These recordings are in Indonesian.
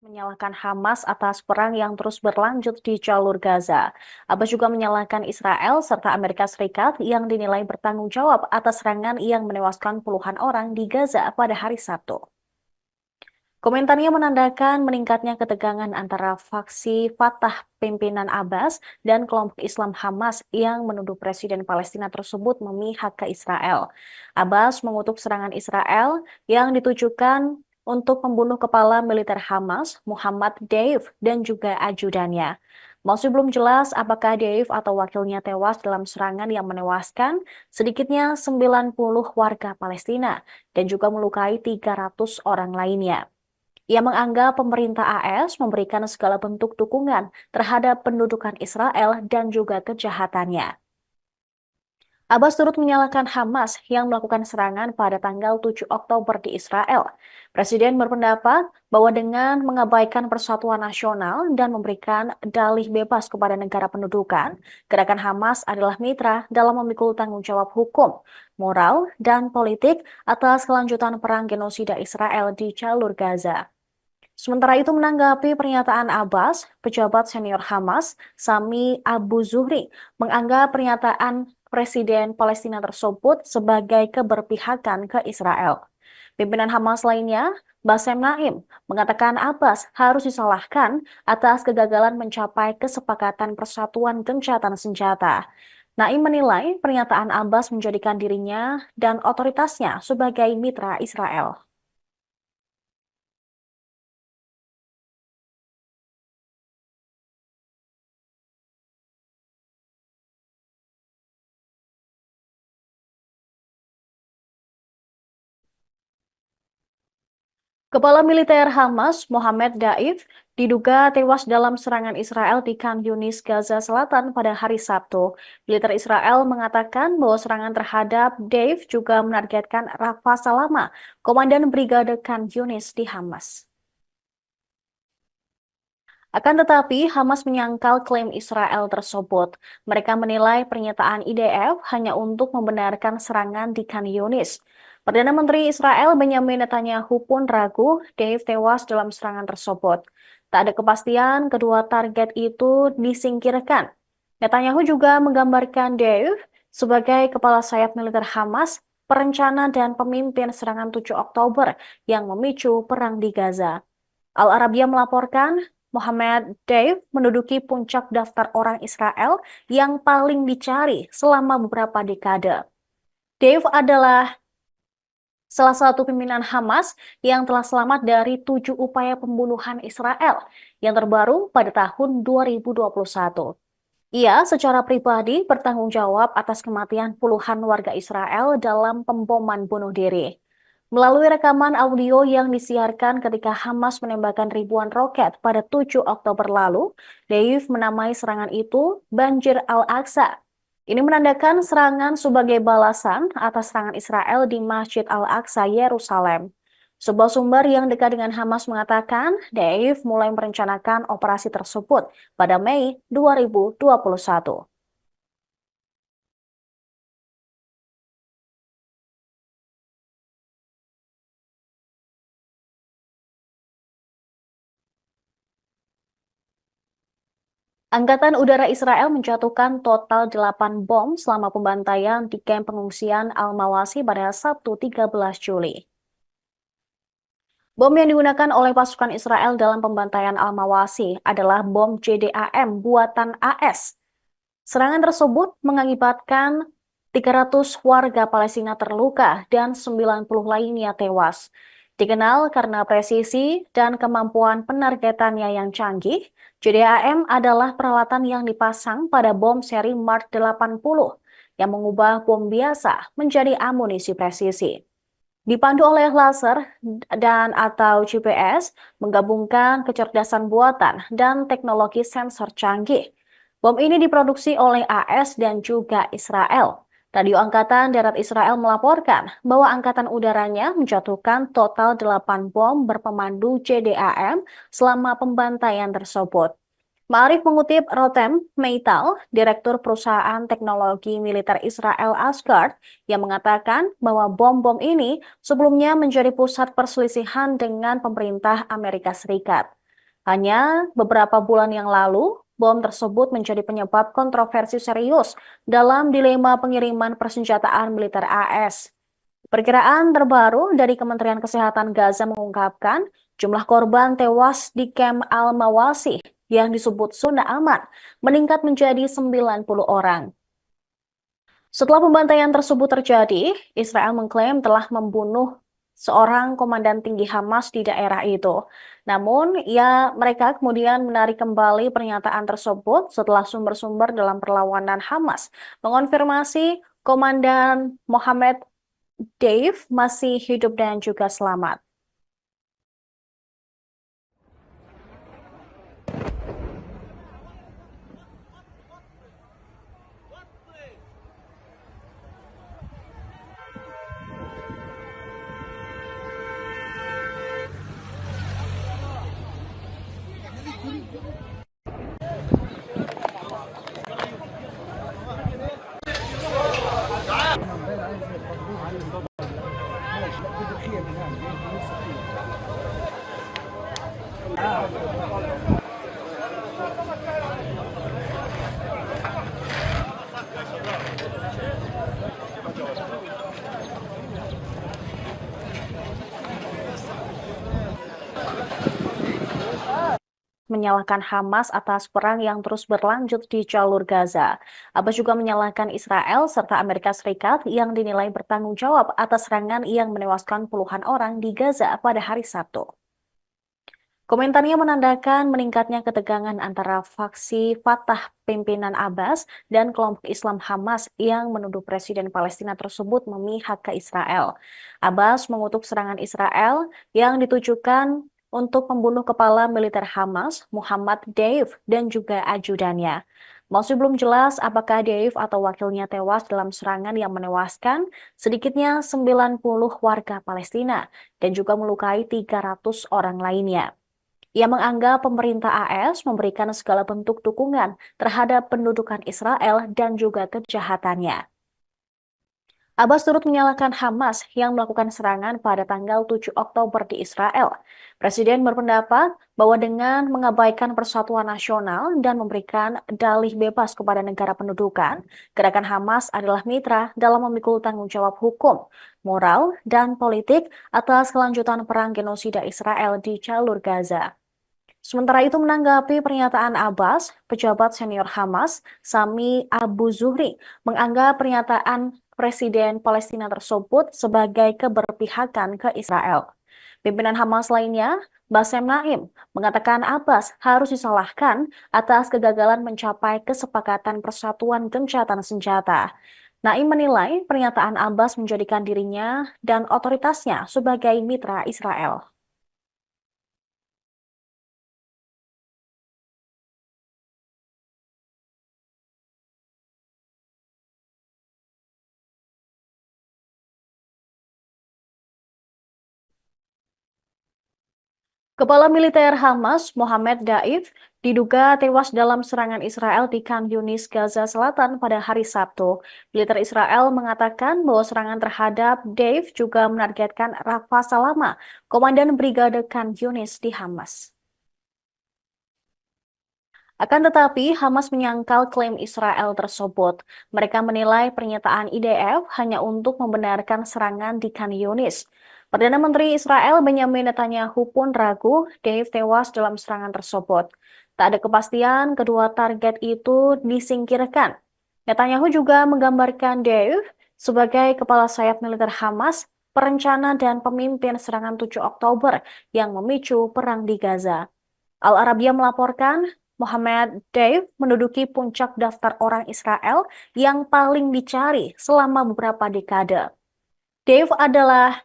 Menyalahkan Hamas atas perang yang terus berlanjut di jalur Gaza. Abbas juga menyalahkan Israel serta Amerika Serikat yang dinilai bertanggung jawab atas serangan yang menewaskan puluhan orang di Gaza pada hari Sabtu. Komentarnya menandakan meningkatnya ketegangan antara faksi Fatah pimpinan Abbas dan kelompok Islam Hamas yang menuduh Presiden Palestina tersebut memihak ke Israel. Abbas mengutuk serangan Israel yang ditujukan untuk membunuh kepala militer Hamas, Muhammad Deif, dan juga ajudannya. Masih belum jelas apakah Deif atau wakilnya tewas dalam serangan yang menewaskan sedikitnya 90 warga Palestina dan juga melukai 300 orang lainnya. Ia menganggap pemerintah AS memberikan segala bentuk dukungan terhadap pendudukan Israel dan juga kejahatannya. Abbas turut menyalahkan Hamas yang melakukan serangan pada tanggal 7 Oktober di Israel. Presiden berpendapat bahwa dengan mengabaikan persatuan nasional dan memberikan dalih bebas kepada negara pendudukan, gerakan Hamas adalah mitra dalam memikul tanggung jawab hukum, moral, dan politik atas kelanjutan perang genosida Israel di jalur Gaza. Sementara itu menanggapi pernyataan Abbas, pejabat senior Hamas, Sami Abu Zuhri, menganggap pernyataan Presiden Palestina tersebut sebagai keberpihakan ke Israel. Pimpinan Hamas lainnya, Bassem Naim, mengatakan Abbas harus disalahkan atas kegagalan mencapai kesepakatan persatuan gencatan senjata. Naim menilai pernyataan Abbas menjadikan dirinya dan otoritasnya sebagai mitra Israel. Kepala militer Hamas, Mohammed Daif, diduga tewas dalam serangan Israel di Khan Yunis, Gaza Selatan pada hari Sabtu. Militer Israel mengatakan bahwa serangan terhadap Daif juga menargetkan Rafa Salama, Komandan Brigade Khan Yunis di Hamas. Akan tetapi, Hamas menyangkal klaim Israel tersebut. Mereka menilai pernyataan IDF hanya untuk membenarkan serangan di Khan Yunis. Perdana Menteri Israel Benjamin Netanyahu pun ragu Deif tewas dalam serangan tersebut. Tak ada kepastian kedua target itu disingkirkan. Netanyahu juga menggambarkan Deif sebagai kepala sayap militer Hamas, perencana dan pemimpin serangan 7 Oktober yang memicu perang di Gaza. Al Arabiya melaporkan Mohammed Deif menduduki puncak daftar orang Israel yang paling dicari selama beberapa dekade. Deif adalah salah satu pimpinan Hamas yang telah selamat dari 7 upaya pembunuhan Israel yang terbaru pada tahun 2021. Ia secara pribadi bertanggung jawab atas kematian puluhan warga Israel dalam pemboman bunuh diri. Melalui rekaman audio yang disiarkan ketika Hamas menembakkan ribuan roket pada 7 Oktober lalu, Deif menamai serangan itu Banjir Al-Aqsa. Ini menandakan serangan sebagai balasan atas serangan Israel di Masjid Al-Aqsa, Yerusalem. Sebuah sumber yang dekat dengan Hamas mengatakan Deif mulai merencanakan operasi tersebut pada Mei 2021. Angkatan Udara Israel menjatuhkan total 8 bom selama pembantaian di kamp pengungsian Al-Mawasi pada Sabtu 13 Juli. Bom yang digunakan oleh pasukan Israel dalam pembantaian Al-Mawasi adalah bom JDAM buatan AS. Serangan tersebut mengakibatkan 300 warga Palestina terluka dan 90 lainnya tewas. Dikenal karena presisi dan kemampuan penargetannya yang canggih, JDAM adalah peralatan yang dipasang pada bom seri Mark 80 yang mengubah bom biasa menjadi amunisi presisi. Dipandu oleh laser dan atau GPS, menggabungkan kecerdasan buatan dan teknologi sensor canggih. Bom ini diproduksi oleh AS dan juga Israel. Radio Angkatan Darat Israel melaporkan bahwa angkatan udaranya menjatuhkan total 8 bom berpemandu JDAM selama pembantaian tersebut. Ma'arif mengutip Rotem Meital, Direktur Perusahaan Teknologi Militer Israel Asgard, yang mengatakan bahwa bom-bom ini sebelumnya menjadi pusat perselisihan dengan pemerintah Amerika Serikat. Hanya beberapa bulan yang lalu, bom tersebut menjadi penyebab kontroversi serius dalam dilema pengiriman persenjataan militer AS. Perkiraan terbaru dari Kementerian Kesehatan Gaza mengungkapkan jumlah korban tewas di kamp Al-Mawasi yang disebut zona aman meningkat menjadi 90 orang. Setelah pembantaian tersebut terjadi, Israel mengklaim telah membunuh seorang komandan tinggi Hamas di daerah itu. Namun, mereka kemudian menarik kembali pernyataan tersebut setelah sumber-sumber dalam perlawanan Hamas mengonfirmasi Komandan Mohammed Dave masih hidup dan juga selamat. Menyalahkan Hamas atas perang yang terus berlanjut di jalur Gaza. Abbas juga menyalahkan Israel serta Amerika Serikat yang dinilai bertanggung jawab atas serangan yang menewaskan puluhan orang di Gaza pada hari Sabtu. Komentarnya menandakan meningkatnya ketegangan antara faksi Fatah pimpinan Abbas dan kelompok Islam Hamas yang menuduh Presiden Palestina tersebut memihak ke Israel. Abbas mengutuk serangan Israel yang ditujukan untuk membunuh kepala militer Hamas, Muhammad Deif, dan juga ajudannya. Masih belum jelas apakah Deif atau wakilnya tewas dalam serangan yang menewaskan sedikitnya 90 warga Palestina dan juga melukai 300 orang lainnya. Ia menganggap pemerintah AS memberikan segala bentuk dukungan terhadap pendudukan Israel dan juga kejahatannya. Abbas turut menyalahkan Hamas yang melakukan serangan pada tanggal 7 Oktober di Israel. Presiden berpendapat bahwa dengan mengabaikan persatuan nasional dan memberikan dalih bebas kepada negara pendudukan, gerakan Hamas adalah mitra dalam memikul tanggung jawab hukum, moral, dan politik atas kelanjutan perang genosida Israel di jalur Gaza. Sementara itu menanggapi pernyataan Abbas, pejabat senior Hamas, Sami Abu Zuhri, menganggap pernyataan Presiden Palestina tersebut sebagai keberpihakan ke Israel. Pimpinan Hamas lainnya, Bassem Naim, mengatakan Abbas harus disalahkan atas kegagalan mencapai kesepakatan persatuan gencatan senjata. Naim menilai pernyataan Abbas menjadikan dirinya dan otoritasnya sebagai mitra Israel. Kepala militer Hamas, Mohammed Daif, diduga tewas dalam serangan Israel di Khan Yunis, Gaza Selatan pada hari Sabtu. Militer Israel mengatakan bahwa serangan terhadap Daif juga menargetkan Rafa Salama, komandan Brigade Khan Yunis di Hamas. Akan tetapi, Hamas menyangkal klaim Israel tersebut. Mereka menilai pernyataan IDF hanya untuk membenarkan serangan di Khan Yunis. Perdana Menteri Israel Benjamin Netanyahu pun ragu Dave tewas dalam serangan tersebut. Tak ada kepastian kedua target itu disingkirkan. Netanyahu juga menggambarkan Dave sebagai kepala sayap militer Hamas, perencana dan pemimpin serangan 7 Oktober yang memicu perang di Gaza. Al Arabiya melaporkan Mohammed Dave menduduki puncak daftar orang Israel yang paling dicari selama beberapa dekade. Dave adalah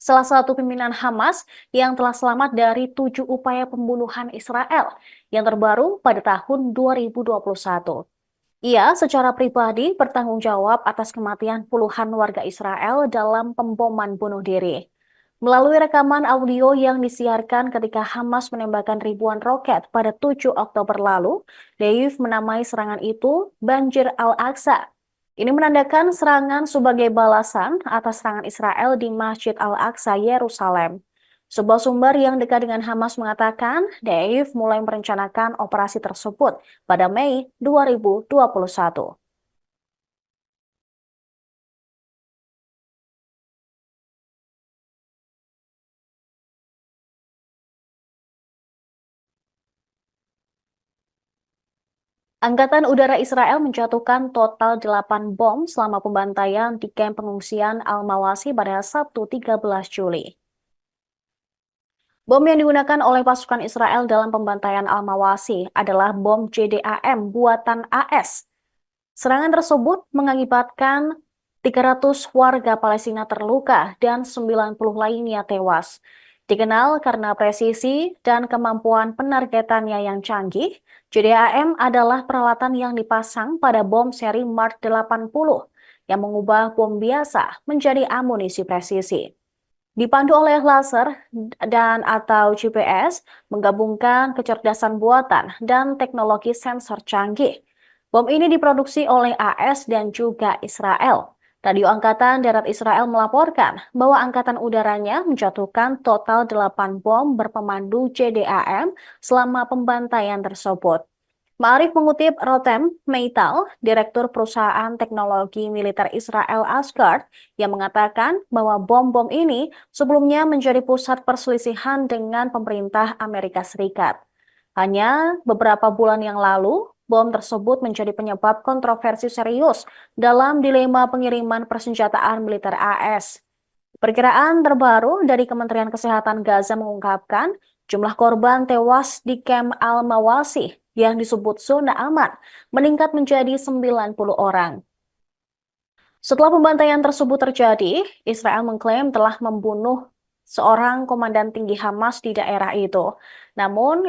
salah satu pimpinan Hamas yang telah selamat dari 7 upaya pembunuhan Israel yang terbaru pada tahun 2021. Ia secara pribadi bertanggung jawab atas kematian puluhan warga Israel dalam pemboman bunuh diri. Melalui rekaman audio yang disiarkan ketika Hamas menembakkan ribuan roket pada 7 Oktober lalu, Dave menamai serangan itu Banjir Al-Aqsa. Ini menandakan serangan sebagai balasan atas serangan Israel di Masjid Al-Aqsa, Yerusalem. Sebuah sumber yang dekat dengan Hamas mengatakan Deif mulai merencanakan operasi tersebut pada Mei 2021. Angkatan Udara Israel menjatuhkan total 8 bom selama pembantaian di kamp pengungsian Al-Mawasi pada Sabtu 13 Juli. Bom yang digunakan oleh pasukan Israel dalam pembantaian Al-Mawasi adalah bom JDAM buatan AS. Serangan tersebut mengakibatkan 300 warga Palestina terluka dan 90 lainnya tewas. Dikenal karena presisi dan kemampuan penargetannya yang canggih, JDAM adalah peralatan yang dipasang pada bom seri Mark 80 yang mengubah bom biasa menjadi amunisi presisi. Dipandu oleh laser dan atau GPS, menggabungkan kecerdasan buatan dan teknologi sensor canggih. Bom ini diproduksi oleh AS dan juga Israel. Radio Angkatan Darat Israel melaporkan bahwa angkatan udaranya menjatuhkan total 8 bom berpemandu JDAM selama pembantaian tersebut. Ma'arif mengutip Rotem Meital, Direktur Perusahaan Teknologi Militer Israel Asgard, yang mengatakan bahwa bom-bom ini sebelumnya menjadi pusat perselisihan dengan pemerintah Amerika Serikat. Hanya beberapa bulan yang lalu, bom tersebut menjadi penyebab kontroversi serius dalam dilema pengiriman persenjataan militer AS. Perkiraan terbaru dari Kementerian Kesehatan Gaza mengungkapkan jumlah korban tewas di kamp Al-Mawasi yang disebut zona aman meningkat menjadi 90 orang. Setelah pembantaian tersebut terjadi, Israel mengklaim telah membunuh seorang komandan tinggi Hamas di daerah itu. Namun,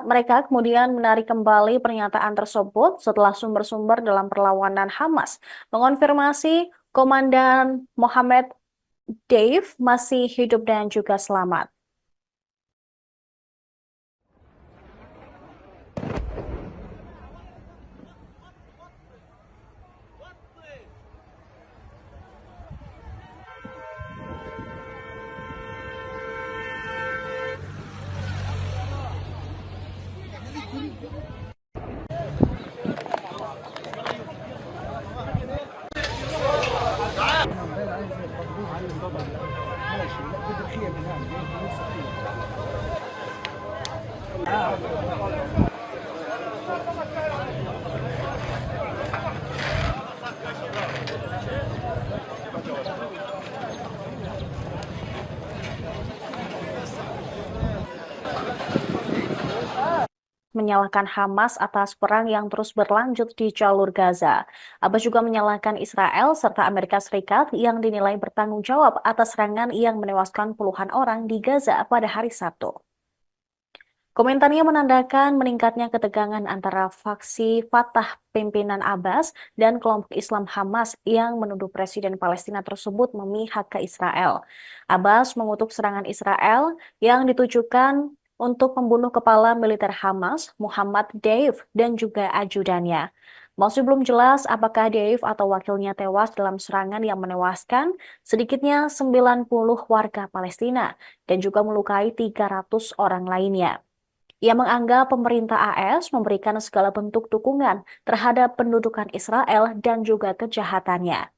mereka kemudian menarik kembali pernyataan tersebut setelah sumber-sumber dalam perlawanan Hamas mengonfirmasi Komandan Mohammed Dave masih hidup dan juga selamat. Menyalahkan Hamas atas perang yang terus berlanjut di jalur Gaza. Abbas juga menyalahkan Israel serta Amerika Serikat yang dinilai bertanggung jawab atas serangan yang menewaskan puluhan orang di Gaza pada hari Sabtu. Komentarnya menandakan meningkatnya ketegangan antara faksi Fatah pimpinan Abbas dan kelompok Islam Hamas yang menuduh Presiden Palestina tersebut memihak ke Israel. Abbas mengutuk serangan Israel yang ditujukan untuk membunuh kepala militer Hamas, Muhammad Deif, dan juga ajudannya. Masih belum jelas apakah Deif atau wakilnya tewas dalam serangan yang menewaskan sedikitnya 90 warga Palestina dan juga melukai 300 orang lainnya. Ia menganggap pemerintah AS memberikan segala bentuk dukungan terhadap pendudukan Israel dan juga kejahatannya.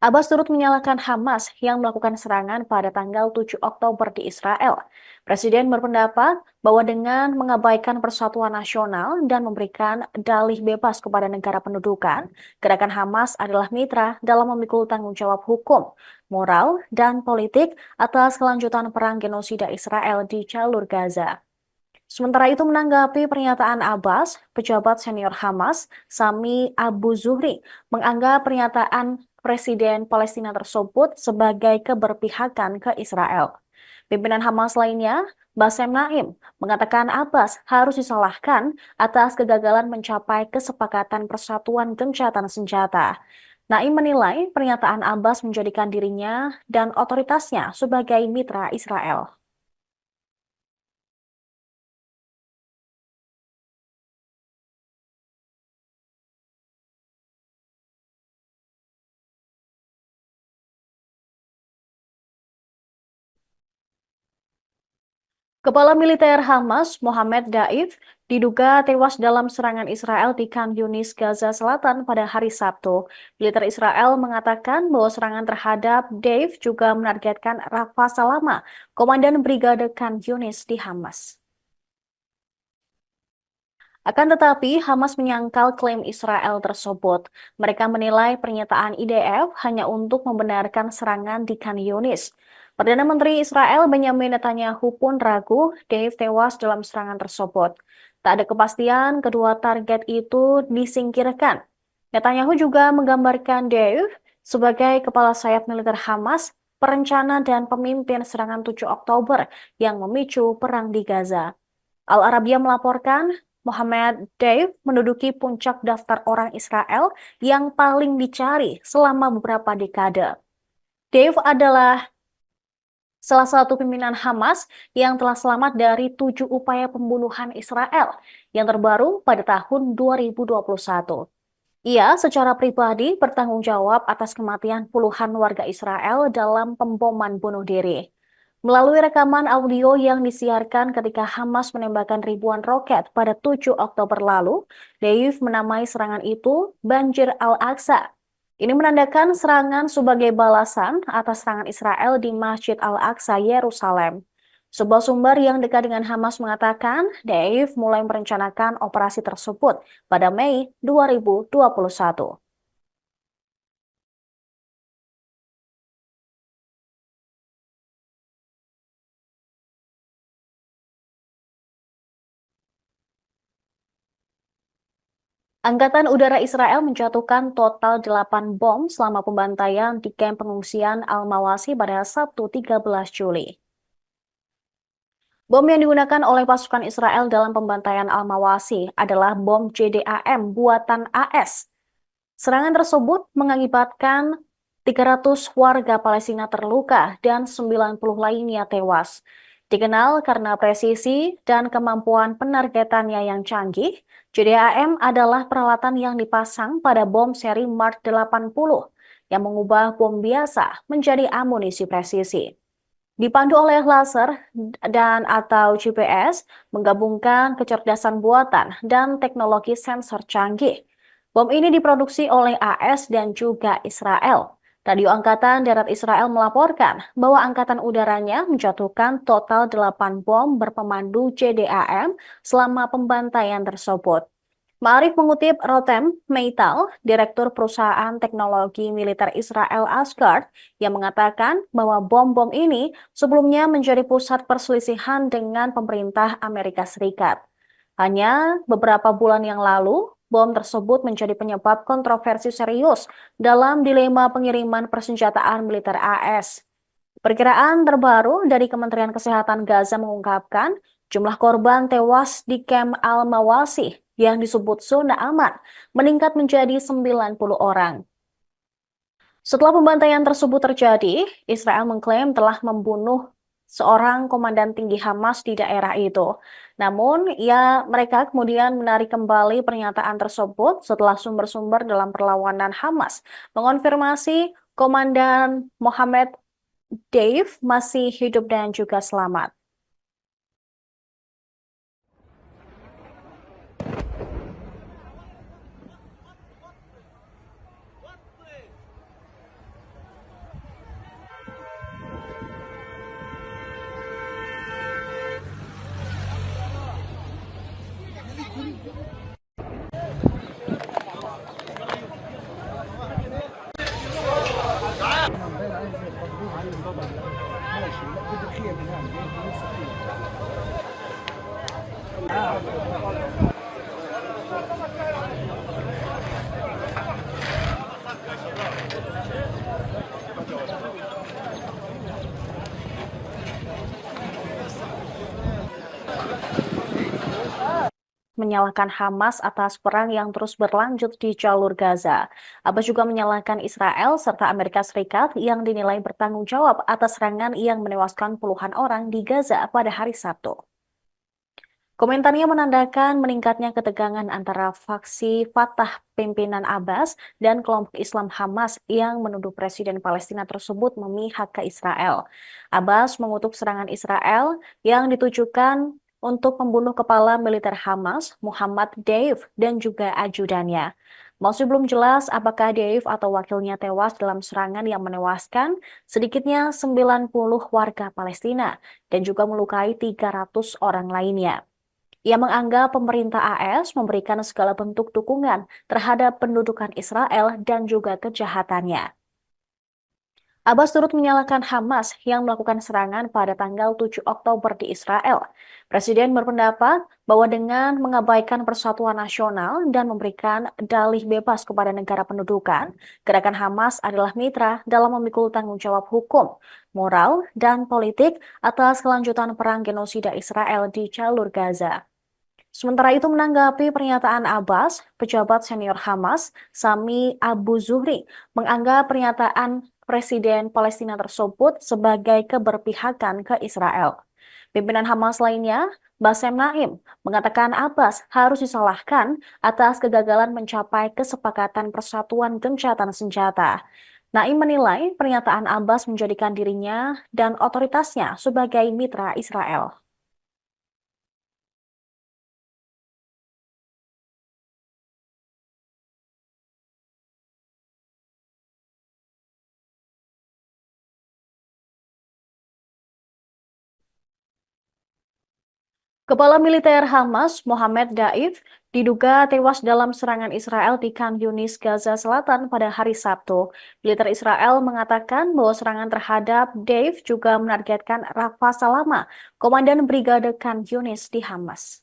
Abbas turut menyalahkan Hamas yang melakukan serangan pada tanggal 7 Oktober di Israel. Presiden berpendapat bahwa dengan mengabaikan persatuan nasional dan memberikan dalih bebas kepada negara pendudukan, gerakan Hamas adalah mitra dalam memikul tanggung jawab hukum, moral, dan politik atas kelanjutan perang genosida Israel di jalur Gaza. Sementara itu menanggapi pernyataan Abbas, pejabat senior Hamas, Sami Abu Zuhri, menganggap pernyataan Presiden Palestina tersebut sebagai keberpihakan ke Israel. Pimpinan Hamas lainnya, Bassem Naim, mengatakan Abbas harus disalahkan atas kegagalan mencapai kesepakatan persatuan gencatan senjata. Naim menilai pernyataan Abbas menjadikan dirinya dan otoritasnya sebagai mitra Israel. Kepala militer Hamas, Mohammed Daif, diduga tewas dalam serangan Israel di Khan Yunis, Gaza Selatan pada hari Sabtu. Militer Israel mengatakan bahwa serangan terhadap Daif juga menargetkan Rafa Salama, komandan Brigade Khan Yunis di Hamas. Akan tetapi, Hamas menyangkal klaim Israel tersebut. Mereka menilai pernyataan IDF hanya untuk membenarkan serangan di Khan Yunis. Perdana Menteri Israel Benjamin Netanyahu pun ragu Dave tewas dalam serangan tersebut. Tak ada kepastian kedua target itu disingkirkan. Netanyahu juga menggambarkan Dave sebagai kepala sayap militer Hamas, perencana dan pemimpin serangan 7 Oktober yang memicu perang di Gaza. Al Arabiya melaporkan Mohammed Deif menduduki puncak daftar orang Israel yang paling dicari selama beberapa dekade. Deif adalah salah satu pimpinan Hamas yang telah selamat dari 7 upaya pembunuhan Israel yang terbaru pada tahun 2021. Ia secara pribadi bertanggung jawab atas kematian puluhan warga Israel dalam pemboman bunuh diri. Melalui rekaman audio yang disiarkan ketika Hamas menembakkan ribuan roket pada 7 Oktober lalu, Deif menamai serangan itu Banjir Al-Aqsa. Ini menandakan serangan sebagai balasan atas serangan Israel di Masjid Al-Aqsa, Yerusalem. Sebuah sumber yang dekat dengan Hamas mengatakan Deif mulai merencanakan operasi tersebut pada Mei 2021. Angkatan Udara Israel menjatuhkan total 8 bom selama pembantaian di kamp pengungsian Al-Mawasi pada Sabtu 13 Juli. Bom yang digunakan oleh pasukan Israel dalam pembantaian Al-Mawasi adalah bom JDAM buatan AS. Serangan tersebut mengakibatkan 300 warga Palestina terluka dan 90 lainnya tewas. Dikenal karena presisi dan kemampuan penargetannya yang canggih, JDAM adalah peralatan yang dipasang pada bom seri Mark 80 yang mengubah bom biasa menjadi amunisi presisi. Dipandu oleh laser dan atau GPS, menggabungkan kecerdasan buatan dan teknologi sensor canggih. Bom ini diproduksi oleh AS dan juga Israel. Radio Angkatan Darat Israel melaporkan bahwa angkatan udaranya menjatuhkan total 8 bom berpemandu JDAM selama pembantaian tersebut. Ma'arif mengutip Rotem Meital, Direktur Perusahaan Teknologi Militer Israel Asgard, yang mengatakan bahwa bom-bom ini sebelumnya menjadi pusat perselisihan dengan pemerintah Amerika Serikat. Hanya beberapa bulan yang lalu, bom tersebut menjadi penyebab kontroversi serius dalam dilema pengiriman persenjataan militer AS. Perkiraan terbaru dari Kementerian Kesehatan Gaza mengungkapkan jumlah korban tewas di kamp Al-Mawasi yang disebut zona aman meningkat menjadi 90 orang. Setelah pembantaian tersebut terjadi, Israel mengklaim telah membunuh seorang komandan tinggi Hamas di daerah itu. Namun, mereka kemudian menarik kembali pernyataan tersebut setelah sumber-sumber dalam perlawanan Hamas mengonfirmasi Komandan Mohammed Dave masih hidup dan juga selamat. Menyalahkan Hamas atas perang yang terus berlanjut di jalur Gaza. Abbas juga menyalahkan Israel serta Amerika Serikat yang dinilai bertanggung jawab atas serangan yang menewaskan puluhan orang di Gaza pada hari Sabtu. Komentarnya menandakan meningkatnya ketegangan antara faksi Fatah pimpinan Abbas dan kelompok Islam Hamas yang menuduh Presiden Palestina tersebut memihak ke Israel. Abbas mengutuk serangan Israel yang ditujukan untuk membunuh kepala militer Hamas, Muhammad Deif, dan juga ajudannya. Masih belum jelas apakah Deif atau wakilnya tewas dalam serangan yang menewaskan sedikitnya 90 warga Palestina dan juga melukai 300 orang lainnya. Ia menganggap pemerintah AS memberikan segala bentuk dukungan terhadap pendudukan Israel dan juga kejahatannya. Abbas turut menyalahkan Hamas yang melakukan serangan pada tanggal 7 Oktober di Israel. Presiden berpendapat bahwa dengan mengabaikan persatuan nasional dan memberikan dalih bebas kepada negara pendudukan, gerakan Hamas adalah mitra dalam memikul tanggung jawab hukum, moral, dan politik atas kelanjutan perang genosida Israel di jalur Gaza. Sementara itu menanggapi pernyataan Abbas, pejabat senior Hamas, Sami Abu Zuhri, menganggap pernyataan Presiden Palestina tersebut sebagai keberpihakan ke Israel. Pimpinan Hamas lainnya, Bassem Naim, mengatakan Abbas harus disalahkan atas kegagalan mencapai kesepakatan persatuan gencatan senjata. Naim menilai pernyataan Abbas menjadikan dirinya dan otoritasnya sebagai mitra Israel. Kepala militer Hamas, Mohammed Daif, diduga tewas dalam serangan Israel di Khan Yunis, Gaza Selatan pada hari Sabtu. Militer Israel mengatakan bahwa serangan terhadap Daif juga menargetkan Rafa Salama, komandan Brigade Khan Yunis di Hamas.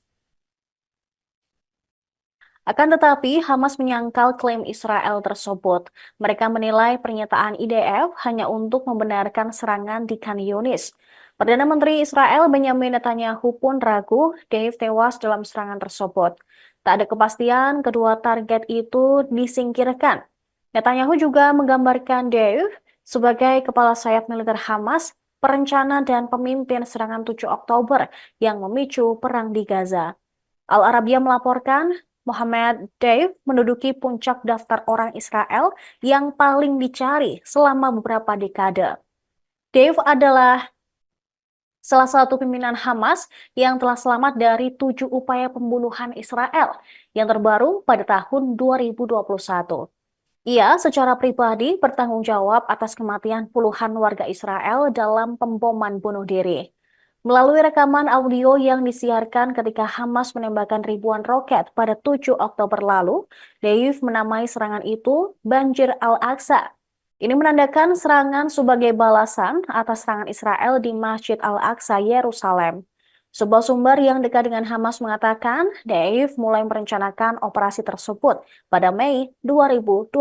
Akan tetapi, Hamas menyangkal klaim Israel tersebut. Mereka menilai pernyataan IDF hanya untuk membenarkan serangan di Khan Yunis. Perdana Menteri Israel Benjamin Netanyahu pun ragu Dave tewas dalam serangan tersebut. Tak ada kepastian kedua target itu disingkirkan. Netanyahu juga menggambarkan Dave sebagai kepala sayap militer Hamas, perencana dan pemimpin serangan 7 Oktober yang memicu perang di Gaza. Al Arabiya melaporkan Mohammed Deif menduduki puncak daftar orang Israel yang paling dicari selama beberapa dekade. Deif adalah salah satu pimpinan Hamas yang telah selamat dari 7 upaya pembunuhan Israel yang terbaru pada tahun 2021. Ia secara pribadi bertanggung jawab atas kematian puluhan warga Israel dalam pemboman bunuh diri. Melalui rekaman audio yang disiarkan ketika Hamas menembakkan ribuan roket pada 7 Oktober lalu, Deif menamai serangan itu Banjir Al-Aqsa. Ini menandakan serangan sebagai balasan atas serangan Israel di Masjid Al-Aqsa, Yerusalem. Sebuah sumber yang dekat dengan Hamas mengatakan Deif mulai merencanakan operasi tersebut pada Mei 2021.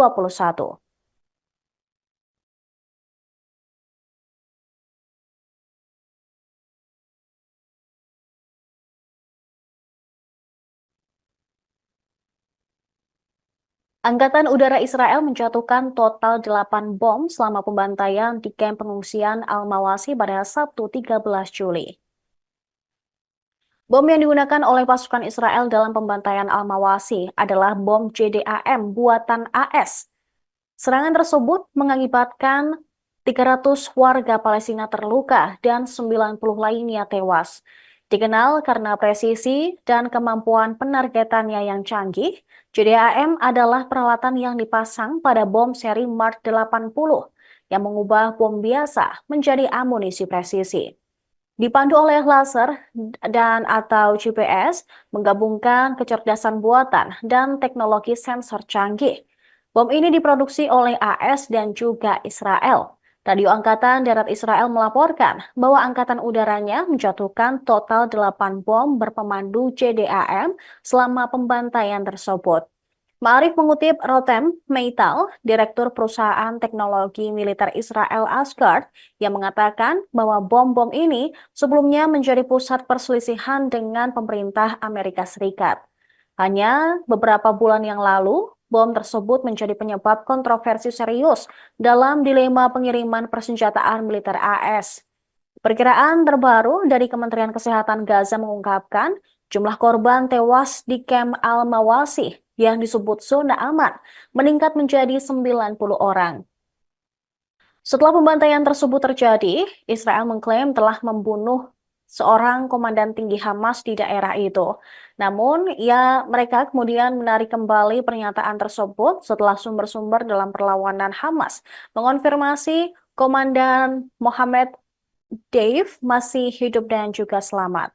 Angkatan Udara Israel menjatuhkan total 8 bom selama pembantaian di kamp pengungsian Al-Mawasi pada Sabtu 13 Juli. Bom yang digunakan oleh pasukan Israel dalam pembantaian Al-Mawasi adalah bom JDAM buatan AS. Serangan tersebut mengakibatkan 300 warga Palestina terluka dan 90 lainnya tewas. Dikenal karena presisi dan kemampuan penargetannya yang canggih, JDAM adalah peralatan yang dipasang pada bom seri Mark 80 yang mengubah bom biasa menjadi amunisi presisi. Dipandu oleh laser dan atau GPS, menggabungkan kecerdasan buatan dan teknologi sensor canggih. Bom ini diproduksi oleh AS dan juga Israel. Radio Angkatan Darat Israel melaporkan bahwa Angkatan Udaranya menjatuhkan total 8 bom berpemandu JDAM selama pembantaian tersebut. Ma'arif mengutip Rotem Meital, Direktur Perusahaan Teknologi Militer Israel Asgard, yang mengatakan bahwa bom-bom ini sebelumnya menjadi pusat perselisihan dengan pemerintah Amerika Serikat. Hanya beberapa bulan yang lalu, bom tersebut menjadi penyebab kontroversi serius dalam dilema pengiriman persenjataan militer AS. Perkiraan terbaru dari Kementerian Kesehatan Gaza mengungkapkan Jumlah korban tewas di kamp Al-Mawasih yang disebut zona aman meningkat menjadi 90 orang. Setelah pembantaian tersebut terjadi, Israel mengklaim telah membunuh seorang komandan tinggi Hamas di daerah itu. Namun, mereka kemudian menarik kembali pernyataan tersebut setelah sumber-sumber dalam perlawanan Hamas mengonfirmasi Komandan Mohammed Deif masih hidup dan juga selamat.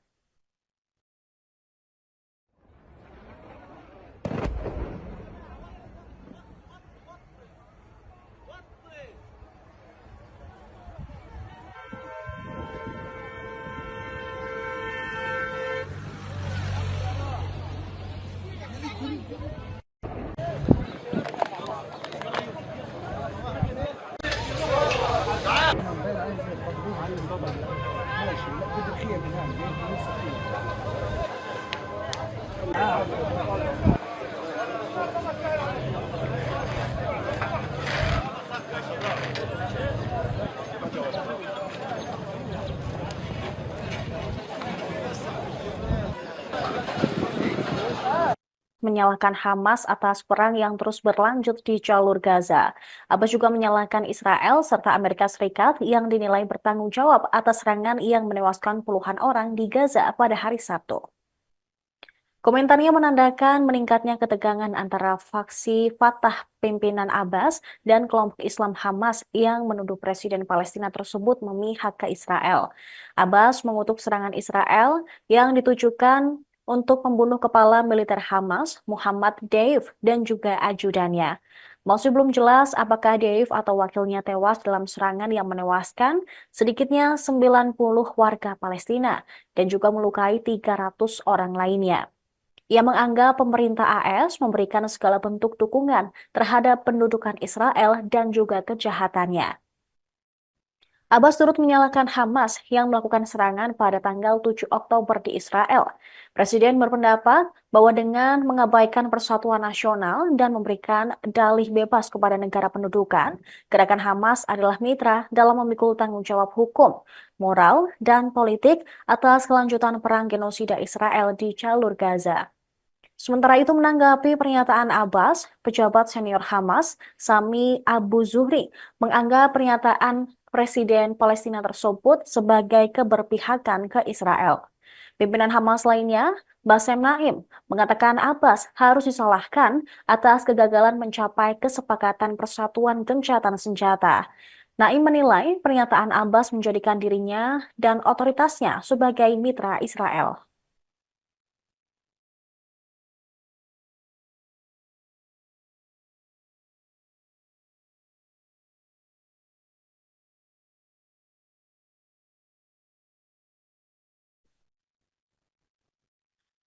Menyalahkan Hamas atas perang yang terus berlanjut di jalur Gaza. Abbas juga menyalahkan Israel serta Amerika Serikat yang dinilai bertanggung jawab atas serangan yang menewaskan puluhan orang di Gaza pada hari Sabtu. Komentarnya menandakan meningkatnya ketegangan antara faksi Fatah pimpinan Abbas dan kelompok Islam Hamas yang menuduh Presiden Palestina tersebut memihak ke Israel. Abbas mengutuk serangan Israel yang ditujukan untuk membunuh kepala militer Hamas, Muhammad Deif, dan juga ajudannya. Masih belum jelas apakah Deif atau wakilnya tewas dalam serangan yang menewaskan sedikitnya 90 warga Palestina dan juga melukai 300 orang lainnya. Ia menganggap pemerintah AS memberikan segala bentuk dukungan terhadap pendudukan Israel dan juga kejahatannya. Abbas turut menyalahkan Hamas yang melakukan serangan pada tanggal 7 Oktober di Israel. Presiden berpendapat bahwa dengan mengabaikan persatuan nasional dan memberikan dalih bebas kepada negara pendudukan, gerakan Hamas adalah mitra dalam memikul tanggung jawab hukum, moral, dan politik atas kelanjutan perang genosida Israel di jalur Gaza. Sementara itu menanggapi pernyataan Abbas, pejabat senior Hamas, Sami Abu Zuhri, menganggap pernyataan Presiden Palestina tersebut sebagai keberpihakan ke Israel. Pimpinan Hamas lainnya, Bassem Naim, mengatakan Abbas harus disalahkan atas kegagalan mencapai kesepakatan persatuan gencatan senjata. Naim menilai pernyataan Abbas menjadikan dirinya dan otoritasnya sebagai mitra Israel.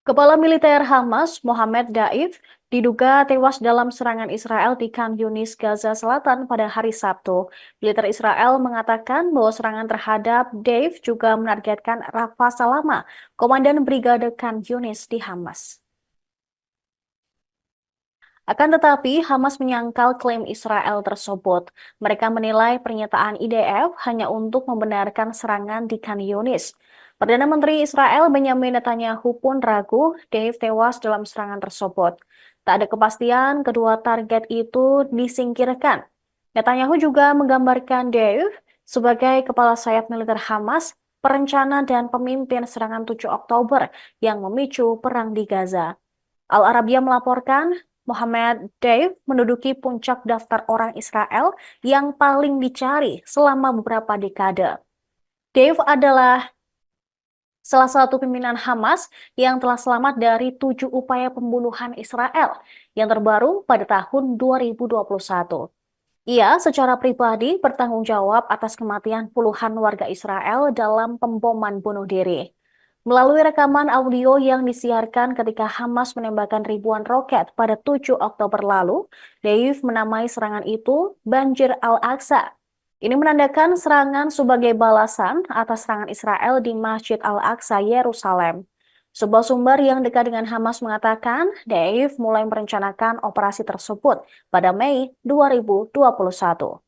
Kepala militer Hamas, Mohammed Daif, diduga tewas dalam serangan Israel di Khan Yunis, Gaza Selatan pada hari Sabtu. Militer Israel mengatakan bahwa serangan terhadap Daif juga menargetkan Rafa Salama, komandan Brigade Khan Yunis di Hamas. Akan tetapi, Hamas menyangkal klaim Israel tersebut. Mereka menilai pernyataan IDF hanya untuk membenarkan serangan di Khan Yunis. Perdana Menteri Israel Benjamin Netanyahu pun ragu Dave tewas dalam serangan tersebut. Tak ada kepastian kedua target itu disingkirkan. Netanyahu juga menggambarkan Dave sebagai kepala sayap militer Hamas, perencana dan pemimpin serangan 7 Oktober yang memicu perang di Gaza. Al Arabiya melaporkan Mohammed Deif menduduki puncak daftar orang Israel yang paling dicari selama beberapa dekade. Deif adalah salah satu pimpinan Hamas yang telah selamat dari 7 upaya pembunuhan Israel yang terbaru pada tahun 2021. Ia secara pribadi bertanggung jawab atas kematian puluhan warga Israel dalam pemboman bunuh diri. Melalui rekaman audio yang disiarkan ketika Hamas menembakkan ribuan roket pada 7 Oktober lalu, Deif menamai serangan itu Banjir Al-Aqsa. Ini menandakan serangan sebagai balasan atas serangan Israel di Masjid Al-Aqsa, Yerusalem. Sebuah sumber yang dekat dengan Hamas mengatakan Deif mulai merencanakan operasi tersebut pada Mei 2021.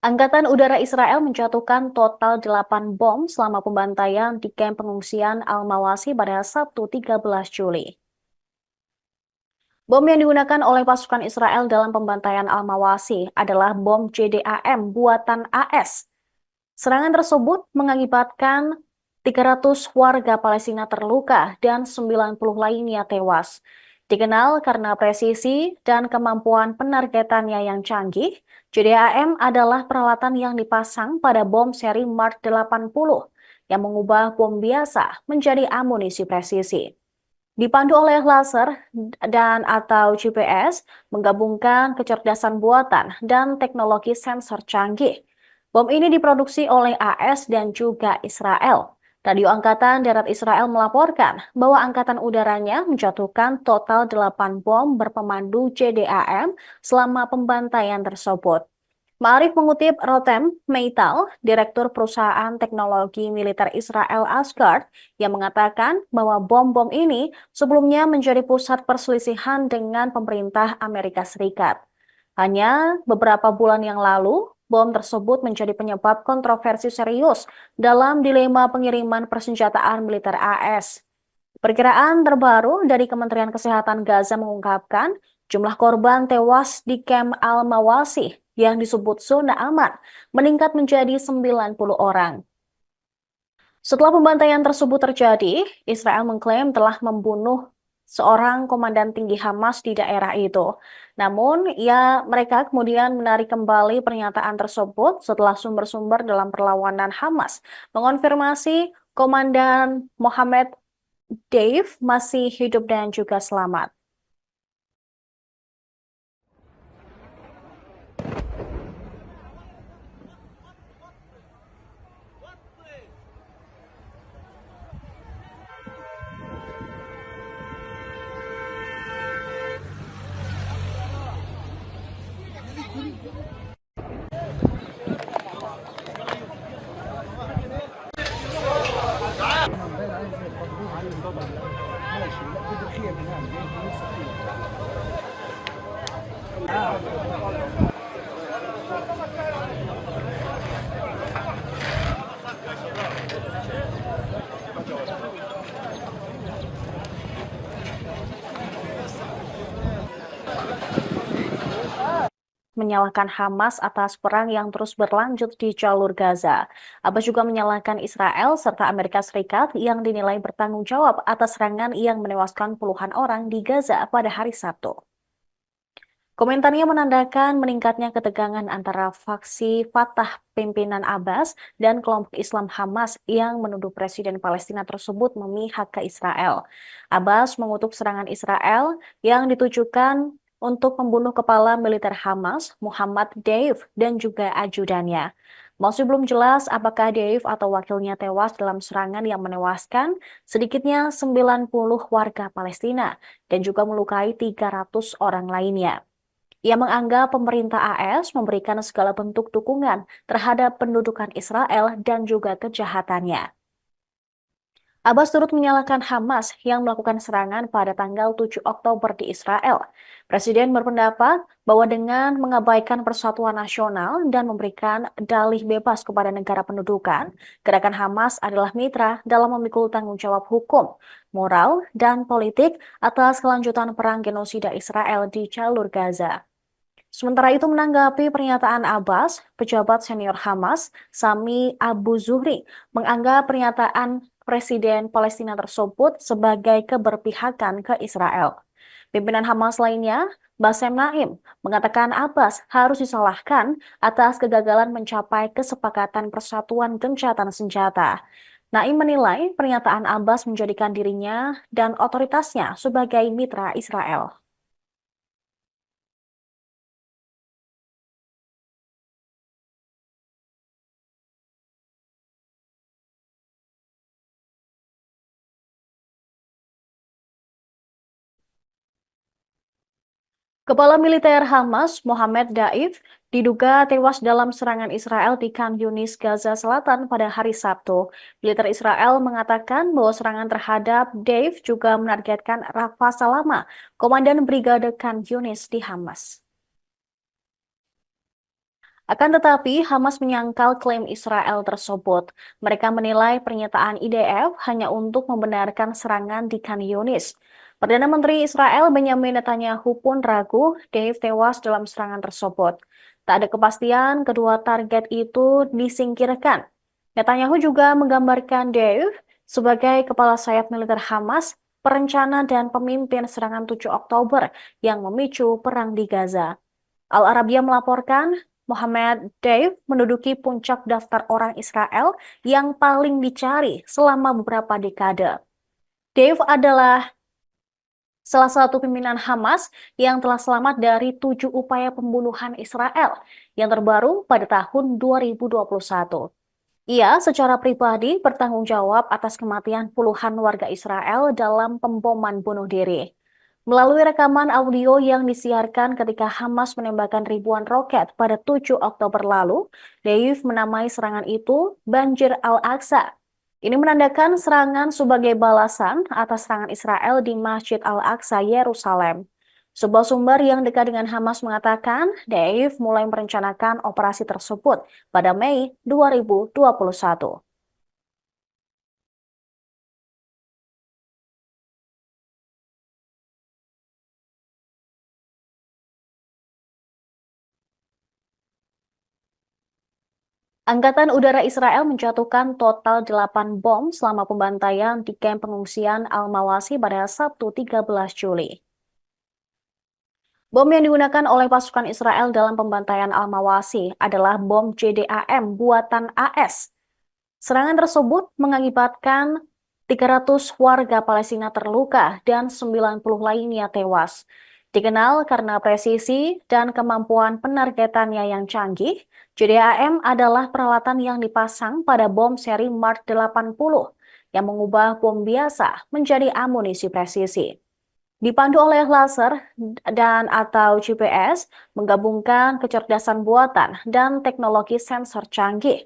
Angkatan Udara Israel menjatuhkan total 8 bom selama pembantaian di kamp pengungsian Al-Mawasi pada Sabtu 13 Juli. Bom yang digunakan oleh pasukan Israel dalam pembantaian Al-Mawasi adalah bom JDAM buatan AS. Serangan tersebut mengakibatkan 300 warga Palestina terluka dan 90 lainnya tewas. Dikenal karena presisi dan kemampuan penargetannya yang canggih, JDAM adalah peralatan yang dipasang pada bom seri Mark 80 yang mengubah bom biasa menjadi amunisi presisi. Dipandu oleh laser dan atau GPS, menggabungkan kecerdasan buatan dan teknologi sensor canggih. Bom ini diproduksi oleh AS dan juga Israel. Radio Angkatan Darat Israel melaporkan bahwa angkatan udaranya menjatuhkan total 8 bom berpemandu JDAM selama pembantaian tersebut. Ma'arif mengutip Rotem Meital, Direktur Perusahaan Teknologi Militer Israel Asgard, yang mengatakan bahwa bom-bom ini sebelumnya menjadi pusat perselisihan dengan pemerintah Amerika Serikat. Hanya beberapa bulan yang lalu, bom tersebut menjadi penyebab kontroversi serius dalam dilema pengiriman persenjataan militer AS. Perkiraan terbaru dari Kementerian Kesehatan Gaza mengungkapkan jumlah korban tewas di kamp Al-Mawasi yang disebut zona aman meningkat menjadi 90 orang. Setelah pembantaian tersebut terjadi, Israel mengklaim telah membunuh seorang komandan tinggi Hamas di daerah itu. Namun, mereka kemudian menarik kembali pernyataan tersebut setelah sumber-sumber dalam perlawanan Hamas mengonfirmasi Komandan Mohammed Dave masih hidup dan juga selamat. Menyalahkan Hamas atas perang yang terus berlanjut di jalur Gaza. Abbas juga menyalahkan Israel serta Amerika Serikat yang dinilai bertanggung jawab atas serangan yang menewaskan puluhan orang di Gaza pada hari Sabtu. Komentarnya menandakan meningkatnya ketegangan antara faksi Fatah pimpinan Abbas dan kelompok Islam Hamas yang menuduh Presiden Palestina tersebut memihak ke Israel. Abbas mengutuk serangan Israel yang ditujukan untuk membunuh kepala militer Hamas, Muhammad Deif, dan juga ajudannya. Masih belum jelas apakah Deif atau wakilnya tewas dalam serangan yang menewaskan sedikitnya 90 warga Palestina dan juga melukai 300 orang lainnya. Ia menganggap pemerintah AS memberikan segala bentuk dukungan terhadap pendudukan Israel dan juga kejahatannya. Abbas turut menyalahkan Hamas yang melakukan serangan pada tanggal 7 Oktober di Israel. Presiden berpendapat bahwa dengan mengabaikan persatuan nasional dan memberikan dalih bebas kepada negara pendudukan, gerakan Hamas adalah mitra dalam memikul tanggung jawab hukum, moral, dan politik atas kelanjutan perang genosida Israel di jalur Gaza. Sementara itu menanggapi pernyataan Abbas, pejabat senior Hamas, Sami Abu Zuhri, menganggap pernyataan Presiden Palestina tersebut sebagai keberpihakan ke Israel. Pimpinan Hamas lainnya, Bassem Naim, mengatakan Abbas harus disalahkan atas kegagalan mencapai kesepakatan persatuan gencatan senjata. Naim menilai pernyataan Abbas menjadikan dirinya dan otoritasnya sebagai mitra Israel. Kepala militer Hamas, Mohammed Daif, diduga tewas dalam serangan Israel di Khan Yunis, Gaza Selatan pada hari Sabtu. Militer Israel mengatakan bahwa serangan terhadap Daif juga menargetkan Rafa Salama, komandan Brigade Khan Yunis di Hamas. Akan tetapi, Hamas menyangkal klaim Israel tersebut. Mereka menilai pernyataan IDF hanya untuk membenarkan serangan di Khan Yunis. Perdana Menteri Israel Benjamin Netanyahu pun ragu Deif tewas dalam serangan tersebut. Tak ada kepastian kedua target itu disingkirkan. Netanyahu juga menggambarkan Deif sebagai kepala sayap militer Hamas, perencana dan pemimpin serangan 7 Oktober yang memicu perang di Gaza. Al Arabiya melaporkan Mohammed Deif menduduki puncak daftar orang Israel yang paling dicari selama beberapa dekade. Deif adalah salah satu pimpinan Hamas yang telah selamat dari 7 upaya pembunuhan Israel yang terbaru pada tahun 2021. Ia secara pribadi bertanggung jawab atas kematian puluhan warga Israel dalam pemboman bunuh diri. Melalui rekaman audio yang disiarkan ketika Hamas menembakkan ribuan roket pada 7 Oktober lalu, Deif menamai serangan itu Banjir Al-Aqsa. Ini menandakan serangan sebagai balasan atas serangan Israel di Masjid Al-Aqsa, Yerusalem. Sebuah sumber yang dekat dengan Hamas mengatakan Deif mulai merencanakan operasi tersebut pada Mei 2021. Angkatan Udara Israel menjatuhkan total 8 bom selama pembantaian di kamp pengungsian Al-Mawasi pada Sabtu 13 Juli. Bom yang digunakan oleh pasukan Israel dalam pembantaian Al-Mawasi adalah bom JDAM buatan AS. Serangan tersebut mengakibatkan 300 warga Palestina terluka dan 90 lainnya tewas. Dikenal karena presisi dan kemampuan penargetannya yang canggih, JDAM adalah peralatan yang dipasang pada bom seri Mark 80 yang mengubah bom biasa menjadi amunisi presisi. Dipandu oleh laser dan atau GPS, menggabungkan kecerdasan buatan dan teknologi sensor canggih.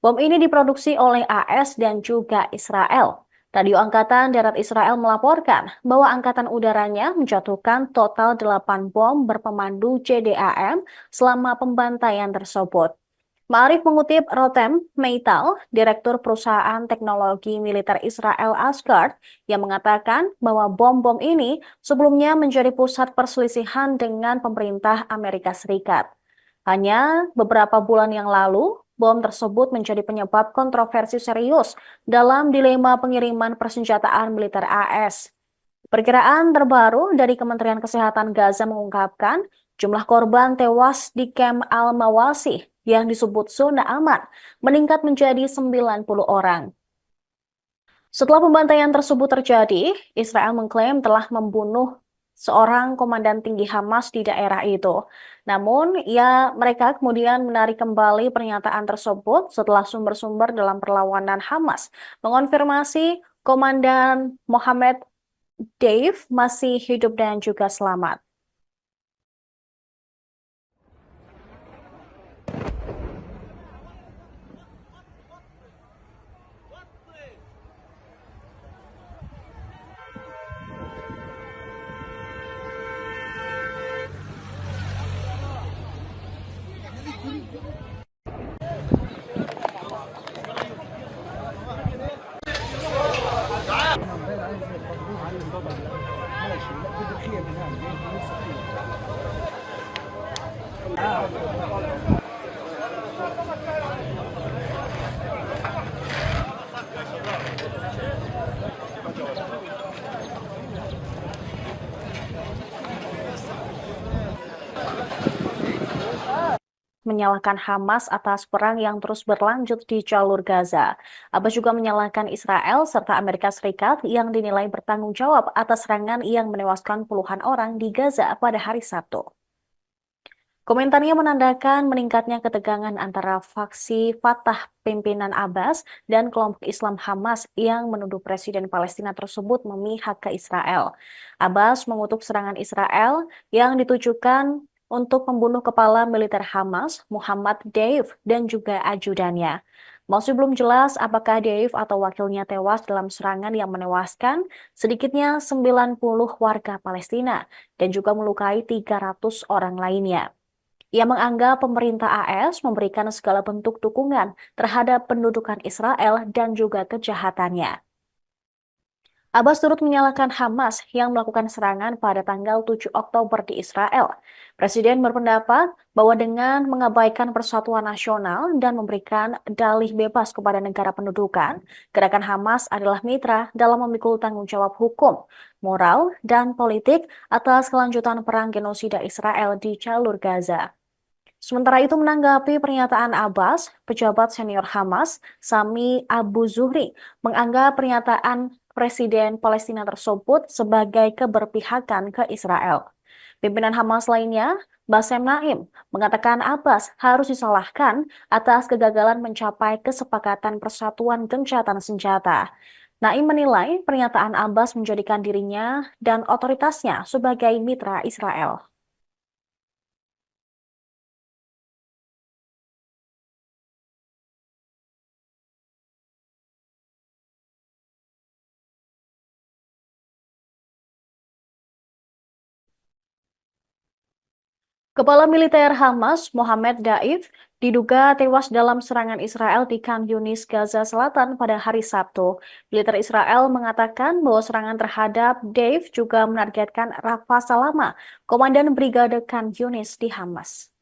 Bom ini diproduksi oleh AS dan juga Israel. Radio Angkatan Darat Israel melaporkan bahwa angkatan udaranya menjatuhkan total 8 bom berpemandu JDAM selama pembantaian tersebut. Ma'arif mengutip Rotem Meital, Direktur Perusahaan Teknologi Militer Israel Asgard, yang mengatakan bahwa bom-bom ini sebelumnya menjadi pusat perselisihan dengan pemerintah Amerika Serikat. Hanya beberapa bulan yang lalu, bom tersebut menjadi penyebab kontroversi serius dalam dilema pengiriman persenjataan militer AS. Perkiraan terbaru dari Kementerian Kesehatan Gaza mengungkapkan jumlah korban tewas di kamp Al-Mawasi yang disebut zona aman meningkat menjadi 90 orang. Setelah pembantaian tersebut terjadi, Israel mengklaim telah membunuh seorang komandan tinggi Hamas di daerah itu. Namun, mereka kemudian menarik kembali pernyataan tersebut setelah sumber-sumber dalam perlawanan Hamas mengonfirmasi Komandan Mohammed Deif masih hidup dan juga selamat. Menyalahkan Hamas atas perang yang terus berlanjut di jalur Gaza. Abbas juga menyalahkan Israel serta Amerika Serikat yang dinilai bertanggung jawab atas serangan yang menewaskan puluhan orang di Gaza pada hari Sabtu. Komentarnya menandakan meningkatnya ketegangan antara faksi Fatah pimpinan Abbas dan kelompok Islam Hamas yang menuduh Presiden Palestina tersebut memihak ke Israel. Abbas mengutuk serangan Israel yang ditujukan untuk membunuh kepala militer Hamas, Muhammad Deif, dan juga ajudannya. Masih belum jelas apakah Deif atau wakilnya tewas dalam serangan yang menewaskan sedikitnya 90 warga Palestina dan juga melukai 300 orang lainnya. Ia menganggap pemerintah AS memberikan segala bentuk dukungan terhadap pendudukan Israel dan juga kejahatannya. Abbas turut menyalahkan Hamas yang melakukan serangan pada tanggal 7 Oktober di Israel. Presiden berpendapat bahwa dengan mengabaikan persatuan nasional dan memberikan dalih bebas kepada negara pendudukan, gerakan Hamas adalah mitra dalam memikul tanggung jawab hukum, moral, dan politik atas kelanjutan perang genosida Israel di jalur Gaza. Sementara itu menanggapi pernyataan Abbas, pejabat senior Hamas, Sami Abu Zuhri, menganggap pernyataan Presiden Palestina tersebut sebagai keberpihakan ke Israel. Pimpinan Hamas lainnya, Bassem Naim, mengatakan Abbas harus disalahkan atas kegagalan mencapai kesepakatan persatuan gencatan senjata. Naim menilai pernyataan Abbas menjadikan dirinya dan otoritasnya sebagai mitra Israel. Kepala militer Hamas, Mohammed Daif, diduga tewas dalam serangan Israel di Khan Yunis, Gaza Selatan pada hari Sabtu. Militer Israel mengatakan bahwa serangan terhadap Daif juga menargetkan Rafa Salama, komandan Brigade Khan Yunis di Hamas.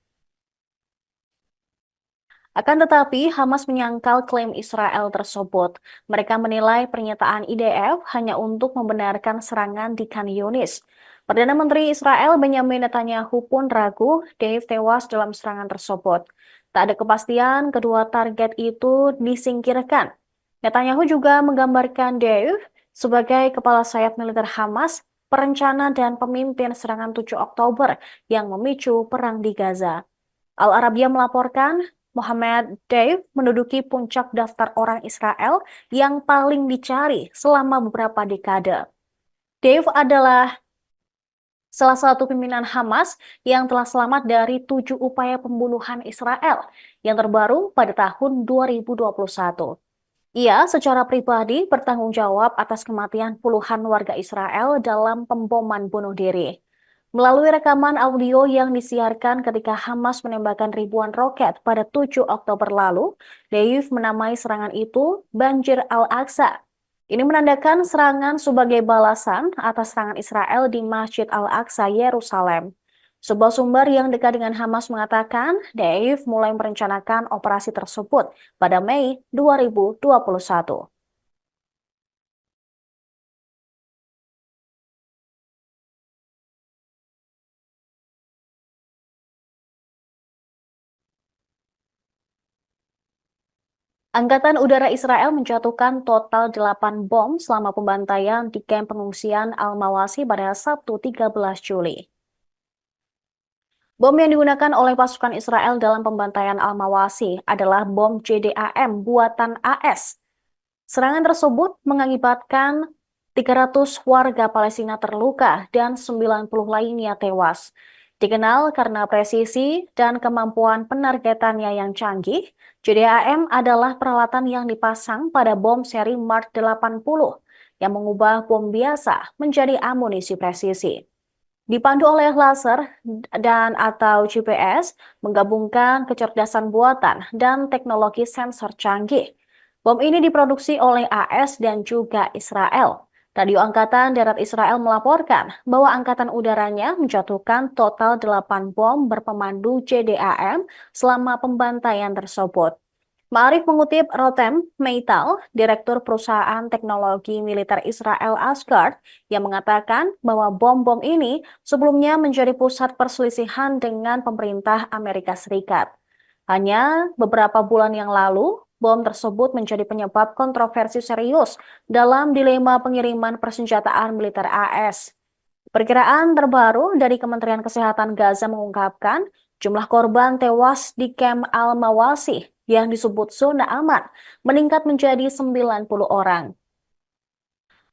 Akan tetapi, Hamas menyangkal klaim Israel tersebut. Mereka menilai pernyataan IDF hanya untuk membenarkan serangan di Khan Yunis. Perdana Menteri Israel Benjamin Netanyahu pun ragu Dave tewas dalam serangan tersebut. Tak ada kepastian kedua target itu disingkirkan. Netanyahu juga menggambarkan Dave sebagai kepala sayap militer Hamas, perencana dan pemimpin serangan 7 Oktober yang memicu perang di Gaza. Al Arabiya melaporkan Mohammed Deif menduduki puncak daftar orang Israel yang paling dicari selama beberapa dekade. Deif adalah salah satu pimpinan Hamas yang telah selamat dari 7 upaya pembunuhan Israel yang terbaru pada tahun 2021. Ia secara pribadi bertanggung jawab atas kematian puluhan warga Israel dalam pemboman bunuh diri. Melalui rekaman audio yang disiarkan ketika Hamas menembakkan ribuan roket pada 7 Oktober lalu, Deif menamai serangan itu Banjir Al-Aqsa. Ini menandakan serangan sebagai balasan atas serangan Israel di Masjid Al-Aqsa, Yerusalem. Sebuah sumber yang dekat dengan Hamas mengatakan Deif mulai merencanakan operasi tersebut pada Mei 2021. Angkatan Udara Israel menjatuhkan total 8 bom selama pembantaian di kamp pengungsian Al-Mawasi pada Sabtu 13 Juli. Bom yang digunakan oleh pasukan Israel dalam pembantaian Al-Mawasi adalah bom JDAM buatan AS. Serangan tersebut mengakibatkan 300 warga Palestina terluka dan 90 lainnya tewas. Dikenal karena presisi dan kemampuan penargetannya yang canggih, JDAM adalah peralatan yang dipasang pada bom seri Mark 80 yang mengubah bom biasa menjadi amunisi presisi. Dipandu oleh laser dan atau GPS, menggabungkan kecerdasan buatan dan teknologi sensor canggih. Bom ini diproduksi oleh AS dan juga Israel. Radio Angkatan Darat Israel melaporkan bahwa angkatan udaranya menjatuhkan total 8 bom berpemandu JDAM selama pembantaian tersebut. Ma'arif mengutip Rotem Meital, Direktur Perusahaan Teknologi Militer Israel Asgard, yang mengatakan bahwa bom-bom ini sebelumnya menjadi pusat perselisihan dengan pemerintah Amerika Serikat. Hanya beberapa bulan yang lalu, bom tersebut menjadi penyebab kontroversi serius dalam dilema pengiriman persenjataan militer AS. Perkiraan terbaru dari Kementerian Kesehatan Gaza mengungkapkan jumlah korban tewas di kamp Al-Mawasi yang disebut zona aman meningkat menjadi 90 orang.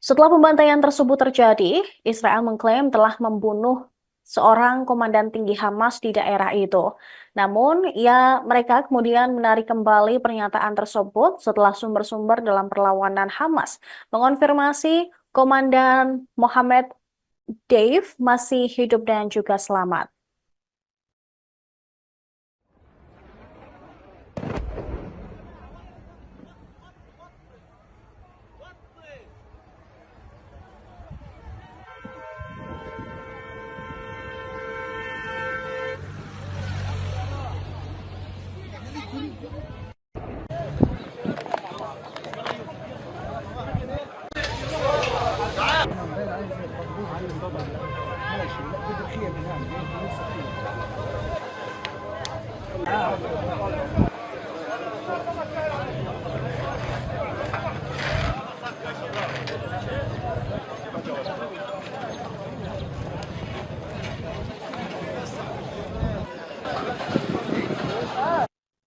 Setelah pembantaian tersebut terjadi, Israel mengklaim telah membunuh seorang komandan tinggi Hamas di daerah itu. Namun, mereka kemudian menarik kembali pernyataan tersebut setelah sumber-sumber dalam perlawanan Hamas mengonfirmasi Komandan Mohammed Dave masih hidup dan juga selamat.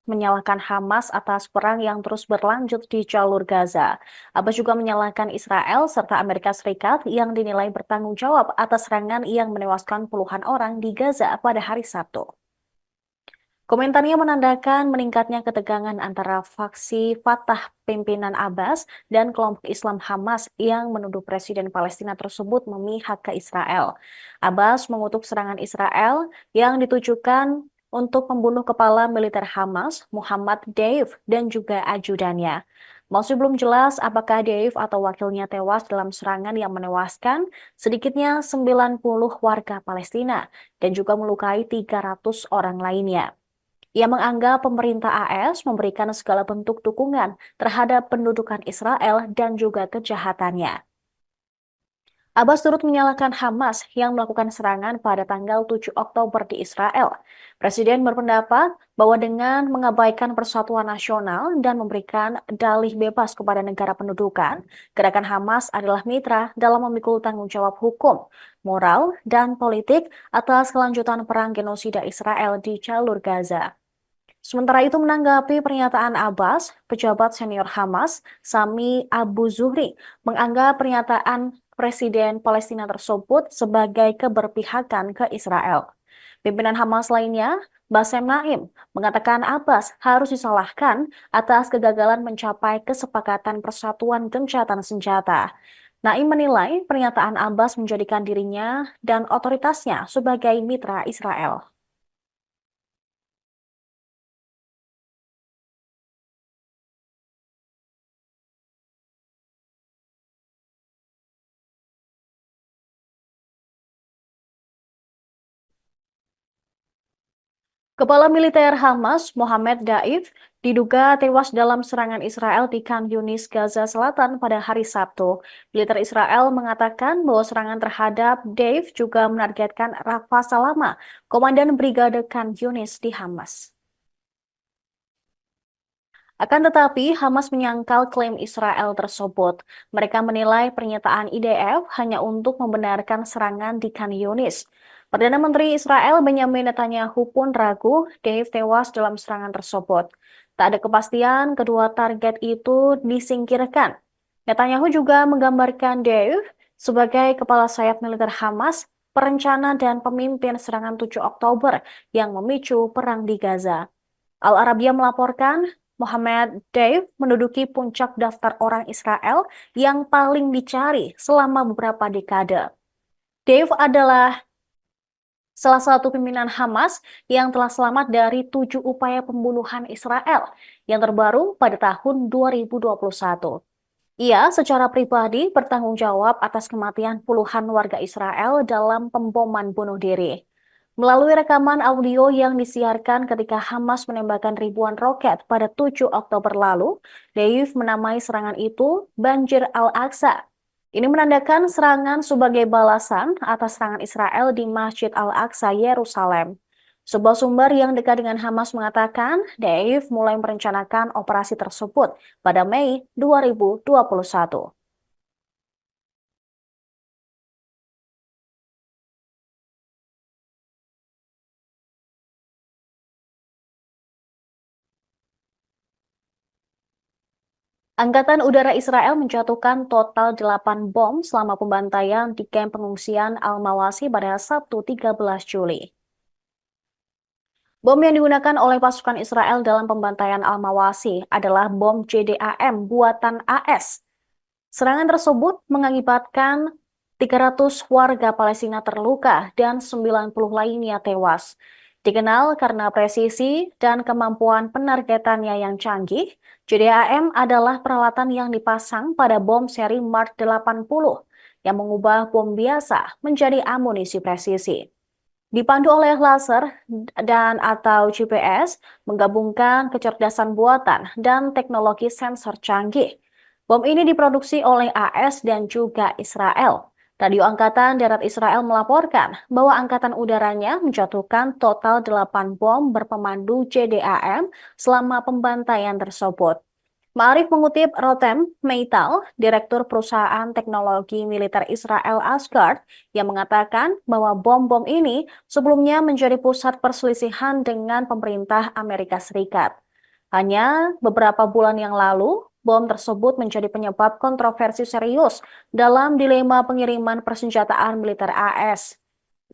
Menyalahkan Hamas atas perang yang terus berlanjut di jalur Gaza. Abbas juga menyalahkan Israel serta Amerika Serikat yang dinilai bertanggung jawab atas serangan yang menewaskan puluhan orang di Gaza pada hari Sabtu. Komentarnya menandakan meningkatnya ketegangan antara faksi Fatah pimpinan Abbas dan kelompok Islam Hamas yang menuduh Presiden Palestina tersebut memihak ke Israel. Abbas mengutuk serangan Israel yang ditujukan untuk membunuh kepala militer Hamas, Muhammad Deif, dan juga ajudannya. Masih belum jelas apakah Deif atau wakilnya tewas dalam serangan yang menewaskan sedikitnya 90 warga Palestina dan juga melukai 300 orang lainnya. Ia menganggap pemerintah AS memberikan segala bentuk dukungan terhadap pendudukan Israel dan juga kejahatannya. Abbas turut menyalahkan Hamas yang melakukan serangan pada tanggal 7 Oktober di Israel. Presiden berpendapat bahwa dengan mengabaikan persatuan nasional dan memberikan dalih bebas kepada negara pendudukan, gerakan Hamas adalah mitra dalam memikul tanggung jawab hukum, moral, dan politik atas kelanjutan perang genosida Israel di jalur Gaza. Sementara itu menanggapi pernyataan Abbas, pejabat senior Hamas, Sami Abu Zuhri, menganggap pernyataan Presiden Palestina tersebut sebagai keberpihakan ke Israel. Pimpinan Hamas lainnya, Bassem Naim, mengatakan Abbas harus disalahkan atas kegagalan mencapai kesepakatan persatuan gencatan senjata. Naim menilai pernyataan Abbas menjadikan dirinya dan otoritasnya sebagai mitra Israel. Kepala militer Hamas, Mohammed Daif, diduga tewas dalam serangan Israel di Khan Yunis, Gaza Selatan pada hari Sabtu. Militer Israel mengatakan bahwa serangan terhadap Daif juga menargetkan Rafa Salama, komandan Brigade Khan Yunis di Hamas. Akan tetapi, Hamas menyangkal klaim Israel tersebut. Mereka menilai pernyataan IDF hanya untuk membenarkan serangan di Khan Yunis. Perdana Menteri Israel Benjamin Netanyahu pun ragu Deif tewas dalam serangan tersebut. Tak ada kepastian kedua target itu disingkirkan. Netanyahu juga menggambarkan Deif sebagai kepala sayap militer Hamas, perencana dan pemimpin serangan 7 Oktober yang memicu perang di Gaza. Al Arabiya melaporkan Mohammed Deif menduduki puncak daftar orang Israel yang paling dicari selama beberapa dekade. Deif adalah salah satu pimpinan Hamas yang telah selamat dari 7 upaya pembunuhan Israel yang terbaru pada tahun 2021. Ia secara pribadi bertanggung jawab atas kematian puluhan warga Israel dalam pemboman bunuh diri. Melalui rekaman audio yang disiarkan ketika Hamas menembakkan ribuan roket pada 7 Oktober lalu, Deif menamai serangan itu Banjir Al-Aqsa. Ini menandakan serangan sebagai balasan atas serangan Israel di Masjid Al-Aqsa, Yerusalem. Sebuah sumber yang dekat dengan Hamas mengatakan Deif mulai merencanakan operasi tersebut pada Mei 2021. Angkatan Udara Israel menjatuhkan total 8 bom selama pembantaian di kamp pengungsian Al-Mawasi pada Sabtu 13 Juli. Bom yang digunakan oleh pasukan Israel dalam pembantaian Al-Mawasi adalah bom JDAM buatan AS. Serangan tersebut mengakibatkan 300 warga Palestina terluka dan 90 lainnya tewas. Dikenal karena presisi dan kemampuan penargetannya yang canggih, JDAM adalah peralatan yang dipasang pada bom seri Mark 80 yang mengubah bom biasa menjadi amunisi presisi. Dipandu oleh laser dan atau GPS, menggabungkan kecerdasan buatan dan teknologi sensor canggih. Bom ini diproduksi oleh AS dan juga Israel. Radio Angkatan Darat Israel melaporkan bahwa angkatan udaranya menjatuhkan total 8 bom berpemandu JDAM selama pembantaian tersebut. Ma'arif mengutip Rotem Meital, Direktur Perusahaan Teknologi Militer Israel Asgard, yang mengatakan bahwa bom-bom ini sebelumnya menjadi pusat perselisihan dengan pemerintah Amerika Serikat. Hanya beberapa bulan yang lalu, bom tersebut menjadi penyebab kontroversi serius dalam dilema pengiriman persenjataan militer AS.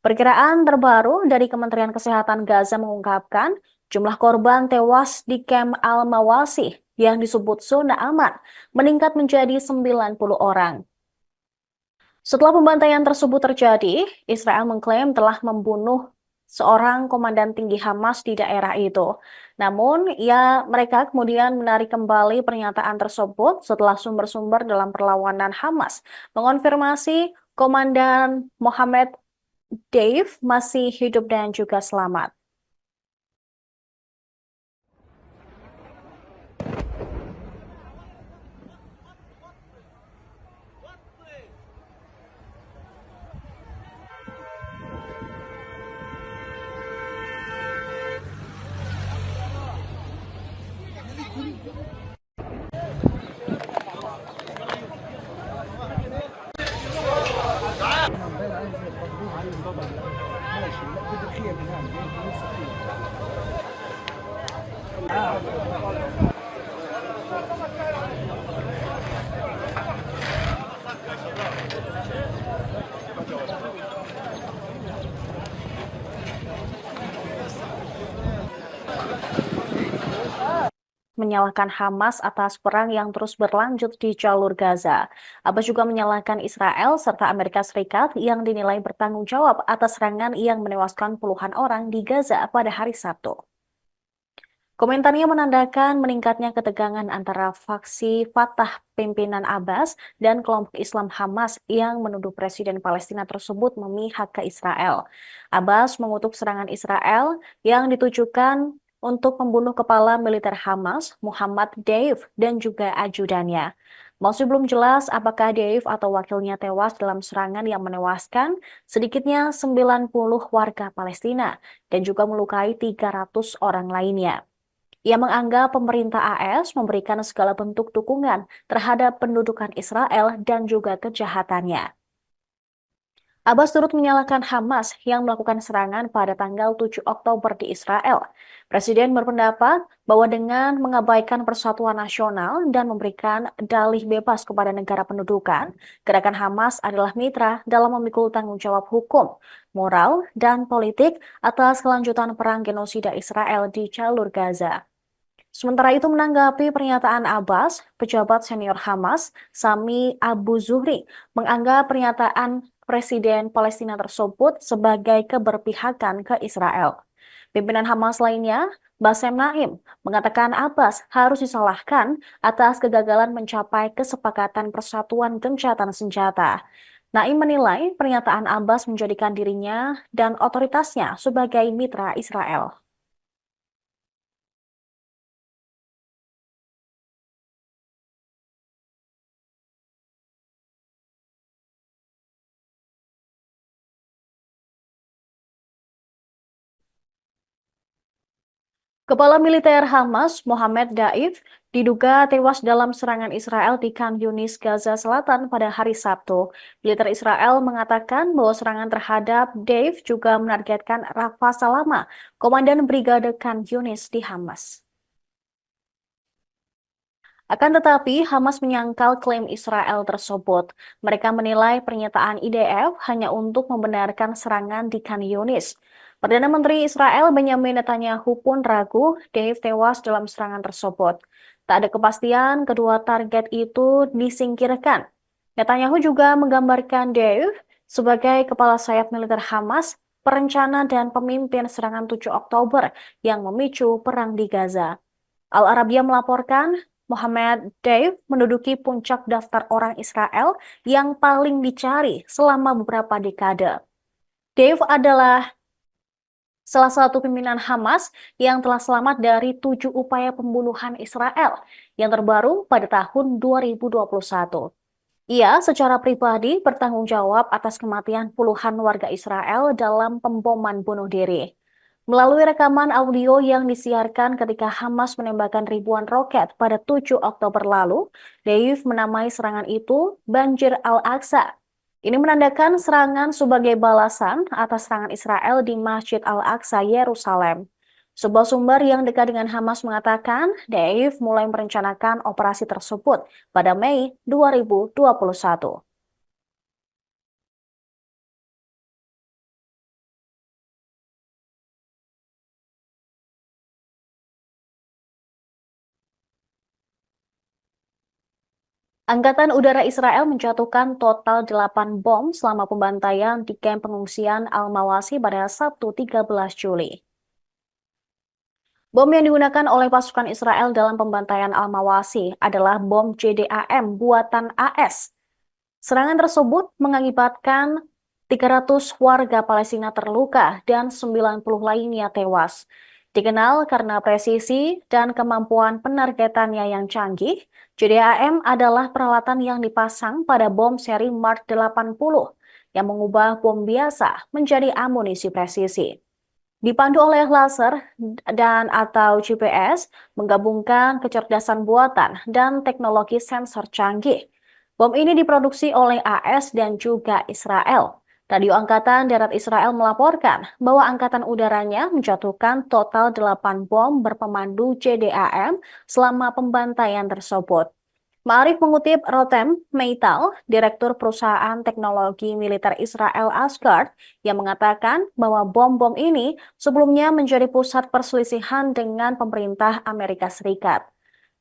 Perkiraan terbaru dari Kementerian Kesehatan Gaza mengungkapkan jumlah korban tewas di Camp Al-Mawasi yang disebut zona aman meningkat menjadi 90 orang. Setelah pembantaian tersebut terjadi, Israel mengklaim telah membunuh seorang komandan tinggi Hamas di daerah itu. Namun, mereka kemudian menarik kembali pernyataan tersebut setelah sumber-sumber dalam perlawanan Hamas mengonfirmasi Komandan Mohammed Dave masih hidup dan juga selamat. Menyalahkan Hamas atas perang yang terus berlanjut di jalur Gaza. Abbas juga menyalahkan Israel serta Amerika Serikat yang dinilai bertanggung jawab atas serangan yang menewaskan puluhan orang di Gaza pada hari Sabtu. Komentarnya menandakan meningkatnya ketegangan antara faksi Fatah pimpinan Abbas dan kelompok Islam Hamas yang menuduh Presiden Palestina tersebut memihak ke Israel. Abbas mengutuk serangan Israel yang ditujukan untuk membunuh kepala militer Hamas, Muhammad Deif, dan juga ajudannya. Masih belum jelas apakah Deif atau wakilnya tewas dalam serangan yang menewaskan sedikitnya 90 warga Palestina dan juga melukai 300 orang lainnya. Ia menganggap pemerintah AS memberikan segala bentuk dukungan terhadap pendudukan Israel dan juga kejahatannya. Abbas turut menyalahkan Hamas yang melakukan serangan pada tanggal 7 Oktober di Israel. Presiden berpendapat bahwa dengan mengabaikan persatuan nasional dan memberikan dalih bebas kepada negara pendudukan, gerakan Hamas adalah mitra dalam memikul tanggung jawab hukum, moral, dan politik atas kelanjutan perang genosida Israel di jalur Gaza. Sementara itu menanggapi pernyataan Abbas, pejabat senior Hamas, Sami Abu Zuhri, menganggap pernyataan Presiden Palestina tersebut sebagai keberpihakan ke Israel. Pimpinan Hamas lainnya, Bassem Naim, mengatakan Abbas harus disalahkan atas kegagalan mencapai kesepakatan persatuan gencatan senjata. Naim menilai pernyataan Abbas menjadikan dirinya dan otoritasnya sebagai mitra Israel. Kepala militer Hamas, Mohammed Daif, diduga tewas dalam serangan Israel di Khan Yunis, Gaza Selatan pada hari Sabtu. Militer Israel mengatakan bahwa serangan terhadap Daif juga menargetkan Rafa Salama, Komandan Brigade Khan Yunis di Hamas. Akan tetapi, Hamas menyangkal klaim Israel tersebut. Mereka menilai pernyataan IDF hanya untuk membenarkan serangan di Khan Yunis. Perdana Menteri Israel Benjamin Netanyahu pun ragu Dave tewas dalam serangan tersebut. Tak ada kepastian kedua target itu disingkirkan. Netanyahu juga menggambarkan Dave sebagai kepala sayap militer Hamas, perencana dan pemimpin serangan 7 Oktober yang memicu perang di Gaza. Al Arabiya melaporkan Mohammed Deif menduduki puncak daftar orang Israel yang paling dicari selama beberapa dekade. Deif adalah salah satu pimpinan Hamas yang telah selamat dari 7 upaya pembunuhan Israel yang terbaru pada tahun 2021. Ia secara pribadi bertanggung jawab atas kematian puluhan warga Israel dalam pemboman bunuh diri. Melalui rekaman audio yang disiarkan ketika Hamas menembakkan ribuan roket pada 7 Oktober lalu, Deif menamai serangan itu Banjir Al-Aqsa. Ini menandakan serangan sebagai balasan atas serangan Israel di Masjid Al-Aqsa, Yerusalem. Sebuah sumber yang dekat dengan Hamas mengatakan, Deif mulai merencanakan operasi tersebut pada Mei 2021. Angkatan Udara Israel menjatuhkan total 8 bom selama pembantaian di kamp pengungsian Al-Mawasi pada Sabtu 13 Juli. Bom yang digunakan oleh pasukan Israel dalam pembantaian Al-Mawasi adalah bom JDAM buatan AS. Serangan tersebut mengakibatkan 300 warga Palestina terluka dan 90 lainnya tewas. Dikenal karena presisi dan kemampuan penargetannya yang canggih, JDAM adalah peralatan yang dipasang pada bom seri Mark 80 yang mengubah bom biasa menjadi amunisi presisi. Dipandu oleh laser dan atau GPS, menggabungkan kecerdasan buatan dan teknologi sensor canggih. Bom ini diproduksi oleh AS dan juga Israel. Radio Angkatan Darat Israel melaporkan bahwa angkatan udaranya menjatuhkan total 8 bom berpemandu JDAM selama pembantaian tersebut. Ma'arif mengutip Rotem Meital, Direktur Perusahaan Teknologi Militer Israel Asgard, yang mengatakan bahwa bom-bom ini sebelumnya menjadi pusat perselisihan dengan pemerintah Amerika Serikat.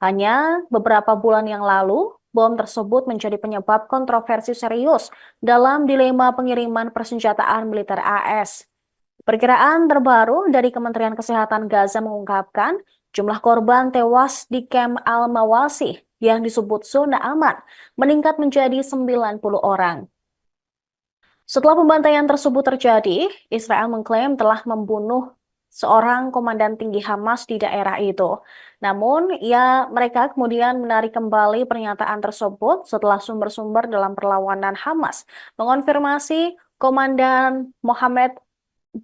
Hanya beberapa bulan yang lalu, bom tersebut menjadi penyebab kontroversi serius dalam dilema pengiriman persenjataan militer AS. Perkiraan terbaru dari Kementerian Kesehatan Gaza mengungkapkan jumlah korban tewas di kamp Al-Mawasi yang disebut zona aman meningkat menjadi 90 orang. Setelah pembantaian tersebut terjadi, Israel mengklaim telah membunuh seorang komandan tinggi Hamas di daerah itu. Namun, mereka kemudian menarik kembali pernyataan tersebut setelah sumber-sumber dalam perlawanan Hamas mengonfirmasi Komandan Mohammed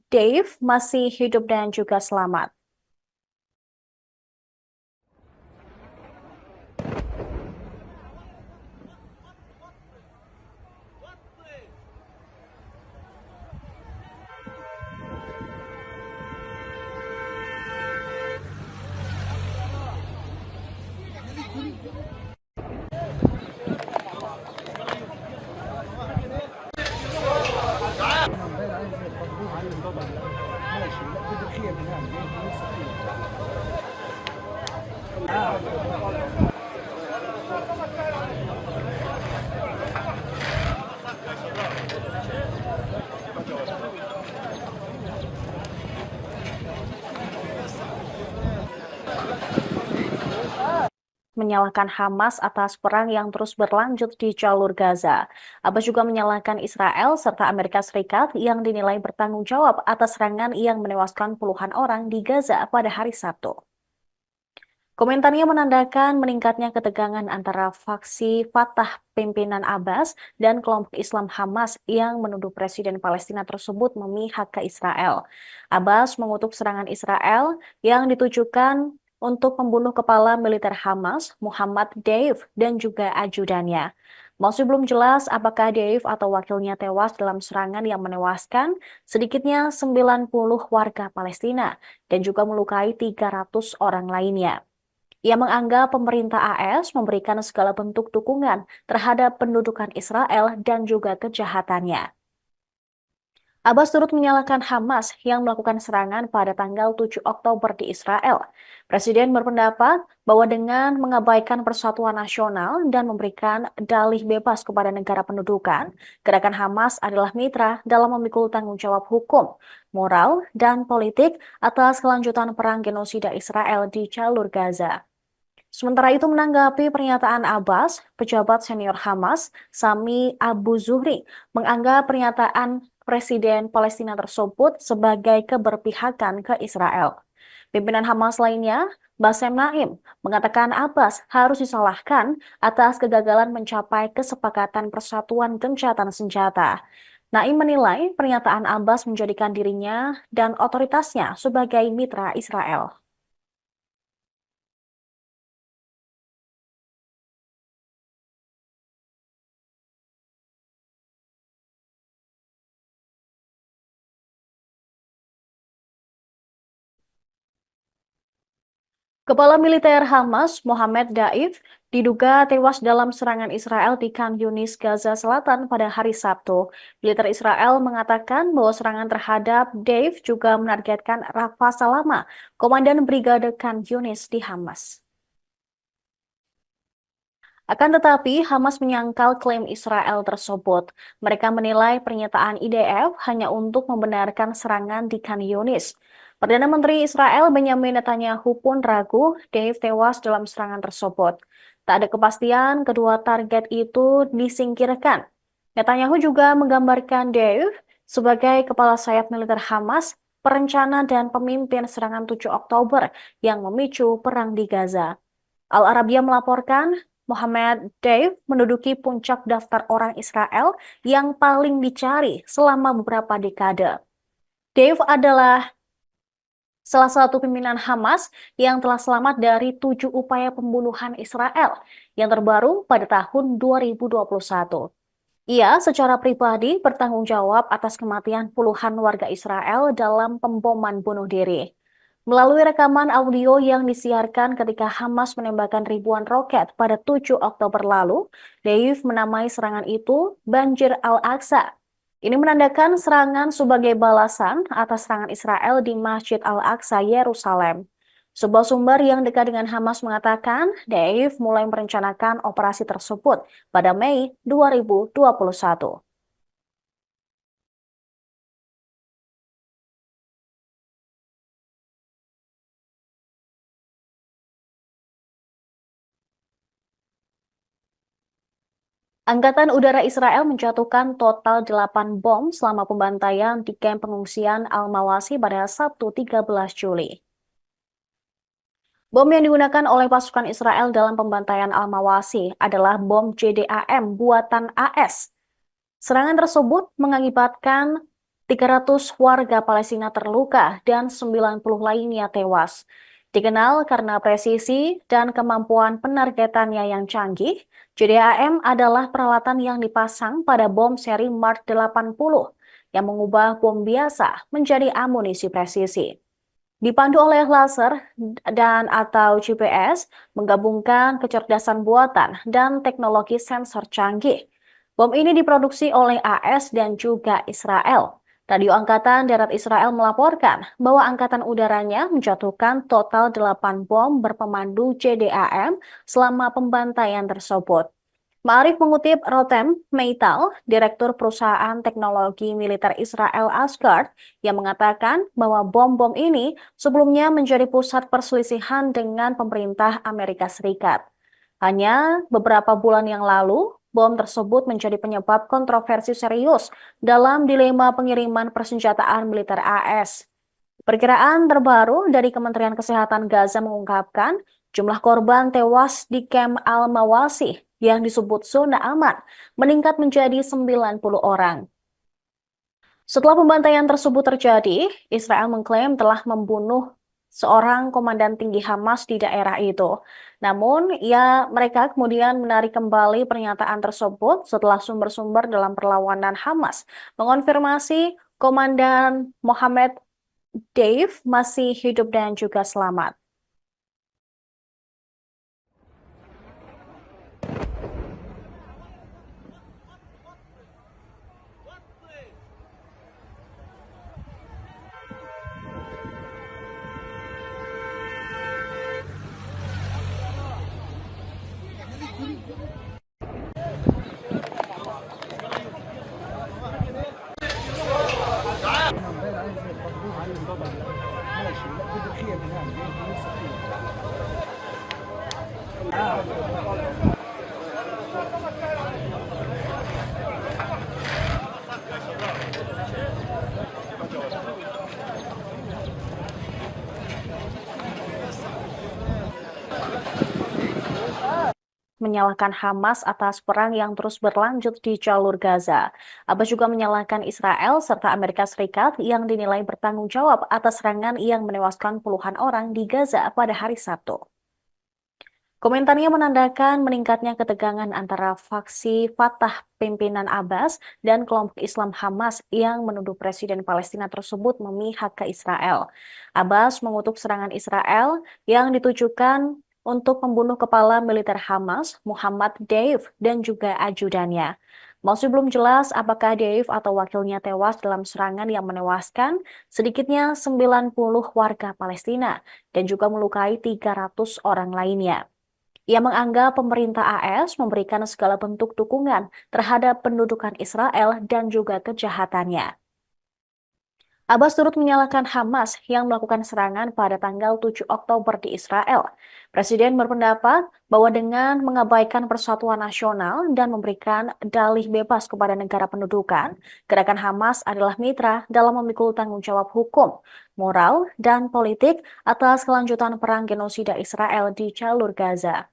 Dave masih hidup dan juga selamat. Menyalahkan Hamas atas perang yang terus berlanjut di jalur Gaza. Abbas juga menyalahkan Israel serta Amerika Serikat yang dinilai bertanggung jawab atas serangan yang menewaskan puluhan orang di Gaza pada hari Sabtu. Komentarnya menandakan meningkatnya ketegangan antara faksi Fatah pimpinan Abbas dan kelompok Islam Hamas yang menuduh Presiden Palestina tersebut memihak ke Israel. Abbas mengutuk serangan Israel yang ditujukan untuk membunuh kepala militer Hamas, Muhammad Deif, dan juga ajudannya. Masih belum jelas apakah Deif atau wakilnya tewas dalam serangan yang menewaskan sedikitnya 90 warga Palestina dan juga melukai 300 orang lainnya. Ia menganggap pemerintah AS memberikan segala bentuk dukungan terhadap pendudukan Israel dan juga kejahatannya. Abbas turut menyalahkan Hamas yang melakukan serangan pada tanggal 7 Oktober di Israel. Presiden berpendapat bahwa dengan mengabaikan persatuan nasional dan memberikan dalih bebas kepada negara pendudukan, gerakan Hamas adalah mitra dalam memikul tanggung jawab hukum, moral, dan politik atas kelanjutan perang genosida Israel di jalur Gaza. Sementara itu menanggapi pernyataan Abbas, pejabat senior Hamas, Sami Abu Zuhri, menganggap pernyataan Presiden Palestina tersebut sebagai keberpihakan ke Israel. Pimpinan Hamas lainnya, Bassem Naim, mengatakan Abbas harus disalahkan atas kegagalan mencapai kesepakatan persatuan gencatan senjata. Naim menilai pernyataan Abbas menjadikan dirinya dan otoritasnya sebagai mitra Israel. Kepala Militer Hamas, Mohammed Daif, diduga tewas dalam serangan Israel di Khan Yunis, Gaza Selatan pada hari Sabtu. Militer Israel mengatakan bahwa serangan terhadap Daif juga menargetkan Rafa Salama, Komandan Brigade Khan Yunis di Hamas. Akan tetapi, Hamas menyangkal klaim Israel tersebut. Mereka menilai pernyataan IDF hanya untuk membenarkan serangan di Khan Yunis. Perdana Menteri Israel Benjamin Netanyahu pun ragu Dave tewas dalam serangan tersebut. Tak ada kepastian kedua target itu disingkirkan. Netanyahu juga menggambarkan Dave sebagai kepala sayap militer Hamas, perencana dan pemimpin serangan 7 Oktober yang memicu perang di Gaza. Al Arabiya melaporkan Mohammed Deif menduduki puncak daftar orang Israel yang paling dicari selama beberapa dekade. Deif adalah salah satu pimpinan Hamas yang telah selamat dari 7 upaya pembunuhan Israel yang terbaru pada tahun 2021. Ia secara pribadi bertanggung jawab atas kematian puluhan warga Israel dalam pemboman bunuh diri. Melalui rekaman audio yang disiarkan ketika Hamas menembakkan ribuan roket pada 7 Oktober lalu, Deif menamai serangan itu Banjir Al-Aqsa. Ini menandakan serangan sebagai balasan atas serangan Israel di Masjid Al-Aqsa, Yerusalem. Sebuah sumber yang dekat dengan Hamas mengatakan Deif mulai merencanakan operasi tersebut pada Mei 2021. Angkatan Udara Israel menjatuhkan total 8 bom selama pembantaian di kamp pengungsian Al-Mawasi pada Sabtu 13 Juli. Bom yang digunakan oleh pasukan Israel dalam pembantaian Al-Mawasi adalah bom JDAM buatan AS. Serangan tersebut mengakibatkan 300 warga Palestina terluka dan 90 lainnya tewas. Dikenal karena presisi dan kemampuan penargetannya yang canggih, JDAM adalah peralatan yang dipasang pada bom seri Mark 80 yang mengubah bom biasa menjadi amunisi presisi. Dipandu oleh laser dan atau GPS, menggabungkan kecerdasan buatan dan teknologi sensor canggih. Bom ini diproduksi oleh AS dan juga Israel. Radio Angkatan Darat Israel melaporkan bahwa angkatan udaranya menjatuhkan total 8 bom berpemandu JDAM selama pembantaian tersebut. Ma'arif mengutip Rotem Meital, Direktur Perusahaan Teknologi Militer Israel Asgard, yang mengatakan bahwa bom-bom ini sebelumnya menjadi pusat perselisihan dengan pemerintah Amerika Serikat. Hanya beberapa bulan yang lalu, bom tersebut menjadi penyebab kontroversi serius dalam dilema pengiriman persenjataan militer AS. Perkiraan terbaru dari Kementerian Kesehatan Gaza mengungkapkan jumlah korban tewas di kamp Al-Mawasi yang disebut zona aman meningkat menjadi 90 orang. Setelah pembantaian tersebut terjadi, Israel mengklaim telah membunuh seorang komandan tinggi Hamas di daerah itu. Namun, mereka kemudian menarik kembali pernyataan tersebut setelah sumber-sumber dalam perlawanan Hamas mengonfirmasi Komandan Mohammed Deif masih hidup dan juga selamat. menyalahkan Hamas atas perang yang terus berlanjut di jalur Gaza. Abbas juga menyalahkan Israel serta Amerika Serikat yang dinilai bertanggung jawab atas serangan yang menewaskan puluhan orang di Gaza pada hari Sabtu. Komentarnya menandakan meningkatnya ketegangan antara faksi Fatah pimpinan Abbas dan kelompok Islam Hamas yang menuduh Presiden Palestina tersebut memihak ke Israel. Abbas mengutuk serangan Israel yang ditujukan untuk membunuh kepala militer Hamas, Muhammad Deif, dan juga ajudannya. Masih belum jelas apakah Deif atau wakilnya tewas dalam serangan yang menewaskan sedikitnya 90 warga Palestina dan juga melukai 300 orang lainnya. Ia menganggap pemerintah AS memberikan segala bentuk dukungan terhadap pendudukan Israel dan juga kejahatannya. Abbas turut menyalahkan Hamas yang melakukan serangan pada tanggal 7 Oktober di Israel. Presiden berpendapat bahwa dengan mengabaikan persatuan nasional dan memberikan dalih bebas kepada negara pendudukan, gerakan Hamas adalah mitra dalam memikul tanggung jawab hukum, moral, dan politik atas kelanjutan perang genosida Israel di jalur Gaza.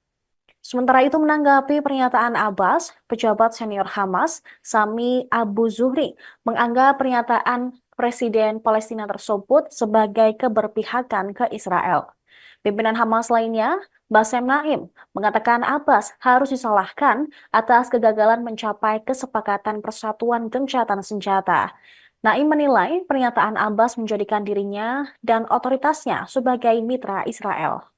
Sementara itu menanggapi pernyataan Abbas, pejabat senior Hamas, Sami Abu Zuhri, menganggap pernyataan Presiden Palestina tersebut sebagai keberpihakan ke Israel. Pimpinan Hamas lainnya, Bassem Naim, mengatakan Abbas harus disalahkan atas kegagalan mencapai kesepakatan persatuan gencatan senjata. Naim menilai pernyataan Abbas menjadikan dirinya dan otoritasnya sebagai mitra Israel.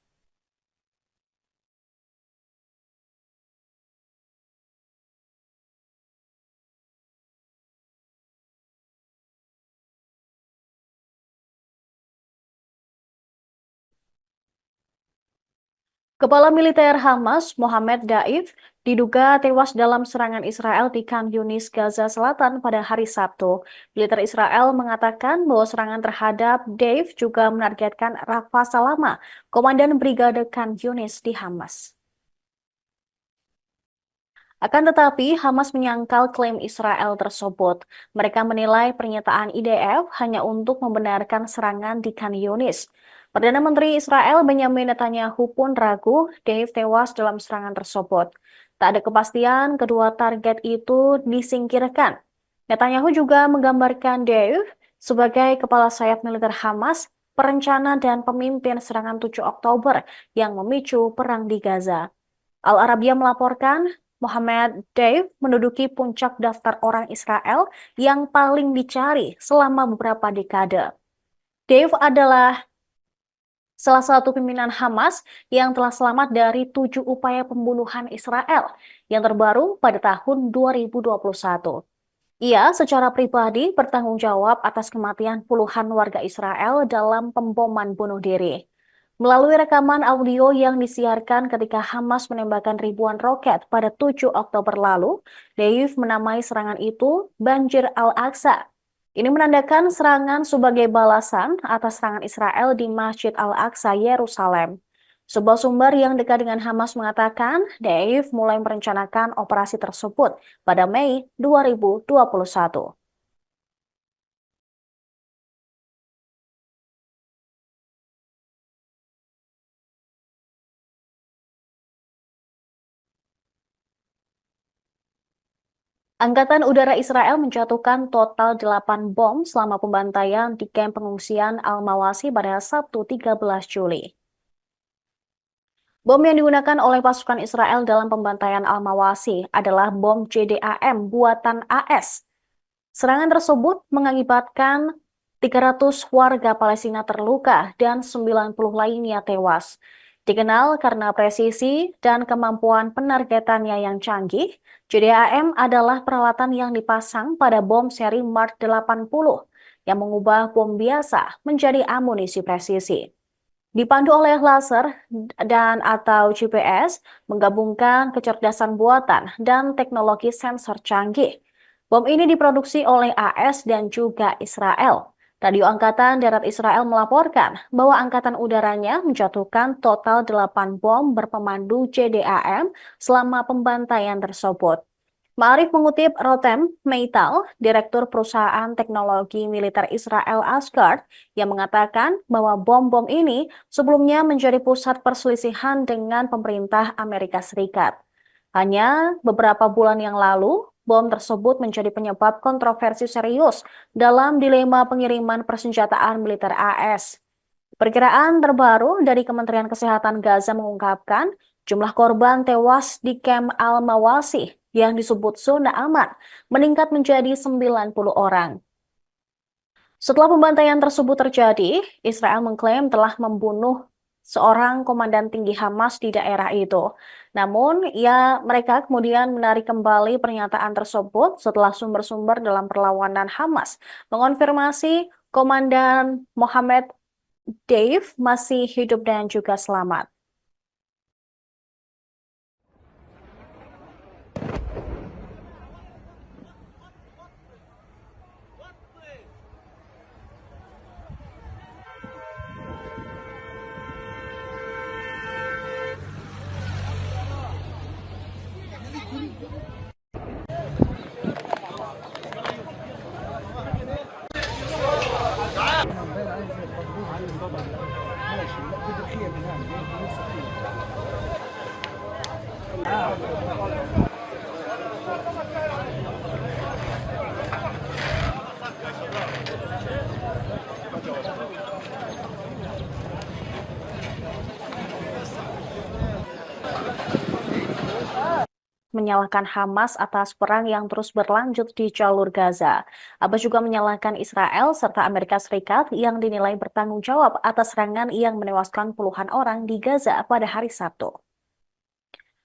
Kepala militer Hamas, Mohammed Daif, diduga tewas dalam serangan Israel di Khan Yunis, Gaza Selatan pada hari Sabtu. Militer Israel mengatakan bahwa serangan terhadap Daif juga menargetkan Rafa Salama, komandan Brigade Khan Yunis di Hamas. Akan tetapi, Hamas menyangkal klaim Israel tersebut. Mereka menilai pernyataan IDF hanya untuk membenarkan serangan di Khan Yunis. Perdana Menteri Israel Benjamin Netanyahu pun ragu Dave tewas dalam serangan tersebut. Tak ada kepastian kedua target itu disingkirkan. Netanyahu juga menggambarkan Dave sebagai kepala sayap militer Hamas, perencana dan pemimpin serangan 7 Oktober yang memicu perang di Gaza. Al Arabiya melaporkan Mohammed Deif menduduki puncak daftar orang Israel yang paling dicari selama beberapa dekade. Deif adalah salah satu pimpinan Hamas yang telah selamat dari 7 upaya pembunuhan Israel yang terbaru pada tahun 2021. Ia secara pribadi bertanggung jawab atas kematian puluhan warga Israel dalam pemboman bunuh diri. Melalui rekaman audio yang disiarkan ketika Hamas menembakkan ribuan roket pada 7 Oktober lalu, Deif menamai serangan itu Banjir Al-Aqsa. Ini menandakan serangan sebagai balasan atas serangan Israel di Masjid Al-Aqsa, Yerusalem. Sebuah sumber yang dekat dengan Hamas mengatakan Deif mulai merencanakan operasi tersebut pada Mei 2021. Angkatan Udara Israel menjatuhkan total 8 bom selama pembantaian di kamp pengungsian Al-Mawasi pada Sabtu 13 Juli. Bom yang digunakan oleh pasukan Israel dalam pembantaian Al-Mawasi adalah bom JDAM buatan AS. Serangan tersebut mengakibatkan 300 warga Palestina terluka dan 90 lainnya tewas. Dikenal karena presisi dan kemampuan penargetannya yang canggih, JDAM adalah peralatan yang dipasang pada bom seri Mark 80 yang mengubah bom biasa menjadi amunisi presisi. Dipandu oleh laser dan atau GPS, menggabungkan kecerdasan buatan dan teknologi sensor canggih. Bom ini diproduksi oleh AS dan juga Israel. Radio Angkatan Darat Israel melaporkan bahwa Angkatan Udaranya menjatuhkan total 8 bom berpemandu JDAM selama pembantaian tersebut. Ma'arif mengutip Rotem Meital, Direktur Perusahaan Teknologi Militer Israel Asgard, yang mengatakan bahwa bom-bom ini sebelumnya menjadi pusat perselisihan dengan pemerintah Amerika Serikat. Hanya beberapa bulan yang lalu, bom tersebut menjadi penyebab kontroversi serius dalam dilema pengiriman persenjataan militer AS. Perkiraan terbaru dari Kementerian Kesehatan Gaza mengungkapkan jumlah korban tewas di kamp Al-Mawasi yang disebut zona aman meningkat menjadi 90 orang. Setelah pembantaian tersebut terjadi, Israel mengklaim telah membunuh seorang komandan tinggi Hamas di daerah itu. Namun, mereka kemudian menarik kembali pernyataan tersebut setelah sumber-sumber dalam perlawanan Hamas mengonfirmasi Komandan Mohammed Dave masih hidup dan juga selamat. Menyalahkan Hamas atas perang yang terus berlanjut di jalur Gaza. Abbas juga menyalahkan Israel serta Amerika Serikat yang dinilai bertanggung jawab atas serangan yang menewaskan puluhan orang di Gaza pada hari Sabtu.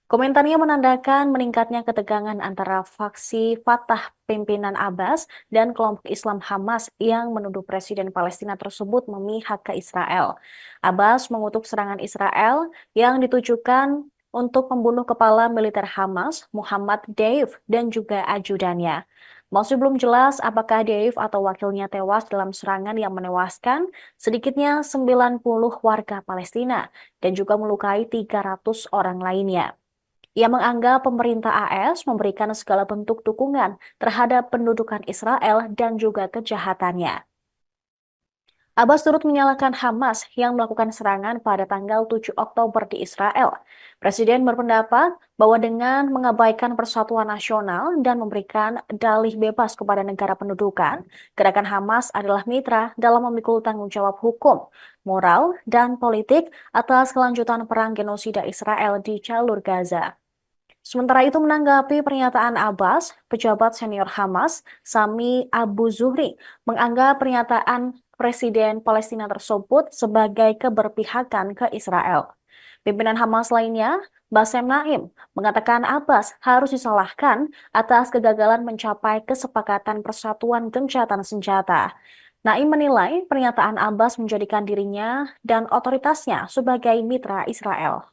Komentarnya menandakan meningkatnya ketegangan antara faksi Fatah pimpinan Abbas dan kelompok Islam Hamas yang menuduh Presiden Palestina tersebut memihak ke Israel. Abbas mengutuk serangan Israel yang ditujukan untuk membunuh kepala militer Hamas, Muhammad Deif, dan juga ajudannya. Masih belum jelas apakah Deif atau wakilnya tewas dalam serangan yang menewaskan sedikitnya 90 warga Palestina dan juga melukai 300 orang lainnya. Ia menganggap pemerintah AS memberikan segala bentuk dukungan terhadap pendudukan Israel dan juga kejahatannya. Abbas turut menyalahkan Hamas yang melakukan serangan pada tanggal 7 Oktober di Israel. Presiden berpendapat bahwa dengan mengabaikan persatuan nasional dan memberikan dalih bebas kepada negara pendudukan, gerakan Hamas adalah mitra dalam memikul tanggung jawab hukum, moral, dan politik atas kelanjutan perang genosida Israel di jalur Gaza. Sementara itu menanggapi pernyataan Abbas, pejabat senior Hamas, Sami Abu Zuhri, menganggap pernyataan Presiden Palestina tersebut sebagai keberpihakan ke Israel. Pimpinan Hamas lainnya, Bassem Naim, mengatakan Abbas harus disalahkan atas kegagalan mencapai kesepakatan persatuan gencatan senjata. Naim menilai pernyataan Abbas menjadikan dirinya dan otoritasnya sebagai mitra Israel.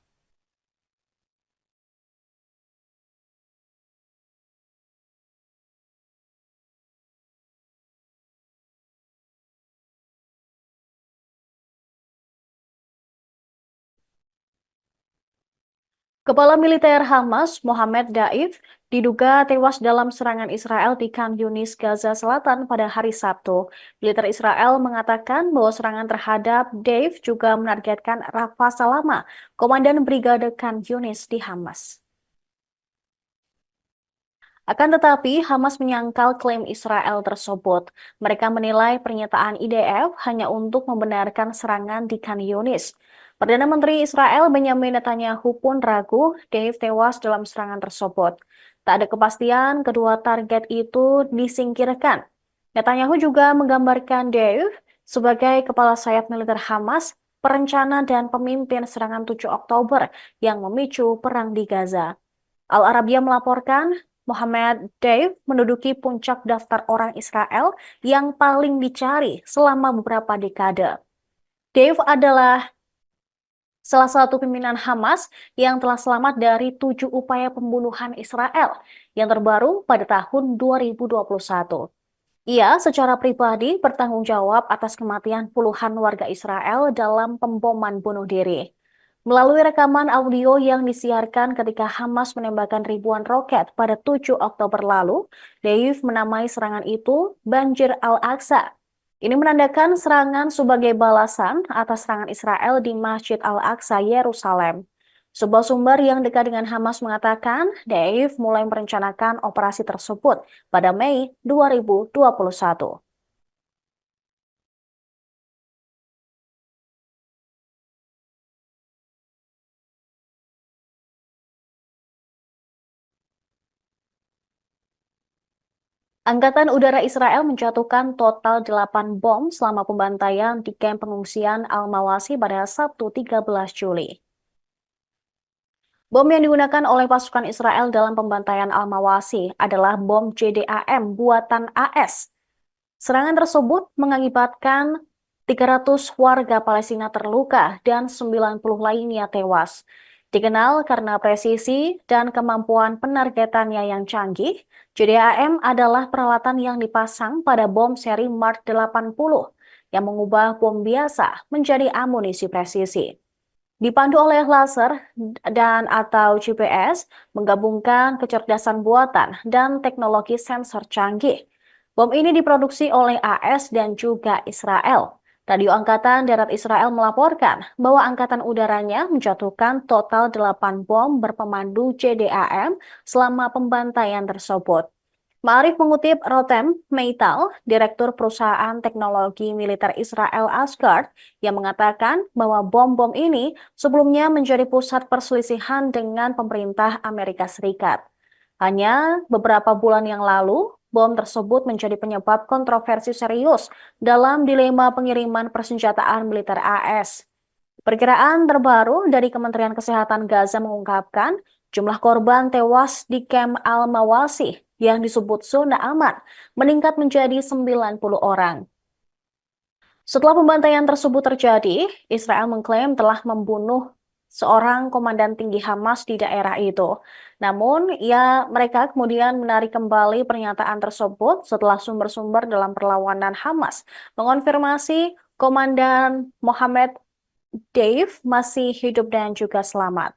Kepala militer Hamas, Mohammed Daif, diduga tewas dalam serangan Israel di Khan Yunis, Gaza Selatan pada hari Sabtu. Militer Israel mengatakan bahwa serangan terhadap Daif juga menargetkan Rafa Salama, komandan Brigade Khan Yunis di Hamas. Akan tetapi, Hamas menyangkal klaim Israel tersebut. Mereka menilai pernyataan IDF hanya untuk membenarkan serangan di Khan Yunis. Perdana Menteri Israel Benjamin Netanyahu pun ragu Dave tewas dalam serangan tersebut. Tak ada kepastian kedua target itu disingkirkan. Netanyahu juga menggambarkan Dave sebagai kepala sayap militer Hamas, perencana dan pemimpin serangan 7 Oktober yang memicu perang di Gaza. Al Arabiya melaporkan Mohammed Dave menduduki puncak daftar orang Israel yang paling dicari selama beberapa dekade. Dave adalah salah satu pimpinan Hamas yang telah selamat dari 7 upaya pembunuhan Israel yang terbaru pada tahun 2021. Ia secara pribadi bertanggung jawab atas kematian puluhan warga Israel dalam pemboman bunuh diri. Melalui rekaman audio yang disiarkan ketika Hamas menembakkan ribuan roket pada 7 Oktober lalu, Dave menamai serangan itu Banjir Al-Aqsa. Ini menandakan serangan sebagai balasan atas serangan Israel di Masjid Al-Aqsa, Yerusalem. Sebuah sumber yang dekat dengan Hamas mengatakan Deif mulai merencanakan operasi tersebut pada Mei 2021. Angkatan Udara Israel menjatuhkan total 8 bom selama pembantaian di kamp pengungsian Al-Mawasi pada Sabtu 13 Juli. Bom yang digunakan oleh pasukan Israel dalam pembantaian Al-Mawasi adalah bom JDAM buatan AS. Serangan tersebut mengakibatkan 300 warga Palestina terluka dan 90 lainnya tewas. Dikenal karena presisi dan kemampuan penargetannya yang canggih, JDAM adalah peralatan yang dipasang pada bom seri Mark 80 yang mengubah bom biasa menjadi amunisi presisi. Dipandu oleh laser dan atau GPS, menggabungkan kecerdasan buatan dan teknologi sensor canggih. Bom ini diproduksi oleh AS dan juga Israel. Radio Angkatan Darat Israel melaporkan bahwa angkatan udaranya menjatuhkan total 8 bom berpemandu JDAM selama pembantaian tersebut. Ma'arif mengutip Rotem Meital, Direktur Perusahaan Teknologi Militer Israel Asgard, yang mengatakan bahwa bom-bom ini sebelumnya menjadi pusat perselisihan dengan pemerintah Amerika Serikat. Hanya beberapa bulan yang lalu, bom tersebut menjadi penyebab kontroversi serius dalam dilema pengiriman persenjataan militer AS. Perkiraan terbaru dari Kementerian Kesehatan Gaza mengungkapkan jumlah korban tewas di kamp Al-Mawasi yang disebut zona aman meningkat menjadi 90 orang. Setelah pembantaian tersebut terjadi, Israel mengklaim telah membunuh seorang komandan tinggi Hamas di daerah itu. Namun, mereka kemudian menarik kembali pernyataan tersebut setelah sumber-sumber dalam perlawanan Hamas mengonfirmasi Komandan Mohammed Dave masih hidup dan juga selamat.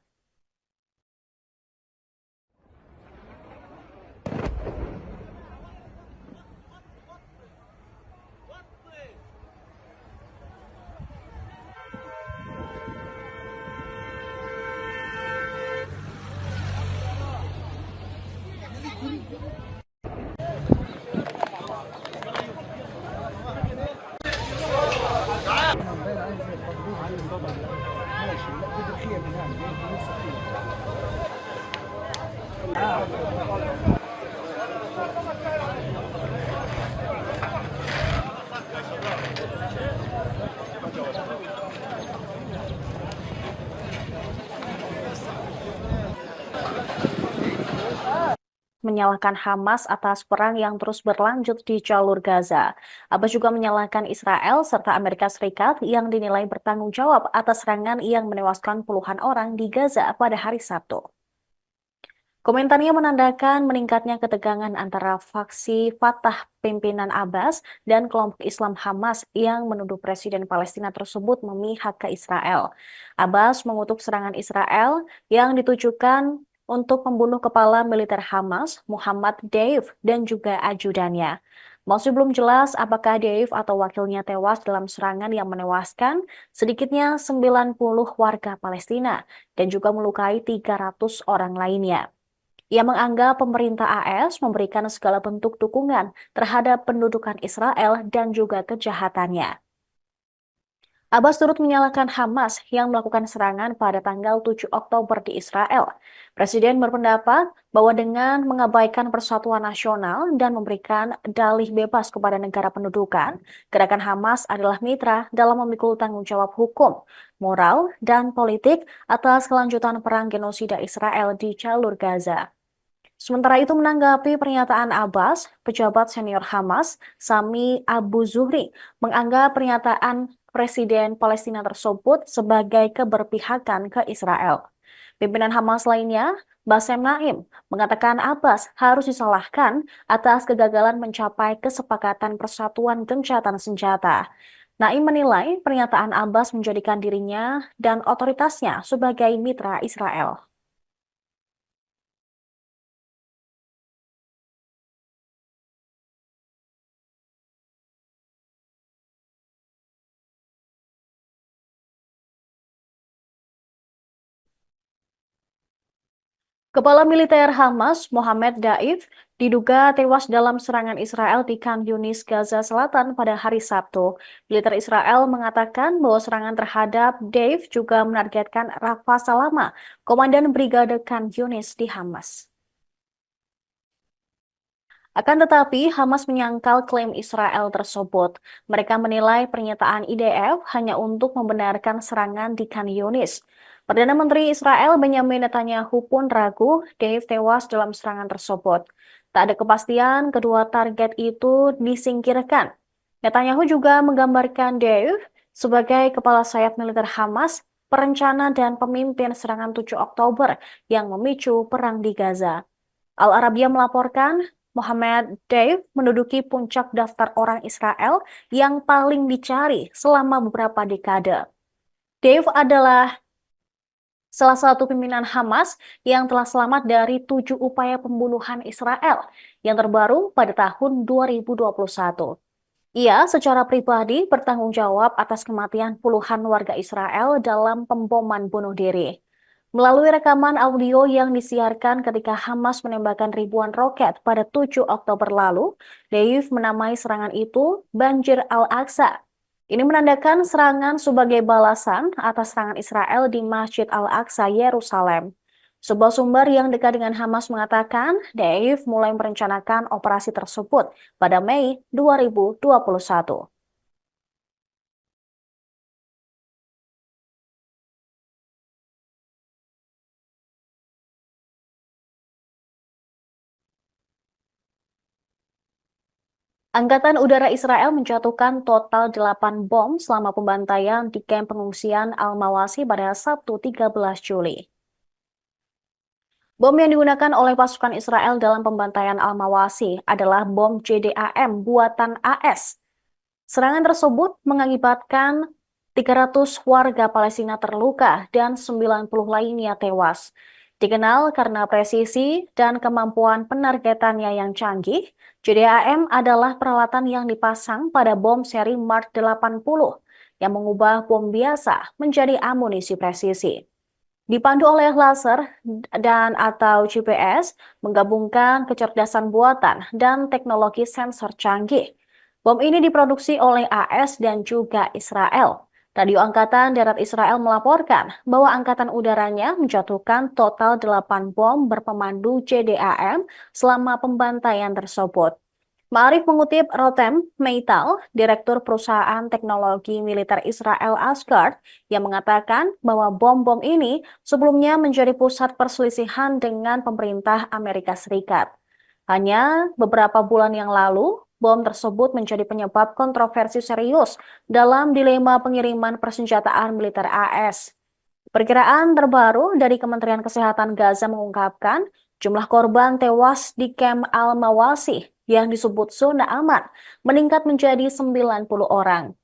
Menyalahkan Hamas atas perang yang terus berlanjut di jalur Gaza. Abbas juga menyalahkan Israel serta Amerika Serikat yang dinilai bertanggung jawab atas serangan yang menewaskan puluhan orang di Gaza pada hari Sabtu. Komentarnya menandakan meningkatnya ketegangan antara faksi Fatah pimpinan Abbas dan kelompok Islam Hamas yang menuduh Presiden Palestina tersebut memihak ke Israel. Abbas mengutuk serangan Israel yang ditujukan untuk membunuh kepala militer Hamas, Muhammad Deif, dan juga ajudannya. Masih belum jelas apakah Deif atau wakilnya tewas dalam serangan yang menewaskan sedikitnya 90 warga Palestina dan juga melukai 300 orang lainnya. Ia menganggap pemerintah AS memberikan segala bentuk dukungan terhadap pendudukan Israel dan juga kejahatannya. Abbas turut menyalahkan Hamas yang melakukan serangan pada tanggal 7 Oktober di Israel. Presiden berpendapat bahwa dengan mengabaikan persatuan nasional dan memberikan dalih bebas kepada negara pendudukan, gerakan Hamas adalah mitra dalam memikul tanggung jawab hukum, moral, dan politik atas kelanjutan perang genosida Israel di jalur Gaza. Sementara itu menanggapi pernyataan Abbas, pejabat senior Hamas, Sami Abu Zuhri, menganggap pernyataan Presiden Palestina tersebut sebagai keberpihakan ke Israel. Pimpinan Hamas lainnya, Bassem Naim, mengatakan Abbas harus disalahkan atas kegagalan mencapai kesepakatan persatuan gencatan senjata. Naim menilai pernyataan Abbas menjadikan dirinya dan otoritasnya sebagai mitra Israel. Kepala militer Hamas, Mohammed Daif, diduga tewas dalam serangan Israel di Khan Yunis, Gaza Selatan pada hari Sabtu. Militer Israel mengatakan bahwa serangan terhadap Daif juga menargetkan Rafa Salama, komandan Brigade Khan Yunis di Hamas. Akan tetapi, Hamas menyangkal klaim Israel tersebut. Mereka menilai pernyataan IDF hanya untuk membenarkan serangan di Khan Yunis. Perdana Menteri Israel Benjamin Netanyahu pun ragu Dave tewas dalam serangan tersebut. Tak ada kepastian kedua target itu disingkirkan. Netanyahu juga menggambarkan Dave sebagai kepala sayap militer Hamas, perencana dan pemimpin serangan 7 Oktober yang memicu perang di Gaza. Al Arabiya melaporkan Mohammed Deif menduduki puncak daftar orang Israel yang paling dicari selama beberapa dekade. Deif adalah salah satu pimpinan Hamas yang telah selamat dari 7 upaya pembunuhan Israel yang terbaru pada tahun 2021. Ia secara pribadi bertanggung jawab atas kematian puluhan warga Israel dalam pemboman bunuh diri. Melalui rekaman audio yang disiarkan ketika Hamas menembakkan ribuan roket pada 7 Oktober lalu, Deif menamai serangan itu Banjir Al-Aqsa. Ini menandakan serangan sebagai balasan atas serangan Israel di Masjid Al-Aqsa, Yerusalem. Sebuah sumber yang dekat dengan Hamas mengatakan Deif mulai merencanakan operasi tersebut pada Mei 2021. Angkatan Udara Israel menjatuhkan total 8 bom selama pembantaian di kamp pengungsian Al-Mawasi pada Sabtu 13 Juli. Bom yang digunakan oleh pasukan Israel dalam pembantaian Al-Mawasi adalah bom JDAM buatan AS. Serangan tersebut mengakibatkan 300 warga Palestina terluka dan 90 lainnya tewas. Dikenal karena presisi dan kemampuan penargetannya yang canggih, JDAM adalah peralatan yang dipasang pada bom seri Mark 80 yang mengubah bom biasa menjadi amunisi presisi. Dipandu oleh laser dan atau GPS, menggabungkan kecerdasan buatan dan teknologi sensor canggih. Bom ini diproduksi oleh AS dan juga Israel. Radio Angkatan Darat Israel melaporkan bahwa angkatan udaranya menjatuhkan total 8 bom berpemandu JDAM selama pembantaian tersebut. Ma'arif mengutip Rotem Meital, Direktur Perusahaan Teknologi Militer Israel Asgard, yang mengatakan bahwa bom-bom ini sebelumnya menjadi pusat perselisihan dengan pemerintah Amerika Serikat. Hanya beberapa bulan yang lalu, bom tersebut menjadi penyebab kontroversi serius dalam dilema pengiriman persenjataan militer AS. Perkiraan terbaru dari Kementerian Kesehatan Gaza mengungkapkan jumlah korban tewas di kamp Al-Mawasi yang disebut zona aman meningkat menjadi 90 orang.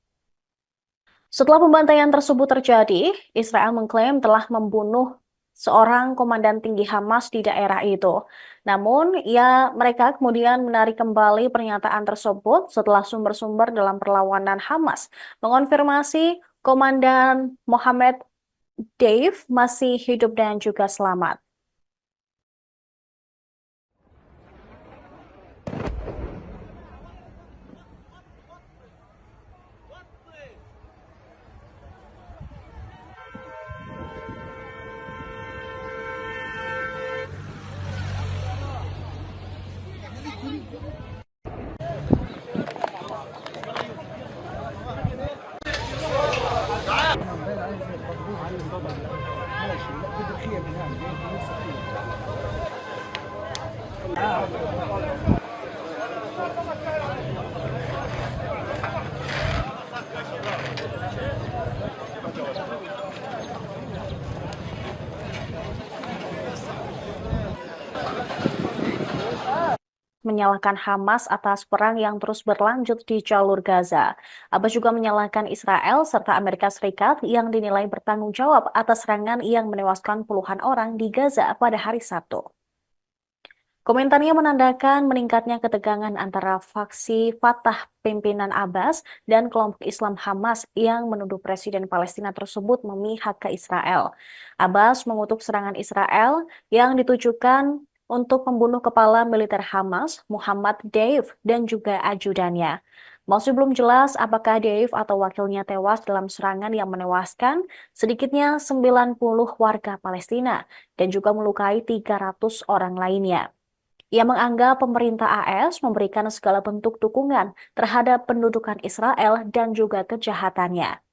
Setelah pembantaian tersebut terjadi, Israel mengklaim telah membunuh seorang komandan tinggi Hamas di daerah itu. Namun, mereka kemudian menarik kembali pernyataan tersebut setelah sumber-sumber dalam perlawanan Hamas mengonfirmasi Komandan Mohammed Dave masih hidup dan juga selamat. Menyalahkan Hamas atas perang yang terus berlanjut di jalur Gaza. Abbas juga menyalahkan Israel serta Amerika Serikat yang dinilai bertanggung jawab atas serangan yang menewaskan puluhan orang di Gaza pada hari Sabtu. Komentarnya menandakan meningkatnya ketegangan antara faksi Fatah pimpinan Abbas dan kelompok Islam Hamas yang menuduh Presiden Palestina tersebut memihak ke Israel. Abbas mengutuk serangan Israel yang ditujukan untuk membunuh kepala militer Hamas, Muhammad Deif, dan juga ajudannya. Masih belum jelas apakah Deif atau wakilnya tewas dalam serangan yang menewaskan sedikitnya 90 warga Palestina dan juga melukai 300 orang lainnya. Ia menganggap pemerintah AS memberikan segala bentuk dukungan terhadap pendudukan Israel dan juga kejahatannya.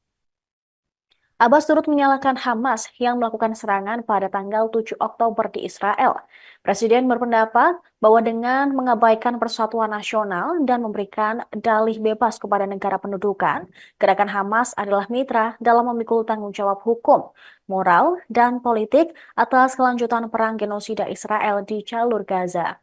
Abbas turut menyalahkan Hamas yang melakukan serangan pada tanggal 7 Oktober di Israel. Presiden berpendapat bahwa dengan mengabaikan persatuan nasional dan memberikan dalih bebas kepada negara pendudukan, gerakan Hamas adalah mitra dalam memikul tanggung jawab hukum, moral, dan politik atas kelanjutan perang genosida Israel di jalur Gaza.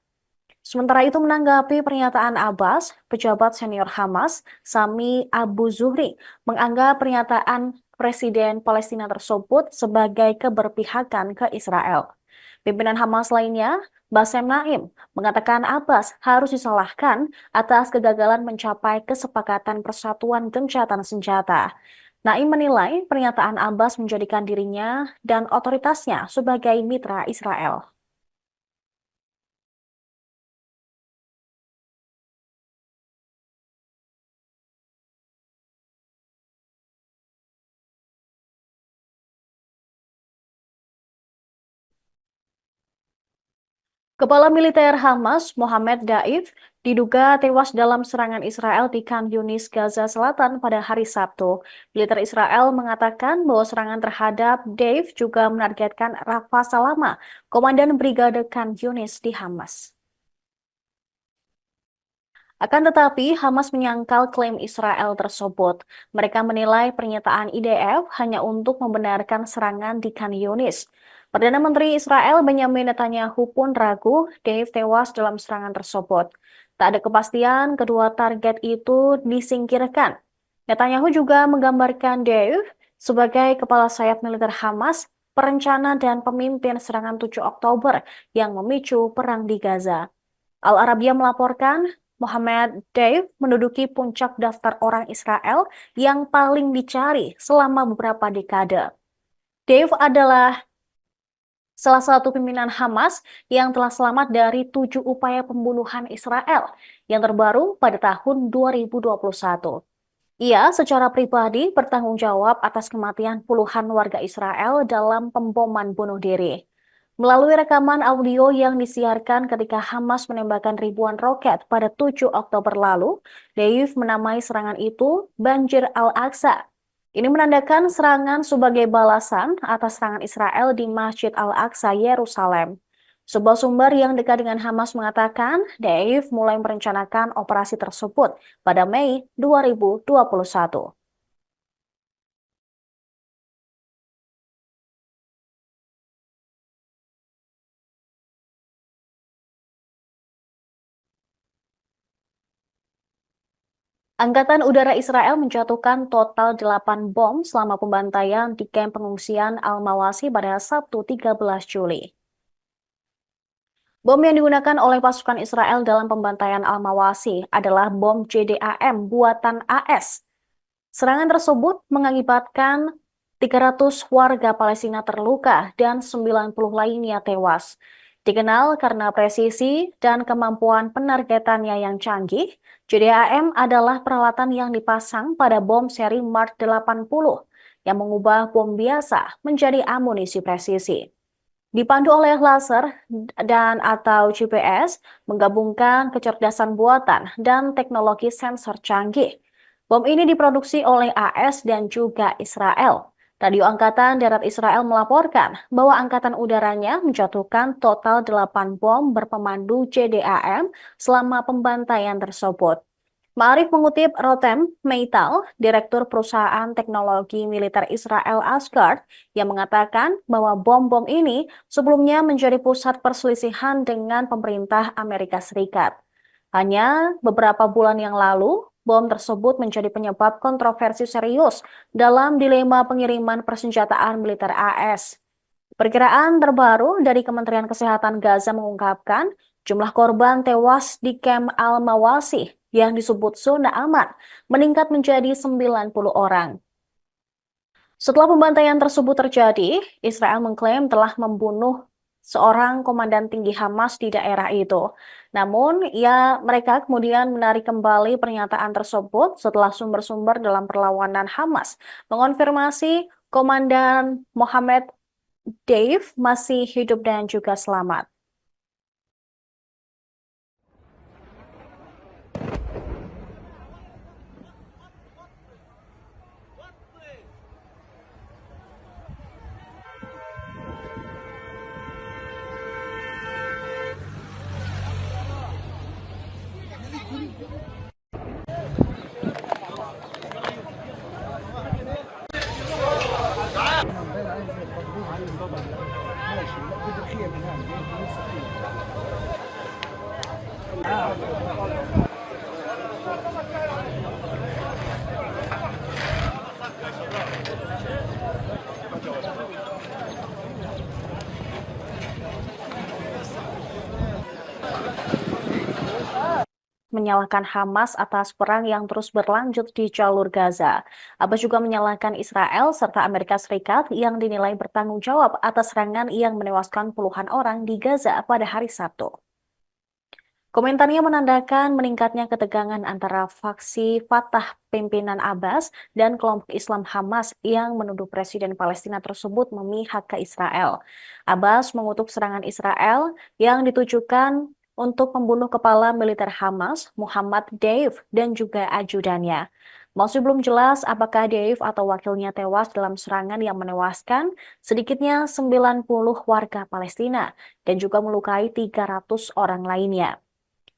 Sementara itu menanggapi pernyataan Abbas, pejabat senior Hamas, Sami Abu Zuhri, menganggap pernyataan Presiden Palestina tersebut sebagai keberpihakan ke Israel. Pimpinan Hamas lainnya, Bassem Naim, mengatakan Abbas harus disalahkan atas kegagalan mencapai kesepakatan persatuan gencatan senjata. Naim menilai pernyataan Abbas menjadikan dirinya dan otoritasnya sebagai mitra Israel. Kepala militer Hamas, Mohammed Daif, diduga tewas dalam serangan Israel di Khan Yunis, Gaza Selatan pada hari Sabtu. Militer Israel mengatakan bahwa serangan terhadap Daif juga menargetkan Rafa Salama, komandan Brigade Khan Yunis di Hamas. Akan tetapi, Hamas menyangkal klaim Israel tersebut. Mereka menilai pernyataan IDF hanya untuk membenarkan serangan di Khan Yunis. Perdana Menteri Israel Benyamin Netanyahu pun ragu Dave tewas dalam serangan tersebut. Tak ada kepastian kedua target itu disingkirkan. Netanyahu juga menggambarkan Dave sebagai kepala sayap militer Hamas, perencana dan pemimpin serangan 7 Oktober yang memicu perang di Gaza. Al Arabiya melaporkan Mohammed Deif menduduki puncak daftar orang Israel yang paling dicari selama beberapa dekade. Deif adalah salah satu pimpinan Hamas yang telah selamat dari 7 upaya pembunuhan Israel yang terbaru pada tahun 2021. Ia secara pribadi bertanggung jawab atas kematian puluhan warga Israel dalam pemboman bunuh diri. Melalui rekaman audio yang disiarkan ketika Hamas menembakkan ribuan roket pada 7 Oktober lalu, Deif menamai serangan itu Banjir Al-Aqsa. Ini menandakan serangan sebagai balasan atas serangan Israel di Masjid Al-Aqsa, Yerusalem. Sebuah sumber yang dekat dengan Hamas mengatakan Deif mulai merencanakan operasi tersebut pada Mei 2021. Angkatan Udara Israel menjatuhkan total 8 bom selama pembantaian di kamp pengungsian Al-Mawasi pada Sabtu 13 Juli. Bom yang digunakan oleh pasukan Israel dalam pembantaian Al-Mawasi adalah bom JDAM buatan AS. Serangan tersebut mengakibatkan 300 warga Palestina terluka dan 90 lainnya tewas. Dikenal karena presisi dan kemampuan penargetannya yang canggih, JDAM adalah peralatan yang dipasang pada bom seri Mark 80 yang mengubah bom biasa menjadi amunisi presisi. Dipandu oleh laser dan atau GPS, menggabungkan kecerdasan buatan dan teknologi sensor canggih. Bom ini diproduksi oleh AS dan juga Israel. Radio Angkatan Darat Israel melaporkan bahwa Angkatan Udaranya menjatuhkan total 8 bom berpemandu JDAM selama pembantaian tersebut. Ma'arif mengutip Rotem Meital, Direktur Perusahaan Teknologi Militer Israel Asgard, yang mengatakan bahwa bom-bom ini sebelumnya menjadi pusat perselisihan dengan pemerintah Amerika Serikat. Hanya beberapa bulan yang lalu, bom tersebut menjadi penyebab kontroversi serius dalam dilema pengiriman persenjataan militer AS. Perkiraan terbaru dari Kementerian Kesehatan Gaza mengungkapkan Jumlah korban tewas di kamp Al-Mawasih yang disebut zona aman meningkat menjadi 90 orang. Setelah pembantaian tersebut terjadi, Israel mengklaim telah membunuh seorang komandan tinggi Hamas di daerah itu. Namun, mereka kemudian menarik kembali pernyataan tersebut setelah sumber-sumber dalam perlawanan Hamas mengonfirmasi Komandan Mohammed Deif masih hidup dan juga selamat. Menyalahkan Hamas atas perang yang terus berlanjut di jalur Gaza. Abbas juga menyalahkan Israel serta Amerika Serikat yang dinilai bertanggung jawab atas serangan yang menewaskan puluhan orang di Gaza pada hari Sabtu. Komentarnya menandakan meningkatnya ketegangan antara faksi Fatah pimpinan Abbas dan kelompok Islam Hamas yang menuduh Presiden Palestina tersebut memihak ke Israel. Abbas mengutuk serangan Israel yang ditujukan untuk membunuh kepala militer Hamas, Muhammad Deif, dan juga ajudannya. Masih belum jelas apakah Deif atau wakilnya tewas dalam serangan yang menewaskan sedikitnya 90 warga Palestina dan juga melukai 300 orang lainnya.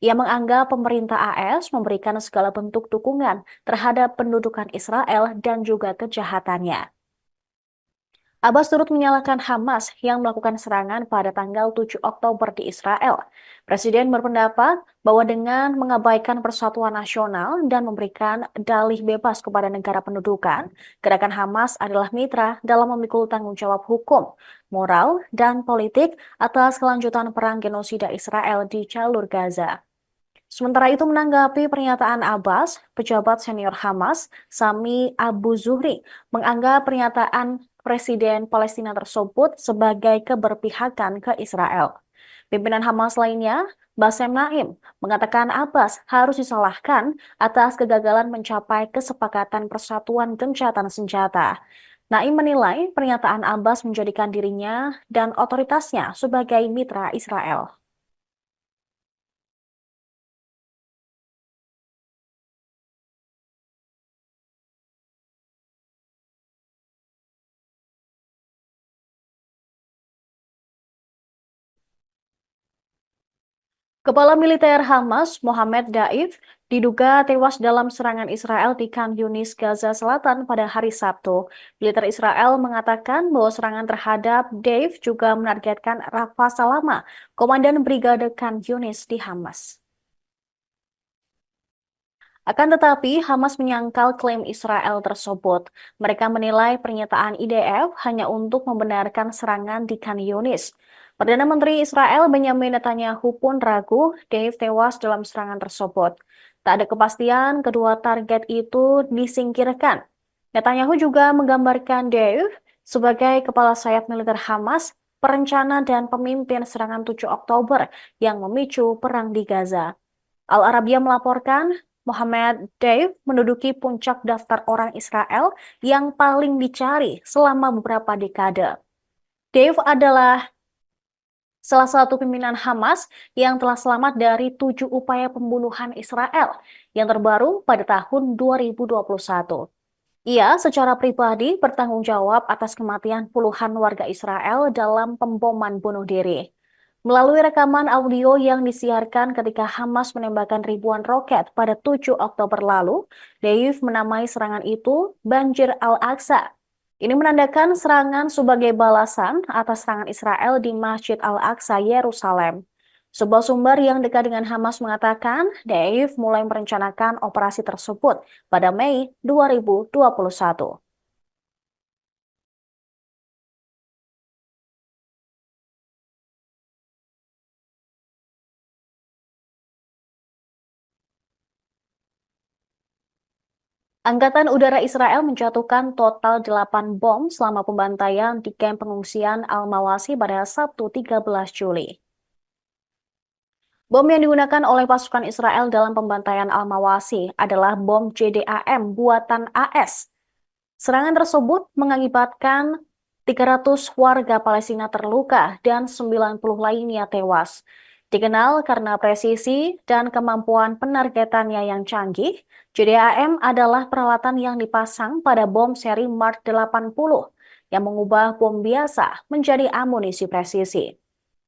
Ia menganggap pemerintah AS memberikan segala bentuk dukungan terhadap pendudukan Israel dan juga kejahatannya. Abbas turut menyalahkan Hamas yang melakukan serangan pada tanggal 7 Oktober di Israel. Presiden berpendapat bahwa dengan mengabaikan persatuan nasional dan memberikan dalih bebas kepada negara pendudukan, gerakan Hamas adalah mitra dalam memikul tanggung jawab hukum, moral, dan politik atas kelanjutan perang genosida Israel di jalur Gaza. Sementara itu menanggapi pernyataan Abbas, pejabat senior Hamas, Sami Abu Zuhri, menganggap pernyataan Presiden Palestina tersebut sebagai keberpihakan ke Israel. Pimpinan Hamas lainnya, Bassem Naim, mengatakan Abbas harus disalahkan atas kegagalan mencapai kesepakatan persatuan gencatan senjata. Naim menilai pernyataan Abbas menjadikan dirinya dan otoritasnya sebagai mitra Israel. Kepala militer Hamas, Mohammed Daif, diduga tewas dalam serangan Israel di Khan Yunis, Gaza Selatan pada hari Sabtu. Militer Israel mengatakan bahwa serangan terhadap Daif juga menargetkan Rafa Salama, komandan Brigade Khan Yunis di Hamas. Akan tetapi, Hamas menyangkal klaim Israel tersebut. Mereka menilai pernyataan IDF hanya untuk membenarkan serangan di Khan Yunis. Perdana Menteri Israel Benjamin Netanyahu pun ragu Dave tewas dalam serangan tersebut. Tak ada kepastian kedua target itu disingkirkan. Netanyahu juga menggambarkan Dave sebagai kepala sayap militer Hamas, perencana dan pemimpin serangan 7 Oktober yang memicu perang di Gaza. Al Arabiya melaporkan Mohammed Deif menduduki puncak daftar orang Israel yang paling dicari selama beberapa dekade. Deif adalah salah satu pimpinan Hamas yang telah selamat dari 7 upaya pembunuhan Israel yang terbaru pada tahun 2021. Ia secara pribadi bertanggung jawab atas kematian puluhan warga Israel dalam pemboman bunuh diri. Melalui rekaman audio yang disiarkan ketika Hamas menembakkan ribuan roket pada 7 Oktober lalu, Deif menamai serangan itu Banjir Al-Aqsa. Ini menandakan serangan sebagai balasan atas serangan Israel di Masjid Al-Aqsa, Yerusalem. Sebuah sumber yang dekat dengan Hamas mengatakan, Deif mulai merencanakan operasi tersebut pada Mei 2021. Angkatan Udara Israel menjatuhkan total 8 bom selama pembantaian di kamp pengungsian Al-Mawasi pada Sabtu 13 Juli. Bom yang digunakan oleh pasukan Israel dalam pembantaian Al-Mawasi adalah bom JDAM buatan AS. Serangan tersebut mengakibatkan 300 warga Palestina terluka dan 90 lainnya tewas. Dikenal karena presisi dan kemampuan penargetannya yang canggih, JDAM adalah peralatan yang dipasang pada bom seri Mark 80 yang mengubah bom biasa menjadi amunisi presisi.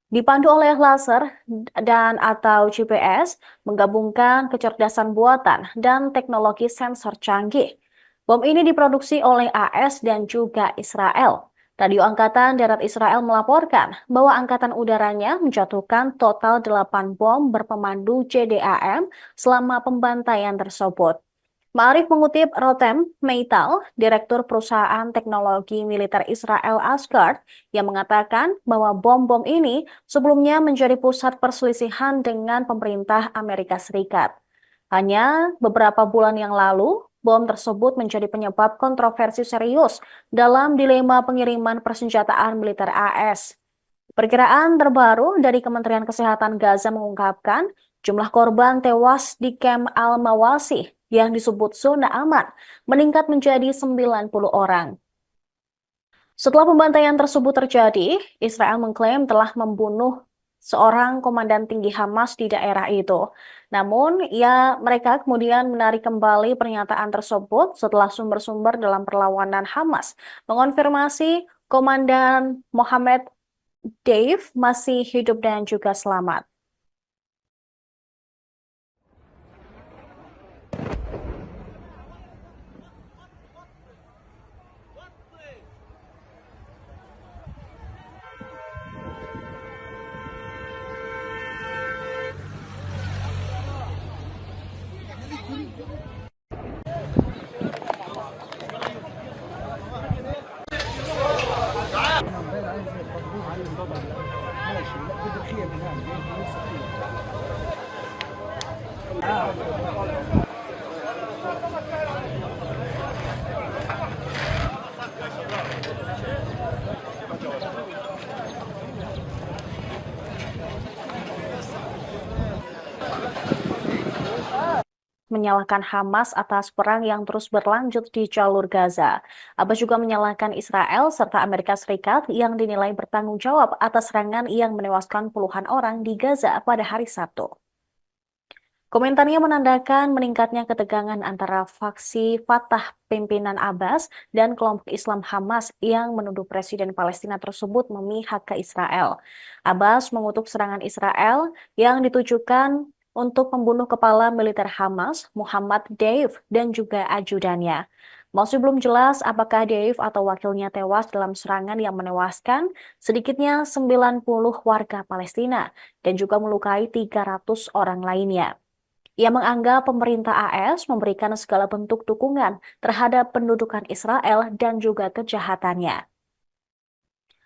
Dipandu oleh laser dan atau GPS, menggabungkan kecerdasan buatan dan teknologi sensor canggih. Bom ini diproduksi oleh AS dan juga Israel. Radio Angkatan Darat Israel melaporkan bahwa angkatan udaranya menjatuhkan total 8 bom berpemandu JDAM selama pembantaian tersebut. Ma'arif mengutip Rotem Meital, Direktur Perusahaan Teknologi Militer Israel Asgard, yang mengatakan bahwa bom-bom ini sebelumnya menjadi pusat perselisihan dengan pemerintah Amerika Serikat. Hanya beberapa bulan yang lalu, bom tersebut menjadi penyebab kontroversi serius dalam dilema pengiriman persenjataan militer AS. Perkiraan terbaru dari Kementerian Kesehatan Gaza mengungkapkan jumlah korban tewas di kamp Al-Mawasi yang disebut zona aman meningkat menjadi 90 orang. Setelah pembantaian tersebut terjadi, Israel mengklaim telah membunuh seorang komandan tinggi Hamas di daerah itu. Namun, mereka kemudian menarik kembali pernyataan tersebut setelah sumber-sumber dalam perlawanan Hamas mengonfirmasi Komandan Mohammed Dave masih hidup dan juga selamat. Menyalahkan Hamas atas perang yang terus berlanjut di jalur Gaza. Abbas juga menyalahkan Israel serta Amerika Serikat yang dinilai bertanggung jawab atas serangan yang menewaskan puluhan orang di Gaza pada hari Sabtu. Komentarnya menandakan meningkatnya ketegangan antara faksi Fatah pimpinan Abbas dan kelompok Islam Hamas yang menuduh Presiden Palestina tersebut memihak ke Israel. Abbas mengutuk serangan Israel yang ditujukan untuk membunuh kepala militer Hamas, Muhammad Deif, dan juga ajudannya. Masih belum jelas apakah Deif atau wakilnya tewas dalam serangan yang menewaskan sedikitnya 90 warga Palestina dan juga melukai 300 orang lainnya. Ia menganggap pemerintah AS memberikan segala bentuk dukungan terhadap pendudukan Israel dan juga kejahatannya.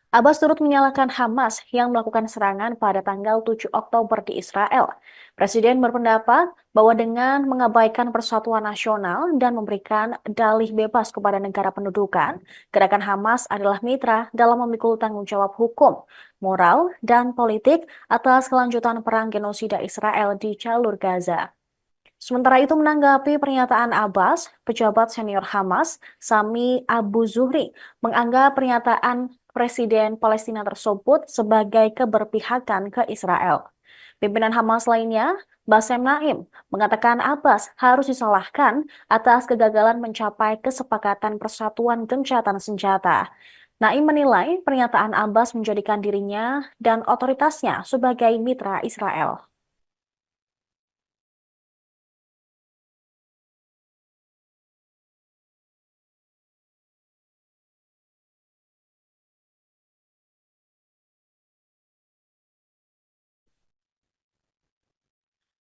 Abbas turut menyalahkan Hamas yang melakukan serangan pada tanggal 7 Oktober di Israel. Presiden berpendapat bahwa dengan mengabaikan persatuan nasional dan memberikan dalih bebas kepada negara pendudukan, gerakan Hamas adalah mitra dalam memikul tanggung jawab hukum, moral, dan politik atas kelanjutan perang genosida Israel di jalur Gaza. Sementara itu menanggapi pernyataan Abbas, pejabat senior Hamas, Sami Abu Zuhri, menganggap pernyataan Presiden Palestina tersebut sebagai keberpihakan ke Israel. Pimpinan Hamas lainnya, Bassem Naim, mengatakan Abbas harus disalahkan atas kegagalan mencapai kesepakatan persatuan gencatan senjata. Naim menilai pernyataan Abbas menjadikan dirinya dan otoritasnya sebagai mitra Israel.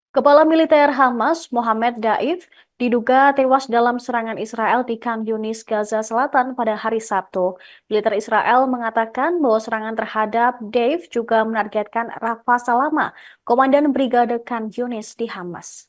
Kepala militer Hamas, Mohammed Daif, diduga tewas dalam serangan Israel di Khan Yunis, Gaza Selatan pada hari Sabtu. Militer Israel mengatakan bahwa serangan terhadap Daif juga menargetkan Rafa Salama, komandan Brigade Khan Yunis di Hamas.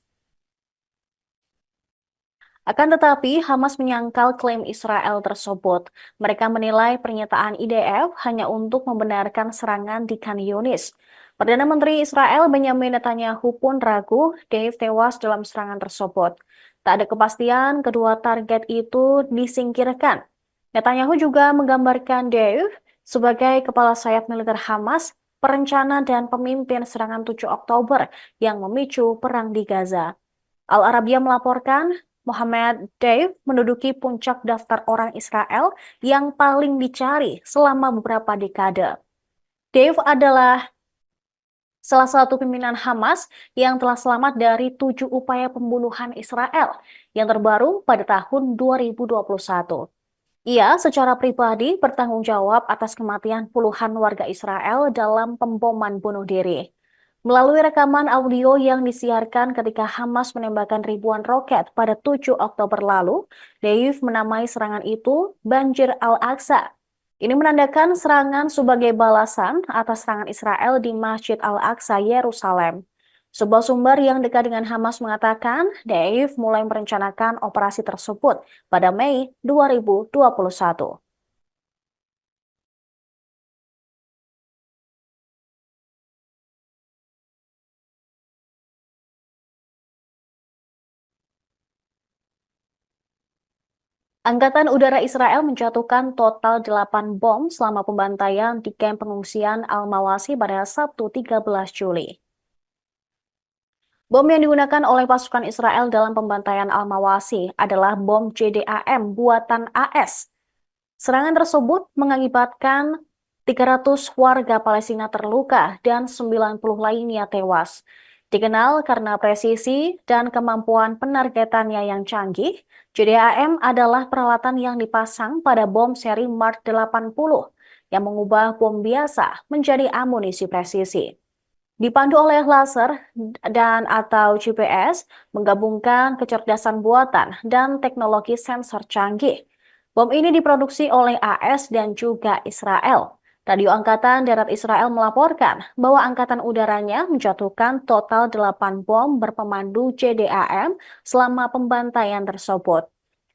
Akan tetapi, Hamas menyangkal klaim Israel tersebut. Mereka menilai pernyataan IDF hanya untuk membenarkan serangan di Khan Yunis. Perdana Menteri Israel Benjamin Netanyahu pun ragu Dave tewas dalam serangan tersebut. Tak ada kepastian kedua target itu disingkirkan. Netanyahu juga menggambarkan Dave sebagai kepala sayap militer Hamas, perencana dan pemimpin serangan 7 Oktober yang memicu perang di Gaza. Al Arabiya melaporkan Mohammed Deif menduduki puncak daftar orang Israel yang paling dicari selama beberapa dekade. Deif adalah salah satu pimpinan Hamas yang telah selamat dari 7 upaya pembunuhan Israel yang terbaru pada tahun 2021. Ia secara pribadi bertanggung jawab atas kematian puluhan warga Israel dalam pemboman bunuh diri. Melalui rekaman audio yang disiarkan ketika Hamas menembakkan ribuan roket pada 7 Oktober lalu, Deif menamai serangan itu Banjir Al-Aqsa. Ini menandakan serangan sebagai balasan atas serangan Israel di Masjid Al-Aqsa, Yerusalem. Sebuah sumber yang dekat dengan Hamas mengatakan Deif mulai merencanakan operasi tersebut pada Mei 2021. Angkatan Udara Israel menjatuhkan total 8 bom selama pembantaian di kamp pengungsian Al-Mawasi pada Sabtu 13 Juli. Bom yang digunakan oleh pasukan Israel dalam pembantaian Al-Mawasi adalah bom JDAM buatan AS. Serangan tersebut mengakibatkan 300 warga Palestina terluka dan 90 lainnya tewas. Dikenal karena presisi dan kemampuan penargetannya yang canggih, JDAM adalah peralatan yang dipasang pada bom seri Mark 80 yang mengubah bom biasa menjadi amunisi presisi. Dipandu oleh laser dan atau GPS, menggabungkan kecerdasan buatan dan teknologi sensor canggih. Bom ini diproduksi oleh AS dan juga Israel. Radio Angkatan Darat Israel melaporkan bahwa angkatan udaranya menjatuhkan total 8 bom berpemandu JDAM selama pembantaian tersebut.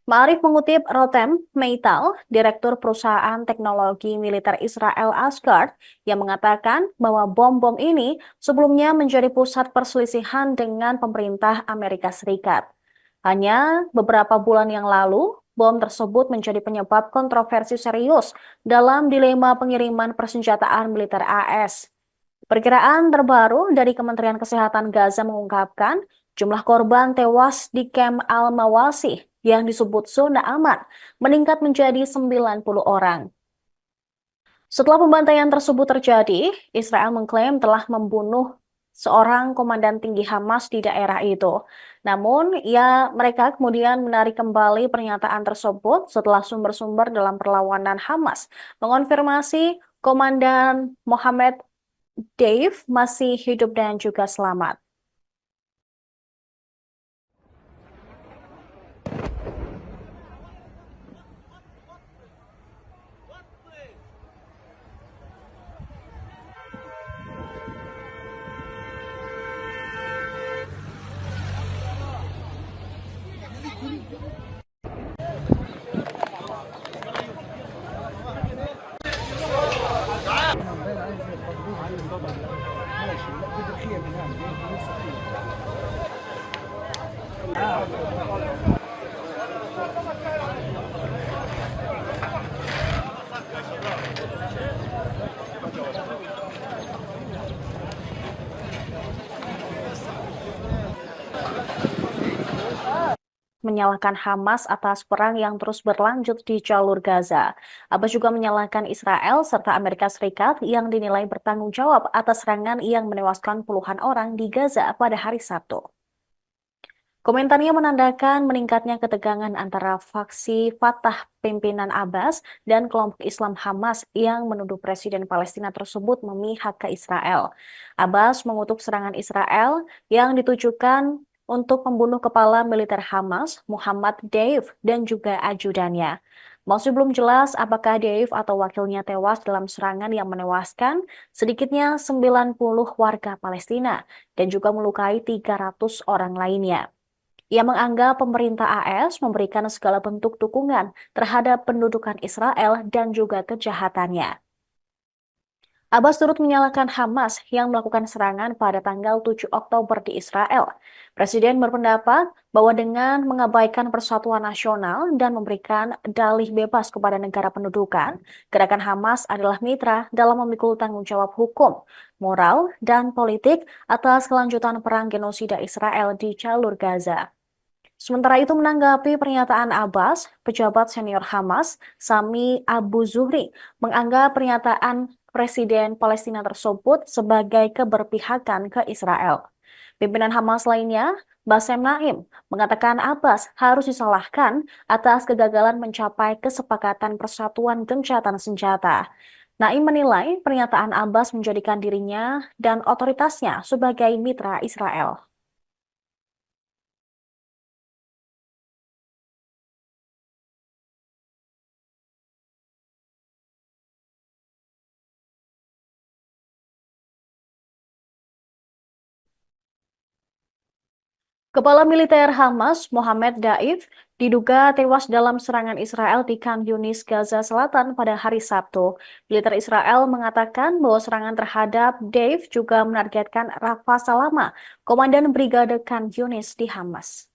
Ma'arif mengutip Rotem Meital, Direktur Perusahaan Teknologi Militer Israel Asgard, yang mengatakan bahwa bom-bom ini sebelumnya menjadi pusat perselisihan dengan pemerintah Amerika Serikat. Hanya beberapa bulan yang lalu, bom tersebut menjadi penyebab kontroversi serius dalam dilema pengiriman persenjataan militer AS. Perkiraan terbaru dari Kementerian Kesehatan Gaza mengungkapkan jumlah korban tewas di kamp Al-Mawasi yang disebut zona aman meningkat menjadi 90 orang. Setelah pembantaian tersebut terjadi, Israel mengklaim telah membunuh seorang komandan tinggi Hamas di daerah itu. Namun, mereka kemudian menarik kembali pernyataan tersebut setelah sumber-sumber dalam perlawanan Hamas mengonfirmasi Komandan Mohammed Dave masih hidup dan juga selamat. Menyalahkan Hamas atas perang yang terus berlanjut di jalur Gaza. Abbas juga menyalahkan Israel serta Amerika Serikat yang dinilai bertanggung jawab atas serangan yang menewaskan puluhan orang di Gaza pada hari Sabtu. Komentarnya menandakan meningkatnya ketegangan antara faksi Fatah pimpinan Abbas dan kelompok Islam Hamas yang menuduh Presiden Palestina tersebut memihak ke Israel. Abbas mengutuk serangan Israel yang ditujukan untuk membunuh kepala militer Hamas, Muhammad Deif, dan juga ajudannya. Masih belum jelas apakah Deif atau wakilnya tewas dalam serangan yang menewaskan sedikitnya 90 warga Palestina dan juga melukai 300 orang lainnya. Ia menganggap pemerintah AS memberikan segala bentuk dukungan terhadap pendudukan Israel dan juga kejahatannya. Abbas turut menyalahkan Hamas yang melakukan serangan pada tanggal 7 Oktober di Israel. Presiden berpendapat bahwa dengan mengabaikan persatuan nasional dan memberikan dalih bebas kepada negara pendudukan, gerakan Hamas adalah mitra dalam memikul tanggung jawab hukum, moral, dan politik atas kelanjutan perang genosida Israel di jalur Gaza. Sementara itu menanggapi pernyataan Abbas, pejabat senior Hamas, Sami Abu Zuhri, menganggap pernyataan Presiden Palestina tersebut sebagai keberpihakan ke Israel. Pimpinan Hamas lainnya, Bassem Naim, mengatakan Abbas harus disalahkan atas kegagalan mencapai kesepakatan persatuan gencatan senjata. Naim menilai pernyataan Abbas menjadikan dirinya dan otoritasnya sebagai mitra Israel. Kepala militer Hamas, Mohammed Daif, diduga tewas dalam serangan Israel di Khan Yunis, Gaza Selatan pada hari Sabtu. Militer Israel mengatakan bahwa serangan terhadap Daif juga menargetkan Rafa Salama, komandan Brigade Khan Yunis di Hamas.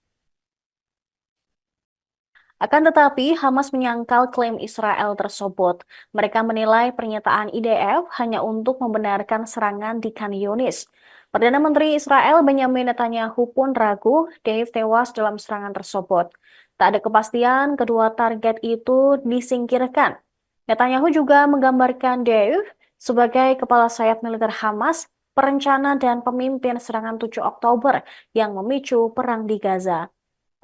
Akan tetapi, Hamas menyangkal klaim Israel tersebut. Mereka menilai pernyataan IDF hanya untuk membenarkan serangan di Khan Yunis. Perdana Menteri Israel Benjamin Netanyahu pun ragu Dave tewas dalam serangan tersebut. Tak ada kepastian kedua target itu disingkirkan. Netanyahu juga menggambarkan Dave sebagai kepala sayap militer Hamas, perencana dan pemimpin serangan 7 Oktober yang memicu perang di Gaza.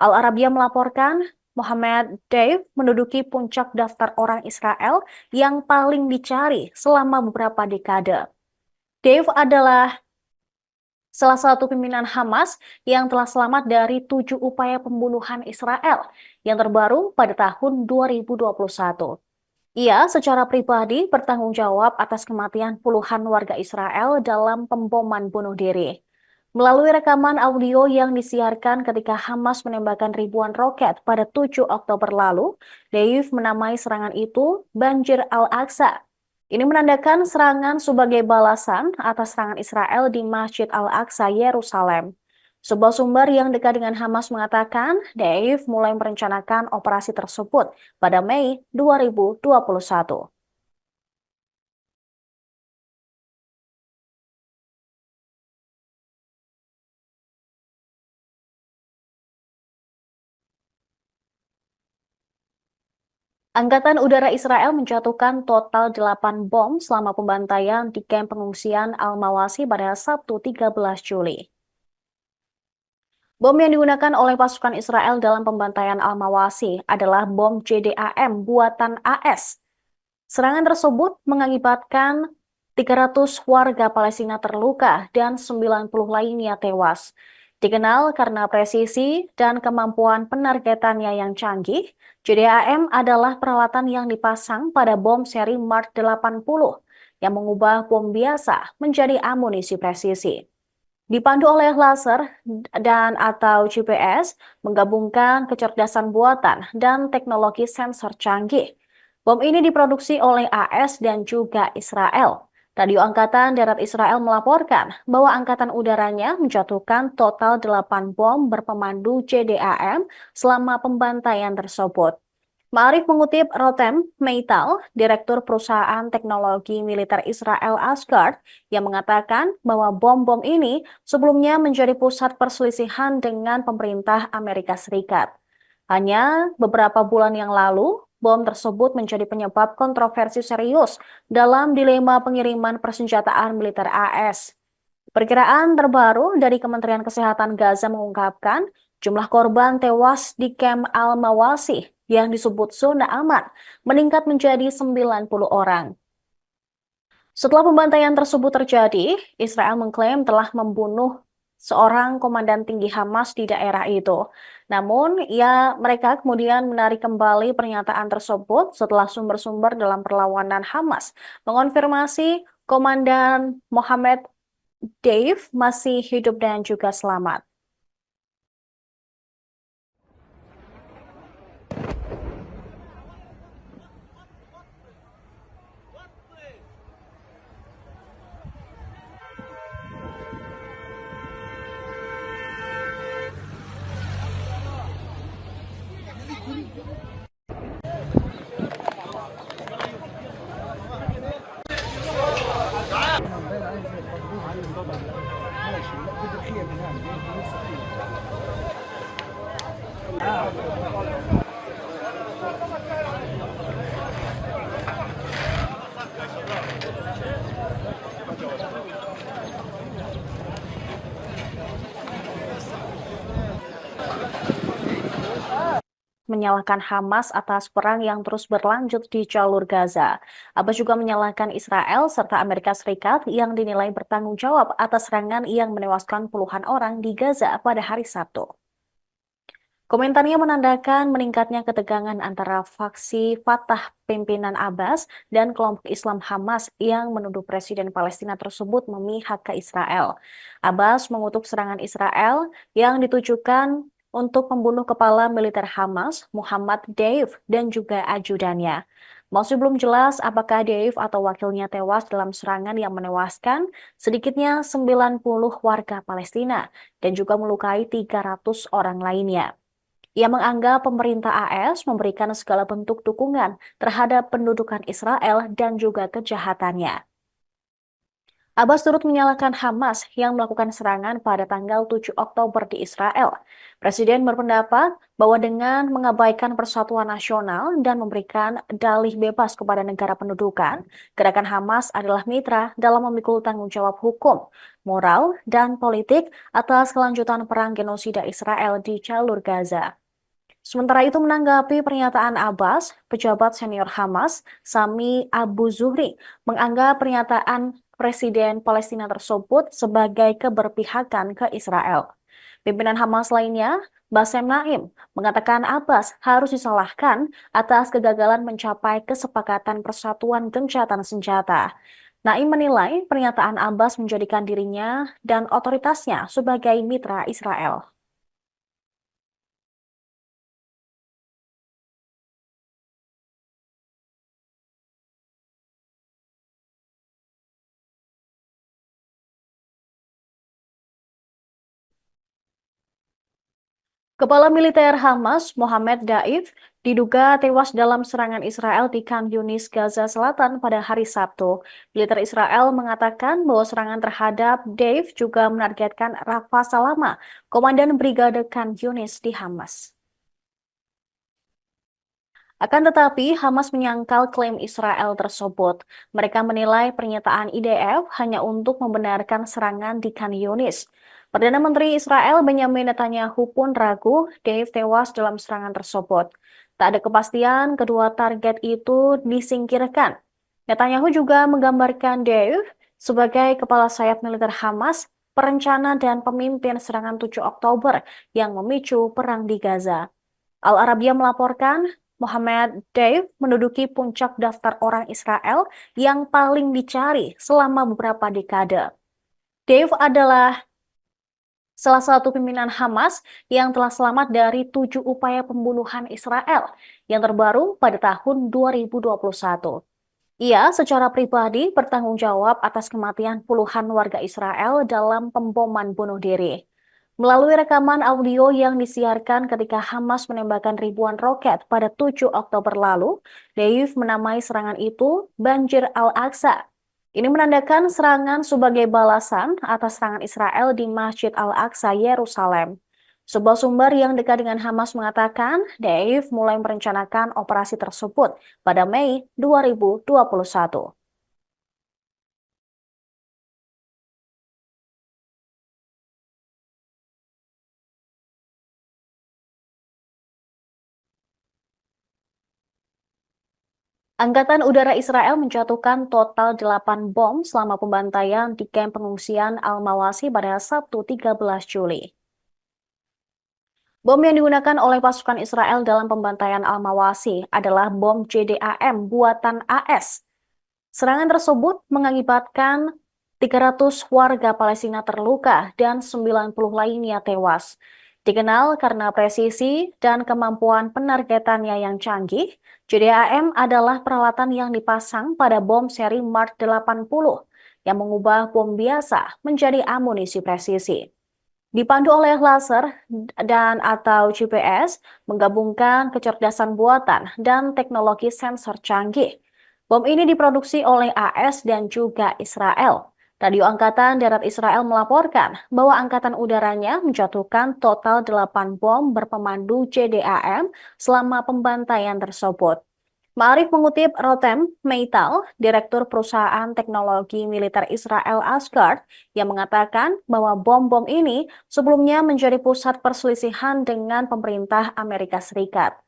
Al Arabiya melaporkan Mohammed Deif menduduki puncak daftar orang Israel yang paling dicari selama beberapa dekade. Deif adalah salah satu pimpinan Hamas yang telah selamat dari 7 upaya pembunuhan Israel yang terbaru pada tahun 2021. Ia secara pribadi bertanggung jawab atas kematian puluhan warga Israel dalam pemboman bunuh diri. Melalui rekaman audio yang disiarkan ketika Hamas menembakkan ribuan roket pada 7 Oktober lalu, Deif menamai serangan itu Banjir Al-Aqsa. Ini menandakan serangan sebagai balasan atas serangan Israel di Masjid Al-Aqsa, Yerusalem. Sebuah sumber yang dekat dengan Hamas mengatakan Deif mulai merencanakan operasi tersebut pada Mei 2021. Angkatan Udara Israel menjatuhkan total 8 bom selama pembantaian di kamp pengungsian Al-Mawasi pada Sabtu 13 Juli. Bom yang digunakan oleh pasukan Israel dalam pembantaian Al-Mawasi adalah bom JDAM buatan AS. Serangan tersebut mengakibatkan 300 warga Palestina terluka dan 90 lainnya tewas. Dikenal karena presisi dan kemampuan penargetannya yang canggih, JDAM adalah peralatan yang dipasang pada bom seri Mark 80 yang mengubah bom biasa menjadi amunisi presisi. Dipandu oleh laser dan atau GPS, menggabungkan kecerdasan buatan dan teknologi sensor canggih. Bom ini diproduksi oleh AS dan juga Israel. Radio Angkatan Darat Israel melaporkan bahwa angkatan udaranya menjatuhkan total 8 bom berpemandu JDAM selama pembantaian tersebut. Ma'arif mengutip Rotem Meital, Direktur Perusahaan Teknologi Militer Israel Asgard, yang mengatakan bahwa bom-bom ini sebelumnya menjadi pusat perselisihan dengan pemerintah Amerika Serikat. Hanya beberapa bulan yang lalu, bom tersebut menjadi penyebab kontroversi serius dalam dilema pengiriman persenjataan militer AS. Perkiraan terbaru dari Kementerian Kesehatan Gaza mengungkapkan jumlah korban tewas di kamp Al-Mawasi yang disebut zona aman meningkat menjadi 90 orang. Setelah pembantaian tersebut terjadi, Israel mengklaim telah membunuh seorang komandan tinggi Hamas di daerah itu. Namun, mereka kemudian menarik kembali pernyataan tersebut setelah sumber-sumber dalam perlawanan Hamas mengonfirmasi Komandan Mohammed Dave masih hidup dan juga selamat. Menyalahkan Hamas atas perang yang terus berlanjut di jalur Gaza. Abbas juga menyalahkan Israel serta Amerika Serikat yang dinilai bertanggung jawab atas serangan yang menewaskan puluhan orang di Gaza pada hari Sabtu. Komentarnya menandakan meningkatnya ketegangan antara faksi Fatah pimpinan Abbas dan kelompok Islam Hamas yang menuduh Presiden Palestina tersebut memihak ke Israel. Abbas mengutuk serangan Israel yang ditujukan untuk membunuh kepala militer Hamas, Muhammad Deif, dan juga ajudannya. Masih belum jelas apakah Deif atau wakilnya tewas dalam serangan yang menewaskan sedikitnya 90 warga Palestina dan juga melukai 300 orang lainnya. Ia menganggap pemerintah AS memberikan segala bentuk dukungan terhadap pendudukan Israel dan juga kejahatannya. Abbas turut menyalahkan Hamas yang melakukan serangan pada tanggal 7 Oktober di Israel. Presiden berpendapat bahwa dengan mengabaikan persatuan nasional dan memberikan dalih bebas kepada negara pendudukan, gerakan Hamas adalah mitra dalam memikul tanggung jawab hukum, moral, dan politik atas kelanjutan perang genosida Israel di jalur Gaza. Sementara itu menanggapi pernyataan Abbas, pejabat senior Hamas, Sami Abu Zuhri, menganggap pernyataan Presiden Palestina tersebut sebagai keberpihakan ke Israel. Pimpinan Hamas lainnya, Bassem Naim, mengatakan Abbas harus disalahkan atas kegagalan mencapai kesepakatan persatuan gencatan senjata. Naim menilai pernyataan Abbas menjadikan dirinya dan otoritasnya sebagai mitra Israel. Kepala militer Hamas, Mohammed Daif, diduga tewas dalam serangan Israel di Khan Yunis, Gaza Selatan pada hari Sabtu. Militer Israel mengatakan bahwa serangan terhadap Daif juga menargetkan Rafa Salama, Komandan Brigade Khan Yunis di Hamas. Akan tetapi, Hamas menyangkal klaim Israel tersebut. Mereka menilai pernyataan IDF hanya untuk membenarkan serangan di Khan Yunis. Perdana Menteri Israel Benjamin Netanyahu pun ragu Deif tewas dalam serangan tersebut. Tak ada kepastian kedua target itu disingkirkan. Netanyahu juga menggambarkan Deif sebagai kepala sayap militer Hamas, perencana dan pemimpin serangan 7 Oktober yang memicu perang di Gaza. Al Arabiya melaporkan Mohammed Deif menduduki puncak daftar orang Israel yang paling dicari selama beberapa dekade. Deif adalah salah satu pimpinan Hamas yang telah selamat dari 7 upaya pembunuhan Israel yang terbaru pada tahun 2021. Ia secara pribadi bertanggung jawab atas kematian puluhan warga Israel dalam pemboman bunuh diri. Melalui rekaman audio yang disiarkan ketika Hamas menembakkan ribuan roket pada 7 Oktober lalu, Deif menamai serangan itu Banjir Al-Aqsa. Ini menandakan serangan sebagai balasan atas serangan Israel di Masjid Al-Aqsa, Yerusalem. Sebuah sumber yang dekat dengan Hamas mengatakan Deif mulai merencanakan operasi tersebut pada Mei 2021. Angkatan Udara Israel menjatuhkan total 8 bom selama pembantaian di kamp pengungsian Al-Mawasi pada Sabtu 13 Juli. Bom yang digunakan oleh pasukan Israel dalam pembantaian Al-Mawasi adalah bom JDAM buatan AS. Serangan tersebut mengakibatkan 300 warga Palestina terluka dan 90 lainnya tewas. Dikenal karena presisi dan kemampuan penargetannya yang canggih, JDAM adalah peralatan yang dipasang pada bom seri Mark 80 yang mengubah bom biasa menjadi amunisi presisi. Dipandu oleh laser dan atau GPS, menggabungkan kecerdasan buatan dan teknologi sensor canggih. Bom ini diproduksi oleh AS dan juga Israel. Radio Angkatan Darat Israel melaporkan bahwa Angkatan Udaranya menjatuhkan total 8 bom berpemandu JDAM selama pembantaian tersebut. Ma'arif mengutip Rotem Meital, Direktur Perusahaan Teknologi Militer Israel Asgard, yang mengatakan bahwa bom-bom ini sebelumnya menjadi pusat perselisihan dengan pemerintah Amerika Serikat.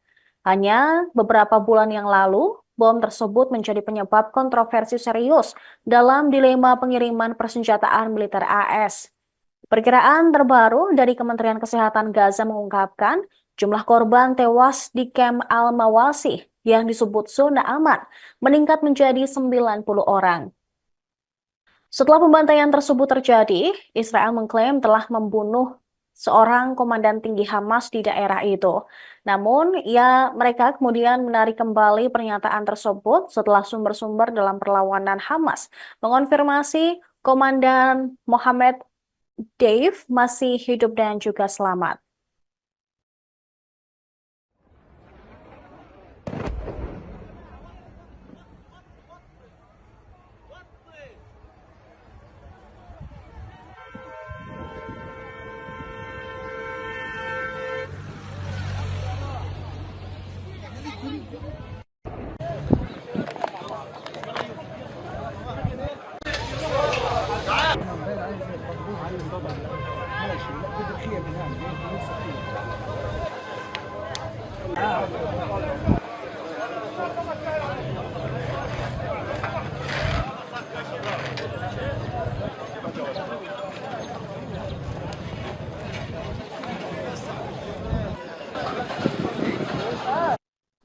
Hanya beberapa bulan yang lalu, bom tersebut menjadi penyebab kontroversi serius dalam dilema pengiriman persenjataan militer AS. Perkiraan terbaru dari Kementerian Kesehatan Gaza mengungkapkan jumlah korban tewas di Camp Al-Mawasi yang disebut zona aman meningkat menjadi 90 orang. Setelah pembantaian tersebut terjadi, Israel mengklaim telah membunuh seorang komandan tinggi Hamas di daerah itu. Namun, mereka kemudian menarik kembali pernyataan tersebut setelah sumber-sumber dalam perlawanan Hamas mengonfirmasi Komandan Mohammed Dave masih hidup dan juga selamat.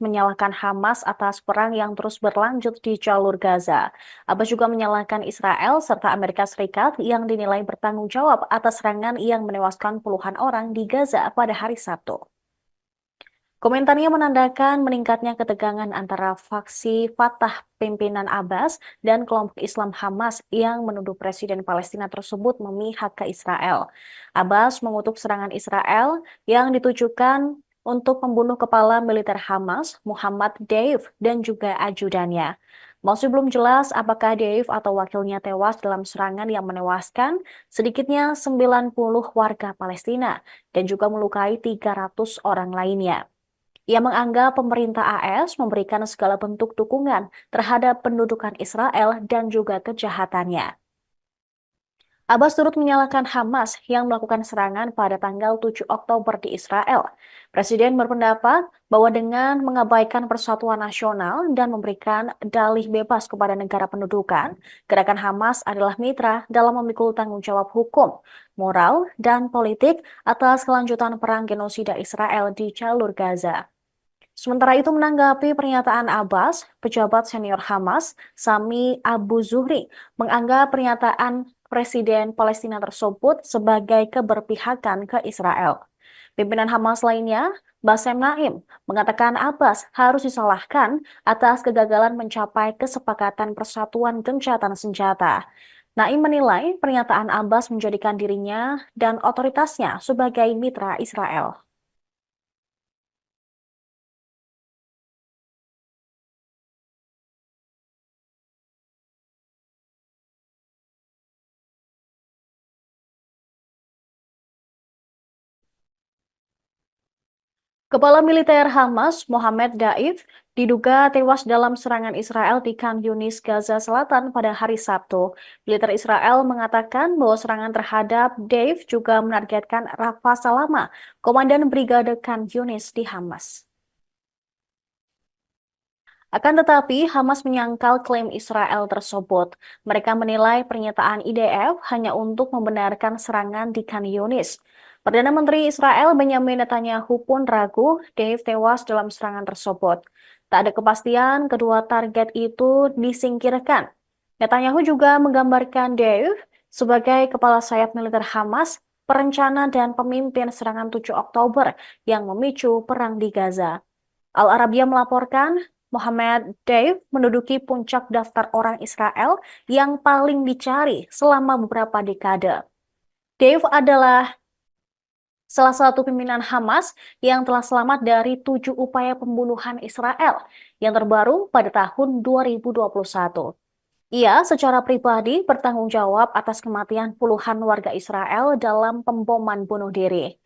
Menyalahkan Hamas atas perang yang terus berlanjut di jalur Gaza. Abbas juga menyalahkan Israel serta Amerika Serikat yang dinilai bertanggung jawab atas serangan yang menewaskan puluhan orang di Gaza pada hari Sabtu. Komentarnya menandakan meningkatnya ketegangan antara faksi Fatah pimpinan Abbas dan kelompok Islam Hamas yang menuduh Presiden Palestina tersebut memihak ke Israel. Abbas mengutuk serangan Israel yang ditujukan untuk membunuh kepala militer Hamas, Muhammad Deif, dan juga ajudannya. Masih belum jelas apakah Deif atau wakilnya tewas dalam serangan yang menewaskan sedikitnya 90 warga Palestina dan juga melukai 300 orang lainnya. Ia menganggap pemerintah AS memberikan segala bentuk dukungan terhadap pendudukan Israel dan juga kejahatannya. Abbas turut menyalahkan Hamas yang melakukan serangan pada tanggal 7 Oktober di Israel. Presiden berpendapat bahwa dengan mengabaikan persatuan nasional dan memberikan dalih bebas kepada negara pendudukan, gerakan Hamas adalah mitra dalam memikul tanggung jawab hukum, moral, dan politik atas kelanjutan perang genosida Israel di jalur Gaza. Sementara itu menanggapi pernyataan Abbas, pejabat senior Hamas, Sami Abu Zuhri, menganggap pernyataan Presiden Palestina tersebut sebagai keberpihakan ke Israel. Pimpinan Hamas lainnya, Bassem Naim, mengatakan Abbas harus disalahkan atas kegagalan mencapai kesepakatan persatuan gencatan senjata. Naim menilai pernyataan Abbas menjadikan dirinya dan otoritasnya sebagai mitra Israel. Kepala militer Hamas, Mohammed Daif, diduga tewas dalam serangan Israel di Khan Yunis, Gaza Selatan pada hari Sabtu. Militer Israel mengatakan bahwa serangan terhadap Daif juga menargetkan Rafa Salama, Komandan Brigade Khan Yunis di Hamas. Akan tetapi, Hamas menyangkal klaim Israel tersebut. Mereka menilai pernyataan IDF hanya untuk membenarkan serangan di Khan Yunis. Perdana Menteri Israel Benjamin Netanyahu pun ragu Dave tewas dalam serangan tersebut. Tak ada kepastian kedua target itu disingkirkan. Netanyahu juga menggambarkan Dave sebagai kepala sayap militer Hamas, perencana dan pemimpin serangan 7 Oktober yang memicu perang di Gaza. Al Arabiya melaporkan Mohammed Deif menduduki puncak daftar orang Israel yang paling dicari selama beberapa dekade. Deif adalah salah satu pimpinan Hamas yang telah selamat dari 7 upaya pembunuhan Israel yang terbaru pada tahun 2021. Ia secara pribadi bertanggung jawab atas kematian puluhan warga Israel dalam pemboman bunuh diri.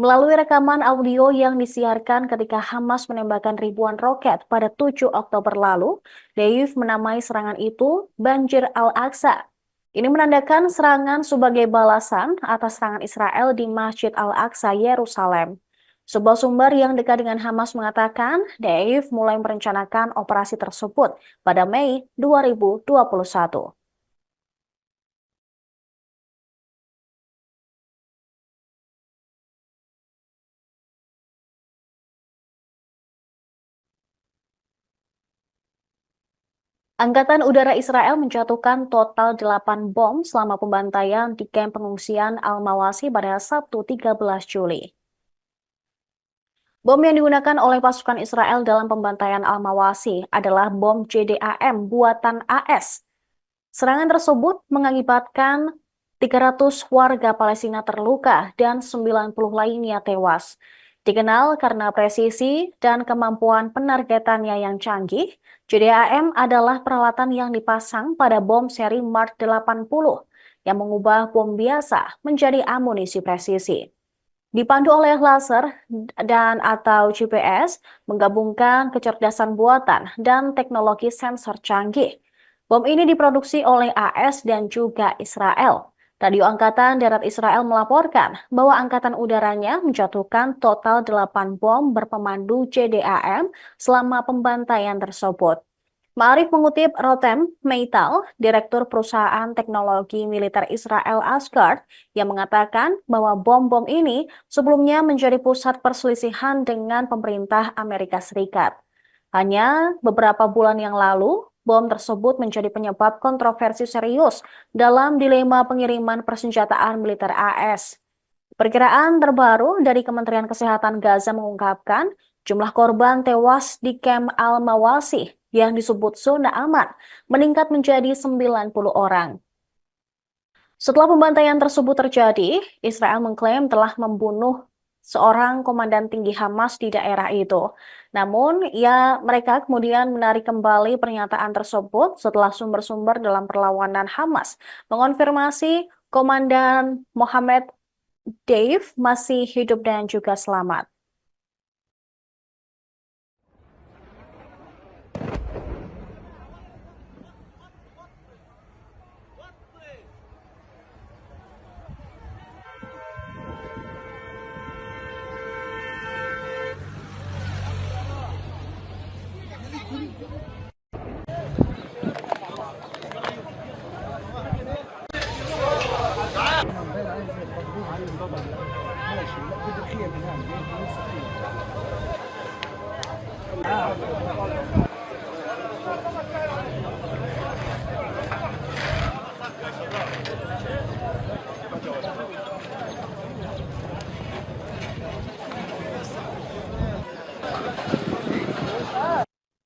Melalui rekaman audio yang disiarkan ketika Hamas menembakkan ribuan roket pada 7 Oktober lalu, Deif menamai serangan itu Banjir Al-Aqsa. Ini menandakan serangan sebagai balasan atas serangan Israel di Masjid Al-Aqsa, Yerusalem. Sebuah sumber yang dekat dengan Hamas mengatakan, Deif mulai merencanakan operasi tersebut pada Mei 2021. Angkatan Udara Israel menjatuhkan total 8 bom selama pembantaian di kamp pengungsian Al-Mawasi pada Sabtu 13 Juli. Bom yang digunakan oleh pasukan Israel dalam pembantaian Al-Mawasi adalah bom JDAM buatan AS. Serangan tersebut mengakibatkan 300 warga Palestina terluka dan 90 lainnya tewas. Dikenal karena presisi dan kemampuan penargetannya yang canggih, JDAM adalah peralatan yang dipasang pada bom seri Mark 80 yang mengubah bom biasa menjadi amunisi presisi. Dipandu oleh laser dan atau GPS, menggabungkan kecerdasan buatan dan teknologi sensor canggih. Bom ini diproduksi oleh AS dan juga Israel. Radio Angkatan Darat Israel melaporkan bahwa Angkatan Udaranya menjatuhkan total 8 bom berpemandu JDAM selama pembantaian tersebut. Ma'arif mengutip Rotem Meital, Direktur Perusahaan Teknologi Militer Israel Asgard, yang mengatakan bahwa bom-bom ini sebelumnya menjadi pusat perselisihan dengan pemerintah Amerika Serikat. Hanya beberapa bulan yang lalu, bom tersebut menjadi penyebab kontroversi serius dalam dilema pengiriman persenjataan militer AS. Perkiraan terbaru dari Kementerian Kesehatan Gaza mengungkapkan jumlah korban tewas di kamp Al-Mawasi yang disebut zona aman meningkat menjadi 90 orang. Setelah pembantaian tersebut terjadi, Israel mengklaim telah membunuh seorang komandan tinggi Hamas di daerah itu. Namun, mereka kemudian menarik kembali pernyataan tersebut setelah sumber-sumber dalam perlawanan Hamas mengonfirmasi Komandan Mohammed Dave masih hidup dan juga selamat.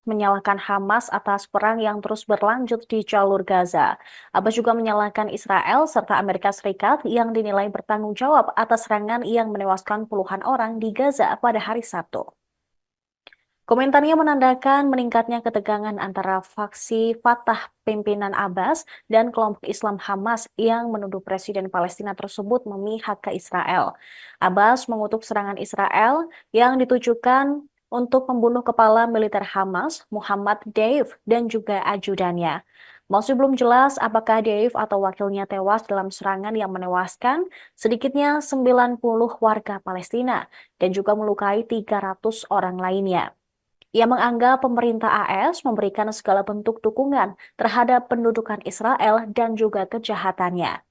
Menyalahkan Hamas atas perang yang terus berlanjut di jalur Gaza. Abbas juga menyalahkan Israel serta Amerika Serikat yang dinilai bertanggung jawab atas serangan yang menewaskan puluhan orang di Gaza pada hari Sabtu. Komentarnya menandakan meningkatnya ketegangan antara faksi Fatah pimpinan Abbas dan kelompok Islam Hamas yang menuduh Presiden Palestina tersebut memihak ke Israel. Abbas mengutuk serangan Israel yang ditujukan untuk membunuh kepala militer Hamas, Muhammad Deif, dan juga ajudannya. Masih belum jelas apakah Deif atau wakilnya tewas dalam serangan yang menewaskan sedikitnya 90 warga Palestina dan juga melukai 300 orang lainnya. Ia menganggap pemerintah AS memberikan segala bentuk dukungan terhadap pendudukan Israel dan juga kejahatannya.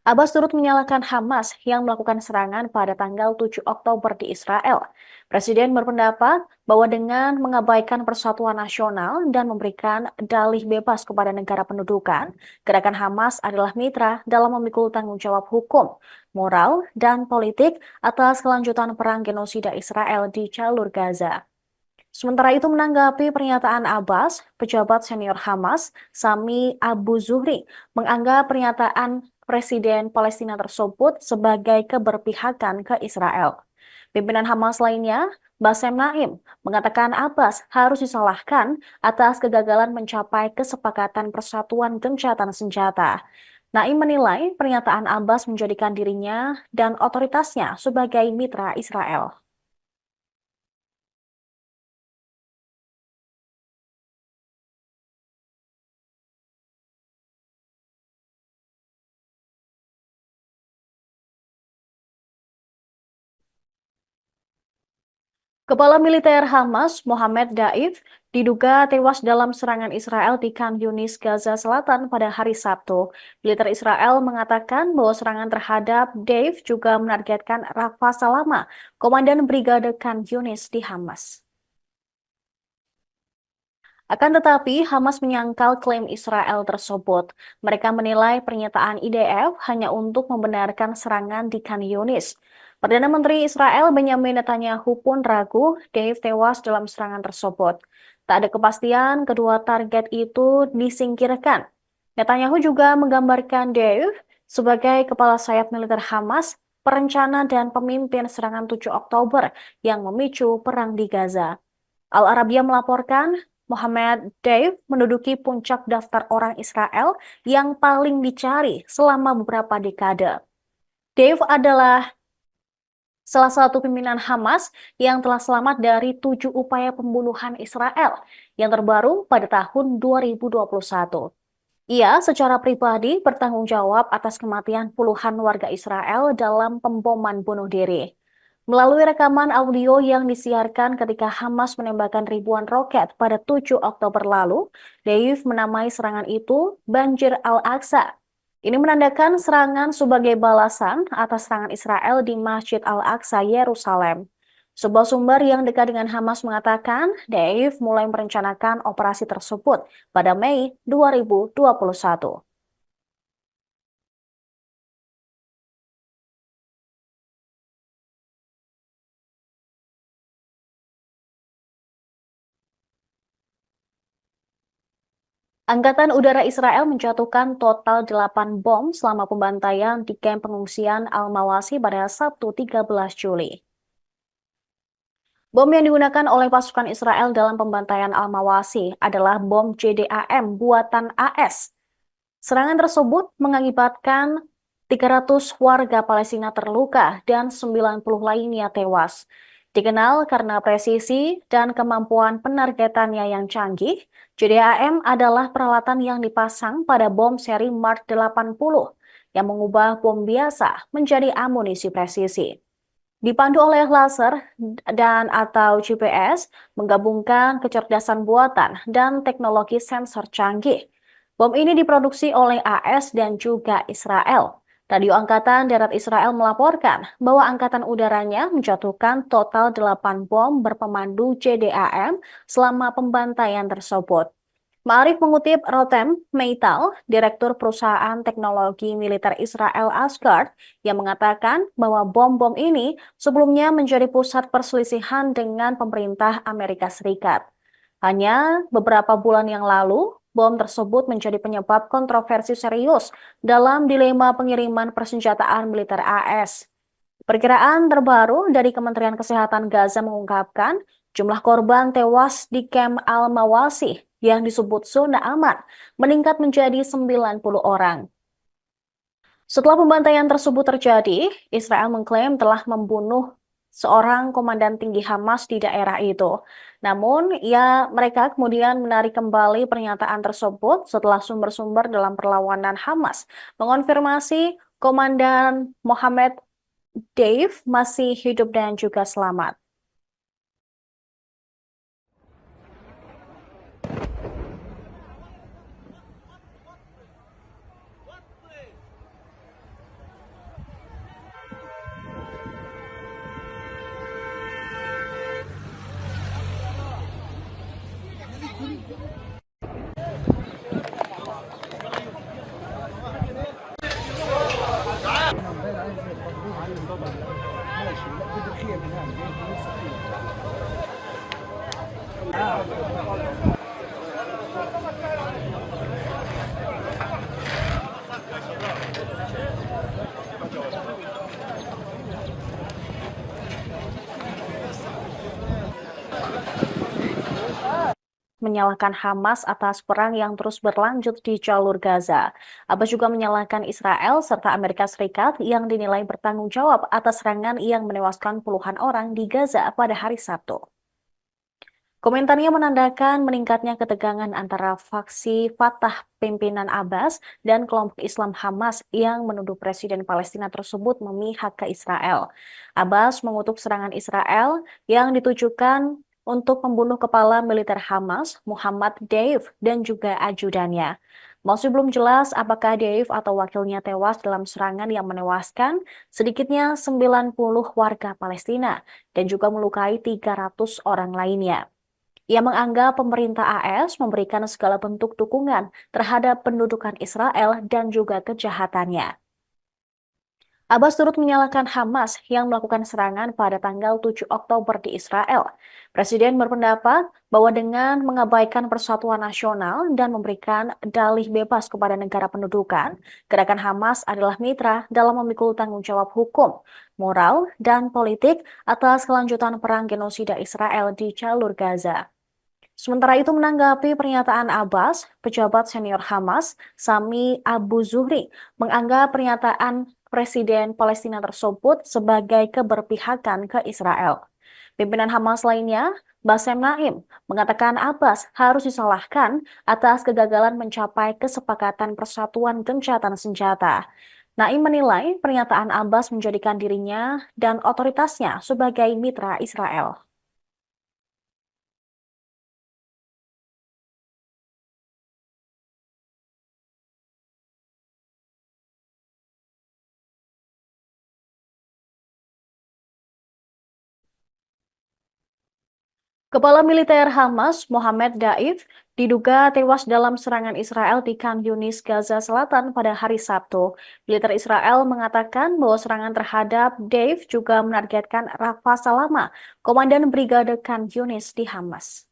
Abbas turut menyalahkan Hamas yang melakukan serangan pada tanggal 7 Oktober di Israel. Presiden berpendapat bahwa dengan mengabaikan persatuan nasional dan memberikan dalih bebas kepada negara pendudukan, gerakan Hamas adalah mitra dalam memikul tanggung jawab hukum, moral, dan politik atas kelanjutan perang genosida Israel di jalur Gaza. Sementara itu menanggapi pernyataan Abbas, pejabat senior Hamas, Sami Abu Zuhri, menganggap pernyataan Presiden Palestina tersebut sebagai keberpihakan ke Israel. Pimpinan Hamas lainnya, Bassem Naim, mengatakan Abbas harus disalahkan atas kegagalan mencapai kesepakatan persatuan gencatan senjata. Naim menilai pernyataan Abbas menjadikan dirinya dan otoritasnya sebagai mitra Israel. Kepala militer Hamas, Mohammed Daif, diduga tewas dalam serangan Israel di Khan Yunis, Gaza Selatan pada hari Sabtu. Militer Israel mengatakan bahwa serangan terhadap Daif juga menargetkan Rafa Salama, komandan Brigade Khan Yunis di Hamas. Akan tetapi, Hamas menyangkal klaim Israel tersebut. Mereka menilai pernyataan IDF hanya untuk membenarkan serangan di Khan Yunis. Perdana Menteri Israel Benjamin Netanyahu pun ragu Dave tewas dalam serangan tersebut. Tak ada kepastian kedua target itu disingkirkan. Netanyahu juga menggambarkan Dave sebagai kepala sayap militer Hamas, perencana dan pemimpin serangan 7 Oktober yang memicu perang di Gaza. Al Arabiya melaporkan Mohammed Deif menduduki puncak daftar orang Israel yang paling dicari selama beberapa dekade. Deif adalah salah satu pimpinan Hamas yang telah selamat dari 7 upaya pembunuhan Israel yang terbaru pada tahun 2021. Ia secara pribadi bertanggung jawab atas kematian puluhan warga Israel dalam pemboman bunuh diri. Melalui rekaman audio yang disiarkan ketika Hamas menembakkan ribuan roket pada 7 Oktober lalu, Deif menamai serangan itu Banjir Al-Aqsa. Ini menandakan serangan sebagai balasan atas serangan Israel di Masjid Al-Aqsa, Yerusalem. Sebuah sumber yang dekat dengan Hamas mengatakan Deif mulai merencanakan operasi tersebut pada Mei 2021. Angkatan Udara Israel menjatuhkan total 8 bom selama pembantaian di kamp pengungsian Al-Mawasi pada Sabtu 13 Juli. Bom yang digunakan oleh pasukan Israel dalam pembantaian Al-Mawasi adalah bom JDAM buatan AS. Serangan tersebut mengakibatkan 300 warga Palestina terluka dan 90 lainnya tewas. Dikenal karena presisi dan kemampuan penargetannya yang canggih, JDAM adalah peralatan yang dipasang pada bom seri Mark 80 yang mengubah bom biasa menjadi amunisi presisi. Dipandu oleh laser dan atau GPS, menggabungkan kecerdasan buatan dan teknologi sensor canggih. Bom ini diproduksi oleh AS dan juga Israel. Radio Angkatan Darat Israel melaporkan bahwa angkatan udaranya menjatuhkan total 8 bom berpemandu JDAM selama pembantaian tersebut. Ma'arif mengutip Rotem Meital, Direktur Perusahaan Teknologi Militer Israel Asgard, yang mengatakan bahwa bom-bom ini sebelumnya menjadi pusat perselisihan dengan pemerintah Amerika Serikat. Hanya beberapa bulan yang lalu, bom tersebut menjadi penyebab kontroversi serius dalam dilema pengiriman persenjataan militer AS. Perkiraan terbaru dari Kementerian Kesehatan Gaza mengungkapkan jumlah korban tewas di kamp Al-Mawasi yang disebut zona aman meningkat menjadi 90 orang. Setelah pembantaian tersebut terjadi, Israel mengklaim telah membunuh seorang komandan tinggi Hamas di daerah itu. Namun, mereka kemudian menarik kembali pernyataan tersebut setelah sumber-sumber dalam perlawanan Hamas mengonfirmasi Komandan Mohammed Deif masih hidup dan juga selamat. menyalahkan Hamas atas perang yang terus berlanjut di jalur Gaza. Abbas juga menyalahkan Israel serta Amerika Serikat yang dinilai bertanggung jawab atas serangan yang menewaskan puluhan orang di Gaza pada hari Sabtu. Komentarnya menandakan meningkatnya ketegangan antara faksi Fatah pimpinan Abbas dan kelompok Islam Hamas yang menuduh Presiden Palestina tersebut memihak ke Israel. Abbas mengutuk serangan Israel yang ditujukan untuk membunuh kepala militer Hamas, Muhammad Deif, dan juga ajudannya. Masih belum jelas apakah Deif atau wakilnya tewas dalam serangan yang menewaskan sedikitnya 90 warga Palestina dan juga melukai 300 orang lainnya. Ia menganggap pemerintah AS memberikan segala bentuk dukungan terhadap pendudukan Israel dan juga kejahatannya. Abbas turut menyalahkan Hamas yang melakukan serangan pada tanggal 7 Oktober di Israel. Presiden berpendapat bahwa dengan mengabaikan persatuan nasional dan memberikan dalih bebas kepada negara pendudukan, gerakan Hamas adalah mitra dalam memikul tanggung jawab hukum, moral, dan politik atas kelanjutan perang genosida Israel di jalur Gaza. Sementara itu menanggapi pernyataan Abbas, pejabat senior Hamas, Sami Abu Zuhri, menganggap pernyataan Presiden Palestina tersebut sebagai keberpihakan ke Israel. Pimpinan Hamas lainnya, Bassem Naim, mengatakan Abbas harus disalahkan atas kegagalan mencapai kesepakatan persatuan gencatan senjata. Naim menilai pernyataan Abbas menjadikan dirinya dan otoritasnya sebagai mitra Israel. Kepala militer Hamas, Mohammed Daif, diduga tewas dalam serangan Israel di Khan Yunis, Gaza Selatan pada hari Sabtu. Militer Israel mengatakan bahwa serangan terhadap Daif juga menargetkan Rafa Salama, komandan Brigade Khan Yunis di Hamas.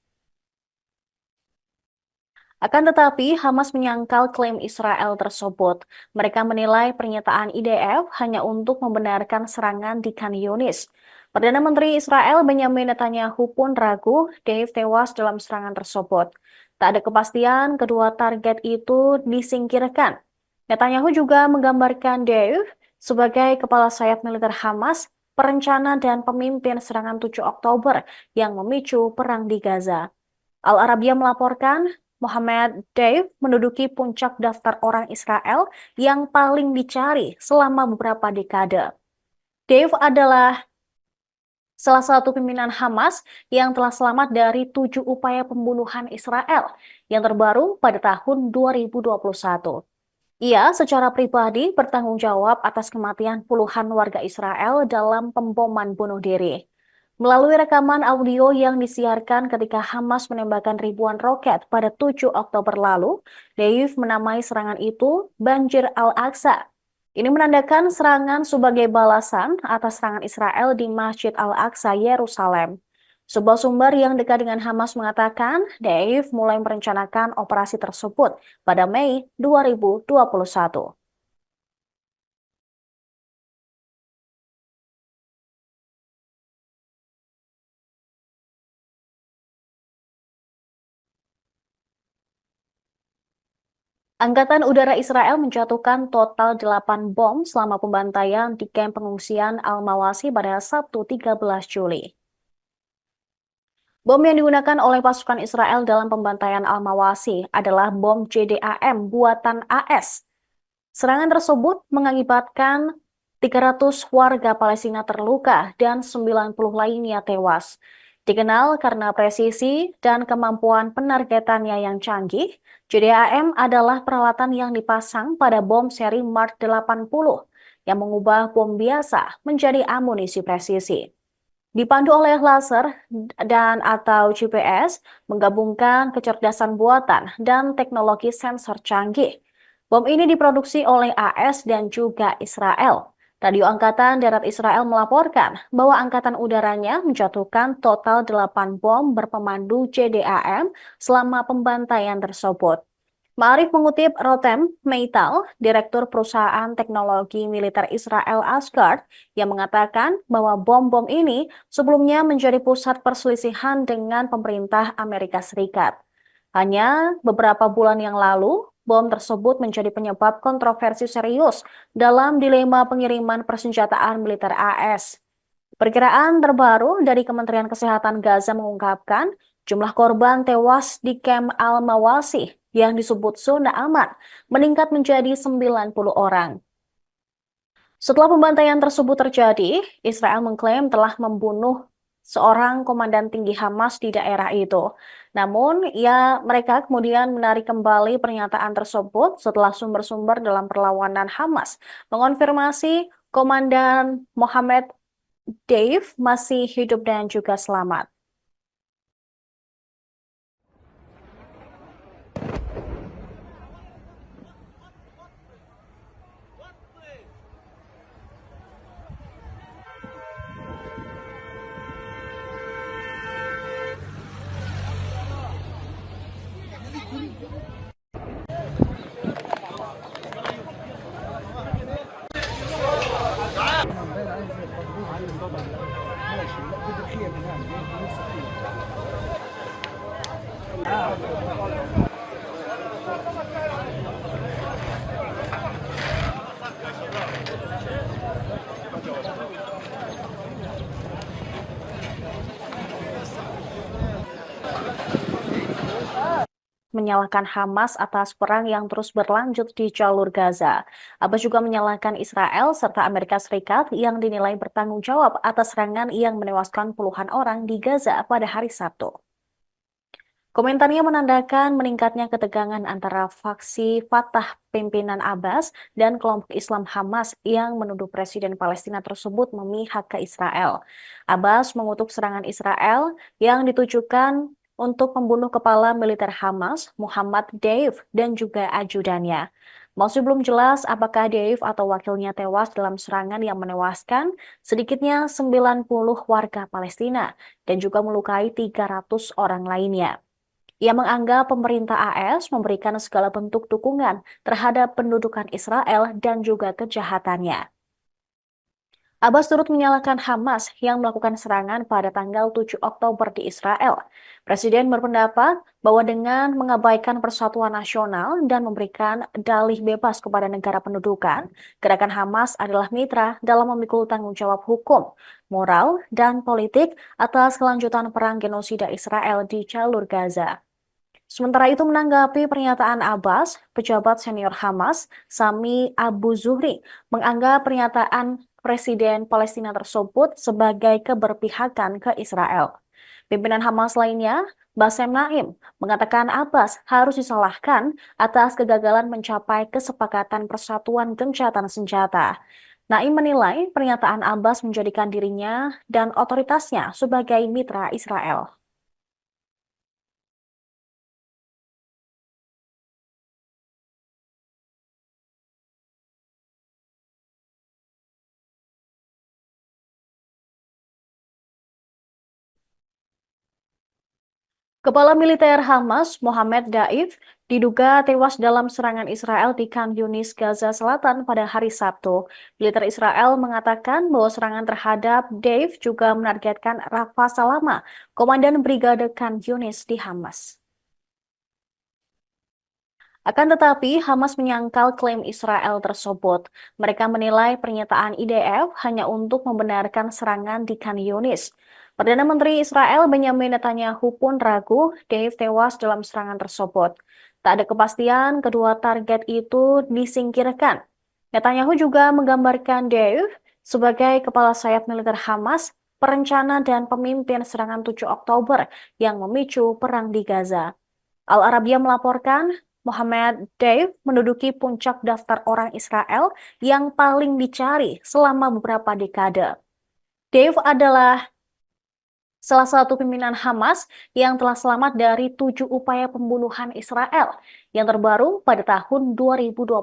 Akan tetapi, Hamas menyangkal klaim Israel tersebut. Mereka menilai pernyataan IDF hanya untuk membenarkan serangan di Khan Yunis. Perdana Menteri Israel Benjamin Netanyahu pun ragu Dave tewas dalam serangan tersebut. Tak ada kepastian kedua target itu disingkirkan. Netanyahu juga menggambarkan Dave sebagai kepala sayap militer Hamas, perencana dan pemimpin serangan 7 Oktober yang memicu perang di Gaza. Al Arabiya melaporkan Mohammed Deif menduduki puncak daftar orang Israel yang paling dicari selama beberapa dekade. Deif adalah salah satu pimpinan Hamas yang telah selamat dari 7 upaya pembunuhan Israel yang terbaru pada tahun 2021. Ia secara pribadi bertanggung jawab atas kematian puluhan warga Israel dalam pemboman bunuh diri. Melalui rekaman audio yang disiarkan ketika Hamas menembakkan ribuan roket pada 7 Oktober lalu, Deif menamai serangan itu Banjir Al-Aqsa. Ini menandakan serangan sebagai balasan atas serangan Israel di Masjid Al-Aqsa, Yerusalem. Sebuah sumber yang dekat dengan Hamas mengatakan Deif mulai merencanakan operasi tersebut pada Mei 2021. Angkatan Udara Israel menjatuhkan total 8 bom selama pembantaian di kamp pengungsian Al-Mawasi pada Sabtu 13 Juli. Bom yang digunakan oleh pasukan Israel dalam pembantaian Al-Mawasi adalah bom JDAM buatan AS. Serangan tersebut mengakibatkan 300 warga Palestina terluka dan 90 lainnya tewas. Dikenal karena presisi dan kemampuan penargetannya yang canggih, JDAM adalah peralatan yang dipasang pada bom seri Mark 80 yang mengubah bom biasa menjadi amunisi presisi. Dipandu oleh laser dan atau GPS, menggabungkan kecerdasan buatan dan teknologi sensor canggih. Bom ini diproduksi oleh AS dan juga Israel. Radio Angkatan Darat Israel melaporkan bahwa angkatan udaranya menjatuhkan total 8 bom berpemandu JDAM selama pembantaian tersebut. Ma'arif mengutip Rotem Meital, Direktur Perusahaan Teknologi Militer Israel Asgard, yang mengatakan bahwa bom-bom ini sebelumnya menjadi pusat perselisihan dengan pemerintah Amerika Serikat. Hanya beberapa bulan yang lalu, bom tersebut menjadi penyebab kontroversi serius dalam dilema pengiriman persenjataan militer AS. Perkiraan terbaru dari Kementerian Kesehatan Gaza mengungkapkan jumlah korban tewas di kamp Al-Mawasi yang disebut zona aman meningkat menjadi 90 orang. Setelah pembantaian tersebut terjadi, Israel mengklaim telah membunuh seorang komandan tinggi Hamas di daerah itu. Namun, mereka kemudian menarik kembali pernyataan tersebut setelah sumber-sumber dalam perlawanan Hamas mengonfirmasi Komandan Mohammed Dave masih hidup dan juga selamat. Menyalahkan Hamas atas perang yang terus berlanjut di jalur Gaza. Abbas juga menyalahkan Israel serta Amerika Serikat yang dinilai bertanggung jawab atas serangan yang menewaskan puluhan orang di Gaza pada hari Sabtu. Komentarnya menandakan meningkatnya ketegangan antara faksi Fatah pimpinan Abbas dan kelompok Islam Hamas yang menuduh Presiden Palestina tersebut memihak ke Israel. Abbas mengutuk serangan Israel yang ditujukan untuk membunuh kepala militer Hamas, Muhammad Deif, dan juga ajudannya. Masih belum jelas apakah Deif atau wakilnya tewas dalam serangan yang menewaskan sedikitnya 90 warga Palestina dan juga melukai 300 orang lainnya. Ia menganggap pemerintah AS memberikan segala bentuk dukungan terhadap pendudukan Israel dan juga kejahatannya. Abbas turut menyalahkan Hamas yang melakukan serangan pada tanggal 7 Oktober di Israel. Presiden berpendapat bahwa dengan mengabaikan persatuan nasional dan memberikan dalih bebas kepada negara pendudukan, gerakan Hamas adalah mitra dalam memikul tanggung jawab hukum, moral, dan politik atas kelanjutan perang genosida Israel di jalur Gaza. Sementara itu menanggapi pernyataan Abbas, pejabat senior Hamas, Sami Abu Zuhri, menganggap pernyataan Presiden Palestina tersebut sebagai keberpihakan ke Israel. Pimpinan Hamas lainnya, Bassem Naim, mengatakan Abbas harus disalahkan atas kegagalan mencapai kesepakatan persatuan gencatan senjata. Naim menilai pernyataan Abbas menjadikan dirinya dan otoritasnya sebagai mitra Israel. Kepala militer Hamas, Mohammed Daif, diduga tewas dalam serangan Israel di Khan Yunis, Gaza Selatan pada hari Sabtu. Militer Israel mengatakan bahwa serangan terhadap Daif juga menargetkan Rafa Salama, komandan Brigade Khan Yunis di Hamas. Akan tetapi, Hamas menyangkal klaim Israel tersebut. Mereka menilai pernyataan IDF hanya untuk membenarkan serangan di Khan Yunis. Perdana Menteri Israel Benjamin Netanyahu pun ragu Dave tewas dalam serangan tersebut. Tak ada kepastian kedua target itu disingkirkan. Netanyahu juga menggambarkan Dave sebagai kepala sayap militer Hamas, perencana dan pemimpin serangan 7 Oktober yang memicu perang di Gaza. Al Arabiya melaporkan Mohammed Dave menduduki puncak daftar orang Israel yang paling dicari selama beberapa dekade. Dave adalah salah satu pimpinan Hamas yang telah selamat dari 7 upaya pembunuhan Israel yang terbaru pada tahun 2021.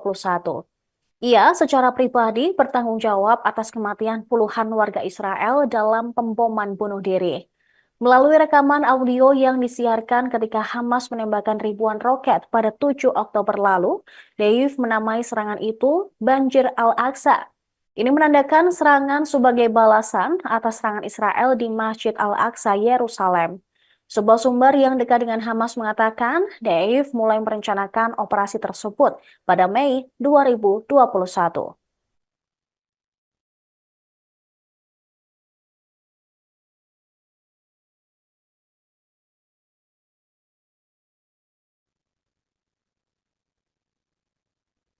Ia secara pribadi bertanggung jawab atas kematian puluhan warga Israel dalam pemboman bunuh diri. Melalui rekaman audio yang disiarkan ketika Hamas menembakkan ribuan roket pada 7 Oktober lalu, Dave menamai serangan itu Banjir Al-Aqsa. Ini menandakan serangan sebagai balasan atas serangan Israel di Masjid Al-Aqsa, Yerusalem. Sebuah sumber yang dekat dengan Hamas mengatakan Deif mulai merencanakan operasi tersebut pada Mei 2021.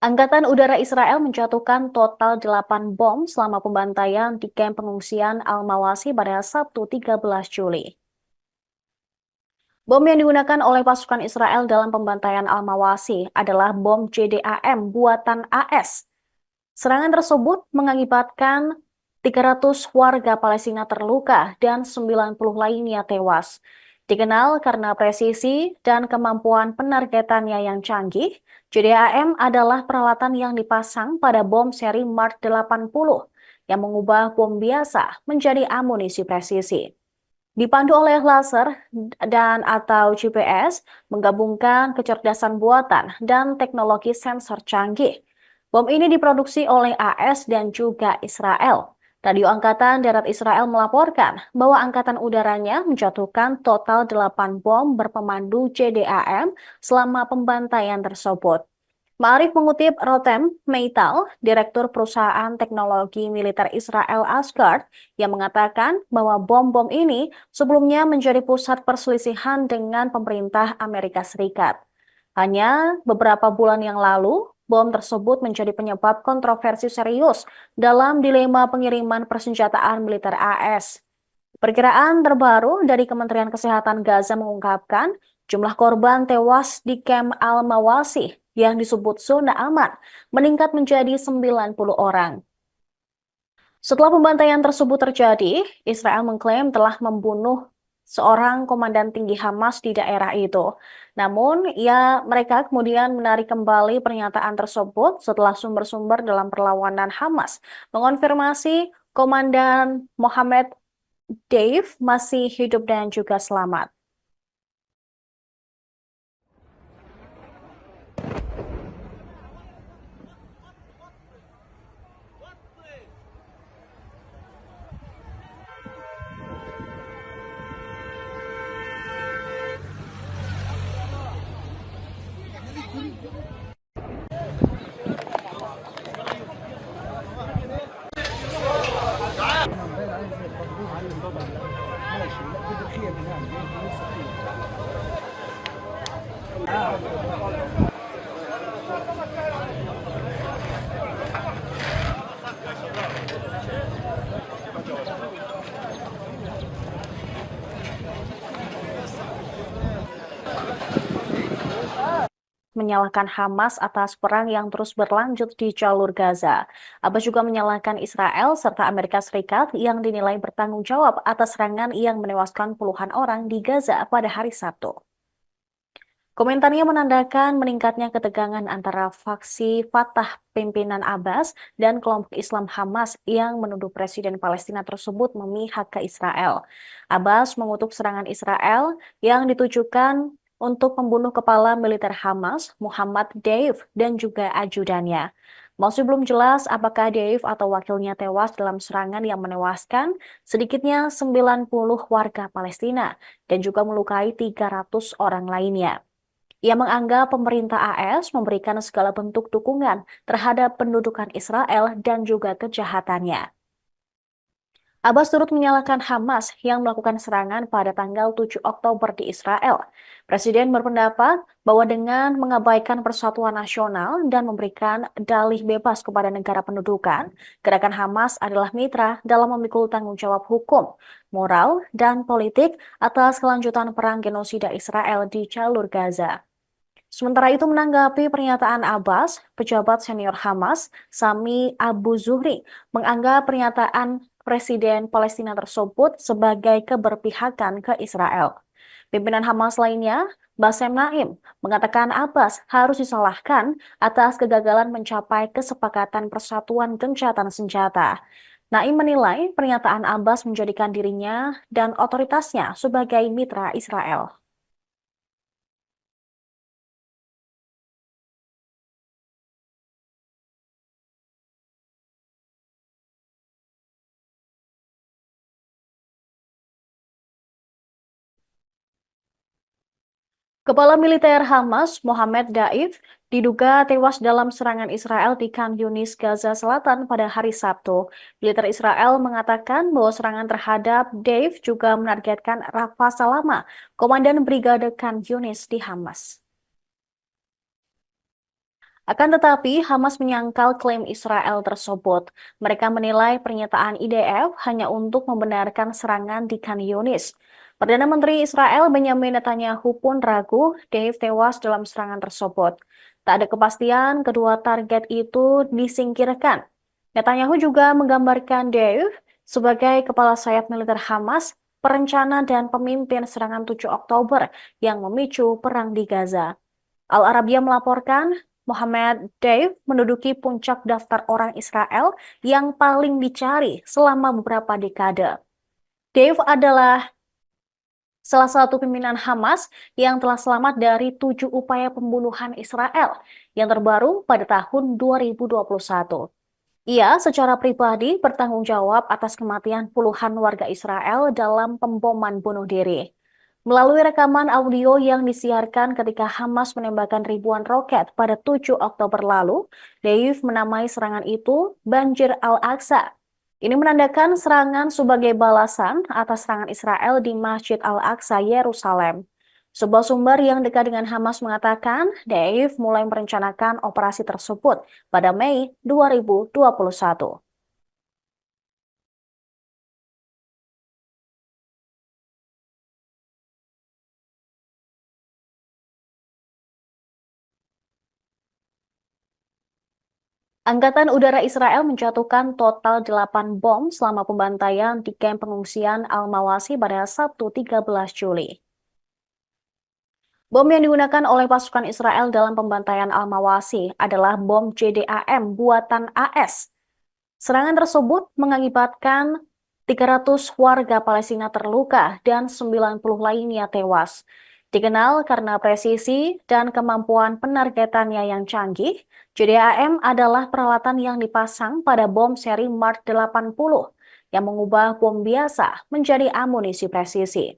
Angkatan Udara Israel menjatuhkan total 8 bom selama pembantaian di kamp pengungsian Al-Mawasi pada Sabtu 13 Juli. Bom yang digunakan oleh pasukan Israel dalam pembantaian Al-Mawasi adalah bom JDAM buatan AS. Serangan tersebut mengakibatkan 300 warga Palestina terluka dan 90 lainnya tewas. Dikenal karena presisi dan kemampuan penargetannya yang canggih, JDAM adalah peralatan yang dipasang pada bom seri Mark 80 yang mengubah bom biasa menjadi amunisi presisi. Dipandu oleh laser dan atau GPS, menggabungkan kecerdasan buatan dan teknologi sensor canggih. Bom ini diproduksi oleh AS dan juga Israel. Radio Angkatan Darat Israel melaporkan bahwa angkatan udaranya menjatuhkan total 8 bom berpemandu JDAM selama pembantaian tersebut. Ma'arif mengutip Rotem Meital, Direktur Perusahaan Teknologi Militer Israel Asgard, yang mengatakan bahwa bom-bom ini sebelumnya menjadi pusat perselisihan dengan pemerintah Amerika Serikat. Hanya beberapa bulan yang lalu, bom tersebut menjadi penyebab kontroversi serius dalam dilema pengiriman persenjataan militer AS. Perkiraan terbaru dari Kementerian Kesehatan Gaza mengungkapkan jumlah korban tewas di kamp Al-Mawasi yang disebut zona aman meningkat menjadi 90 orang. Setelah pembantaian tersebut terjadi, Israel mengklaim telah membunuh seorang komandan tinggi Hamas di daerah itu. Namun, mereka kemudian menarik kembali pernyataan tersebut setelah sumber-sumber dalam perlawanan Hamas mengonfirmasi Komandan Mohammed Dave masih hidup dan juga selamat. Menyalahkan Hamas atas perang yang terus berlanjut di jalur Gaza. Abbas juga menyalahkan Israel serta Amerika Serikat yang dinilai bertanggung jawab atas serangan yang menewaskan puluhan orang di Gaza pada hari Sabtu. Komentarnya menandakan meningkatnya ketegangan antara faksi Fatah pimpinan Abbas dan kelompok Islam Hamas yang menuduh Presiden Palestina tersebut memihak ke Israel. Abbas mengutuk serangan Israel yang ditujukan untuk membunuh kepala militer Hamas, Muhammad Deif, dan juga ajudannya. Masih belum jelas apakah Deif atau wakilnya tewas dalam serangan yang menewaskan sedikitnya 90 warga Palestina dan juga melukai 300 orang lainnya. Ia menganggap pemerintah AS memberikan segala bentuk dukungan terhadap pendudukan Israel dan juga kejahatannya. Abbas turut menyalahkan Hamas yang melakukan serangan pada tanggal 7 Oktober di Israel. Presiden berpendapat bahwa dengan mengabaikan persatuan nasional dan memberikan dalih bebas kepada negara pendudukan, gerakan Hamas adalah mitra dalam memikul tanggung jawab hukum, moral, dan politik atas kelanjutan perang genosida Israel di jalur Gaza. Sementara itu menanggapi pernyataan Abbas, pejabat senior Hamas, Sami Abu Zuhri, menganggap pernyataan Presiden Palestina tersebut sebagai keberpihakan ke Israel. Pimpinan Hamas lainnya, Bassem Naim, mengatakan Abbas harus disalahkan atas kegagalan mencapai kesepakatan persatuan gencatan senjata. Naim menilai pernyataan Abbas menjadikan dirinya dan otoritasnya sebagai mitra Israel. Kepala militer Hamas, Mohammed Daif, diduga tewas dalam serangan Israel di Khan Yunis, Gaza Selatan pada hari Sabtu. Militer Israel mengatakan bahwa serangan terhadap Daif juga menargetkan Rafa Salama, komandan Brigade Khan Yunis di Hamas. Akan tetapi, Hamas menyangkal klaim Israel tersebut. Mereka menilai pernyataan IDF hanya untuk membenarkan serangan di Khan Yunis. Perdana Menteri Israel Benjamin Netanyahu pun ragu Dave tewas dalam serangan tersebut. Tak ada kepastian kedua target itu disingkirkan. Netanyahu juga menggambarkan Dave sebagai kepala sayap militer Hamas, perencana dan pemimpin serangan 7 Oktober yang memicu perang di Gaza. Al Arabiya melaporkan Mohammed Deif menduduki puncak daftar orang Israel yang paling dicari selama beberapa dekade. Deif adalah salah satu pimpinan Hamas yang telah selamat dari 7 upaya pembunuhan Israel yang terbaru pada tahun 2021. Ia secara pribadi bertanggung jawab atas kematian puluhan warga Israel dalam pemboman bunuh diri. Melalui rekaman audio yang disiarkan ketika Hamas menembakkan ribuan roket pada 7 Oktober lalu, Deif menamai serangan itu Banjir Al-Aqsa. Ini menandakan serangan sebagai balasan atas serangan Israel di Masjid Al-Aqsa, Yerusalem. Sebuah sumber yang dekat dengan Hamas mengatakan Deif mulai merencanakan operasi tersebut pada Mei 2021. Angkatan Udara Israel menjatuhkan total 8 bom selama pembantaian di kamp pengungsian Al-Mawasi pada Sabtu 13 Juli. Bom yang digunakan oleh pasukan Israel dalam pembantaian Al-Mawasi adalah bom JDAM buatan AS. Serangan tersebut mengakibatkan 300 warga Palestina terluka dan 90 lainnya tewas. Dikenal karena presisi dan kemampuan penargetannya yang canggih, JDAM adalah peralatan yang dipasang pada bom seri Mark 80 yang mengubah bom biasa menjadi amunisi presisi.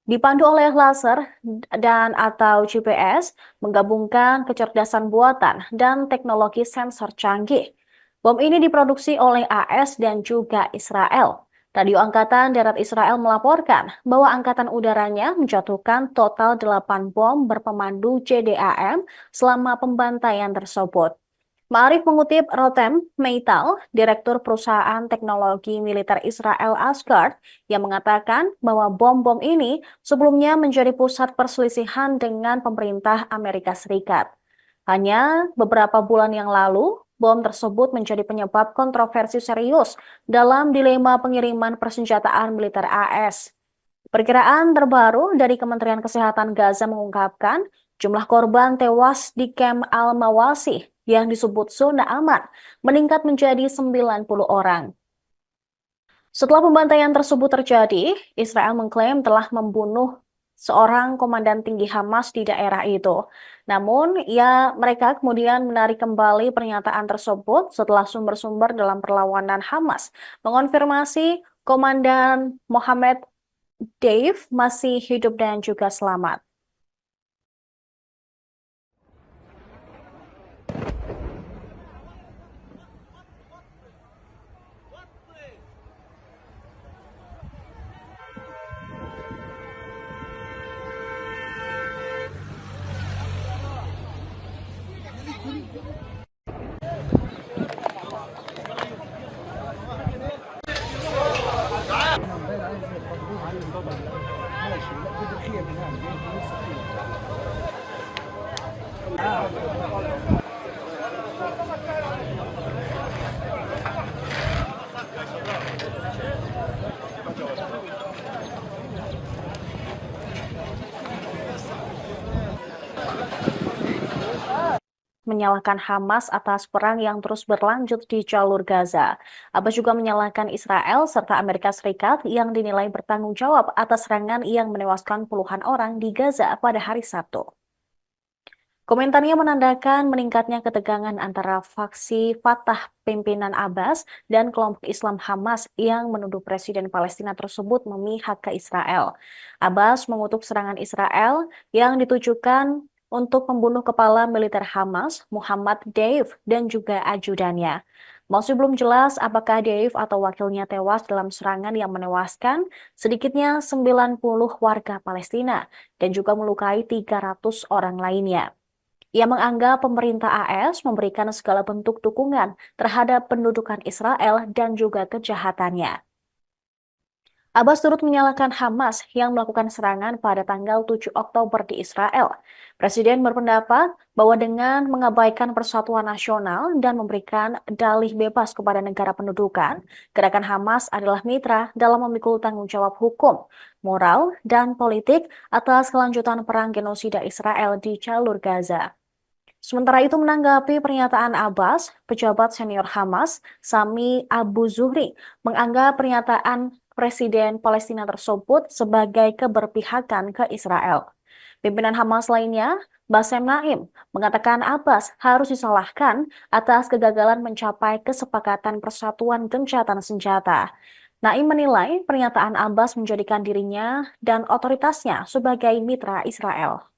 Dipandu oleh laser dan atau GPS, menggabungkan kecerdasan buatan dan teknologi sensor canggih. Bom ini diproduksi oleh AS dan juga Israel. Radio Angkatan Darat Israel melaporkan bahwa angkatan udaranya menjatuhkan total 8 bom berpemandu JDAM selama pembantaian tersebut. Ma'arif mengutip Rotem Meital, Direktur Perusahaan Teknologi Militer Israel Asgard, yang mengatakan bahwa bom-bom ini sebelumnya menjadi pusat perselisihan dengan pemerintah Amerika Serikat. Hanya beberapa bulan yang lalu, bom tersebut menjadi penyebab kontroversi serius dalam dilema pengiriman persenjataan militer AS. Perkiraan terbaru dari Kementerian Kesehatan Gaza mengungkapkan jumlah korban tewas di kamp Al-Mawasi yang disebut zona aman meningkat menjadi 90 orang. Setelah pembantaian tersebut terjadi, Israel mengklaim telah membunuh seorang komandan tinggi Hamas di daerah itu. Namun, mereka kemudian menarik kembali pernyataan tersebut setelah sumber-sumber dalam perlawanan Hamas mengonfirmasi Komandan Mohammed Dave masih hidup dan juga selamat. Menyalahkan Hamas atas perang yang terus berlanjut di jalur Gaza. Abbas juga menyalahkan Israel serta Amerika Serikat yang dinilai bertanggung jawab atas serangan yang menewaskan puluhan orang di Gaza pada hari Sabtu. Komentarnya menandakan meningkatnya ketegangan antara faksi Fatah pimpinan Abbas dan kelompok Islam Hamas yang menuduh Presiden Palestina tersebut memihak ke Israel. Abbas mengutuk serangan Israel yang ditujukan untuk membunuh kepala militer Hamas, Muhammad Deif, dan juga ajudannya. Masih belum jelas apakah Deif atau wakilnya tewas dalam serangan yang menewaskan sedikitnya 90 warga Palestina dan juga melukai 300 orang lainnya. Ia menganggap pemerintah AS memberikan segala bentuk dukungan terhadap pendudukan Israel dan juga kejahatannya. Abbas turut menyalahkan Hamas yang melakukan serangan pada tanggal 7 Oktober di Israel. Presiden berpendapat bahwa dengan mengabaikan persatuan nasional dan memberikan dalih bebas kepada negara pendudukan, gerakan Hamas adalah mitra dalam memikul tanggung jawab hukum, moral, dan politik atas kelanjutan perang genosida Israel di jalur Gaza. Sementara itu menanggapi pernyataan Abbas, pejabat senior Hamas, Sami Abu Zuhri, menganggap pernyataan Presiden Palestina tersebut sebagai keberpihakan ke Israel. Pimpinan Hamas lainnya, Bassem Naim, mengatakan Abbas harus disalahkan atas kegagalan mencapai kesepakatan persatuan gencatan senjata. Naim menilai pernyataan Abbas menjadikan dirinya dan otoritasnya sebagai mitra Israel.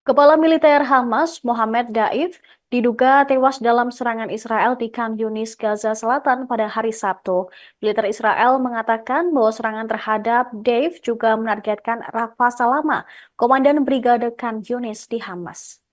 Kepala militer Hamas, Mohammed Daif, diduga tewas dalam serangan Israel di Khan Yunis, Gaza Selatan pada hari Sabtu. Militer Israel mengatakan bahwa serangan terhadap Daif juga menargetkan Rafa Salama, komandan Brigade Khan Yunis di Hamas.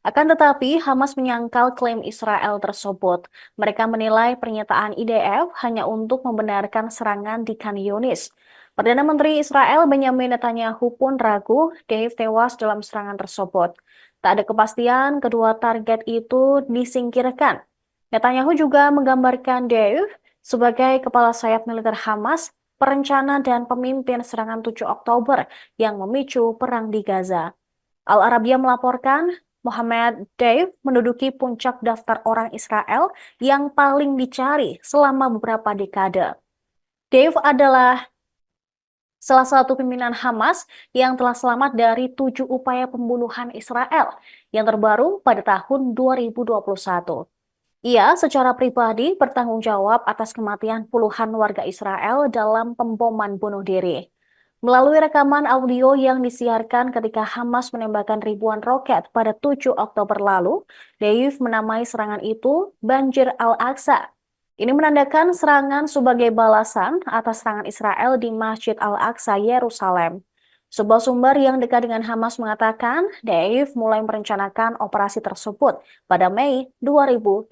Akan tetapi, Hamas menyangkal klaim Israel tersebut. Mereka menilai pernyataan IDF hanya untuk membenarkan serangan di Khan Yunis. Perdana Menteri Israel Benjamin Netanyahu pun ragu Dave tewas dalam serangan tersebut. Tak ada kepastian kedua target itu disingkirkan. Netanyahu juga menggambarkan Dave sebagai kepala sayap militer Hamas, perencana dan pemimpin serangan 7 Oktober yang memicu perang di Gaza. Al Arabiya melaporkan Mohammed Deif menduduki puncak daftar orang Israel yang paling dicari selama beberapa dekade. Deif adalah salah satu pimpinan Hamas yang telah selamat dari 7 upaya pembunuhan Israel yang terbaru pada tahun 2021. Ia secara pribadi bertanggung jawab atas kematian puluhan warga Israel dalam pemboman bunuh diri. Melalui rekaman audio yang disiarkan ketika Hamas menembakkan ribuan roket pada 7 Oktober lalu, Deif menamai serangan itu Banjir Al-Aqsa. Ini menandakan serangan sebagai balasan atas serangan Israel di Masjid Al-Aqsa, Yerusalem. Sebuah sumber yang dekat dengan Hamas mengatakan Deif mulai merencanakan operasi tersebut pada Mei 2021.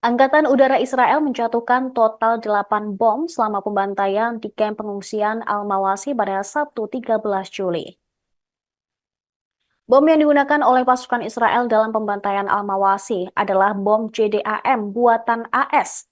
Angkatan Udara Israel menjatuhkan total 8 bom selama pembantaian di kamp pengungsian Al-Mawasi pada Sabtu 13 Juli. Bom yang digunakan oleh pasukan Israel dalam pembantaian Al-Mawasi adalah bom JDAM buatan AS.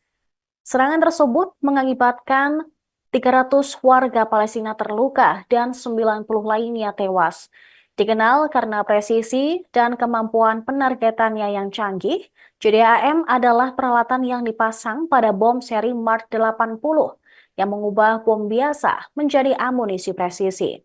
Serangan tersebut mengakibatkan 300 warga Palestina terluka dan 90 lainnya tewas. Dikenal karena presisi dan kemampuan penargetannya yang canggih, JDAM adalah peralatan yang dipasang pada bom seri Mark 80 yang mengubah bom biasa menjadi amunisi presisi.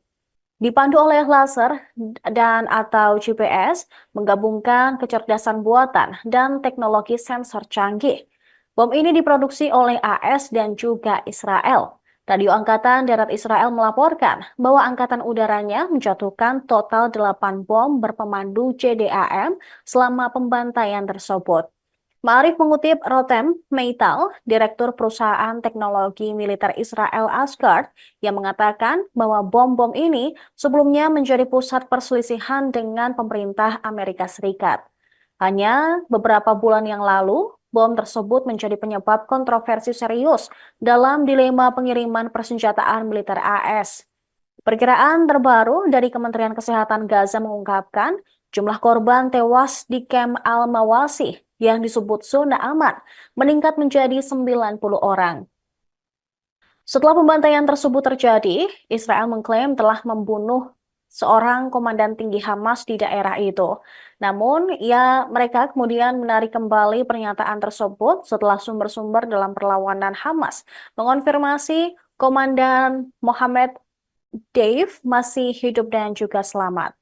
Dipandu oleh laser dan atau GPS, menggabungkan kecerdasan buatan dan teknologi sensor canggih. Bom ini diproduksi oleh AS dan juga Israel. Radio Angkatan Darat Israel melaporkan bahwa Angkatan Udaranya menjatuhkan total 8 bom berpemandu JDAM selama pembantaian tersebut. Ma'arif mengutip Rotem Meital, Direktur Perusahaan Teknologi Militer Israel Asgard, yang mengatakan bahwa bom-bom ini sebelumnya menjadi pusat perselisihan dengan pemerintah Amerika Serikat. Hanya beberapa bulan yang lalu, bom tersebut menjadi penyebab kontroversi serius dalam dilema pengiriman persenjataan militer AS. Perkiraan terbaru dari Kementerian Kesehatan Gaza mengungkapkan Jumlah korban tewas di kamp Al-Mawasih yang disebut zona aman meningkat menjadi 90 orang. Setelah pembantaian tersebut terjadi, Israel mengklaim telah membunuh seorang komandan tinggi Hamas di daerah itu. Namun, mereka kemudian menarik kembali pernyataan tersebut setelah sumber-sumber dalam perlawanan Hamas mengonfirmasi Komandan Mohammed Deif masih hidup dan juga selamat.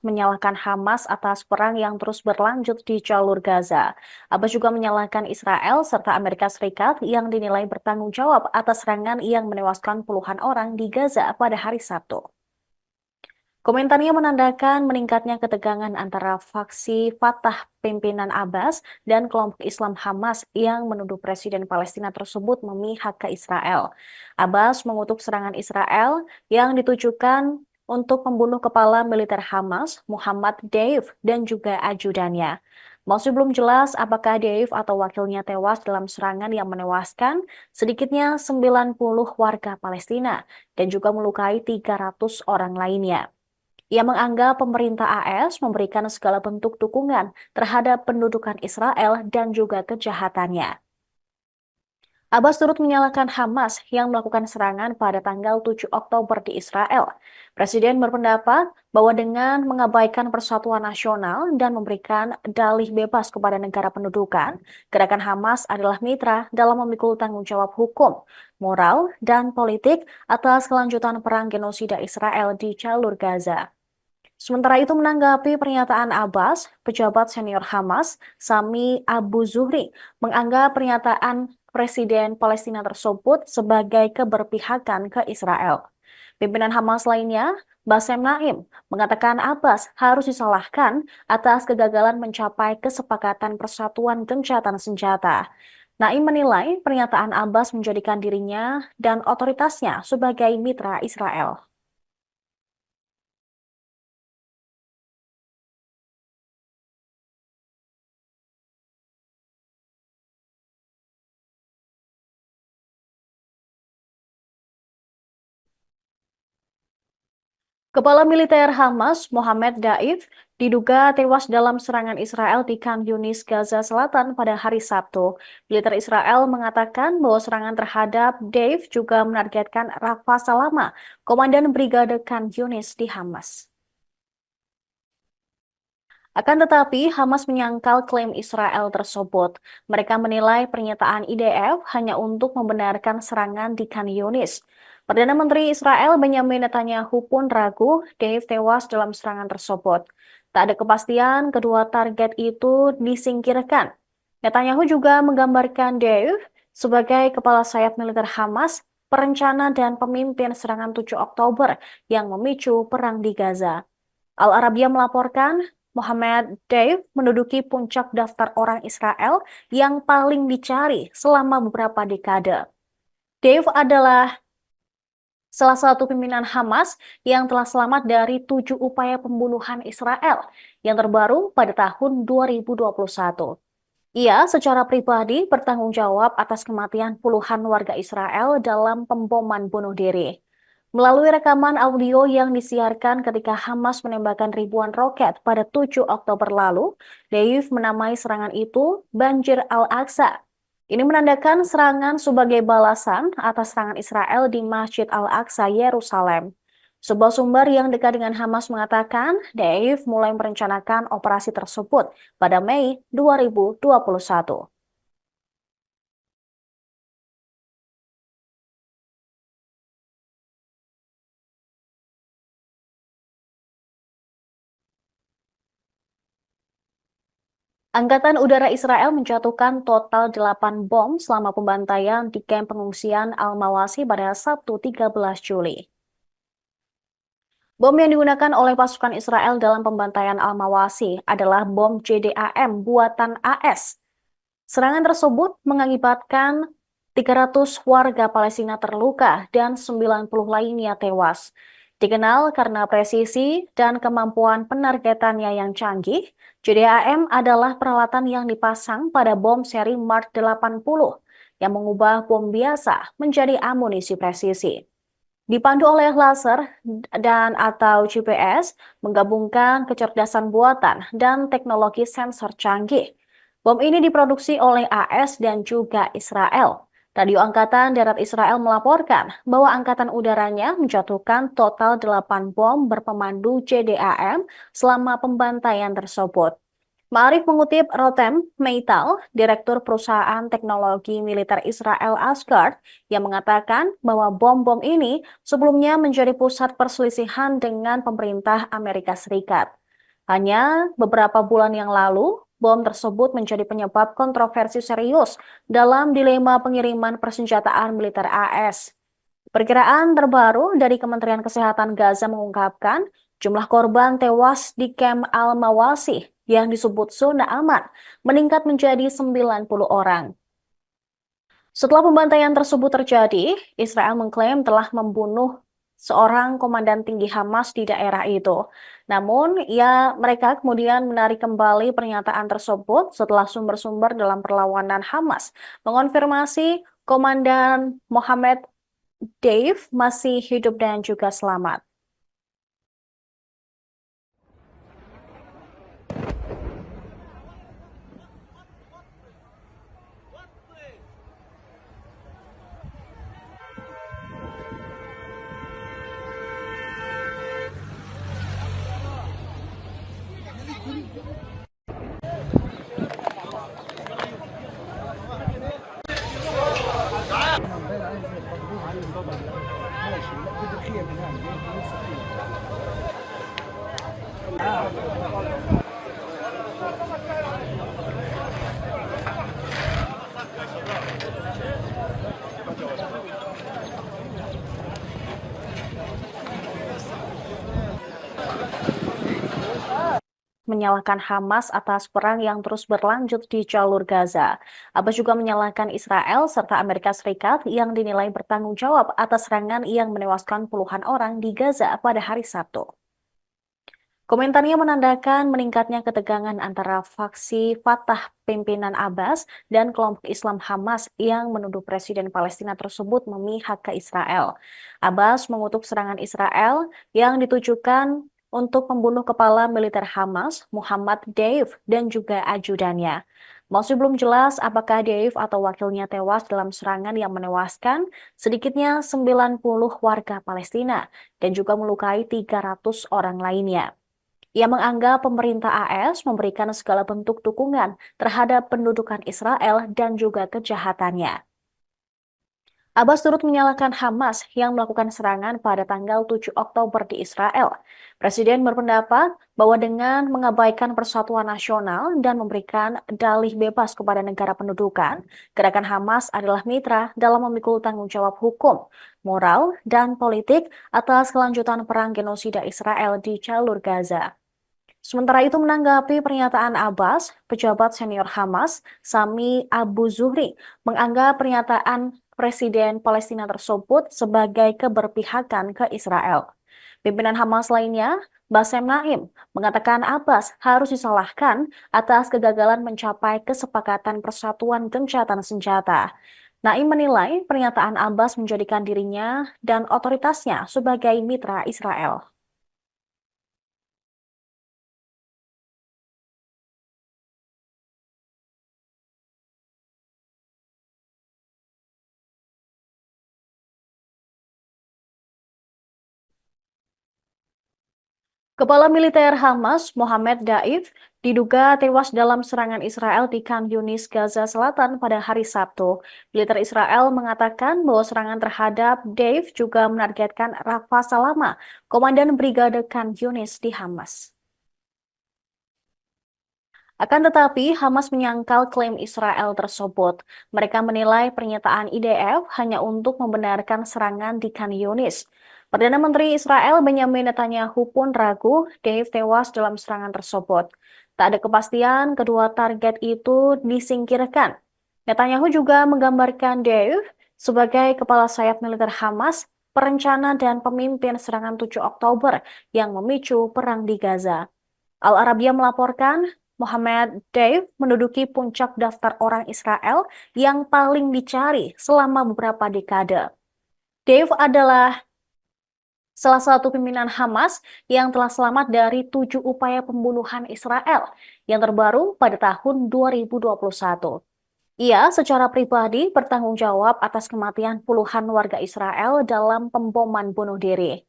Menyalahkan Hamas atas perang yang terus berlanjut di jalur Gaza. Abbas juga menyalahkan Israel serta Amerika Serikat yang dinilai bertanggung jawab atas serangan yang menewaskan puluhan orang di Gaza pada hari Sabtu. Komentarnya menandakan meningkatnya ketegangan antara faksi Fatah pimpinan Abbas dan kelompok Islam Hamas yang menuduh Presiden Palestina tersebut memihak ke Israel. Abbas mengutuk serangan Israel yang ditujukan untuk membunuh kepala militer Hamas, Muhammad Deif, dan juga ajudannya. Masih belum jelas apakah Deif atau wakilnya tewas dalam serangan yang menewaskan sedikitnya 90 warga Palestina dan juga melukai 300 orang lainnya. Ia menganggap pemerintah AS memberikan segala bentuk dukungan terhadap pendudukan Israel dan juga kejahatannya. Abbas turut menyalahkan Hamas yang melakukan serangan pada tanggal 7 Oktober di Israel. Presiden berpendapat bahwa dengan mengabaikan persatuan nasional dan memberikan dalih bebas kepada negara pendudukan, gerakan Hamas adalah mitra dalam memikul tanggung jawab hukum, moral, dan politik atas kelanjutan perang genosida Israel di jalur Gaza. Sementara itu menanggapi pernyataan Abbas, pejabat senior Hamas, Sami Abu Zuhri, menganggap pernyataan Presiden Palestina tersebut sebagai keberpihakan ke Israel. Pimpinan Hamas lainnya, Bassem Naim, mengatakan Abbas harus disalahkan atas kegagalan mencapai kesepakatan persatuan gencatan senjata. Naim menilai pernyataan Abbas menjadikan dirinya dan otoritasnya sebagai mitra Israel. Kepala militer Hamas, Mohammed Daif, diduga tewas dalam serangan Israel di Khan Yunis, Gaza Selatan pada hari Sabtu. Militer Israel mengatakan bahwa serangan terhadap Daif juga menargetkan Rafa Salama, komandan Brigade Khan Yunis di Hamas. Akan tetapi, Hamas menyangkal klaim Israel tersebut. Mereka menilai pernyataan IDF hanya untuk membenarkan serangan di Khan Yunis. Perdana Menteri Israel Benjamin Netanyahu pun ragu Dave tewas dalam serangan tersebut. Tak ada kepastian kedua target itu disingkirkan. Netanyahu juga menggambarkan Dave sebagai kepala sayap militer Hamas, perencana dan pemimpin serangan 7 Oktober yang memicu perang di Gaza. Al Arabiya melaporkan Mohammed Deif menduduki puncak daftar orang Israel yang paling dicari selama beberapa dekade. Deif adalah salah satu pimpinan Hamas yang telah selamat dari 7 upaya pembunuhan Israel yang terbaru pada tahun 2021. Ia secara pribadi bertanggung jawab atas kematian puluhan warga Israel dalam pemboman bunuh diri. Melalui rekaman audio yang disiarkan ketika Hamas menembakkan ribuan roket pada 7 Oktober lalu, Deif menamai serangan itu Banjir Al-Aqsa. Ini menandakan serangan sebagai balasan atas serangan Israel di Masjid Al-Aqsa, Yerusalem. Sebuah sumber yang dekat dengan Hamas mengatakan, Deif mulai merencanakan operasi tersebut pada Mei 2021. Angkatan Udara Israel menjatuhkan total 8 bom selama pembantaian di kamp pengungsian Al-Mawasi pada Sabtu 13 Juli. Bom yang digunakan oleh pasukan Israel dalam pembantaian Al-Mawasi adalah bom JDAM buatan AS. Serangan tersebut mengakibatkan 300 warga Palestina terluka dan 90 lainnya tewas. Dikenal karena presisi dan kemampuan penargetannya yang canggih, JDAM adalah peralatan yang dipasang pada bom seri Mark 80 yang mengubah bom biasa menjadi amunisi presisi. Dipandu oleh laser dan atau GPS, menggabungkan kecerdasan buatan dan teknologi sensor canggih. Bom ini diproduksi oleh AS dan juga Israel. Radio Angkatan Darat Israel melaporkan bahwa angkatan udaranya menjatuhkan total 8 bom berpemandu JDAM selama pembantaian tersebut. Ma'arif mengutip Rotem Meital, Direktur Perusahaan Teknologi Militer Israel Asgard, yang mengatakan bahwa bom-bom ini sebelumnya menjadi pusat perselisihan dengan pemerintah Amerika Serikat. Hanya beberapa bulan yang lalu, bom tersebut menjadi penyebab kontroversi serius dalam dilema pengiriman persenjataan militer AS. Perkiraan terbaru dari Kementerian Kesehatan Gaza mengungkapkan jumlah korban tewas di kamp Al-Mawasi yang disebut zona aman meningkat menjadi 90 orang. Setelah pembantaian tersebut terjadi, Israel mengklaim telah membunuh seorang komandan tinggi Hamas di daerah itu. Namun, mereka kemudian menarik kembali pernyataan tersebut setelah sumber-sumber dalam perlawanan Hamas mengonfirmasi Komandan Mohammed Dave masih hidup dan juga selamat. Menyalahkan Hamas atas perang yang terus berlanjut di jalur Gaza. Abbas juga menyalahkan Israel serta Amerika Serikat yang dinilai bertanggung jawab atas serangan yang menewaskan puluhan orang di Gaza pada hari Sabtu. Komentarnya menandakan meningkatnya ketegangan antara faksi Fatah pimpinan Abbas dan kelompok Islam Hamas yang menuduh Presiden Palestina tersebut memihak ke Israel. Abbas mengutuk serangan Israel yang ditujukan untuk membunuh kepala militer Hamas, Muhammad Deif, dan juga ajudannya. Masih belum jelas apakah Deif atau wakilnya tewas dalam serangan yang menewaskan sedikitnya 90 warga Palestina dan juga melukai 300 orang lainnya. Ia menganggap pemerintah AS memberikan segala bentuk dukungan terhadap pendudukan Israel dan juga kejahatannya. Abbas turut menyalahkan Hamas yang melakukan serangan pada tanggal 7 Oktober di Israel. Presiden berpendapat bahwa dengan mengabaikan persatuan nasional dan memberikan dalih bebas kepada negara pendudukan, gerakan Hamas adalah mitra dalam memikul tanggung jawab hukum, moral, dan politik atas kelanjutan perang genosida Israel di jalur Gaza. Sementara itu menanggapi pernyataan Abbas, pejabat senior Hamas, Sami Abu Zuhri, menganggap pernyataan Presiden Palestina tersebut sebagai keberpihakan ke Israel. Pimpinan Hamas lainnya, Bassem Naim, mengatakan Abbas harus disalahkan atas kegagalan mencapai kesepakatan persatuan gencatan senjata. Naim menilai pernyataan Abbas menjadikan dirinya dan otoritasnya sebagai mitra Israel. Kepala militer Hamas, Mohammed Daif, diduga tewas dalam serangan Israel di Khan Yunis, Gaza Selatan pada hari Sabtu. Militer Israel mengatakan bahwa serangan terhadap Daif juga menargetkan Rafa Salama, komandan Brigade Khan Yunis di Hamas. Akan tetapi, Hamas menyangkal klaim Israel tersebut. Mereka menilai pernyataan IDF hanya untuk membenarkan serangan di Khan Yunis. Perdana Menteri Israel Benjamin Netanyahu pun ragu Dave tewas dalam serangan tersebut. Tak ada kepastian kedua target itu disingkirkan. Netanyahu juga menggambarkan Dave sebagai kepala sayap militer Hamas, perencana dan pemimpin serangan 7 Oktober yang memicu perang di Gaza. Al Arabiya melaporkan Mohammed Deif menduduki puncak daftar orang Israel yang paling dicari selama beberapa dekade. Deif adalah salah satu pimpinan Hamas yang telah selamat dari 7 upaya pembunuhan Israel yang terbaru pada tahun 2021. Ia secara pribadi bertanggung jawab atas kematian puluhan warga Israel dalam pemboman bunuh diri.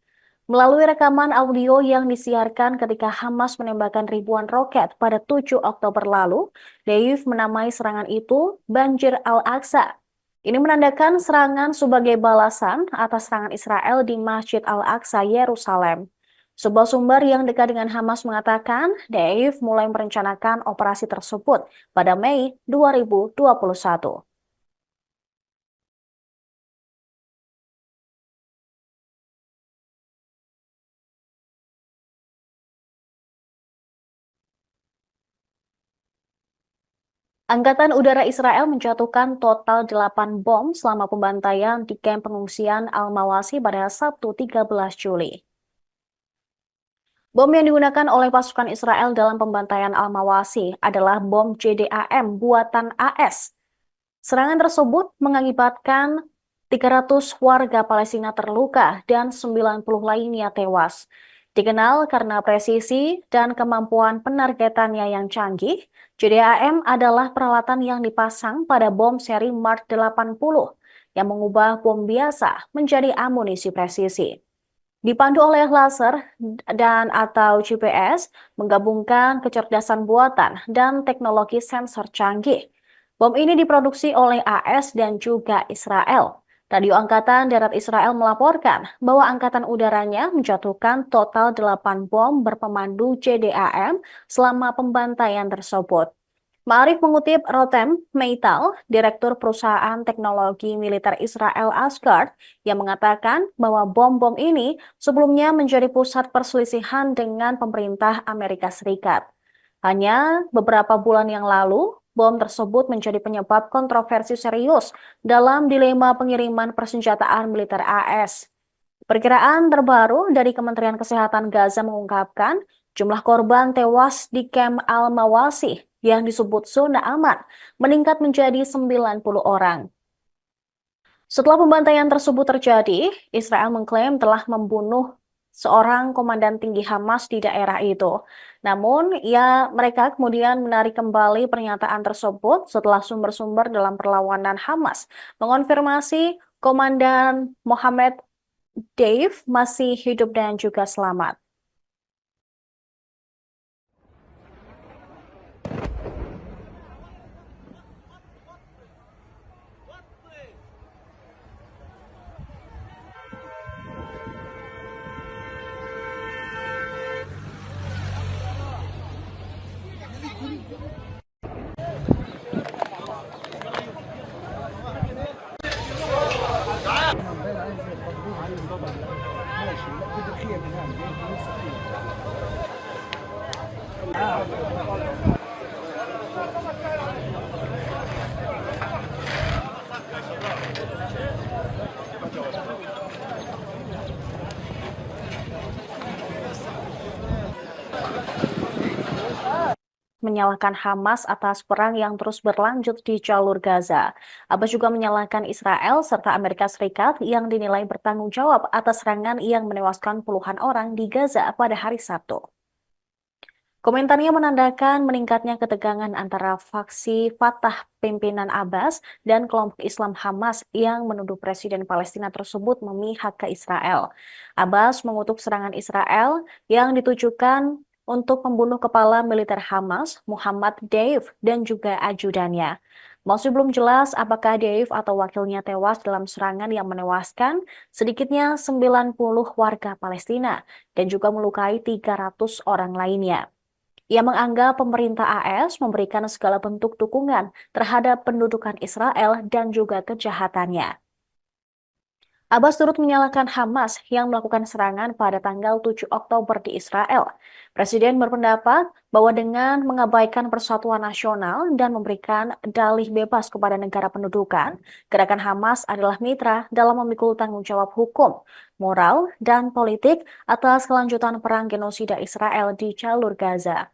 Melalui rekaman audio yang disiarkan ketika Hamas menembakkan ribuan roket pada 7 Oktober lalu, Deif menamai serangan itu Banjir Al-Aqsa. Ini menandakan serangan sebagai balasan atas serangan Israel di Masjid Al-Aqsa, Yerusalem. Sebuah sumber yang dekat dengan Hamas mengatakan Deif mulai merencanakan operasi tersebut pada Mei 2021. Angkatan Udara Israel menjatuhkan total 8 bom selama pembantaian di kamp pengungsian Al-Mawasi pada Sabtu 13 Juli. Bom yang digunakan oleh pasukan Israel dalam pembantaian Al-Mawasi adalah bom JDAM buatan AS. Serangan tersebut mengakibatkan 300 warga Palestina terluka dan 90 lainnya tewas. Dikenal karena presisi dan kemampuan penargetannya yang canggih, JDAM adalah peralatan yang dipasang pada bom seri Mark 80 yang mengubah bom biasa menjadi amunisi presisi. Dipandu oleh laser dan atau GPS, menggabungkan kecerdasan buatan dan teknologi sensor canggih. Bom ini diproduksi oleh AS dan juga Israel. Radio Angkatan Darat Israel melaporkan bahwa angkatan udaranya menjatuhkan total 8 bom berpemandu JDAM selama pembantaian tersebut. Ma'arif mengutip Rotem Meital, Direktur Perusahaan Teknologi Militer Israel Asgard, yang mengatakan bahwa bom-bom ini sebelumnya menjadi pusat perselisihan dengan pemerintah Amerika Serikat. Hanya beberapa bulan yang lalu, bom tersebut menjadi penyebab kontroversi serius dalam dilema pengiriman persenjataan militer AS. Perkiraan terbaru dari Kementerian Kesehatan Gaza mengungkapkan jumlah korban tewas di kamp Al-Mawasi yang disebut zona aman meningkat menjadi 90 orang. Setelah pembantaian tersebut terjadi, Israel mengklaim telah membunuh seorang komandan tinggi Hamas di daerah itu. Namun, mereka kemudian menarik kembali pernyataan tersebut setelah sumber-sumber dalam perlawanan Hamas mengonfirmasi Komandan Mohammed Dave masih hidup dan juga selamat. Menyalahkan Hamas atas perang yang terus berlanjut di jalur Gaza. Abbas juga menyalahkan Israel serta Amerika Serikat yang dinilai bertanggung jawab atas serangan yang menewaskan puluhan orang di Gaza pada hari Sabtu. Komentarnya menandakan meningkatnya ketegangan antara faksi Fatah pimpinan Abbas dan kelompok Islam Hamas yang menuduh Presiden Palestina tersebut memihak ke Israel. Abbas mengutuk serangan Israel yang ditujukan untuk membunuh kepala militer Hamas, Muhammad Deif, dan juga ajudannya. Masih belum jelas apakah Deif atau wakilnya tewas dalam serangan yang menewaskan sedikitnya 90 warga Palestina dan juga melukai 300 orang lainnya. Ia menganggap pemerintah AS memberikan segala bentuk dukungan terhadap pendudukan Israel dan juga kejahatannya. Abbas turut menyalahkan Hamas yang melakukan serangan pada tanggal 7 Oktober di Israel. Presiden berpendapat bahwa dengan mengabaikan persatuan nasional dan memberikan dalih bebas kepada negara pendudukan, gerakan Hamas adalah mitra dalam memikul tanggung jawab hukum, moral, dan politik atas kelanjutan perang genosida Israel di jalur Gaza.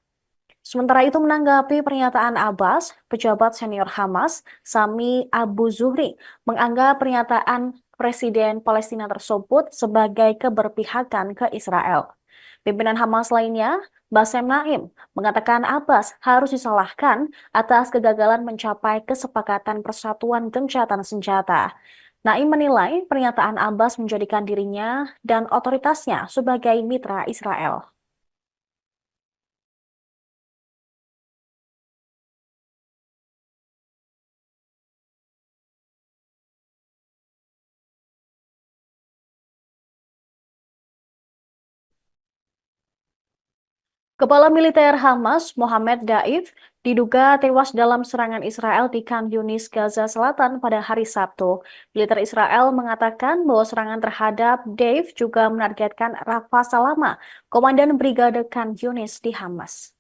Sementara itu menanggapi pernyataan Abbas, pejabat senior Hamas, Sami Abu Zuhri, menganggap pernyataan Presiden Palestina tersebut sebagai keberpihakan ke Israel. Pimpinan Hamas lainnya, Bassem Naim, mengatakan Abbas harus disalahkan atas kegagalan mencapai kesepakatan persatuan gencatan senjata. Naim menilai pernyataan Abbas menjadikan dirinya dan otoritasnya sebagai mitra Israel. Kepala militer Hamas, Mohammed Daif, diduga tewas dalam serangan Israel di Khan Yunis, Gaza Selatan pada hari Sabtu. Militer Israel mengatakan bahwa serangan terhadap Daif juga menargetkan Rafa Salama, komandan Brigade Khan Yunis di Hamas.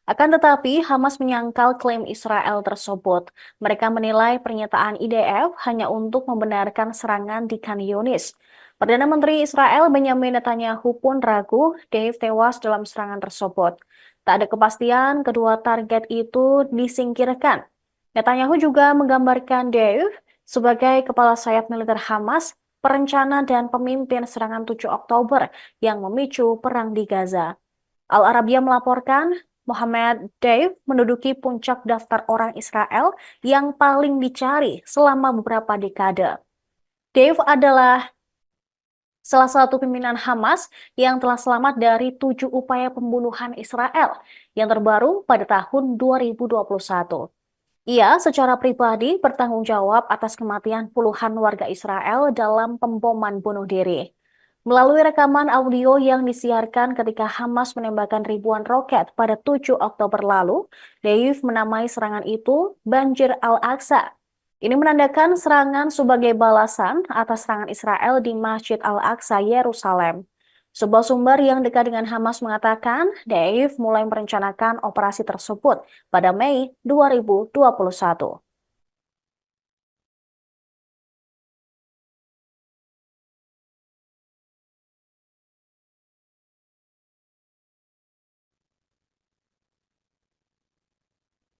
Akan tetapi, Hamas menyangkal klaim Israel tersebut. Mereka menilai pernyataan IDF hanya untuk membenarkan serangan di Khan Yunis. Perdana Menteri Israel Benjamin Netanyahu pun ragu Dave tewas dalam serangan tersebut. Tak ada kepastian kedua target itu disingkirkan. Netanyahu juga menggambarkan Dave sebagai kepala sayap militer Hamas, perencana dan pemimpin serangan 7 Oktober yang memicu perang di Gaza. Al Arabiya melaporkan Mohammed Deif menduduki puncak daftar orang Israel yang paling dicari selama beberapa dekade. Deif adalah salah satu pimpinan Hamas yang telah selamat dari 7 upaya pembunuhan Israel yang terbaru pada tahun 2021. Ia secara pribadi bertanggung jawab atas kematian puluhan warga Israel dalam pemboman bunuh diri. Melalui rekaman audio yang disiarkan ketika Hamas menembakkan ribuan roket pada 7 Oktober lalu, Deif menamai serangan itu Banjir Al-Aqsa. Ini menandakan serangan sebagai balasan atas serangan Israel di Masjid Al-Aqsa, Yerusalem. Sebuah sumber yang dekat dengan Hamas mengatakan Deif mulai merencanakan operasi tersebut pada Mei 2021.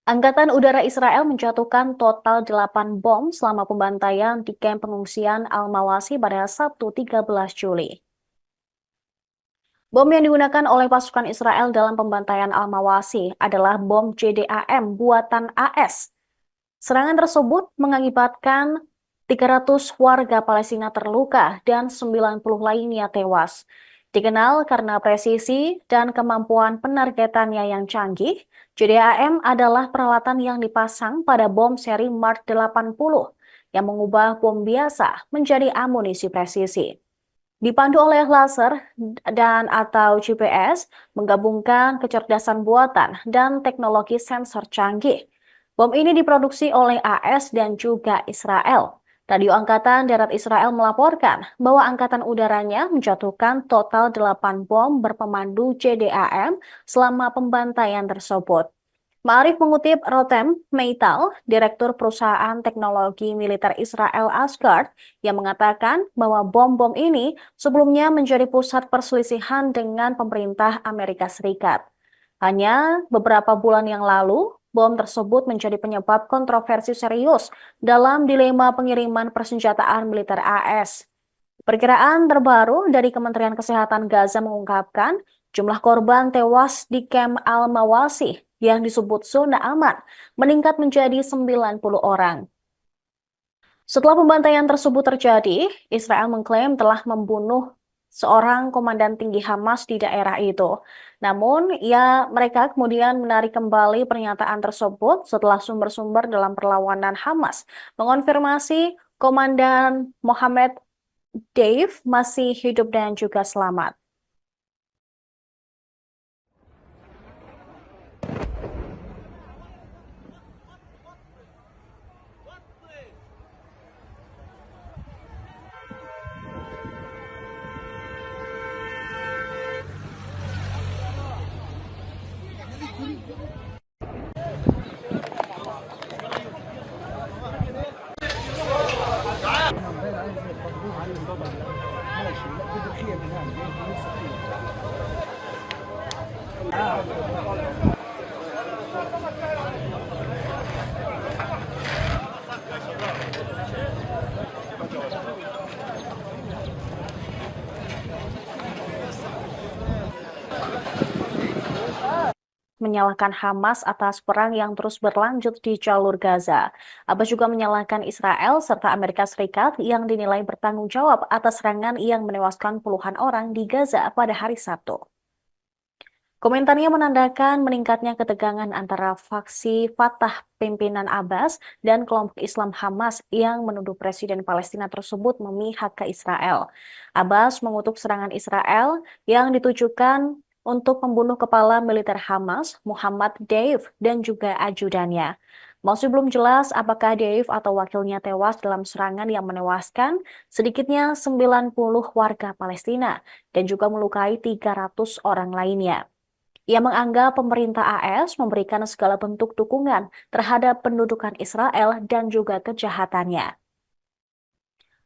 Angkatan Udara Israel menjatuhkan total 8 bom selama pembantaian di kamp pengungsian Al-Mawasi pada Sabtu 13 Juli. Bom yang digunakan oleh pasukan Israel dalam pembantaian Al-Mawasi adalah bom JDAM buatan AS. Serangan tersebut mengakibatkan 300 warga Palestina terluka dan 90 lainnya tewas. Dikenal karena presisi dan kemampuan penargetannya yang canggih, JDAM adalah peralatan yang dipasang pada bom seri Mark 80 yang mengubah bom biasa menjadi amunisi presisi. Dipandu oleh laser dan atau GPS, menggabungkan kecerdasan buatan dan teknologi sensor canggih. Bom ini diproduksi oleh AS dan juga Israel. Radio Angkatan Darat Israel melaporkan bahwa angkatan udaranya menjatuhkan total 8 bom berpemandu JDAM selama pembantaian tersebut. Ma'arif mengutip Rotem Meital, Direktur Perusahaan Teknologi Militer Israel Asgard, yang mengatakan bahwa bom-bom ini sebelumnya menjadi pusat perselisihan dengan pemerintah Amerika Serikat. Hanya beberapa bulan yang lalu, bom tersebut menjadi penyebab kontroversi serius dalam dilema pengiriman persenjataan militer AS. Perkiraan terbaru dari Kementerian Kesehatan Gaza mengungkapkan jumlah korban tewas di kamp Al-Mawasi yang disebut zona aman meningkat menjadi 90 orang. Setelah pembantaian tersebut terjadi, Israel mengklaim telah membunuh seorang komandan tinggi Hamas di daerah itu. Namun, mereka kemudian menarik kembali pernyataan tersebut setelah sumber-sumber dalam perlawanan Hamas mengonfirmasi Komandan Mohammed Dave masih hidup dan juga selamat. menyalahkan Hamas atas perang yang terus berlanjut di jalur Gaza. Abbas juga menyalahkan Israel serta Amerika Serikat yang dinilai bertanggung jawab atas serangan yang menewaskan puluhan orang di Gaza pada hari Sabtu. Komentarnya menandakan meningkatnya ketegangan antara faksi Fatah pimpinan Abbas dan kelompok Islam Hamas yang menuduh Presiden Palestina tersebut memihak ke Israel. Abbas mengutuk serangan Israel yang ditujukan untuk membunuh kepala militer Hamas, Muhammad Deif, dan juga ajudannya. Masih belum jelas apakah Deif atau wakilnya tewas dalam serangan yang menewaskan sedikitnya 90 warga Palestina dan juga melukai 300 orang lainnya. Ia menganggap pemerintah AS memberikan segala bentuk dukungan terhadap pendudukan Israel dan juga kejahatannya.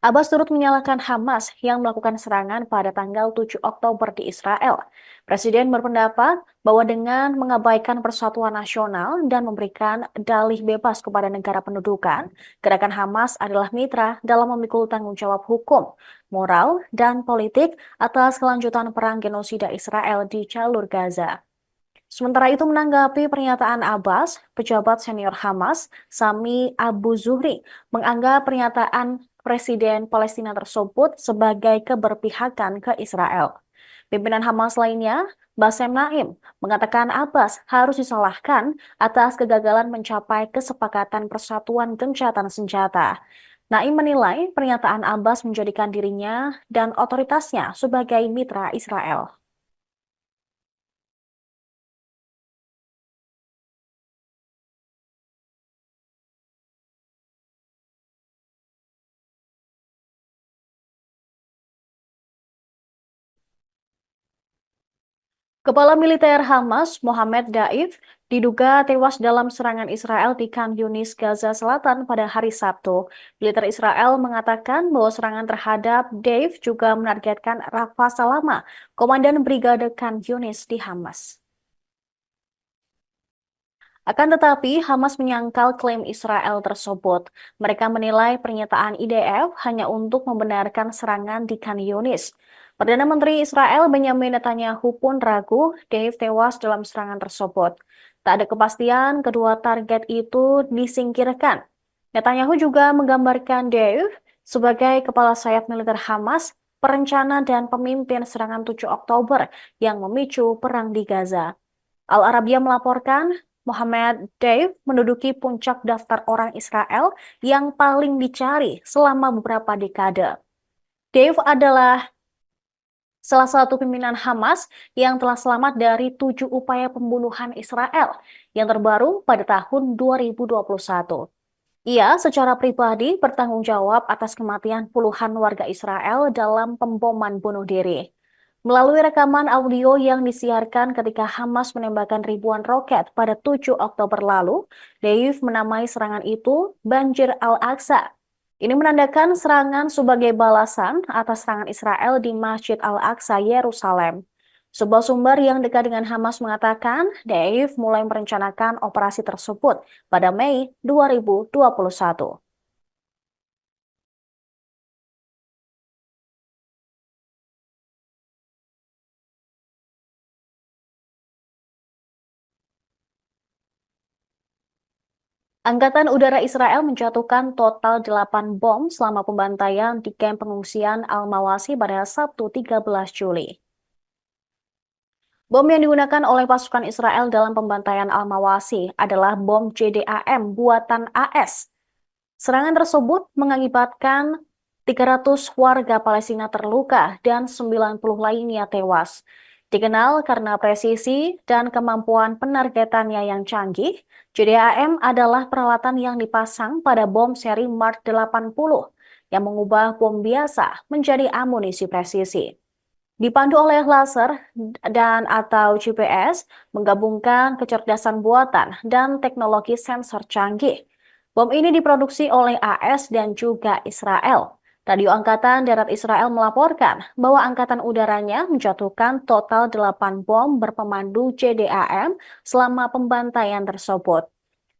Abbas turut menyalahkan Hamas yang melakukan serangan pada tanggal 7 Oktober di Israel. Presiden berpendapat bahwa dengan mengabaikan persatuan nasional dan memberikan dalih bebas kepada negara pendudukan, gerakan Hamas adalah mitra dalam memikul tanggung jawab hukum, moral, dan politik atas kelanjutan perang genosida Israel di jalur Gaza. Sementara itu menanggapi pernyataan Abbas, pejabat senior Hamas, Sami Abu Zuhri, menganggap pernyataan Presiden Palestina tersebut sebagai keberpihakan ke Israel. Pimpinan Hamas lainnya, Bassem Naim, mengatakan Abbas harus disalahkan atas kegagalan mencapai kesepakatan persatuan gencatan senjata. Naim menilai pernyataan Abbas menjadikan dirinya dan otoritasnya sebagai mitra Israel. Kepala militer Hamas, Mohammed Daif, diduga tewas dalam serangan Israel di Khan Yunis, Gaza Selatan pada hari Sabtu. Militer Israel mengatakan bahwa serangan terhadap Daif juga menargetkan Rafa Salama, Komandan Brigade Khan Yunis di Hamas. Akan tetapi, Hamas menyangkal klaim Israel tersebut. Mereka menilai pernyataan IDF hanya untuk membenarkan serangan di Khan Yunis. Perdana Menteri Israel Benjamin Netanyahu pun ragu Deif tewas dalam serangan tersebut. Tak ada kepastian kedua target itu disingkirkan. Netanyahu juga menggambarkan Deif sebagai kepala sayap militer Hamas, perencana dan pemimpin serangan 7 Oktober yang memicu perang di Gaza. Al Arabiya melaporkan Mohammed Deif menduduki puncak daftar orang Israel yang paling dicari selama beberapa dekade. Deif adalah salah satu pimpinan Hamas yang telah selamat dari 7 upaya pembunuhan Israel yang terbaru pada tahun 2021. Ia secara pribadi bertanggung jawab atas kematian puluhan warga Israel dalam pemboman bunuh diri. Melalui rekaman audio yang disiarkan ketika Hamas menembakkan ribuan roket pada 7 Oktober lalu, Deif menamai serangan itu Banjir Al-Aqsa. Ini menandakan serangan sebagai balasan atas serangan Israel di Masjid Al-Aqsa, Yerusalem. Sebuah sumber yang dekat dengan Hamas mengatakan Deif mulai merencanakan operasi tersebut pada Mei 2021. Angkatan Udara Israel menjatuhkan total 8 bom selama pembantaian di kamp pengungsian Al-Mawasi pada Sabtu 13 Juli. Bom yang digunakan oleh pasukan Israel dalam pembantaian Al-Mawasi adalah bom JDAM buatan AS. Serangan tersebut mengakibatkan 300 warga Palestina terluka dan 90 lainnya tewas. Dikenal karena presisi dan kemampuan penargetannya yang canggih, JDAM adalah peralatan yang dipasang pada bom seri Mark 80 yang mengubah bom biasa menjadi amunisi presisi. Dipandu oleh laser dan atau GPS, menggabungkan kecerdasan buatan dan teknologi sensor canggih. Bom ini diproduksi oleh AS dan juga Israel. Radio Angkatan Darat Israel melaporkan bahwa angkatan udaranya menjatuhkan total 8 bom berpemandu JDAM selama pembantaian tersebut.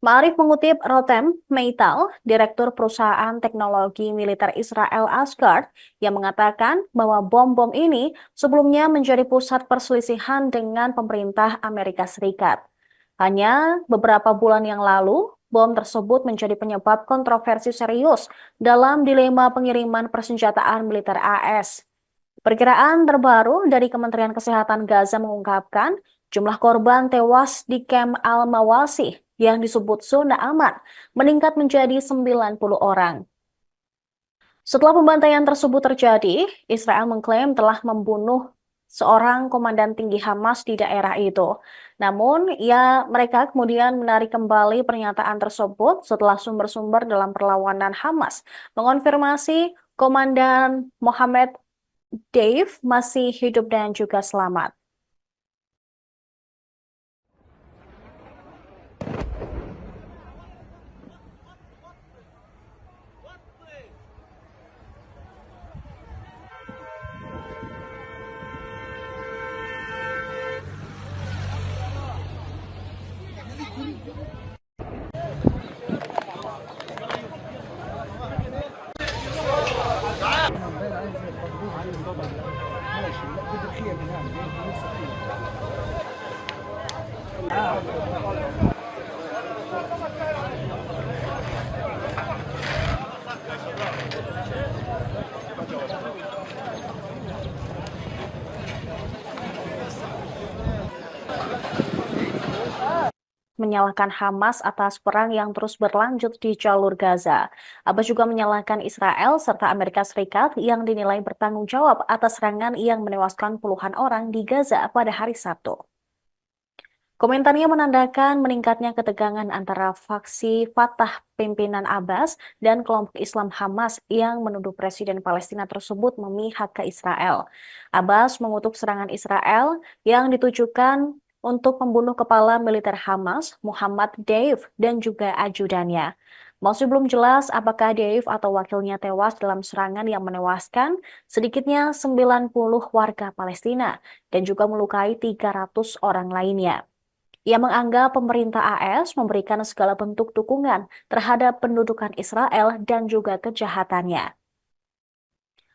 Ma'arif mengutip Rotem Meital, Direktur Perusahaan Teknologi Militer Israel Asgard, yang mengatakan bahwa bom-bom ini sebelumnya menjadi pusat perselisihan dengan pemerintah Amerika Serikat. Hanya beberapa bulan yang lalu, bom tersebut menjadi penyebab kontroversi serius dalam dilema pengiriman persenjataan militer AS. Perkiraan terbaru dari Kementerian Kesehatan Gaza mengungkapkan jumlah korban tewas di kamp Al-Mawasi yang disebut zona aman meningkat menjadi 90 orang. Setelah pembantaian tersebut terjadi, Israel mengklaim telah membunuh seorang komandan tinggi Hamas di daerah itu. Namun, mereka kemudian menarik kembali pernyataan tersebut setelah sumber-sumber dalam perlawanan Hamas mengonfirmasi Komandan Mohammed Dave masih hidup dan juga selamat. Menyalahkan Hamas atas perang yang terus berlanjut di jalur Gaza. Abbas juga menyalahkan Israel serta Amerika Serikat yang dinilai bertanggung jawab atas serangan yang menewaskan puluhan orang di Gaza pada hari Sabtu. Komentarnya menandakan meningkatnya ketegangan antara faksi Fatah pimpinan Abbas dan kelompok Islam Hamas yang menuduh Presiden Palestina tersebut memihak ke Israel. Abbas mengutuk serangan Israel yang ditujukan untuk membunuh kepala militer Hamas, Muhammad Deif, dan juga ajudannya. Masih belum jelas apakah Deif atau wakilnya tewas dalam serangan yang menewaskan sedikitnya 90 warga Palestina dan juga melukai 300 orang lainnya. Ia menganggap pemerintah AS memberikan segala bentuk dukungan terhadap pendudukan Israel dan juga kejahatannya.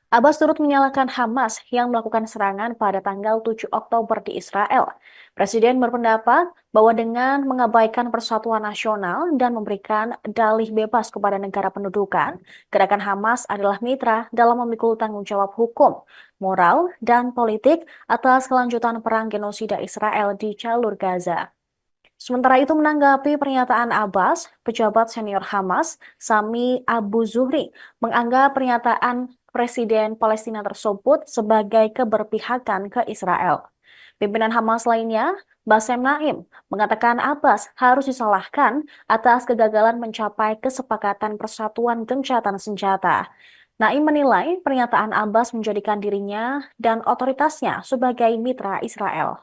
Abbas turut menyalahkan Hamas yang melakukan serangan pada tanggal 7 Oktober di Israel. Presiden berpendapat bahwa dengan mengabaikan persatuan nasional dan memberikan dalih bebas kepada negara pendudukan, gerakan Hamas adalah mitra dalam memikul tanggung jawab hukum, moral, dan politik atas kelanjutan perang genosida Israel di jalur Gaza. Sementara itu menanggapi pernyataan Abbas, pejabat senior Hamas, Sami Abu Zuhri, menganggap pernyataan Presiden Palestina tersebut sebagai keberpihakan ke Israel. Pimpinan Hamas lainnya, Bassem Naim, mengatakan Abbas harus disalahkan atas kegagalan mencapai kesepakatan persatuan gencatan senjata. Naim menilai pernyataan Abbas menjadikan dirinya dan otoritasnya sebagai mitra Israel.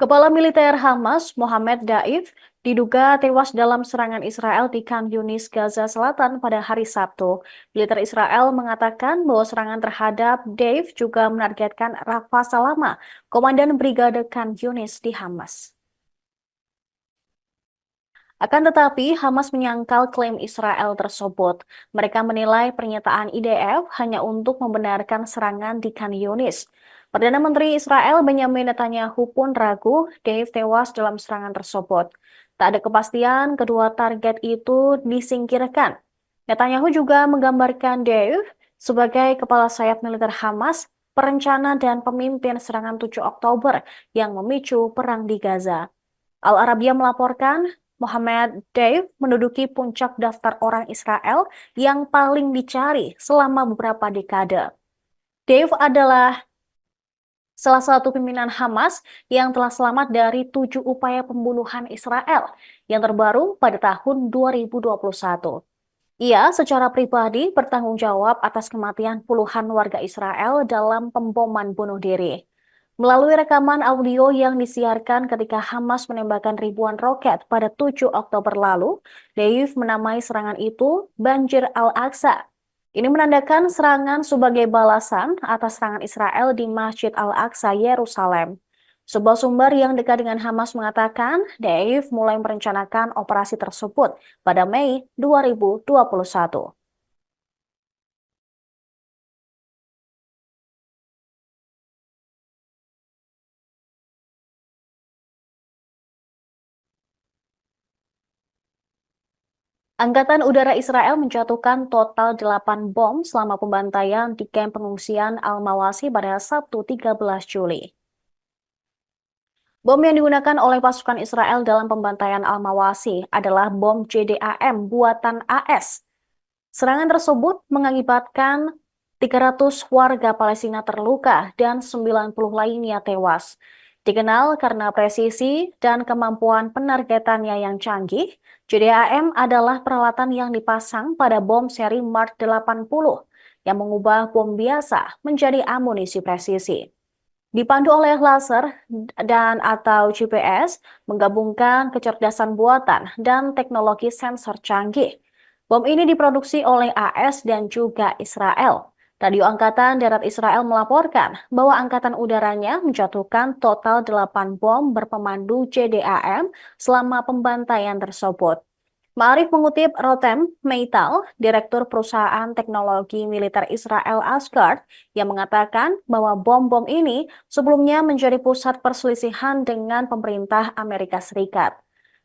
Kepala militer Hamas, Mohammed Daif, diduga tewas dalam serangan Israel di Khan Yunis, Gaza Selatan pada hari Sabtu. Militer Israel mengatakan bahwa serangan terhadap Daif juga menargetkan Rafa Salama, Komandan Brigade Khan Yunis di Hamas. Akan tetapi, Hamas menyangkal klaim Israel tersebut. Mereka menilai pernyataan IDF hanya untuk membenarkan serangan di Khan Yunis. Perdana Menteri Israel Benjamin Netanyahu pun ragu Dave tewas dalam serangan tersebut. Tak ada kepastian kedua target itu disingkirkan. Netanyahu juga menggambarkan Dave sebagai kepala sayap militer Hamas, perencana dan pemimpin serangan 7 Oktober yang memicu perang di Gaza. Al Arabiya melaporkan Mohammed Deif menduduki puncak daftar orang Israel yang paling dicari selama beberapa dekade. Deif adalah salah satu pimpinan Hamas yang telah selamat dari 7 upaya pembunuhan Israel yang terbaru pada tahun 2021. Ia secara pribadi bertanggung jawab atas kematian puluhan warga Israel dalam pemboman bunuh diri. Melalui rekaman audio yang disiarkan ketika Hamas menembakkan ribuan roket pada 7 Oktober lalu, Deif menamai serangan itu Banjir Al-Aqsa. Ini menandakan serangan sebagai balasan atas serangan Israel di Masjid Al-Aqsa, Yerusalem. Sebuah sumber yang dekat dengan Hamas mengatakan Deif mulai merencanakan operasi tersebut pada Mei 2021. Angkatan Udara Israel menjatuhkan total 8 bom selama pembantaian di kamp pengungsian Al-Mawasi pada Sabtu 13 Juli. Bom yang digunakan oleh pasukan Israel dalam pembantaian Al-Mawasi adalah bom JDAM buatan AS. Serangan tersebut mengakibatkan 300 warga Palestina terluka dan 90 lainnya tewas. Dikenal karena presisi dan kemampuan penargetannya yang canggih, JDAM adalah peralatan yang dipasang pada bom seri Mark 80 yang mengubah bom biasa menjadi amunisi presisi. Dipandu oleh laser dan atau GPS, menggabungkan kecerdasan buatan dan teknologi sensor canggih. Bom ini diproduksi oleh AS dan juga Israel. Radio Angkatan Darat Israel melaporkan bahwa Angkatan Udaranya menjatuhkan total 8 bom berpemandu JDAM selama pembantaian tersebut. Ma'arif mengutip Rotem Meital, Direktur Perusahaan Teknologi Militer Israel Asgard, yang mengatakan bahwa bom-bom ini sebelumnya menjadi pusat perselisihan dengan pemerintah Amerika Serikat.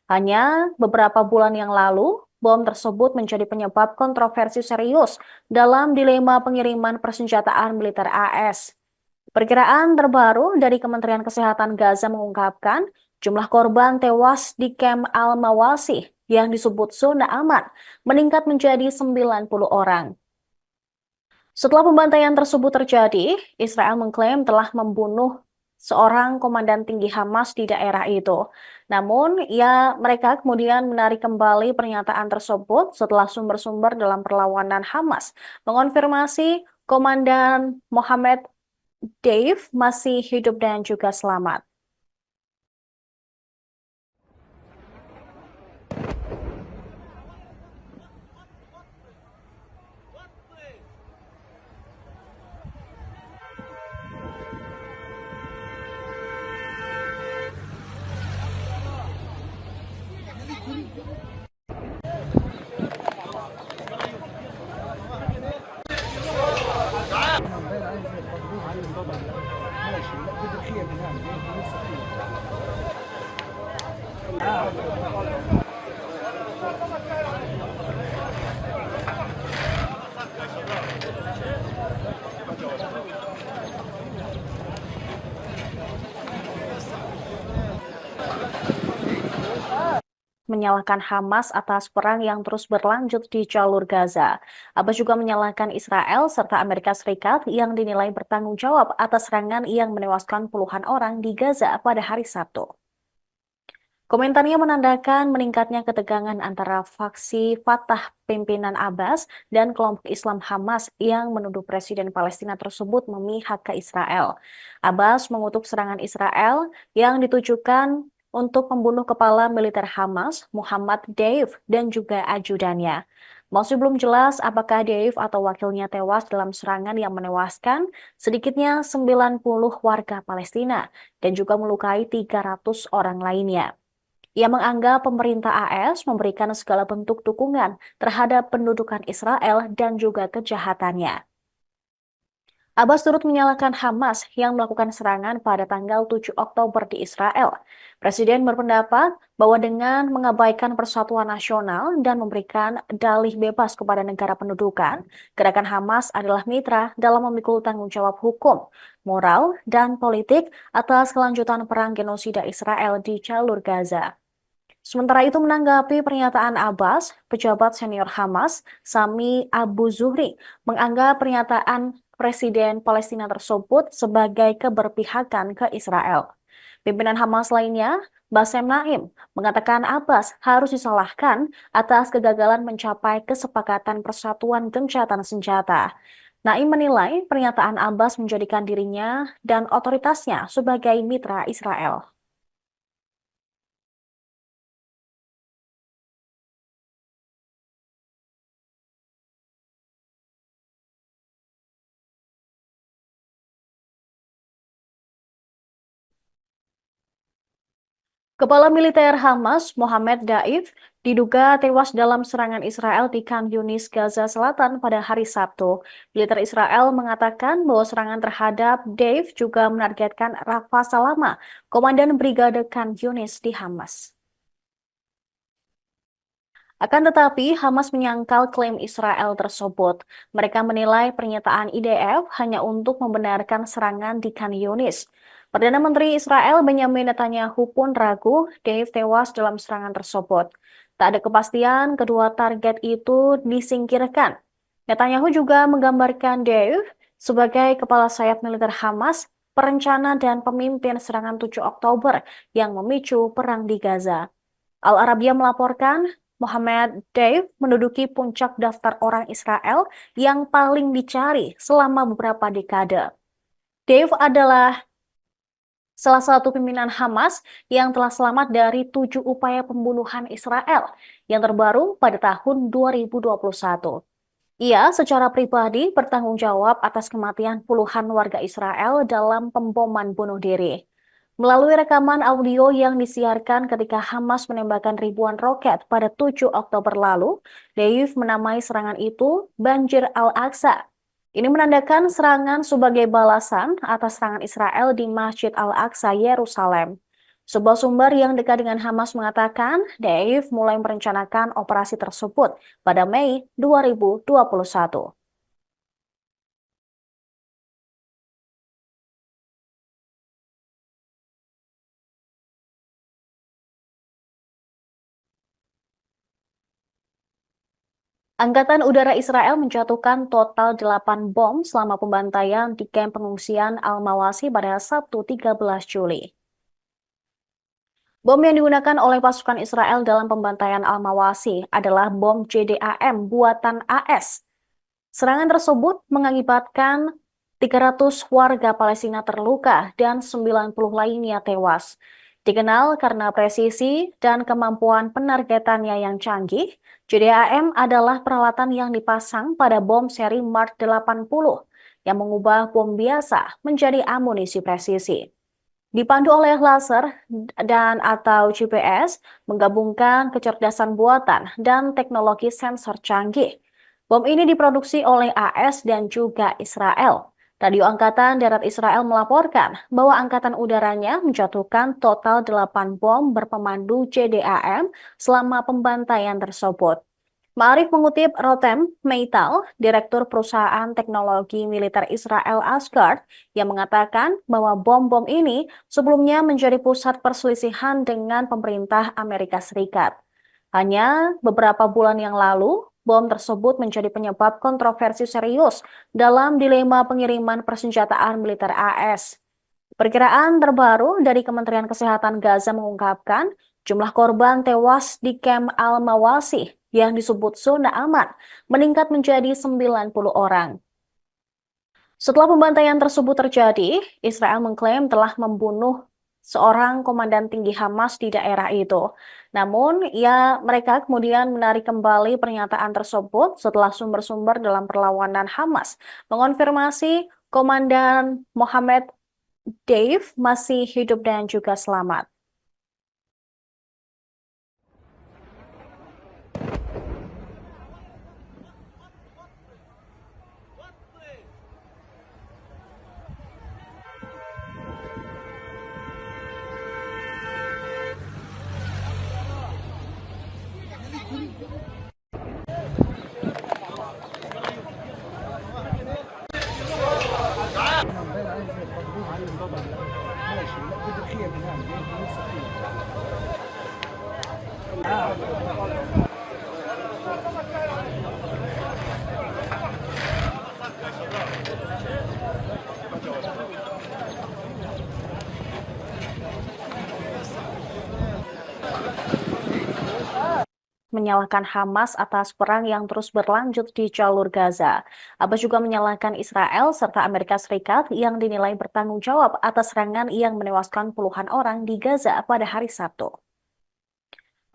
Hanya beberapa bulan yang lalu, bom tersebut menjadi penyebab kontroversi serius dalam dilema pengiriman persenjataan militer AS. Perkiraan terbaru dari Kementerian Kesehatan Gaza mengungkapkan jumlah korban tewas di kamp Al-Mawasi yang disebut zona aman meningkat menjadi 90 orang. Setelah pembantaian tersebut terjadi, Israel mengklaim telah membunuh seorang komandan tinggi Hamas di daerah itu. Namun, mereka kemudian menarik kembali pernyataan tersebut setelah sumber-sumber dalam perlawanan Hamas mengonfirmasi Komandan Mohammed Dave masih hidup dan juga selamat. Menyalahkan Hamas atas perang yang terus berlanjut di jalur Gaza. Abbas juga menyalahkan Israel serta Amerika Serikat yang dinilai bertanggung jawab atas serangan yang menewaskan puluhan orang di Gaza pada hari Sabtu. Komentarnya menandakan meningkatnya ketegangan antara faksi Fatah pimpinan Abbas dan kelompok Islam Hamas yang menuduh Presiden Palestina tersebut memihak ke Israel. Abbas mengutuk serangan Israel yang ditujukan untuk membunuh kepala militer Hamas, Muhammad Deif, dan juga ajudannya. Masih belum jelas apakah Deif atau wakilnya tewas dalam serangan yang menewaskan sedikitnya 90 warga Palestina dan juga melukai 300 orang lainnya. Ia menganggap pemerintah AS memberikan segala bentuk dukungan terhadap pendudukan Israel dan juga kejahatannya. Abbas turut menyalahkan Hamas yang melakukan serangan pada tanggal 7 Oktober di Israel. Presiden berpendapat bahwa dengan mengabaikan persatuan nasional dan memberikan dalih bebas kepada negara pendudukan, gerakan Hamas adalah mitra dalam memikul tanggung jawab hukum, moral, dan politik atas kelanjutan perang genosida Israel di jalur Gaza. Sementara itu menanggapi pernyataan Abbas, pejabat senior Hamas, Sami Abu Zuhri, menganggap pernyataan Presiden Palestina tersebut sebagai keberpihakan ke Israel. Pimpinan Hamas lainnya, Bassem Naim, mengatakan Abbas harus disalahkan atas kegagalan mencapai kesepakatan persatuan gencatan senjata. Naim menilai pernyataan Abbas menjadikan dirinya dan otoritasnya sebagai mitra Israel. Kepala militer Hamas, Mohammed Daif, diduga tewas dalam serangan Israel di Khan Yunis, Gaza Selatan pada hari Sabtu. Militer Israel mengatakan bahwa serangan terhadap Daif juga menargetkan Rafa Salama, komandan Brigade Khan Yunis di Hamas. Akan tetapi, Hamas menyangkal klaim Israel tersebut. Mereka menilai pernyataan IDF hanya untuk membenarkan serangan di Khan Yunis. Perdana Menteri Israel Benjamin Netanyahu pun ragu Dave tewas dalam serangan tersebut. Tak ada kepastian kedua target itu disingkirkan. Netanyahu juga menggambarkan Dave sebagai kepala sayap militer Hamas, perencana dan pemimpin serangan 7 Oktober yang memicu perang di Gaza. Al Arabiya melaporkan Mohammed Deif menduduki puncak daftar orang Israel yang paling dicari selama beberapa dekade. Deif adalah salah satu pimpinan Hamas yang telah selamat dari 7 upaya pembunuhan Israel yang terbaru pada tahun 2021. Ia secara pribadi bertanggung jawab atas kematian puluhan warga Israel dalam pemboman bunuh diri. Melalui rekaman audio yang disiarkan ketika Hamas menembakkan ribuan roket pada 7 Oktober lalu, Deif menamai serangan itu Banjir Al-Aqsa. Ini menandakan serangan sebagai balasan atas serangan Israel di Masjid Al-Aqsa, Yerusalem. Sebuah sumber yang dekat dengan Hamas mengatakan Deif mulai merencanakan operasi tersebut pada Mei 2021. Angkatan Udara Israel menjatuhkan total 8 bom selama pembantaian di kamp pengungsian Al-Mawasi pada Sabtu 13 Juli. Bom yang digunakan oleh pasukan Israel dalam pembantaian Al-Mawasi adalah bom JDAM buatan AS. Serangan tersebut mengakibatkan 300 warga Palestina terluka dan 90 lainnya tewas. Dikenal karena presisi dan kemampuan penargetannya yang canggih, JDAM adalah peralatan yang dipasang pada bom seri Mark 80 yang mengubah bom biasa menjadi amunisi presisi. Dipandu oleh laser dan atau GPS, menggabungkan kecerdasan buatan dan teknologi sensor canggih. Bom ini diproduksi oleh AS dan juga Israel. Radio Angkatan Darat Israel melaporkan bahwa angkatan udaranya menjatuhkan total 8 bom berpemandu JDAM selama pembantaian tersebut. Ma'arif mengutip Rotem Meital, Direktur Perusahaan Teknologi Militer Israel Asgard, yang mengatakan bahwa bom-bom ini sebelumnya menjadi pusat perselisihan dengan pemerintah Amerika Serikat. Hanya beberapa bulan yang lalu, bom tersebut menjadi penyebab kontroversi serius dalam dilema pengiriman persenjataan militer AS. Perkiraan terbaru dari Kementerian Kesehatan Gaza mengungkapkan jumlah korban tewas di kamp Al-Mawasi yang disebut zona aman meningkat menjadi 90 orang. Setelah pembantaian tersebut terjadi, Israel mengklaim telah membunuh seorang komandan tinggi Hamas di daerah itu. Namun, mereka kemudian menarik kembali pernyataan tersebut setelah sumber-sumber dalam perlawanan Hamas mengonfirmasi Komandan Mohammed Dave masih hidup dan juga selamat. Menyalahkan Hamas atas perang yang terus berlanjut di jalur Gaza. Abbas juga menyalahkan Israel serta Amerika Serikat yang dinilai bertanggung jawab atas serangan yang menewaskan puluhan orang di Gaza pada hari Sabtu.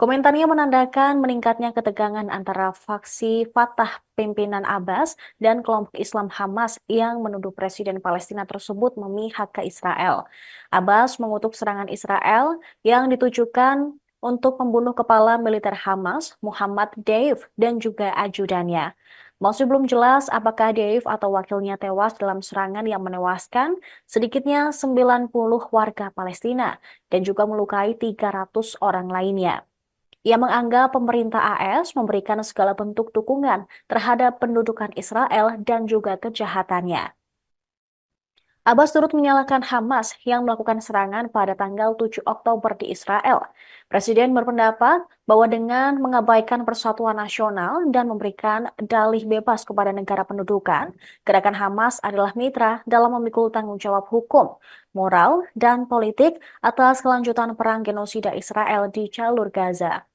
Komentarnya menandakan meningkatnya ketegangan antara faksi Fatah pimpinan Abbas dan kelompok Islam Hamas yang menuduh Presiden Palestina tersebut memihak ke Israel. Abbas mengutuk serangan Israel yang ditujukan untuk membunuh kepala militer Hamas, Muhammad Deif, dan juga ajudannya. Masih belum jelas apakah Deif atau wakilnya tewas dalam serangan yang menewaskan sedikitnya 90 warga Palestina dan juga melukai 300 orang lainnya. Ia menganggap pemerintah AS memberikan segala bentuk dukungan terhadap pendudukan Israel dan juga kejahatannya. Abbas turut menyalahkan Hamas yang melakukan serangan pada tanggal 7 Oktober di Israel. Presiden berpendapat bahwa dengan mengabaikan persatuan nasional dan memberikan dalih bebas kepada negara pendudukan, gerakan Hamas adalah mitra dalam memikul tanggung jawab hukum, moral, dan politik atas kelanjutan perang genosida Israel di jalur Gaza.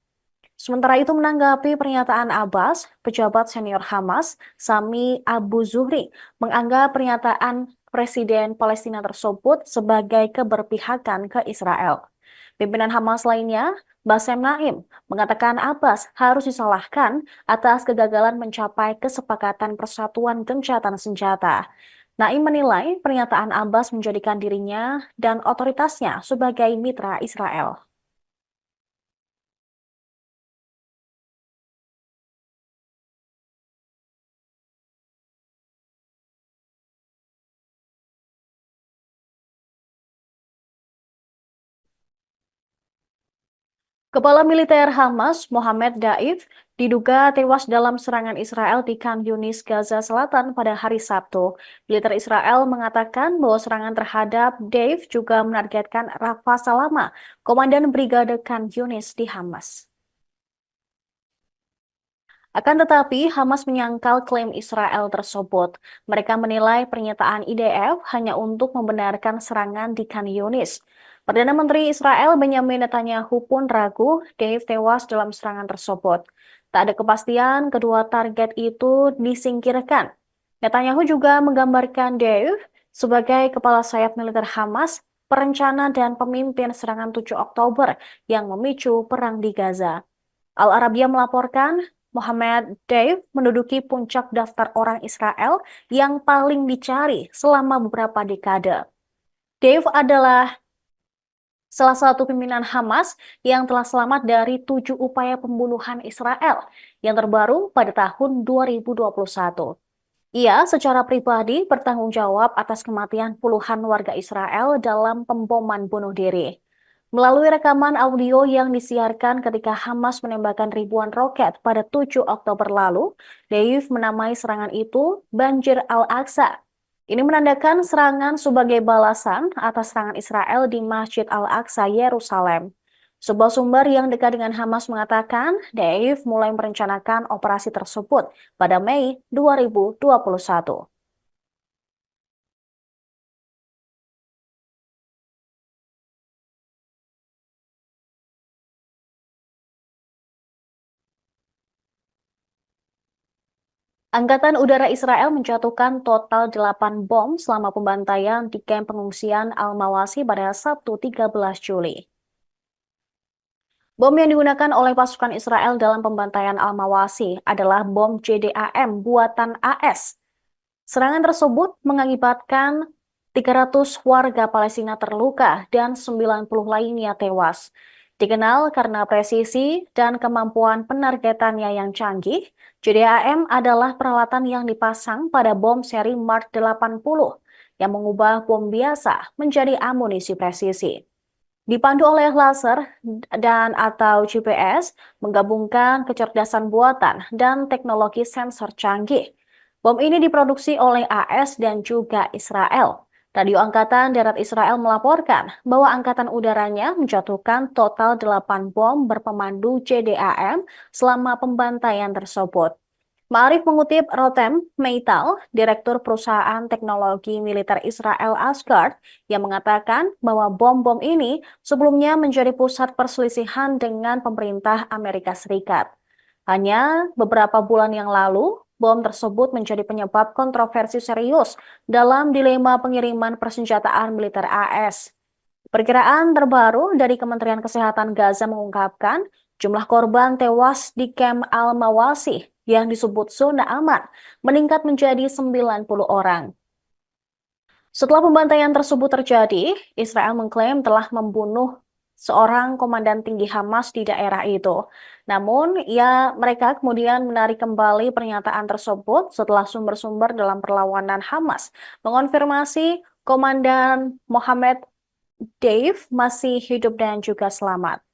Sementara itu menanggapi pernyataan Abbas, pejabat senior Hamas, Sami Abu Zuhri, menganggap pernyataan Presiden Palestina tersebut sebagai keberpihakan ke Israel. Pimpinan Hamas lainnya, Bassem Naim, mengatakan Abbas harus disalahkan atas kegagalan mencapai kesepakatan persatuan gencatan senjata. Naim menilai pernyataan Abbas menjadikan dirinya dan otoritasnya sebagai mitra Israel. Kepala militer Hamas, Mohammed Daif, diduga tewas dalam serangan Israel di Khan Yunis, Gaza Selatan pada hari Sabtu. Militer Israel mengatakan bahwa serangan terhadap Daif juga menargetkan Rafa Salama, komandan Brigade Khan Yunis di Hamas. Akan tetapi, Hamas menyangkal klaim Israel tersebut. Mereka menilai pernyataan IDF hanya untuk membenarkan serangan di Khan Yunis. Perdana Menteri Israel Benjamin Netanyahu pun ragu Dave tewas dalam serangan tersebut. Tak ada kepastian kedua target itu disingkirkan. Netanyahu juga menggambarkan Dave sebagai kepala sayap militer Hamas, perencana dan pemimpin serangan 7 Oktober yang memicu perang di Gaza. Al Arabiya melaporkan Mohammed Deif menduduki puncak daftar orang Israel yang paling dicari selama beberapa dekade. Deif adalah salah satu pimpinan Hamas yang telah selamat dari 7 upaya pembunuhan Israel yang terbaru pada tahun 2021. Ia secara pribadi bertanggung jawab atas kematian puluhan warga Israel dalam pemboman bunuh diri. Melalui rekaman audio yang disiarkan ketika Hamas menembakkan ribuan roket pada 7 Oktober lalu, Deif menamai serangan itu Banjir Al-Aqsa. Ini menandakan serangan sebagai balasan atas serangan Israel di Masjid Al-Aqsa, Yerusalem. Sebuah sumber yang dekat dengan Hamas mengatakan Deif mulai merencanakan operasi tersebut pada Mei 2021. Angkatan Udara Israel menjatuhkan total 8 bom selama pembantaian di kamp pengungsian Al-Mawasi pada Sabtu 13 Juli. Bom yang digunakan oleh pasukan Israel dalam pembantaian Al-Mawasi adalah bom JDAM buatan AS. Serangan tersebut mengakibatkan 300 warga Palestina terluka dan 90 lainnya tewas. Dikenal karena presisi dan kemampuan penargetannya yang canggih, JDAM adalah peralatan yang dipasang pada bom seri Mark 80 yang mengubah bom biasa menjadi amunisi presisi. Dipandu oleh laser dan atau GPS, menggabungkan kecerdasan buatan dan teknologi sensor canggih. Bom ini diproduksi oleh AS dan juga Israel. Radio Angkatan Darat Israel melaporkan bahwa Angkatan Udaranya menjatuhkan total 8 bom berpemandu JDAM selama pembantaian tersebut. Ma'arif mengutip Rotem Meital, Direktur Perusahaan Teknologi Militer Israel Asgard, yang mengatakan bahwa bom-bom ini sebelumnya menjadi pusat perselisihan dengan pemerintah Amerika Serikat. Hanya beberapa bulan yang lalu, bom tersebut menjadi penyebab kontroversi serius dalam dilema pengiriman persenjataan militer AS. Perkiraan terbaru dari Kementerian Kesehatan Gaza mengungkapkan Jumlah korban tewas di kamp Al-Mawasih yang disebut zona aman meningkat menjadi 90 orang. Setelah pembantaian tersebut terjadi, Israel mengklaim telah membunuh seorang komandan tinggi Hamas di daerah itu. Namun, mereka kemudian menarik kembali pernyataan tersebut setelah sumber-sumber dalam perlawanan Hamas mengonfirmasi Komandan Mohammed Deif masih hidup dan juga selamat.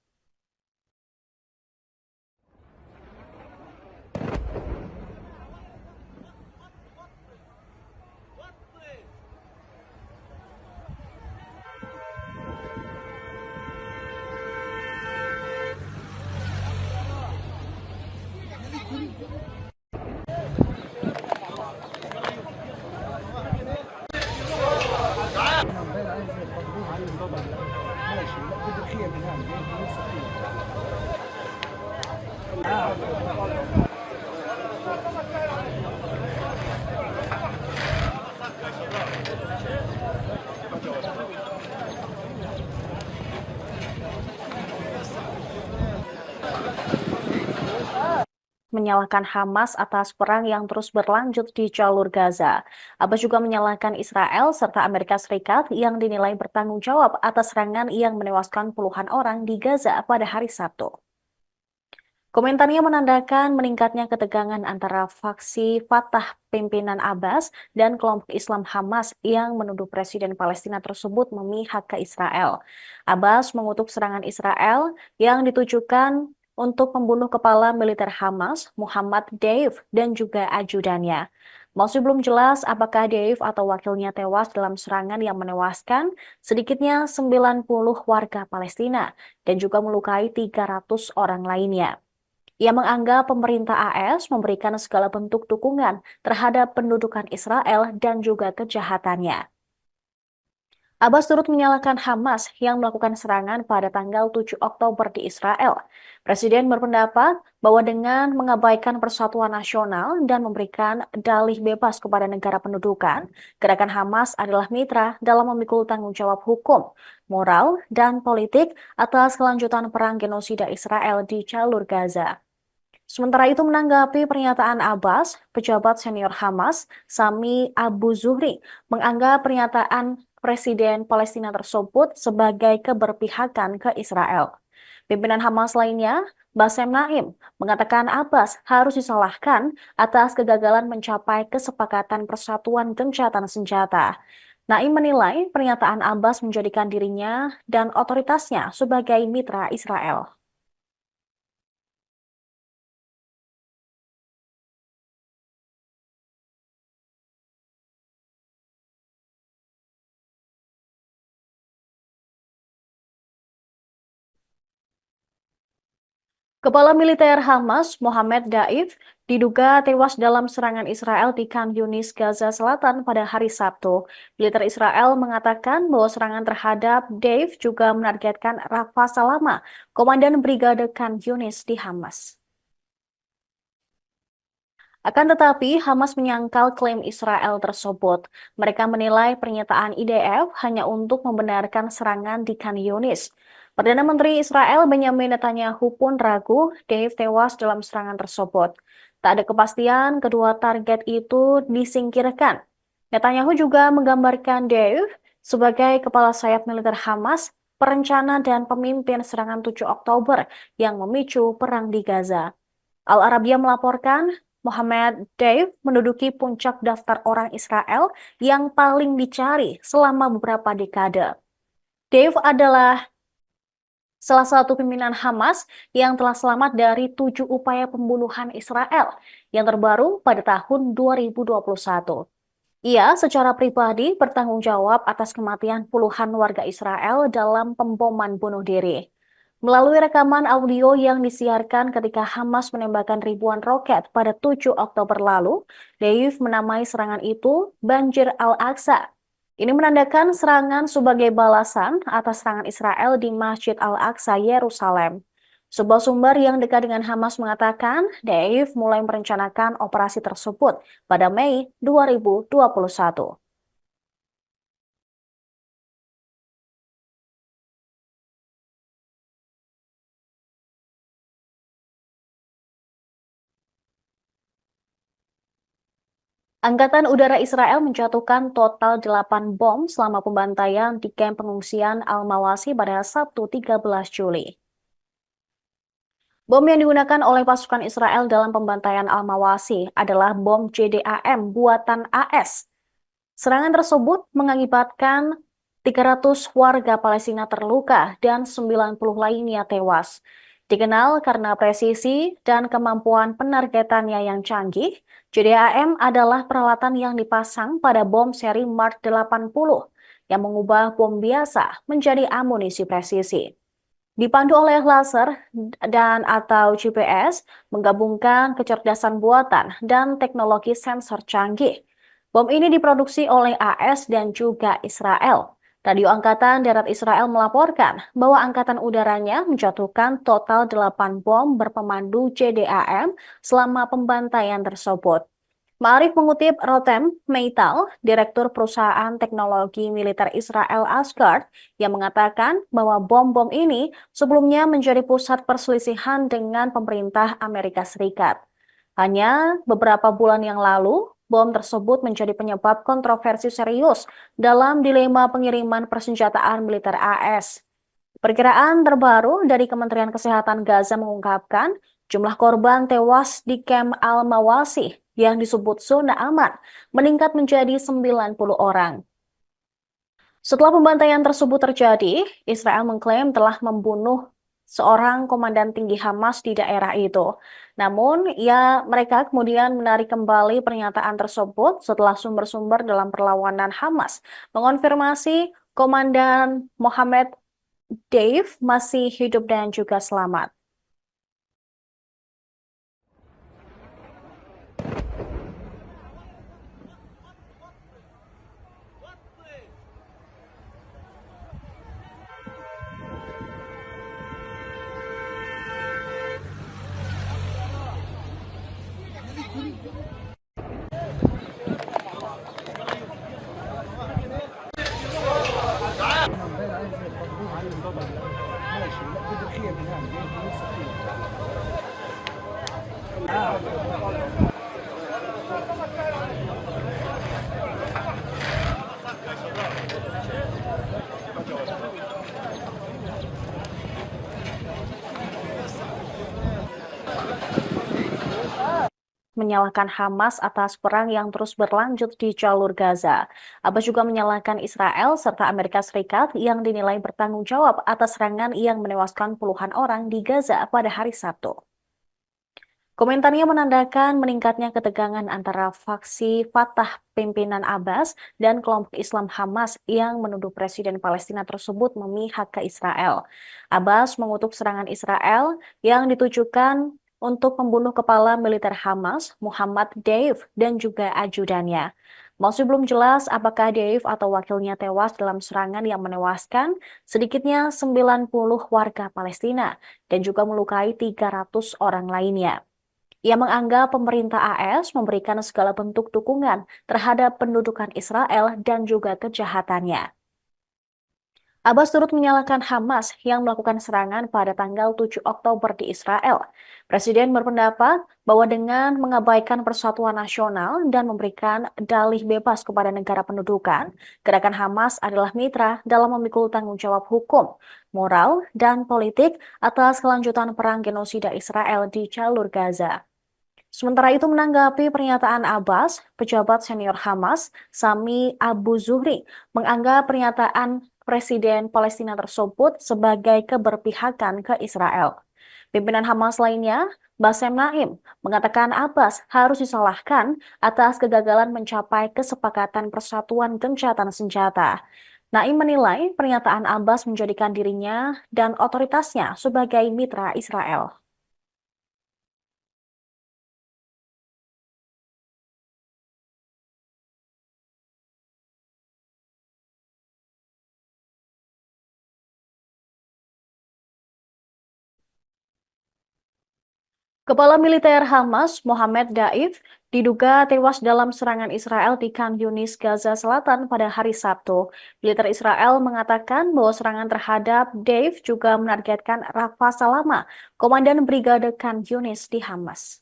Menyalahkan Hamas atas perang yang terus berlanjut di jalur Gaza. Abbas juga menyalahkan Israel serta Amerika Serikat yang dinilai bertanggung jawab atas serangan yang menewaskan puluhan orang di Gaza pada hari Sabtu. Komentarnya menandakan meningkatnya ketegangan antara faksi Fatah pimpinan Abbas dan kelompok Islam Hamas yang menuduh Presiden Palestina tersebut memihak ke Israel. Abbas mengutuk serangan Israel yang ditujukan untuk membunuh kepala militer Hamas, Muhammad Deif, dan juga ajudannya. Masih belum jelas apakah Deif atau wakilnya tewas dalam serangan yang menewaskan sedikitnya 90 warga Palestina dan juga melukai 300 orang lainnya. Ia menganggap pemerintah AS memberikan segala bentuk dukungan terhadap pendudukan Israel dan juga kejahatannya. Abbas turut menyalahkan Hamas yang melakukan serangan pada tanggal 7 Oktober di Israel. Presiden berpendapat bahwa dengan mengabaikan persatuan nasional dan memberikan dalih bebas kepada negara pendudukan, gerakan Hamas adalah mitra dalam memikul tanggung jawab hukum, moral, dan politik atas kelanjutan perang genosida Israel di jalur Gaza. Sementara itu menanggapi pernyataan Abbas, pejabat senior Hamas, Sami Abu Zuhri, menganggap pernyataan Presiden Palestina tersebut sebagai keberpihakan ke Israel. Pimpinan Hamas lainnya, Bassem Naim, mengatakan Abbas harus disalahkan atas kegagalan mencapai kesepakatan persatuan gencatan senjata. Naim menilai pernyataan Abbas menjadikan dirinya dan otoritasnya sebagai mitra Israel. Kepala militer Hamas, Mohammed Daif, diduga tewas dalam serangan Israel di Khan Yunis, Gaza Selatan pada hari Sabtu. Militer Israel mengatakan bahwa serangan terhadap Daif juga menargetkan Rafa Salama, Komandan Brigade Khan Yunis di Hamas. Akan tetapi, Hamas menyangkal klaim Israel tersebut. Mereka menilai pernyataan IDF hanya untuk membenarkan serangan di Khan Yunis. Perdana Menteri Israel Benjamin Netanyahu pun ragu Dave tewas dalam serangan tersebut. Tak ada kepastian kedua target itu disingkirkan. Netanyahu juga menggambarkan Dave sebagai kepala sayap militer Hamas, perencana dan pemimpin serangan 7 Oktober yang memicu perang di Gaza. Al Arabiya melaporkan Mohammed Deif menduduki puncak daftar orang Israel yang paling dicari selama beberapa dekade. Deif adalah salah satu pimpinan Hamas yang telah selamat dari 7 upaya pembunuhan Israel yang terbaru pada tahun 2021. Ia secara pribadi bertanggung jawab atas kematian puluhan warga Israel dalam pemboman bunuh diri. Melalui rekaman audio yang disiarkan ketika Hamas menembakkan ribuan roket pada 7 Oktober lalu, Deif menamai serangan itu Banjir Al-Aqsa. Ini menandakan serangan sebagai balasan atas serangan Israel di Masjid Al-Aqsa, Yerusalem. Sebuah sumber yang dekat dengan Hamas mengatakan, Deif mulai merencanakan operasi tersebut pada Mei 2021. Angkatan Udara Israel menjatuhkan total 8 bom selama pembantaian di kamp pengungsian Al-Mawasi pada Sabtu 13 Juli. Bom yang digunakan oleh pasukan Israel dalam pembantaian Al-Mawasi adalah bom JDAM buatan AS. Serangan tersebut mengakibatkan 300 warga Palestina terluka dan 90 lainnya tewas. Dikenal karena presisi dan kemampuan penargetannya yang canggih, JDAM adalah peralatan yang dipasang pada bom seri Mark 80 yang mengubah bom biasa menjadi amunisi presisi. Dipandu oleh laser dan atau GPS, menggabungkan kecerdasan buatan dan teknologi sensor canggih. Bom ini diproduksi oleh AS dan juga Israel. Radio Angkatan Darat Israel melaporkan bahwa angkatan udaranya menjatuhkan total 8 bom berpemandu JDAM selama pembantaian tersebut. Ma'arif mengutip Rotem Meital, Direktur Perusahaan Teknologi Militer Israel Asgard, yang mengatakan bahwa bom-bom ini sebelumnya menjadi pusat perselisihan dengan pemerintah Amerika Serikat. Hanya beberapa bulan yang lalu, bom tersebut menjadi penyebab kontroversi serius dalam dilema pengiriman persenjataan militer AS. Perkiraan terbaru dari Kementerian Kesehatan Gaza mengungkapkan jumlah korban tewas di kamp Al-Mawasi yang disebut zona aman meningkat menjadi 90 orang. Setelah pembantaian tersebut terjadi, Israel mengklaim telah membunuh seorang komandan tinggi Hamas di daerah itu. Namun, mereka kemudian menarik kembali pernyataan tersebut setelah sumber-sumber dalam perlawanan Hamas mengonfirmasi Komandan Mohammed Dave masih hidup dan juga selamat. Menyalahkan Hamas atas perang yang terus berlanjut di jalur Gaza. Abbas juga menyalahkan Israel serta Amerika Serikat yang dinilai bertanggung jawab atas serangan yang menewaskan puluhan orang di Gaza pada hari Sabtu. Komentarnya menandakan meningkatnya ketegangan antara faksi Fatah pimpinan Abbas dan kelompok Islam Hamas yang menuduh Presiden Palestina tersebut memihak ke Israel. Abbas mengutuk serangan Israel yang ditujukan untuk membunuh kepala militer Hamas, Muhammad Deif, dan juga ajudannya. Masih belum jelas apakah Deif atau wakilnya tewas dalam serangan yang menewaskan sedikitnya 90 warga Palestina dan juga melukai 300 orang lainnya. Ia menganggap pemerintah AS memberikan segala bentuk dukungan terhadap pendudukan Israel dan juga kejahatannya. Abbas turut menyalahkan Hamas yang melakukan serangan pada tanggal 7 Oktober di Israel. Presiden berpendapat bahwa dengan mengabaikan persatuan nasional dan memberikan dalih bebas kepada negara pendudukan, gerakan Hamas adalah mitra dalam memikul tanggung jawab hukum, moral, dan politik atas kelanjutan perang genosida Israel di jalur Gaza. Sementara itu menanggapi pernyataan Abbas, pejabat senior Hamas, Sami Abu Zuhri, menganggap pernyataan Presiden Palestina tersebut sebagai keberpihakan ke Israel. Pimpinan Hamas lainnya, Bassem Naim, mengatakan Abbas harus disalahkan atas kegagalan mencapai kesepakatan persatuan gencatan senjata. Naim menilai pernyataan Abbas menjadikan dirinya dan otoritasnya sebagai mitra Israel. Kepala militer Hamas, Mohammed Daif, diduga tewas dalam serangan Israel di Khan Yunis, Gaza Selatan pada hari Sabtu. Militer Israel mengatakan bahwa serangan terhadap Daif juga menargetkan Rafa Salama, komandan Brigade Khan Yunis di Hamas.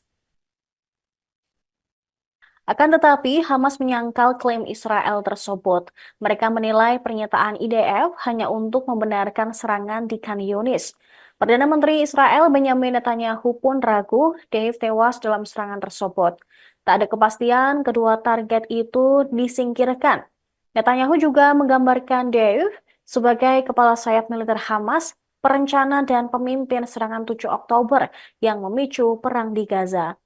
Akan tetapi, Hamas menyangkal klaim Israel tersebut. Mereka menilai pernyataan IDF hanya untuk membenarkan serangan di Khan Yunis. Perdana Menteri Israel Benjamin Netanyahu pun ragu Dave tewas dalam serangan tersebut. Tak ada kepastian kedua target itu disingkirkan. Netanyahu juga menggambarkan Dave sebagai kepala sayap militer Hamas, perencana dan pemimpin serangan 7 Oktober yang memicu perang di Gaza.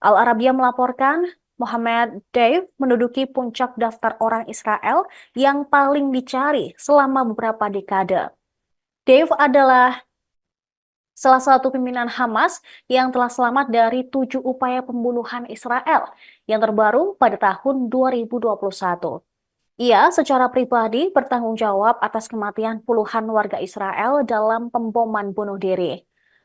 Al Arabiya melaporkan Mohammed Deif menduduki puncak daftar orang Israel yang paling dicari selama beberapa dekade. Deif adalah salah satu pimpinan Hamas yang telah selamat dari 7 upaya pembunuhan Israel yang terbaru pada tahun 2021. Ia secara pribadi bertanggung jawab atas kematian puluhan warga Israel dalam pemboman bunuh diri.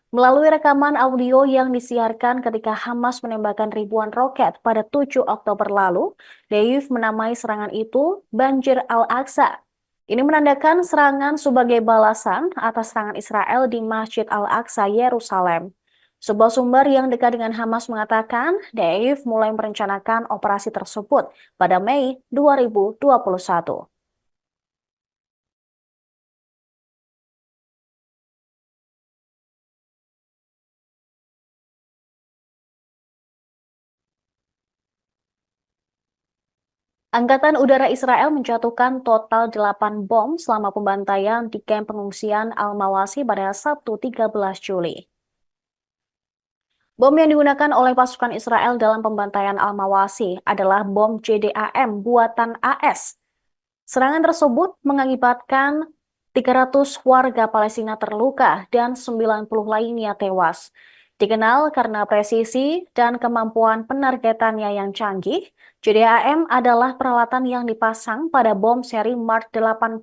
Melalui rekaman audio yang disiarkan ketika Hamas menembakkan ribuan roket pada 7 Oktober lalu, Deif menamai serangan itu Banjir Al-Aqsa. Ini menandakan serangan sebagai balasan atas serangan Israel di Masjid Al-Aqsa, Yerusalem. Sebuah sumber yang dekat dengan Hamas mengatakan Deif mulai merencanakan operasi tersebut pada Mei 2021. Angkatan Udara Israel menjatuhkan total 8 bom selama pembantaian di kamp pengungsian Al-Mawasi pada Sabtu 13 Juli. Bom yang digunakan oleh pasukan Israel dalam pembantaian Al-Mawasi adalah bom JDAM buatan AS. Serangan tersebut mengakibatkan 300 warga Palestina terluka dan 90 lainnya tewas. Dikenal karena presisi dan kemampuan penargetannya yang canggih, JDAM adalah peralatan yang dipasang pada bom seri Mark 80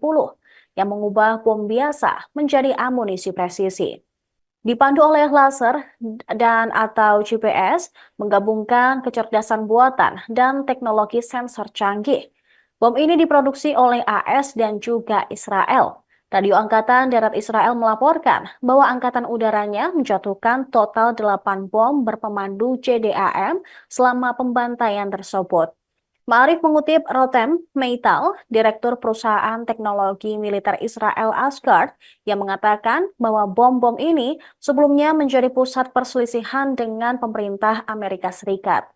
yang mengubah bom biasa menjadi amunisi presisi. Dipandu oleh laser dan atau GPS, menggabungkan kecerdasan buatan dan teknologi sensor canggih. Bom ini diproduksi oleh AS dan juga Israel. Radio Angkatan Darat Israel melaporkan bahwa angkatan udaranya menjatuhkan total 8 bom berpemandu JDAM selama pembantaian tersebut. Ma'arif mengutip Rotem Meital, Direktur Perusahaan Teknologi Militer Israel Asgard, yang mengatakan bahwa bom-bom ini sebelumnya menjadi pusat perselisihan dengan pemerintah Amerika Serikat.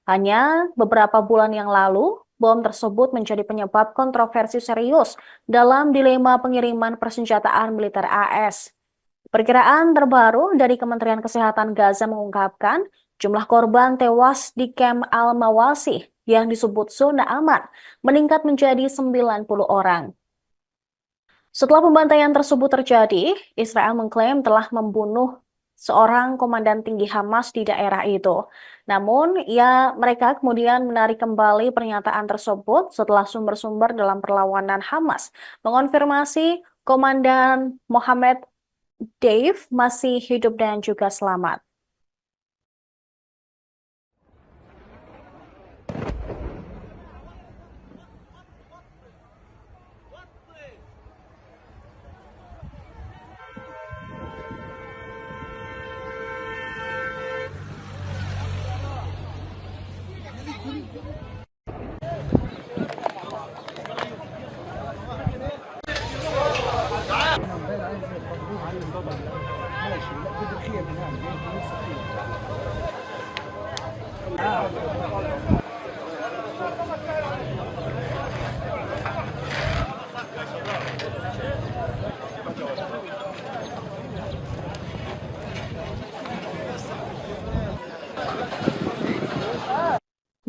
Hanya beberapa bulan yang lalu, bom tersebut menjadi penyebab kontroversi serius dalam dilema pengiriman persenjataan militer AS. Perkiraan terbaru dari Kementerian Kesehatan Gaza mengungkapkan jumlah korban tewas di kamp Al-Mawasi yang disebut zona aman meningkat menjadi 90 orang. Setelah pembantaian tersebut terjadi, Israel mengklaim telah membunuh seorang komandan tinggi Hamas di daerah itu. Namun, mereka kemudian menarik kembali pernyataan tersebut setelah sumber-sumber dalam perlawanan Hamas mengonfirmasi Komandan Mohammed Dave masih hidup dan juga selamat.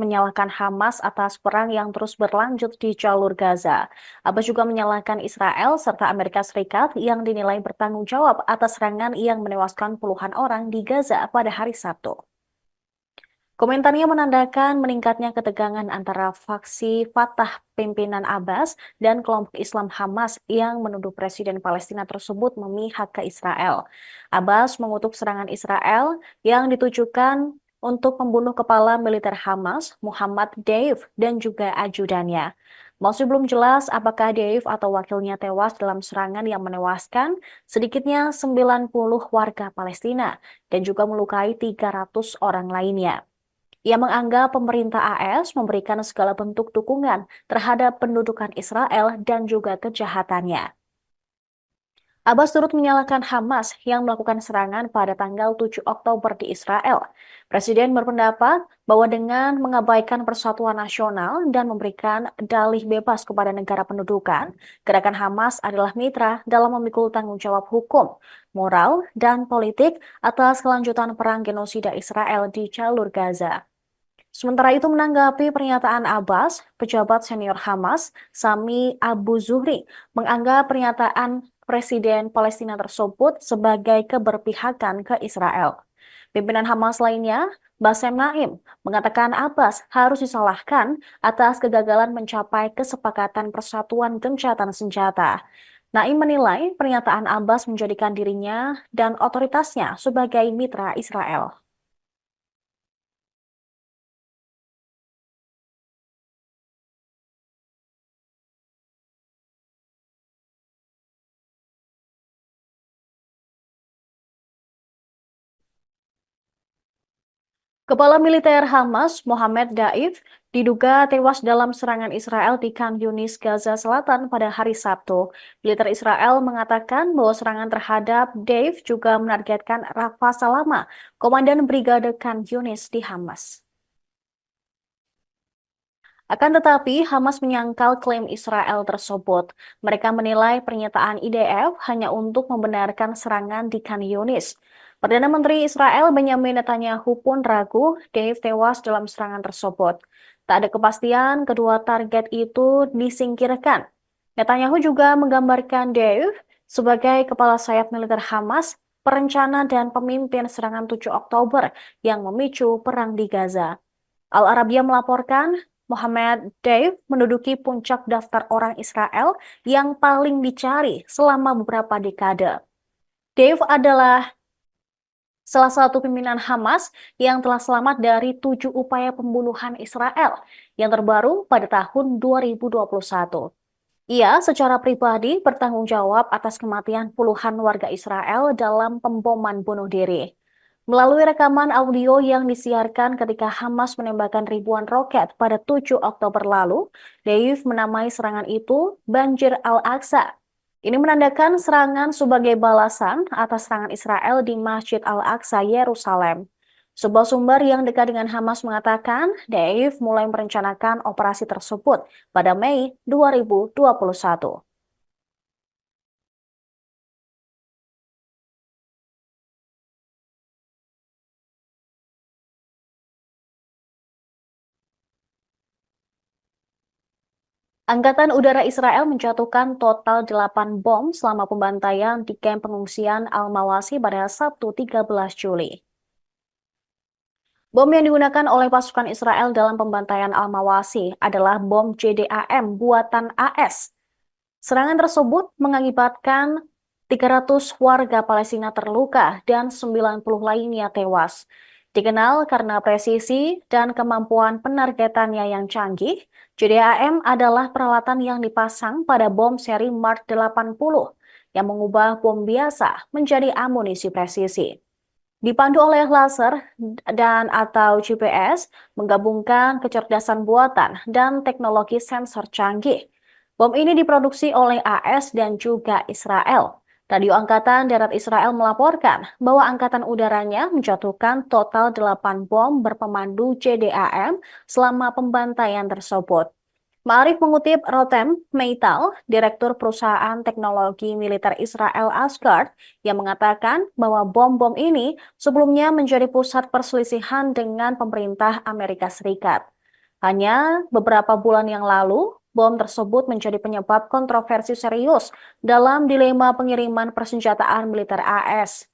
Menyalahkan Hamas atas perang yang terus berlanjut di jalur Gaza. Abbas juga menyalahkan Israel serta Amerika Serikat yang dinilai bertanggung jawab atas serangan yang menewaskan puluhan orang di Gaza pada hari Sabtu. Komentarnya menandakan meningkatnya ketegangan antara faksi Fatah pimpinan Abbas dan kelompok Islam Hamas yang menuduh Presiden Palestina tersebut memihak ke Israel. Abbas mengutuk serangan Israel yang ditujukan untuk membunuh kepala militer Hamas, Muhammad Deif, dan juga ajudannya. Masih belum jelas apakah Deif atau wakilnya tewas dalam serangan yang menewaskan sedikitnya 90 warga Palestina dan juga melukai 300 orang lainnya. Ia menganggap pemerintah AS memberikan segala bentuk dukungan terhadap pendudukan Israel dan juga kejahatannya. Abbas turut menyalahkan Hamas yang melakukan serangan pada tanggal 7 Oktober di Israel. Presiden berpendapat bahwa dengan mengabaikan persatuan nasional dan memberikan dalih bebas kepada negara pendudukan, gerakan Hamas adalah mitra dalam memikul tanggung jawab hukum, moral, dan politik atas kelanjutan perang genosida Israel di jalur Gaza. Sementara itu menanggapi pernyataan Abbas, pejabat senior Hamas, Sami Abu Zuhri, menganggap pernyataan Presiden Palestina tersebut sebagai keberpihakan ke Israel. Pimpinan Hamas lainnya, Bassem Naim, mengatakan Abbas harus disalahkan atas kegagalan mencapai kesepakatan persatuan gencatan senjata. Naim menilai pernyataan Abbas menjadikan dirinya dan otoritasnya sebagai mitra Israel. Kepala militer Hamas, Mohammed Daif, diduga tewas dalam serangan Israel di Khan Yunis, Gaza Selatan pada hari Sabtu. Militer Israel mengatakan bahwa serangan terhadap Daif juga menargetkan Rafa Salama, Komandan Brigade Khan Yunis di Hamas. Akan tetapi, Hamas menyangkal klaim Israel tersebut. Mereka menilai pernyataan IDF hanya untuk membenarkan serangan di Khan Yunis. Perdana Menteri Israel Benjamin Netanyahu pun ragu Dave tewas dalam serangan tersebut. Tak ada kepastian kedua target itu disingkirkan. Netanyahu juga menggambarkan Dave sebagai kepala sayap militer Hamas, perencana dan pemimpin serangan 7 Oktober yang memicu perang di Gaza. Al Arabiya melaporkan Mohammed Deif menduduki puncak daftar orang Israel yang paling dicari selama beberapa dekade. Deif adalah salah satu pimpinan Hamas yang telah selamat dari 7 upaya pembunuhan Israel yang terbaru pada tahun 2021. Ia secara pribadi bertanggung jawab atas kematian puluhan warga Israel dalam pemboman bunuh diri. Melalui rekaman audio yang disiarkan ketika Hamas menembakkan ribuan roket pada 7 Oktober lalu, Deif menamai serangan itu Banjir Al-Aqsa. Ini menandakan serangan sebagai balasan atas serangan Israel di Masjid Al-Aqsa, Yerusalem. Sebuah sumber yang dekat dengan Hamas mengatakan Deif mulai merencanakan operasi tersebut pada Mei 2021. Angkatan Udara Israel menjatuhkan total 8 bom selama pembantaian di kamp pengungsian Al-Mawasi pada Sabtu 13 Juli. Bom yang digunakan oleh pasukan Israel dalam pembantaian Al-Mawasi adalah bom JDAM buatan AS. Serangan tersebut mengakibatkan 300 warga Palestina terluka dan 90 lainnya tewas. Dikenal karena presisi dan kemampuan penargetannya yang canggih, JDAM adalah peralatan yang dipasang pada bom seri Mark 80 yang mengubah bom biasa menjadi amunisi presisi. Dipandu oleh laser dan atau GPS, menggabungkan kecerdasan buatan dan teknologi sensor canggih. Bom ini diproduksi oleh AS dan juga Israel. Radio Angkatan Darat Israel melaporkan bahwa Angkatan Udaranya menjatuhkan total 8 bom berpemandu JDAM selama pembantaian tersebut. Ma'arif mengutip Rotem Meital, Direktur Perusahaan Teknologi Militer Israel Asgard, yang mengatakan bahwa bom-bom ini sebelumnya menjadi pusat perselisihan dengan pemerintah Amerika Serikat. Hanya beberapa bulan yang lalu, bom tersebut menjadi penyebab kontroversi serius dalam dilema pengiriman persenjataan militer AS.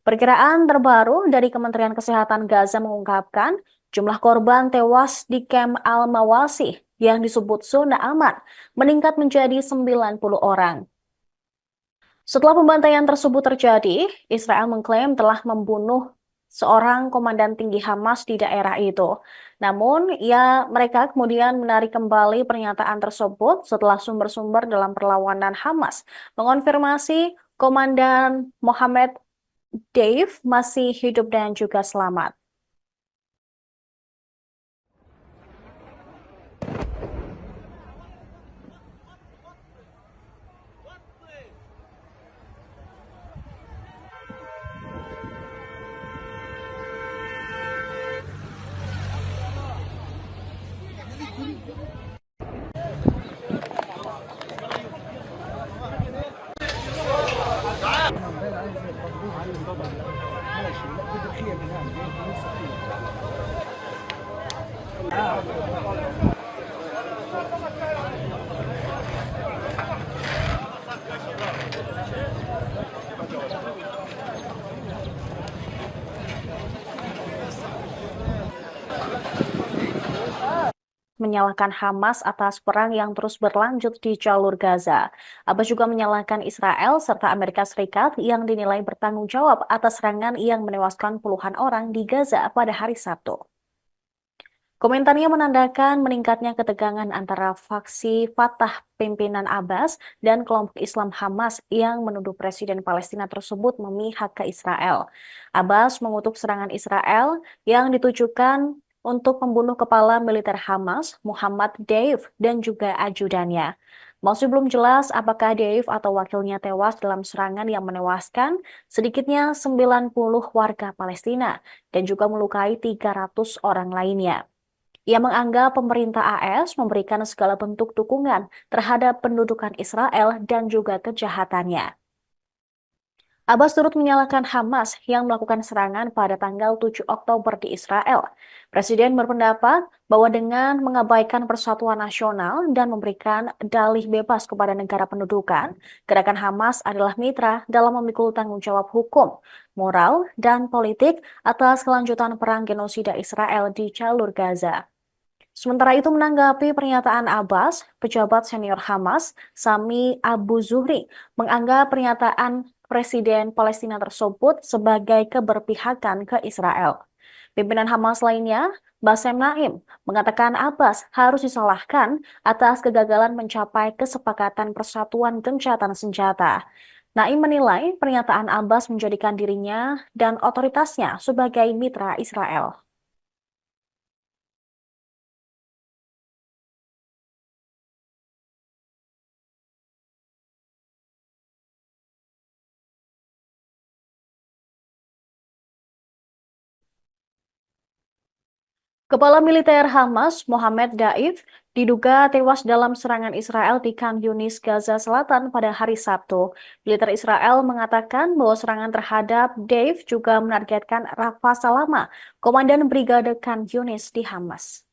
Perkiraan terbaru dari Kementerian Kesehatan Gaza mengungkapkan jumlah korban tewas di kamp Al-Mawasi yang disebut zona aman meningkat menjadi 90 orang. Setelah pembantaian tersebut terjadi, Israel mengklaim telah membunuh seorang komandan tinggi Hamas di daerah itu. Namun, mereka kemudian menarik kembali pernyataan tersebut setelah sumber-sumber dalam perlawanan Hamas mengonfirmasi Komandan Mohammed Dave masih hidup dan juga selamat. Menyalahkan Hamas atas perang yang terus berlanjut di jalur Gaza. Abbas juga menyalahkan Israel serta Amerika Serikat yang dinilai bertanggung jawab atas serangan yang menewaskan puluhan orang di Gaza pada hari Sabtu. Komentarnya menandakan meningkatnya ketegangan antara faksi Fatah pimpinan Abbas dan kelompok Islam Hamas yang menuduh Presiden Palestina tersebut memihak ke Israel. Abbas mengutuk serangan Israel yang ditujukan untuk membunuh kepala militer Hamas, Muhammad Deif, dan juga ajudannya. Masih belum jelas apakah Deif atau wakilnya tewas dalam serangan yang menewaskan sedikitnya 90 warga Palestina dan juga melukai 300 orang lainnya. Ia menganggap pemerintah AS memberikan segala bentuk dukungan terhadap pendudukan Israel dan juga kejahatannya. Abbas turut menyalahkan Hamas yang melakukan serangan pada tanggal 7 Oktober di Israel. Presiden berpendapat bahwa dengan mengabaikan persatuan nasional dan memberikan dalih bebas kepada negara pendudukan, gerakan Hamas adalah mitra dalam memikul tanggung jawab hukum, moral, dan politik atas kelanjutan perang genosida Israel di jalur Gaza. Sementara itu menanggapi pernyataan Abbas, pejabat senior Hamas, Sami Abu Zuhri, menganggap pernyataan Presiden Palestina tersebut sebagai keberpihakan ke Israel. Pimpinan Hamas lainnya, Bassem Naim, mengatakan Abbas harus disalahkan atas kegagalan mencapai kesepakatan persatuan gencatan senjata. Naim menilai pernyataan Abbas menjadikan dirinya dan otoritasnya sebagai mitra Israel. Kepala militer Hamas, Mohammed Daif, diduga tewas dalam serangan Israel di Khan Yunis, Gaza Selatan pada hari Sabtu. Militer Israel mengatakan bahwa serangan terhadap Daif juga menargetkan Rafa Salama, komandan Brigade Khan Yunis di Hamas.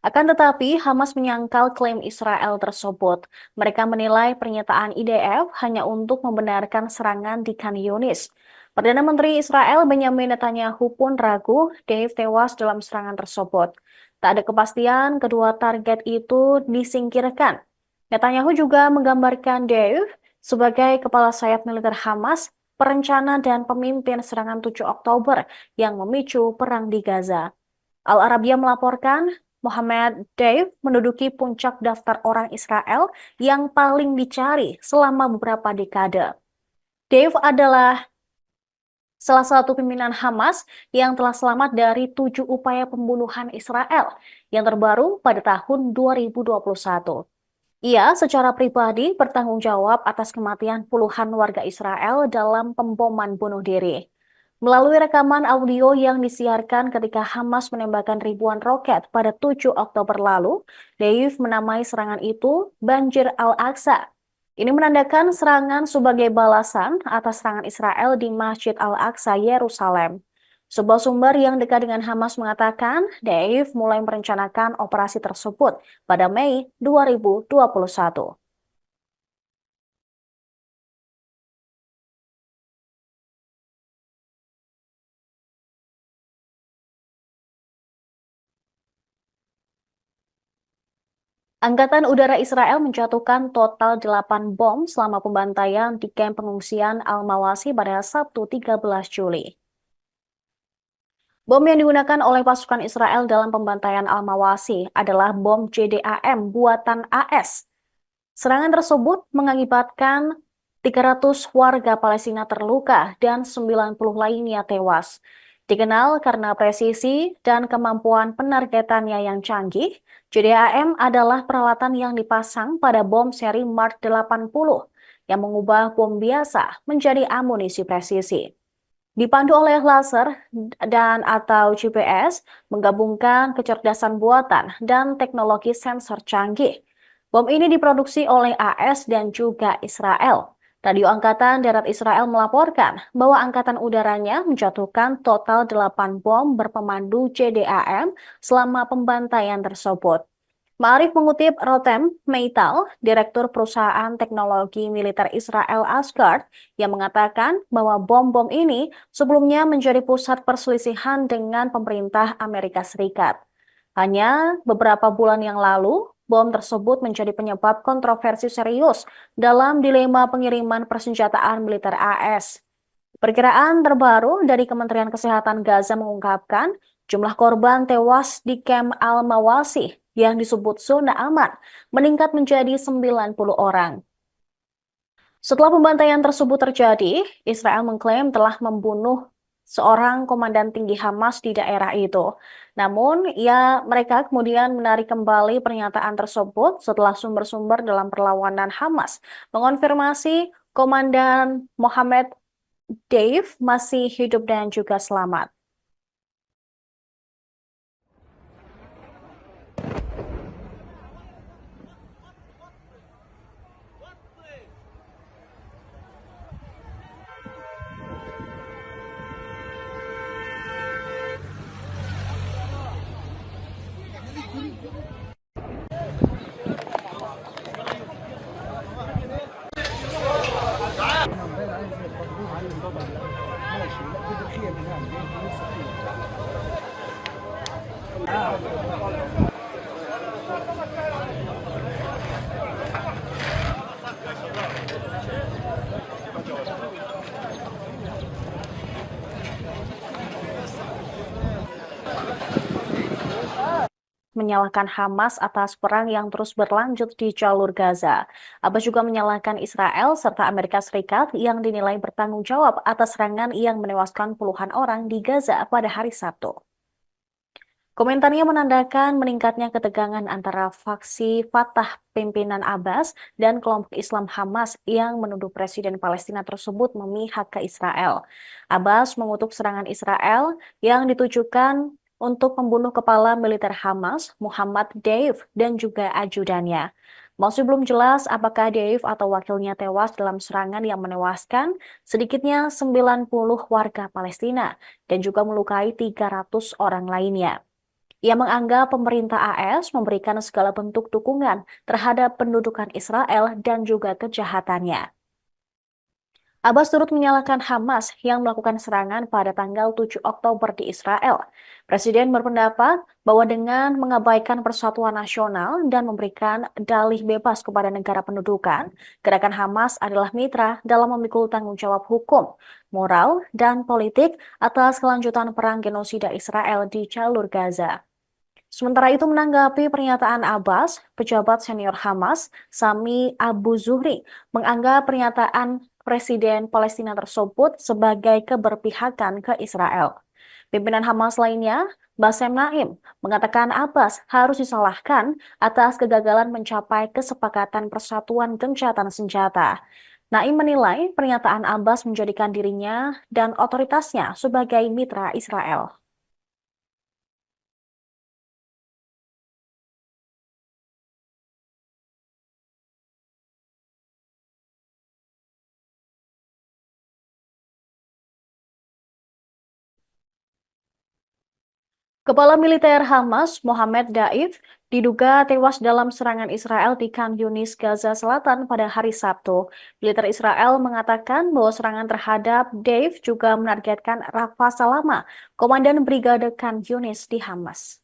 Akan tetapi, Hamas menyangkal klaim Israel tersebut. Mereka menilai pernyataan IDF hanya untuk membenarkan serangan di Khan Yunis. Perdana Menteri Israel Benjamin Netanyahu pun ragu Dave tewas dalam serangan tersebut. Tak ada kepastian kedua target itu disingkirkan. Netanyahu juga menggambarkan Dave sebagai kepala sayap militer Hamas, perencana dan pemimpin serangan 7 Oktober yang memicu perang di Gaza. Al Arabiya melaporkan Mohammed Deif menduduki puncak daftar orang Israel yang paling dicari selama beberapa dekade. Deif adalah salah satu pimpinan Hamas yang telah selamat dari 7 upaya pembunuhan Israel yang terbaru pada tahun 2021. Ia secara pribadi bertanggung jawab atas kematian puluhan warga Israel dalam pemboman bunuh diri. Melalui rekaman audio yang disiarkan ketika Hamas menembakkan ribuan roket pada 7 Oktober lalu, Deif menamai serangan itu Banjir Al-Aqsa. Ini menandakan serangan sebagai balasan atas serangan Israel di Masjid Al-Aqsa, Yerusalem. Sebuah sumber yang dekat dengan Hamas mengatakan Deif mulai merencanakan operasi tersebut pada Mei 2021. Angkatan Udara Israel menjatuhkan total 8 bom selama pembantaian di kamp pengungsian Al-Mawasi pada Sabtu 13 Juli. Bom yang digunakan oleh pasukan Israel dalam pembantaian Al-Mawasi adalah bom JDAM buatan AS. Serangan tersebut mengakibatkan 300 warga Palestina terluka dan 90 lainnya tewas. Dikenal karena presisi dan kemampuan penargetannya yang canggih, JDAM adalah peralatan yang dipasang pada bom seri Mark 80 yang mengubah bom biasa menjadi amunisi presisi. Dipandu oleh laser dan atau GPS, menggabungkan kecerdasan buatan dan teknologi sensor canggih. Bom ini diproduksi oleh AS dan juga Israel. Radio Angkatan Darat Israel melaporkan bahwa Angkatan Udaranya menjatuhkan total 8 bom berpemandu CDAM selama pembantaian tersebut. Ma'arif mengutip Rotem Meital, Direktur Perusahaan Teknologi Militer Israel Asgard, yang mengatakan bahwa bom-bom ini sebelumnya menjadi pusat perselisihan dengan pemerintah Amerika Serikat. Hanya beberapa bulan yang lalu, bom tersebut menjadi penyebab kontroversi serius dalam dilema pengiriman persenjataan militer AS. Perkiraan terbaru dari Kementerian Kesehatan Gaza mengungkapkan jumlah korban tewas di Camp Al-Mawasi yang disebut zona aman meningkat menjadi 90 orang. Setelah pembantaian tersebut terjadi, Israel mengklaim telah membunuh seorang komandan tinggi Hamas di daerah itu. Namun, mereka kemudian menarik kembali pernyataan tersebut setelah sumber-sumber dalam perlawanan Hamas mengonfirmasi Komandan Mohammed Dave masih hidup dan juga selamat. Menyalahkan Hamas atas perang yang terus berlanjut di jalur Gaza. Abbas juga menyalahkan Israel serta Amerika Serikat yang dinilai bertanggung jawab atas serangan yang menewaskan puluhan orang di Gaza pada hari Sabtu. Komentarnya menandakan meningkatnya ketegangan antara faksi Fatah pimpinan Abbas dan kelompok Islam Hamas yang menuduh Presiden Palestina tersebut memihak ke Israel. Abbas mengutuk serangan Israel yang ditujukan untuk membunuh kepala militer Hamas, Muhammad Deif, dan juga ajudannya. Masih belum jelas apakah Deif atau wakilnya tewas dalam serangan yang menewaskan sedikitnya 90 warga Palestina dan juga melukai 300 orang lainnya. Ia menganggap pemerintah AS memberikan segala bentuk dukungan terhadap pendudukan Israel dan juga kejahatannya. Abbas turut menyalahkan Hamas yang melakukan serangan pada tanggal 7 Oktober di Israel. Presiden berpendapat bahwa dengan mengabaikan persatuan nasional dan memberikan dalih bebas kepada negara pendudukan, gerakan Hamas adalah mitra dalam memikul tanggung jawab hukum, moral, dan politik atas kelanjutan perang genosida Israel di jalur Gaza. Sementara itu menanggapi pernyataan Abbas, pejabat senior Hamas, Sami Abu Zuhri, menganggap pernyataan Presiden Palestina tersebut sebagai keberpihakan ke Israel. Pimpinan Hamas lainnya, Bassem Naim, mengatakan Abbas harus disalahkan atas kegagalan mencapai kesepakatan persatuan gencatan senjata. Naim menilai pernyataan Abbas menjadikan dirinya dan otoritasnya sebagai mitra Israel. Kepala militer Hamas, Mohammed Daif, diduga tewas dalam serangan Israel di Khan Yunis, Gaza Selatan pada hari Sabtu. Militer Israel mengatakan bahwa serangan terhadap Daif juga menargetkan Rafa Salama, Komandan Brigade Khan Yunis di Hamas.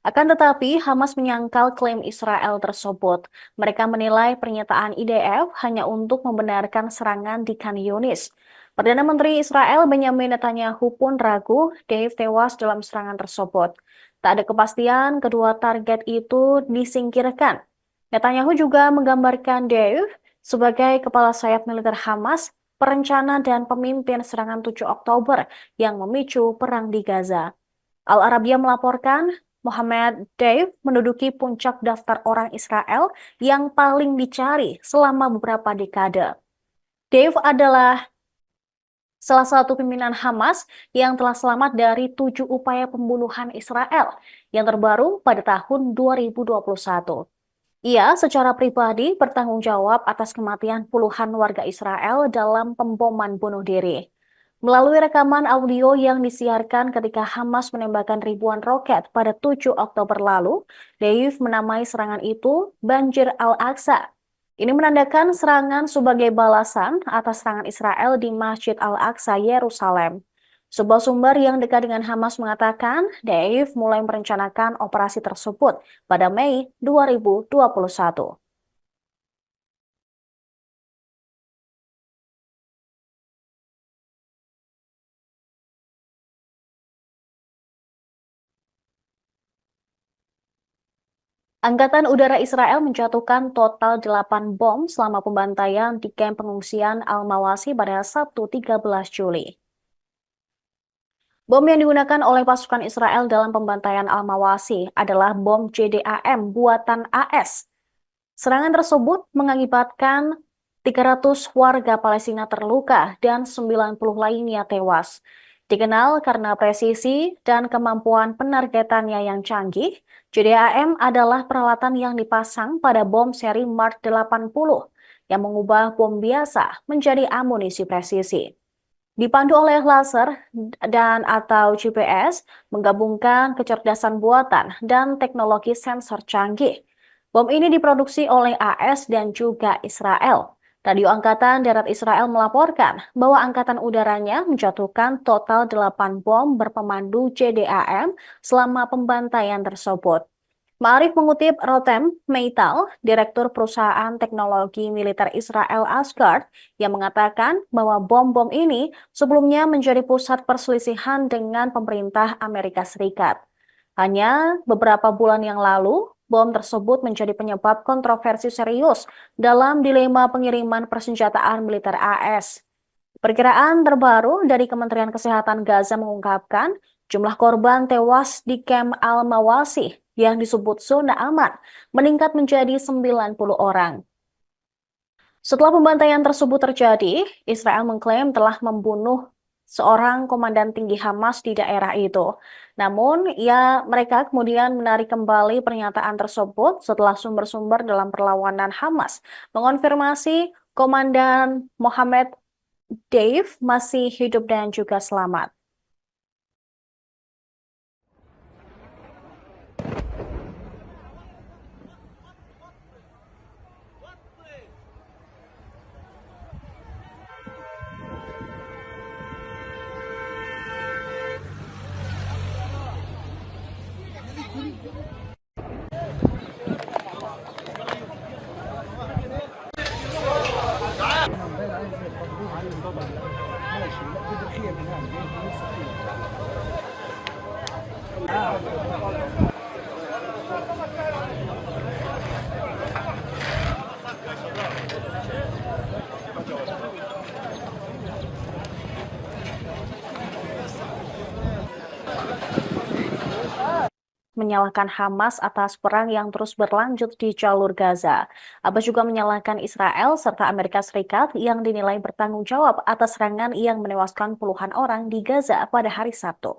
Akan tetapi, Hamas menyangkal klaim Israel tersebut. Mereka menilai pernyataan IDF hanya untuk membenarkan serangan di Khan Yunis. Perdana Menteri Israel Benjamin Netanyahu pun ragu Dave tewas dalam serangan tersebut. Tak ada kepastian kedua target itu disingkirkan. Netanyahu juga menggambarkan Dave sebagai kepala sayap militer Hamas, perencana dan pemimpin serangan 7 Oktober yang memicu perang di Gaza. Al Arabiya melaporkan Mohammed Deif menduduki puncak daftar orang Israel yang paling dicari selama beberapa dekade. Deif adalah salah satu pimpinan Hamas yang telah selamat dari 7 upaya pembunuhan Israel yang terbaru pada tahun 2021. Ia secara pribadi bertanggung jawab atas kematian puluhan warga Israel dalam pemboman bunuh diri. Melalui rekaman audio yang disiarkan ketika Hamas menembakkan ribuan roket pada 7 Oktober lalu, Deif menamai serangan itu Banjir Al-Aqsa. Ini menandakan serangan sebagai balasan atas serangan Israel di Masjid Al-Aqsa, Yerusalem. Sebuah sumber yang dekat dengan Hamas mengatakan, Deif mulai merencanakan operasi tersebut pada Mei 2021. Angkatan Udara Israel menjatuhkan total 8 bom selama pembantaian di kamp pengungsian Al-Mawasi pada Sabtu 13 Juli. Bom yang digunakan oleh pasukan Israel dalam pembantaian Al-Mawasi adalah bom JDAM buatan AS. Serangan tersebut mengakibatkan 300 warga Palestina terluka dan 90 lainnya tewas. Dikenal karena presisi dan kemampuan penargetannya yang canggih, JDAM adalah peralatan yang dipasang pada bom seri Mark 80 yang mengubah bom biasa menjadi amunisi presisi. Dipandu oleh laser dan atau GPS, menggabungkan kecerdasan buatan dan teknologi sensor canggih. Bom ini diproduksi oleh AS dan juga Israel. Radio Angkatan Darat Israel melaporkan bahwa angkatan udaranya menjatuhkan total 8 bom berpemandu JDAM selama pembantaian tersebut. Ma'arif mengutip Rotem Meital, Direktur Perusahaan Teknologi Militer Israel Asgard, yang mengatakan bahwa bom-bom ini sebelumnya menjadi pusat perselisihan dengan pemerintah Amerika Serikat. Hanya beberapa bulan yang lalu, bom tersebut menjadi penyebab kontroversi serius dalam dilema pengiriman persenjataan militer AS. Perkiraan terbaru dari Kementerian Kesehatan Gaza mengungkapkan jumlah korban tewas di kamp Al-Mawasi yang disebut zona aman meningkat menjadi 90 orang. Setelah pembantaian tersebut terjadi, Israel mengklaim telah membunuh seorang komandan tinggi Hamas di daerah itu. Namun, mereka kemudian menarik kembali pernyataan tersebut setelah sumber-sumber dalam perlawanan Hamas mengonfirmasi Komandan Mohammed Dave masih hidup dan juga selamat. Menyalahkan Hamas atas perang yang terus berlanjut di jalur Gaza. Abbas juga menyalahkan Israel serta Amerika Serikat yang dinilai bertanggung jawab atas serangan yang menewaskan puluhan orang di Gaza pada hari Sabtu.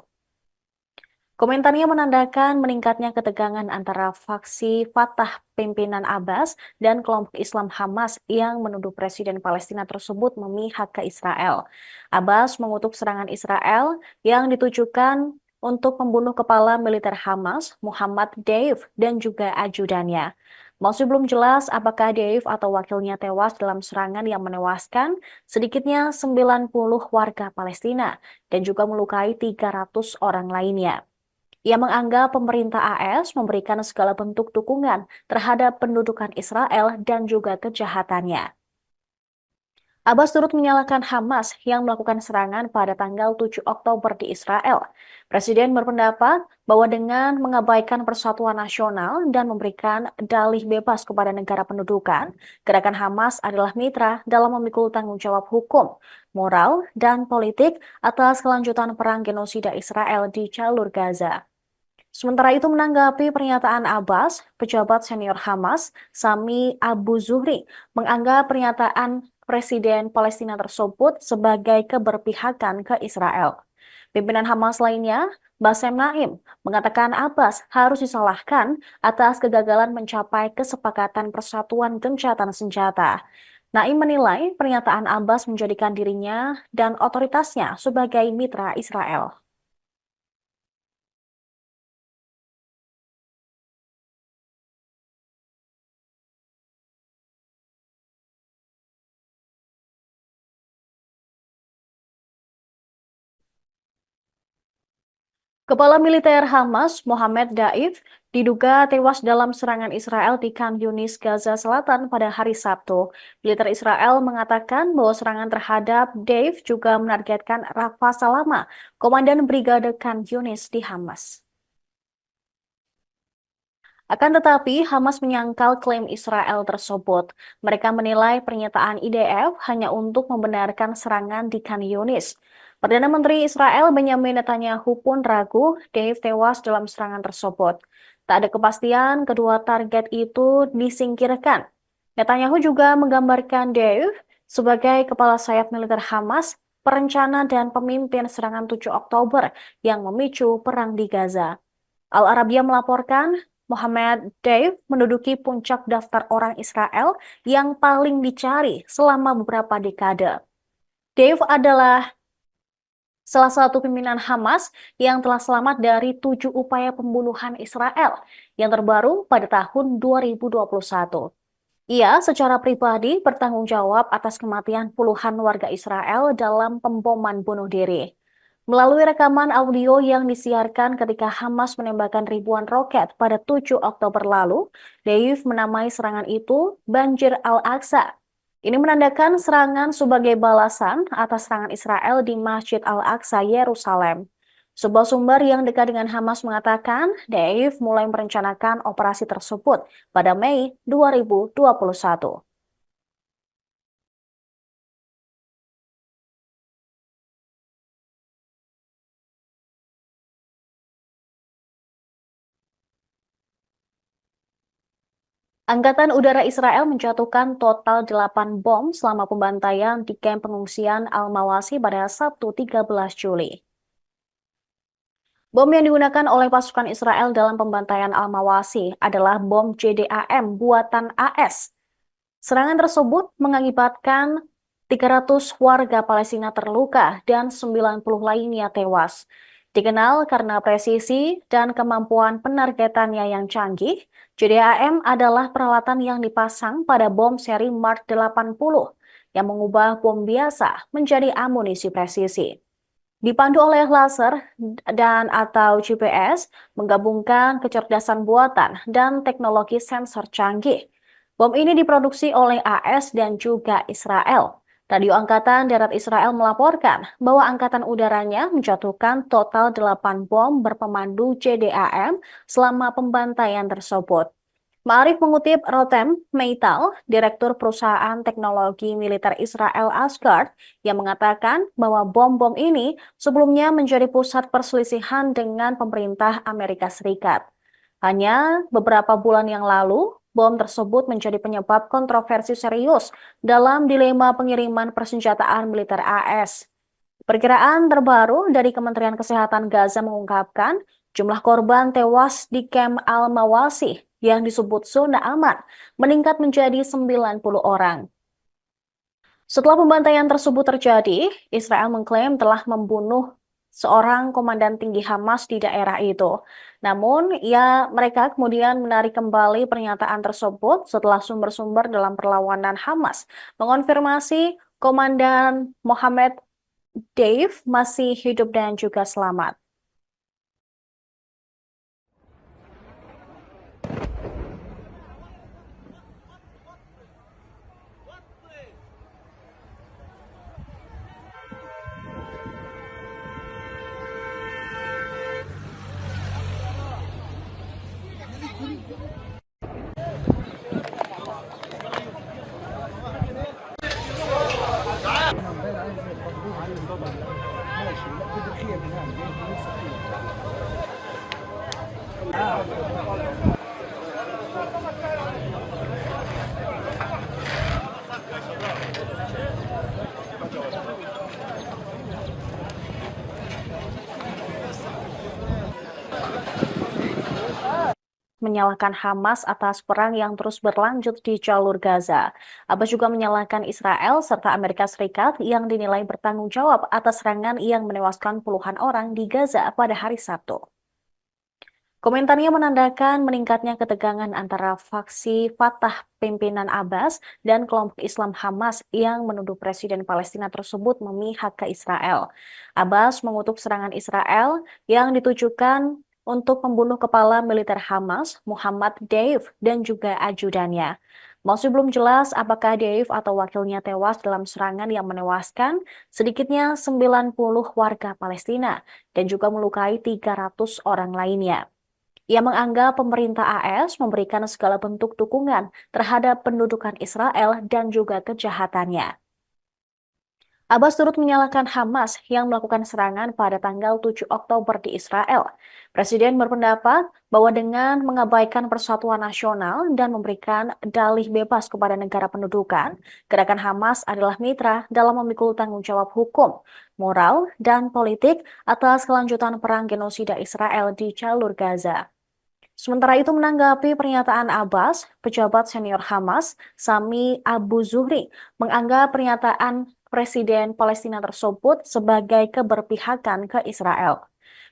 Komentarnya menandakan meningkatnya ketegangan antara faksi Fatah pimpinan Abbas dan kelompok Islam Hamas yang menuduh Presiden Palestina tersebut memihak ke Israel. Abbas mengutuk serangan Israel yang ditujukan untuk membunuh kepala militer Hamas, Muhammad Deif, dan juga ajudannya. Masih belum jelas apakah Deif atau wakilnya tewas dalam serangan yang menewaskan sedikitnya 90 warga Palestina dan juga melukai 300 orang lainnya. Ia menganggap pemerintah AS memberikan segala bentuk dukungan terhadap pendudukan Israel dan juga kejahatannya. Abbas turut menyalahkan Hamas yang melakukan serangan pada tanggal 7 Oktober di Israel. Presiden berpendapat bahwa dengan mengabaikan persatuan nasional dan memberikan dalih bebas kepada negara pendudukan, gerakan Hamas adalah mitra dalam memikul tanggung jawab hukum, moral, dan politik atas kelanjutan perang genosida Israel di jalur Gaza. Sementara itu menanggapi pernyataan Abbas, pejabat senior Hamas, Sami Abu Zuhri, menganggap pernyataan Presiden Palestina tersebut sebagai keberpihakan ke Israel. Pimpinan Hamas lainnya, Bassem Naim, mengatakan Abbas harus disalahkan atas kegagalan mencapai kesepakatan persatuan gencatan senjata. Naim menilai pernyataan Abbas menjadikan dirinya dan otoritasnya sebagai mitra Israel. Kepala militer Hamas, Mohammed Daif, diduga tewas dalam serangan Israel di Khan Yunis, Gaza Selatan pada hari Sabtu. Militer Israel mengatakan bahwa serangan terhadap Daif juga menargetkan Rafa Salama, komandan Brigade Khan Yunis di Hamas. Akan tetapi, Hamas menyangkal klaim Israel tersebut. Mereka menilai pernyataan IDF hanya untuk membenarkan serangan di Khan Yunis. Perdana Menteri Israel Benyamin Netanyahu pun ragu Dave tewas dalam serangan tersebut. Tak ada kepastian kedua target itu disingkirkan. Netanyahu juga menggambarkan Dave sebagai kepala sayap militer Hamas, perencana dan pemimpin serangan 7 Oktober yang memicu perang di Gaza. Al Arabiya melaporkan Mohammed Deif menduduki puncak daftar orang Israel yang paling dicari selama beberapa dekade. Deif adalah salah satu pimpinan Hamas yang telah selamat dari 7 upaya pembunuhan Israel yang terbaru pada tahun 2021. Ia secara pribadi bertanggung jawab atas kematian puluhan warga Israel dalam pemboman bunuh diri. Melalui rekaman audio yang disiarkan ketika Hamas menembakkan ribuan roket pada 7 Oktober lalu, Deif menamai serangan itu Banjir Al-Aqsa. Ini menandakan serangan sebagai balasan atas serangan Israel di Masjid Al-Aqsa, Yerusalem. Sebuah sumber yang dekat dengan Hamas mengatakan Deif mulai merencanakan operasi tersebut pada Mei 2021. Angkatan Udara Israel menjatuhkan total 8 bom selama pembantaian di kamp pengungsian Al-Mawasi pada Sabtu 13 Juli. Bom yang digunakan oleh pasukan Israel dalam pembantaian Al-Mawasi adalah bom JDAM buatan AS. Serangan tersebut mengakibatkan 300 warga Palestina terluka dan 90 lainnya tewas. Dikenal karena presisi dan kemampuan penargetannya yang canggih, JDAM adalah peralatan yang dipasang pada bom seri Mark 80 yang mengubah bom biasa menjadi amunisi presisi. Dipandu oleh laser dan atau GPS, menggabungkan kecerdasan buatan dan teknologi sensor canggih. Bom ini diproduksi oleh AS dan juga Israel. Radio Angkatan Darat Israel melaporkan bahwa Angkatan Udaranya menjatuhkan total 8 bom berpemandu JDAM selama pembantaian tersebut. Ma'arif mengutip Rotem Meital, Direktur Perusahaan Teknologi Militer Israel Asgard, yang mengatakan bahwa bom-bom ini sebelumnya menjadi pusat perselisihan dengan pemerintah Amerika Serikat. Hanya beberapa bulan yang lalu, bom tersebut menjadi penyebab kontroversi serius dalam dilema pengiriman persenjataan militer AS. Perkiraan terbaru dari Kementerian Kesehatan Gaza mengungkapkan jumlah korban tewas di kamp Al-Mawasi yang disebut zona aman meningkat menjadi 90 orang. Setelah pembantaian tersebut terjadi, Israel mengklaim telah membunuh seorang komandan tinggi Hamas di daerah itu. Namun, mereka kemudian menarik kembali pernyataan tersebut setelah sumber-sumber dalam perlawanan Hamas mengonfirmasi Komandan Mohammed Deif masih hidup dan juga selamat. Menyalahkan Hamas atas perang yang terus berlanjut di jalur Gaza. Abbas juga menyalahkan Israel serta Amerika Serikat yang dinilai bertanggung jawab atas serangan yang menewaskan puluhan orang di Gaza pada hari Sabtu. Komentarnya menandakan meningkatnya ketegangan antara faksi Fatah pimpinan Abbas dan kelompok Islam Hamas yang menuduh Presiden Palestina tersebut memihak ke Israel. Abbas mengutuk serangan Israel yang ditujukan untuk membunuh kepala militer Hamas, Muhammad Deif, dan juga ajudannya. Masih belum jelas apakah Deif atau wakilnya tewas dalam serangan yang menewaskan sedikitnya 90 warga Palestina dan juga melukai 300 orang lainnya. Ia menganggap pemerintah AS memberikan segala bentuk dukungan terhadap pendudukan Israel dan juga kejahatannya. Abbas turut menyalahkan Hamas yang melakukan serangan pada tanggal 7 Oktober di Israel. Presiden berpendapat bahwa dengan mengabaikan persatuan nasional dan memberikan dalih bebas kepada negara pendudukan, gerakan Hamas adalah mitra dalam memikul tanggung jawab hukum, moral, dan politik atas kelanjutan perang genosida Israel di jalur Gaza. Sementara itu menanggapi pernyataan Abbas, pejabat senior Hamas, Sami Abu Zuhri, menganggap pernyataan Presiden Palestina tersebut sebagai keberpihakan ke Israel.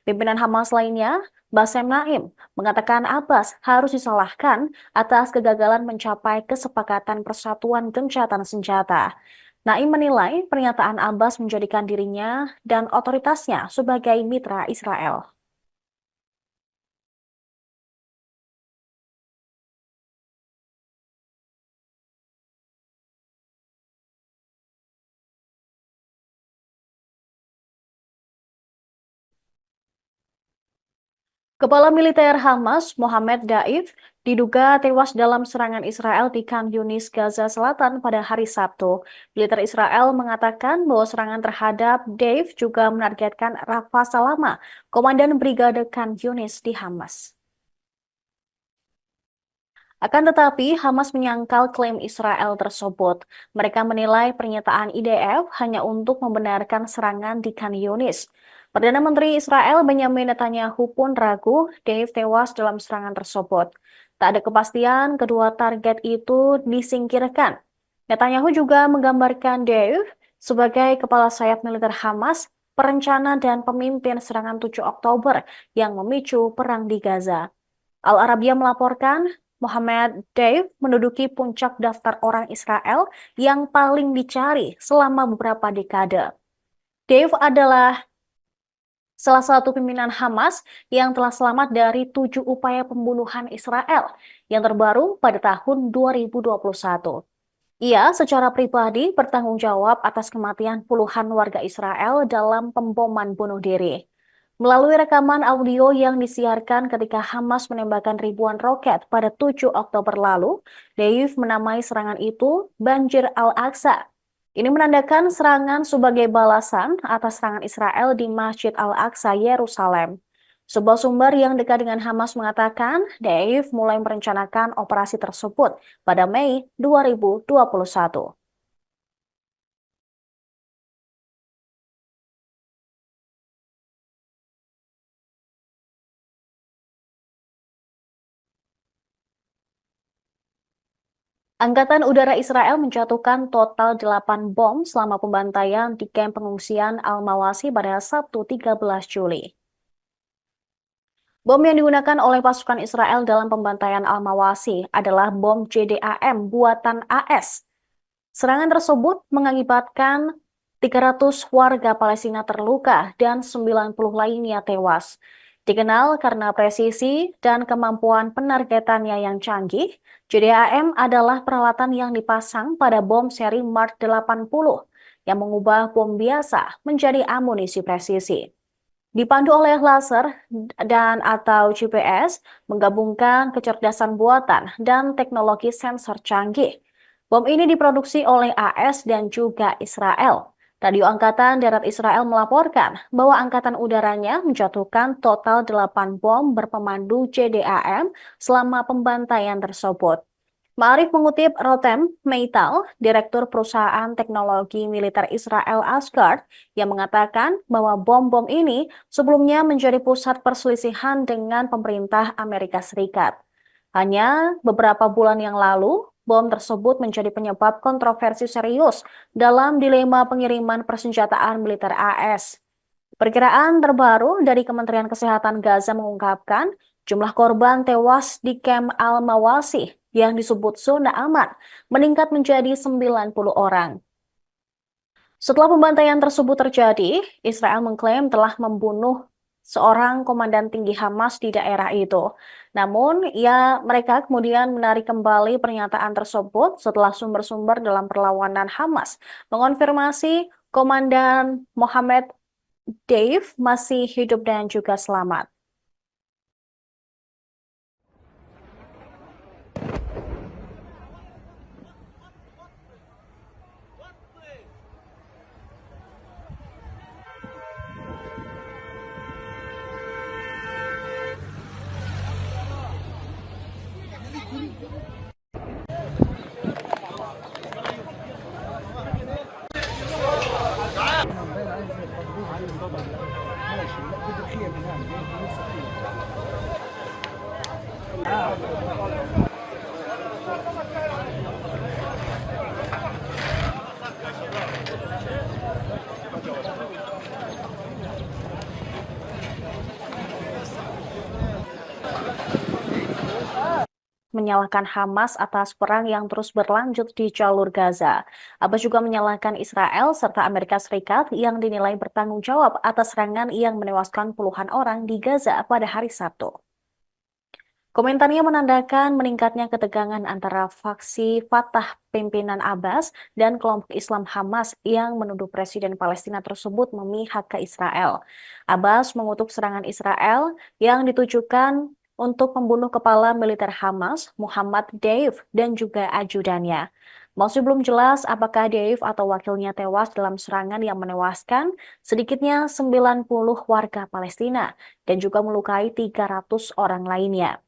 Pimpinan Hamas lainnya, Bassem Naim, mengatakan Abbas harus disalahkan atas kegagalan mencapai kesepakatan persatuan gencatan senjata. Naim menilai pernyataan Abbas menjadikan dirinya dan otoritasnya sebagai mitra Israel. Kepala militer Hamas, Mohammed Daif, diduga tewas dalam serangan Israel di Khan Yunis, Gaza Selatan pada hari Sabtu. Militer Israel mengatakan bahwa serangan terhadap Daif juga menargetkan Rafa Salama, Komandan Brigade Khan Yunis di Hamas. Akan tetapi, Hamas menyangkal klaim Israel tersebut. Mereka menilai pernyataan IDF hanya untuk membenarkan serangan di Khan Yunis. Perdana Menteri Israel Benjamin Netanyahu pun ragu Deif tewas dalam serangan tersebut. Tak ada kepastian kedua target itu disingkirkan. Netanyahu juga menggambarkan Deif sebagai kepala sayap militer Hamas, perencana dan pemimpin serangan 7 Oktober yang memicu perang di Gaza. Al Arabiya melaporkan Mohammed Deif menduduki puncak daftar orang Israel yang paling dicari selama beberapa dekade. Deif adalah salah satu pimpinan Hamas yang telah selamat dari 7 upaya pembunuhan Israel yang terbaru pada tahun 2021. Ia secara pribadi bertanggung jawab atas kematian puluhan warga Israel dalam pemboman bunuh diri. Melalui rekaman audio yang disiarkan ketika Hamas menembakkan ribuan roket pada 7 Oktober lalu, Deif menamai serangan itu Banjir Al-Aqsa. Ini menandakan serangan sebagai balasan atas serangan Israel di Masjid Al-Aqsa, Yerusalem. Sebuah sumber yang dekat dengan Hamas mengatakan Deif mulai merencanakan operasi tersebut pada Mei 2021. Angkatan Udara Israel menjatuhkan total 8 bom selama pembantaian di kamp pengungsian Al-Mawasi pada Sabtu 13 Juli. Bom yang digunakan oleh pasukan Israel dalam pembantaian Al-Mawasi adalah bom JDAM buatan AS. Serangan tersebut mengakibatkan 300 warga Palestina terluka dan 90 lainnya tewas. Dikenal karena presisi dan kemampuan penargetannya yang canggih, JDAM adalah peralatan yang dipasang pada bom seri Mark 80 yang mengubah bom biasa menjadi amunisi presisi. Dipandu oleh laser dan atau GPS, menggabungkan kecerdasan buatan dan teknologi sensor canggih. Bom ini diproduksi oleh AS dan juga Israel. Radio Angkatan Darat Israel melaporkan bahwa angkatan udaranya menjatuhkan total 8 bom berpemandu JDAM selama pembantaian tersebut. Ma'arif mengutip Rotem Meital, Direktur Perusahaan Teknologi Militer Israel Asgard, yang mengatakan bahwa bom-bom ini sebelumnya menjadi pusat perselisihan dengan pemerintah Amerika Serikat. Hanya beberapa bulan yang lalu, bom tersebut menjadi penyebab kontroversi serius dalam dilema pengiriman persenjataan militer AS. Perkiraan terbaru dari Kementerian Kesehatan Gaza mengungkapkan jumlah korban tewas di Kem Al-Mawasi yang disebut zona aman meningkat menjadi 90 orang. Setelah pembantaian tersebut terjadi, Israel mengklaim telah membunuh seorang komandan tinggi Hamas di daerah itu. Namun, mereka kemudian menarik kembali pernyataan tersebut setelah sumber-sumber dalam perlawanan Hamas mengonfirmasi Komandan Mohammed Dave masih hidup dan juga selamat. Menyalahkan Hamas atas perang yang terus berlanjut di jalur Gaza. Abbas juga menyalahkan Israel serta Amerika Serikat yang dinilai bertanggung jawab atas serangan yang menewaskan puluhan orang di Gaza pada hari Sabtu. Komentarnya menandakan meningkatnya ketegangan antara faksi Fatah pimpinan Abbas dan kelompok Islam Hamas yang menuduh Presiden Palestina tersebut memihak ke Israel. Abbas mengutuk serangan Israel yang ditujukan untuk membunuh kepala militer Hamas, Muhammad Deif, dan juga ajudannya. Masih belum jelas apakah Deif atau wakilnya tewas dalam serangan yang menewaskan sedikitnya 90 warga Palestina dan juga melukai 300 orang lainnya.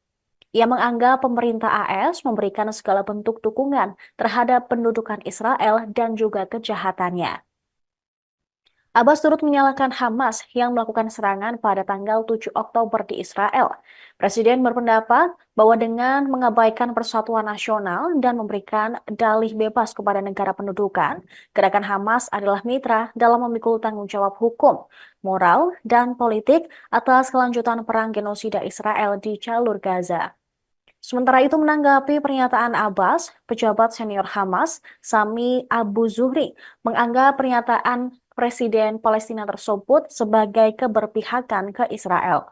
Ia menganggap pemerintah AS memberikan segala bentuk dukungan terhadap pendudukan Israel dan juga kejahatannya. Abbas turut menyalahkan Hamas yang melakukan serangan pada tanggal 7 Oktober di Israel. Presiden berpendapat bahwa dengan mengabaikan persatuan nasional dan memberikan dalih bebas kepada negara pendudukan, gerakan Hamas adalah mitra dalam memikul tanggung jawab hukum, moral, dan politik atas kelanjutan perang genosida Israel di jalur Gaza. Sementara itu menanggapi pernyataan Abbas, pejabat senior Hamas, Sami Abu Zuhri, menganggap pernyataan Presiden Palestina tersebut sebagai keberpihakan ke Israel.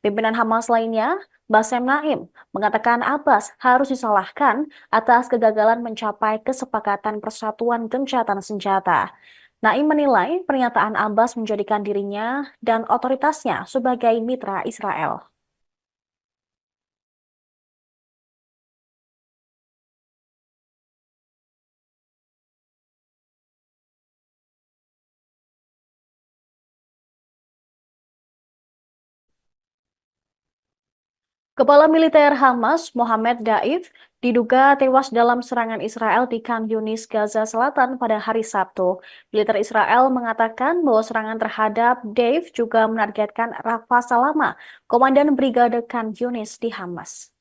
Pimpinan Hamas lainnya, Bassem Naim, mengatakan Abbas harus disalahkan atas kegagalan mencapai kesepakatan persatuan gencatan senjata. Naim menilai pernyataan Abbas menjadikan dirinya dan otoritasnya sebagai mitra Israel. Kepala militer Hamas, Mohammed Daif, diduga tewas dalam serangan Israel di Khan Yunis, Gaza Selatan pada hari Sabtu. Militer Israel mengatakan bahwa serangan terhadap Daif juga menargetkan Rafa Salama, Komandan Brigade Khan Yunis di Hamas.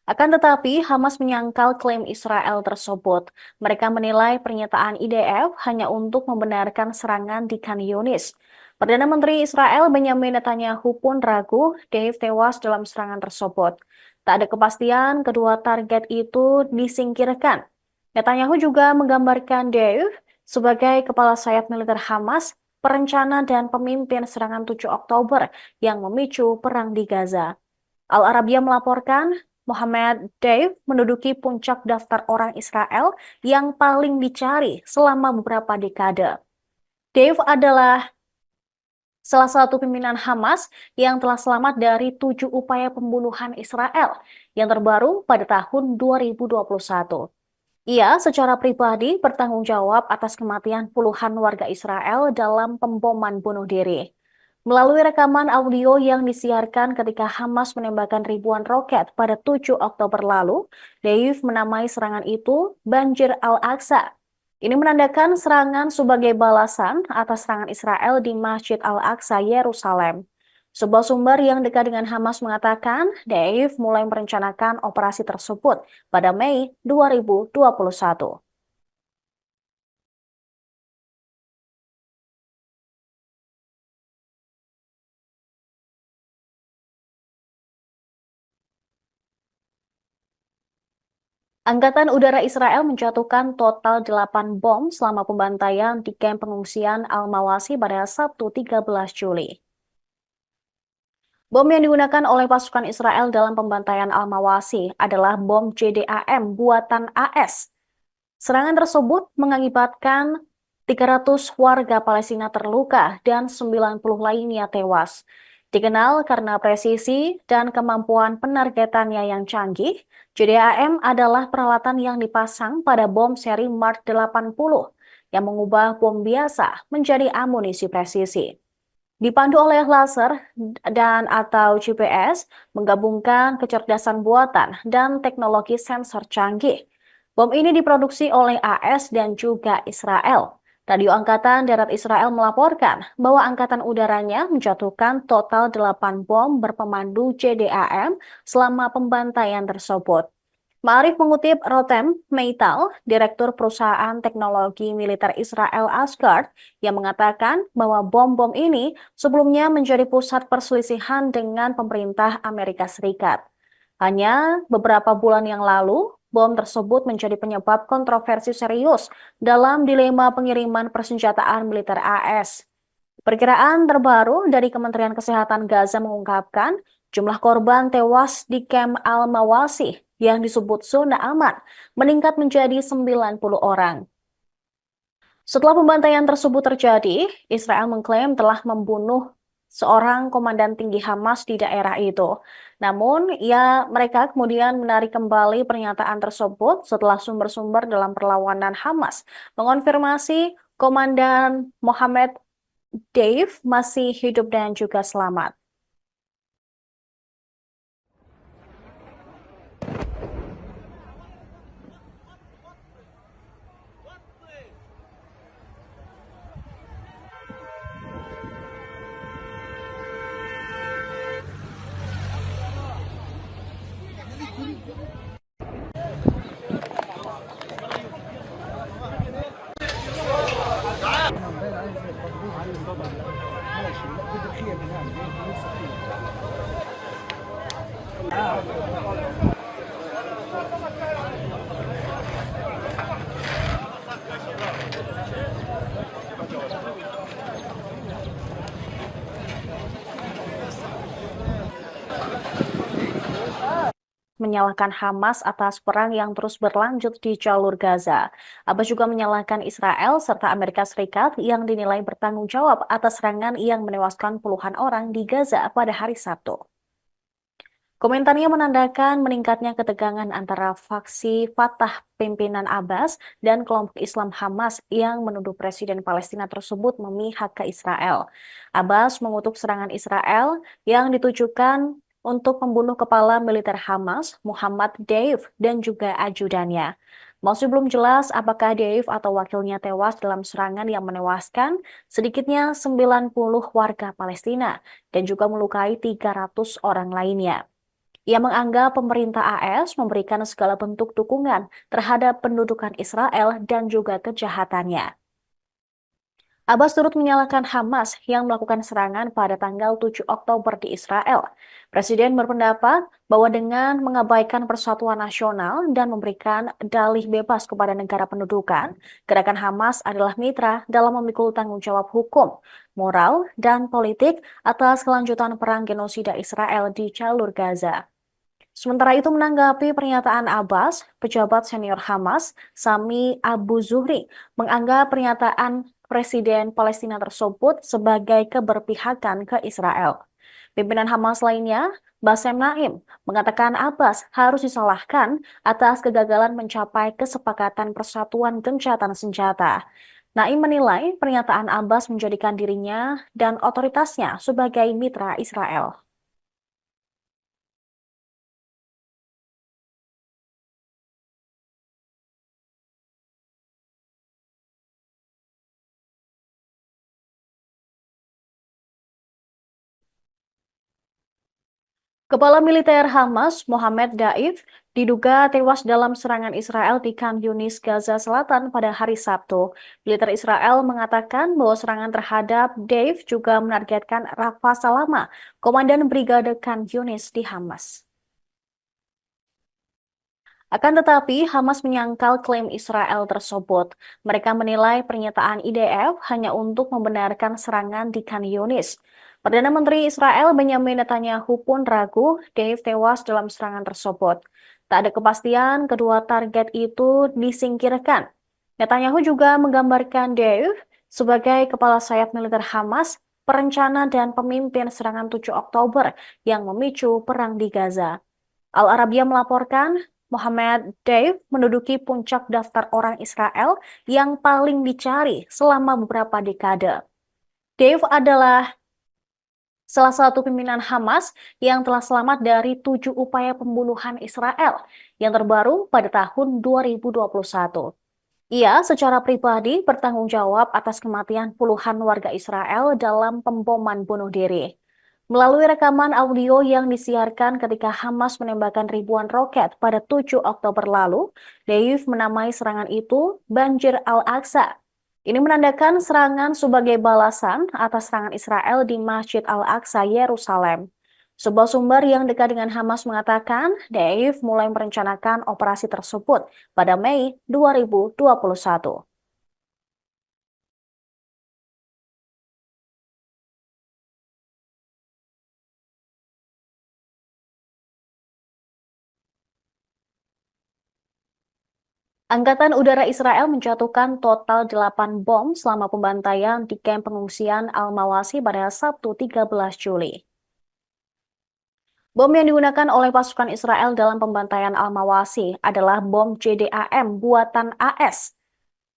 Akan tetapi, Hamas menyangkal klaim Israel tersebut. Mereka menilai pernyataan IDF hanya untuk membenarkan serangan di Khan Yunis. Perdana Menteri Israel Benjamin Netanyahu pun ragu Dave tewas dalam serangan tersebut. Tak ada kepastian kedua target itu disingkirkan. Netanyahu juga menggambarkan Dave sebagai kepala sayap militer Hamas, perencana dan pemimpin serangan 7 Oktober yang memicu perang di Gaza. Al Arabiya melaporkan Mohammed Deif menduduki puncak daftar orang Israel yang paling dicari selama beberapa dekade. Deif adalah salah satu pimpinan Hamas yang telah selamat dari 7 upaya pembunuhan Israel yang terbaru pada tahun 2021. Ia secara pribadi bertanggung jawab atas kematian puluhan warga Israel dalam pemboman bunuh diri. Melalui rekaman audio yang disiarkan ketika Hamas menembakkan ribuan roket pada 7 Oktober lalu, Deif menamai serangan itu Banjir Al-Aqsa. Ini menandakan serangan sebagai balasan atas serangan Israel di Masjid Al-Aqsa, Yerusalem. Sebuah sumber yang dekat dengan Hamas mengatakan, Deif mulai merencanakan operasi tersebut pada Mei 2021. Angkatan Udara Israel menjatuhkan total 8 bom selama pembantaian di kamp pengungsian Al-Mawasi pada Sabtu 13 Juli. Bom yang digunakan oleh pasukan Israel dalam pembantaian Al-Mawasi adalah bom JDAM buatan AS. Serangan tersebut mengakibatkan 300 warga Palestina terluka dan 90 lainnya tewas. Dikenal karena presisi dan kemampuan penargetannya yang canggih, JDAM adalah peralatan yang dipasang pada bom seri Mark 80 yang mengubah bom biasa menjadi amunisi presisi. Dipandu oleh laser dan atau GPS, menggabungkan kecerdasan buatan dan teknologi sensor canggih. Bom ini diproduksi oleh AS dan juga Israel. Radio Angkatan Darat Israel melaporkan bahwa Angkatan Udaranya menjatuhkan total 8 bom berpemandu JDAM selama pembantaian tersebut. Ma'arif mengutip Rotem Meital, Direktur Perusahaan Teknologi Militer Israel Asgard, yang mengatakan bahwa bom-bom ini sebelumnya menjadi pusat perselisihan dengan pemerintah Amerika Serikat. Hanya beberapa bulan yang lalu, bom tersebut menjadi penyebab kontroversi serius dalam dilema pengiriman persenjataan militer AS. Perkiraan terbaru dari Kementerian Kesehatan Gaza mengungkapkan jumlah korban tewas di kamp Al-Mawasi yang disebut zona aman meningkat menjadi 90 orang. Setelah pembantaian tersebut terjadi, Israel mengklaim telah membunuh seorang komandan tinggi Hamas di daerah itu. Namun, mereka kemudian menarik kembali pernyataan tersebut setelah sumber-sumber dalam perlawanan Hamas mengonfirmasi Komandan Mohammed Deif masih hidup dan juga selamat. Menyalahkan Hamas atas perang yang terus berlanjut di jalur Gaza. Abbas juga menyalahkan Israel serta Amerika Serikat yang dinilai bertanggung jawab atas serangan yang menewaskan puluhan orang di Gaza pada hari Sabtu. Komentarnya menandakan meningkatnya ketegangan antara faksi Fatah pimpinan Abbas dan kelompok Islam Hamas yang menuduh Presiden Palestina tersebut memihak ke Israel. Abbas mengutuk serangan Israel yang ditujukan untuk membunuh kepala militer Hamas, Muhammad Deif, dan juga ajudannya. Masih belum jelas apakah Deif atau wakilnya tewas dalam serangan yang menewaskan sedikitnya 90 warga Palestina dan juga melukai 300 orang lainnya. Ia menganggap pemerintah AS memberikan segala bentuk dukungan terhadap pendudukan Israel dan juga kejahatannya. Abbas turut menyalahkan Hamas yang melakukan serangan pada tanggal 7 Oktober di Israel. Presiden berpendapat bahwa dengan mengabaikan persatuan nasional dan memberikan dalih bebas kepada negara pendudukan, gerakan Hamas adalah mitra dalam memikul tanggung jawab hukum, moral, dan politik atas kelanjutan perang genosida Israel di jalur Gaza. Sementara itu menanggapi pernyataan Abbas, pejabat senior Hamas, Sami Abu Zuhri, menganggap pernyataan Presiden Palestina tersebut sebagai keberpihakan ke Israel. Pimpinan Hamas lainnya, Bassem Naim, mengatakan Abbas harus disalahkan atas kegagalan mencapai kesepakatan persatuan gencatan senjata. Naim menilai pernyataan Abbas menjadikan dirinya dan otoritasnya sebagai mitra Israel. Kepala militer Hamas, Mohammed Daif, diduga tewas dalam serangan Israel di Khan Yunis, Gaza Selatan pada hari Sabtu. Militer Israel mengatakan bahwa serangan terhadap Daif juga menargetkan Rafa Salama, komandan Brigade Khan Yunis di Hamas. Akan tetapi, Hamas menyangkal klaim Israel tersebut. Mereka menilai pernyataan IDF hanya untuk membenarkan serangan di Khan Yunis. Perdana Menteri Israel Benjamin Netanyahu pun ragu Dave tewas dalam serangan tersebut. Tak ada kepastian kedua target itu disingkirkan. Netanyahu juga menggambarkan Dave sebagai kepala sayap militer Hamas, perencana dan pemimpin serangan 7 Oktober yang memicu perang di Gaza. Al Arabiya melaporkan Mohammed Deif menduduki puncak daftar orang Israel yang paling dicari selama beberapa dekade. Deif adalah salah satu pimpinan Hamas yang telah selamat dari 7 upaya pembunuhan Israel yang terbaru pada tahun 2021. Ia secara pribadi bertanggung jawab atas kematian puluhan warga Israel dalam pemboman bunuh diri. Melalui rekaman audio yang disiarkan ketika Hamas menembakkan ribuan roket pada 7 Oktober lalu, Deif menamai serangan itu Banjir Al-Aqsa. Ini menandakan serangan sebagai balasan atas serangan Israel di Masjid Al-Aqsa, Yerusalem. Sebuah sumber yang dekat dengan Hamas mengatakan Deif mulai merencanakan operasi tersebut pada Mei 2021. Angkatan Udara Israel menjatuhkan total 8 bom selama pembantaian di kamp pengungsian Al-Mawasi pada Sabtu 13 Juli. Bom yang digunakan oleh pasukan Israel dalam pembantaian Al-Mawasi adalah bom JDAM buatan AS.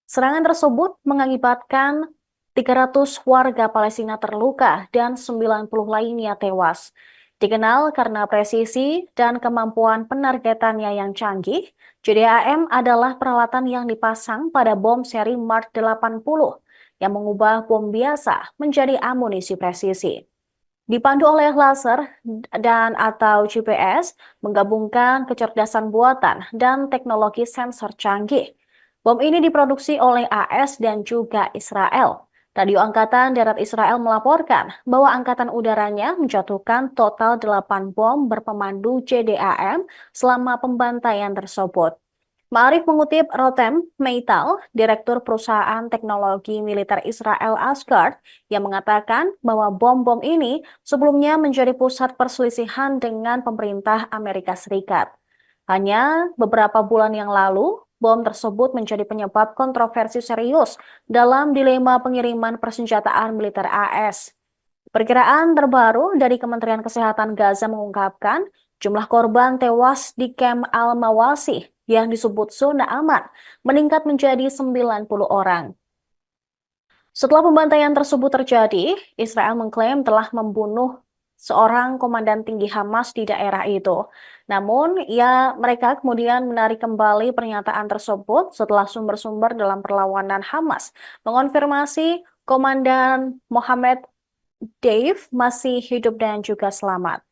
Serangan tersebut mengakibatkan 300 warga Palestina terluka dan 90 lainnya tewas. Dikenal karena presisi dan kemampuan penargetannya yang canggih, JDAM adalah peralatan yang dipasang pada bom seri Mark 80 yang mengubah bom biasa menjadi amunisi presisi. Dipandu oleh laser dan atau GPS, menggabungkan kecerdasan buatan dan teknologi sensor canggih. Bom ini diproduksi oleh AS dan juga Israel. Radio Angkatan Darat Israel melaporkan bahwa angkatan udaranya menjatuhkan total 8 bom berpemandu JDAM selama pembantaian tersebut. Ma'arif mengutip Rotem Meital, Direktur Perusahaan Teknologi Militer Israel Asgard, yang mengatakan bahwa bom-bom ini sebelumnya menjadi pusat perselisihan dengan pemerintah Amerika Serikat. Hanya beberapa bulan yang lalu, bom tersebut menjadi penyebab kontroversi serius dalam dilema pengiriman persenjataan militer AS. Perkiraan terbaru dari Kementerian Kesehatan Gaza mengungkapkan jumlah korban tewas di kamp Al-Mawasi yang disebut zona aman meningkat menjadi 90 orang. Setelah pembantaian tersebut terjadi, Israel mengklaim telah membunuh seorang komandan tinggi Hamas di daerah itu. Namun, mereka kemudian menarik kembali pernyataan tersebut setelah sumber-sumber dalam perlawanan Hamas mengonfirmasi Komandan Mohammed Deif masih hidup dan juga selamat.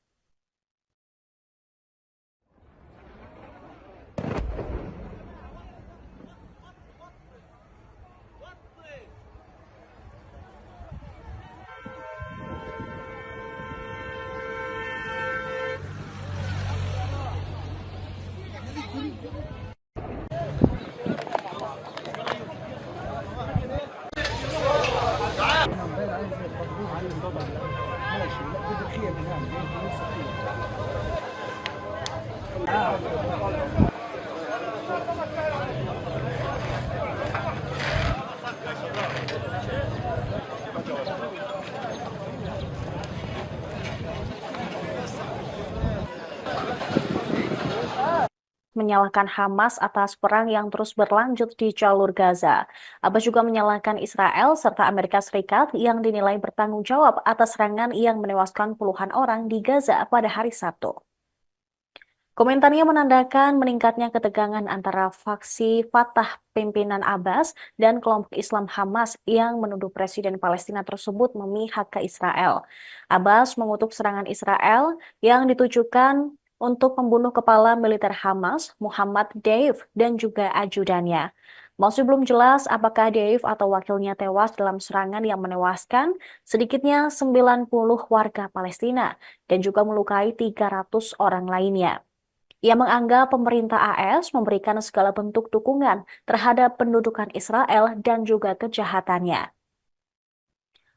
menyalahkan Hamas atas perang yang terus berlanjut di jalur Gaza. Abbas juga menyalahkan Israel serta Amerika Serikat yang dinilai bertanggung jawab atas serangan yang menewaskan puluhan orang di Gaza pada hari Sabtu. Komentarnya menandakan meningkatnya ketegangan antara faksi Fatah pimpinan Abbas dan kelompok Islam Hamas yang menuduh Presiden Palestina tersebut memihak ke Israel. Abbas mengutuk serangan Israel yang ditujukan untuk membunuh kepala militer Hamas, Muhammad Deif, dan juga ajudannya. Masih belum jelas apakah Deif atau wakilnya tewas dalam serangan yang menewaskan sedikitnya 90 warga Palestina dan juga melukai 300 orang lainnya. Ia menganggap pemerintah AS memberikan segala bentuk dukungan terhadap pendudukan Israel dan juga kejahatannya.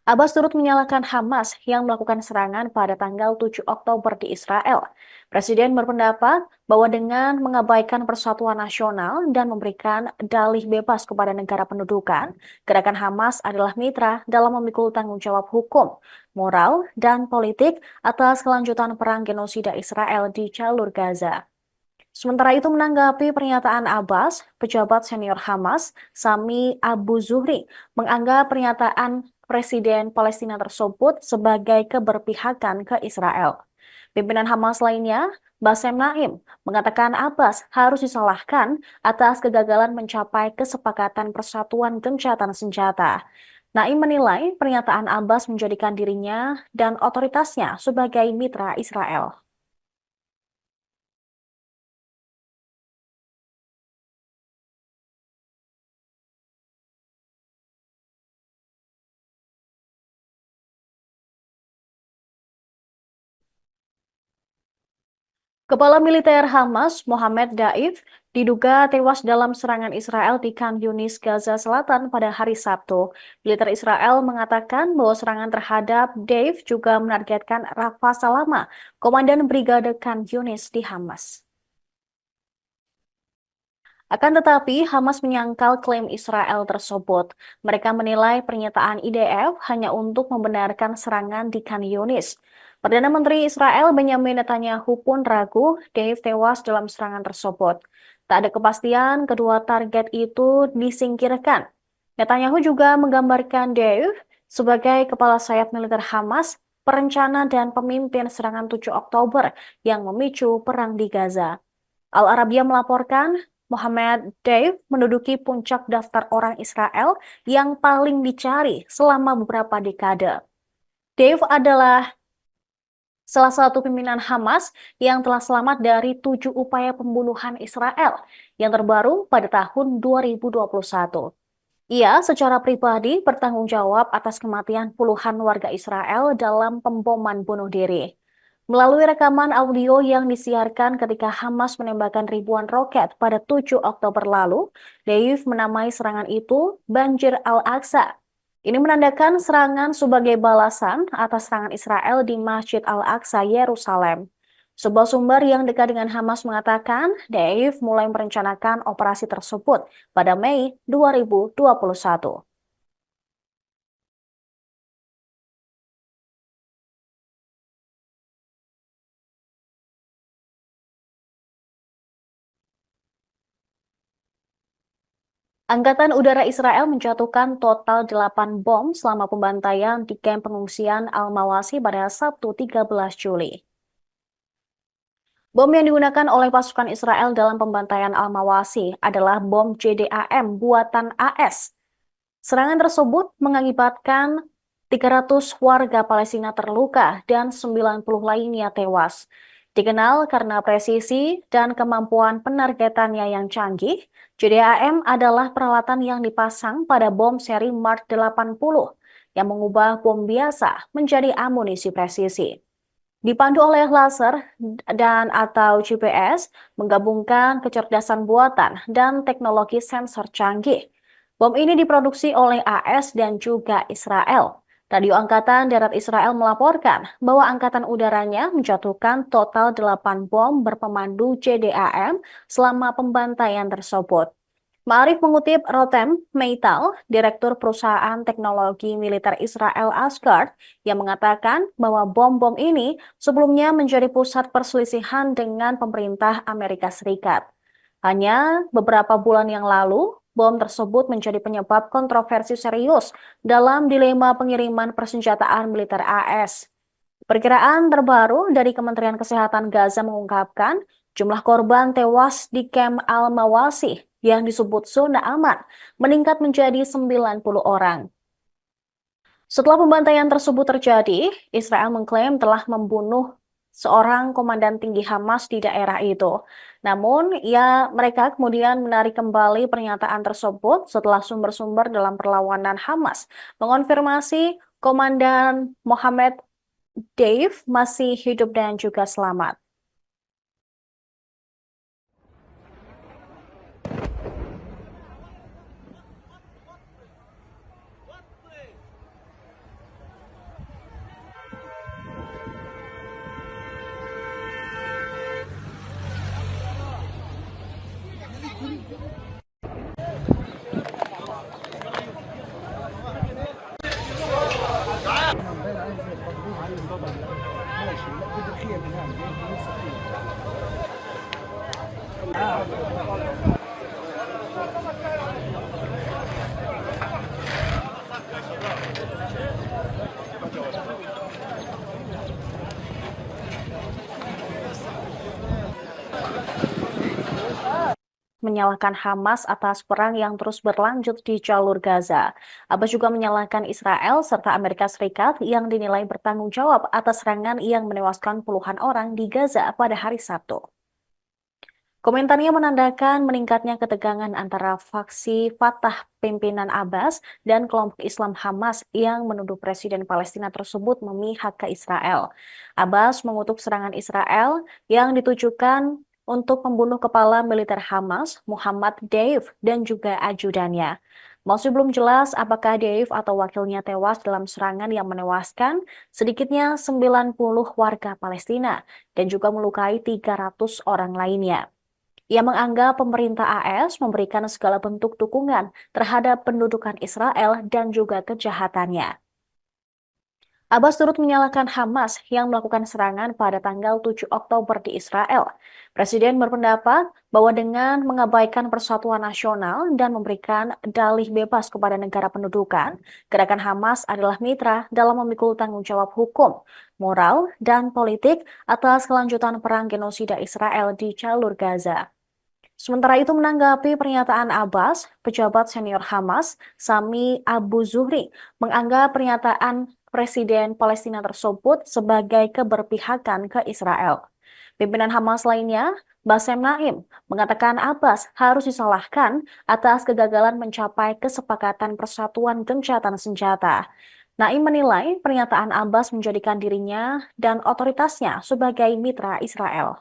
Abbas turut menyalahkan Hamas yang melakukan serangan pada tanggal 7 Oktober di Israel. Presiden berpendapat bahwa dengan mengabaikan persatuan nasional dan memberikan dalih bebas kepada negara pendudukan, gerakan Hamas adalah mitra dalam memikul tanggung jawab hukum, moral, dan politik atas kelanjutan perang genosida Israel di jalur Gaza. Sementara itu menanggapi pernyataan Abbas, pejabat senior Hamas, Sami Abu Zuhri, menganggap pernyataan Presiden Palestina tersebut sebagai keberpihakan ke Israel. Pimpinan Hamas lainnya, Bassem Naim, mengatakan Abbas harus disalahkan atas kegagalan mencapai kesepakatan persatuan gencatan senjata. Naim menilai pernyataan Abbas menjadikan dirinya dan otoritasnya sebagai mitra Israel. Kepala militer Hamas, Mohammed Daif, diduga tewas dalam serangan Israel di Khan Yunis, Gaza Selatan pada hari Sabtu. Militer Israel mengatakan bahwa serangan terhadap Daif juga menargetkan Rafa Salama, komandan Brigade Khan Yunis di Hamas. Akan tetapi, Hamas menyangkal klaim Israel tersebut. Mereka menilai pernyataan IDF hanya untuk membenarkan serangan di Khan Yunis. Perdana Menteri Israel Benjamin Netanyahu pun ragu Dave tewas dalam serangan tersebut. Tak ada kepastian kedua target itu disingkirkan. Netanyahu juga menggambarkan Dave sebagai kepala sayap militer Hamas, perencana dan pemimpin serangan 7 Oktober yang memicu perang di Gaza. Al Arabiya melaporkan Mohammed Deif menduduki puncak daftar orang Israel yang paling dicari selama beberapa dekade. Deif adalah salah satu pimpinan Hamas yang telah selamat dari 7 upaya pembunuhan Israel yang terbaru pada tahun 2021. Ia secara pribadi bertanggung jawab atas kematian puluhan warga Israel dalam pemboman bunuh diri. Melalui rekaman audio yang disiarkan ketika Hamas menembakkan ribuan roket pada 7 Oktober lalu, Deif menamai serangan itu Banjir Al-Aqsa. Ini menandakan serangan sebagai balasan atas serangan Israel di Masjid Al-Aqsa, Yerusalem. Sebuah sumber yang dekat dengan Hamas mengatakan Deif mulai merencanakan operasi tersebut pada Mei 2021. Angkatan Udara Israel menjatuhkan total 8 bom selama pembantaian di kamp pengungsian Al-Mawasi pada Sabtu 13 Juli. Bom yang digunakan oleh pasukan Israel dalam pembantaian Al-Mawasi adalah bom JDAM buatan AS. Serangan tersebut mengakibatkan 300 warga Palestina terluka dan 90 lainnya tewas. Dikenal karena presisi dan kemampuan penargetannya yang canggih, JDAM adalah peralatan yang dipasang pada bom seri Mark 80 yang mengubah bom biasa menjadi amunisi presisi. Dipandu oleh laser dan atau GPS, menggabungkan kecerdasan buatan dan teknologi sensor canggih. Bom ini diproduksi oleh AS dan juga Israel. Radio Angkatan Darat Israel melaporkan bahwa angkatan udaranya menjatuhkan total 8 bom berpemandu JDAM selama pembantaian tersebut. Ma'arif mengutip Rotem Meital, Direktur Perusahaan Teknologi Militer Israel Asgard, yang mengatakan bahwa bom-bom ini sebelumnya menjadi pusat perselisihan dengan pemerintah Amerika Serikat. Hanya beberapa bulan yang lalu, bom tersebut menjadi penyebab kontroversi serius dalam dilema pengiriman persenjataan militer AS. Perkiraan terbaru dari Kementerian Kesehatan Gaza mengungkapkan jumlah korban tewas di kamp Al-Mawasi yang disebut zona aman meningkat menjadi 90 orang. Setelah pembantaian tersebut terjadi, Israel mengklaim telah membunuh seorang komandan tinggi Hamas di daerah itu. Namun, mereka kemudian menarik kembali pernyataan tersebut setelah sumber-sumber dalam perlawanan Hamas mengonfirmasi Komandan Mohammed Dave masih hidup dan juga selamat. Menyalahkan Hamas atas perang yang terus berlanjut di jalur Gaza. Abbas juga menyalahkan Israel serta Amerika Serikat yang dinilai bertanggung jawab atas serangan yang menewaskan puluhan orang di Gaza pada hari Sabtu. Komentarnya menandakan meningkatnya ketegangan antara faksi Fatah pimpinan Abbas dan kelompok Islam Hamas yang menuduh Presiden Palestina tersebut memihak ke Israel. Abbas mengutuk serangan Israel yang ditujukan untuk membunuh kepala militer Hamas, Muhammad Deif, dan juga ajudannya. Masih belum jelas apakah Deif atau wakilnya tewas dalam serangan yang menewaskan sedikitnya 90 warga Palestina dan juga melukai 300 orang lainnya. Ia menganggap pemerintah AS memberikan segala bentuk dukungan terhadap pendudukan Israel dan juga kejahatannya. Abbas turut menyalahkan Hamas yang melakukan serangan pada tanggal 7 Oktober di Israel. Presiden berpendapat bahwa dengan mengabaikan persatuan nasional dan memberikan dalih bebas kepada negara pendudukan, gerakan Hamas adalah mitra dalam memikul tanggung jawab hukum, moral, dan politik atas kelanjutan perang genosida Israel di jalur Gaza. Sementara itu menanggapi pernyataan Abbas, pejabat senior Hamas, Sami Abu Zuhri, menganggap pernyataan Presiden Palestina tersebut sebagai keberpihakan ke Israel. Pimpinan Hamas lainnya, Bassem Naim, mengatakan Abbas harus disalahkan atas kegagalan mencapai kesepakatan persatuan gencatan senjata. Naim menilai pernyataan Abbas menjadikan dirinya dan otoritasnya sebagai mitra Israel.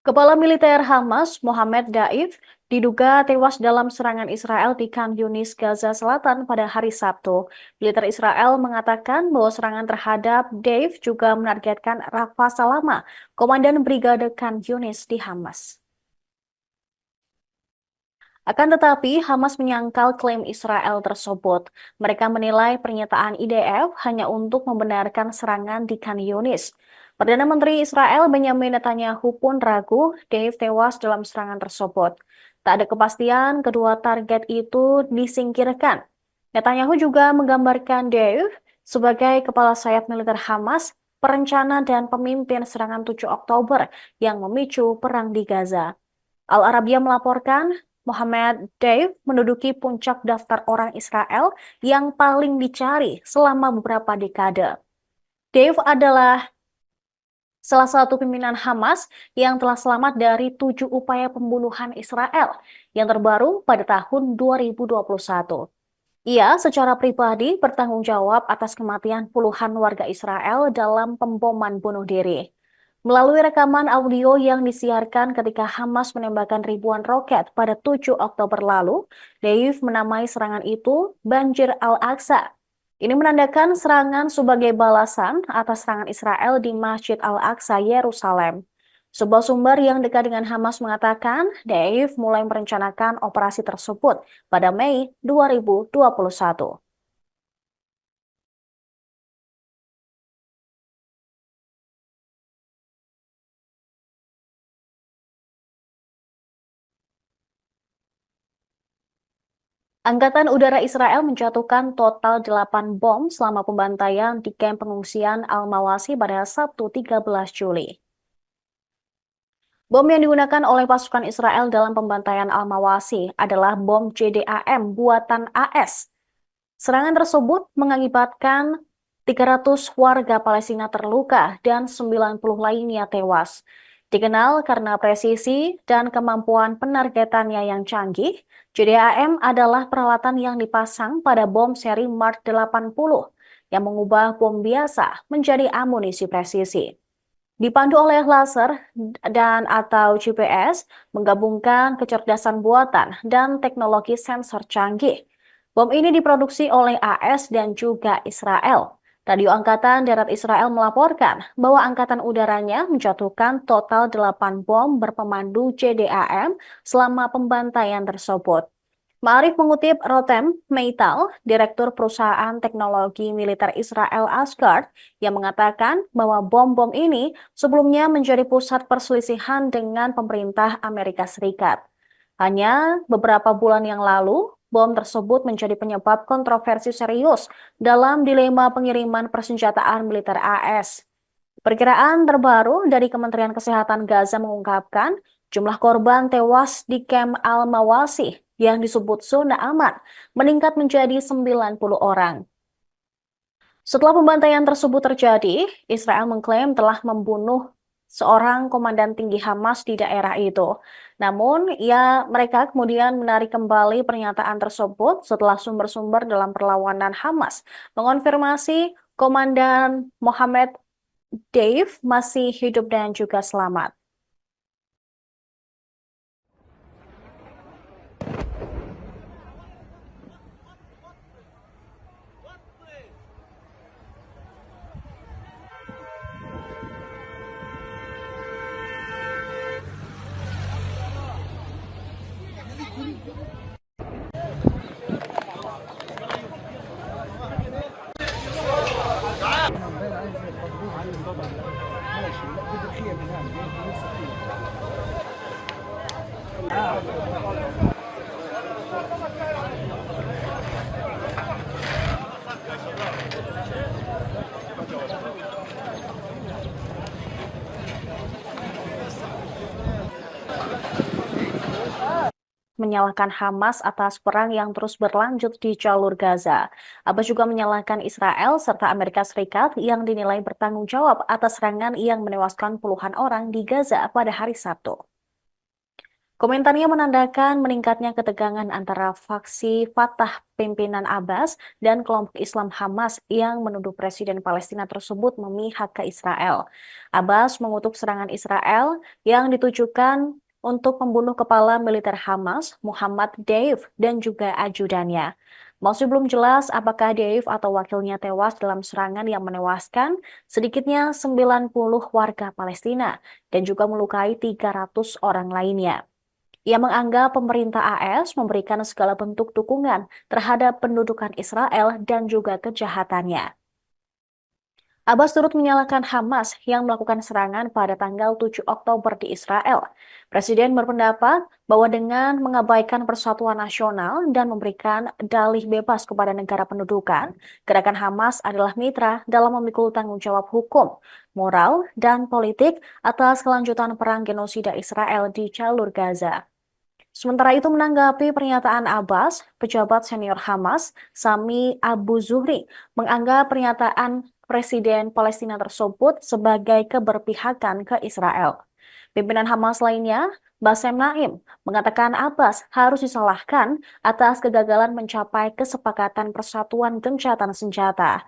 Kepala militer Hamas, Mohammed Daif, diduga tewas dalam serangan Israel di Khan Yunis, Gaza Selatan pada hari Sabtu. Militer Israel mengatakan bahwa serangan terhadap Daif juga menargetkan Rafa Salama, komandan Brigade Khan Yunis di Hamas. Akan tetapi, Hamas menyangkal klaim Israel tersebut. Mereka menilai pernyataan IDF hanya untuk membenarkan serangan di Khan Yunis. Perdana Menteri Israel Benjamin Netanyahu pun ragu Dave tewas dalam serangan tersebut. Tak ada kepastian kedua target itu disingkirkan. Netanyahu juga menggambarkan Dave sebagai kepala sayap militer Hamas, perencana dan pemimpin serangan 7 Oktober yang memicu perang di Gaza. Al Arabiya melaporkan Mohammed Dave menduduki puncak daftar orang Israel yang paling dicari selama beberapa dekade. Dave adalah salah satu pimpinan Hamas yang telah selamat dari 7 upaya pembunuhan Israel yang terbaru pada tahun 2021. Ia secara pribadi bertanggung jawab atas kematian puluhan warga Israel dalam pemboman bunuh diri. Melalui rekaman audio yang disiarkan ketika Hamas menembakkan ribuan roket pada 7 Oktober lalu, Dave menamai serangan itu Banjir Al-Aqsa. Ini menandakan serangan sebagai balasan atas serangan Israel di Masjid Al-Aqsa, Yerusalem. Sebuah sumber yang dekat dengan Hamas mengatakan Deif mulai merencanakan operasi tersebut pada Mei 2021. Angkatan Udara Israel menjatuhkan total 8 bom selama pembantaian di kamp pengungsian Al-Mawasi pada Sabtu 13 Juli. Bom yang digunakan oleh pasukan Israel dalam pembantaian Al-Mawasi adalah bom JDAM buatan AS. Serangan tersebut mengakibatkan 300 warga Palestina terluka dan 90 lainnya tewas. Dikenal karena presisi dan kemampuan penargetannya yang canggih, JDAM adalah peralatan yang dipasang pada bom seri Mark 80 yang mengubah bom biasa menjadi amunisi presisi. Dipandu oleh laser dan atau GPS, menggabungkan kecerdasan buatan dan teknologi sensor canggih. Bom ini diproduksi oleh AS dan juga Israel. Radio Angkatan Darat Israel melaporkan bahwa angkatan udaranya menjatuhkan total 8 bom berpemandu JDAM selama pembantaian tersebut. Ma'arif mengutip Rotem Meital, Direktur Perusahaan Teknologi Militer Israel Asgard, yang mengatakan bahwa bom-bom ini sebelumnya menjadi pusat perselisihan dengan pemerintah Amerika Serikat. Hanya beberapa bulan yang lalu, bom tersebut menjadi penyebab kontroversi serius dalam dilema pengiriman persenjataan militer AS. Perkiraan terbaru dari Kementerian Kesehatan Gaza mengungkapkan jumlah korban tewas di kamp Al-Mawasi yang disebut zona aman meningkat menjadi 90 orang. Setelah pembantaian tersebut terjadi, Israel mengklaim telah membunuh seorang komandan tinggi Hamas di daerah itu. Namun, mereka kemudian menarik kembali pernyataan tersebut setelah sumber-sumber dalam perlawanan Hamas mengonfirmasi Komandan Mohammed Dave masih hidup dan juga selamat. Menyalahkan Hamas atas perang yang terus berlanjut di jalur Gaza. Abbas juga menyalahkan Israel serta Amerika Serikat yang dinilai bertanggung jawab atas serangan yang menewaskan puluhan orang di Gaza pada hari Sabtu. Komentarnya menandakan meningkatnya ketegangan antara faksi Fatah pimpinan Abbas dan kelompok Islam Hamas yang menuduh Presiden Palestina tersebut memihak ke Israel. Abbas mengutuk serangan Israel yang ditujukan untuk membunuh kepala militer Hamas, Muhammad Deif, dan juga ajudannya. Masih belum jelas apakah Deif atau wakilnya tewas dalam serangan yang menewaskan sedikitnya 90 warga Palestina dan juga melukai 300 orang lainnya. Ia menganggap pemerintah AS memberikan segala bentuk dukungan terhadap pendudukan Israel dan juga kejahatannya. Abbas turut menyalahkan Hamas yang melakukan serangan pada tanggal 7 Oktober di Israel. Presiden berpendapat bahwa dengan mengabaikan persatuan nasional dan memberikan dalih bebas kepada negara pendudukan, gerakan Hamas adalah mitra dalam memikul tanggung jawab hukum, moral, dan politik atas kelanjutan perang genosida Israel di jalur Gaza. Sementara itu menanggapi pernyataan Abbas, pejabat senior Hamas, Sami Abu Zuhri, menganggap pernyataan Presiden Palestina tersebut sebagai keberpihakan ke Israel. Pimpinan Hamas lainnya, Bassem Naim, mengatakan Abbas harus disalahkan atas kegagalan mencapai kesepakatan persatuan gencatan senjata.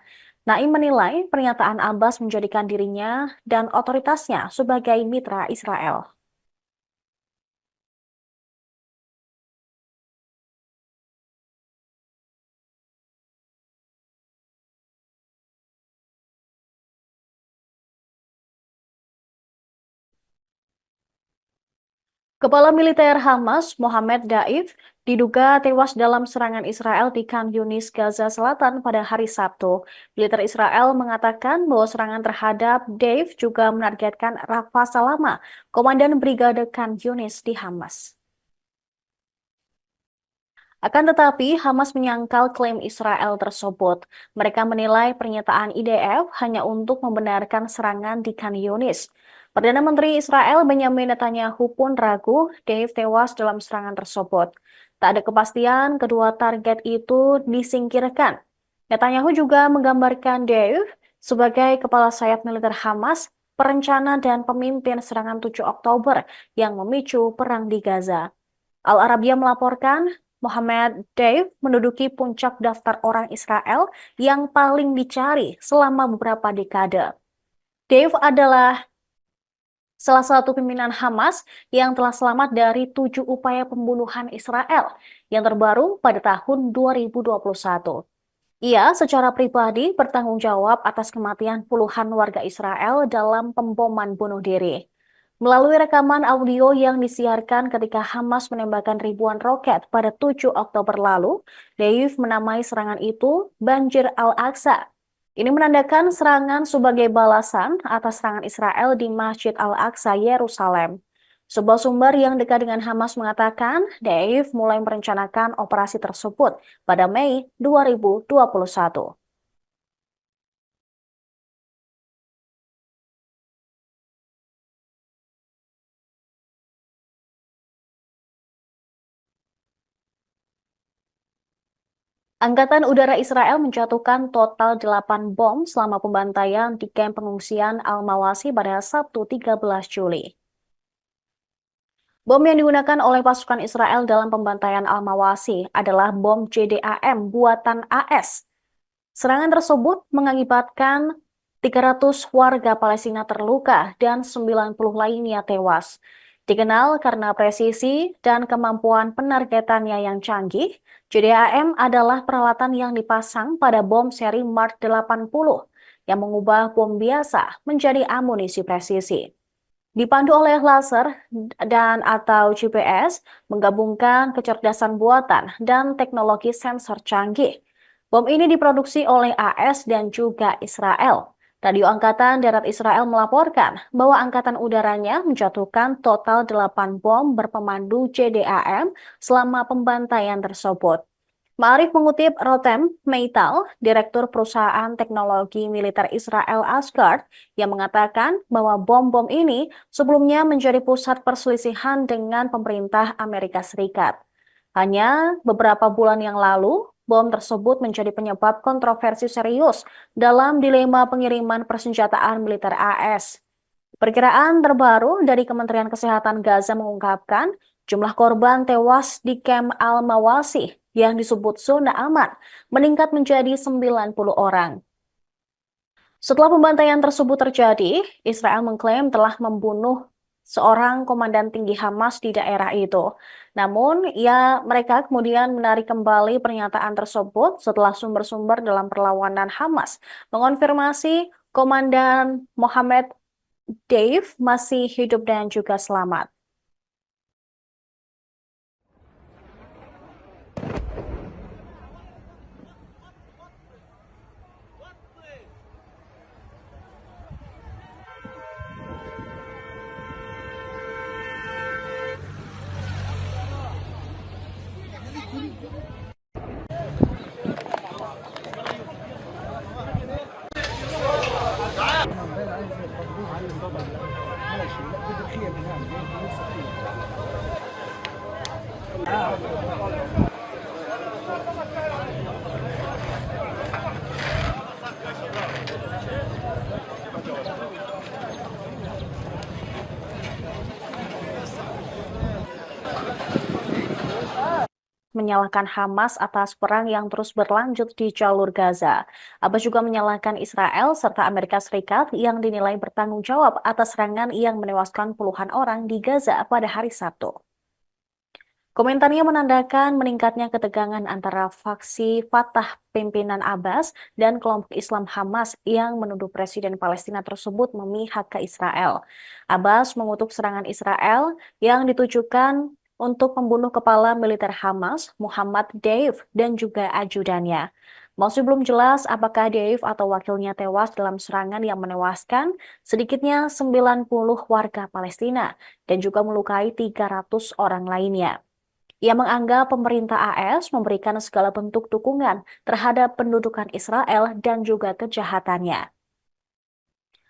Naim menilai pernyataan Abbas menjadikan dirinya dan otoritasnya sebagai mitra Israel. Kepala militer Hamas, Mohammed Daif, diduga tewas dalam serangan Israel di Khan Yunis, Gaza Selatan pada hari Sabtu. Militer Israel mengatakan bahwa serangan terhadap Daif juga menargetkan Rafa Salama, komandan Brigade Khan Yunis di Hamas. Akan tetapi, Hamas menyangkal klaim Israel tersebut. Mereka menilai pernyataan IDF hanya untuk membenarkan serangan di Khan Yunis. Perdana Menteri Israel Benjamin Netanyahu pun ragu Dave tewas dalam serangan tersebut. Tak ada kepastian kedua target itu disingkirkan. Netanyahu juga menggambarkan Dave sebagai kepala sayap militer Hamas, perencana dan pemimpin serangan 7 Oktober yang memicu perang di Gaza. Al Arabiya melaporkan Mohammed Deif menduduki puncak daftar orang Israel yang paling dicari selama beberapa dekade. Deif adalah salah satu pimpinan Hamas yang telah selamat dari 7 upaya pembunuhan Israel yang terbaru pada tahun 2021. Ia secara pribadi bertanggung jawab atas kematian puluhan warga Israel dalam pemboman bunuh diri. Melalui rekaman audio yang disiarkan ketika Hamas menembakkan ribuan roket pada 7 Oktober lalu, Deif menamai serangan itu Banjir Al-Aqsa. Ini menandakan serangan sebagai balasan atas serangan Israel di Masjid Al-Aqsa, Yerusalem. Sebuah sumber yang dekat dengan Hamas mengatakan Deif mulai merencanakan operasi tersebut pada Mei 2021. Angkatan Udara Israel menjatuhkan total 8 bom selama pembantaian di kamp pengungsian Al-Mawasi pada Sabtu 13 Juli. Bom yang digunakan oleh pasukan Israel dalam pembantaian Al-Mawasi adalah bom JDAM buatan AS. Serangan tersebut mengakibatkan 300 warga Palestina terluka dan 90 lainnya tewas. Dikenal karena presisi dan kemampuan penargetannya yang canggih, JDAM adalah peralatan yang dipasang pada bom seri Mark 80 yang mengubah bom biasa menjadi amunisi presisi. Dipandu oleh laser dan atau GPS, menggabungkan kecerdasan buatan dan teknologi sensor canggih. Bom ini diproduksi oleh AS dan juga Israel. Radio Angkatan Darat Israel melaporkan bahwa angkatan udaranya menjatuhkan total 8 bom berpemandu JDAM selama pembantaian tersebut. Ma'arif mengutip Rotem Meital, Direktur Perusahaan Teknologi Militer Israel Asgard, yang mengatakan bahwa bom-bom ini sebelumnya menjadi pusat perselisihan dengan pemerintah Amerika Serikat. Hanya beberapa bulan yang lalu, bom tersebut menjadi penyebab kontroversi serius dalam dilema pengiriman persenjataan militer AS. Perkiraan terbaru dari Kementerian Kesehatan Gaza mengungkapkan jumlah korban tewas di kamp Al-Mawasi yang disebut zona aman meningkat menjadi 90 orang. Setelah pembantaian tersebut terjadi, Israel mengklaim telah membunuh seorang komandan tinggi Hamas di daerah itu. Namun, mereka kemudian menarik kembali pernyataan tersebut setelah sumber-sumber dalam perlawanan Hamas mengonfirmasi Komandan Mohammed Dave masih hidup dan juga selamat. Menyalahkan Hamas atas perang yang terus berlanjut di jalur Gaza. Abbas juga menyalahkan Israel serta Amerika Serikat yang dinilai bertanggung jawab atas serangan yang menewaskan puluhan orang di Gaza pada hari Sabtu. Komentarnya menandakan meningkatnya ketegangan antara faksi Fatah pimpinan Abbas dan kelompok Islam Hamas yang menuduh Presiden Palestina tersebut memihak ke Israel. Abbas mengutuk serangan Israel yang ditujukan untuk membunuh kepala militer Hamas, Muhammad Deif, dan juga ajudannya. Masih belum jelas apakah Deif atau wakilnya tewas dalam serangan yang menewaskan sedikitnya 90 warga Palestina dan juga melukai 300 orang lainnya. Ia menganggap pemerintah AS memberikan segala bentuk dukungan terhadap pendudukan Israel dan juga kejahatannya.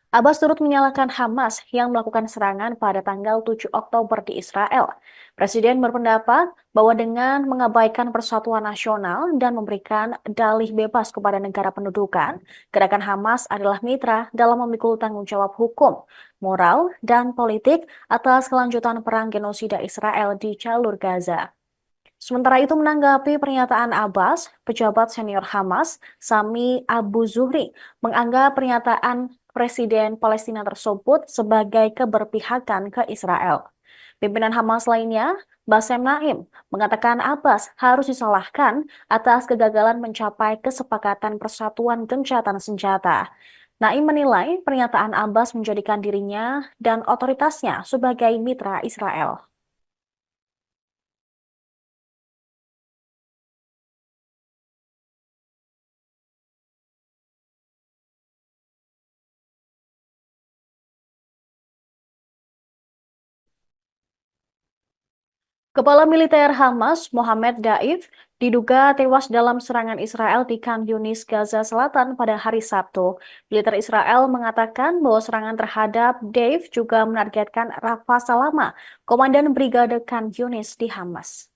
Abbas turut menyalahkan Hamas yang melakukan serangan pada tanggal 7 Oktober di Israel. Presiden berpendapat bahwa dengan mengabaikan persatuan nasional dan memberikan dalih bebas kepada negara pendudukan, gerakan Hamas adalah mitra dalam memikul tanggung jawab hukum, moral, dan politik atas kelanjutan perang genosida Israel di jalur Gaza. Sementara itu menanggapi pernyataan Abbas, pejabat senior Hamas, Sami Abu Zuhri, menganggap pernyataan Presiden Palestina tersebut sebagai keberpihakan ke Israel. Pimpinan Hamas lainnya, Bassem Naim, mengatakan Abbas harus disalahkan atas kegagalan mencapai kesepakatan persatuan gencatan senjata. Naim menilai pernyataan Abbas menjadikan dirinya dan otoritasnya sebagai mitra Israel. Kepala militer Hamas, Mohammed Daif, diduga tewas dalam serangan Israel di Khan Yunis, Gaza Selatan pada hari Sabtu. Militer Israel mengatakan bahwa serangan terhadap Daif juga menargetkan Rafa Salama, komandan Brigade Khan Yunis di Hamas.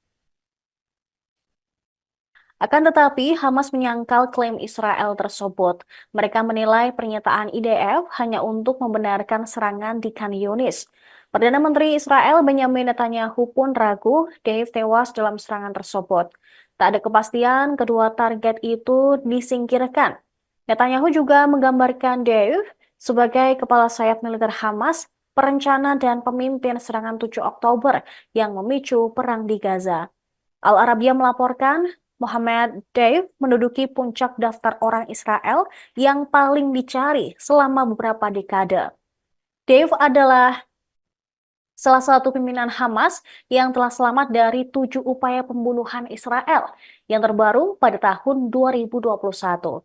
Akan tetapi, Hamas menyangkal klaim Israel tersebut. Mereka menilai pernyataan IDF hanya untuk membenarkan serangan di Khan Yunis. Perdana Menteri Israel Benjamin Netanyahu pun ragu Dave tewas dalam serangan tersebut. Tak ada kepastian kedua target itu disingkirkan. Netanyahu juga menggambarkan Dave sebagai kepala sayap militer Hamas, perencana dan pemimpin serangan 7 Oktober yang memicu perang di Gaza. Al Arabiya melaporkan Mohammed Deif menduduki puncak daftar orang Israel yang paling dicari selama beberapa dekade. Deif adalah salah satu pimpinan Hamas yang telah selamat dari 7 upaya pembunuhan Israel yang terbaru pada tahun 2021.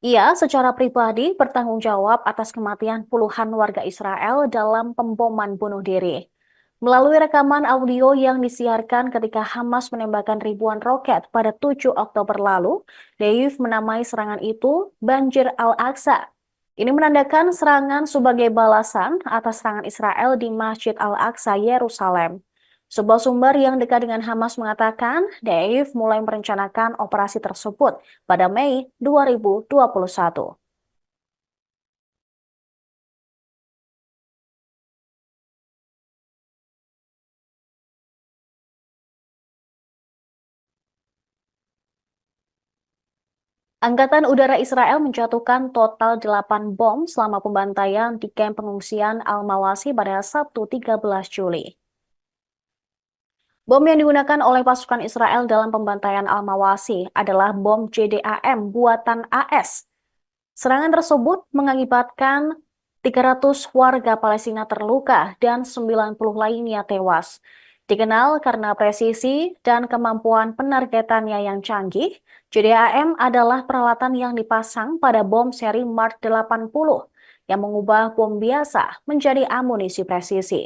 Ia secara pribadi bertanggung jawab atas kematian puluhan warga Israel dalam pemboman bunuh diri. Melalui rekaman audio yang disiarkan ketika Hamas menembakkan ribuan roket pada 7 Oktober lalu, Deif menamai serangan itu Banjir Al-Aqsa. Ini menandakan serangan sebagai balasan atas serangan Israel di Masjid Al-Aqsa, Yerusalem. Sebuah sumber yang dekat dengan Hamas mengatakan Deif mulai merencanakan operasi tersebut pada Mei 2021. Angkatan Udara Israel menjatuhkan total 8 bom selama pembantaian di kamp pengungsian Al-Mawasi pada Sabtu 13 Juli. Bom yang digunakan oleh pasukan Israel dalam pembantaian Al-Mawasi adalah bom JDAM buatan AS. Serangan tersebut mengakibatkan 300 warga Palestina terluka dan 90 lainnya tewas. Dikenal karena presisi dan kemampuan penargetannya yang canggih, JDAM adalah peralatan yang dipasang pada bom seri Mark 80 yang mengubah bom biasa menjadi amunisi presisi.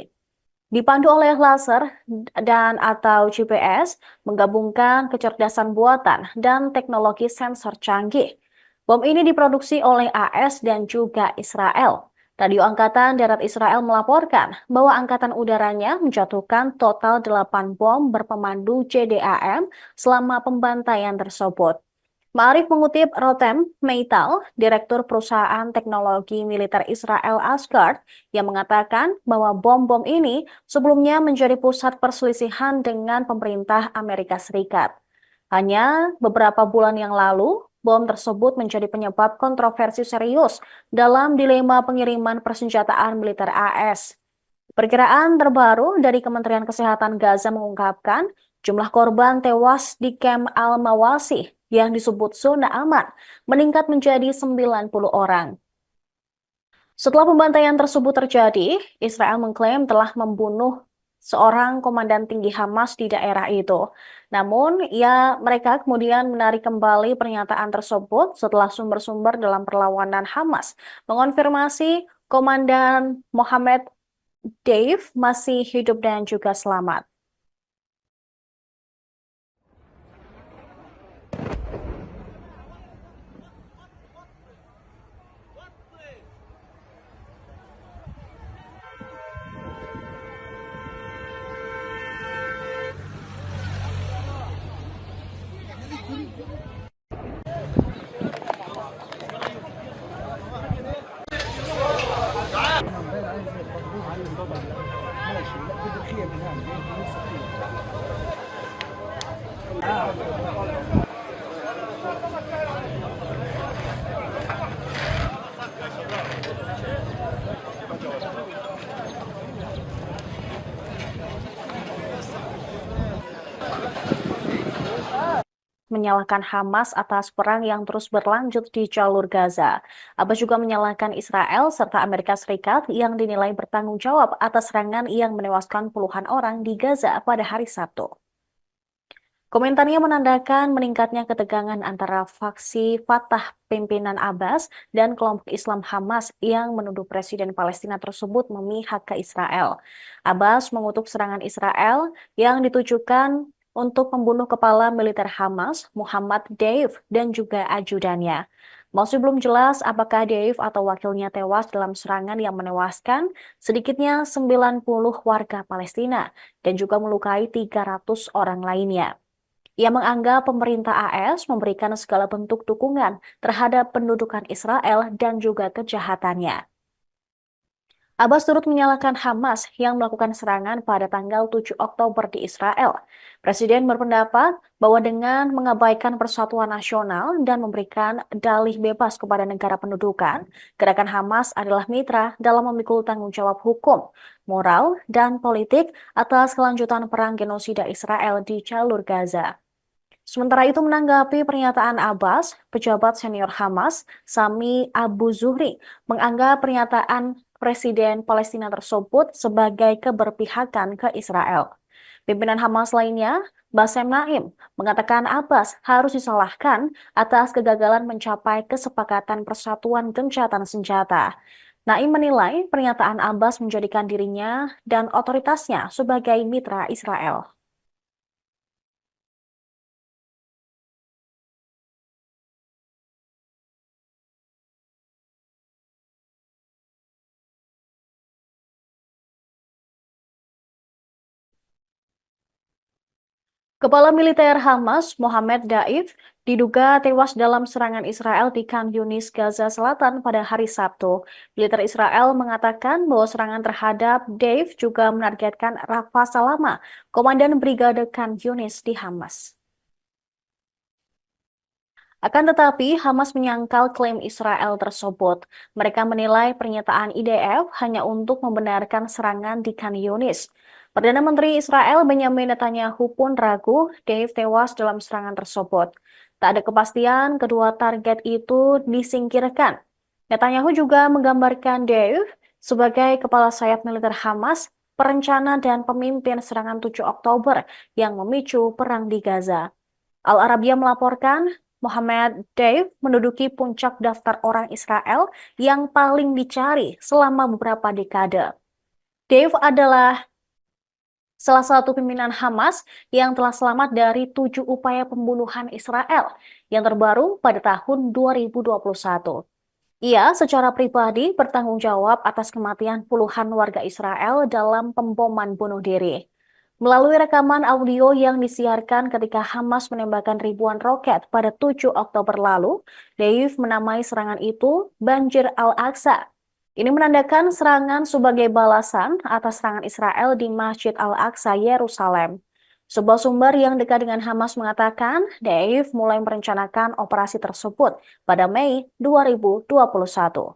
Dipandu oleh laser dan atau GPS, menggabungkan kecerdasan buatan dan teknologi sensor canggih. Bom ini diproduksi oleh AS dan juga Israel. Radio Angkatan Darat Israel melaporkan bahwa Angkatan Udaranya menjatuhkan total 8 bom berpemandu JDAM selama pembantaian tersebut. Ma'arif mengutip Rotem Meital, Direktur Perusahaan Teknologi Militer Israel Asgard, yang mengatakan bahwa bom-bom ini sebelumnya menjadi pusat perselisihan dengan pemerintah Amerika Serikat. Hanya beberapa bulan yang lalu, bom tersebut menjadi penyebab kontroversi serius dalam dilema pengiriman persenjataan militer AS. Perkiraan terbaru dari Kementerian Kesehatan Gaza mengungkapkan Jumlah korban tewas di kamp Al-Mawasih yang disebut zona aman meningkat menjadi 90 orang. Setelah pembantaian tersebut terjadi, Israel mengklaim telah membunuh seorang komandan tinggi Hamas di daerah itu. Namun, mereka kemudian menarik kembali pernyataan tersebut setelah sumber-sumber dalam perlawanan Hamas mengonfirmasi Komandan Mohammed Deif masih hidup dan juga selamat. Menyalahkan Hamas atas perang yang terus berlanjut di jalur Gaza. Abbas juga menyalahkan Israel serta Amerika Serikat yang dinilai bertanggung jawab atas serangan yang menewaskan puluhan orang di Gaza pada hari Sabtu. Komentarnya menandakan meningkatnya ketegangan antara faksi Fatah pimpinan Abbas dan kelompok Islam Hamas yang menuduh Presiden Palestina tersebut memihak ke Israel. Abbas mengutuk serangan Israel yang ditujukan untuk membunuh kepala militer Hamas, Muhammad Deif, dan juga ajudannya. Masih belum jelas apakah Deif atau wakilnya tewas dalam serangan yang menewaskan sedikitnya 90 warga Palestina dan juga melukai 300 orang lainnya. Ia menganggap pemerintah AS memberikan segala bentuk dukungan terhadap pendudukan Israel dan juga kejahatannya. Abbas turut menyalahkan Hamas yang melakukan serangan pada tanggal 7 Oktober di Israel. Presiden berpendapat bahwa dengan mengabaikan persatuan nasional dan memberikan dalih bebas kepada negara pendudukan, gerakan Hamas adalah mitra dalam memikul tanggung jawab hukum, moral, dan politik atas kelanjutan perang genosida Israel di jalur Gaza. Sementara itu menanggapi pernyataan Abbas, pejabat senior Hamas, Sami Abu Zuhri, menganggap pernyataan Presiden Palestina tersebut sebagai keberpihakan ke Israel. Pimpinan Hamas lainnya, Bassem Naim, mengatakan Abbas harus disalahkan atas kegagalan mencapai kesepakatan persatuan gencatan senjata. Naim menilai pernyataan Abbas menjadikan dirinya dan otoritasnya sebagai mitra Israel. Kepala militer Hamas, Mohammed Daif, diduga tewas dalam serangan Israel di Khan Yunis, Gaza Selatan pada hari Sabtu. Militer Israel mengatakan bahwa serangan terhadap Daif juga menargetkan Rafa Salama, komandan Brigade Khan Yunis di Hamas. Akan tetapi, Hamas menyangkal klaim Israel tersebut. Mereka menilai pernyataan IDF hanya untuk membenarkan serangan di Khan Yunis. Perdana Menteri Israel Benjamin Netanyahu pun ragu Dave tewas dalam serangan tersebut. Tak ada kepastian kedua target itu disingkirkan. Netanyahu juga menggambarkan Dave sebagai kepala sayap militer Hamas, perencana dan pemimpin serangan 7 Oktober yang memicu perang di Gaza. Al Arabiya melaporkan Mohammed Deif menduduki puncak daftar orang Israel yang paling dicari selama beberapa dekade. Deif adalah salah satu pimpinan Hamas yang telah selamat dari 7 upaya pembunuhan Israel yang terbaru pada tahun 2021. Ia secara pribadi bertanggung jawab atas kematian puluhan warga Israel dalam pemboman bunuh diri. Melalui rekaman audio yang disiarkan ketika Hamas menembakkan ribuan roket pada 7 Oktober lalu, Deif menamai serangan itu Banjir Al-Aqsa. Ini menandakan serangan sebagai balasan atas serangan Israel di Masjid Al-Aqsa, Yerusalem. Sebuah sumber yang dekat dengan Hamas mengatakan, Deif mulai merencanakan operasi tersebut pada Mei 2021.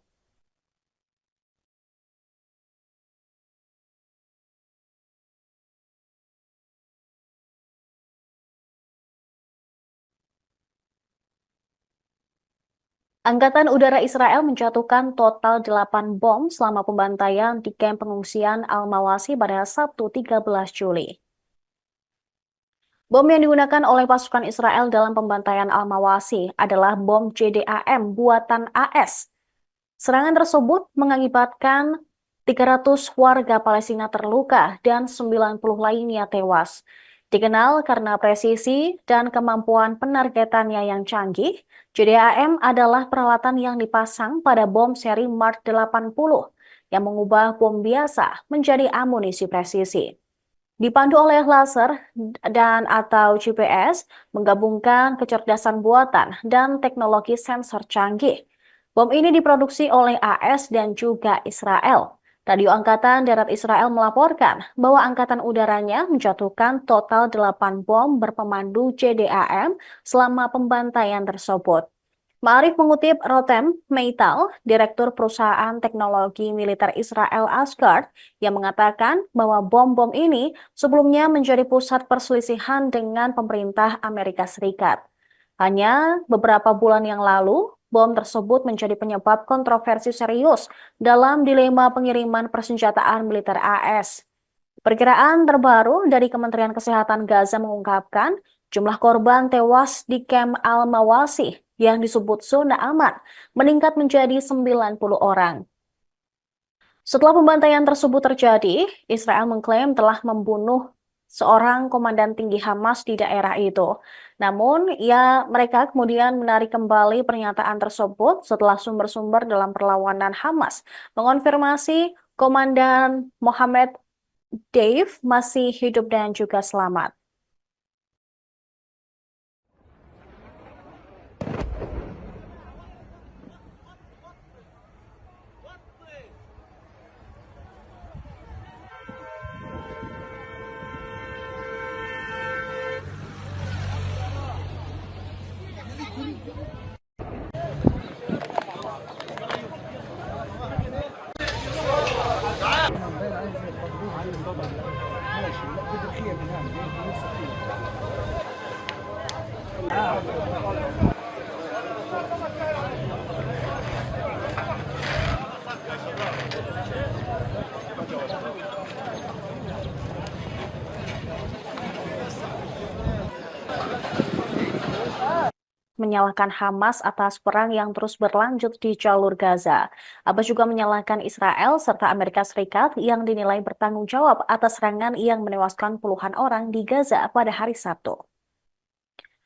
Angkatan Udara Israel menjatuhkan total 8 bom selama pembantaian di kamp pengungsian Al-Mawasi pada Sabtu 13 Juli. Bom yang digunakan oleh pasukan Israel dalam pembantaian Al-Mawasi adalah bom JDAM buatan AS. Serangan tersebut mengakibatkan 300 warga Palestina terluka dan 90 lainnya tewas. Dikenal karena presisi dan kemampuan penargetannya yang canggih, JDAM adalah peralatan yang dipasang pada bom seri Mark 80 yang mengubah bom biasa menjadi amunisi presisi. Dipandu oleh laser dan atau GPS, menggabungkan kecerdasan buatan dan teknologi sensor canggih. Bom ini diproduksi oleh AS dan juga Israel. Radio Angkatan Darat Israel melaporkan bahwa angkatan udaranya menjatuhkan total 8 bom berpemandu JDAM selama pembantaian tersebut. Ma'arif mengutip Rotem Meital, Direktur Perusahaan Teknologi Militer Israel Asgard, yang mengatakan bahwa bom-bom ini sebelumnya menjadi pusat perselisihan dengan pemerintah Amerika Serikat. Hanya beberapa bulan yang lalu, bom tersebut menjadi penyebab kontroversi serius dalam dilema pengiriman persenjataan militer AS. Perkiraan terbaru dari Kementerian Kesehatan Gaza mengungkapkan jumlah korban tewas di kamp Al-Mawasi yang disebut zona aman meningkat menjadi 90 orang. Setelah pembantaian tersebut terjadi, Israel mengklaim telah membunuh seorang komandan tinggi Hamas di daerah itu. Namun, mereka kemudian menarik kembali pernyataan tersebut setelah sumber-sumber dalam perlawanan Hamas mengonfirmasi Komandan Mohammed Dave masih hidup dan juga selamat. Menyalahkan Hamas atas perang yang terus berlanjut di jalur Gaza. Abbas juga menyalahkan Israel serta Amerika Serikat yang dinilai bertanggung jawab atas serangan yang menewaskan puluhan orang di Gaza pada hari Sabtu.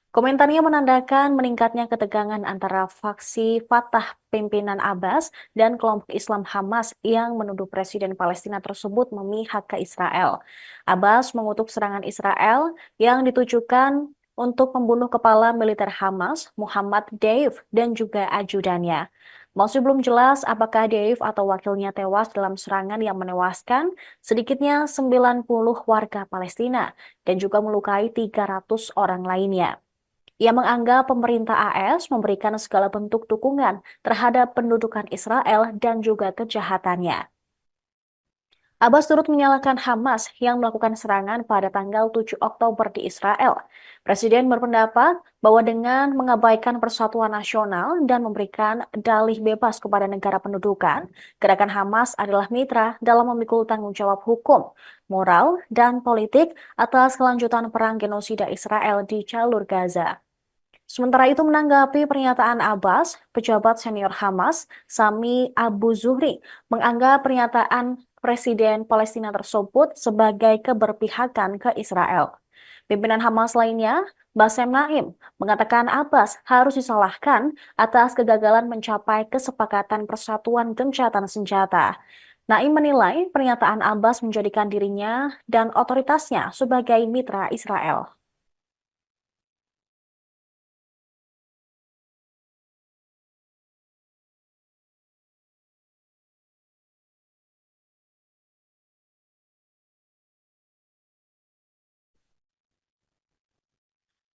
Komentarnya menandakan meningkatnya ketegangan antara faksi Fatah pimpinan Abbas dan kelompok Islam Hamas yang menuduh Presiden Palestina tersebut memihak ke Israel. Abbas mengutuk serangan Israel yang ditujukan untuk membunuh kepala militer Hamas, Muhammad Deif, dan juga ajudannya. Masih belum jelas apakah Deif atau wakilnya tewas dalam serangan yang menewaskan sedikitnya 90 warga Palestina dan juga melukai 300 orang lainnya. Ia menganggap pemerintah AS memberikan segala bentuk dukungan terhadap pendudukan Israel dan juga kejahatannya. Abbas turut menyalahkan Hamas yang melakukan serangan pada tanggal 7 Oktober di Israel. Presiden berpendapat bahwa dengan mengabaikan persatuan nasional dan memberikan dalih bebas kepada negara pendudukan, gerakan Hamas adalah mitra dalam memikul tanggung jawab hukum, moral, dan politik atas kelanjutan perang genosida Israel di jalur Gaza. Sementara itu menanggapi pernyataan Abbas, pejabat senior Hamas, Sami Abu Zuhri, menganggap pernyataan Presiden Palestina tersebut sebagai keberpihakan ke Israel. Pimpinan Hamas lainnya, Bassem Naim, mengatakan Abbas harus disalahkan atas kegagalan mencapai kesepakatan persatuan gencatan senjata. Naim menilai pernyataan Abbas menjadikan dirinya dan otoritasnya sebagai mitra Israel.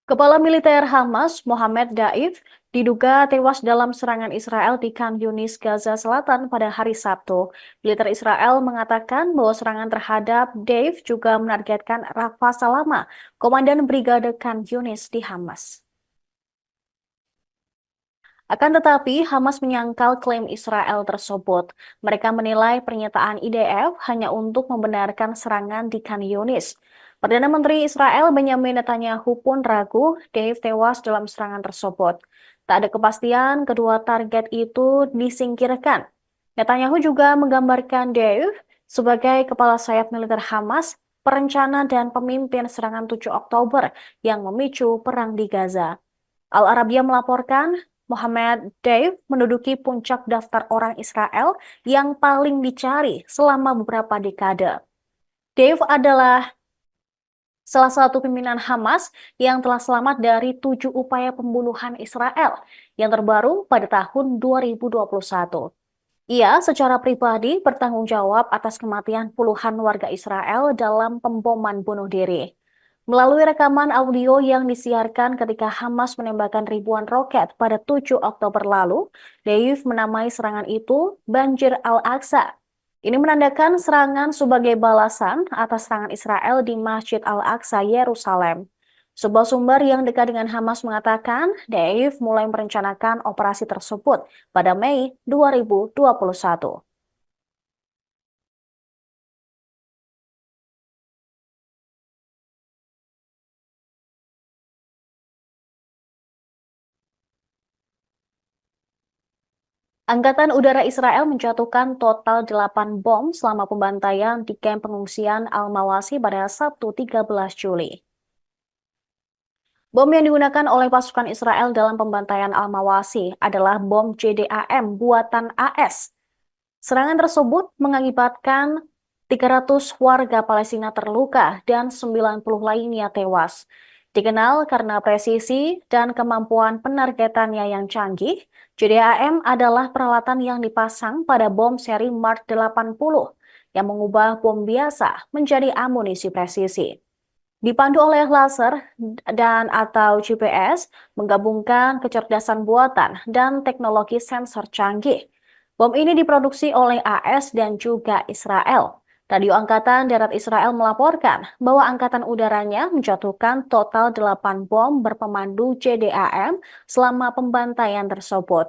Kepala militer Hamas, Mohammed Daif, diduga tewas dalam serangan Israel di Khan Yunis, Gaza Selatan pada hari Sabtu. Militer Israel mengatakan bahwa serangan terhadap Daif juga menargetkan Rafa Salama, komandan Brigade Khan Yunis di Hamas. Akan tetapi, Hamas menyangkal klaim Israel tersebut. Mereka menilai pernyataan IDF hanya untuk membenarkan serangan di Khan Yunis. Perdana Menteri Israel Benjamin Netanyahu pun ragu Dave tewas dalam serangan tersebut. Tak ada kepastian kedua target itu disingkirkan. Netanyahu juga menggambarkan Dave sebagai kepala sayap militer Hamas, perencana dan pemimpin serangan 7 Oktober yang memicu perang di Gaza. Al Arabiya melaporkan Mohammed Deif menduduki puncak daftar orang Israel yang paling dicari selama beberapa dekade. Deif adalah salah satu pimpinan Hamas yang telah selamat dari 7 upaya pembunuhan Israel yang terbaru pada tahun 2021. Ia secara pribadi bertanggung jawab atas kematian puluhan warga Israel dalam pemboman bunuh diri. Melalui rekaman audio yang disiarkan ketika Hamas menembakkan ribuan roket pada 7 Oktober lalu, Deif menamai serangan itu Banjir Al-Aqsa. Ini menandakan serangan sebagai balasan atas serangan Israel di Masjid Al-Aqsa, Yerusalem. Sebuah sumber yang dekat dengan Hamas mengatakan Deif mulai merencanakan operasi tersebut pada Mei 2021. Angkatan Udara Israel menjatuhkan total 8 bom selama pembantaian di kamp pengungsian Al-Mawasi pada Sabtu 13 Juli. Bom yang digunakan oleh pasukan Israel dalam pembantaian Al-Mawasi adalah bom JDAM buatan AS. Serangan tersebut mengakibatkan 300 warga Palestina terluka dan 90 lainnya tewas. Dikenal karena presisi dan kemampuan penargetannya yang canggih, JDAM adalah peralatan yang dipasang pada bom seri Mark 80 yang mengubah bom biasa menjadi amunisi presisi. Dipandu oleh laser dan atau GPS, menggabungkan kecerdasan buatan dan teknologi sensor canggih. Bom ini diproduksi oleh AS dan juga Israel. Radio Angkatan Darat Israel melaporkan bahwa angkatan udaranya menjatuhkan total 8 bom berpemandu JDAM selama pembantaian tersebut.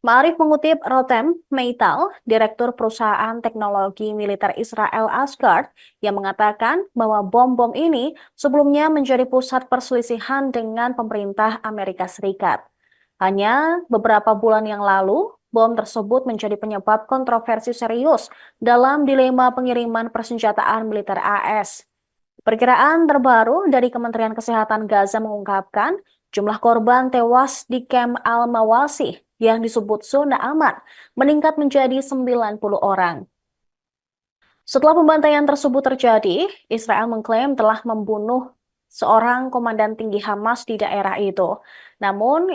Ma'arif mengutip Rotem Meital, Direktur Perusahaan Teknologi Militer Israel Asgard, yang mengatakan bahwa bom-bom ini sebelumnya menjadi pusat perselisihan dengan pemerintah Amerika Serikat. Hanya beberapa bulan yang lalu, bom tersebut menjadi penyebab kontroversi serius dalam dilema pengiriman persenjataan militer AS. Perkiraan terbaru dari Kementerian Kesehatan Gaza mengungkapkan jumlah korban tewas di kamp Al-Mawasi yang disebut zona aman meningkat menjadi 90 orang. Setelah pembantaian tersebut terjadi, Israel mengklaim telah membunuh seorang komandan tinggi Hamas di daerah itu. Namun,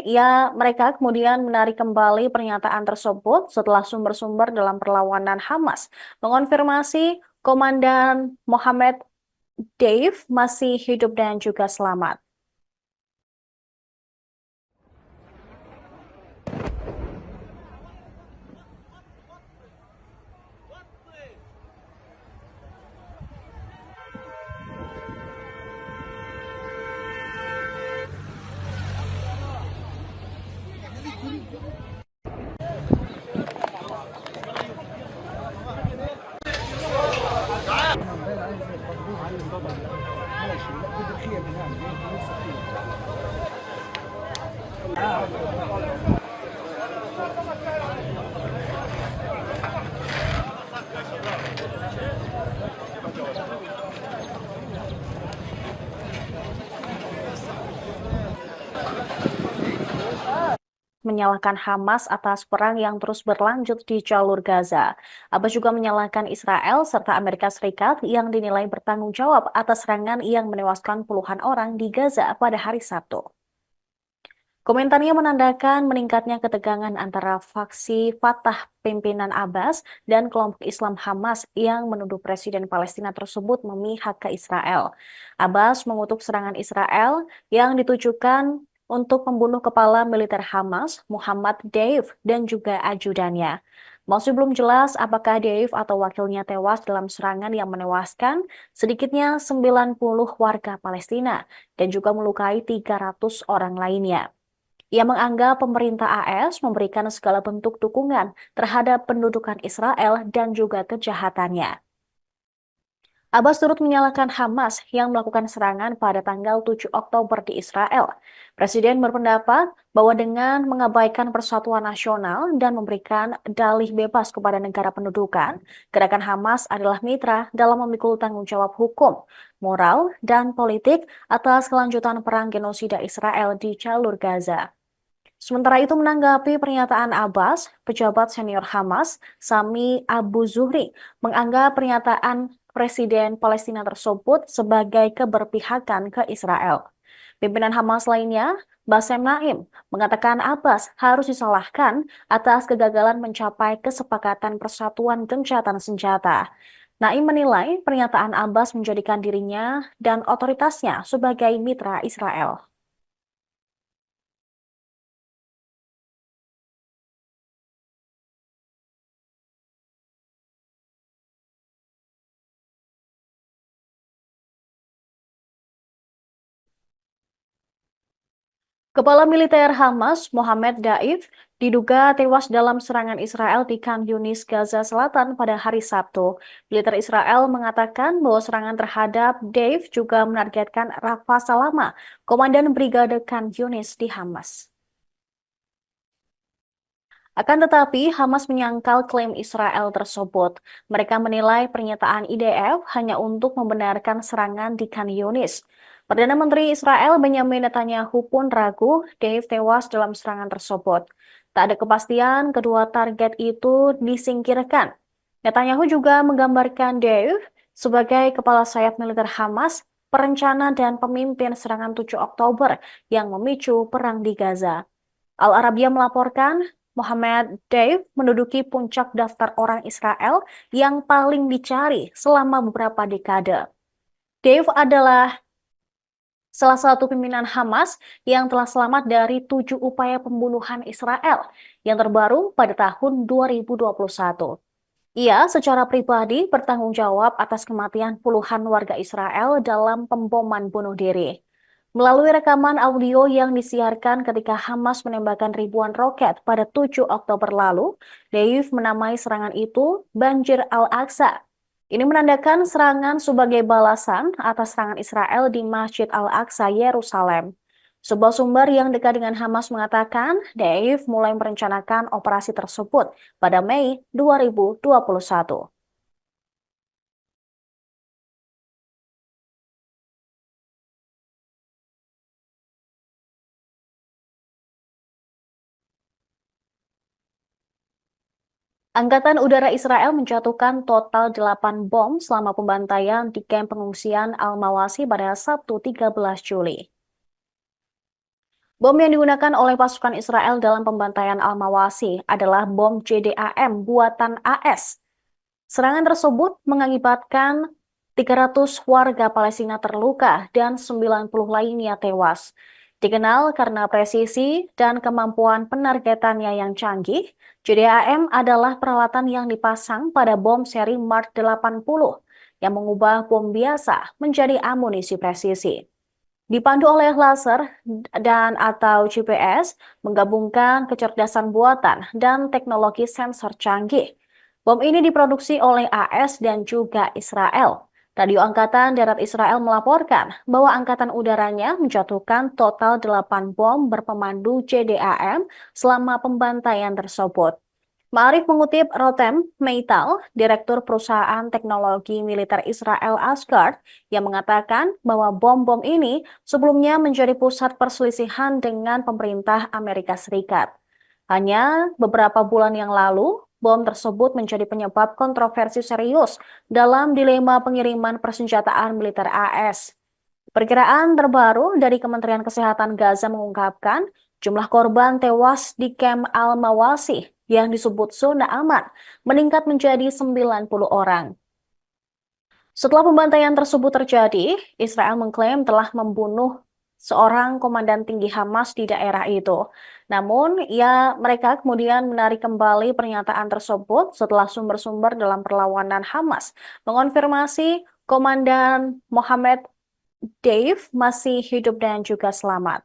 mereka kemudian menarik kembali pernyataan tersebut setelah sumber-sumber dalam perlawanan Hamas mengonfirmasi Komandan Mohammed Dave masih hidup dan juga selamat. Menyalahkan Hamas atas perang yang terus berlanjut di jalur Gaza. Abbas juga menyalahkan Israel serta Amerika Serikat yang dinilai bertanggung jawab atas serangan yang menewaskan puluhan orang di Gaza pada hari Sabtu. Komentarnya menandakan meningkatnya ketegangan antara faksi Fatah pimpinan Abbas dan kelompok Islam Hamas yang menuduh Presiden Palestina tersebut memihak ke Israel. Abbas mengutuk serangan Israel yang ditujukan untuk membunuh kepala militer Hamas, Muhammad Deif, dan juga ajudannya. Masih belum jelas apakah Deif atau wakilnya tewas dalam serangan yang menewaskan sedikitnya 90 warga Palestina dan juga melukai 300 orang lainnya. Ia menganggap pemerintah AS memberikan segala bentuk dukungan terhadap pendudukan Israel dan juga kejahatannya. Abbas turut menyalahkan Hamas yang melakukan serangan pada tanggal 7 Oktober di Israel. Presiden berpendapat bahwa dengan mengabaikan persatuan nasional dan memberikan dalih bebas kepada negara pendudukan, gerakan Hamas adalah mitra dalam memikul tanggung jawab hukum, moral, dan politik atas kelanjutan perang genosida Israel di jalur Gaza. Sementara itu menanggapi pernyataan Abbas, pejabat senior Hamas, Sami Abu Zuhri, menganggap pernyataan Presiden Palestina tersebut sebagai keberpihakan ke Israel. Pimpinan Hamas lainnya, Bassem Naim, mengatakan Abbas harus disalahkan atas kegagalan mencapai kesepakatan persatuan gencatan senjata. Naim menilai pernyataan Abbas menjadikan dirinya dan otoritasnya sebagai mitra Israel. Kepala militer Hamas, Mohammed Daif, diduga tewas dalam serangan Israel di Khan Yunis, Gaza Selatan pada hari Sabtu. Militer Israel mengatakan bahwa serangan terhadap Daif juga menargetkan Rafa Salama, komandan Brigade Khan Yunis di Hamas. Akan tetapi, Hamas menyangkal klaim Israel tersebut. Mereka menilai pernyataan IDF hanya untuk membenarkan serangan di Khan Yunis. Perdana Menteri Israel Benjamin Netanyahu pun ragu Dave tewas dalam serangan tersebut. Tak ada kepastian kedua target itu disingkirkan. Netanyahu juga menggambarkan Dave sebagai kepala sayap militer Hamas, perencana dan pemimpin serangan 7 Oktober yang memicu perang di Gaza. Al Arabiya melaporkan Mohammed Deif menduduki puncak daftar orang Israel yang paling dicari selama beberapa dekade. Deif adalah salah satu pimpinan Hamas yang telah selamat dari 7 upaya pembunuhan Israel yang terbaru pada tahun 2021. Ia secara pribadi bertanggung jawab atas kematian puluhan warga Israel dalam pemboman bunuh diri. Melalui rekaman audio yang disiarkan ketika Hamas menembakkan ribuan roket pada 7 Oktober lalu, Deif menamai serangan itu Banjir Al-Aqsa. Ini menandakan serangan sebagai balasan atas serangan Israel di Masjid Al-Aqsa, Yerusalem. Sebuah sumber yang dekat dengan Hamas mengatakan Deif mulai merencanakan operasi tersebut pada Mei 2021. Angkatan Udara Israel menjatuhkan total 8 bom selama pembantaian di kamp pengungsian Al-Mawasi pada Sabtu 13 Juli. Bom yang digunakan oleh pasukan Israel dalam pembantaian Al-Mawasi adalah bom JDAM buatan AS. Serangan tersebut mengakibatkan 300 warga Palestina terluka dan 90 lainnya tewas. Dikenal karena presisi dan kemampuan penargetannya yang canggih, JDAM adalah peralatan yang dipasang pada bom seri Mark 80 yang mengubah bom biasa menjadi amunisi presisi. Dipandu oleh laser dan atau GPS, menggabungkan kecerdasan buatan dan teknologi sensor canggih. Bom ini diproduksi oleh AS dan juga Israel. Radio Angkatan Darat Israel melaporkan bahwa angkatan udaranya menjatuhkan total 8 bom berpemandu JDAM selama pembantaian tersebut. Ma'arif mengutip Rotem Meital, Direktur Perusahaan Teknologi Militer Israel Asgard, yang mengatakan bahwa bom-bom ini sebelumnya menjadi pusat perselisihan dengan pemerintah Amerika Serikat. Hanya beberapa bulan yang lalu, bom tersebut menjadi penyebab kontroversi serius dalam dilema pengiriman persenjataan militer AS. Perkiraan terbaru dari Kementerian Kesehatan Gaza mengungkapkan jumlah korban tewas di kamp Al-Mawasi yang disebut zona aman meningkat menjadi 90 orang. Setelah pembantaian tersebut terjadi, Israel mengklaim telah membunuh seorang komandan tinggi Hamas di daerah itu. Namun, mereka kemudian menarik kembali pernyataan tersebut setelah sumber-sumber dalam perlawanan Hamas mengonfirmasi Komandan Mohammed Dave masih hidup dan juga selamat.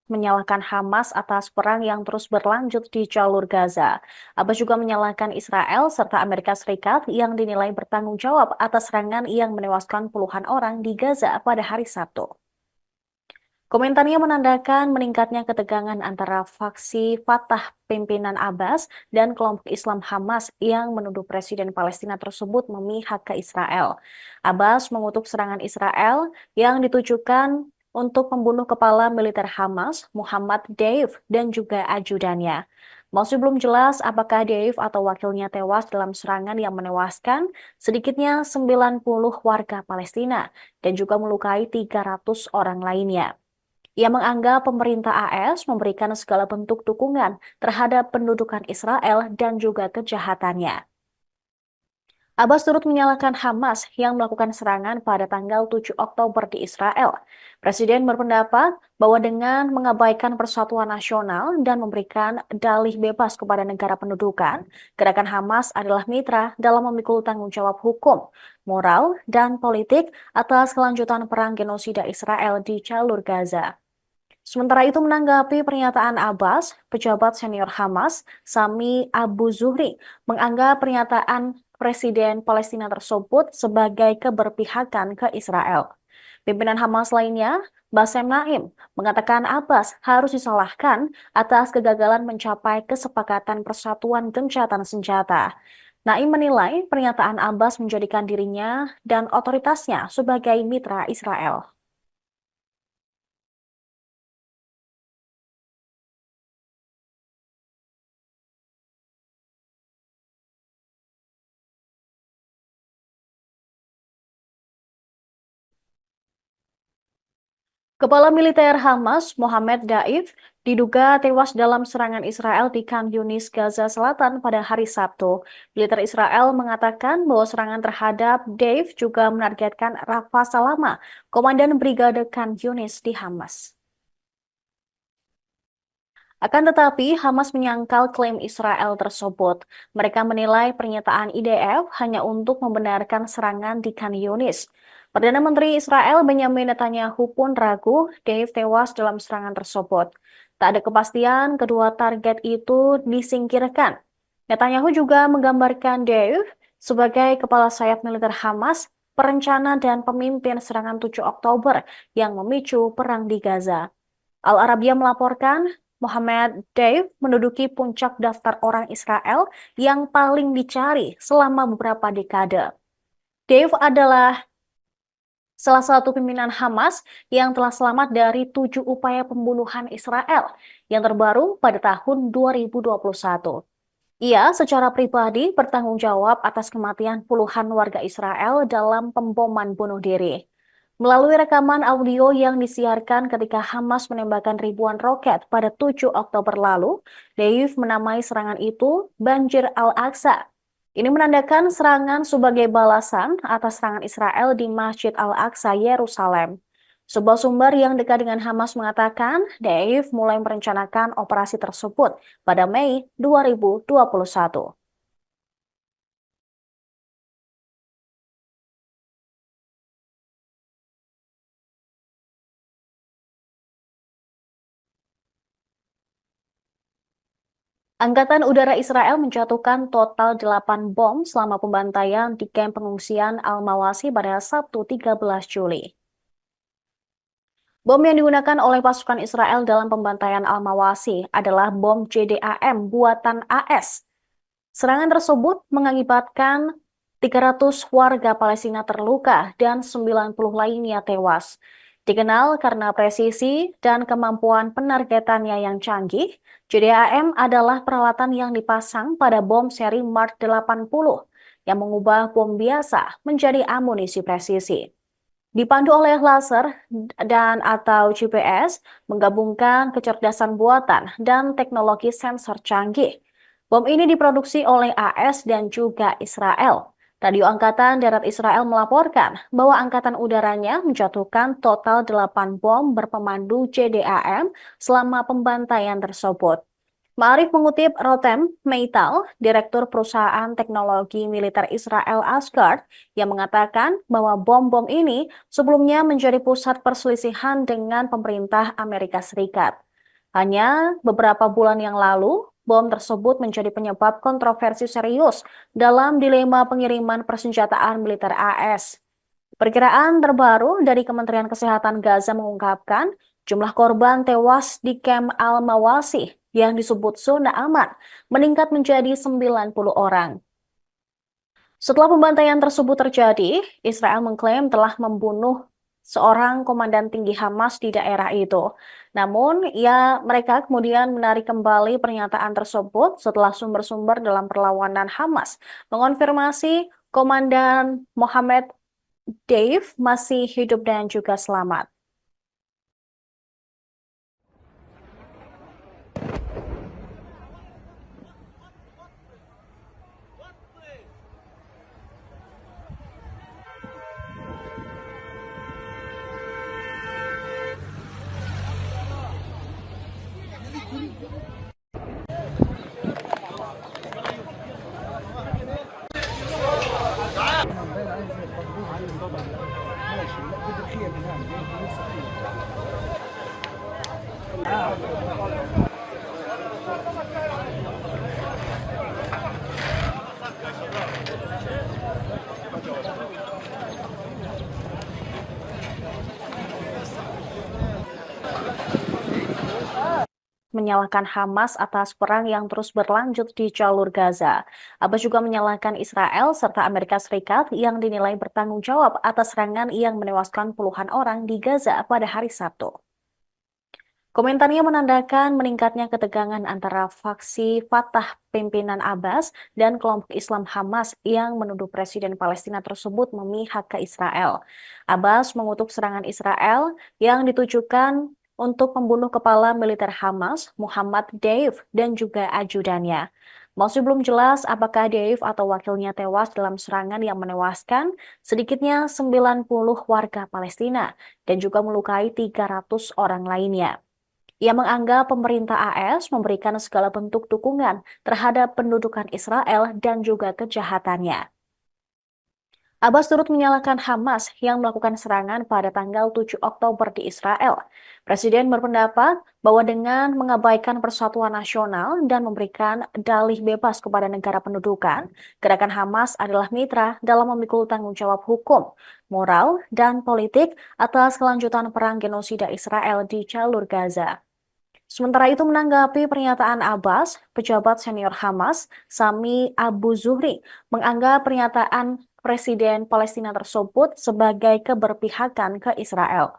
Menyalahkan Hamas atas perang yang terus berlanjut di jalur Gaza. Abbas juga menyalahkan Israel serta Amerika Serikat yang dinilai bertanggung jawab atas serangan yang menewaskan puluhan orang di Gaza pada hari Sabtu. Komentarnya menandakan meningkatnya ketegangan antara faksi Fatah pimpinan Abbas dan kelompok Islam Hamas yang menuduh Presiden Palestina tersebut memihak ke Israel. Abbas mengutuk serangan Israel yang ditujukan untuk membunuh kepala militer Hamas, Muhammad Deif, dan juga ajudannya. Masih belum jelas apakah Deif atau wakilnya tewas dalam serangan yang menewaskan sedikitnya 90 warga Palestina dan juga melukai 300 orang lainnya. Ia menganggap pemerintah AS memberikan segala bentuk dukungan terhadap pendudukan Israel dan juga kejahatannya. Abbas turut menyalahkan Hamas yang melakukan serangan pada tanggal 7 Oktober di Israel. Presiden berpendapat bahwa dengan mengabaikan persatuan nasional dan memberikan dalih bebas kepada negara pendudukan, gerakan Hamas adalah mitra dalam memikul tanggung jawab hukum, moral, dan politik atas kelanjutan perang genosida Israel di jalur Gaza. Sementara itu menanggapi pernyataan Abbas, pejabat senior Hamas, Sami Abu Zuhri, menganggap pernyataan Presiden Palestina tersebut sebagai keberpihakan ke Israel. Pimpinan Hamas lainnya, Bassem Naim, mengatakan Abbas harus disalahkan atas kegagalan mencapai kesepakatan persatuan gencatan senjata. Naim menilai pernyataan Abbas menjadikan dirinya dan otoritasnya sebagai mitra Israel. Kepala militer Hamas, Mohammed Daif, diduga tewas dalam serangan Israel di Khan Yunis, Gaza Selatan pada hari Sabtu. Militer Israel mengatakan bahwa serangan terhadap Daif juga menargetkan Rafa Salama, Komandan Brigade Khan Yunis di Hamas. Akan tetapi, Hamas menyangkal klaim Israel tersebut. Mereka menilai pernyataan IDF hanya untuk membenarkan serangan di Khan Yunis. Perdana Menteri Israel Benjamin Netanyahu pun ragu Deif tewas dalam serangan tersebut. Tak ada kepastian kedua target itu disingkirkan. Netanyahu juga menggambarkan Deif sebagai kepala sayap militer Hamas, perencana dan pemimpin serangan 7 Oktober yang memicu perang di Gaza. Al Arabiya melaporkan Mohammed Deif menduduki puncak daftar orang Israel yang paling dicari selama beberapa dekade. Deif adalah salah satu pimpinan Hamas yang telah selamat dari 7 upaya pembunuhan Israel yang terbaru pada tahun 2021. Ia secara pribadi bertanggung jawab atas kematian puluhan warga Israel dalam pemboman bunuh diri. Melalui rekaman audio yang disiarkan ketika Hamas menembakkan ribuan roket pada 7 Oktober lalu, Deif menamai serangan itu Banjir Al-Aqsa. Ini menandakan serangan sebagai balasan atas serangan Israel di Masjid Al-Aqsa, Yerusalem. Sebuah sumber yang dekat dengan Hamas mengatakan Deif mulai merencanakan operasi tersebut pada Mei 2021. Angkatan Udara Israel menjatuhkan total 8 bom selama pembantaian di kamp pengungsian Al-Mawasi pada Sabtu 13 Juli. Bom yang digunakan oleh pasukan Israel dalam pembantaian Al-Mawasi adalah bom JDAM buatan AS. Serangan tersebut mengakibatkan 300 warga Palestina terluka dan 90 lainnya tewas. Dikenal karena presisi dan kemampuan penargetannya yang canggih, JDAM adalah peralatan yang dipasang pada bom seri Mark 80 yang mengubah bom biasa menjadi amunisi presisi. Dipandu oleh laser dan atau GPS, menggabungkan kecerdasan buatan dan teknologi sensor canggih. Bom ini diproduksi oleh AS dan juga Israel. Radio Angkatan Darat Israel melaporkan bahwa Angkatan Udaranya menjatuhkan total 8 bom berpemandu JDAM selama pembantaian tersebut. Ma'arif mengutip Rotem Meital, Direktur Perusahaan Teknologi Militer Israel Asgard, yang mengatakan bahwa bom-bom ini sebelumnya menjadi pusat perselisihan dengan pemerintah Amerika Serikat. Hanya beberapa bulan yang lalu, bom tersebut menjadi penyebab kontroversi serius dalam dilema pengiriman persenjataan militer AS. Perkiraan terbaru dari Kementerian Kesehatan Gaza mengungkapkan jumlah korban tewas di Camp Al-Mawasi yang disebut zona aman meningkat menjadi 90 orang. Setelah pembantaian tersebut terjadi, Israel mengklaim telah membunuh seorang komandan tinggi Hamas di daerah itu. Namun, mereka kemudian menarik kembali pernyataan tersebut setelah sumber-sumber dalam perlawanan Hamas mengonfirmasi Komandan Mohammed Dave masih hidup dan juga selamat. Menyalahkan Hamas atas perang yang terus berlanjut di jalur Gaza. Abbas juga menyalahkan Israel serta Amerika Serikat yang dinilai bertanggung jawab atas serangan yang menewaskan puluhan orang di Gaza pada hari Sabtu. Komentarnya menandakan meningkatnya ketegangan antara faksi Fatah pimpinan Abbas dan kelompok Islam Hamas yang menuduh Presiden Palestina tersebut memihak ke Israel. Abbas mengutuk serangan Israel yang ditujukan untuk membunuh kepala militer Hamas, Muhammad Deif, dan juga ajudannya. Masih belum jelas apakah Deif atau wakilnya tewas dalam serangan yang menewaskan sedikitnya 90 warga Palestina dan juga melukai 300 orang lainnya. Ia menganggap pemerintah AS memberikan segala bentuk dukungan terhadap pendudukan Israel dan juga kejahatannya. Abbas turut menyalahkan Hamas yang melakukan serangan pada tanggal 7 Oktober di Israel. Presiden berpendapat bahwa dengan mengabaikan persatuan nasional dan memberikan dalih bebas kepada negara pendudukan, gerakan Hamas adalah mitra dalam memikul tanggung jawab hukum, moral, dan politik atas kelanjutan perang genosida Israel di jalur Gaza. Sementara itu menanggapi pernyataan Abbas, pejabat senior Hamas, Sami Abu Zuhri, menganggap pernyataan Presiden Palestina tersebut sebagai keberpihakan ke Israel.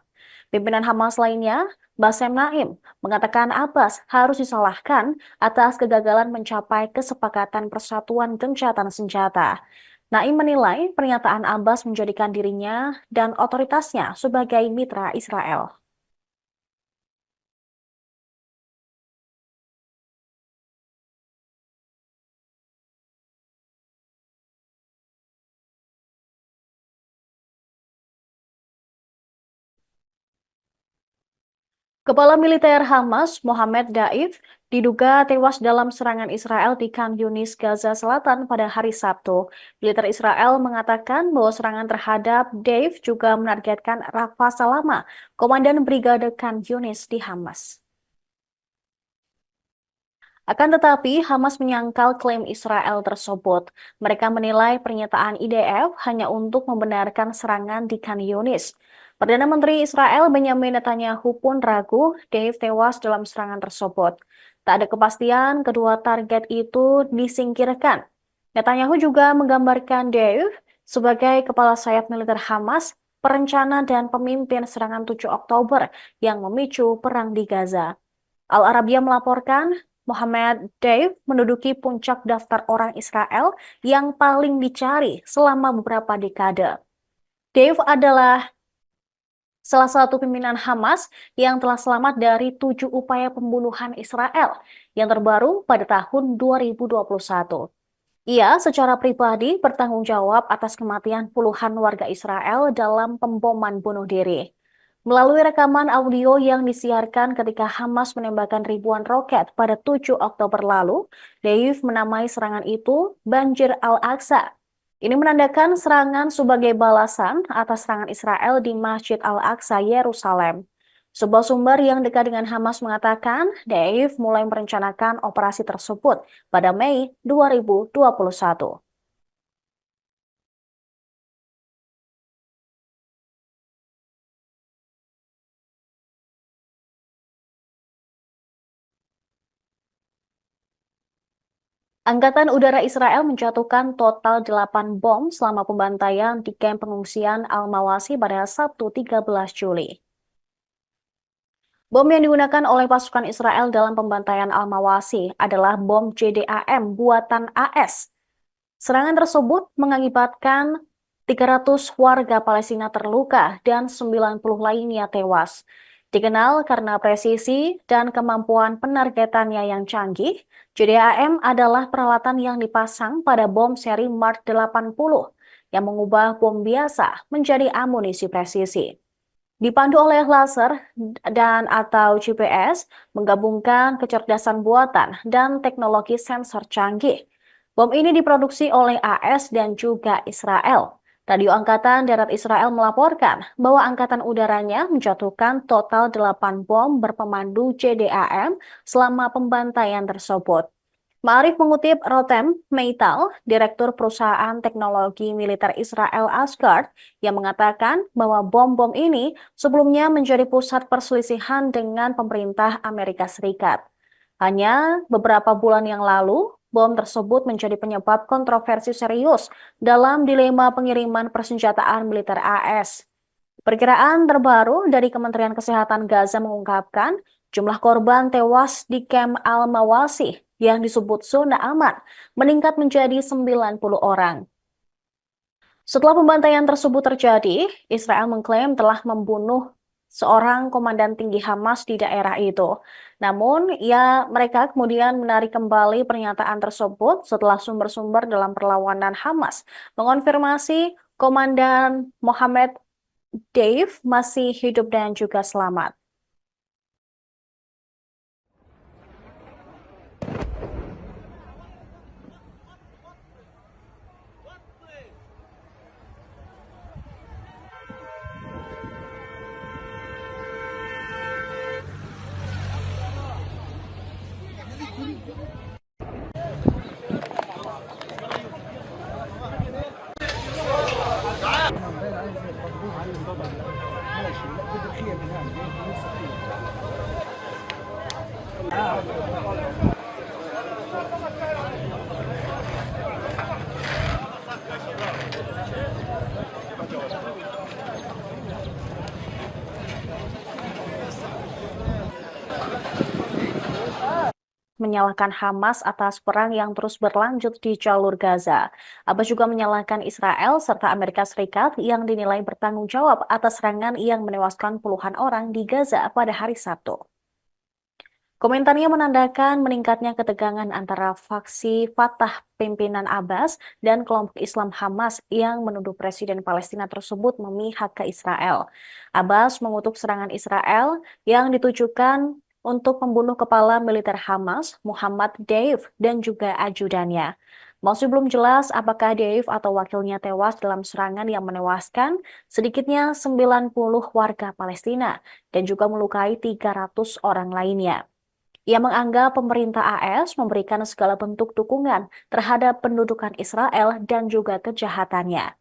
Pimpinan Hamas lainnya, Bassem Naim, mengatakan Abbas harus disalahkan atas kegagalan mencapai kesepakatan persatuan gencatan senjata. Naim menilai pernyataan Abbas menjadikan dirinya dan otoritasnya sebagai mitra Israel. Kepala militer Hamas, Mohammed Daif, diduga tewas dalam serangan Israel di Khan Yunis, Gaza Selatan pada hari Sabtu. Militer Israel mengatakan bahwa serangan terhadap Daif juga menargetkan Rafa Salama, Komandan Brigade Khan Yunis di Hamas. Akan tetapi, Hamas menyangkal klaim Israel tersebut. Mereka menilai pernyataan IDF hanya untuk membenarkan serangan di Khan Yunis. Perdana Menteri Israel Benjamin Netanyahu pun ragu Dave tewas dalam serangan tersebut. Tak ada kepastian kedua target itu disingkirkan. Netanyahu juga menggambarkan Dave sebagai kepala sayap militer Hamas, perencana dan pemimpin serangan 7 Oktober yang memicu perang di Gaza. Al Arabiya melaporkan Mohammed Deif menduduki puncak daftar orang Israel yang paling dicari selama beberapa dekade. Deif adalah salah satu pimpinan Hamas yang telah selamat dari 7 upaya pembunuhan Israel yang terbaru pada tahun 2021. Ia secara pribadi bertanggung jawab atas kematian puluhan warga Israel dalam pemboman bunuh diri. Melalui rekaman audio yang disiarkan ketika Hamas menembakkan ribuan roket pada 7 Oktober lalu, Deif menamai serangan itu Banjir Al-Aqsa. Ini menandakan serangan sebagai balasan atas serangan Israel di Masjid Al-Aqsa, Yerusalem. Sebuah sumber yang dekat dengan Hamas mengatakan, Deif mulai merencanakan operasi tersebut pada Mei 2021. Angkatan Udara Israel menjatuhkan total 8 bom selama pembantaian di kamp pengungsian Al-Mawasi pada Sabtu 13 Juli. Bom yang digunakan oleh pasukan Israel dalam pembantaian Al-Mawasi adalah bom JDAM buatan AS. Serangan tersebut mengakibatkan 300 warga Palestina terluka dan 90 lainnya tewas. Dikenal karena presisi dan kemampuan penargetannya yang canggih, JDAM adalah peralatan yang dipasang pada bom seri Mark 80 yang mengubah bom biasa menjadi amunisi presisi. Dipandu oleh laser dan atau GPS, menggabungkan kecerdasan buatan dan teknologi sensor canggih. Bom ini diproduksi oleh AS dan juga Israel. Radio Angkatan Darat Israel melaporkan bahwa Angkatan Udaranya menjatuhkan total 8 bom berpemandu JDAM selama pembantaian tersebut. Ma'arif mengutip Rotem Meital, Direktur Perusahaan Teknologi Militer Israel Asgard, yang mengatakan bahwa bom-bom ini sebelumnya menjadi pusat perselisihan dengan pemerintah Amerika Serikat. Hanya beberapa bulan yang lalu, bom tersebut menjadi penyebab kontroversi serius dalam dilema pengiriman persenjataan militer AS. Perkiraan terbaru dari Kementerian Kesehatan Gaza mengungkapkan jumlah korban tewas di kamp Al-Mawasi yang disebut zona aman meningkat menjadi 90 orang. Setelah pembantaian tersebut terjadi, Israel mengklaim telah membunuh seorang komandan tinggi Hamas di daerah itu. Namun, mereka kemudian menarik kembali pernyataan tersebut setelah sumber-sumber dalam perlawanan Hamas mengonfirmasi Komandan Mohammed Dave masih hidup dan juga selamat. Menyalahkan Hamas atas perang yang terus berlanjut di jalur Gaza. Abbas juga menyalahkan Israel serta Amerika Serikat yang dinilai bertanggung jawab atas serangan yang menewaskan puluhan orang di Gaza pada hari Sabtu. Komentarnya menandakan meningkatnya ketegangan antara faksi Fatah pimpinan Abbas dan kelompok Islam Hamas yang menuduh Presiden Palestina tersebut memihak ke Israel. Abbas mengutuk serangan Israel yang ditujukan untuk membunuh kepala militer Hamas, Muhammad Deif, dan juga ajudannya. Masih belum jelas apakah Deif atau wakilnya tewas dalam serangan yang menewaskan sedikitnya 90 warga Palestina dan juga melukai 300 orang lainnya. Ia menganggap pemerintah AS memberikan segala bentuk dukungan terhadap pendudukan Israel dan juga kejahatannya.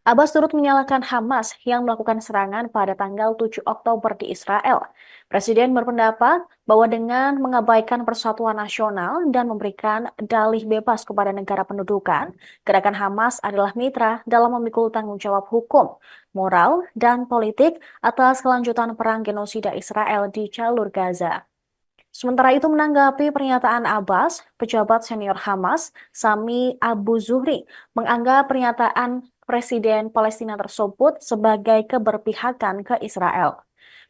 Abbas turut menyalahkan Hamas yang melakukan serangan pada tanggal 7 Oktober di Israel. Presiden berpendapat bahwa dengan mengabaikan persatuan nasional dan memberikan dalih bebas kepada negara pendudukan, gerakan Hamas adalah mitra dalam memikul tanggung jawab hukum, moral, dan politik atas kelanjutan perang genosida Israel di jalur Gaza. Sementara itu menanggapi pernyataan Abbas, pejabat senior Hamas, Sami Abu Zuhri, menganggap pernyataan Presiden Palestina tersebut sebagai keberpihakan ke Israel.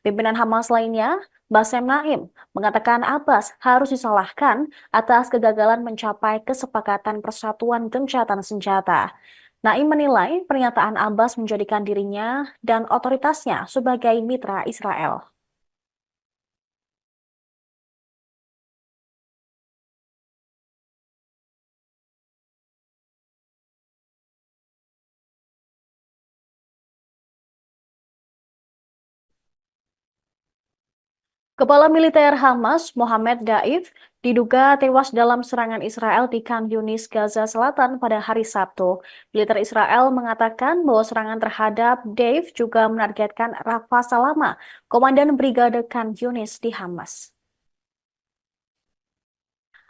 Pimpinan Hamas lainnya, Bassem Naim, mengatakan Abbas harus disalahkan atas kegagalan mencapai kesepakatan persatuan gencatan senjata. Naim menilai pernyataan Abbas menjadikan dirinya dan otoritasnya sebagai mitra Israel. Kepala militer Hamas, Mohammed Daif, diduga tewas dalam serangan Israel di Khan Yunis, Gaza Selatan pada hari Sabtu. Militer Israel mengatakan bahwa serangan terhadap Daif juga menargetkan Rafa Salama, komandan Brigade Khan Yunis di Hamas.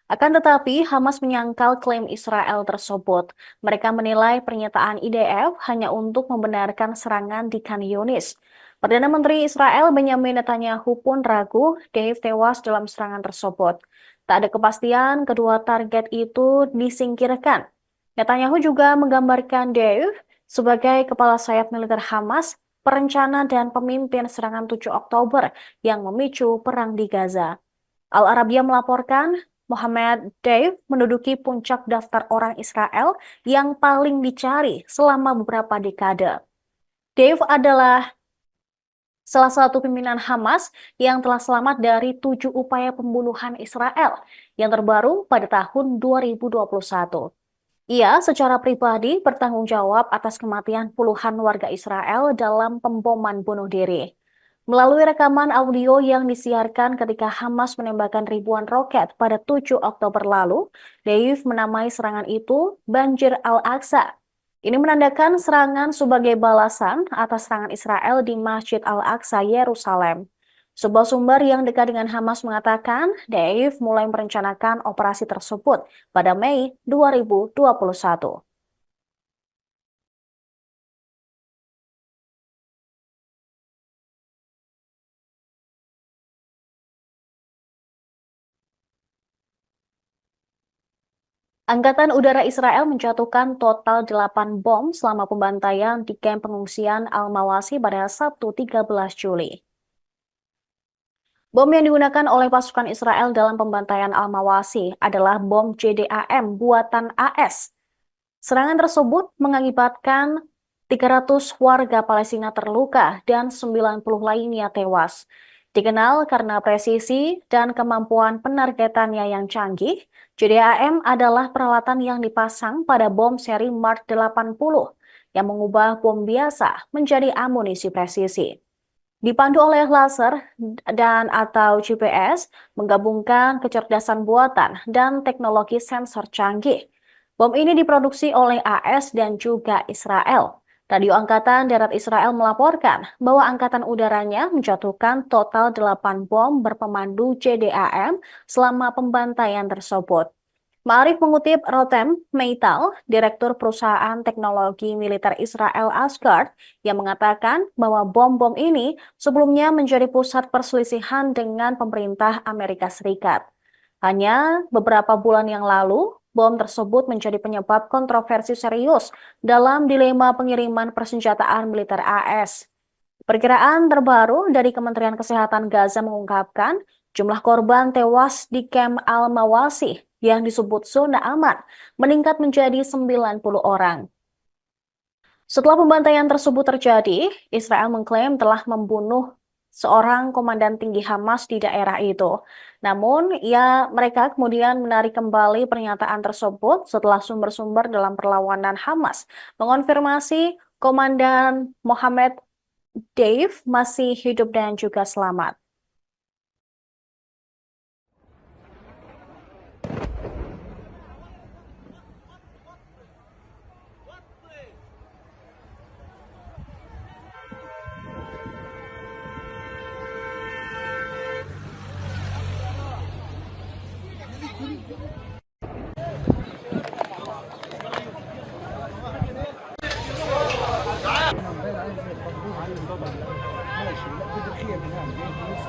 Akan tetapi, Hamas menyangkal klaim Israel tersebut. Mereka menilai pernyataan IDF hanya untuk membenarkan serangan di Khan Yunis. Perdana Menteri Israel Benjamin Netanyahu pun ragu Dave tewas dalam serangan tersebut. Tak ada kepastian kedua target itu disingkirkan. Netanyahu juga menggambarkan Dave sebagai kepala sayap militer Hamas, perencana dan pemimpin serangan 7 Oktober yang memicu perang di Gaza. Al Arabiya melaporkan Mohammed Deif menduduki puncak daftar orang Israel yang paling dicari selama beberapa dekade. Deif adalah salah satu pimpinan Hamas yang telah selamat dari 7 upaya pembunuhan Israel yang terbaru pada tahun 2021. Ia secara pribadi bertanggung jawab atas kematian puluhan warga Israel dalam pemboman bunuh diri. Melalui rekaman audio yang disiarkan ketika Hamas menembakkan ribuan roket pada 7 Oktober lalu, Deif menamai serangan itu Banjir Al-Aqsa. Ini menandakan serangan sebagai balasan atas serangan Israel di Masjid Al-Aqsa, Yerusalem. Sebuah sumber yang dekat dengan Hamas mengatakan Deif mulai merencanakan operasi tersebut pada Mei 2021. Angkatan Udara Israel menjatuhkan total 8 bom selama pembantaian di kamp pengungsian Al-Mawasi pada Sabtu 13 Juli. Bom yang digunakan oleh pasukan Israel dalam pembantaian Al-Mawasi adalah bom JDAM buatan AS. Serangan tersebut mengakibatkan 300 warga Palestina terluka dan 90 lainnya tewas. Dikenal karena presisi dan kemampuan penargetannya yang canggih, JDAM adalah peralatan yang dipasang pada bom seri Mark 80 yang mengubah bom biasa menjadi amunisi presisi. Dipandu oleh laser dan atau GPS, menggabungkan kecerdasan buatan dan teknologi sensor canggih. Bom ini diproduksi oleh AS dan juga Israel. Radio Angkatan Darat Israel melaporkan bahwa angkatan udaranya menjatuhkan total 8 bom berpemandu JDAM selama pembantaian tersebut. Ma'arif mengutip Rotem Meital, Direktur Perusahaan Teknologi Militer Israel Asgard, yang mengatakan bahwa bom-bom ini sebelumnya menjadi pusat perselisihan dengan pemerintah Amerika Serikat. Hanya beberapa bulan yang lalu, bom tersebut menjadi penyebab kontroversi serius dalam dilema pengiriman persenjataan militer AS. Perkiraan terbaru dari Kementerian Kesehatan Gaza mengungkapkan jumlah korban tewas di kamp Al-Mawasi yang disebut zona aman meningkat menjadi 90 orang. Setelah pembantaian tersebut terjadi, Israel mengklaim telah membunuh seorang komandan tinggi Hamas di daerah itu. Namun, mereka kemudian menarik kembali pernyataan tersebut setelah sumber-sumber dalam perlawanan Hamas mengonfirmasi Komandan Mohammed Deif masih hidup dan juga selamat. ماشي لا بدي خير من هذا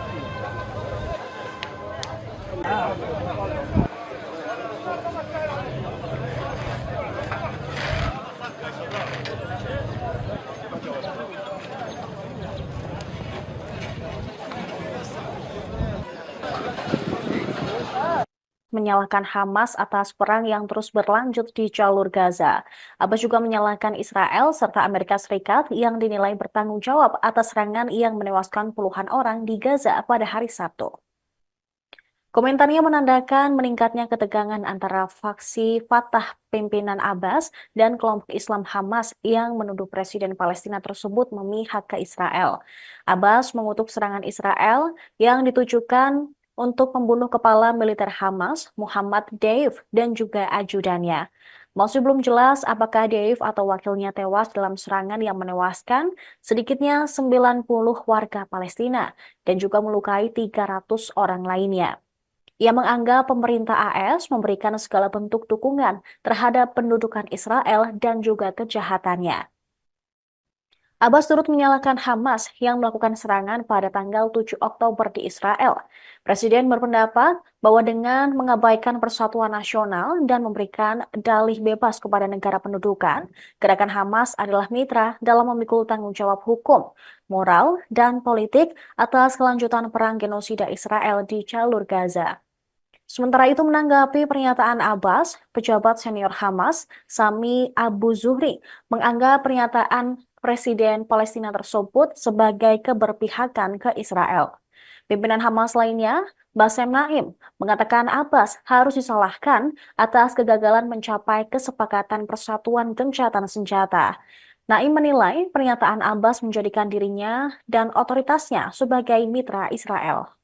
menyalahkan Hamas atas perang yang terus berlanjut di jalur Gaza. Abbas juga menyalahkan Israel serta Amerika Serikat yang dinilai bertanggung jawab atas serangan yang menewaskan puluhan orang di Gaza pada hari Sabtu. Komentarnya menandakan meningkatnya ketegangan antara faksi Fatah pimpinan Abbas dan kelompok Islam Hamas yang menuduh Presiden Palestina tersebut memihak ke Israel. Abbas mengutuk serangan Israel yang ditujukan untuk membunuh kepala militer Hamas, Muhammad Deif, dan juga ajudannya. Masih belum jelas apakah Deif atau wakilnya tewas dalam serangan yang menewaskan sedikitnya 90 warga Palestina dan juga melukai 300 orang lainnya. Ia menganggap pemerintah AS memberikan segala bentuk dukungan terhadap pendudukan Israel dan juga kejahatannya. Abbas turut menyalahkan Hamas yang melakukan serangan pada tanggal 7 Oktober di Israel. Presiden berpendapat bahwa dengan mengabaikan persatuan nasional dan memberikan dalih bebas kepada negara pendudukan, gerakan Hamas adalah mitra dalam memikul tanggung jawab hukum, moral, dan politik atas kelanjutan perang genosida Israel di jalur Gaza. Sementara itu menanggapi pernyataan Abbas, pejabat senior Hamas, Sami Abu Zuhri, menganggap pernyataan Presiden Palestina tersebut sebagai keberpihakan ke Israel. Pimpinan Hamas lainnya, Bassem Naim, mengatakan Abbas harus disalahkan atas kegagalan mencapai kesepakatan persatuan gencatan senjata. Naim menilai pernyataan Abbas menjadikan dirinya dan otoritasnya sebagai mitra Israel.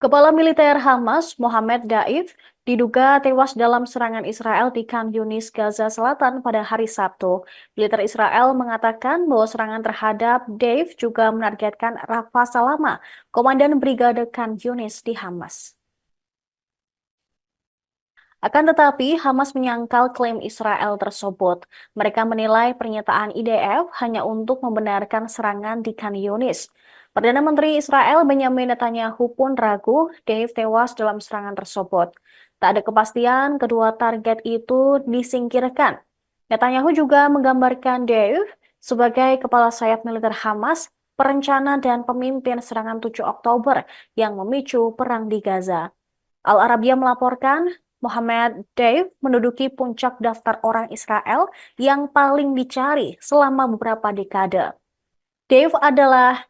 Kepala militer Hamas, Mohammed Daif, diduga tewas dalam serangan Israel di Khan Yunis, Gaza Selatan pada hari Sabtu. Militer Israel mengatakan bahwa serangan terhadap Daif juga menargetkan Rafa Salama, komandan Brigade Khan Yunis di Hamas. Akan tetapi, Hamas menyangkal klaim Israel tersebut. Mereka menilai pernyataan IDF hanya untuk membenarkan serangan di Khan Yunis. Perdana Menteri Israel Benjamin Netanyahu pun ragu Dave tewas dalam serangan tersebut. Tak ada kepastian kedua target itu disingkirkan. Netanyahu juga menggambarkan Dave sebagai kepala sayap militer Hamas, perencana dan pemimpin serangan 7 Oktober yang memicu perang di Gaza. Al Arabiya melaporkan Mohammed Deif menduduki puncak daftar orang Israel yang paling dicari selama beberapa dekade. Deif adalah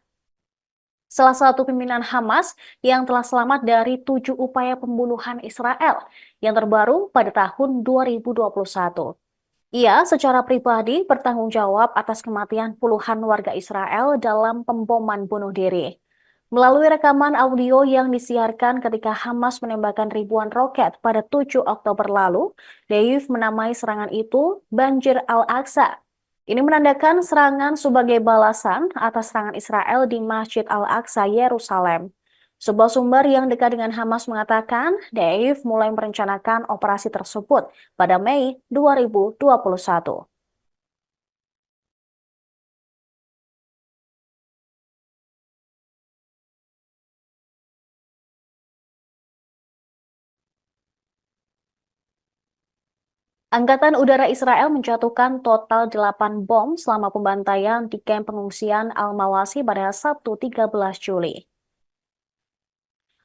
salah satu pimpinan Hamas yang telah selamat dari 7 upaya pembunuhan Israel yang terbaru pada tahun 2021. Ia secara pribadi bertanggung jawab atas kematian puluhan warga Israel dalam pemboman bunuh diri. Melalui rekaman audio yang disiarkan ketika Hamas menembakkan ribuan roket pada 7 Oktober lalu, Deif menamai serangan itu Banjir Al-Aqsa. Ini menandakan serangan sebagai balasan atas serangan Israel di Masjid Al-Aqsa, Yerusalem. Sebuah sumber yang dekat dengan Hamas mengatakan Deif mulai merencanakan operasi tersebut pada Mei 2021. Angkatan Udara Israel menjatuhkan total 8 bom selama pembantaian di kamp pengungsian Al-Mawasi pada Sabtu 13 Juli.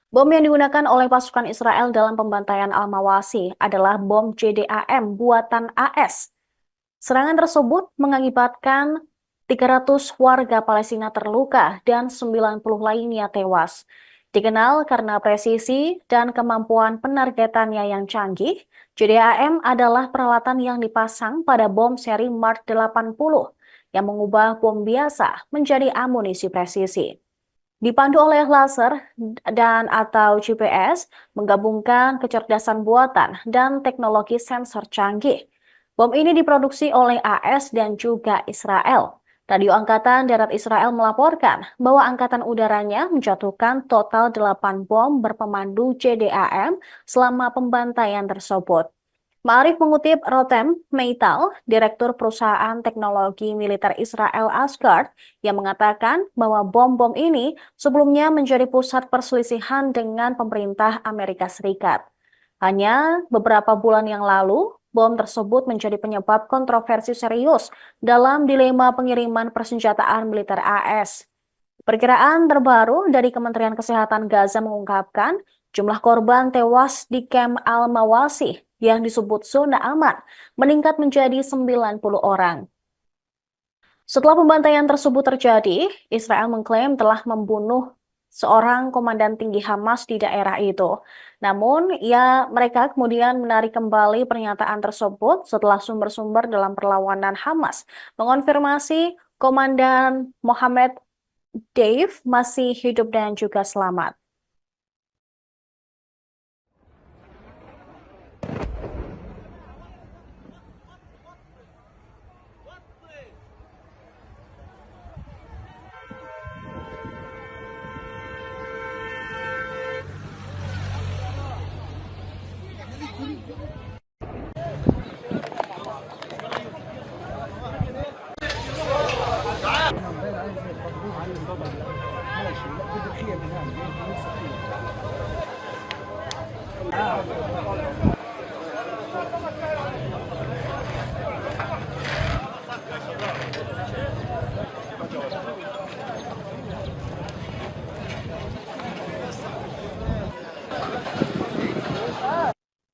Bom yang digunakan oleh pasukan Israel dalam pembantaian Al-Mawasi adalah bom JDAM buatan AS. Serangan tersebut mengakibatkan 300 warga Palestina terluka dan 90 lainnya tewas. Dikenal karena presisi dan kemampuan penargetannya yang canggih, JDAM adalah peralatan yang dipasang pada bom seri Mark 80 yang mengubah bom biasa menjadi amunisi presisi. Dipandu oleh laser dan atau GPS, menggabungkan kecerdasan buatan dan teknologi sensor canggih. Bom ini diproduksi oleh AS dan juga Israel. Radio Angkatan Darat Israel melaporkan bahwa angkatan udaranya menjatuhkan total 8 bom berpemandu JDAM selama pembantaian tersebut. Ma'arif mengutip Rotem Meital, Direktur Perusahaan Teknologi Militer Israel Asgard, yang mengatakan bahwa bom-bom ini sebelumnya menjadi pusat perselisihan dengan pemerintah Amerika Serikat. Hanya beberapa bulan yang lalu, bom tersebut menjadi penyebab kontroversi serius dalam dilema pengiriman persenjataan militer AS. Perkiraan terbaru dari Kementerian Kesehatan Gaza mengungkapkan jumlah korban tewas di kamp Al-Mawasi yang disebut zona aman meningkat menjadi 90 orang. Setelah pembantaian tersebut terjadi, Israel mengklaim telah membunuh seorang komandan tinggi Hamas di daerah itu. Namun, mereka kemudian menarik kembali pernyataan tersebut setelah sumber-sumber dalam perlawanan Hamas mengonfirmasi Komandan Mohammed Dave masih hidup dan juga selamat.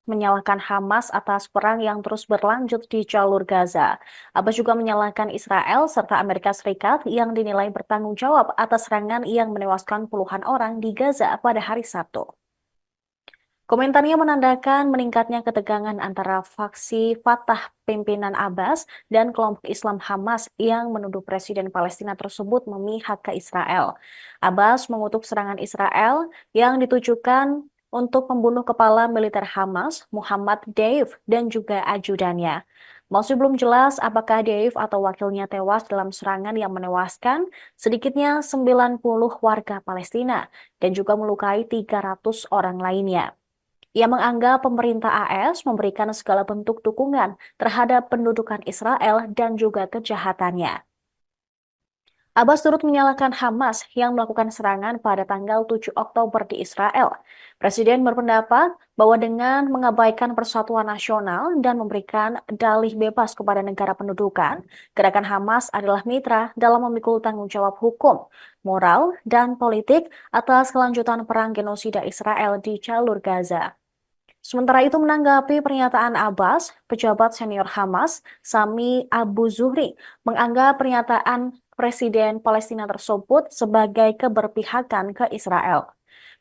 Menyalahkan Hamas atas perang yang terus berlanjut di jalur Gaza. Abbas juga menyalahkan Israel serta Amerika Serikat yang dinilai bertanggung jawab atas serangan yang menewaskan puluhan orang di Gaza pada hari Sabtu. Komentarnya menandakan meningkatnya ketegangan antara faksi Fatah pimpinan Abbas dan kelompok Islam Hamas yang menuduh Presiden Palestina tersebut memihak ke Israel. Abbas mengutuk serangan Israel yang ditujukan untuk membunuh kepala militer Hamas, Muhammad Deif, dan juga ajudannya. Masih belum jelas apakah Deif atau wakilnya tewas dalam serangan yang menewaskan sedikitnya 90 warga Palestina dan juga melukai 300 orang lainnya. Ia menganggap pemerintah AS memberikan segala bentuk dukungan terhadap pendudukan Israel dan juga kejahatannya. Abbas turut menyalahkan Hamas yang melakukan serangan pada tanggal 7 Oktober di Israel. Presiden berpendapat bahwa dengan mengabaikan persatuan nasional dan memberikan dalih bebas kepada negara pendudukan, gerakan Hamas adalah mitra dalam memikul tanggung jawab hukum, moral, dan politik atas kelanjutan perang genosida Israel di jalur Gaza. Sementara itu menanggapi pernyataan Abbas, pejabat senior Hamas, Sami Abu Zuhri, menganggap pernyataan Presiden Palestina tersebut sebagai keberpihakan ke Israel.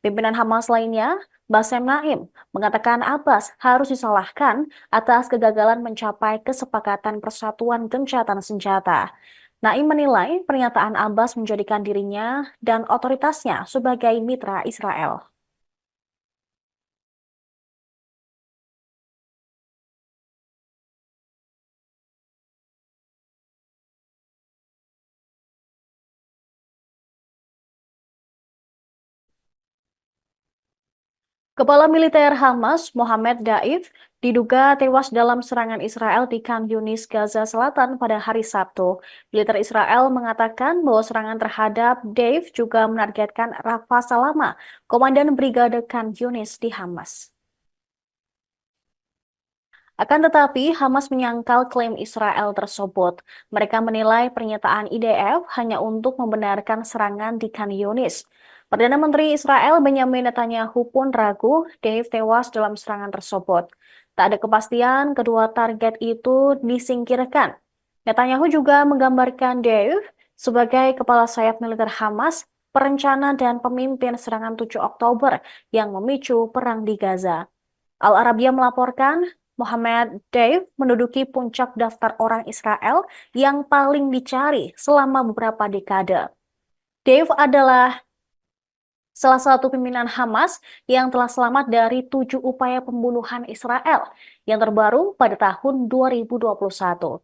Pimpinan Hamas lainnya, Bassem Naim, mengatakan Abbas harus disalahkan atas kegagalan mencapai kesepakatan persatuan gencatan senjata. Naim menilai pernyataan Abbas menjadikan dirinya dan otoritasnya sebagai mitra Israel. Kepala militer Hamas, Mohammed Daif, diduga tewas dalam serangan Israel di Khan Yunis, Gaza Selatan pada hari Sabtu. Militer Israel mengatakan bahwa serangan terhadap Daif juga menargetkan Rafa Salama, komandan Brigade Khan Yunis di Hamas. Akan tetapi, Hamas menyangkal klaim Israel tersebut. Mereka menilai pernyataan IDF hanya untuk membenarkan serangan di Khan Yunis. Perdana Menteri Israel Benjamin Netanyahu pun ragu Dave tewas dalam serangan tersebut. Tak ada kepastian kedua target itu disingkirkan. Netanyahu juga menggambarkan Dave sebagai kepala sayap militer Hamas, perencana dan pemimpin serangan 7 Oktober yang memicu perang di Gaza. Al Arabiya melaporkan Mohammed Dave menduduki puncak daftar orang Israel yang paling dicari selama beberapa dekade. Dave adalah salah satu pimpinan Hamas yang telah selamat dari 7 upaya pembunuhan Israel yang terbaru pada tahun 2021.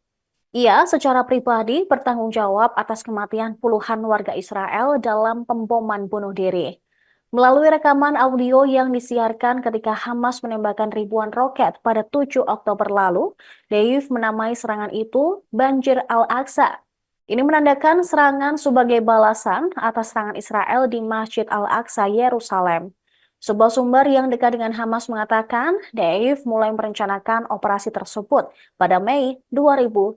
Ia secara pribadi bertanggung jawab atas kematian puluhan warga Israel dalam pemboman bunuh diri. Melalui rekaman audio yang disiarkan ketika Hamas menembakkan ribuan roket pada 7 Oktober lalu, Dave menamai serangan itu Banjir Al-Aqsa. Ini menandakan serangan sebagai balasan atas serangan Israel di Masjid Al-Aqsa, Yerusalem. Sebuah sumber yang dekat dengan Hamas mengatakan Deif mulai merencanakan operasi tersebut pada Mei 2021.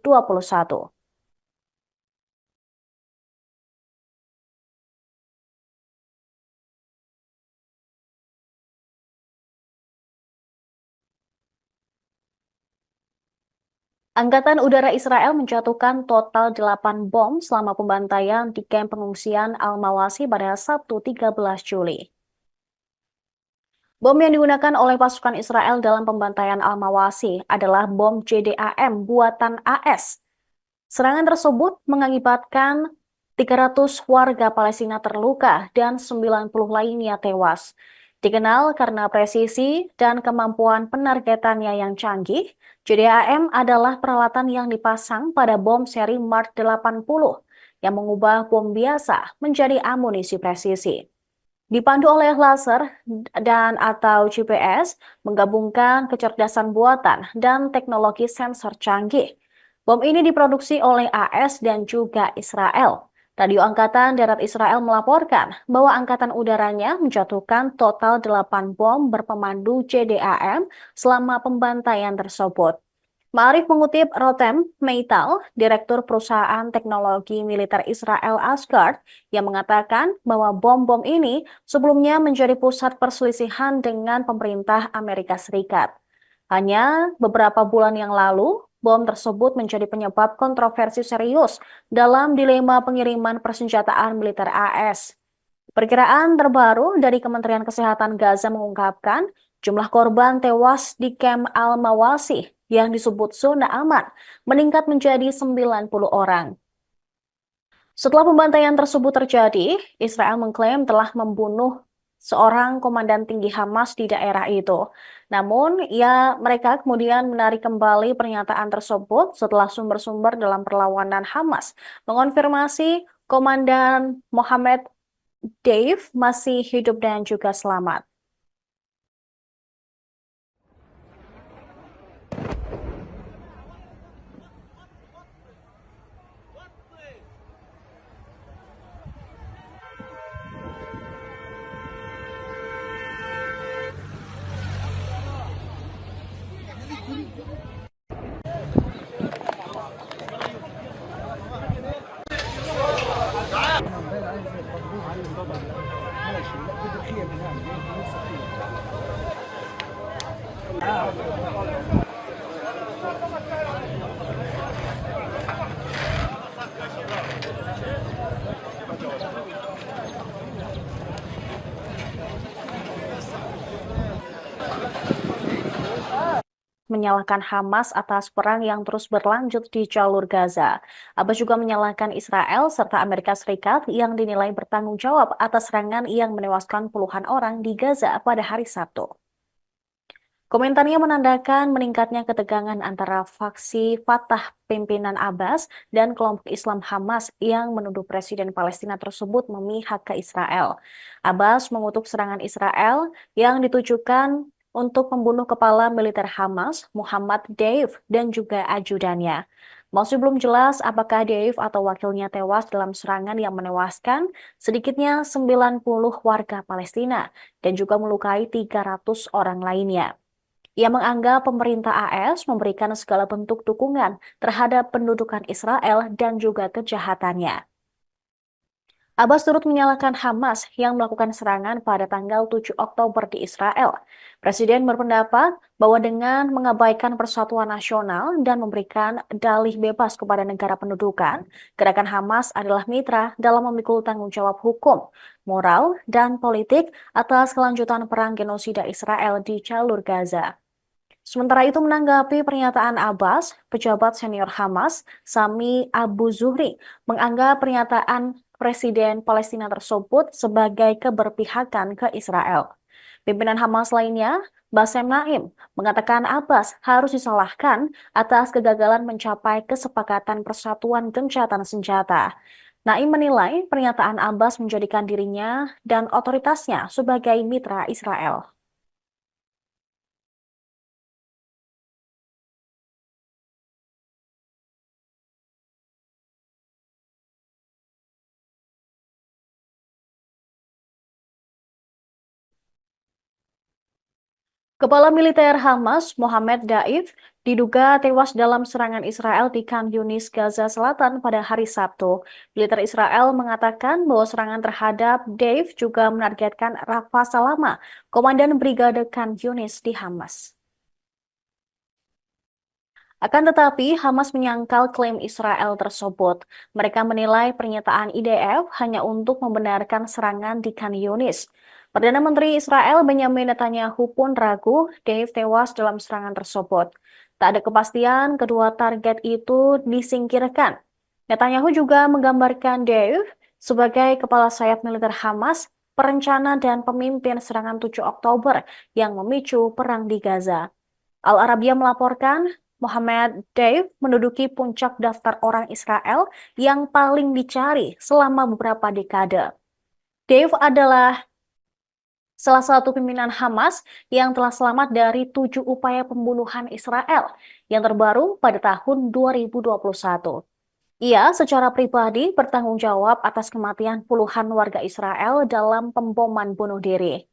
Angkatan Udara Israel menjatuhkan total 8 bom selama pembantaian di kamp pengungsian Al-Mawasi pada Sabtu 13 Juli. Bom yang digunakan oleh pasukan Israel dalam pembantaian Al-Mawasi adalah bom JDAM buatan AS. Serangan tersebut mengakibatkan 300 warga Palestina terluka dan 90 lainnya tewas. Dikenal karena presisi dan kemampuan penargetannya yang canggih, JDAM adalah peralatan yang dipasang pada bom seri Mark 80 yang mengubah bom biasa menjadi amunisi presisi. Dipandu oleh laser dan atau GPS, menggabungkan kecerdasan buatan dan teknologi sensor canggih. Bom ini diproduksi oleh AS dan juga Israel. Radio Angkatan Darat Israel melaporkan bahwa angkatan udaranya menjatuhkan total 8 bom berpemandu JDAM selama pembantaian tersebut. Ma'arif mengutip Rotem Meital, Direktur Perusahaan Teknologi Militer Israel Asgard, yang mengatakan bahwa bom-bom ini sebelumnya menjadi pusat perselisihan dengan pemerintah Amerika Serikat. Hanya beberapa bulan yang lalu, bom tersebut menjadi penyebab kontroversi serius dalam dilema pengiriman persenjataan militer AS. Perkiraan terbaru dari Kementerian Kesehatan Gaza mengungkapkan jumlah korban tewas di kamp Al-Mawasi yang disebut zona aman meningkat menjadi 90 orang. Setelah pembantaian tersebut terjadi, Israel mengklaim telah membunuh seorang komandan tinggi Hamas di daerah itu. Namun, mereka kemudian menarik kembali pernyataan tersebut setelah sumber-sumber dalam perlawanan Hamas mengonfirmasi Komandan Mohammed Dave masih hidup dan juga selamat. Menyalahkan Hamas atas perang yang terus berlanjut di jalur Gaza. Abbas juga menyalahkan Israel serta Amerika Serikat yang dinilai bertanggung jawab atas serangan yang menewaskan puluhan orang di Gaza pada hari Sabtu. Komentarnya menandakan meningkatnya ketegangan antara faksi Fatah pimpinan Abbas dan kelompok Islam Hamas yang menuduh Presiden Palestina tersebut memihak ke Israel. Abbas mengutuk serangan Israel yang ditujukan untuk membunuh kepala militer Hamas, Muhammad Deif, dan juga ajudannya. Masih belum jelas apakah Deif atau wakilnya tewas dalam serangan yang menewaskan sedikitnya 90 warga Palestina dan juga melukai 300 orang lainnya. Ia menganggap pemerintah AS memberikan segala bentuk dukungan terhadap pendudukan Israel dan juga kejahatannya. Abbas turut menyalahkan Hamas yang melakukan serangan pada tanggal 7 Oktober di Israel. Presiden berpendapat bahwa dengan mengabaikan persatuan nasional dan memberikan dalih bebas kepada negara pendudukan, gerakan Hamas adalah mitra dalam memikul tanggung jawab hukum, moral, dan politik atas kelanjutan perang genosida Israel di jalur Gaza. Sementara itu menanggapi pernyataan Abbas, pejabat senior Hamas, Sami Abu Zuhri, menganggap pernyataan Presiden Palestina tersebut sebagai keberpihakan ke Israel. Pimpinan Hamas lainnya, Bassem Naim, mengatakan Abbas harus disalahkan atas kegagalan mencapai kesepakatan persatuan gencatan senjata. Naim menilai pernyataan Abbas menjadikan dirinya dan otoritasnya sebagai mitra Israel. Kepala militer Hamas, Mohammed Daif, diduga tewas dalam serangan Israel di Khan Yunis, Gaza Selatan pada hari Sabtu. Militer Israel mengatakan bahwa serangan terhadap Daif juga menargetkan Rafa Salama, komandan Brigade Khan Yunis di Hamas. Akan tetapi, Hamas menyangkal klaim Israel tersebut. Mereka menilai pernyataan IDF hanya untuk membenarkan serangan di Khan Yunis. Perdana Menteri Israel Benjamin Netanyahu pun ragu Dave tewas dalam serangan tersebut. Tak ada kepastian kedua target itu disingkirkan. Netanyahu juga menggambarkan Dave sebagai kepala sayap militer Hamas, perencana dan pemimpin serangan 7 Oktober yang memicu perang di Gaza. Al Arabiya melaporkan Mohammed Deif menduduki puncak daftar orang Israel yang paling dicari selama beberapa dekade. Deif adalah salah satu pimpinan Hamas yang telah selamat dari 7 upaya pembunuhan Israel yang terbaru pada tahun 2021. Ia secara pribadi bertanggung jawab atas kematian puluhan warga Israel dalam pemboman bunuh diri.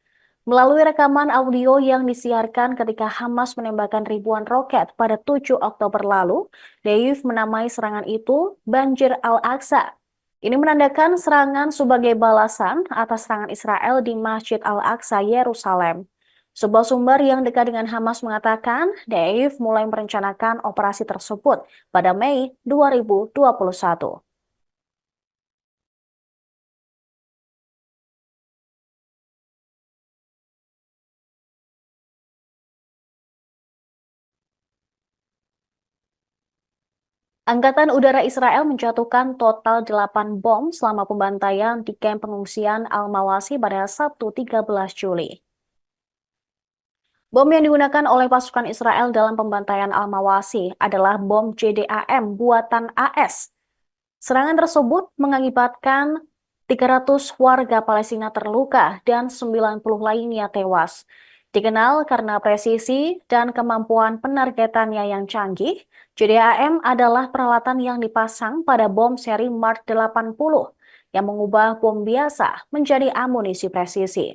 Melalui rekaman audio yang disiarkan ketika Hamas menembakkan ribuan roket pada 7 Oktober lalu, Deif menamai serangan itu Banjir Al-Aqsa. Ini menandakan serangan sebagai balasan atas serangan Israel di Masjid Al-Aqsa, Yerusalem. Sebuah sumber yang dekat dengan Hamas mengatakan Deif mulai merencanakan operasi tersebut pada Mei 2021. Angkatan Udara Israel menjatuhkan total 8 bom selama pembantaian di kamp pengungsian Al-Mawasi pada Sabtu 13 Juli. Bom yang digunakan oleh pasukan Israel dalam pembantaian Al-Mawasi adalah bom JDAM buatan AS. Serangan tersebut mengakibatkan 300 warga Palestina terluka dan 90 lainnya tewas. Dikenal karena presisi dan kemampuan penargetannya yang canggih, JDAM adalah peralatan yang dipasang pada bom seri Mark 80 yang mengubah bom biasa menjadi amunisi presisi.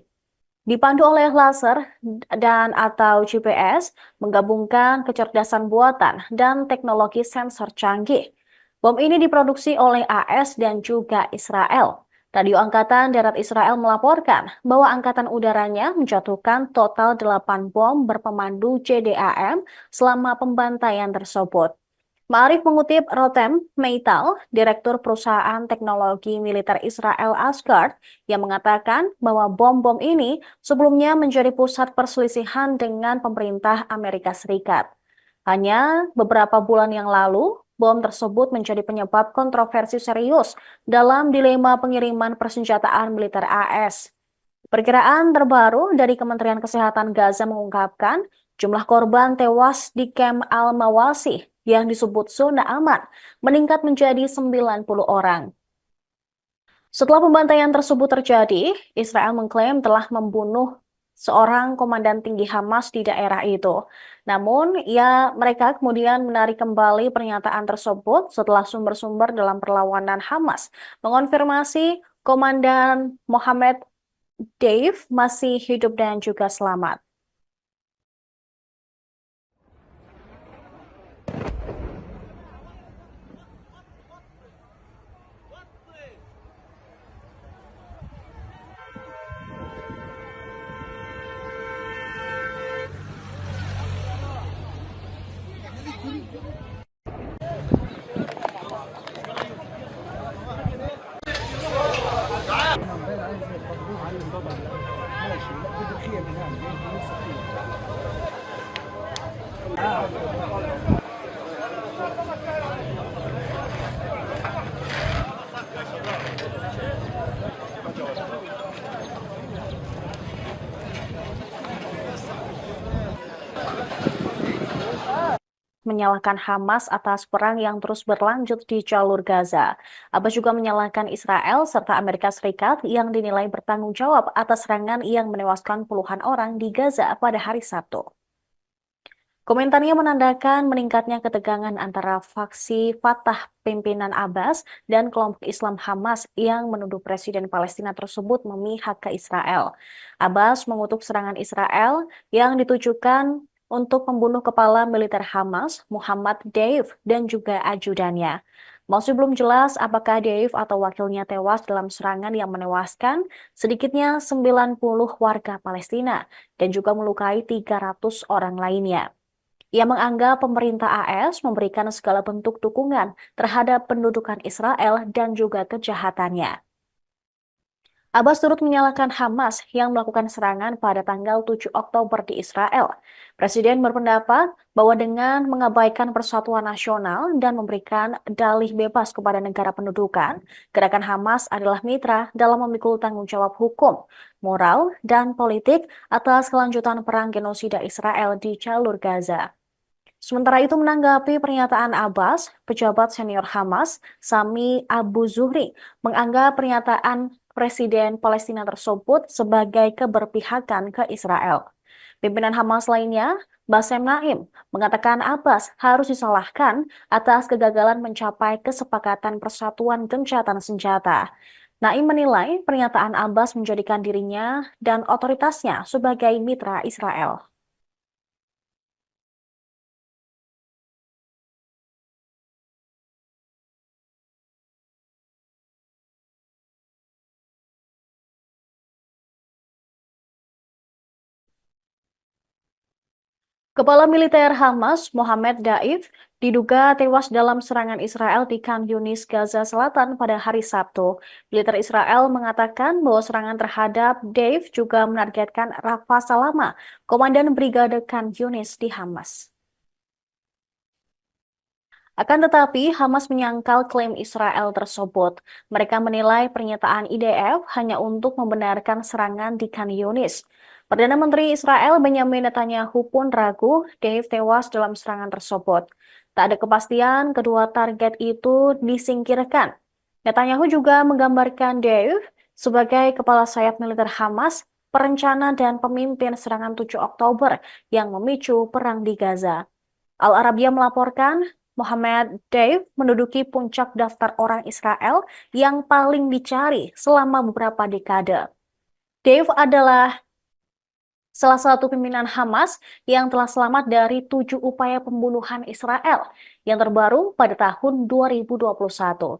Dipandu oleh laser dan atau GPS, menggabungkan kecerdasan buatan dan teknologi sensor canggih. Bom ini diproduksi oleh AS dan juga Israel. Radio Angkatan Darat Israel melaporkan bahwa angkatan udaranya menjatuhkan total 8 bom berpemandu JDAM selama pembantaian tersebut. Ma'arif mengutip Rotem Meital, Direktur Perusahaan Teknologi Militer Israel Asgard, yang mengatakan bahwa bom-bom ini sebelumnya menjadi pusat perselisihan dengan pemerintah Amerika Serikat. Hanya beberapa bulan yang lalu, bom tersebut menjadi penyebab kontroversi serius dalam dilema pengiriman persenjataan militer AS. Perkiraan terbaru dari Kementerian Kesehatan Gaza mengungkapkan jumlah korban tewas di kamp Al-Mawasi yang disebut zona aman meningkat menjadi 90 orang. Setelah pembantaian tersebut terjadi, Israel mengklaim telah membunuh seorang komandan tinggi Hamas di daerah itu. Namun, mereka kemudian menarik kembali pernyataan tersebut setelah sumber-sumber dalam perlawanan Hamas mengonfirmasi Komandan Mohammed Dave masih hidup dan juga selamat. Menyalahkan Hamas atas perang yang terus berlanjut di jalur Gaza. Abbas juga menyalahkan Israel serta Amerika Serikat yang dinilai bertanggung jawab atas serangan yang menewaskan puluhan orang di Gaza pada hari Sabtu. Komentarnya menandakan meningkatnya ketegangan antara faksi Fatah pimpinan Abbas dan kelompok Islam Hamas yang menuduh Presiden Palestina tersebut memihak ke Israel. Abbas mengutuk serangan Israel yang ditujukan untuk membunuh kepala militer Hamas, Muhammad Deif, dan juga ajudannya. Masih belum jelas apakah Deif atau wakilnya tewas dalam serangan yang menewaskan sedikitnya 90 warga Palestina dan juga melukai 300 orang lainnya. Ia menganggap pemerintah AS memberikan segala bentuk dukungan terhadap pendudukan Israel dan juga kejahatannya. Abbas turut menyalahkan Hamas yang melakukan serangan pada tanggal 7 Oktober di Israel. Presiden berpendapat bahwa dengan mengabaikan persatuan nasional dan memberikan dalih bebas kepada negara pendudukan, gerakan Hamas adalah mitra dalam memikul tanggung jawab hukum, moral, dan politik atas kelanjutan perang genosida Israel di jalur Gaza. Sementara itu menanggapi pernyataan Abbas, pejabat senior Hamas, Sami Abu Zuhri, menganggap pernyataan Presiden Palestina tersebut sebagai keberpihakan ke Israel. Pimpinan Hamas lainnya, Bassem Naim, mengatakan Abbas harus disalahkan atas kegagalan mencapai kesepakatan persatuan gencatan senjata. Naim menilai pernyataan Abbas menjadikan dirinya dan otoritasnya sebagai mitra Israel. Kepala militer Hamas, Mohammed Daif, diduga tewas dalam serangan Israel di Khan Yunis, Gaza Selatan pada hari Sabtu. Militer Israel mengatakan bahwa serangan terhadap Daif juga menargetkan Rafa Salama, komandan Brigade Khan Yunis di Hamas. Akan tetapi, Hamas menyangkal klaim Israel tersebut. Mereka menilai pernyataan IDF hanya untuk membenarkan serangan di Khan Yunis. Perdana Menteri Israel Benjamin Netanyahu pun ragu Dave tewas dalam serangan tersebut. Tak ada kepastian kedua target itu disingkirkan. Netanyahu juga menggambarkan Dave sebagai kepala sayap militer Hamas, perencana dan pemimpin serangan 7 Oktober yang memicu perang di Gaza. Al Arabiya melaporkan Mohammed Deif menduduki puncak daftar orang Israel yang paling dicari selama beberapa dekade. Deif adalah salah satu pimpinan Hamas yang telah selamat dari 7 upaya pembunuhan Israel yang terbaru pada tahun 2021.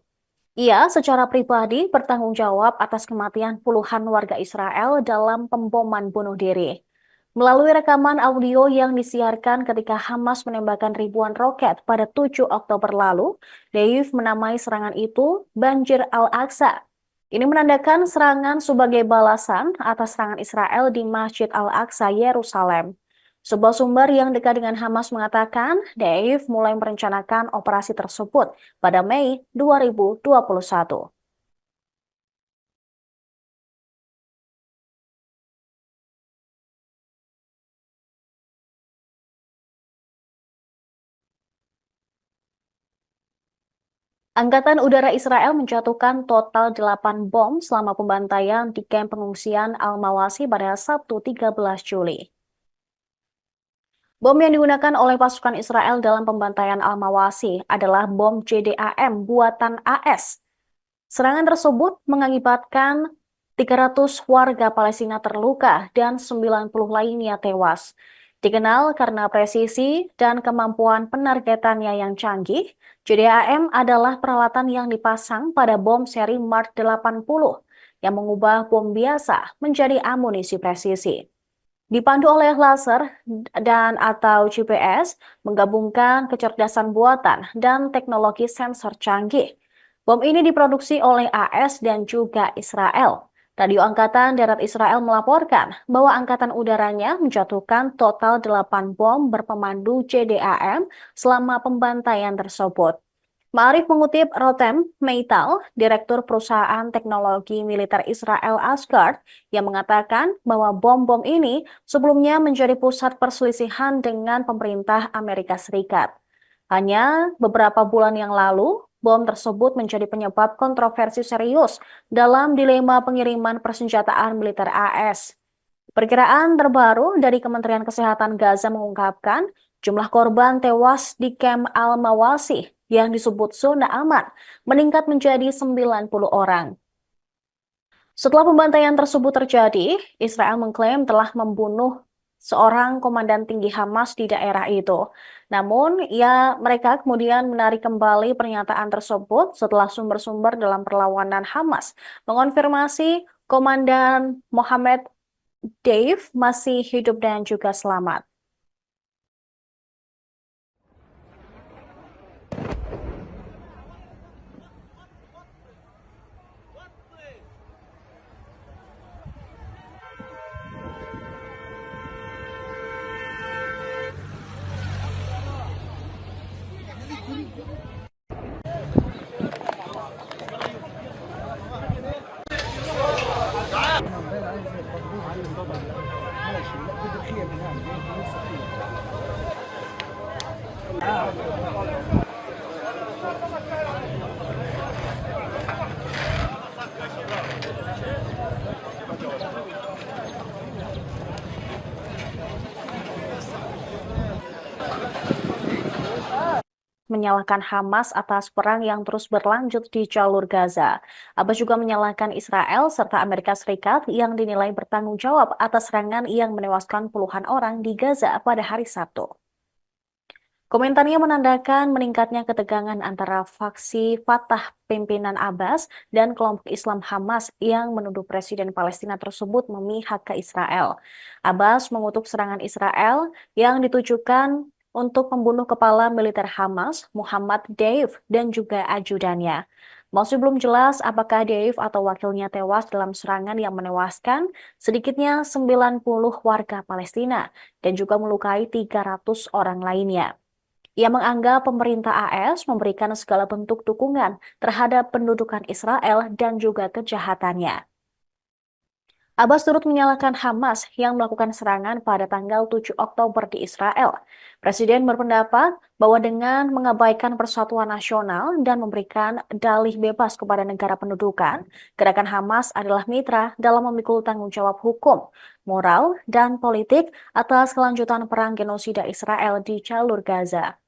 Ia secara pribadi bertanggung jawab atas kematian puluhan warga Israel dalam pemboman bunuh diri. Melalui rekaman audio yang disiarkan ketika Hamas menembakkan ribuan roket pada 7 Oktober lalu, Deif menamai serangan itu Banjir Al-Aqsa. Ini menandakan serangan sebagai balasan atas serangan Israel di Masjid Al-Aqsa, Yerusalem. Sebuah sumber yang dekat dengan Hamas mengatakan Deif mulai merencanakan operasi tersebut pada Mei 2021. Angkatan Udara Israel menjatuhkan total 8 bom selama pembantaian di kamp pengungsian Al-Mawasi pada Sabtu 13 Juli. Bom yang digunakan oleh pasukan Israel dalam pembantaian Al-Mawasi adalah bom JDAM buatan AS. Serangan tersebut mengakibatkan 300 warga Palestina terluka dan 90 lainnya tewas. Dikenal karena presisi dan kemampuan penargetannya yang canggih, JDAM adalah peralatan yang dipasang pada bom seri Mark 80 yang mengubah bom biasa menjadi amunisi presisi. Dipandu oleh laser dan atau GPS, menggabungkan kecerdasan buatan dan teknologi sensor canggih. Bom ini diproduksi oleh AS dan juga Israel. Radio Angkatan Darat Israel melaporkan bahwa Angkatan Udaranya menjatuhkan total 8 bom berpemandu JDAM selama pembantaian tersebut. Ma'arif mengutip Rotem Meital, Direktur Perusahaan Teknologi Militer Israel Asgard, yang mengatakan bahwa bom-bom ini sebelumnya menjadi pusat perselisihan dengan pemerintah Amerika Serikat. Hanya beberapa bulan yang lalu, bom tersebut menjadi penyebab kontroversi serius dalam dilema pengiriman persenjataan militer AS. Perkiraan terbaru dari Kementerian Kesehatan Gaza mengungkapkan Jumlah korban tewas di kamp Al-Mawasih yang disebut zona aman meningkat menjadi 90 orang. Setelah pembantaian tersebut terjadi, Israel mengklaim telah membunuh seorang komandan tinggi Hamas di daerah itu. Namun, mereka kemudian menarik kembali pernyataan tersebut setelah sumber-sumber dalam perlawanan Hamas mengonfirmasi Komandan Mohammed Deif masih hidup dan juga selamat. Menyalahkan Hamas atas perang yang terus berlanjut di jalur Gaza. Abbas juga menyalahkan Israel serta Amerika Serikat yang dinilai bertanggung jawab atas serangan yang menewaskan puluhan orang di Gaza pada hari Sabtu. Komentarnya menandakan meningkatnya ketegangan antara faksi Fatah pimpinan Abbas dan kelompok Islam Hamas yang menuduh Presiden Palestina tersebut memihak ke Israel. Abbas mengutuk serangan Israel yang ditujukan untuk membunuh kepala militer Hamas, Muhammad Deif, dan juga ajudannya. Masih belum jelas apakah Deif atau wakilnya tewas dalam serangan yang menewaskan sedikitnya 90 warga Palestina dan juga melukai 300 orang lainnya. Ia menganggap pemerintah AS memberikan segala bentuk dukungan terhadap pendudukan Israel dan juga kejahatannya. Abbas turut menyalahkan Hamas yang melakukan serangan pada tanggal 7 Oktober di Israel. Presiden berpendapat bahwa dengan mengabaikan persatuan nasional dan memberikan dalih bebas kepada negara pendudukan, gerakan Hamas adalah mitra dalam memikul tanggung jawab hukum, moral, dan politik atas kelanjutan perang genosida Israel di jalur Gaza.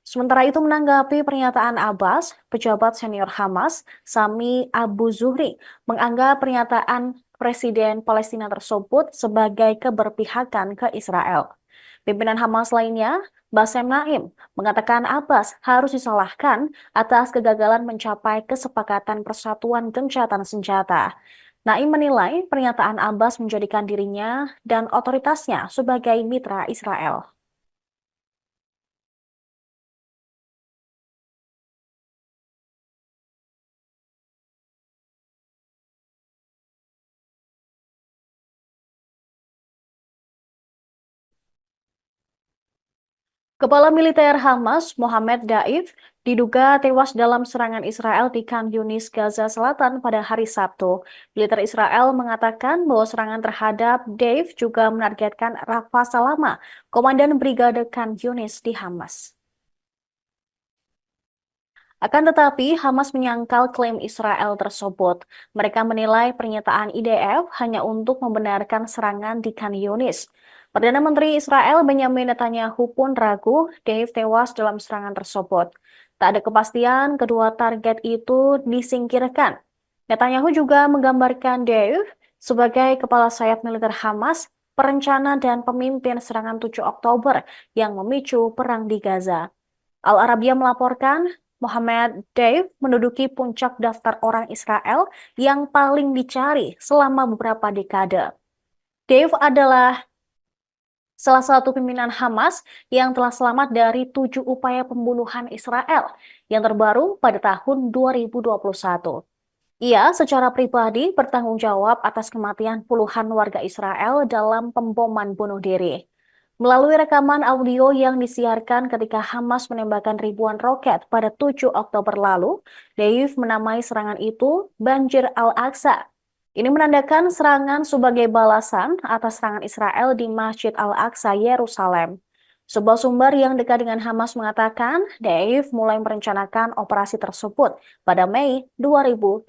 Sementara itu menanggapi pernyataan Abbas, pejabat senior Hamas, Sami Abu Zuhri, menganggap pernyataan Presiden Palestina tersebut sebagai keberpihakan ke Israel. Pimpinan Hamas lainnya, Bassem Naim, mengatakan Abbas harus disalahkan atas kegagalan mencapai kesepakatan persatuan gencatan senjata. Naim menilai pernyataan Abbas menjadikan dirinya dan otoritasnya sebagai mitra Israel. Kepala militer Hamas, Mohammed Daif, diduga tewas dalam serangan Israel di Khan Yunis, Gaza Selatan pada hari Sabtu. Militer Israel mengatakan bahwa serangan terhadap Daif juga menargetkan Rafa Salama, komandan Brigade Khan Yunis di Hamas. Akan tetapi, Hamas menyangkal klaim Israel tersebut. Mereka menilai pernyataan IDF hanya untuk membenarkan serangan di Khan Yunis. Perdana Menteri Israel Benjamin Netanyahu pun ragu Dave tewas dalam serangan tersebut. Tak ada kepastian kedua target itu disingkirkan. Netanyahu juga menggambarkan Dave sebagai kepala sayap militer Hamas, perencana dan pemimpin serangan 7 Oktober yang memicu perang di Gaza. Al Arabiya melaporkan Mohammed Deif menduduki puncak daftar orang Israel yang paling dicari selama beberapa dekade. Deif adalah salah satu pimpinan Hamas yang telah selamat dari 7 upaya pembunuhan Israel yang terbaru pada tahun 2021. Ia secara pribadi bertanggung jawab atas kematian puluhan warga Israel dalam pemboman bunuh diri. Melalui rekaman audio yang disiarkan ketika Hamas menembakkan ribuan roket pada 7 Oktober lalu, Deif menamai serangan itu Banjir Al-Aqsa. Ini menandakan serangan sebagai balasan atas serangan Israel di Masjid Al-Aqsa, Yerusalem. Sebuah sumber yang dekat dengan Hamas mengatakan, Deif mulai merencanakan operasi tersebut pada Mei 2021.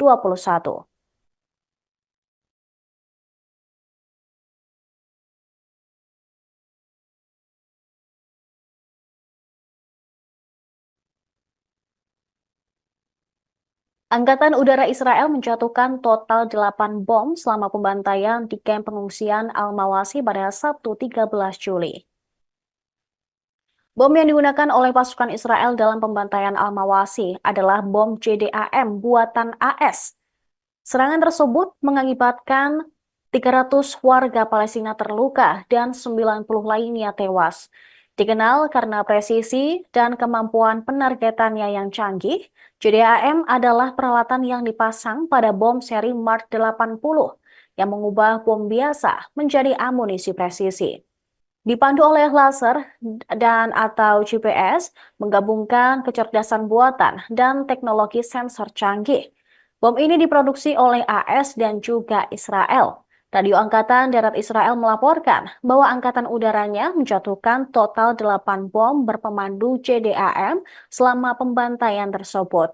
Angkatan Udara Israel menjatuhkan total 8 bom selama pembantaian di kamp pengungsian Al-Mawasi pada Sabtu 13 Juli. Bom yang digunakan oleh pasukan Israel dalam pembantaian Al-Mawasi adalah bom JDAM buatan AS. Serangan tersebut mengakibatkan 300 warga Palestina terluka dan 90 lainnya tewas. Dikenal karena presisi dan kemampuan penargetannya yang canggih, JDAM adalah peralatan yang dipasang pada bom seri Mark 80 yang mengubah bom biasa menjadi amunisi presisi. Dipandu oleh laser dan atau GPS, menggabungkan kecerdasan buatan dan teknologi sensor canggih. Bom ini diproduksi oleh AS dan juga Israel. Radio Angkatan Darat Israel melaporkan bahwa angkatan udaranya menjatuhkan total 8 bom berpemandu JDAM selama pembantaian tersebut.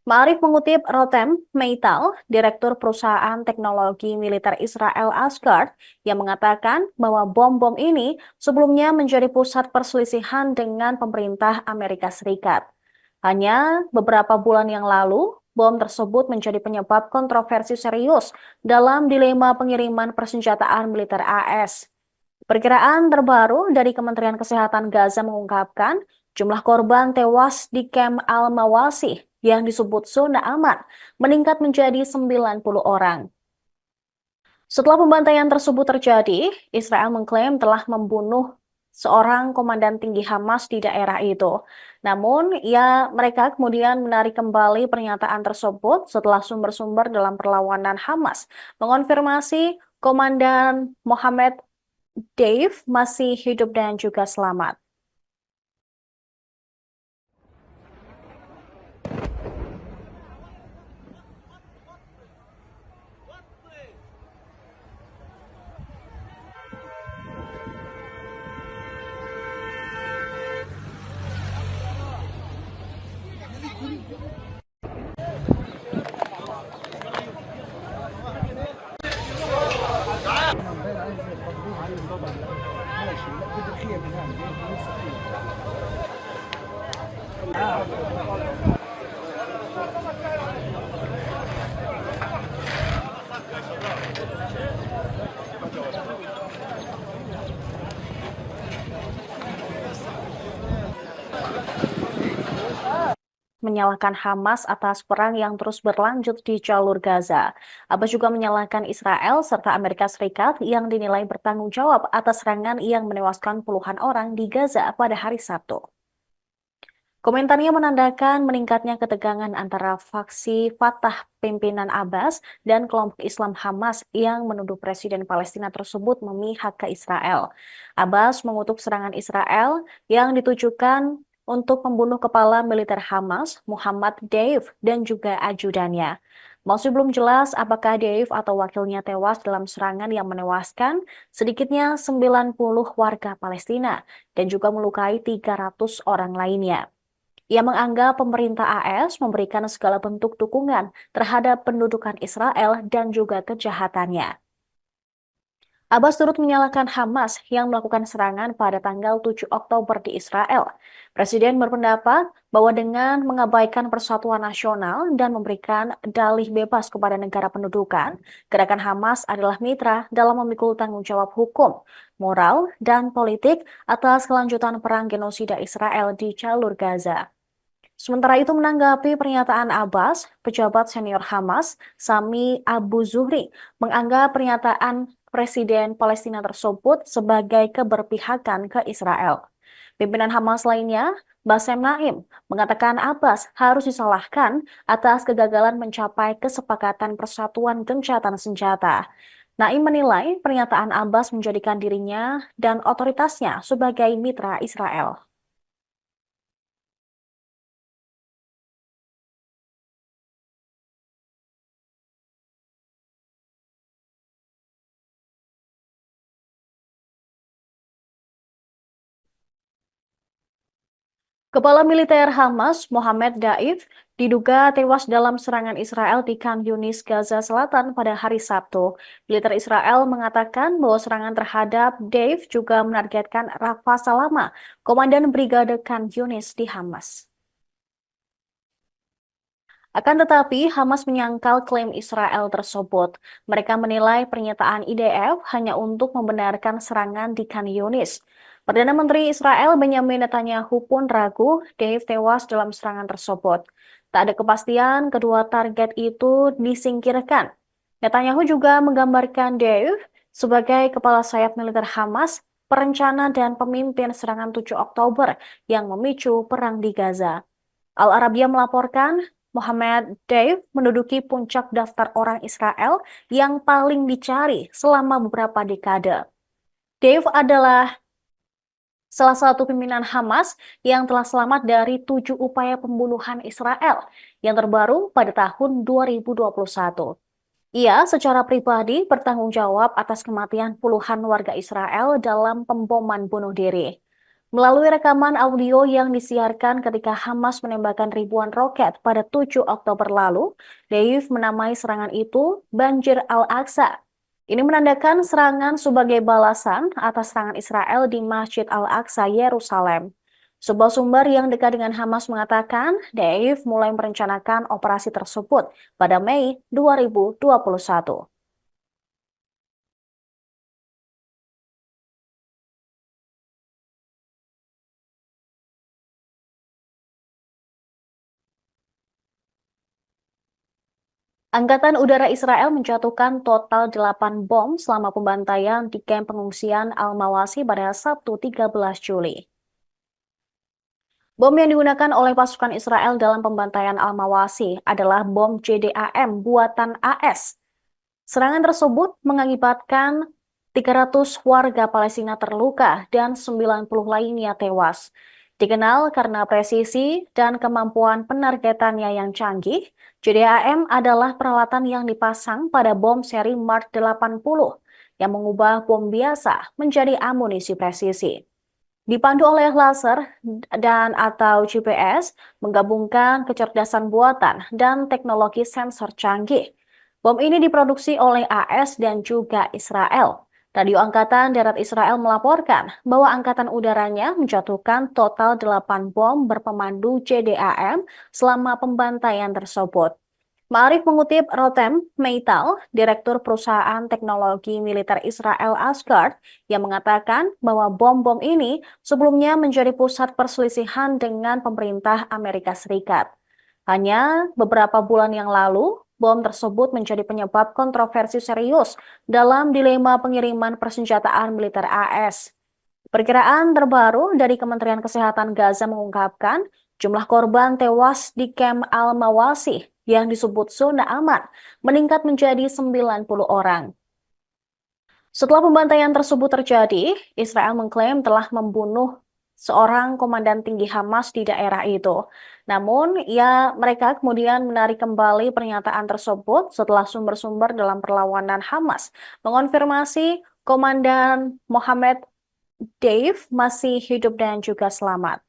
Ma'arif mengutip Rotem Meital, Direktur Perusahaan Teknologi Militer Israel Asgard, yang mengatakan bahwa bom-bom ini sebelumnya menjadi pusat perselisihan dengan pemerintah Amerika Serikat. Hanya beberapa bulan yang lalu, bom tersebut menjadi penyebab kontroversi serius dalam dilema pengiriman persenjataan militer AS. Perkiraan terbaru dari Kementerian Kesehatan Gaza mengungkapkan jumlah korban tewas di kamp Al-Mawasi yang disebut zona aman meningkat menjadi 90 orang. Setelah pembantaian tersebut terjadi, Israel mengklaim telah membunuh seorang komandan tinggi Hamas di daerah itu. Namun, mereka kemudian menarik kembali pernyataan tersebut setelah sumber-sumber dalam perlawanan Hamas mengonfirmasi Komandan Mohammed Dave masih hidup dan juga selamat. Menyalahkan Hamas atas perang yang terus berlanjut di jalur Gaza. Abbas juga menyalahkan Israel serta Amerika Serikat yang dinilai bertanggung jawab atas serangan yang menewaskan puluhan orang di Gaza pada hari Sabtu. Komentarnya menandakan meningkatnya ketegangan antara faksi Fatah pimpinan Abbas dan kelompok Islam Hamas yang menuduh Presiden Palestina tersebut memihak ke Israel. Abbas mengutuk serangan Israel yang ditujukan untuk membunuh kepala militer Hamas, Muhammad Deif, dan juga ajudannya. Masih belum jelas apakah Deif atau wakilnya tewas dalam serangan yang menewaskan sedikitnya 90 warga Palestina dan juga melukai 300 orang lainnya. Ia menganggap pemerintah AS memberikan segala bentuk dukungan terhadap pendudukan Israel dan juga kejahatannya. Abbas turut menyalahkan Hamas yang melakukan serangan pada tanggal 7 Oktober di Israel. Presiden berpendapat bahwa dengan mengabaikan persatuan nasional dan memberikan dalih bebas kepada negara pendudukan, gerakan Hamas adalah mitra dalam memikul tanggung jawab hukum, moral, dan politik atas kelanjutan perang genosida Israel di jalur Gaza. Sementara itu menanggapi pernyataan Abbas, pejabat senior Hamas, Sami Abu Zuhri, menganggap pernyataan Presiden Palestina tersebut sebagai keberpihakan ke Israel. Pimpinan Hamas lainnya, Bassem Naim, mengatakan Abbas harus disalahkan atas kegagalan mencapai kesepakatan persatuan gencatan senjata. Naim menilai pernyataan Abbas menjadikan dirinya dan otoritasnya sebagai mitra Israel. Kepala militer Hamas, Mohammed Daif, diduga tewas dalam serangan Israel di Khan Yunis, Gaza Selatan pada hari Sabtu. Militer Israel mengatakan bahwa serangan terhadap Daif juga menargetkan Rafa Salama, komandan Brigade Khan Yunis di Hamas. Akan tetapi, Hamas menyangkal klaim Israel tersebut. Mereka menilai pernyataan IDF hanya untuk membenarkan serangan di Khan Yunis. Perdana Menteri Israel Benjamin Netanyahu pun ragu Dave tewas dalam serangan tersebut. Tak ada kepastian kedua target itu disingkirkan. Netanyahu juga menggambarkan Dave sebagai kepala sayap militer Hamas, perencana dan pemimpin serangan 7 Oktober yang memicu perang di Gaza. Al Arabiya melaporkan Mohammed Deif menduduki puncak daftar orang Israel yang paling dicari selama beberapa dekade. Deif adalah salah satu pimpinan Hamas yang telah selamat dari 7 upaya pembunuhan Israel yang terbaru pada tahun 2021. Ia secara pribadi bertanggung jawab atas kematian puluhan warga Israel dalam pemboman bunuh diri. Melalui rekaman audio yang disiarkan ketika Hamas menembakkan ribuan roket pada 7 Oktober lalu, Deif menamai serangan itu Banjir Al-Aqsa. Ini menandakan serangan sebagai balasan atas serangan Israel di Masjid Al-Aqsa, Yerusalem. Sebuah sumber yang dekat dengan Hamas mengatakan Deif mulai merencanakan operasi tersebut pada Mei 2021. Angkatan Udara Israel menjatuhkan total 8 bom selama pembantaian di kamp pengungsian Al-Mawasi pada Sabtu 13 Juli. Bom yang digunakan oleh pasukan Israel dalam pembantaian Al-Mawasi adalah bom JDAM buatan AS. Serangan tersebut mengakibatkan 300 warga Palestina terluka dan 90 lainnya tewas. Dikenal karena presisi dan kemampuan penargetannya yang canggih, JDAM adalah peralatan yang dipasang pada bom seri Mark 80 yang mengubah bom biasa menjadi amunisi presisi. Dipandu oleh laser dan atau GPS, menggabungkan kecerdasan buatan dan teknologi sensor canggih. Bom ini diproduksi oleh AS dan juga Israel. Radio Angkatan Darat Israel melaporkan bahwa angkatan udaranya menjatuhkan total 8 bom berpemandu JDAM selama pembantaian tersebut. Ma'arif mengutip Rotem Meital, Direktur Perusahaan Teknologi Militer Israel Asgard, yang mengatakan bahwa bom-bom ini sebelumnya menjadi pusat perselisihan dengan pemerintah Amerika Serikat. Hanya beberapa bulan yang lalu, bom tersebut menjadi penyebab kontroversi serius dalam dilema pengiriman persenjataan militer AS. Perkiraan terbaru dari Kementerian Kesehatan Gaza mengungkapkan jumlah korban tewas di kamp Al-Mawasi yang disebut zona aman meningkat menjadi 90 orang. Setelah pembantaian tersebut terjadi, Israel mengklaim telah membunuh seorang komandan tinggi Hamas di daerah itu. Namun, mereka kemudian menarik kembali pernyataan tersebut setelah sumber-sumber dalam perlawanan Hamas mengonfirmasi Komandan Mohammed Dave masih hidup dan juga selamat.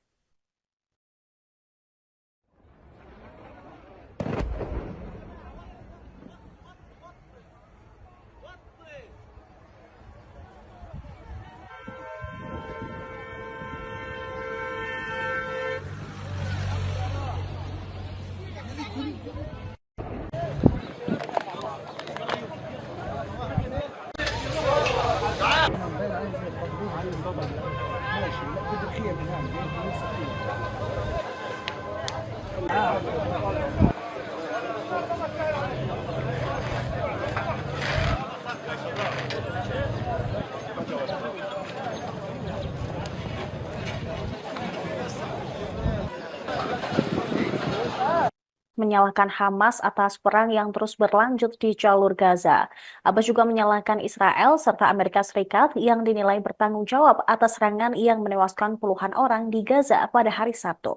Menyalahkan Hamas atas perang yang terus berlanjut di jalur Gaza. Abbas juga menyalahkan Israel serta Amerika Serikat yang dinilai bertanggung jawab atas serangan yang menewaskan puluhan orang di Gaza pada hari Sabtu.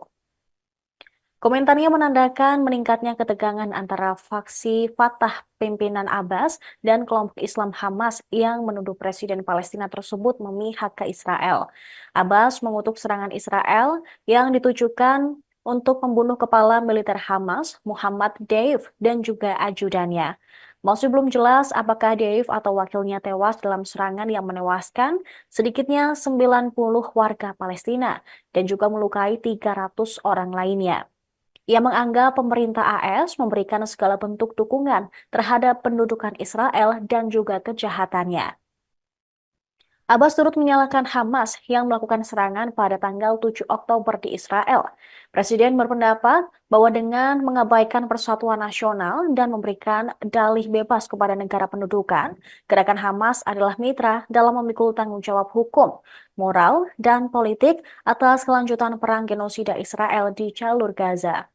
Komentarnya menandakan meningkatnya ketegangan antara faksi Fatah pimpinan Abbas dan kelompok Islam Hamas yang menuduh Presiden Palestina tersebut memihak ke Israel. Abbas mengutuk serangan Israel yang ditujukan untuk membunuh kepala militer Hamas, Muhammad Deif, dan juga ajudannya. Masih belum jelas apakah Deif atau wakilnya tewas dalam serangan yang menewaskan sedikitnya 90 warga Palestina dan juga melukai 300 orang lainnya. Ia menganggap pemerintah AS memberikan segala bentuk dukungan terhadap pendudukan Israel dan juga kejahatannya. Abbas turut menyalahkan Hamas yang melakukan serangan pada tanggal 7 Oktober di Israel. Presiden berpendapat bahwa dengan mengabaikan persatuan nasional dan memberikan dalih bebas kepada negara pendudukan, gerakan Hamas adalah mitra dalam memikul tanggung jawab hukum, moral, dan politik atas kelanjutan perang genosida Israel di jalur Gaza.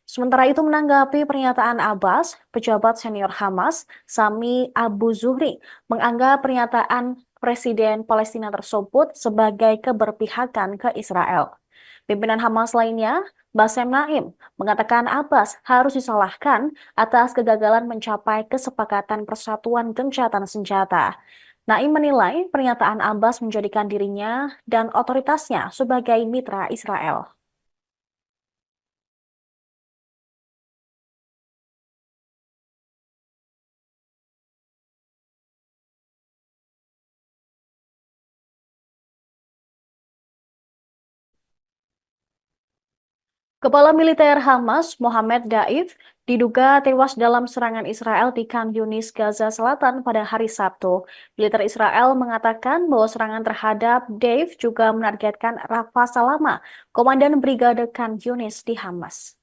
Sementara itu menanggapi pernyataan Abbas, pejabat senior Hamas, Sami Abu Zuhri, menganggap pernyataan Presiden Palestina tersebut sebagai keberpihakan ke Israel. Pimpinan Hamas lainnya, Bassem Naim, mengatakan Abbas harus disalahkan atas kegagalan mencapai kesepakatan persatuan gencatan senjata. Naim menilai pernyataan Abbas menjadikan dirinya dan otoritasnya sebagai mitra Israel. Kepala militer Hamas, Mohammed Daif, diduga tewas dalam serangan Israel di Khan Yunis, Gaza Selatan pada hari Sabtu. Militer Israel mengatakan bahwa serangan terhadap Daif juga menargetkan Rafa Salama, komandan Brigade Khan Yunis di Hamas.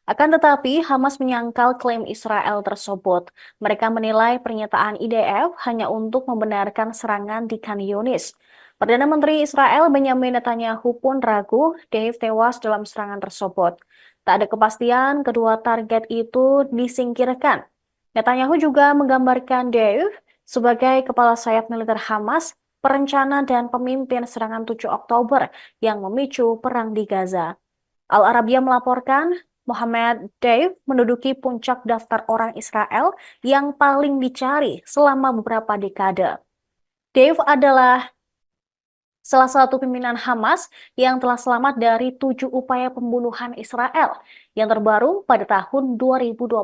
Akan tetapi, Hamas menyangkal klaim Israel tersebut. Mereka menilai pernyataan IDF hanya untuk membenarkan serangan di Khan Yunis. Perdana Menteri Israel Benyamin Netanyahu pun ragu Dave tewas dalam serangan tersebut. Tak ada kepastian kedua target itu disingkirkan. Netanyahu juga menggambarkan Dave sebagai kepala sayap militer Hamas, perencana dan pemimpin serangan 7 Oktober yang memicu perang di Gaza. Al Arabiya melaporkan Mohammed Deif menduduki puncak daftar orang Israel yang paling dicari selama beberapa dekade. Deif adalah salah satu pimpinan Hamas yang telah selamat dari 7 upaya pembunuhan Israel yang terbaru pada tahun 2021.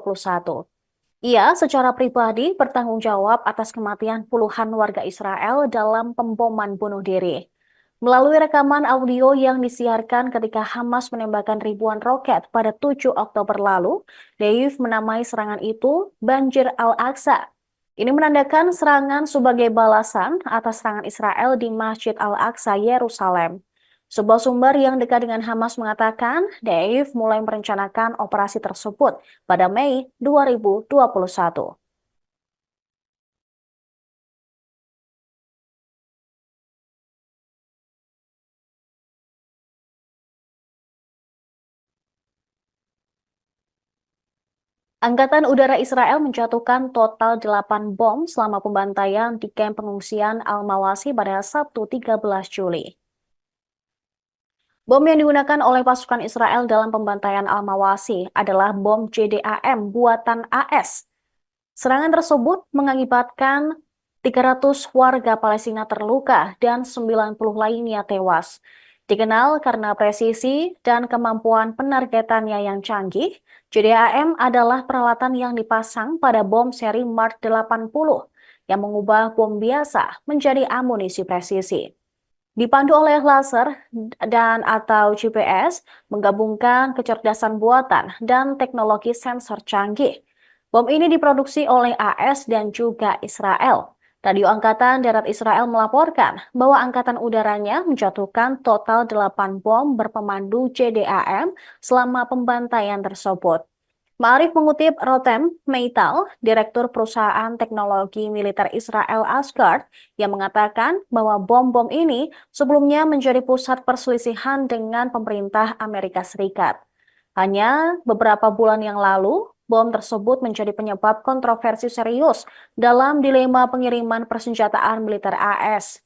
Ia secara pribadi bertanggung jawab atas kematian puluhan warga Israel dalam pemboman bunuh diri. Melalui rekaman audio yang disiarkan ketika Hamas menembakkan ribuan roket pada 7 Oktober lalu, Deif menamai serangan itu Banjir Al-Aqsa. Ini menandakan serangan sebagai balasan atas serangan Israel di Masjid Al-Aqsa, Yerusalem. Sebuah sumber yang dekat dengan Hamas mengatakan Deif mulai merencanakan operasi tersebut pada Mei 2021. Angkatan Udara Israel menjatuhkan total 8 bom selama pembantaian di kamp pengungsian Al-Mawasi pada Sabtu 13 Juli. Bom yang digunakan oleh pasukan Israel dalam pembantaian Al-Mawasi adalah bom JDAM buatan AS. Serangan tersebut mengakibatkan 300 warga Palestina terluka dan 90 lainnya tewas. Dikenal karena presisi dan kemampuan penargetannya yang canggih, JDAM adalah peralatan yang dipasang pada bom seri Mark 80 yang mengubah bom biasa menjadi amunisi presisi. Dipandu oleh laser dan atau GPS, menggabungkan kecerdasan buatan dan teknologi sensor canggih. Bom ini diproduksi oleh AS dan juga Israel. Radio Angkatan Darat Israel melaporkan bahwa angkatan udaranya menjatuhkan total 8 bom berpemandu JDAM selama pembantaian tersebut. Ma'arif mengutip Rotem Meital, Direktur Perusahaan Teknologi Militer Israel Asgard, yang mengatakan bahwa bom-bom ini sebelumnya menjadi pusat perselisihan dengan pemerintah Amerika Serikat. Hanya beberapa bulan yang lalu, bom tersebut menjadi penyebab kontroversi serius dalam dilema pengiriman persenjataan militer AS.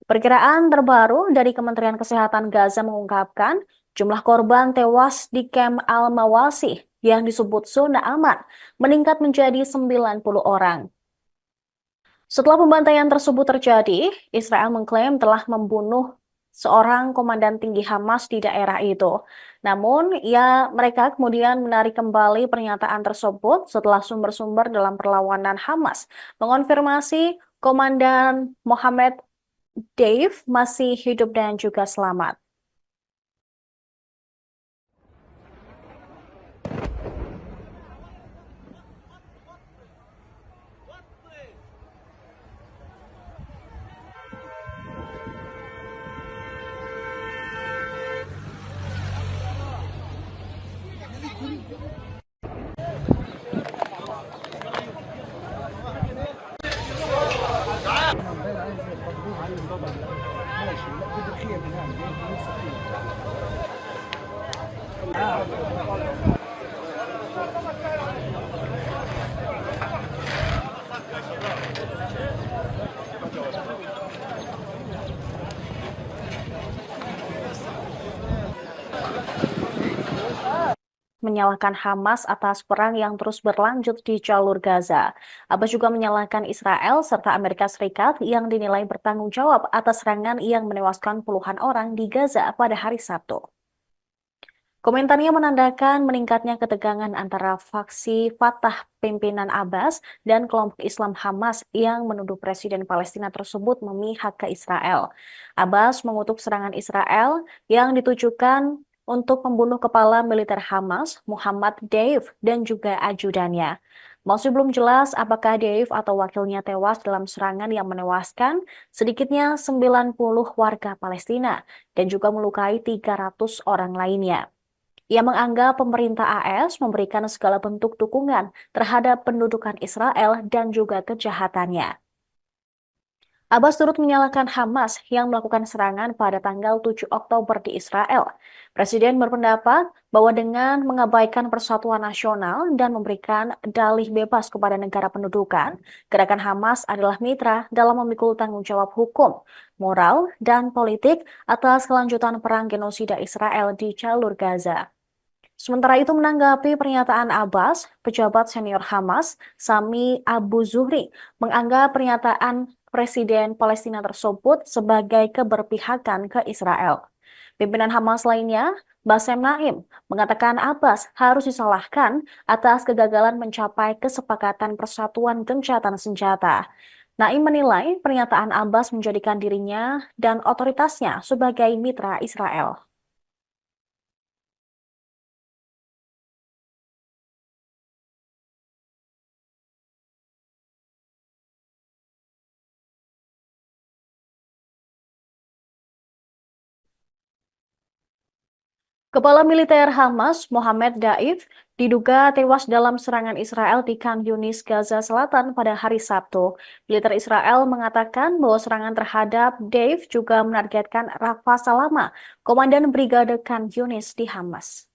Perkiraan terbaru dari Kementerian Kesehatan Gaza mengungkapkan jumlah korban tewas di kamp Al-Mawasi yang disebut zona aman meningkat menjadi 90 orang. Setelah pembantaian tersebut terjadi, Israel mengklaim telah membunuh seorang komandan tinggi Hamas di daerah itu. Namun, mereka kemudian menarik kembali pernyataan tersebut setelah sumber-sumber dalam perlawanan Hamas mengonfirmasi Komandan Mohammed Dave masih hidup dan juga selamat. Menyalahkan Hamas atas perang yang terus berlanjut di jalur Gaza. Abbas juga menyalahkan Israel serta Amerika Serikat yang dinilai bertanggung jawab atas serangan yang menewaskan puluhan orang di Gaza pada hari Sabtu. Komentarnya menandakan meningkatnya ketegangan antara faksi Fatah pimpinan Abbas dan kelompok Islam Hamas yang menuduh Presiden Palestina tersebut memihak ke Israel. Abbas mengutuk serangan Israel yang ditujukan untuk membunuh kepala militer Hamas, Muhammad Deif, dan juga ajudannya. Masih belum jelas apakah Deif atau wakilnya tewas dalam serangan yang menewaskan sedikitnya 90 warga Palestina dan juga melukai 300 orang lainnya. Ia menganggap pemerintah AS memberikan segala bentuk dukungan terhadap pendudukan Israel dan juga kejahatannya. Abbas turut menyalahkan Hamas yang melakukan serangan pada tanggal 7 Oktober di Israel. Presiden berpendapat bahwa dengan mengabaikan persatuan nasional dan memberikan dalih bebas kepada negara pendudukan, gerakan Hamas adalah mitra dalam memikul tanggung jawab hukum, moral, dan politik atas kelanjutan perang genosida Israel di jalur Gaza. Sementara itu menanggapi pernyataan Abbas, pejabat senior Hamas, Sami Abu Zuhri, menganggap pernyataan Presiden Palestina tersebut sebagai keberpihakan ke Israel. Pimpinan Hamas lainnya, Bassem Naim, mengatakan Abbas harus disalahkan atas kegagalan mencapai kesepakatan persatuan gencatan senjata. Naim menilai pernyataan Abbas menjadikan dirinya dan otoritasnya sebagai mitra Israel. Kepala militer Hamas, Mohammed Daif, diduga tewas dalam serangan Israel di Khan Yunis, Gaza Selatan pada hari Sabtu. Militer Israel mengatakan bahwa serangan terhadap Daif juga menargetkan Rafa Salama, komandan Brigade Khan Yunis di Hamas.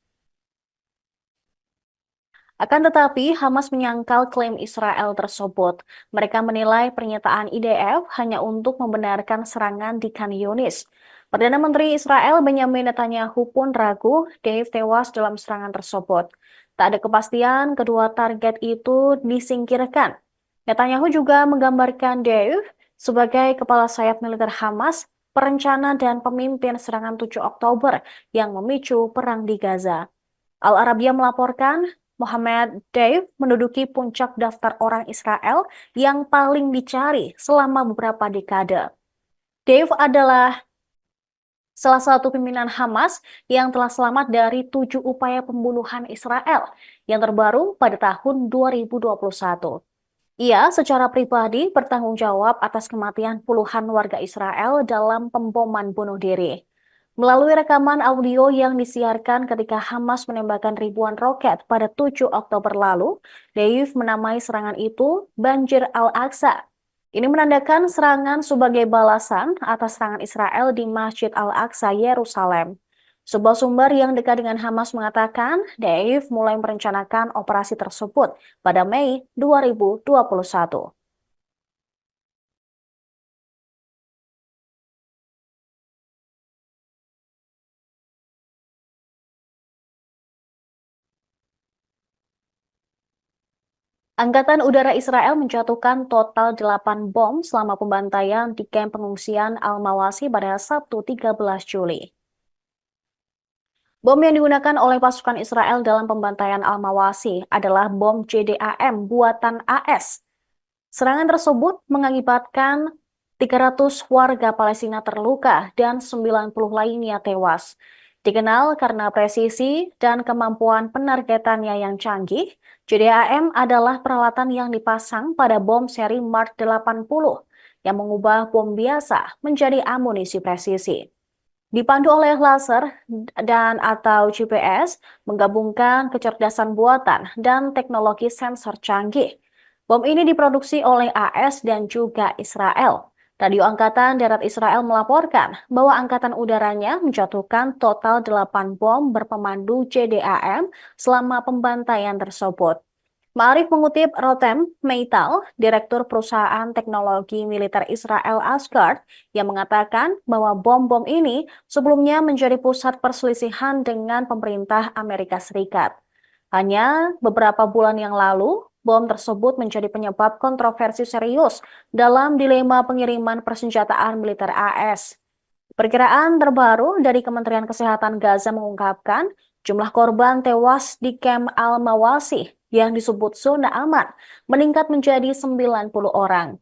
Akan tetapi, Hamas menyangkal klaim Israel tersebut. Mereka menilai pernyataan IDF hanya untuk membenarkan serangan di Khan Yunis. Perdana Menteri Israel Benjamin Netanyahu pun ragu Deif tewas dalam serangan tersebut. Tak ada kepastian kedua target itu disingkirkan. Netanyahu juga menggambarkan Deif sebagai kepala sayap militer Hamas, perencana dan pemimpin serangan 7 Oktober yang memicu perang di Gaza. Al Arabiya melaporkan Mohammed Deif menduduki puncak daftar orang Israel yang paling dicari selama beberapa dekade. Deif adalah salah satu pimpinan Hamas yang telah selamat dari 7 upaya pembunuhan Israel yang terbaru pada tahun 2021. Ia secara pribadi bertanggung jawab atas kematian puluhan warga Israel dalam pemboman bunuh diri. Melalui rekaman audio yang disiarkan ketika Hamas menembakkan ribuan roket pada 7 Oktober lalu, Deif menamai serangan itu Banjir Al-Aqsa. Ini menandakan serangan sebagai balasan atas serangan Israel di Masjid Al-Aqsa, Yerusalem. Sebuah sumber yang dekat dengan Hamas mengatakan Deif mulai merencanakan operasi tersebut pada Mei 2021. Angkatan Udara Israel menjatuhkan total 8 bom selama pembantaian di kamp pengungsian Al-Mawasi pada Sabtu 13 Juli. Bom yang digunakan oleh pasukan Israel dalam pembantaian Al-Mawasi adalah bom JDAM buatan AS. Serangan tersebut mengakibatkan 300 warga Palestina terluka dan 90 lainnya tewas. Dikenal karena presisi dan kemampuan penargetannya yang canggih, JDAM adalah peralatan yang dipasang pada bom seri Mark 80 yang mengubah bom biasa menjadi amunisi presisi. Dipandu oleh laser dan atau GPS, menggabungkan kecerdasan buatan dan teknologi sensor canggih. Bom ini diproduksi oleh AS dan juga Israel. Radio Angkatan Darat Israel melaporkan bahwa Angkatan Udaranya menjatuhkan total 8 bom berpemandu JDAM selama pembantaian tersebut. Ma'arif mengutip Rotem Meital, Direktur Perusahaan Teknologi Militer Israel Asgard, yang mengatakan bahwa bom-bom ini sebelumnya menjadi pusat perselisihan dengan pemerintah Amerika Serikat. Hanya beberapa bulan yang lalu, bom tersebut menjadi penyebab kontroversi serius dalam dilema pengiriman persenjataan militer AS. Perkiraan terbaru dari Kementerian Kesehatan Gaza mengungkapkan jumlah korban tewas di Camp Al-Mawasi yang disebut zona aman meningkat menjadi 90 orang.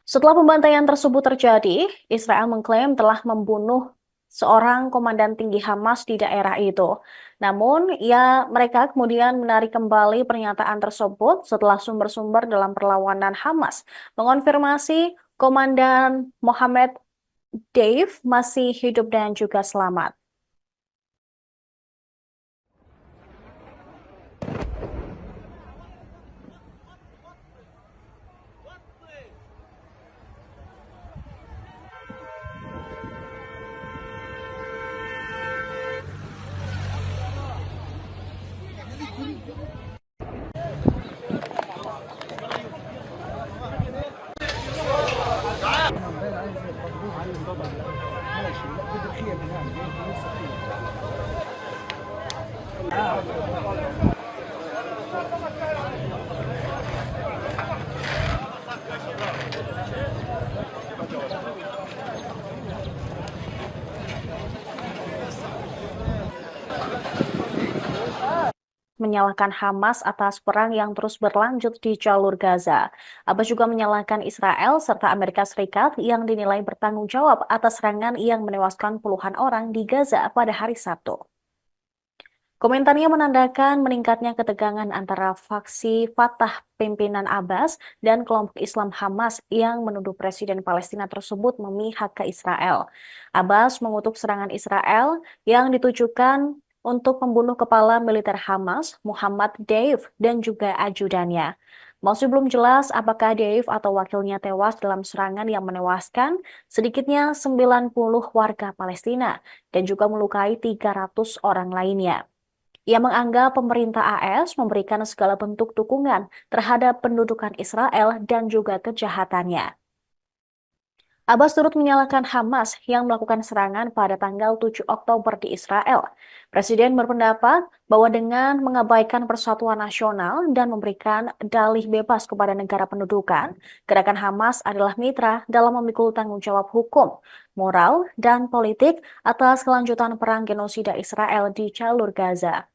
Setelah pembantaian tersebut terjadi, Israel mengklaim telah membunuh seorang komandan tinggi Hamas di daerah itu. Namun, mereka kemudian menarik kembali pernyataan tersebut setelah sumber-sumber dalam perlawanan Hamas mengonfirmasi Komandan Mohammed Dave masih hidup dan juga selamat. Menyalahkan Hamas atas perang yang terus berlanjut di jalur Gaza. Abbas juga menyalahkan Israel serta Amerika Serikat yang dinilai bertanggung jawab atas serangan yang menewaskan puluhan orang di Gaza pada hari Sabtu. Komentarnya menandakan meningkatnya ketegangan antara faksi Fatah pimpinan Abbas dan kelompok Islam Hamas yang menuduh Presiden Palestina tersebut memihak ke Israel. Abbas mengutuk serangan Israel yang ditujukan untuk membunuh kepala militer Hamas, Muhammad Deif, dan juga ajudannya. Masih belum jelas apakah Deif atau wakilnya tewas dalam serangan yang menewaskan sedikitnya 90 warga Palestina dan juga melukai 300 orang lainnya. Ia menganggap pemerintah AS memberikan segala bentuk dukungan terhadap pendudukan Israel dan juga kejahatannya. Abbas turut menyalahkan Hamas yang melakukan serangan pada tanggal 7 Oktober di Israel. Presiden berpendapat bahwa dengan mengabaikan persatuan nasional dan memberikan dalih bebas kepada negara pendudukan, gerakan Hamas adalah mitra dalam memikul tanggung jawab hukum, moral, dan politik atas kelanjutan perang genosida Israel di jalur Gaza.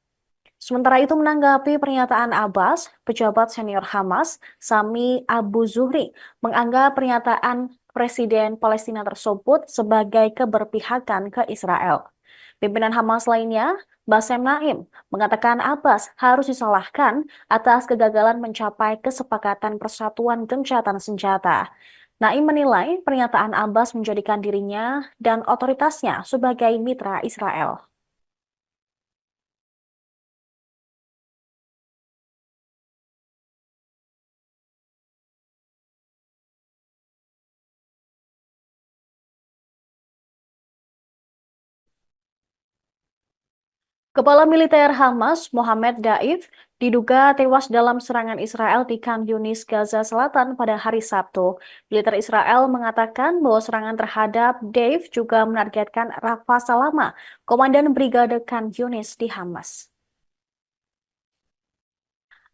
Sementara itu menanggapi pernyataan Abbas, pejabat senior Hamas, Sami Abu Zuhri, menganggap pernyataan Presiden Palestina tersebut sebagai keberpihakan ke Israel. Pimpinan Hamas lainnya, Bassem Naim, mengatakan Abbas harus disalahkan atas kegagalan mencapai kesepakatan persatuan gencatan senjata. Naim menilai pernyataan Abbas menjadikan dirinya dan otoritasnya sebagai mitra Israel. Kepala militer Hamas, Mohammed Daif, diduga tewas dalam serangan Israel di Khan Yunis, Gaza Selatan pada hari Sabtu. Militer Israel mengatakan bahwa serangan terhadap Daif juga menargetkan Rafa Salama, Komandan Brigade Khan Yunis di Hamas.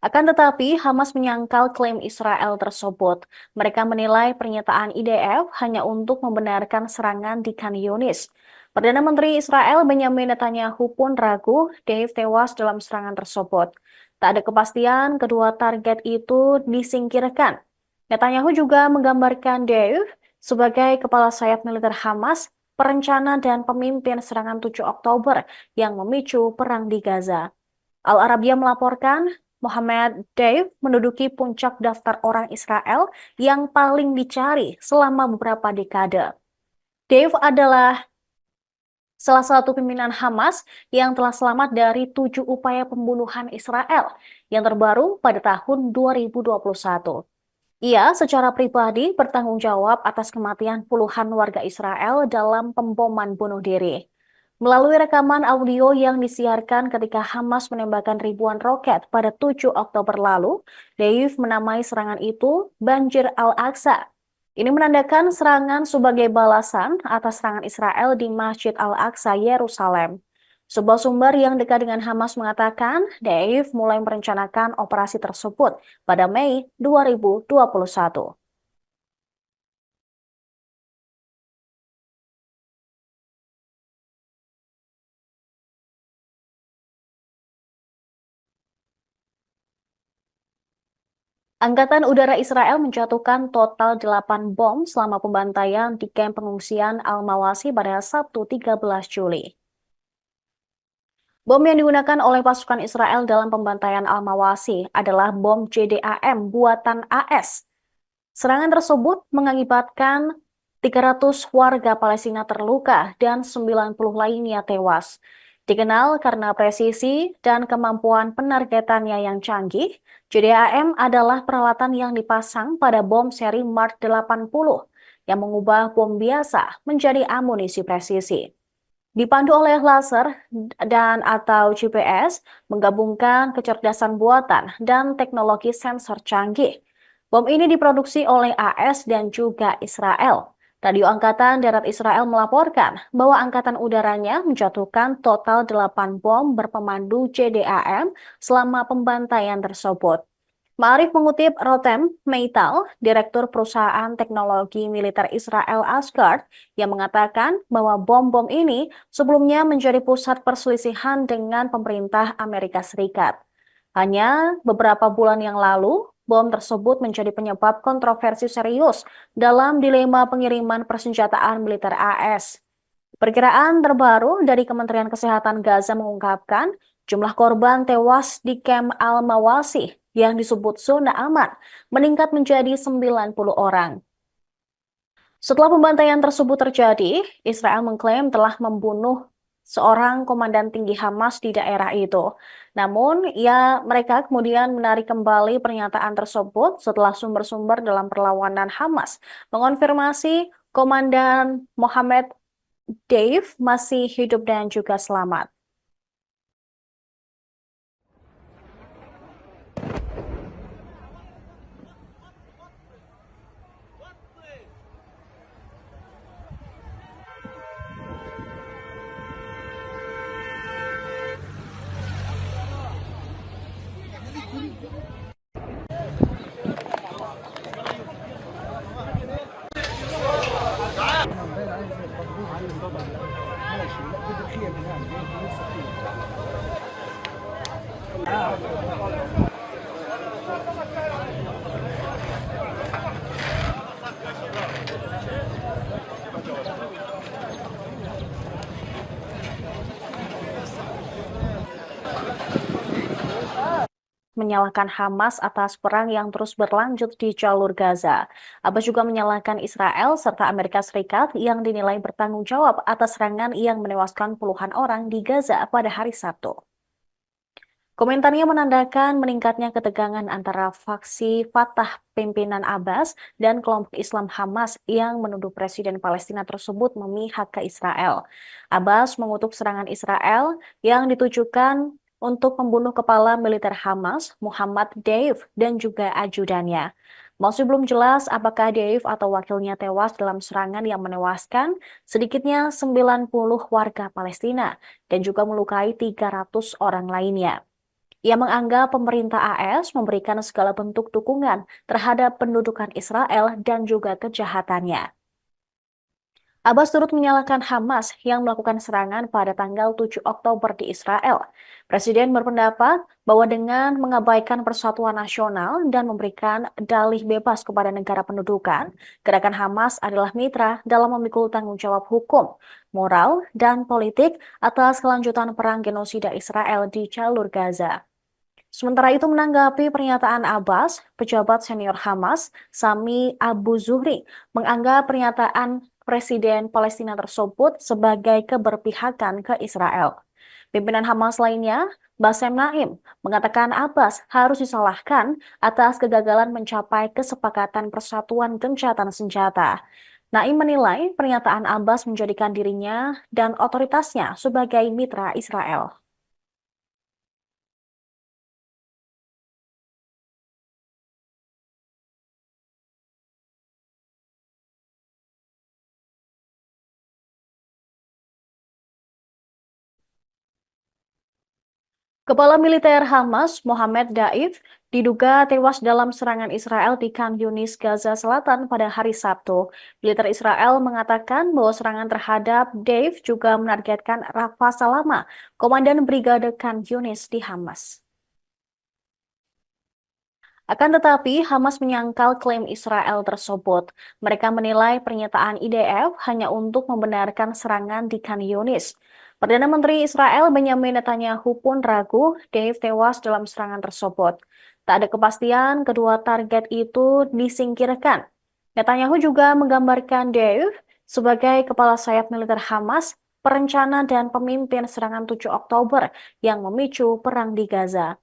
Akan tetapi, Hamas menyangkal klaim Israel tersebut. Mereka menilai pernyataan IDF hanya untuk membenarkan serangan di Khan Yunis. Perdana Menteri Israel Benjamin Netanyahu pun ragu Dave tewas dalam serangan tersebut. Tak ada kepastian kedua target itu disingkirkan. Netanyahu juga menggambarkan Dave sebagai kepala sayap militer Hamas, perencana dan pemimpin serangan 7 Oktober yang memicu perang di Gaza. Al Arabiya melaporkan Mohammed Deif menduduki puncak daftar orang Israel yang paling dicari selama beberapa dekade. Deif adalah salah satu pimpinan Hamas yang telah selamat dari 7 upaya pembunuhan Israel yang terbaru pada tahun 2021. Ia secara pribadi bertanggung jawab atas kematian puluhan warga Israel dalam pemboman bunuh diri. Melalui rekaman audio yang disiarkan ketika Hamas menembakkan ribuan roket pada 7 Oktober lalu, Deif menamai serangan itu Banjir Al-Aqsa. Ini menandakan serangan sebagai balasan atas serangan Israel di Masjid Al-Aqsa, Yerusalem. Sebuah sumber yang dekat dengan Hamas mengatakan, Deif mulai merencanakan operasi tersebut pada Mei 2021. Angkatan Udara Israel menjatuhkan total 8 bom selama pembantaian di kamp pengungsian Al-Mawasi pada Sabtu 13 Juli. Bom yang digunakan oleh pasukan Israel dalam pembantaian Al-Mawasi adalah bom JDAM buatan AS. Serangan tersebut mengakibatkan 300 warga Palestina terluka dan 90 lainnya tewas. Dikenal karena presisi dan kemampuan penargetannya yang canggih, JDAM adalah peralatan yang dipasang pada bom seri Mark 80 yang mengubah bom biasa menjadi amunisi presisi. Dipandu oleh laser dan atau GPS, menggabungkan kecerdasan buatan dan teknologi sensor canggih. Bom ini diproduksi oleh AS dan juga Israel. Radio Angkatan Darat Israel melaporkan bahwa Angkatan Udaranya menjatuhkan total 8 bom berpemandu JDAM selama pembantaian tersebut. Ma'arif mengutip Rotem Meital, Direktur Perusahaan Teknologi Militer Israel Asgard, yang mengatakan bahwa bom-bom ini sebelumnya menjadi pusat perselisihan dengan pemerintah Amerika Serikat. Hanya beberapa bulan yang lalu, bom tersebut menjadi penyebab kontroversi serius dalam dilema pengiriman persenjataan militer AS. Perkiraan terbaru dari Kementerian Kesehatan Gaza mengungkapkan jumlah korban tewas di kamp Al-Mawasi yang disebut zona aman meningkat menjadi 90 orang. Setelah pembantaian tersebut terjadi, Israel mengklaim telah membunuh seorang komandan tinggi Hamas di daerah itu. Namun, mereka kemudian menarik kembali pernyataan tersebut setelah sumber-sumber dalam perlawanan Hamas mengonfirmasi Komandan Mohammed Dave masih hidup dan juga selamat. Menyalahkan Hamas atas perang yang terus berlanjut di jalur Gaza. Abbas juga menyalahkan Israel serta Amerika Serikat yang dinilai bertanggung jawab atas serangan yang menewaskan puluhan orang di Gaza pada hari Sabtu. Komentarnya menandakan meningkatnya ketegangan antara faksi Fatah pimpinan Abbas dan kelompok Islam Hamas yang menuduh Presiden Palestina tersebut memihak ke Israel. Abbas mengutuk serangan Israel yang ditujukan untuk membunuh kepala militer Hamas, Muhammad Deif, dan juga ajudannya. Masih belum jelas apakah Deif atau wakilnya tewas dalam serangan yang menewaskan sedikitnya 90 warga Palestina dan juga melukai 300 orang lainnya. Ia menganggap pemerintah AS memberikan segala bentuk dukungan terhadap pendudukan Israel dan juga kejahatannya. Abbas turut menyalahkan Hamas yang melakukan serangan pada tanggal 7 Oktober di Israel. Presiden berpendapat bahwa dengan mengabaikan persatuan nasional dan memberikan dalih bebas kepada negara pendudukan, gerakan Hamas adalah mitra dalam memikul tanggung jawab hukum, moral, dan politik atas kelanjutan perang genosida Israel di jalur Gaza. Sementara itu menanggapi pernyataan Abbas, pejabat senior Hamas, Sami Abu Zuhri, menganggap pernyataan Presiden Palestina tersebut sebagai keberpihakan ke Israel. Pimpinan Hamas lainnya, Bassem Naim, mengatakan Abbas harus disalahkan atas kegagalan mencapai kesepakatan persatuan gencatan senjata. Naim menilai pernyataan Abbas menjadikan dirinya dan otoritasnya sebagai mitra Israel. Kepala militer Hamas, Mohammed Daif, diduga tewas dalam serangan Israel di Khan Yunis, Gaza Selatan pada hari Sabtu. Militer Israel mengatakan bahwa serangan terhadap Daif juga menargetkan Rafa Salama, komandan Brigade Khan Yunis di Hamas. Akan tetapi, Hamas menyangkal klaim Israel tersebut. Mereka menilai pernyataan IDF hanya untuk membenarkan serangan di Khan Yunis. Perdana Menteri Israel Benjamin Netanyahu pun ragu Dave tewas dalam serangan tersebut. Tak ada kepastian kedua target itu disingkirkan. Netanyahu juga menggambarkan Dave sebagai kepala sayap militer Hamas, perencana dan pemimpin serangan 7 Oktober yang memicu perang di Gaza.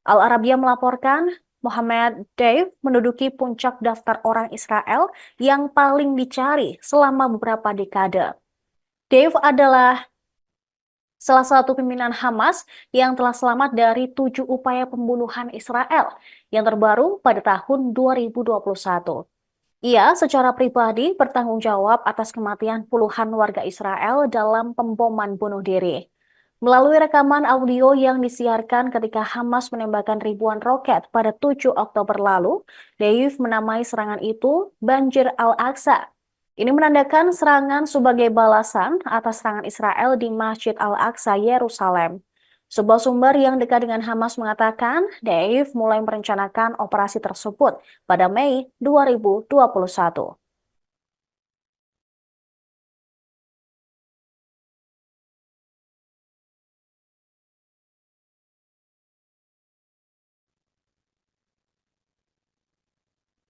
Al Arabiya melaporkan Mohammed Deif menduduki puncak daftar orang Israel yang paling dicari selama beberapa dekade. Deif adalah salah satu pimpinan Hamas yang telah selamat dari 7 upaya pembunuhan Israel yang terbaru pada tahun 2021. Ia secara pribadi bertanggung jawab atas kematian puluhan warga Israel dalam pemboman bunuh diri. Melalui rekaman audio yang disiarkan ketika Hamas menembakkan ribuan roket pada 7 Oktober lalu, Deif menamai serangan itu Banjir Al-Aqsa. Ini menandakan serangan sebagai balasan atas serangan Israel di Masjid Al-Aqsa, Yerusalem. Sebuah sumber yang dekat dengan Hamas mengatakan Deif mulai merencanakan operasi tersebut pada Mei 2021.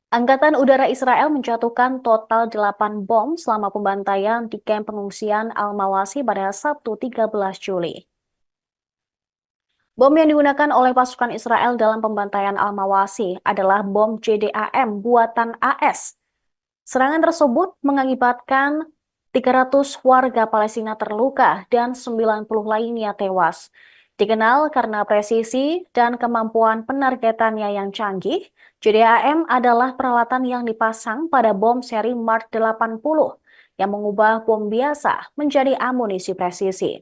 Angkatan Udara Israel menjatuhkan total 8 bom selama pembantaian di kamp pengungsian Al-Mawasi pada Sabtu 13 Juli. Bom yang digunakan oleh pasukan Israel dalam pembantaian Al-Mawasi adalah bom JDAM buatan AS. Serangan tersebut mengakibatkan 300 warga Palestina terluka dan 90 lainnya tewas. Dikenal karena presisi dan kemampuan penargetannya yang canggih, JDAM adalah peralatan yang dipasang pada bom seri Mark 80 yang mengubah bom biasa menjadi amunisi presisi.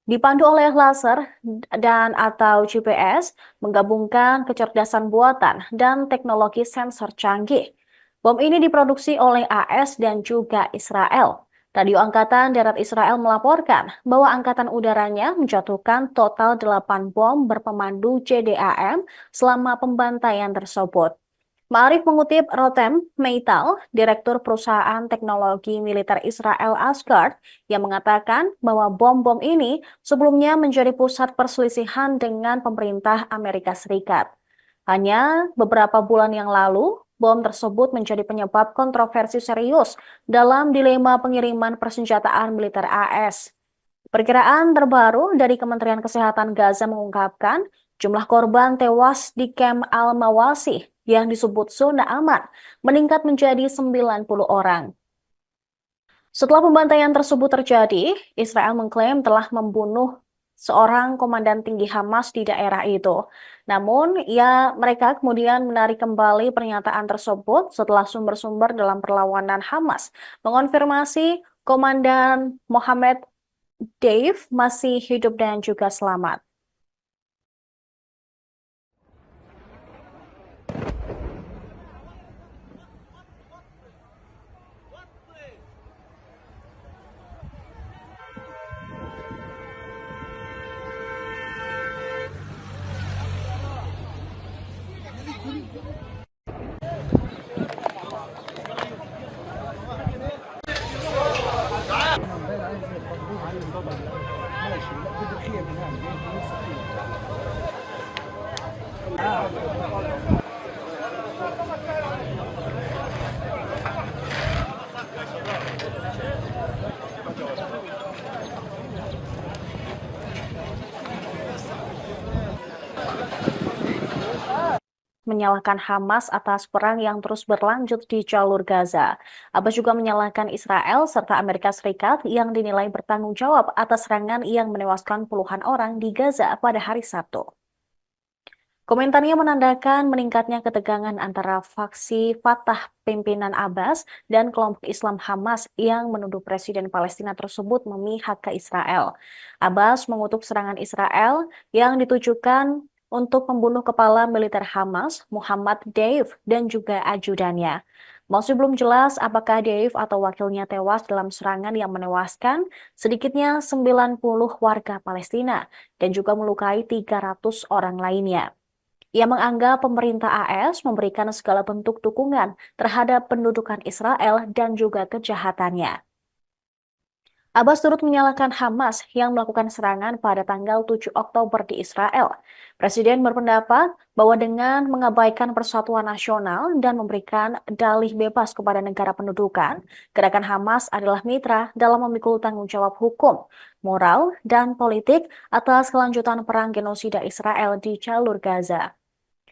Dipandu oleh laser dan atau GPS, menggabungkan kecerdasan buatan dan teknologi sensor canggih. Bom ini diproduksi oleh AS dan juga Israel. Radio Angkatan Darat Israel melaporkan bahwa Angkatan Udaranya menjatuhkan total 8 bom berpemandu JDAM selama pembantaian tersebut. Ma'arif mengutip Rotem Meital, Direktur Perusahaan Teknologi Militer Israel Asgard, yang mengatakan bahwa bom-bom ini sebelumnya menjadi pusat perselisihan dengan pemerintah Amerika Serikat. Hanya beberapa bulan yang lalu, bom tersebut menjadi penyebab kontroversi serius dalam dilema pengiriman persenjataan militer AS. Perkiraan terbaru dari Kementerian Kesehatan Gaza mengungkapkan jumlah korban tewas di kamp Al-Mawasi yang disebut zona aman meningkat menjadi 90 orang. Setelah pembantaian tersebut terjadi, Israel mengklaim telah membunuh seorang komandan tinggi Hamas di daerah itu. Namun, mereka kemudian menarik kembali pernyataan tersebut setelah sumber-sumber dalam perlawanan Hamas mengonfirmasi Komandan Mohammed Deif masih hidup dan juga selamat. menyalahkan Hamas atas perang yang terus berlanjut di jalur Gaza. Abbas juga menyalahkan Israel serta Amerika Serikat yang dinilai bertanggung jawab atas serangan yang menewaskan puluhan orang di Gaza pada hari Sabtu. Komentarnya menandakan meningkatnya ketegangan antara faksi Fatah pimpinan Abbas dan kelompok Islam Hamas yang menuduh Presiden Palestina tersebut memihak ke Israel. Abbas mengutuk serangan Israel yang ditujukan untuk membunuh kepala militer Hamas, Muhammad Deif, dan juga ajudannya. Masih belum jelas apakah Deif atau wakilnya tewas dalam serangan yang menewaskan sedikitnya 90 warga Palestina dan juga melukai 300 orang lainnya. Ia menganggap pemerintah AS memberikan segala bentuk dukungan terhadap pendudukan Israel dan juga kejahatannya. Abbas turut menyalahkan Hamas yang melakukan serangan pada tanggal 7 Oktober di Israel. Presiden berpendapat bahwa dengan mengabaikan persatuan nasional dan memberikan dalih bebas kepada negara pendudukan, gerakan Hamas adalah mitra dalam memikul tanggung jawab hukum, moral, dan politik atas kelanjutan perang genosida Israel di jalur Gaza.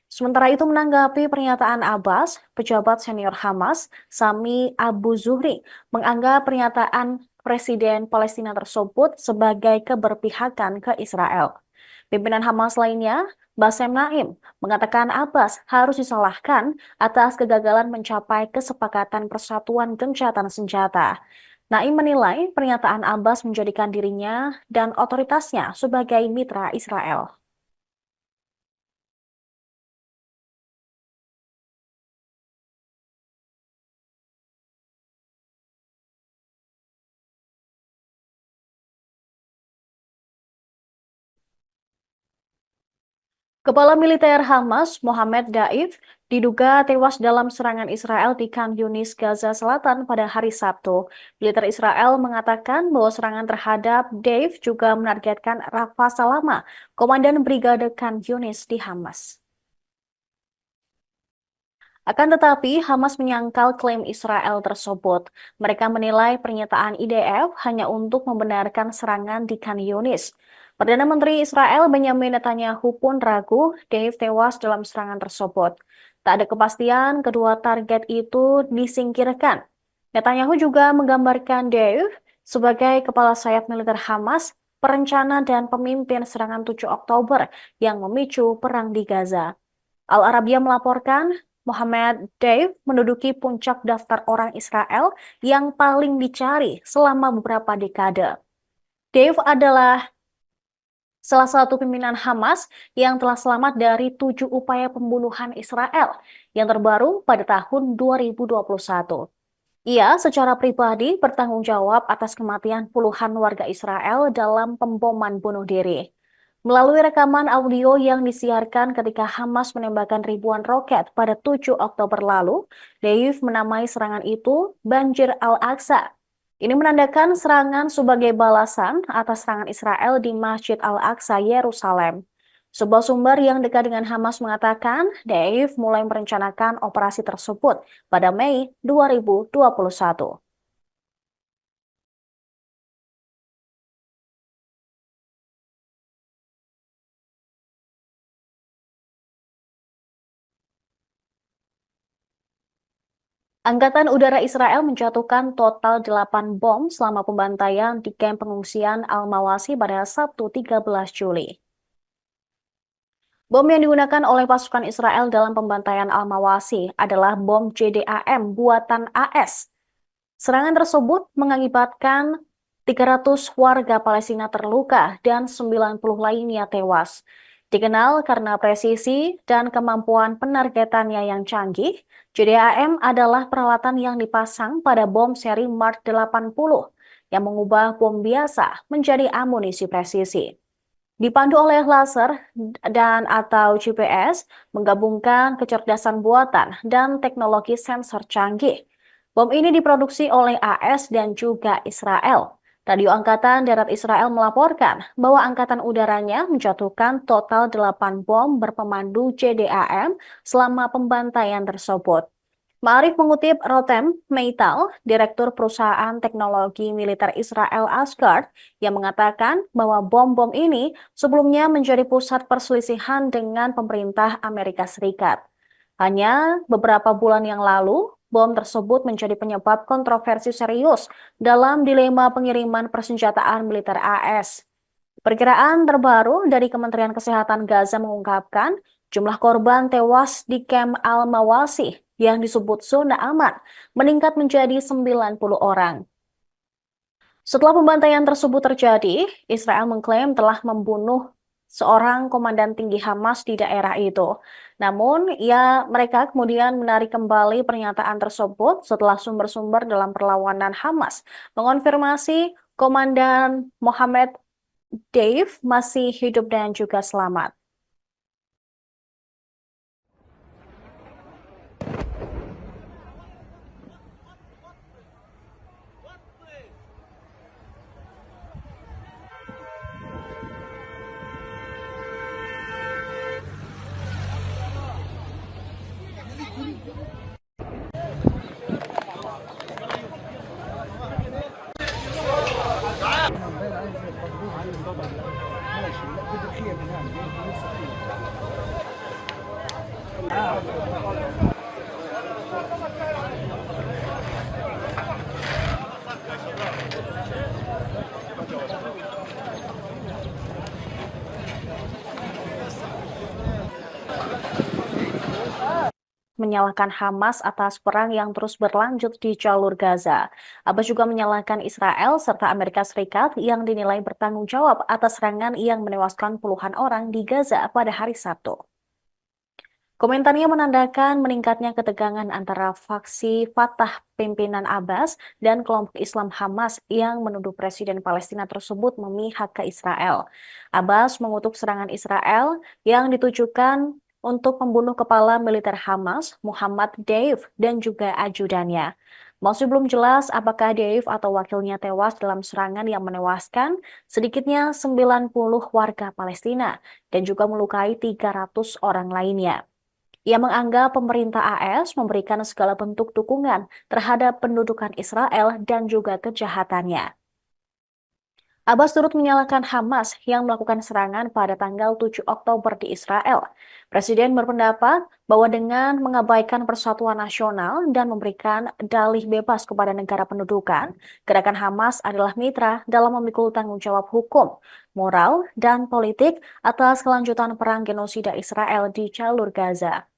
Sementara itu menanggapi pernyataan Abbas, pejabat senior Hamas, Sami Abu Zuhri, menganggap pernyataan Presiden Palestina tersebut sebagai keberpihakan ke Israel. Pimpinan Hamas lainnya, Bassem Naim, mengatakan Abbas harus disalahkan atas kegagalan mencapai kesepakatan persatuan gencatan senjata. Naim menilai pernyataan Abbas menjadikan dirinya dan otoritasnya sebagai mitra Israel. Kepala militer Hamas, Mohammed Daif, diduga tewas dalam serangan Israel di Khan Yunis, Gaza Selatan pada hari Sabtu. Militer Israel mengatakan bahwa serangan terhadap Daif juga menargetkan Rafa Salama, komandan Brigade Khan Yunis di Hamas. Akan tetapi, Hamas menyangkal klaim Israel tersebut. Mereka menilai pernyataan IDF hanya untuk membenarkan serangan di Khan Yunis. Perdana Menteri Israel Benjamin Netanyahu pun ragu Dave tewas dalam serangan tersebut. Tak ada kepastian kedua target itu disingkirkan. Netanyahu juga menggambarkan Dave sebagai kepala sayap militer Hamas, perencana dan pemimpin serangan 7 Oktober yang memicu perang di Gaza. Al Arabiya melaporkan Mohammed Deif menduduki puncak daftar orang Israel yang paling dicari selama beberapa dekade. Deif adalah salah satu pimpinan Hamas yang telah selamat dari 7 upaya pembunuhan Israel yang terbaru pada tahun 2021. Ia secara pribadi bertanggung jawab atas kematian puluhan warga Israel dalam pemboman bunuh diri. Melalui rekaman audio yang disiarkan ketika Hamas menembakkan ribuan roket pada 7 Oktober lalu, Deif menamai serangan itu Banjir Al-Aqsa. Ini menandakan serangan sebagai balasan atas serangan Israel di Masjid Al-Aqsa, Yerusalem. Sebuah sumber yang dekat dengan Hamas mengatakan Deif mulai merencanakan operasi tersebut pada Mei 2021. Angkatan Udara Israel menjatuhkan total 8 bom selama pembantaian di kamp pengungsian Al-Mawasi pada Sabtu 13 Juli. Bom yang digunakan oleh pasukan Israel dalam pembantaian Al-Mawasi adalah bom JDAM buatan AS. Serangan tersebut mengakibatkan 300 warga Palestina terluka dan 90 lainnya tewas. Dikenal karena presisi dan kemampuan penargetannya yang canggih, JDAM adalah peralatan yang dipasang pada bom seri Mark 80 yang mengubah bom biasa menjadi amunisi presisi. Dipandu oleh laser dan atau GPS, menggabungkan kecerdasan buatan dan teknologi sensor canggih. Bom ini diproduksi oleh AS dan juga Israel. Radio Angkatan Darat Israel melaporkan bahwa Angkatan Udaranya menjatuhkan total 8 bom berpemandu JDAM selama pembantaian tersebut. Ma'arif mengutip Rotem Meital, Direktur Perusahaan Teknologi Militer Israel Asgard, yang mengatakan bahwa bom-bom ini sebelumnya menjadi pusat perselisihan dengan pemerintah Amerika Serikat. Hanya beberapa bulan yang lalu, bom tersebut menjadi penyebab kontroversi serius dalam dilema pengiriman persenjataan militer AS. Perkiraan terbaru dari Kementerian Kesehatan Gaza mengungkapkan jumlah korban tewas di kamp Al-Mawasi yang disebut zona aman meningkat menjadi 90 orang. Setelah pembantaian tersebut terjadi, Israel mengklaim telah membunuh seorang komandan tinggi Hamas di daerah itu. Namun, mereka kemudian menarik kembali pernyataan tersebut setelah sumber-sumber dalam perlawanan Hamas mengonfirmasi Komandan Mohammed Dave masih hidup dan juga selamat. Menyalahkan Hamas atas perang yang terus berlanjut di jalur Gaza. Abbas juga menyalahkan Israel serta Amerika Serikat yang dinilai bertanggung jawab atas serangan yang menewaskan puluhan orang di Gaza pada hari Sabtu. Komentarnya menandakan meningkatnya ketegangan antara faksi Fatah pimpinan Abbas dan kelompok Islam Hamas yang menuduh Presiden Palestina tersebut memihak ke Israel. Abbas mengutuk serangan Israel yang ditujukan untuk membunuh kepala militer Hamas, Muhammad Deif, dan juga ajudannya. Masih belum jelas apakah Deif atau wakilnya tewas dalam serangan yang menewaskan sedikitnya 90 warga Palestina dan juga melukai 300 orang lainnya. Ia menganggap pemerintah AS memberikan segala bentuk dukungan terhadap pendudukan Israel dan juga kejahatannya. Abbas turut menyalahkan Hamas yang melakukan serangan pada tanggal 7 Oktober di Israel. Presiden berpendapat bahwa dengan mengabaikan persatuan nasional dan memberikan dalih bebas kepada negara pendudukan, gerakan Hamas adalah mitra dalam memikul tanggung jawab hukum, moral, dan politik atas kelanjutan perang genosida Israel di jalur Gaza.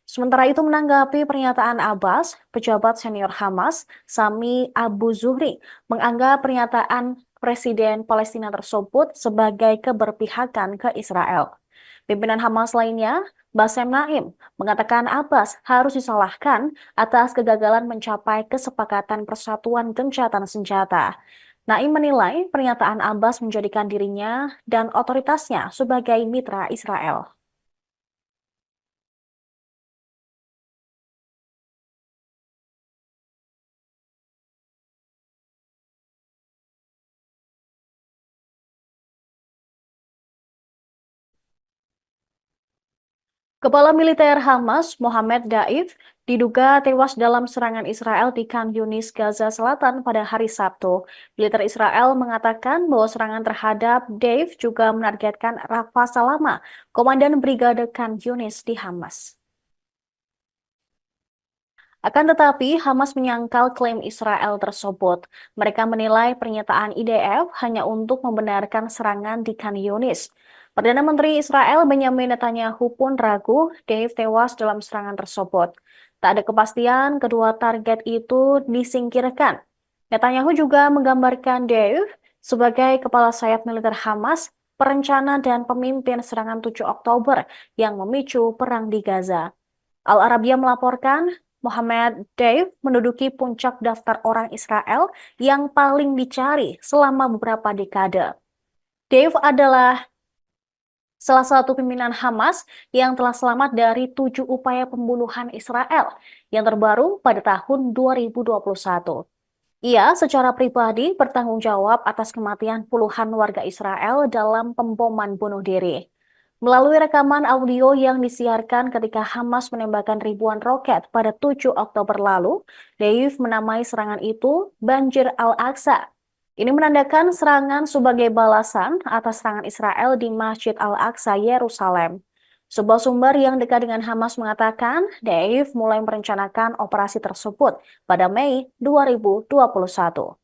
Sementara itu menanggapi pernyataan Abbas, pejabat senior Hamas, Sami Abu Zuhri, menganggap pernyataan Presiden Palestina tersebut sebagai keberpihakan ke Israel. Pimpinan Hamas lainnya, Bassem Naim, mengatakan Abbas harus disalahkan atas kegagalan mencapai kesepakatan persatuan gencatan senjata. Naim menilai pernyataan Abbas menjadikan dirinya dan otoritasnya sebagai mitra Israel. Kepala militer Hamas, Mohammed Daif, diduga tewas dalam serangan Israel di Khan Yunis, Gaza Selatan pada hari Sabtu. Militer Israel mengatakan bahwa serangan terhadap Daif juga menargetkan Rafa Salama, komandan Brigade Khan Yunis di Hamas. Akan tetapi, Hamas menyangkal klaim Israel tersebut. Mereka menilai pernyataan IDF hanya untuk membenarkan serangan di Khan Yunis. Perdana Menteri Israel Benjamin Netanyahu pun ragu Dave tewas dalam serangan tersebut. Tak ada kepastian kedua target itu disingkirkan. Netanyahu juga menggambarkan Dave sebagai kepala sayap militer Hamas, perencana dan pemimpin serangan 7 Oktober yang memicu perang di Gaza. Al Arabiya melaporkan Mohammed Dave menduduki puncak daftar orang Israel yang paling dicari selama beberapa dekade. Dave adalah salah satu pimpinan Hamas yang telah selamat dari 7 upaya pembunuhan Israel yang terbaru pada tahun 2021. Ia secara pribadi bertanggung jawab atas kematian puluhan warga Israel dalam pemboman bunuh diri. Melalui rekaman audio yang disiarkan ketika Hamas menembakkan ribuan roket pada 7 Oktober lalu, Dave menamai serangan itu Banjir Al-Aqsa. Ini menandakan serangan sebagai balasan atas serangan Israel di Masjid Al-Aqsa, Yerusalem. Sebuah sumber yang dekat dengan Hamas mengatakan, Deif mulai merencanakan operasi tersebut pada Mei 2021.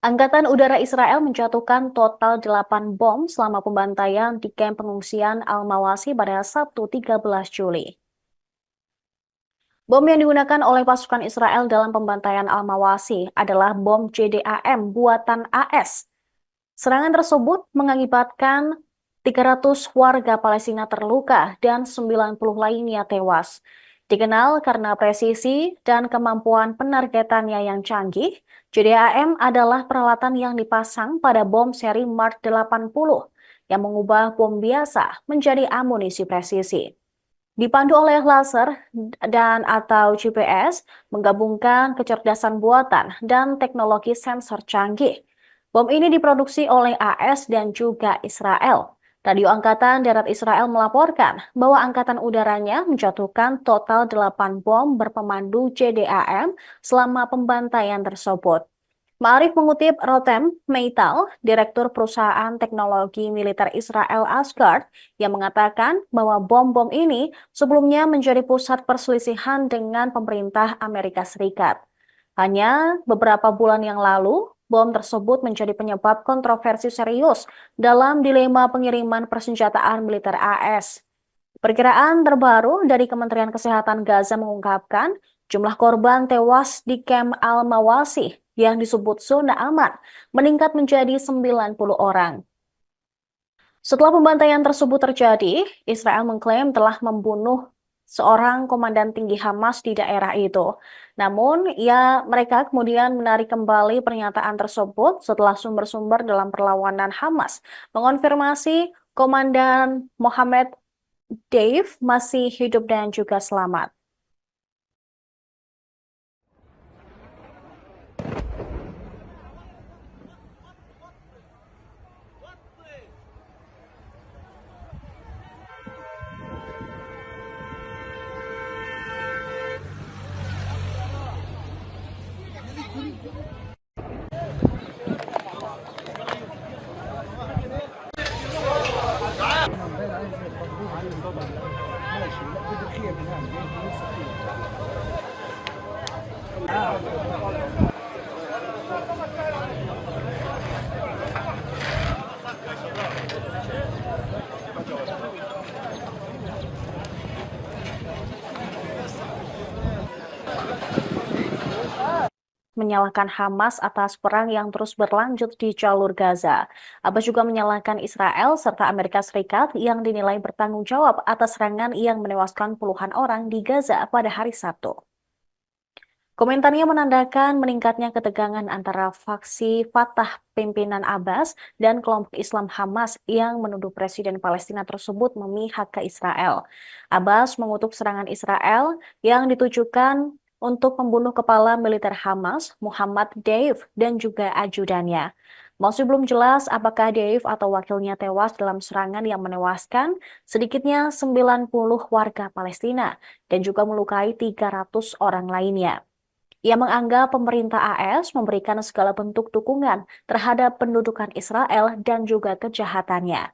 Angkatan Udara Israel menjatuhkan total 8 bom selama pembantaian di kamp pengungsian Al-Mawasi pada Sabtu 13 Juli. Bom yang digunakan oleh pasukan Israel dalam pembantaian Al-Mawasi adalah bom JDAM buatan AS. Serangan tersebut mengakibatkan 300 warga Palestina terluka dan 90 lainnya tewas. Dikenal karena presisi dan kemampuan penargetannya yang canggih, JDAM adalah peralatan yang dipasang pada bom seri Mark 80 yang mengubah bom biasa menjadi amunisi presisi. Dipandu oleh laser dan atau GPS, menggabungkan kecerdasan buatan dan teknologi sensor canggih. Bom ini diproduksi oleh AS dan juga Israel. Radio Angkatan Darat Israel melaporkan bahwa angkatan udaranya menjatuhkan total 8 bom berpemandu JDAM selama pembantaian tersebut. Ma'arif mengutip Rotem Meital, Direktur Perusahaan Teknologi Militer Israel Asgard, yang mengatakan bahwa bom-bom ini sebelumnya menjadi pusat perselisihan dengan pemerintah Amerika Serikat. Hanya beberapa bulan yang lalu, bom tersebut menjadi penyebab kontroversi serius dalam dilema pengiriman persenjataan militer AS. Perkiraan terbaru dari Kementerian Kesehatan Gaza mengungkapkan jumlah korban tewas di kamp Al-Mawasi yang disebut zona aman meningkat menjadi 90 orang. Setelah pembantaian tersebut terjadi, Israel mengklaim telah membunuh seorang komandan tinggi Hamas di daerah itu. Namun, mereka kemudian menarik kembali pernyataan tersebut setelah sumber-sumber dalam perlawanan Hamas mengonfirmasi Komandan Mohammed Dave masih hidup dan juga selamat. Menyalahkan Hamas atas perang yang terus berlanjut di jalur Gaza. Abbas juga menyalahkan Israel serta Amerika Serikat yang dinilai bertanggung jawab atas serangan yang menewaskan puluhan orang di Gaza pada hari Sabtu. Komentarnya menandakan meningkatnya ketegangan antara faksi Fatah pimpinan Abbas dan kelompok Islam Hamas yang menuduh Presiden Palestina tersebut memihak ke Israel. Abbas mengutuk serangan Israel yang ditujukan untuk membunuh kepala militer Hamas, Muhammad Deif, dan juga ajudannya. Masih belum jelas apakah Deif atau wakilnya tewas dalam serangan yang menewaskan sedikitnya 90 warga Palestina dan juga melukai 300 orang lainnya. Ia menganggap pemerintah AS memberikan segala bentuk dukungan terhadap pendudukan Israel dan juga kejahatannya.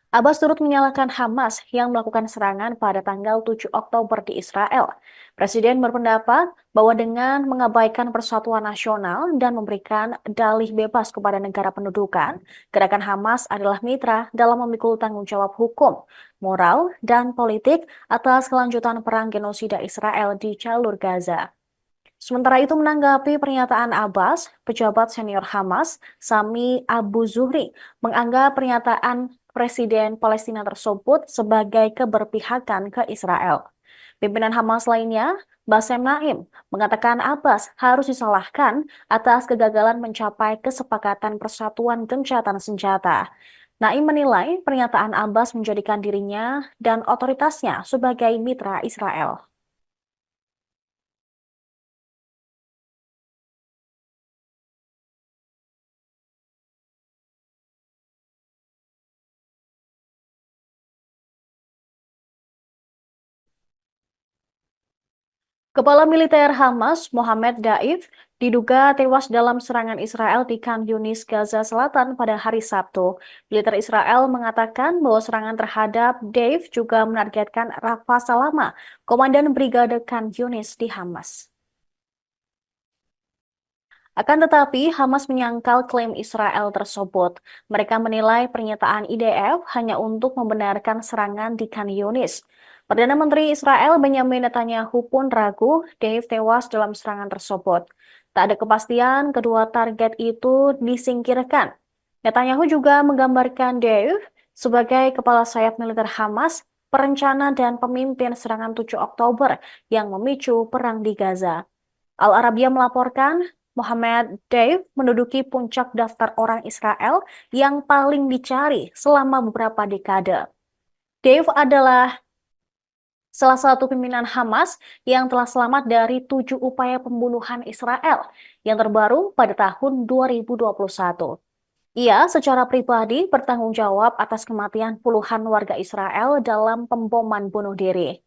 Abbas turut menyalahkan Hamas yang melakukan serangan pada tanggal 7 Oktober di Israel. Presiden berpendapat bahwa dengan mengabaikan persatuan nasional dan memberikan dalih bebas kepada negara pendudukan, gerakan Hamas adalah mitra dalam memikul tanggung jawab hukum, moral, dan politik atas kelanjutan perang genosida Israel di jalur Gaza. Sementara itu menanggapi pernyataan Abbas, pejabat senior Hamas, Sami Abu Zuhri, menganggap pernyataan Presiden Palestina tersebut sebagai keberpihakan ke Israel. Pimpinan Hamas lainnya, Bassem Naim, mengatakan Abbas harus disalahkan atas kegagalan mencapai kesepakatan persatuan gencatan senjata. Naim menilai pernyataan Abbas menjadikan dirinya dan otoritasnya sebagai mitra Israel. Kepala militer Hamas, Mohammed Daif, diduga tewas dalam serangan Israel di Khan Yunis, Gaza Selatan pada hari Sabtu. Militer Israel mengatakan bahwa serangan terhadap Daif juga menargetkan Rafa Salama, komandan Brigade Khan Yunis di Hamas. Akan tetapi, Hamas menyangkal klaim Israel tersebut. Mereka menilai pernyataan IDF hanya untuk membenarkan serangan di Khan Yunis. Perdana Menteri Israel Benjamin Netanyahu pun ragu Dave tewas dalam serangan tersebut. Tak ada kepastian kedua target itu disingkirkan. Netanyahu juga menggambarkan Dave sebagai kepala sayap militer Hamas, perencana dan pemimpin serangan 7 Oktober yang memicu perang di Gaza. Al Arabiya melaporkan Mohammed Deif menduduki puncak daftar orang Israel yang paling dicari selama beberapa dekade. Deif adalah salah satu pimpinan Hamas yang telah selamat dari 7 upaya pembunuhan Israel yang terbaru pada tahun 2021. Ia secara pribadi bertanggung jawab atas kematian puluhan warga Israel dalam pemboman bunuh diri.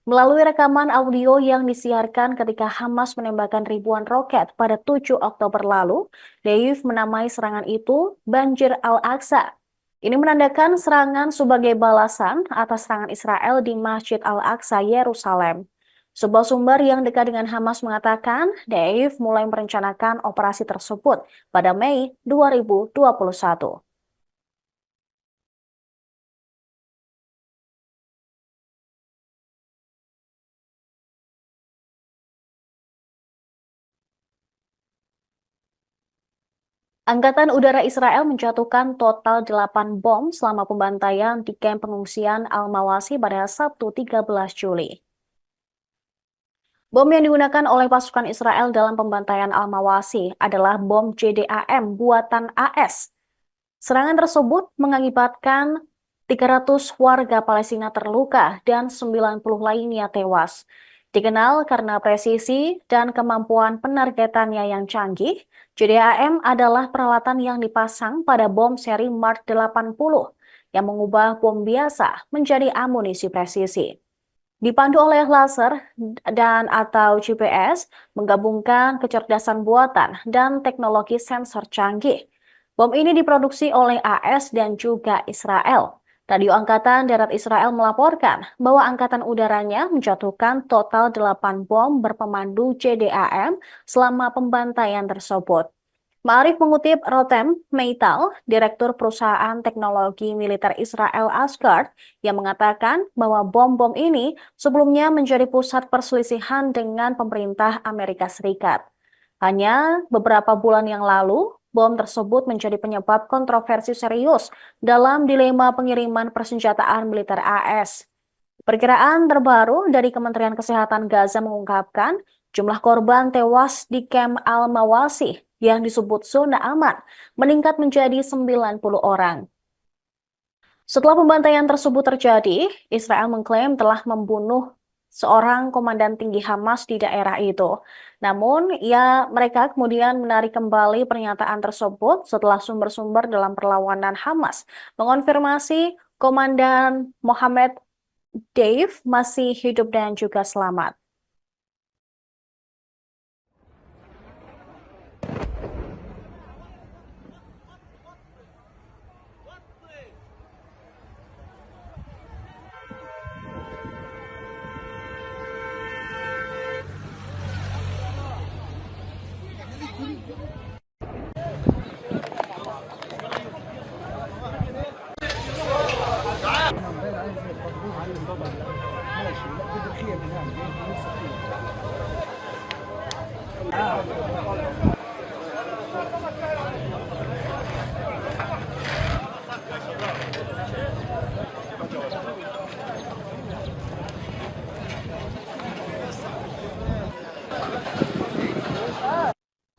Melalui rekaman audio yang disiarkan ketika Hamas menembakkan ribuan roket pada 7 Oktober lalu, Deif menamai serangan itu Banjir Al-Aqsa. Ini menandakan serangan sebagai balasan atas serangan Israel di Masjid Al-Aqsa, Yerusalem. Sebuah sumber yang dekat dengan Hamas mengatakan Deif mulai merencanakan operasi tersebut pada Mei 2021. Angkatan Udara Israel menjatuhkan total 8 bom selama pembantaian di kamp pengungsian Al-Mawasi pada Sabtu 13 Juli. Bom yang digunakan oleh pasukan Israel dalam pembantaian Al-Mawasi adalah bom JDAM buatan AS. Serangan tersebut mengakibatkan 300 warga Palestina terluka dan 90 lainnya tewas. Dikenal karena presisi dan kemampuan penargetannya yang canggih, JDAM adalah peralatan yang dipasang pada bom seri Mark 80 yang mengubah bom biasa menjadi amunisi presisi. Dipandu oleh laser dan atau GPS, menggabungkan kecerdasan buatan dan teknologi sensor canggih. Bom ini diproduksi oleh AS dan juga Israel. Radio Angkatan Darat Israel melaporkan bahwa angkatan udaranya menjatuhkan total 8 bom berpemandu JDAM selama pembantaian tersebut. Ma'arif mengutip Rotem Meital, Direktur Perusahaan Teknologi Militer Israel Asgard, yang mengatakan bahwa bom-bom ini sebelumnya menjadi pusat perselisihan dengan pemerintah Amerika Serikat. Hanya beberapa bulan yang lalu, bom tersebut menjadi penyebab kontroversi serius dalam dilema pengiriman persenjataan militer AS. Perkiraan terbaru dari Kementerian Kesehatan Gaza mengungkapkan jumlah korban tewas di kamp Al-Mawasi yang disebut zona aman meningkat menjadi 90 orang. Setelah pembantaian tersebut terjadi, Israel mengklaim telah membunuh seorang komandan tinggi Hamas di daerah itu. Namun, mereka kemudian menarik kembali pernyataan tersebut setelah sumber-sumber dalam perlawanan Hamas mengonfirmasi Komandan Mohammed Dave masih hidup dan juga selamat.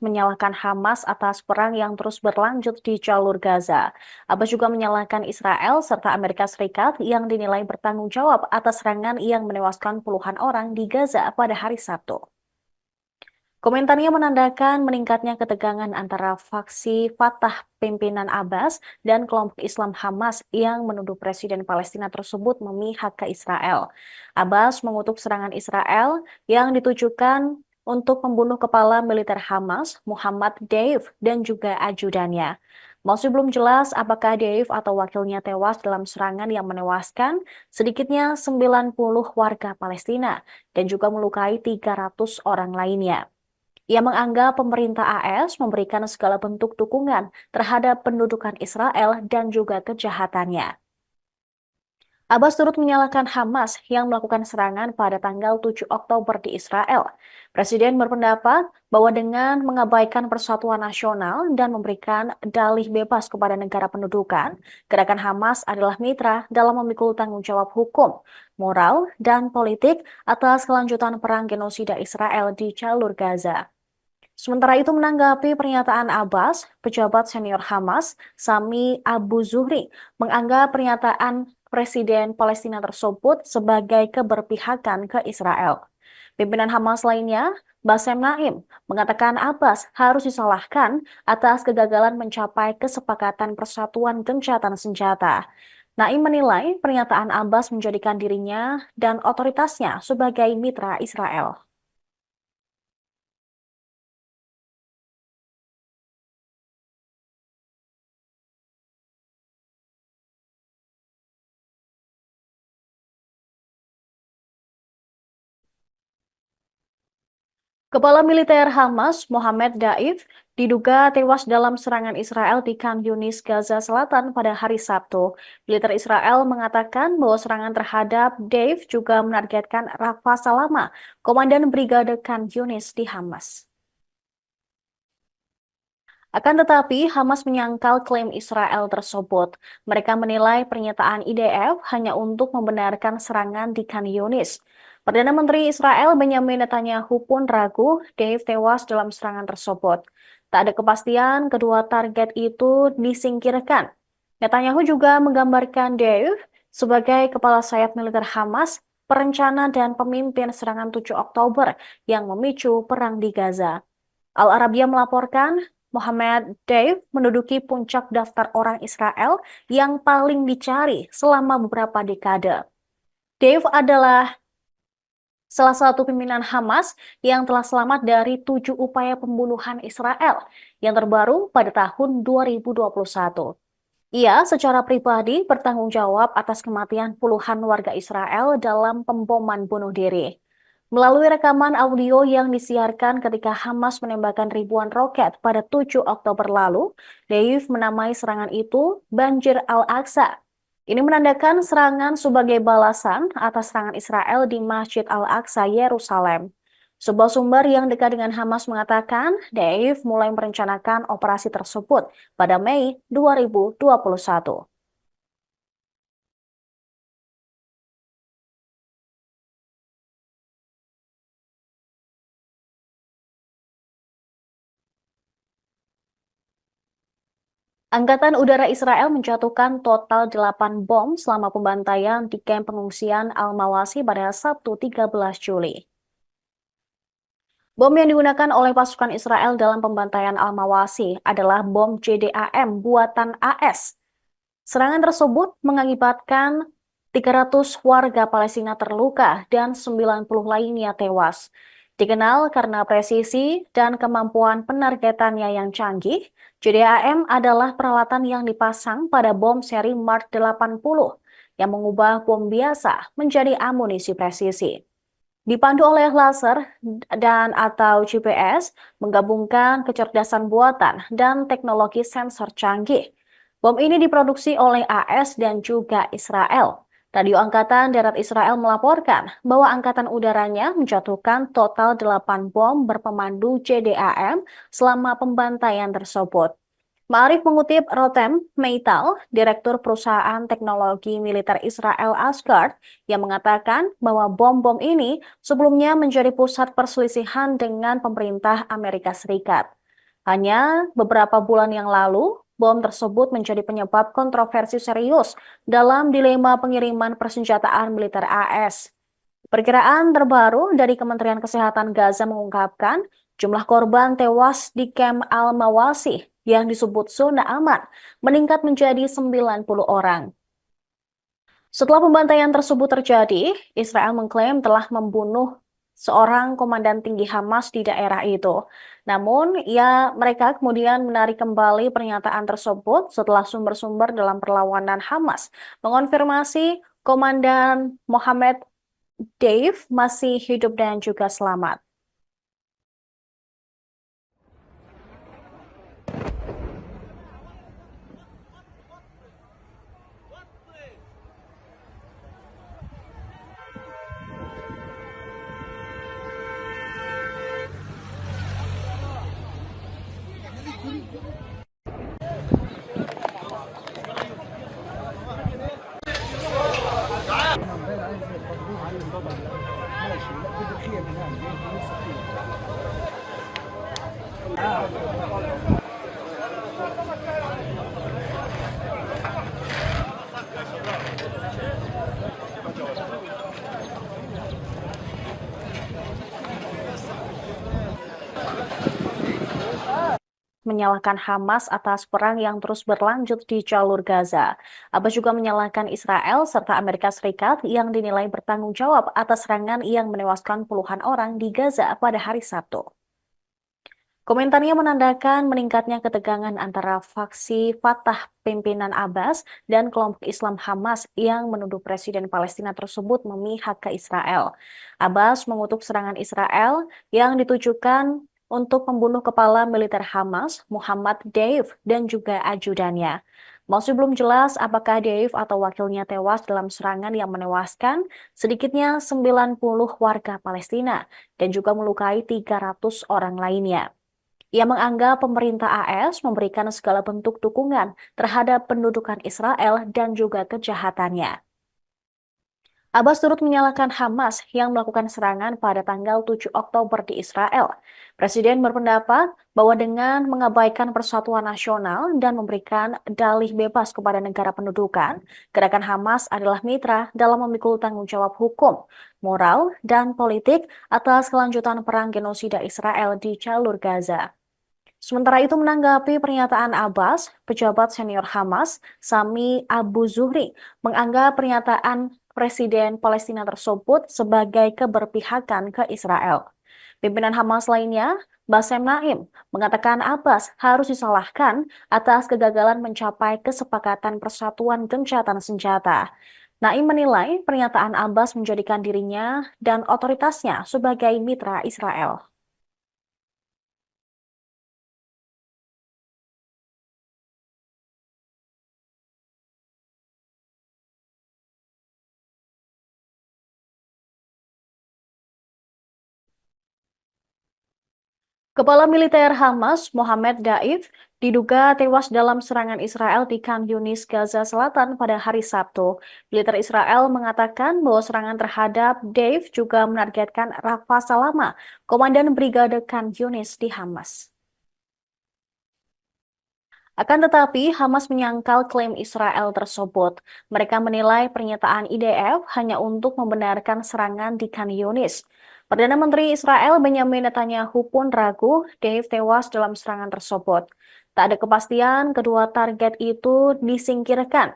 Menyalahkan Hamas atas perang yang terus berlanjut di jalur Gaza. Abbas juga menyalahkan Israel serta Amerika Serikat yang dinilai bertanggung jawab atas serangan yang menewaskan puluhan orang di Gaza pada hari Sabtu. Komentarnya menandakan meningkatnya ketegangan antara faksi Fatah pimpinan Abbas dan kelompok Islam Hamas yang menuduh Presiden Palestina tersebut memihak ke Israel. Abbas mengutuk serangan Israel yang ditujukan untuk membunuh kepala militer Hamas, Muhammad Deif, dan juga ajudannya. Masih belum jelas apakah Deif atau wakilnya tewas dalam serangan yang menewaskan sedikitnya 90 warga Palestina dan juga melukai 300 orang lainnya. Ia menganggap pemerintah AS memberikan segala bentuk dukungan terhadap pendudukan Israel dan juga kejahatannya. Abbas turut menyalahkan Hamas yang melakukan serangan pada tanggal 7 Oktober di Israel. Presiden berpendapat bahwa dengan mengabaikan persatuan nasional dan memberikan dalih bebas kepada negara pendudukan, gerakan Hamas adalah mitra dalam memikul tanggung jawab hukum, moral, dan politik atas kelanjutan perang genosida Israel di jalur Gaza. Sementara itu menanggapi pernyataan Abbas, pejabat senior Hamas, Sami Abu Zuhri, menganggap pernyataan Presiden Palestina tersebut sebagai keberpihakan ke Israel. Pimpinan Hamas lainnya, Bassem Naim, mengatakan Abbas harus disalahkan atas kegagalan mencapai kesepakatan persatuan gencatan senjata. Naim menilai pernyataan Abbas menjadikan dirinya dan otoritasnya sebagai mitra Israel. Kepala militer Hamas, Mohammed Daif, diduga tewas dalam serangan Israel di Khan Yunis, Gaza Selatan pada hari Sabtu. Militer Israel mengatakan bahwa serangan terhadap Daif juga menargetkan Rafa Salama, Komandan Brigade Khan Yunis di Hamas. Akan tetapi, Hamas menyangkal klaim Israel tersebut. Mereka menilai pernyataan IDF hanya untuk membenarkan serangan di Khan Yunis. Perdana Menteri Israel Benjamin Netanyahu pun ragu Dave tewas dalam serangan tersebut. Tak ada kepastian kedua target itu disingkirkan. Netanyahu juga menggambarkan Dave sebagai kepala sayap militer Hamas, perencana dan pemimpin serangan 7 Oktober yang memicu perang di Gaza. Al Arabiya melaporkan Mohammed Deif menduduki puncak daftar orang Israel yang paling dicari selama beberapa dekade. Deif adalah salah satu pimpinan Hamas yang telah selamat dari 7 upaya pembunuhan Israel yang terbaru pada tahun 2021. Ia secara pribadi bertanggung jawab atas kematian puluhan warga Israel dalam pemboman bunuh diri. Melalui rekaman audio yang disiarkan ketika Hamas menembakkan ribuan roket pada 7 Oktober lalu, Deif menamai serangan itu Banjir Al-Aqsa. Ini menandakan serangan sebagai balasan atas serangan Israel di Masjid Al-Aqsa, Yerusalem. Sebuah sumber yang dekat dengan Hamas mengatakan Deif mulai merencanakan operasi tersebut pada Mei 2021. Angkatan Udara Israel menjatuhkan total 8 bom selama pembantaian di kamp pengungsian Al-Mawasi pada Sabtu 13 Juli. Bom yang digunakan oleh pasukan Israel dalam pembantaian Al-Mawasi adalah bom JDAM buatan AS. Serangan tersebut mengakibatkan 300 warga Palestina terluka dan 90 lainnya tewas. Dikenal karena presisi dan kemampuan penargetannya yang canggih, JDAM adalah peralatan yang dipasang pada bom seri Mark 80 yang mengubah bom biasa menjadi amunisi presisi. Dipandu oleh laser dan atau GPS, menggabungkan kecerdasan buatan dan teknologi sensor canggih. Bom ini diproduksi oleh AS dan juga Israel. Radio Angkatan Darat Israel melaporkan bahwa Angkatan Udaranya menjatuhkan total 8 bom berpemandu JDAM selama pembantaian tersebut. Ma'arif mengutip Rotem Meital, Direktur Perusahaan Teknologi Militer Israel Asgard, yang mengatakan bahwa bom-bom ini sebelumnya menjadi pusat perselisihan dengan pemerintah Amerika Serikat. Hanya beberapa bulan yang lalu, bom tersebut menjadi penyebab kontroversi serius dalam dilema pengiriman persenjataan militer AS. Perkiraan terbaru dari Kementerian Kesehatan Gaza mengungkapkan Jumlah korban tewas di kamp Al-Mawasih yang disebut zona aman meningkat menjadi 90 orang. Setelah pembantaian tersebut terjadi, Israel mengklaim telah membunuh seorang komandan tinggi Hamas di daerah itu. Namun, mereka kemudian menarik kembali pernyataan tersebut setelah sumber-sumber dalam perlawanan Hamas mengonfirmasi Komandan Mohammed Deif masih hidup dan juga selamat. Menyalahkan Hamas atas perang yang terus berlanjut di jalur Gaza. Abbas juga menyalahkan Israel serta Amerika Serikat yang dinilai bertanggung jawab atas serangan yang menewaskan puluhan orang di Gaza pada hari Sabtu. Komentarnya menandakan meningkatnya ketegangan antara faksi Fatah pimpinan Abbas dan kelompok Islam Hamas yang menuduh Presiden Palestina tersebut memihak ke Israel. Abbas mengutuk serangan Israel yang ditujukan untuk membunuh kepala militer Hamas, Muhammad Deif, dan juga ajudannya. Masih belum jelas apakah Deif atau wakilnya tewas dalam serangan yang menewaskan sedikitnya 90 warga Palestina dan juga melukai 300 orang lainnya. Ia menganggap pemerintah AS memberikan segala bentuk dukungan terhadap pendudukan Israel dan juga kejahatannya. Abbas turut menyalahkan Hamas yang melakukan serangan pada tanggal 7 Oktober di Israel. Presiden berpendapat bahwa dengan mengabaikan persatuan nasional dan memberikan dalih bebas kepada negara pendudukan, gerakan Hamas adalah mitra dalam memikul tanggung jawab hukum, moral, dan politik atas kelanjutan perang genosida Israel di jalur Gaza. Sementara itu menanggapi pernyataan Abbas, pejabat senior Hamas, Sami Abu Zuhri, menganggap pernyataan Presiden Palestina tersebut sebagai keberpihakan ke Israel. Pimpinan Hamas lainnya, Bassem Naim, mengatakan Abbas harus disalahkan atas kegagalan mencapai kesepakatan persatuan gencatan senjata. Naim menilai pernyataan Abbas menjadikan dirinya dan otoritasnya sebagai mitra Israel. Kepala militer Hamas, Mohammed Daif, diduga tewas dalam serangan Israel di Khan Yunis, Gaza Selatan pada hari Sabtu. Militer Israel mengatakan bahwa serangan terhadap Daif juga menargetkan Rafa Salama, Komandan Brigade Khan Yunis di Hamas. Akan tetapi, Hamas menyangkal klaim Israel tersebut. Mereka menilai pernyataan IDF hanya untuk membenarkan serangan di Khan Yunis. Perdana Menteri Israel Benjamin Netanyahu pun ragu Deif tewas dalam serangan tersebut. Tak ada kepastian kedua target itu disingkirkan.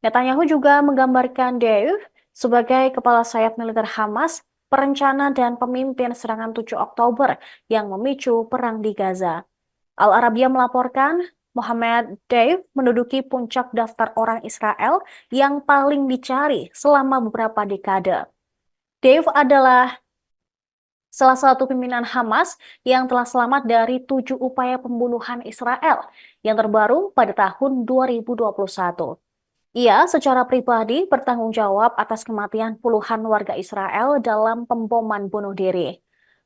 Netanyahu juga menggambarkan Deif sebagai kepala sayap militer Hamas, perencana dan pemimpin serangan 7 Oktober yang memicu perang di Gaza. Al Arabiya melaporkan Mohammed Deif menduduki puncak daftar orang Israel yang paling dicari selama beberapa dekade. Deif adalah salah satu pimpinan Hamas yang telah selamat dari 7 upaya pembunuhan Israel yang terbaru pada tahun 2021. Ia secara pribadi bertanggung jawab atas kematian puluhan warga Israel dalam pemboman bunuh diri.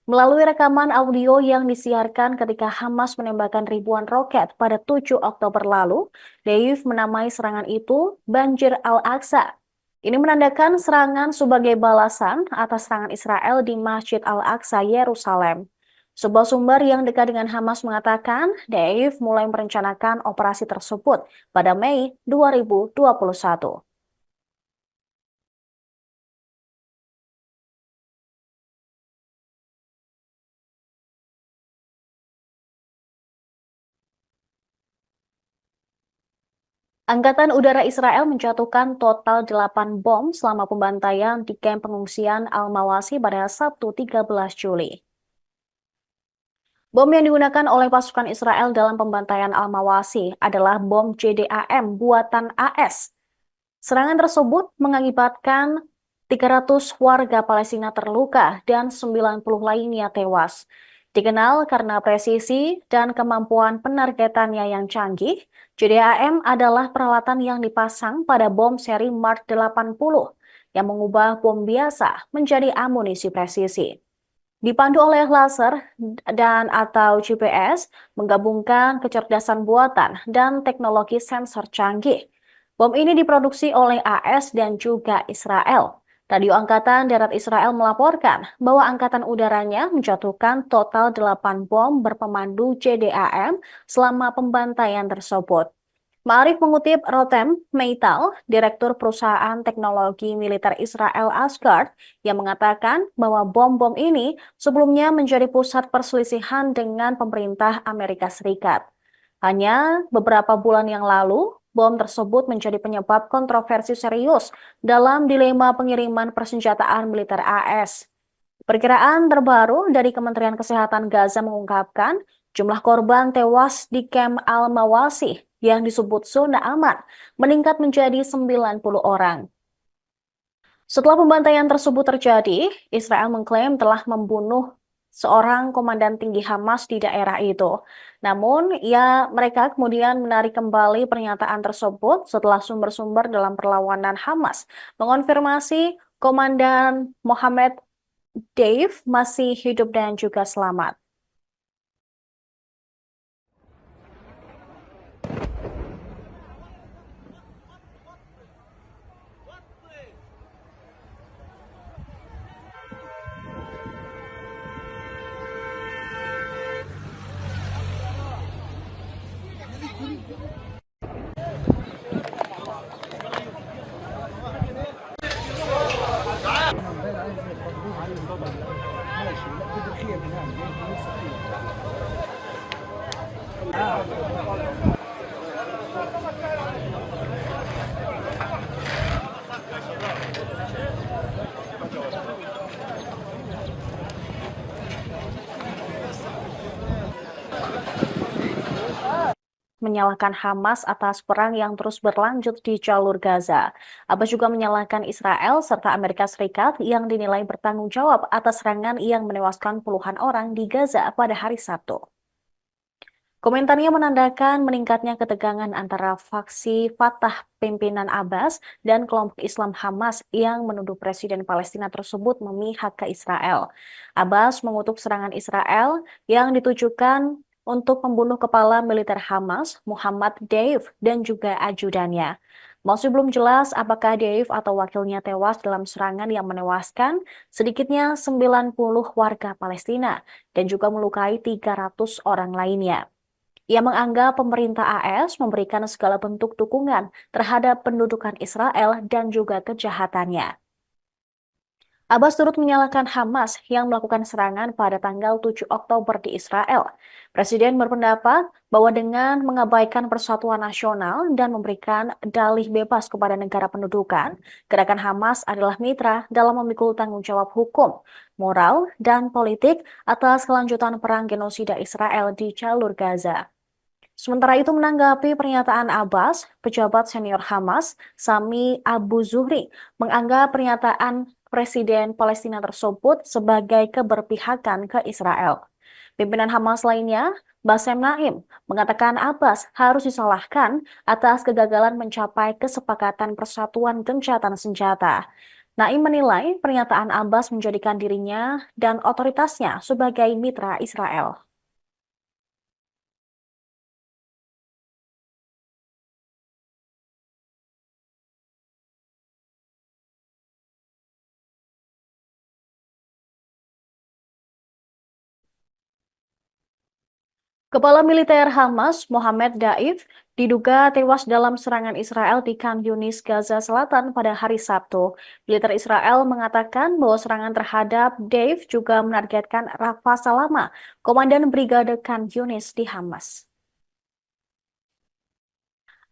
Melalui rekaman audio yang disiarkan ketika Hamas menembakkan ribuan roket pada 7 Oktober lalu, Deif menamai serangan itu Banjir Al-Aqsa. Ini menandakan serangan sebagai balasan atas serangan Israel di Masjid Al-Aqsa, Yerusalem. Sebuah sumber yang dekat dengan Hamas mengatakan Deif mulai merencanakan operasi tersebut pada Mei 2021. Angkatan Udara Israel menjatuhkan total 8 bom selama pembantaian di kamp pengungsian Al-Mawasi pada Sabtu 13 Juli. Bom yang digunakan oleh pasukan Israel dalam pembantaian Al-Mawasi adalah bom JDAM buatan AS. Serangan tersebut mengakibatkan 300 warga Palestina terluka dan 90 lainnya tewas. Dikenal karena presisi dan kemampuan penargetannya yang canggih, JDAM adalah peralatan yang dipasang pada bom seri Mark 80 yang mengubah bom biasa menjadi amunisi presisi. Dipandu oleh laser dan atau GPS, menggabungkan kecerdasan buatan dan teknologi sensor canggih. Bom ini diproduksi oleh AS dan juga Israel. Radio Angkatan Darat Israel melaporkan bahwa angkatan udaranya menjatuhkan total 8 bom berpemandu JDAM selama pembantaian tersebut. Ma'arif mengutip Rotem Meital, Direktur Perusahaan Teknologi Militer Israel Asgard, yang mengatakan bahwa bom-bom ini sebelumnya menjadi pusat perselisihan dengan pemerintah Amerika Serikat. Hanya beberapa bulan yang lalu, bom tersebut menjadi penyebab kontroversi serius dalam dilema pengiriman persenjataan militer AS. Perkiraan terbaru dari Kementerian Kesehatan Gaza mengungkapkan jumlah korban tewas di kamp Al-Mawasi yang disebut zona aman meningkat menjadi 90 orang. Setelah pembantaian tersebut terjadi, Israel mengklaim telah membunuh seorang komandan tinggi Hamas di daerah itu. Namun, mereka kemudian menarik kembali pernyataan tersebut setelah sumber-sumber dalam perlawanan Hamas mengonfirmasi Komandan Mohammed Dave masih hidup dan juga selamat. Menyalahkan Hamas atas perang yang terus berlanjut di jalur Gaza. Abbas juga menyalahkan Israel serta Amerika Serikat yang dinilai bertanggung jawab atas serangan yang menewaskan puluhan orang di Gaza pada hari Sabtu. Komentarnya menandakan meningkatnya ketegangan antara faksi Fatah pimpinan Abbas dan kelompok Islam Hamas yang menuduh Presiden Palestina tersebut memihak ke Israel. Abbas mengutuk serangan Israel yang ditujukan untuk membunuh kepala militer Hamas, Muhammad Deif, dan juga ajudannya. Masih belum jelas apakah Deif atau wakilnya tewas dalam serangan yang menewaskan sedikitnya 90 warga Palestina dan juga melukai 300 orang lainnya. Ia menganggap pemerintah AS memberikan segala bentuk dukungan terhadap pendudukan Israel dan juga kejahatannya. Abbas turut menyalahkan Hamas yang melakukan serangan pada tanggal 7 Oktober di Israel. Presiden berpendapat bahwa dengan mengabaikan persatuan nasional dan memberikan dalih bebas kepada negara pendudukan, gerakan Hamas adalah mitra dalam memikul tanggung jawab hukum, moral, dan politik atas kelanjutan perang genosida Israel di jalur Gaza. Sementara itu menanggapi pernyataan Abbas, pejabat senior Hamas, Sami Abu Zuhri, menganggap pernyataan Presiden Palestina tersebut sebagai keberpihakan ke Israel. Pimpinan Hamas lainnya, Bassem Naim, mengatakan Abbas harus disalahkan atas kegagalan mencapai kesepakatan persatuan gencatan senjata. Naim menilai pernyataan Abbas menjadikan dirinya dan otoritasnya sebagai mitra Israel. Kepala Militer Hamas, Mohammed Daif, diduga tewas dalam serangan Israel di Khan Yunis, Gaza Selatan pada hari Sabtu. Militer Israel mengatakan bahwa serangan terhadap Daif juga menargetkan Rafa Salama, Komandan Brigade Khan Yunis di Hamas.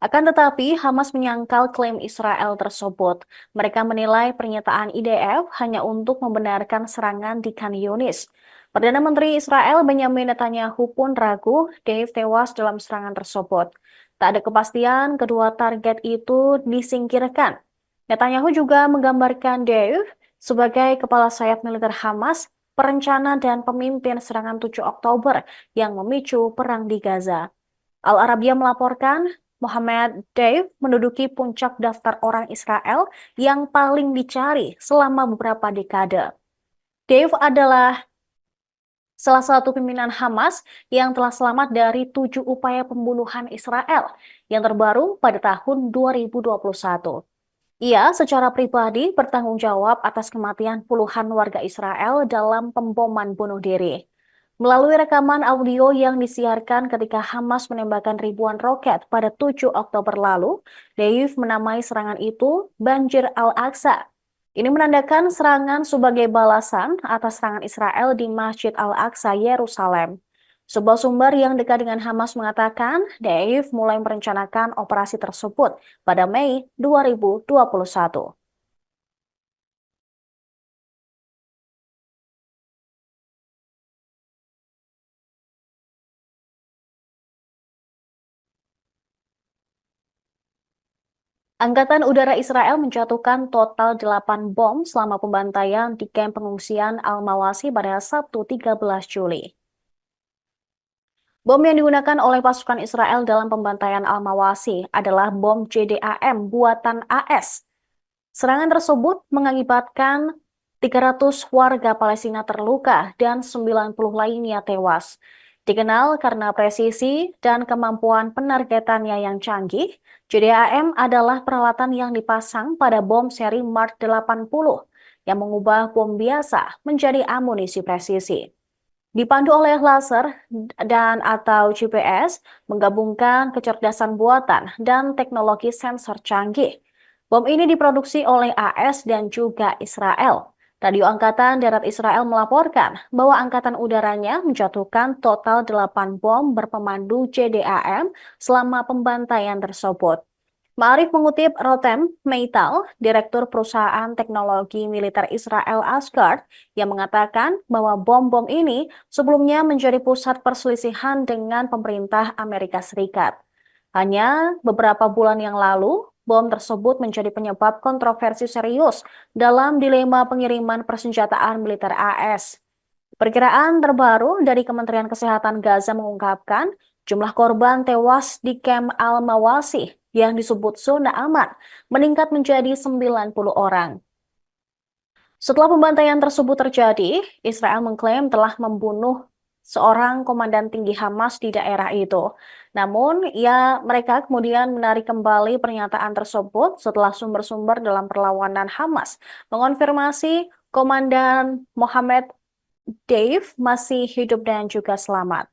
Akan tetapi, Hamas menyangkal klaim Israel tersebut. Mereka menilai pernyataan IDF hanya untuk membenarkan serangan di Khan Yunis. Perdana Menteri Israel Benyamin Netanyahu pun ragu Dave tewas dalam serangan tersebut. Tak ada kepastian kedua target itu disingkirkan. Netanyahu juga menggambarkan Dave sebagai kepala sayap militer Hamas, perencana dan pemimpin serangan 7 Oktober yang memicu perang di Gaza. Al Arabiya melaporkan Mohammed Deif menduduki puncak daftar orang Israel yang paling dicari selama beberapa dekade. Deif adalah salah satu pimpinan Hamas yang telah selamat dari 7 upaya pembunuhan Israel yang terbaru pada tahun 2021. Ia secara pribadi bertanggung jawab atas kematian puluhan warga Israel dalam pemboman bunuh diri. Melalui rekaman audio yang disiarkan ketika Hamas menembakkan ribuan roket pada 7 Oktober lalu, Deif menamai serangan itu Banjir Al-Aqsa. Ini menandakan serangan sebagai balasan atas serangan Israel di Masjid Al-Aqsa, Yerusalem. Sebuah sumber yang dekat dengan Hamas mengatakan Deif mulai merencanakan operasi tersebut pada Mei 2021. Angkatan Udara Israel menjatuhkan total 8 bom selama pembantaian di kamp pengungsian Al-Mawasi pada Sabtu 13 Juli. Bom yang digunakan oleh pasukan Israel dalam pembantaian Al-Mawasi adalah bom JDAM buatan AS. Serangan tersebut mengakibatkan 300 warga Palestina terluka dan 90 lainnya tewas. Dikenal karena presisi dan kemampuan penargetannya yang canggih, JDAM adalah peralatan yang dipasang pada bom seri Mark 80 yang mengubah bom biasa menjadi amunisi presisi. Dipandu oleh laser dan atau GPS, menggabungkan kecerdasan buatan dan teknologi sensor canggih. Bom ini diproduksi oleh AS dan juga Israel. Radio Angkatan Darat Israel melaporkan bahwa Angkatan Udaranya menjatuhkan total 8 bom berpemandu JDAM selama pembantaian tersebut. Ma'arif mengutip Rotem Meital, Direktur Perusahaan Teknologi Militer Israel Asgard, yang mengatakan bahwa bom-bom ini sebelumnya menjadi pusat perselisihan dengan pemerintah Amerika Serikat. Hanya beberapa bulan yang lalu, bom tersebut menjadi penyebab kontroversi serius dalam dilema pengiriman persenjataan militer AS. Perkiraan terbaru dari Kementerian Kesehatan Gaza mengungkapkan jumlah korban tewas di kamp Al-Mawasi yang disebut zona aman meningkat menjadi 90 orang. Setelah pembantaian tersebut terjadi, Israel mengklaim telah membunuh seorang komandan tinggi Hamas di daerah itu. Namun, mereka kemudian menarik kembali pernyataan tersebut setelah sumber-sumber dalam perlawanan Hamas mengonfirmasi Komandan Mohammed Dave masih hidup dan juga selamat.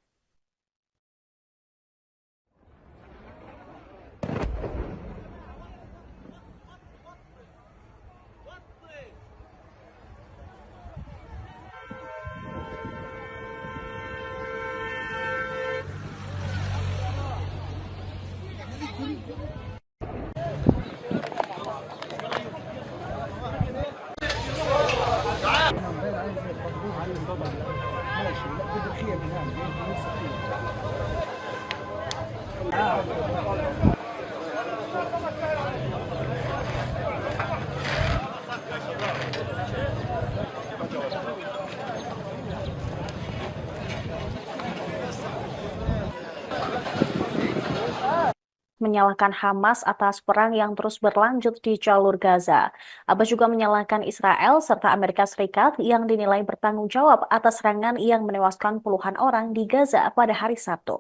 Menyalahkan Hamas atas perang yang terus berlanjut di jalur Gaza. Abbas juga menyalahkan Israel serta Amerika Serikat yang dinilai bertanggung jawab atas serangan yang menewaskan puluhan orang di Gaza pada hari Sabtu.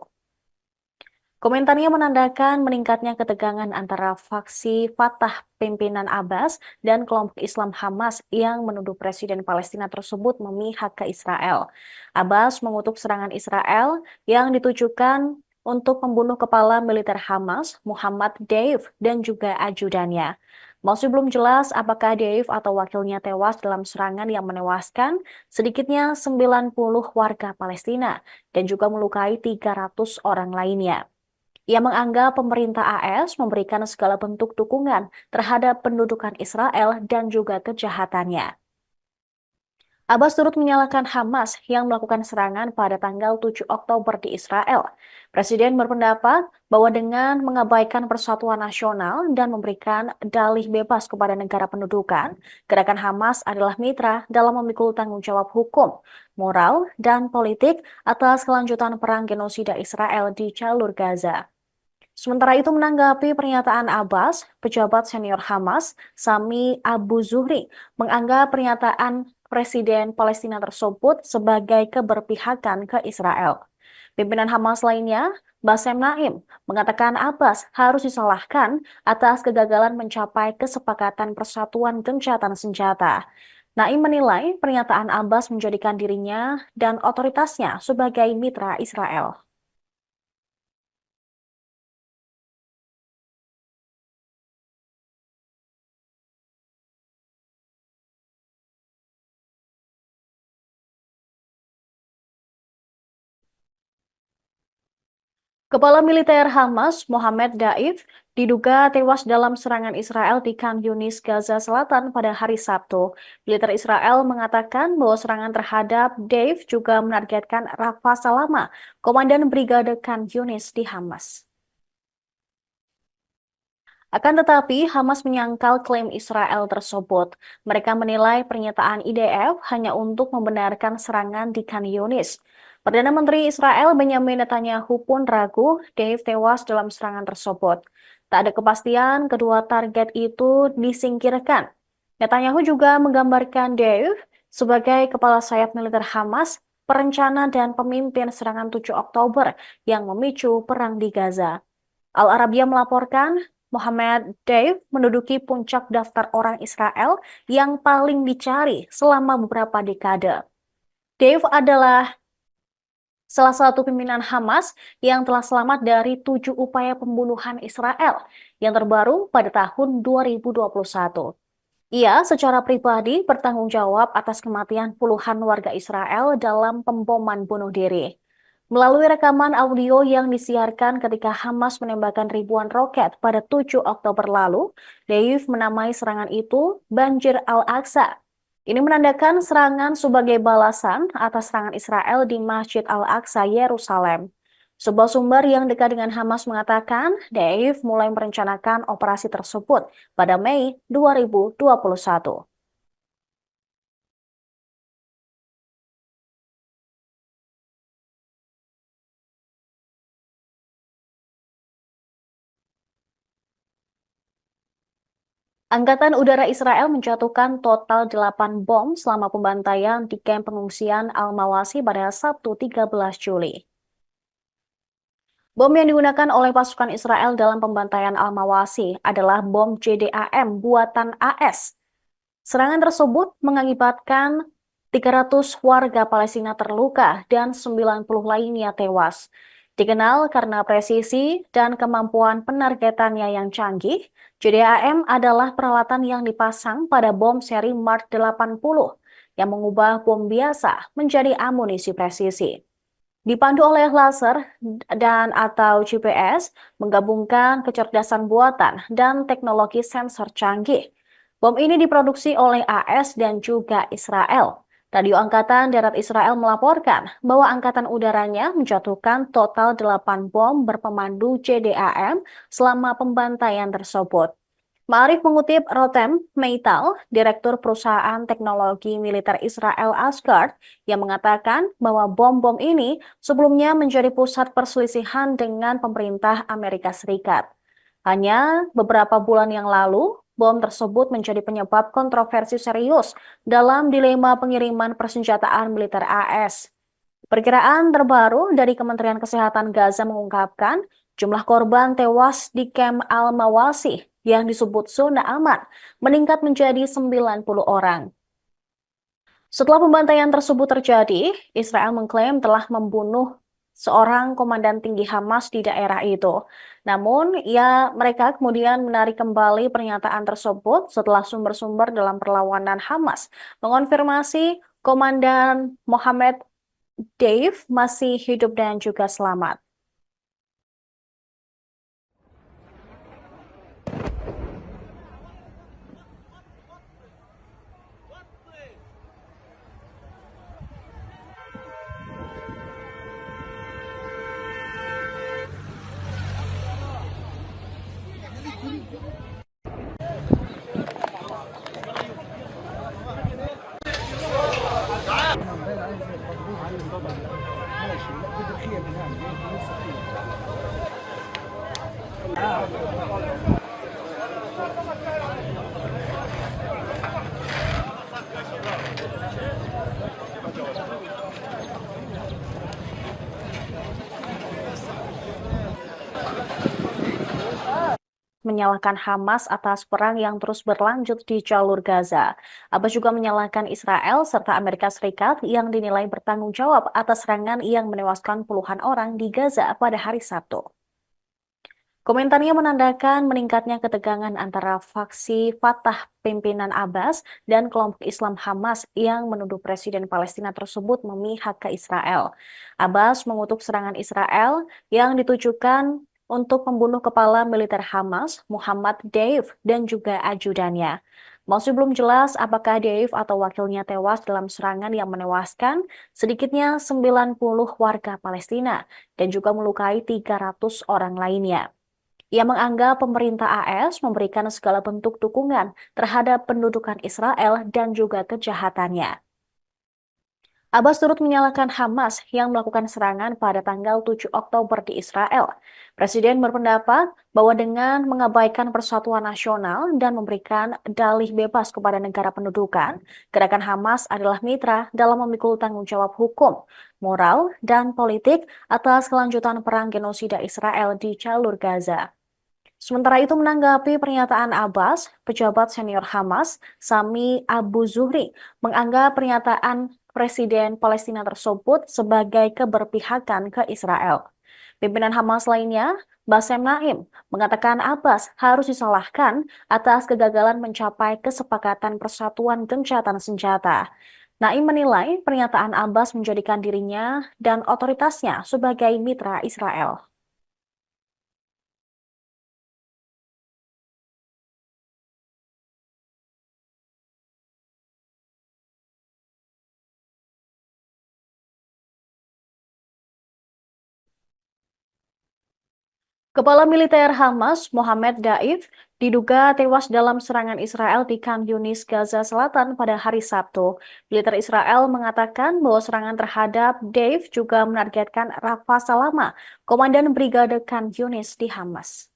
Komentarnya menandakan meningkatnya ketegangan antara faksi Fatah pimpinan Abbas dan kelompok Islam Hamas yang menuduh Presiden Palestina tersebut memihak ke Israel. Abbas mengutuk serangan Israel yang ditujukan untuk membunuh kepala militer Hamas, Muhammad Deif, dan juga ajudannya. Masih belum jelas apakah Deif atau wakilnya tewas dalam serangan yang menewaskan sedikitnya 90 warga Palestina dan juga melukai 300 orang lainnya. Ia menganggap pemerintah AS memberikan segala bentuk dukungan terhadap pendudukan Israel dan juga kejahatannya. Abbas turut menyalahkan Hamas yang melakukan serangan pada tanggal 7 Oktober di Israel. Presiden berpendapat bahwa dengan mengabaikan persatuan nasional dan memberikan dalih bebas kepada negara pendudukan, gerakan Hamas adalah mitra dalam memikul tanggung jawab hukum, moral, dan politik atas kelanjutan perang genosida Israel di jalur Gaza. Sementara itu menanggapi pernyataan Abbas, pejabat senior Hamas, Sami Abu Zuhri, menganggap pernyataan Presiden Palestina tersebut sebagai keberpihakan ke Israel. Pimpinan Hamas lainnya, Bassem Naim, mengatakan Abbas harus disalahkan atas kegagalan mencapai kesepakatan persatuan gencatan senjata. Naim menilai pernyataan Abbas menjadikan dirinya dan otoritasnya sebagai mitra Israel. Kepala militer Hamas, Mohammed Daif, diduga tewas dalam serangan Israel di Khan Yunis, Gaza Selatan pada hari Sabtu. Militer Israel mengatakan bahwa serangan terhadap Daif juga menargetkan Rafa Salama, komandan Brigade Khan Yunis di Hamas. Akan tetapi, Hamas menyangkal klaim Israel tersebut. Mereka menilai pernyataan IDF hanya untuk membenarkan serangan di Khan Yunis. Perdana Menteri Israel Benjamin Netanyahu pun ragu Dave tewas dalam serangan tersebut. Tak ada kepastian kedua target itu disingkirkan. Netanyahu juga menggambarkan Dave sebagai kepala sayap militer Hamas, perencana dan pemimpin serangan 7 Oktober yang memicu perang di Gaza. Al Arabiya melaporkan Mohammed Deif menduduki puncak daftar orang Israel yang paling dicari selama beberapa dekade. Deif adalah salah satu pimpinan Hamas yang telah selamat dari 7 upaya pembunuhan Israel yang terbaru pada tahun 2021. Ia secara pribadi bertanggung jawab atas kematian puluhan warga Israel dalam pemboman bunuh diri. Melalui rekaman audio yang disiarkan ketika Hamas menembakkan ribuan roket pada 7 Oktober lalu, Deif menamai serangan itu Banjir Al-Aqsa. Ini menandakan serangan sebagai balasan atas serangan Israel di Masjid Al-Aqsa, Yerusalem. Sebuah sumber yang dekat dengan Hamas mengatakan Deif mulai merencanakan operasi tersebut pada Mei 2021. Angkatan Udara Israel menjatuhkan total 8 bom selama pembantaian di kamp pengungsian Al-Mawasi pada Sabtu 13 Juli. Bom yang digunakan oleh pasukan Israel dalam pembantaian Al-Mawasi adalah bom JDAM buatan AS. Serangan tersebut mengakibatkan 300 warga Palestina terluka dan 90 lainnya tewas. Dikenal karena presisi dan kemampuan penargetannya yang canggih, JDAM adalah peralatan yang dipasang pada bom seri Mark 80 yang mengubah bom biasa menjadi amunisi presisi. Dipandu oleh laser dan atau GPS, menggabungkan kecerdasan buatan dan teknologi sensor canggih. Bom ini diproduksi oleh AS dan juga Israel. Radio Angkatan Darat Israel melaporkan bahwa Angkatan Udaranya menjatuhkan total 8 bom berpemandu JDAM selama pembantaian tersebut. Ma'arif mengutip Rotem Meital, Direktur Perusahaan Teknologi Militer Israel Asgard, yang mengatakan bahwa bom-bom ini sebelumnya menjadi pusat perselisihan dengan pemerintah Amerika Serikat. Hanya beberapa bulan yang lalu, bom tersebut menjadi penyebab kontroversi serius dalam dilema pengiriman persenjataan militer AS. Perkiraan terbaru dari Kementerian Kesehatan Gaza mengungkapkan jumlah korban tewas di kamp Al-Mawasi yang disebut zona aman meningkat menjadi 90 orang. Setelah pembantaian tersebut terjadi, Israel mengklaim telah membunuh seorang komandan tinggi Hamas di daerah itu. Namun, mereka kemudian menarik kembali pernyataan tersebut setelah sumber-sumber dalam perlawanan Hamas mengonfirmasi Komandan Mohammed Dave masih hidup dan juga selamat. Menyalahkan Hamas atas perang yang terus berlanjut di jalur Gaza. Abbas juga menyalahkan Israel serta Amerika Serikat yang dinilai bertanggung jawab atas serangan yang menewaskan puluhan orang di Gaza pada hari Sabtu. Komentarnya menandakan meningkatnya ketegangan antara faksi Fatah pimpinan Abbas dan kelompok Islam Hamas yang menuduh Presiden Palestina tersebut memihak ke Israel. Abbas mengutuk serangan Israel yang ditujukan untuk membunuh kepala militer Hamas, Muhammad Deif, dan juga ajudannya. Masih belum jelas apakah Deif atau wakilnya tewas dalam serangan yang menewaskan sedikitnya 90 warga Palestina dan juga melukai 300 orang lainnya. Ia menganggap pemerintah AS memberikan segala bentuk dukungan terhadap pendudukan Israel dan juga kejahatannya. Abbas turut menyalahkan Hamas yang melakukan serangan pada tanggal 7 Oktober di Israel. Presiden berpendapat bahwa dengan mengabaikan persatuan nasional dan memberikan dalih bebas kepada negara pendudukan, gerakan Hamas adalah mitra dalam memikul tanggung jawab hukum, moral, dan politik atas kelanjutan perang genosida Israel di jalur Gaza. Sementara itu menanggapi pernyataan Abbas, pejabat senior Hamas, Sami Abu Zuhri, menganggap pernyataan Presiden Palestina tersebut sebagai keberpihakan ke Israel. Pimpinan Hamas lainnya, Bassem Naim, mengatakan Abbas harus disalahkan atas kegagalan mencapai kesepakatan persatuan gencatan senjata. Naim menilai pernyataan Abbas menjadikan dirinya dan otoritasnya sebagai mitra Israel. Kepala militer Hamas, Mohammed Daif, diduga tewas dalam serangan Israel di Khan Yunis, Gaza Selatan pada hari Sabtu. Militer Israel mengatakan bahwa serangan terhadap Daif juga menargetkan Rafa Salama, komandan Brigade Khan Yunis di Hamas.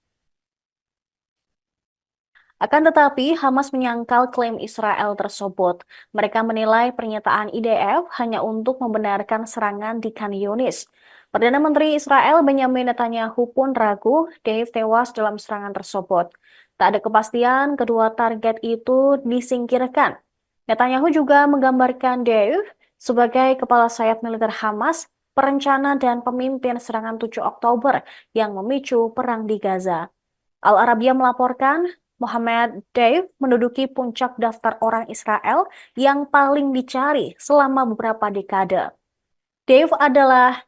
Akan tetapi, Hamas menyangkal klaim Israel tersebut. Mereka menilai pernyataan IDF hanya untuk membenarkan serangan di Khan Yunis. Perdana Menteri Israel Benjamin Netanyahu pun ragu Dave tewas dalam serangan tersebut. Tak ada kepastian kedua target itu disingkirkan. Netanyahu juga menggambarkan Dave sebagai kepala sayap militer Hamas, perencana dan pemimpin serangan 7 Oktober yang memicu perang di Gaza. Al Arabiya melaporkan Mohammed Deif menduduki puncak daftar orang Israel yang paling dicari selama beberapa dekade. Deif adalah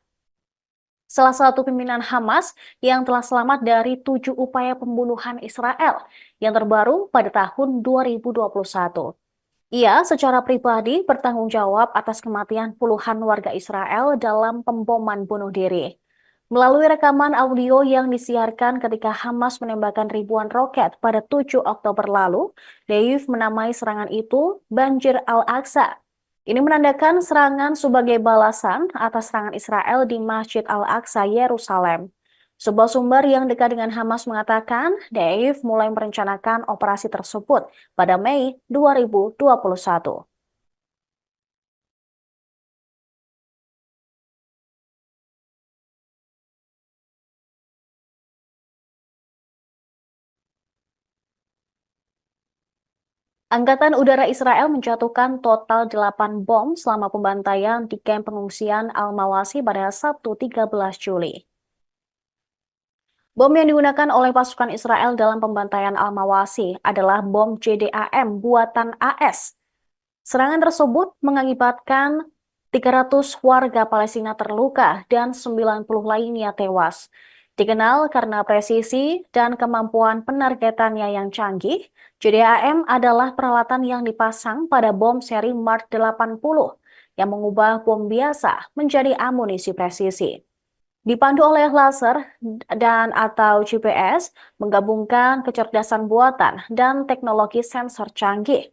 salah satu pimpinan Hamas yang telah selamat dari 7 upaya pembunuhan Israel yang terbaru pada tahun 2021. Ia secara pribadi bertanggung jawab atas kematian puluhan warga Israel dalam pemboman bunuh diri. Melalui rekaman audio yang disiarkan ketika Hamas menembakkan ribuan roket pada 7 Oktober lalu, Deif menamai serangan itu Banjir Al-Aqsa. Ini menandakan serangan sebagai balasan atas serangan Israel di Masjid Al-Aqsa, Yerusalem. Sebuah sumber yang dekat dengan Hamas mengatakan Deif mulai merencanakan operasi tersebut pada Mei 2021. Angkatan Udara Israel menjatuhkan total 8 bom selama pembantaian di kamp pengungsian Al-Mawasi pada Sabtu 13 Juli. Bom yang digunakan oleh pasukan Israel dalam pembantaian Al-Mawasi adalah bom JDAM buatan AS. Serangan tersebut mengakibatkan 300 warga Palestina terluka dan 90 lainnya tewas. Dikenal karena presisi dan kemampuan penargetannya yang canggih, JDAM adalah peralatan yang dipasang pada bom seri Mark 80 yang mengubah bom biasa menjadi amunisi presisi. Dipandu oleh laser dan atau GPS, menggabungkan kecerdasan buatan dan teknologi sensor canggih.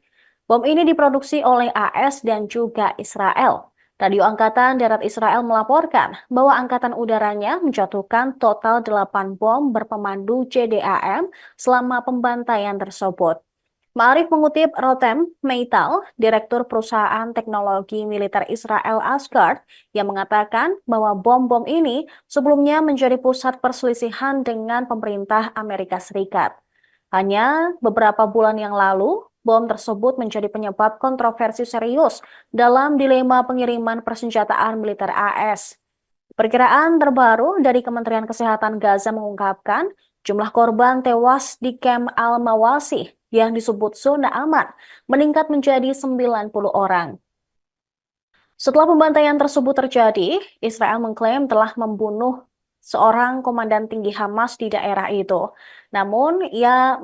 Bom ini diproduksi oleh AS dan juga Israel. Radio Angkatan Darat Israel melaporkan bahwa angkatan udaranya menjatuhkan total 8 bom berpemandu JDAM selama pembantaian tersebut. Ma'arif mengutip Rotem Meital, Direktur Perusahaan Teknologi Militer Israel Asgard, yang mengatakan bahwa bom-bom ini sebelumnya menjadi pusat perselisihan dengan pemerintah Amerika Serikat. Hanya beberapa bulan yang lalu, bom tersebut menjadi penyebab kontroversi serius dalam dilema pengiriman persenjataan militer AS. Perkiraan terbaru dari Kementerian Kesehatan Gaza mengungkapkan jumlah korban tewas di Camp Al-Mawasi yang disebut zona aman meningkat menjadi 90 orang. Setelah pembantaian tersebut terjadi, Israel mengklaim telah membunuh seorang komandan tinggi Hamas di daerah itu. Namun,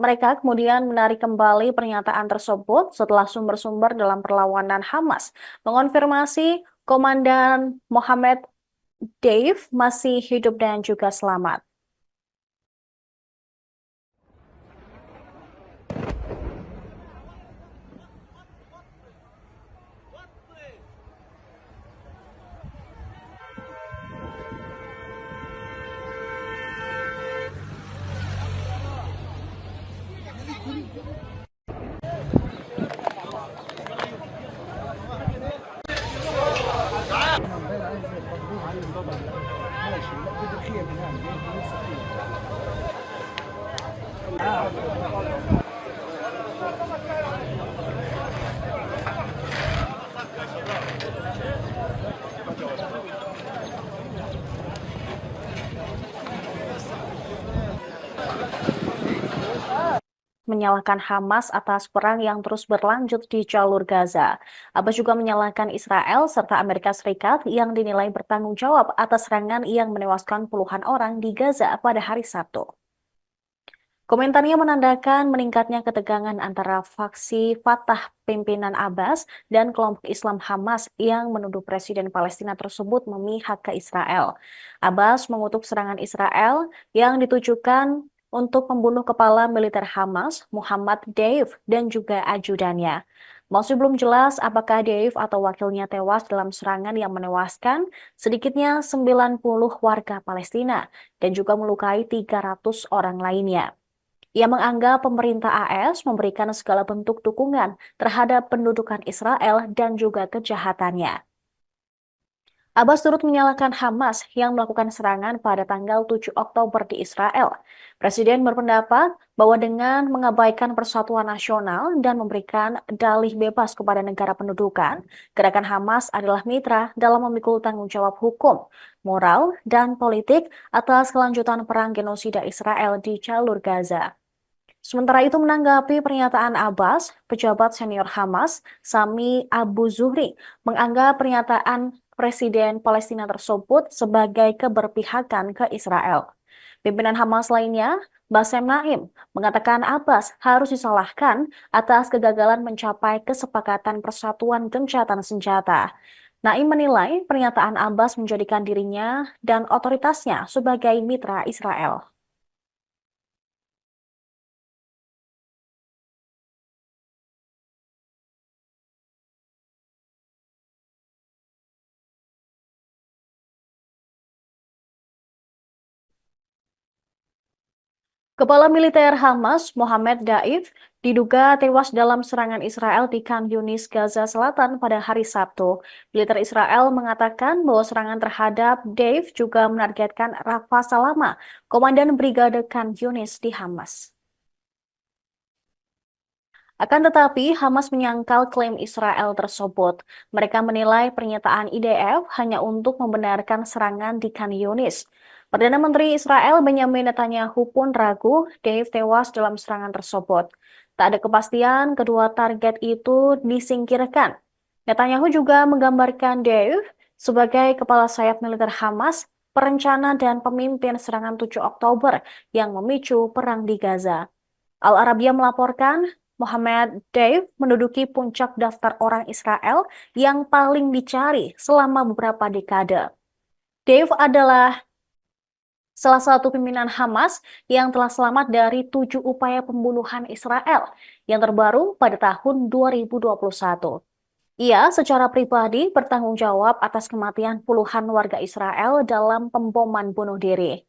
mereka kemudian menarik kembali pernyataan tersebut setelah sumber-sumber dalam perlawanan Hamas mengonfirmasi Komandan Mohammed Dave masih hidup dan juga selamat. Menyalahkan Hamas atas perang yang terus berlanjut di jalur Gaza. Abbas juga menyalahkan Israel serta Amerika Serikat yang dinilai bertanggung jawab atas serangan yang menewaskan puluhan orang di Gaza pada hari Sabtu. Komentarnya menandakan meningkatnya ketegangan antara faksi Fatah pimpinan Abbas dan kelompok Islam Hamas yang menuduh Presiden Palestina tersebut memihak ke Israel. Abbas mengutuk serangan Israel yang ditujukan untuk membunuh kepala militer Hamas, Muhammad Deif, dan juga ajudannya. Masih belum jelas apakah Deif atau wakilnya tewas dalam serangan yang menewaskan sedikitnya 90 warga Palestina dan juga melukai 300 orang lainnya. Ia menganggap pemerintah AS memberikan segala bentuk dukungan terhadap pendudukan Israel dan juga kejahatannya. Abbas turut menyalahkan Hamas yang melakukan serangan pada tanggal 7 Oktober di Israel. Presiden berpendapat bahwa dengan mengabaikan persatuan nasional dan memberikan dalih bebas kepada negara pendudukan, gerakan Hamas adalah mitra dalam memikul tanggung jawab hukum, moral, dan politik atas kelanjutan perang genosida Israel di jalur Gaza. Sementara itu menanggapi pernyataan Abbas, pejabat senior Hamas, Sami Abu Zuhri, menganggap pernyataan Presiden Palestina tersebut sebagai keberpihakan ke Israel. Pimpinan Hamas lainnya, Bassem Naim, mengatakan Abbas harus disalahkan atas kegagalan mencapai kesepakatan persatuan gencatan senjata. Naim menilai pernyataan Abbas menjadikan dirinya dan otoritasnya sebagai mitra Israel. Kepala militer Hamas, Mohammed Daif, diduga tewas dalam serangan Israel di Khan Yunis, Gaza Selatan pada hari Sabtu. Militer Israel mengatakan bahwa serangan terhadap Daif juga menargetkan Rafa Salama, komandan Brigade Khan Yunis di Hamas. Akan tetapi, Hamas menyangkal klaim Israel tersebut. Mereka menilai pernyataan IDF hanya untuk membenarkan serangan di Khan Yunis. Perdana Menteri Israel Benjamin Netanyahu pun ragu Dave tewas dalam serangan tersebut. Tak ada kepastian kedua target itu disingkirkan. Netanyahu juga menggambarkan Dave sebagai kepala sayap militer Hamas, perencana dan pemimpin serangan 7 Oktober yang memicu perang di Gaza. Al Arabiya melaporkan Mohammed Dave menduduki puncak daftar orang Israel yang paling dicari selama beberapa dekade. Dave adalah salah satu pimpinan Hamas yang telah selamat dari 7 upaya pembunuhan Israel yang terbaru pada tahun 2021. Ia secara pribadi bertanggung jawab atas kematian puluhan warga Israel dalam pemboman bunuh diri.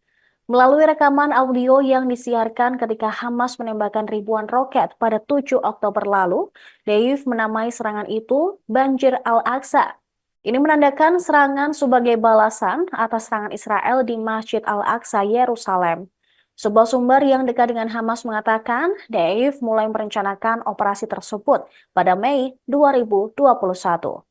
Melalui rekaman audio yang disiarkan ketika Hamas menembakkan ribuan roket pada 7 Oktober lalu, Deif menamai serangan itu Banjir Al-Aqsa. Ini menandakan serangan sebagai balasan atas serangan Israel di Masjid Al-Aqsa, Yerusalem. Sebuah sumber yang dekat dengan Hamas mengatakan, Deif mulai merencanakan operasi tersebut pada Mei 2021.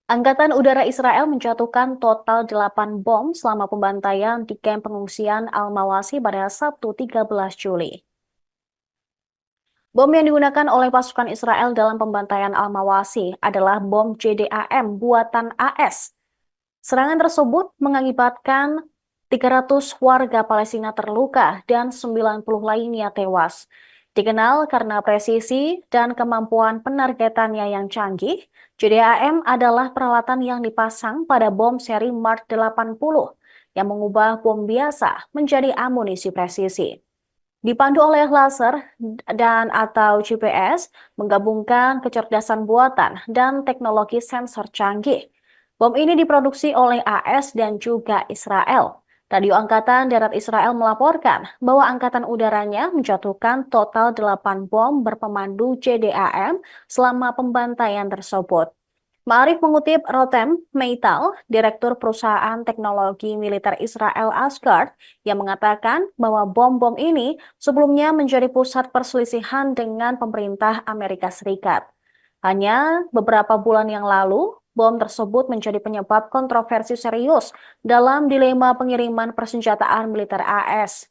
Angkatan Udara Israel menjatuhkan total 8 bom selama pembantaian di kamp pengungsian Al-Mawasi pada Sabtu 13 Juli. Bom yang digunakan oleh pasukan Israel dalam pembantaian Al-Mawasi adalah bom JDAM buatan AS. Serangan tersebut mengakibatkan 300 warga Palestina terluka dan 90 lainnya tewas. Dikenal karena presisi dan kemampuan penargetannya yang canggih, JDAM adalah peralatan yang dipasang pada bom seri Mark 80 yang mengubah bom biasa menjadi amunisi presisi. Dipandu oleh laser dan atau GPS, menggabungkan kecerdasan buatan dan teknologi sensor canggih. Bom ini diproduksi oleh AS dan juga Israel. Radio Angkatan Darat Israel melaporkan bahwa Angkatan Udaranya menjatuhkan total 8 bom berpemandu JDAM selama pembantaian tersebut. Ma'arif mengutip Rotem Meital, Direktur Perusahaan Teknologi Militer Israel Asgard, yang mengatakan bahwa bom-bom ini sebelumnya menjadi pusat perselisihan dengan pemerintah Amerika Serikat. Hanya beberapa bulan yang lalu, bom tersebut menjadi penyebab kontroversi serius dalam dilema pengiriman persenjataan militer AS.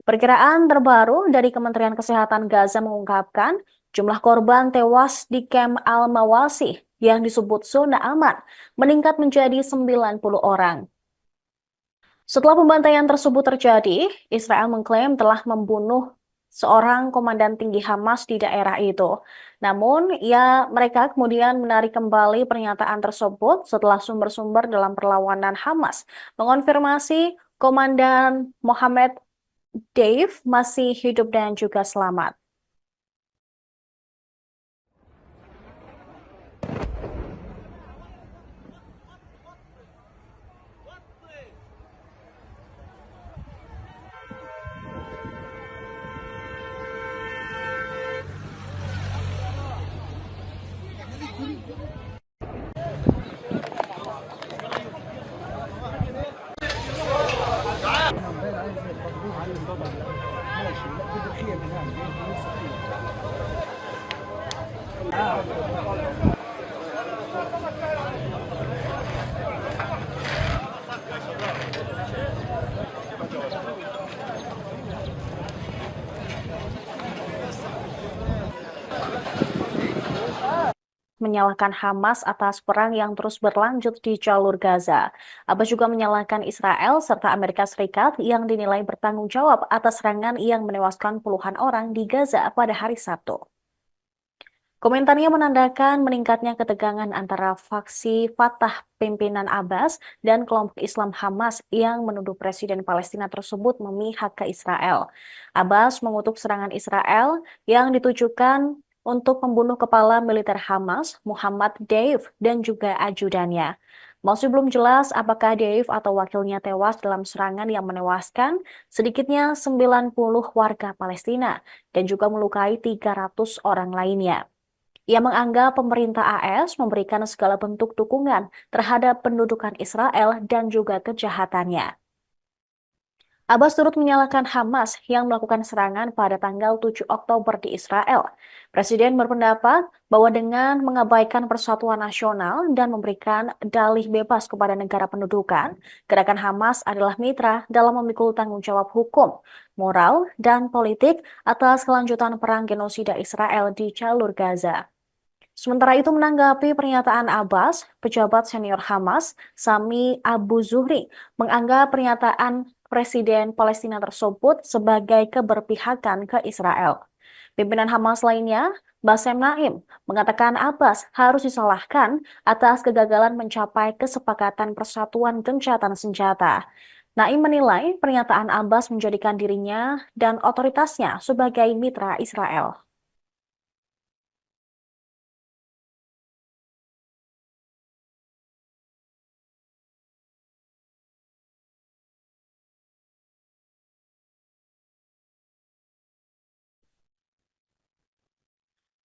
Perkiraan terbaru dari Kementerian Kesehatan Gaza mengungkapkan jumlah korban tewas di kamp Al-Mawasi yang disebut zona aman meningkat menjadi 90 orang. Setelah pembantaian tersebut terjadi, Israel mengklaim telah membunuh seorang komandan tinggi Hamas di daerah itu. Namun, mereka kemudian menarik kembali pernyataan tersebut setelah sumber-sumber dalam perlawanan Hamas mengonfirmasi Komandan Mohammed Dave masih hidup dan juga selamat. Menyalahkan Hamas atas perang yang terus berlanjut di jalur Gaza. Abbas juga menyalahkan Israel serta Amerika Serikat yang dinilai bertanggung jawab atas serangan yang menewaskan puluhan orang di Gaza pada hari Sabtu. Komentarnya menandakan meningkatnya ketegangan antara faksi Fatah pimpinan Abbas dan kelompok Islam Hamas yang menuduh Presiden Palestina tersebut memihak ke Israel. Abbas mengutuk serangan Israel yang ditujukan untuk membunuh kepala militer Hamas, Muhammad Deif, dan juga ajudannya. Masih belum jelas apakah Deif atau wakilnya tewas dalam serangan yang menewaskan sedikitnya 90 warga Palestina dan juga melukai 300 orang lainnya. Ia menganggap pemerintah AS memberikan segala bentuk dukungan terhadap pendudukan Israel dan juga kejahatannya. Abbas turut menyalahkan Hamas yang melakukan serangan pada tanggal 7 Oktober di Israel. Presiden berpendapat bahwa dengan mengabaikan persatuan nasional dan memberikan dalih bebas kepada negara pendudukan, gerakan Hamas adalah mitra dalam memikul tanggung jawab hukum, moral, dan politik atas kelanjutan perang genosida Israel di jalur Gaza. Sementara itu menanggapi pernyataan Abbas, pejabat senior Hamas, Sami Abu Zuhri, menganggap pernyataan Presiden Palestina tersebut sebagai keberpihakan ke Israel. Pimpinan Hamas lainnya Bassem Naim mengatakan Abbas harus disalahkan atas kegagalan mencapai kesepakatan persatuan gencatan senjata. Naim menilai pernyataan Abbas menjadikan dirinya dan otoritasnya sebagai mitra Israel.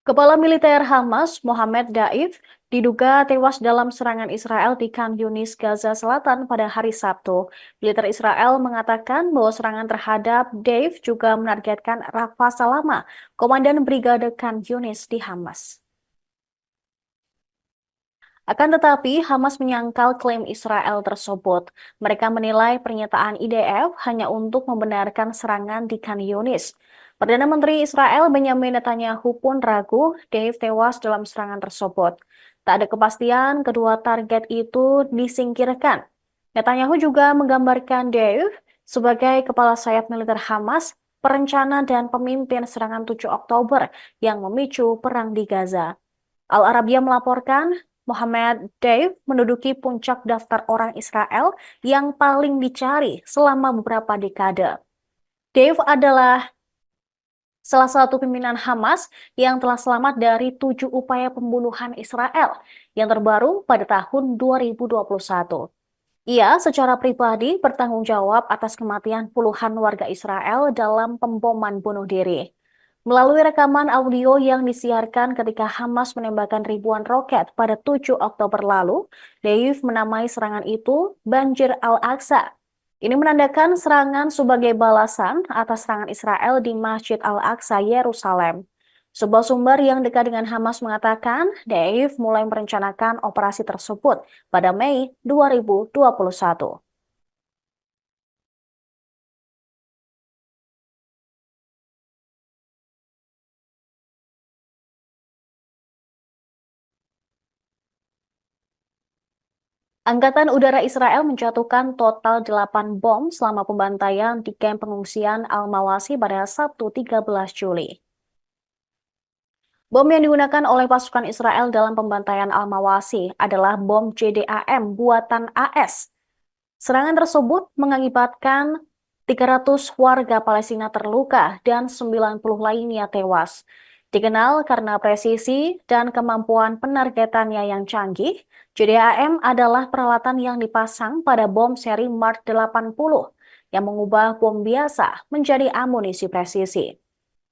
Kepala militer Hamas, Mohammed Daif, diduga tewas dalam serangan Israel di Khan Yunis, Gaza Selatan pada hari Sabtu. Militer Israel mengatakan bahwa serangan terhadap Daif juga menargetkan Rafa Salama, komandan Brigade Khan Yunis di Hamas. Akan tetapi, Hamas menyangkal klaim Israel tersebut. Mereka menilai pernyataan IDF hanya untuk membenarkan serangan di Khan Yunis. Perdana Menteri Israel Benjamin Netanyahu pun ragu Dave tewas dalam serangan tersebut. Tak ada kepastian kedua target itu disingkirkan. Netanyahu juga menggambarkan Dave sebagai kepala sayap militer Hamas, perencana dan pemimpin serangan 7 Oktober yang memicu perang di Gaza. Al Arabiya melaporkan Mohammed Deif menduduki puncak daftar orang Israel yang paling dicari selama beberapa dekade. Deif adalah salah satu pimpinan Hamas yang telah selamat dari 7 upaya pembunuhan Israel yang terbaru pada tahun 2021. Ia secara pribadi bertanggung jawab atas kematian puluhan warga Israel dalam pemboman bunuh diri. Melalui rekaman audio yang disiarkan ketika Hamas menembakkan ribuan roket pada 7 Oktober lalu, Deif menamai serangan itu Banjir Al-Aqsa. Ini menandakan serangan sebagai balasan atas serangan Israel di Masjid Al-Aqsa, Yerusalem. Sebuah sumber yang dekat dengan Hamas mengatakan Deif mulai merencanakan operasi tersebut pada Mei 2021. Angkatan Udara Israel menjatuhkan total 8 bom selama pembantaian di kamp pengungsian Al-Mawasi pada Sabtu 13 Juli. Bom yang digunakan oleh pasukan Israel dalam pembantaian Al-Mawasi adalah bom JDAM buatan AS. Serangan tersebut mengakibatkan 300 warga Palestina terluka dan 90 lainnya tewas. Dikenal karena presisi dan kemampuan penargetannya yang canggih, JDAM adalah peralatan yang dipasang pada bom seri Mark 80 yang mengubah bom biasa menjadi amunisi presisi.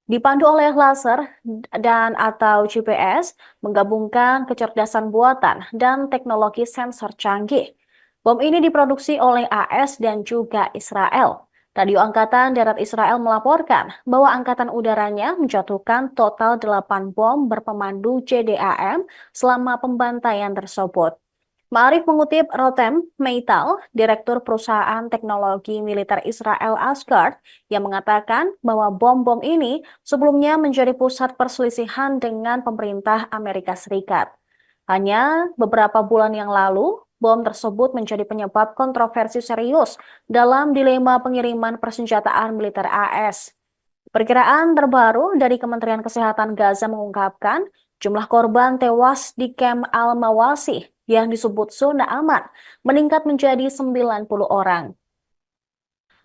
Dipandu oleh laser dan atau GPS, menggabungkan kecerdasan buatan dan teknologi sensor canggih. Bom ini diproduksi oleh AS dan juga Israel. Radio Angkatan Darat Israel melaporkan bahwa angkatan udaranya menjatuhkan total 8 bom berpemandu JDAM selama pembantaian tersebut. Ma'arif mengutip Rotem Meital, Direktur Perusahaan Teknologi Militer Israel Asgard, yang mengatakan bahwa bom-bom ini sebelumnya menjadi pusat perselisihan dengan pemerintah Amerika Serikat. Hanya beberapa bulan yang lalu, bom tersebut menjadi penyebab kontroversi serius dalam dilema pengiriman persenjataan militer AS. Perkiraan terbaru dari Kementerian Kesehatan Gaza mengungkapkan jumlah korban tewas di kamp Al-Mawasi yang disebut zona aman meningkat menjadi 90 orang.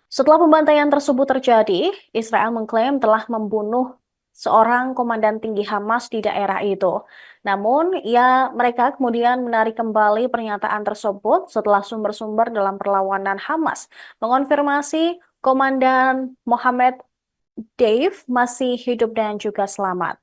Setelah pembantaian tersebut terjadi, Israel mengklaim telah membunuh seorang komandan tinggi Hamas di daerah itu. Namun, mereka kemudian menarik kembali pernyataan tersebut setelah sumber-sumber dalam perlawanan Hamas mengonfirmasi Komandan Mohammed Deif masih hidup dan juga selamat.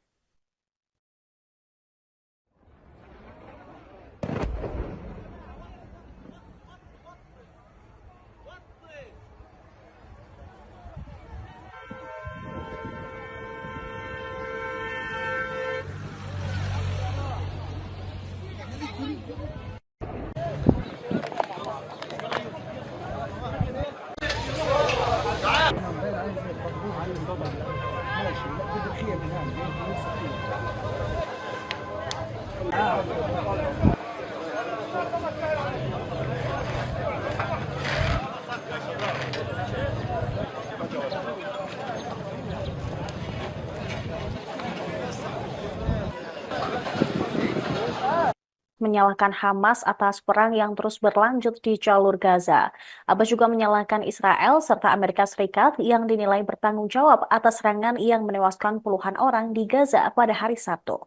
menyalahkan Hamas atas perang yang terus berlanjut di jalur Gaza. Abbas juga menyalahkan Israel serta Amerika Serikat yang dinilai bertanggung jawab atas serangan yang menewaskan puluhan orang di Gaza pada hari Sabtu.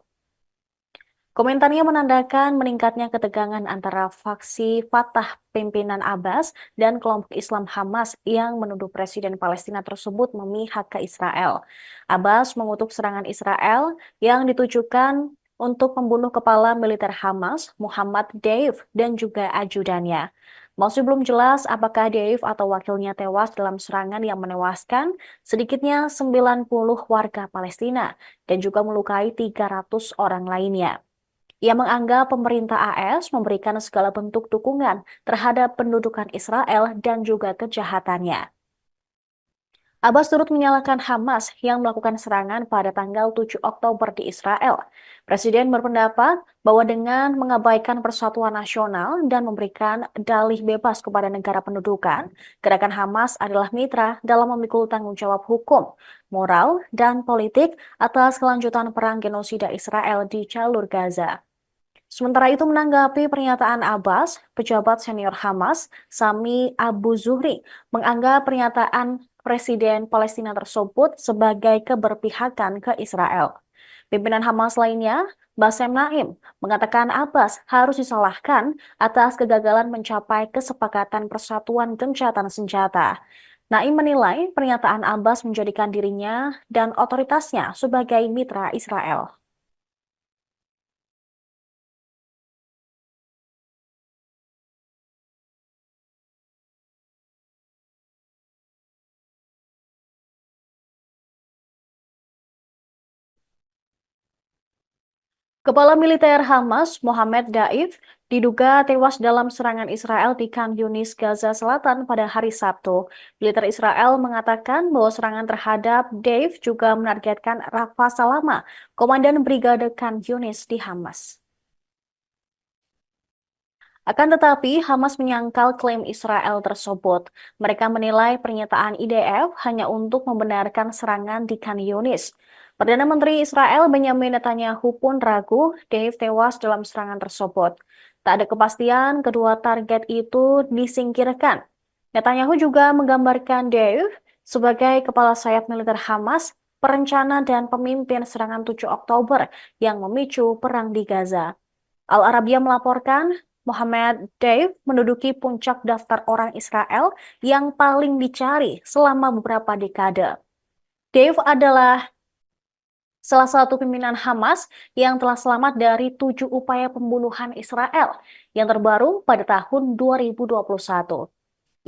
Komentarnya menandakan meningkatnya ketegangan antara faksi Fatah pimpinan Abbas dan kelompok Islam Hamas yang menuduh Presiden Palestina tersebut memihak ke Israel. Abbas mengutuk serangan Israel yang ditujukan untuk membunuh kepala militer Hamas, Muhammad Deif, dan juga ajudannya. Masih belum jelas apakah Deif atau wakilnya tewas dalam serangan yang menewaskan sedikitnya 90 warga Palestina dan juga melukai 300 orang lainnya. Ia menganggap pemerintah AS memberikan segala bentuk dukungan terhadap pendudukan Israel dan juga kejahatannya. Abbas turut menyalahkan Hamas yang melakukan serangan pada tanggal 7 Oktober di Israel. Presiden berpendapat bahwa dengan mengabaikan persatuan nasional dan memberikan dalih bebas kepada negara pendudukan, gerakan Hamas adalah mitra dalam memikul tanggung jawab hukum, moral, dan politik atas kelanjutan perang genosida Israel di jalur Gaza. Sementara itu menanggapi pernyataan Abbas, pejabat senior Hamas, Sami Abu Zuhri, menganggap pernyataan Presiden Palestina tersebut sebagai keberpihakan ke Israel. Pimpinan Hamas lainnya, Bassem Naim, mengatakan Abbas harus disalahkan atas kegagalan mencapai kesepakatan persatuan gencatan senjata. Naim menilai pernyataan Abbas menjadikan dirinya dan otoritasnya sebagai mitra Israel. Kepala militer Hamas, Mohammed Daif, diduga tewas dalam serangan Israel di Khan Yunis, Gaza Selatan pada hari Sabtu. Militer Israel mengatakan bahwa serangan terhadap Daif juga menargetkan Rafa Salama, komandan Brigade Khan Yunis di Hamas. Akan tetapi, Hamas menyangkal klaim Israel tersebut. Mereka menilai pernyataan IDF hanya untuk membenarkan serangan di Khan Yunis. Perdana Menteri Israel Benjamin Netanyahu pun ragu Dave tewas dalam serangan tersebut. Tak ada kepastian kedua target itu disingkirkan. Netanyahu juga menggambarkan Dave sebagai kepala sayap militer Hamas, perencana dan pemimpin serangan 7 Oktober yang memicu perang di Gaza. Al Arabiya melaporkan Mohammed Deif menduduki puncak daftar orang Israel yang paling dicari selama beberapa dekade. Deif adalah salah satu pimpinan Hamas yang telah selamat dari 7 upaya pembunuhan Israel yang terbaru pada tahun 2021.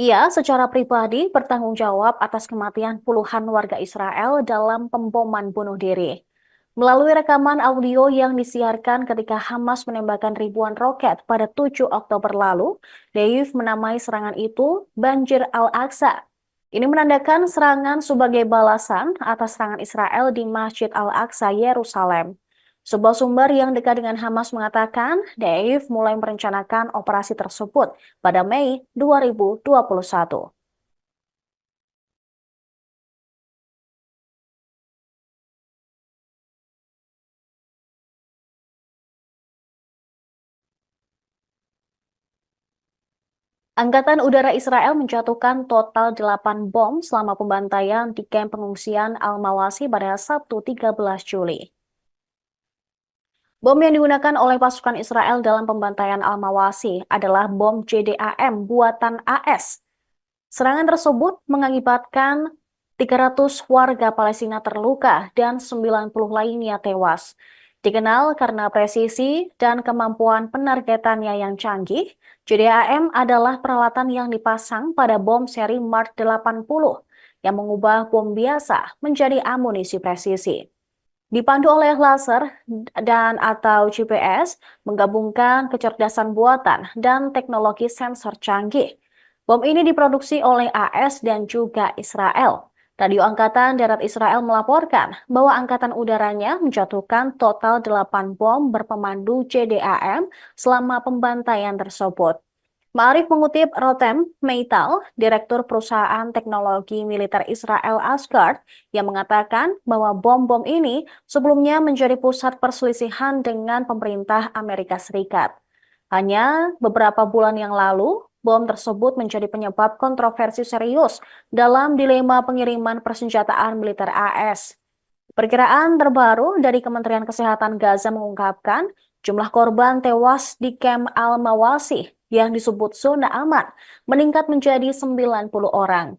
Ia secara pribadi bertanggung jawab atas kematian puluhan warga Israel dalam pemboman bunuh diri. Melalui rekaman audio yang disiarkan ketika Hamas menembakkan ribuan roket pada 7 Oktober lalu, Deif menamai serangan itu Banjir Al-Aqsa. Ini menandakan serangan sebagai balasan atas serangan Israel di Masjid Al-Aqsa, Yerusalem. Sebuah sumber yang dekat dengan Hamas mengatakan Deif mulai merencanakan operasi tersebut pada Mei 2021. Angkatan Udara Israel menjatuhkan total 8 bom selama pembantaian di kamp pengungsian Al-Mawasi pada Sabtu 13 Juli. Bom yang digunakan oleh pasukan Israel dalam pembantaian Al-Mawasi adalah bom JDAM buatan AS. Serangan tersebut mengakibatkan 300 warga Palestina terluka dan 90 lainnya tewas. Dikenal karena presisi dan kemampuan penargetannya yang canggih, JDAM adalah peralatan yang dipasang pada bom seri Mark 80 yang mengubah bom biasa menjadi amunisi presisi. Dipandu oleh laser dan atau GPS, menggabungkan kecerdasan buatan dan teknologi sensor canggih. Bom ini diproduksi oleh AS dan juga Israel. Radio Angkatan Darat Israel melaporkan bahwa Angkatan Udaranya menjatuhkan total 8 bom berpemandu JDAM selama pembantaian tersebut. Ma'arif mengutip Rotem Meital, Direktur Perusahaan Teknologi Militer Israel Asgard, yang mengatakan bahwa bom-bom ini sebelumnya menjadi pusat perselisihan dengan pemerintah Amerika Serikat. Hanya beberapa bulan yang lalu, bom tersebut menjadi penyebab kontroversi serius dalam dilema pengiriman persenjataan militer AS. Perkiraan terbaru dari Kementerian Kesehatan Gaza mengungkapkan jumlah korban tewas di kamp Al-Mawasi yang disebut zona aman meningkat menjadi 90 orang.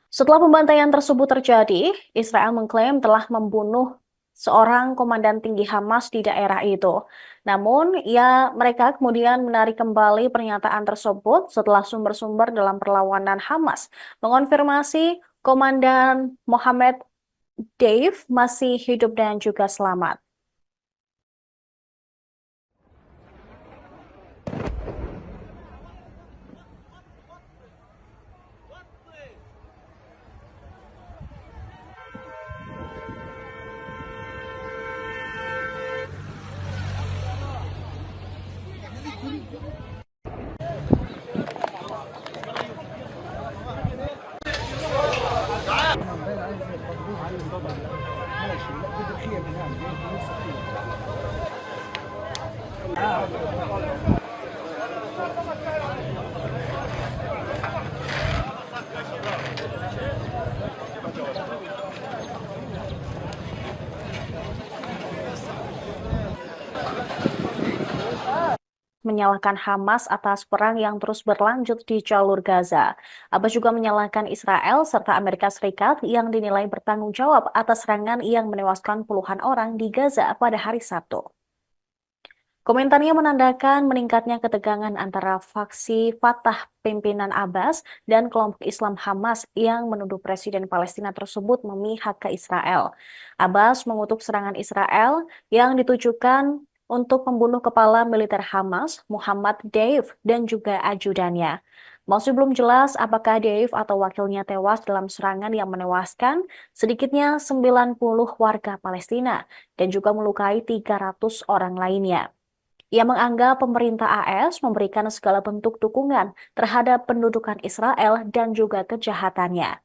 Setelah pembantaian tersebut terjadi, Israel mengklaim telah membunuh seorang komandan tinggi Hamas di daerah itu. Namun, mereka kemudian menarik kembali pernyataan tersebut setelah sumber-sumber dalam perlawanan Hamas mengonfirmasi Komandan Mohammed Dave masih hidup dan juga selamat. Menyalahkan Hamas atas perang yang terus berlanjut di jalur Gaza. Abbas juga menyalahkan Israel serta Amerika Serikat yang dinilai bertanggung jawab atas serangan yang menewaskan puluhan orang di Gaza pada hari Sabtu. Komentarnya menandakan meningkatnya ketegangan antara faksi Fatah pimpinan Abbas dan kelompok Islam Hamas yang menuduh Presiden Palestina tersebut memihak ke Israel. Abbas mengutuk serangan Israel yang ditujukan untuk membunuh kepala militer Hamas, Muhammad Deif, dan juga ajudannya. Masih belum jelas apakah Deif atau wakilnya tewas dalam serangan yang menewaskan sedikitnya 90 warga Palestina dan juga melukai 300 orang lainnya. Ia menganggap pemerintah AS memberikan segala bentuk dukungan terhadap pendudukan Israel dan juga kejahatannya.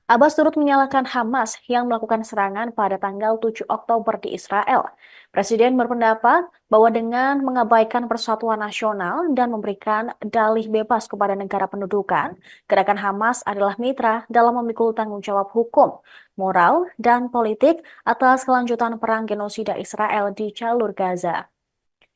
Abbas turut menyalahkan Hamas yang melakukan serangan pada tanggal 7 Oktober di Israel. Presiden berpendapat bahwa dengan mengabaikan persatuan nasional dan memberikan dalih bebas kepada negara pendudukan, gerakan Hamas adalah mitra dalam memikul tanggung jawab hukum, moral, dan politik atas kelanjutan perang genosida Israel di jalur Gaza.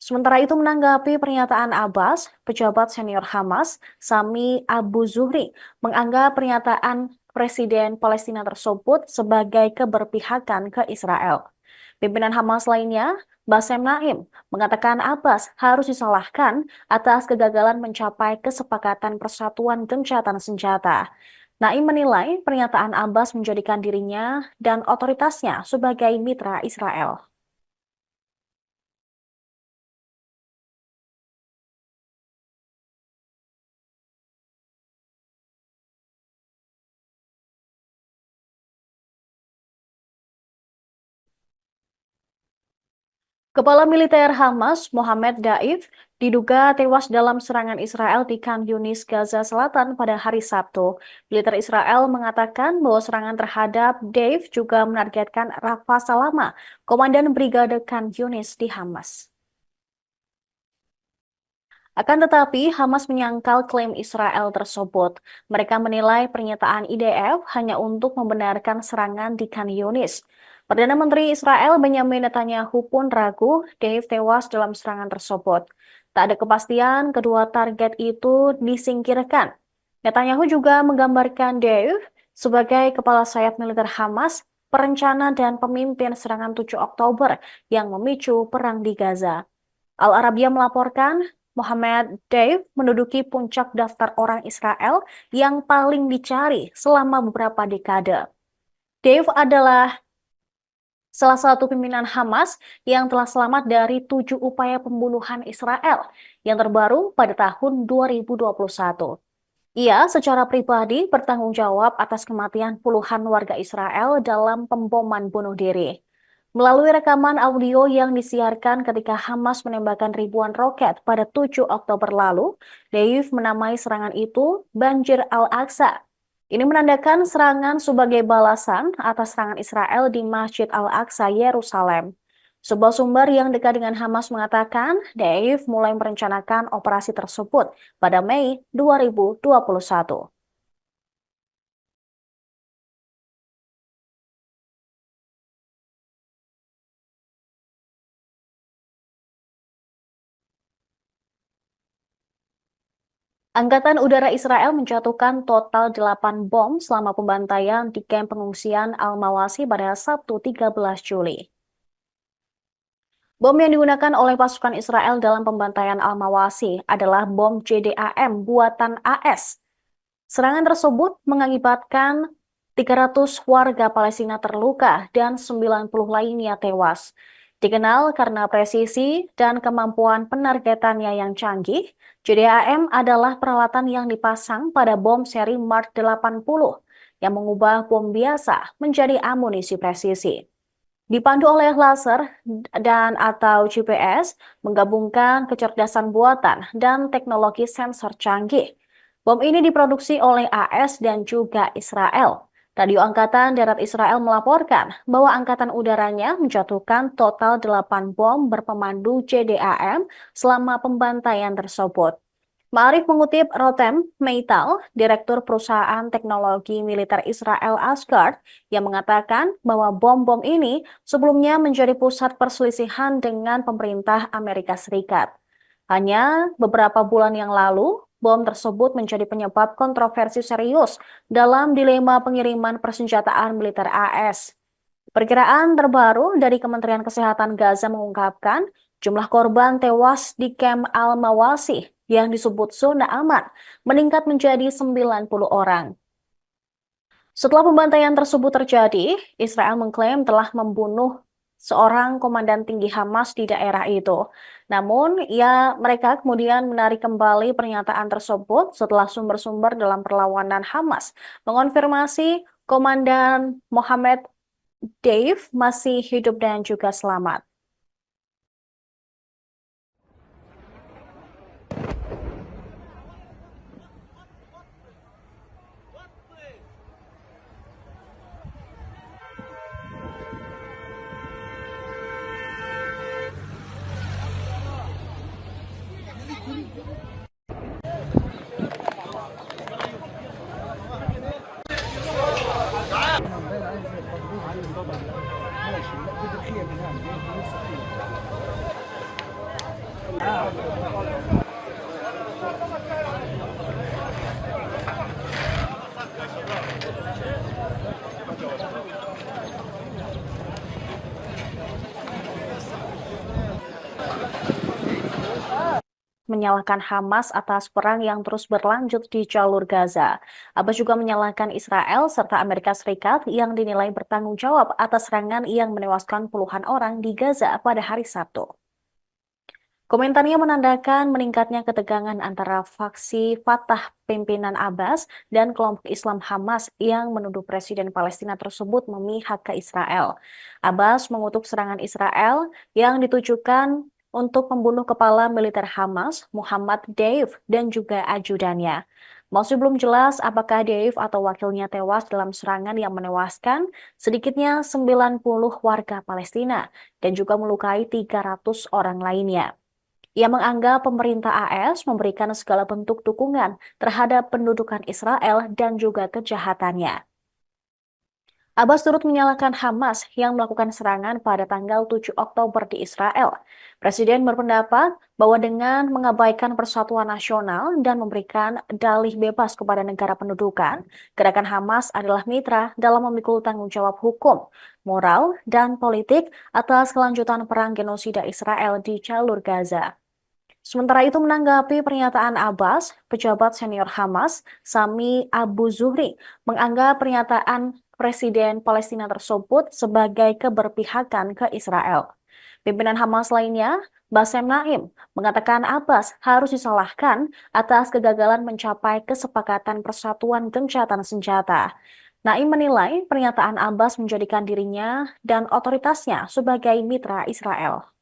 Sementara itu menanggapi pernyataan Abbas, pejabat senior Hamas, Sami Abu Zuhri, menganggap pernyataan Presiden Palestina tersebut sebagai keberpihakan ke Israel. Pimpinan Hamas lainnya, Bassem Naim, mengatakan Abbas harus disalahkan atas kegagalan mencapai kesepakatan persatuan gencatan senjata. Naim menilai pernyataan Abbas menjadikan dirinya dan otoritasnya sebagai mitra Israel. Kepala militer Hamas, Mohammed Daif, diduga tewas dalam serangan Israel di Khan Yunis, Gaza Selatan pada hari Sabtu. Militer Israel mengatakan bahwa serangan terhadap Daif juga menargetkan Rafa Salama, komandan Brigade Khan Yunis di Hamas. Akan tetapi, Hamas menyangkal klaim Israel tersebut. Mereka menilai pernyataan IDF hanya untuk membenarkan serangan di Khan Yunis. Perdana Menteri Israel Benjamin Netanyahu pun ragu Dave tewas dalam serangan tersebut. Tak ada kepastian kedua target itu disingkirkan. Netanyahu juga menggambarkan Dave sebagai kepala sayap militer Hamas, perencana dan pemimpin serangan 7 Oktober yang memicu perang di Gaza. Al Arabiya melaporkan Mohammed Dave menduduki puncak daftar orang Israel yang paling dicari selama beberapa dekade. Dave adalah salah satu pimpinan Hamas yang telah selamat dari 7 upaya pembunuhan Israel yang terbaru pada tahun 2021. Ia secara pribadi bertanggung jawab atas kematian puluhan warga Israel dalam pemboman bunuh diri. Melalui rekaman audio yang disiarkan ketika Hamas menembakkan ribuan roket pada 7 Oktober lalu, Dave menamai serangan itu Banjir Al-Aqsa. Ini menandakan serangan sebagai balasan atas serangan Israel di Masjid Al-Aqsa, Yerusalem. Sebuah sumber yang dekat dengan Hamas mengatakan Deif mulai merencanakan operasi tersebut pada Mei 2021. Angkatan Udara Israel menjatuhkan total 8 bom selama pembantaian di kamp pengungsian Al-Mawasi pada Sabtu 13 Juli. Bom yang digunakan oleh pasukan Israel dalam pembantaian Al-Mawasi adalah bom JDAM buatan AS. Serangan tersebut mengakibatkan 300 warga Palestina terluka dan 90 lainnya tewas. Dikenal karena presisi dan kemampuan penargetannya yang canggih, JDAM adalah peralatan yang dipasang pada bom seri Mark 80 yang mengubah bom biasa menjadi amunisi presisi. Dipandu oleh laser dan atau GPS, menggabungkan kecerdasan buatan dan teknologi sensor canggih. Bom ini diproduksi oleh AS dan juga Israel. Radio Angkatan Darat Israel melaporkan bahwa angkatan udaranya menjatuhkan total 8 bom berpemandu JDAM selama pembantaian tersebut. Ma'arif mengutip Rotem Meital, Direktur Perusahaan Teknologi Militer Israel Asgard, yang mengatakan bahwa bom-bom ini sebelumnya menjadi pusat perselisihan dengan pemerintah Amerika Serikat. Hanya beberapa bulan yang lalu, bom tersebut menjadi penyebab kontroversi serius dalam dilema pengiriman persenjataan militer AS. Perkiraan terbaru dari Kementerian Kesehatan Gaza mengungkapkan jumlah korban tewas di kamp Al-Mawasi yang disebut zona aman meningkat menjadi 90 orang. Setelah pembantaian tersebut terjadi, Israel mengklaim telah membunuh seorang komandan tinggi Hamas di daerah itu. Namun, mereka kemudian menarik kembali pernyataan tersebut setelah sumber-sumber dalam perlawanan Hamas mengonfirmasi Komandan Mohammed Dave masih hidup dan juga selamat. Menyalahkan Hamas atas perang yang terus berlanjut di jalur Gaza. Abbas juga menyalahkan Israel serta Amerika Serikat yang dinilai bertanggung jawab atas serangan yang menewaskan puluhan orang di Gaza pada hari Sabtu. Komentarnya menandakan meningkatnya ketegangan antara faksi Fatah pimpinan Abbas dan kelompok Islam Hamas yang menuduh Presiden Palestina tersebut memihak ke Israel. Abbas mengutuk serangan Israel yang ditujukan untuk membunuh kepala militer Hamas, Muhammad Deif, dan juga ajudannya. Masih belum jelas apakah Deif atau wakilnya tewas dalam serangan yang menewaskan sedikitnya 90 warga Palestina dan juga melukai 300 orang lainnya. Ia menganggap pemerintah AS memberikan segala bentuk dukungan terhadap pendudukan Israel dan juga kejahatannya. Abbas turut menyalahkan Hamas yang melakukan serangan pada tanggal 7 Oktober di Israel. Presiden berpendapat bahwa dengan mengabaikan persatuan nasional dan memberikan dalih bebas kepada negara pendudukan, gerakan Hamas adalah mitra dalam memikul tanggung jawab hukum, moral, dan politik atas kelanjutan perang genosida Israel di jalur Gaza. Sementara itu menanggapi pernyataan Abbas, pejabat senior Hamas, Sami Abu Zuhri, menganggap pernyataan Presiden Palestina tersebut sebagai keberpihakan ke Israel. Pimpinan Hamas lainnya, Bassem Naim, mengatakan Abbas harus disalahkan atas kegagalan mencapai kesepakatan persatuan gencatan senjata. Naim menilai pernyataan Abbas menjadikan dirinya dan otoritasnya sebagai mitra Israel.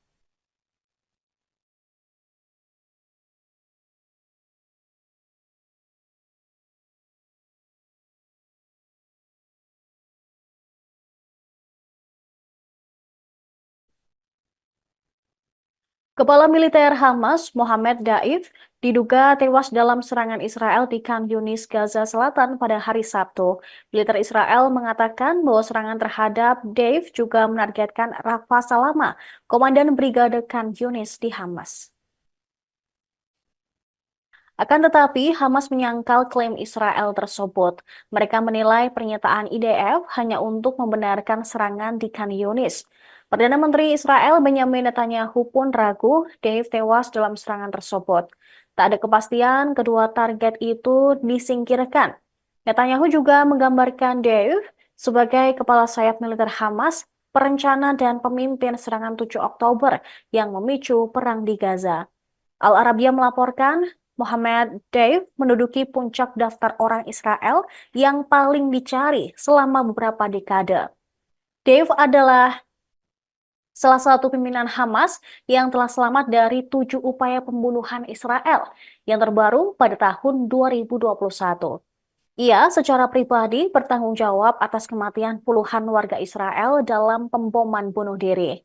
Kepala militer Hamas, Mohammed Daif, diduga tewas dalam serangan Israel di Khan Yunis, Gaza Selatan pada hari Sabtu. Militer Israel mengatakan bahwa serangan terhadap Daif juga menargetkan Rafa Salama, komandan Brigade Khan Yunis di Hamas. Akan tetapi, Hamas menyangkal klaim Israel tersebut. Mereka menilai pernyataan IDF hanya untuk membenarkan serangan di Khan Yunis. Perdana Menteri Israel Benjamin Netanyahu pun ragu Dave tewas dalam serangan tersebut. Tak ada kepastian kedua target itu disingkirkan. Netanyahu juga menggambarkan Dave sebagai kepala sayap militer Hamas, perencana dan pemimpin serangan 7 Oktober yang memicu perang di Gaza. Al Arabiya melaporkan Mohammed Deif menduduki puncak daftar orang Israel yang paling dicari selama beberapa dekade. Deif adalah salah satu pimpinan Hamas yang telah selamat dari 7 upaya pembunuhan Israel yang terbaru pada tahun 2021. Ia secara pribadi bertanggung jawab atas kematian puluhan warga Israel dalam pemboman bunuh diri.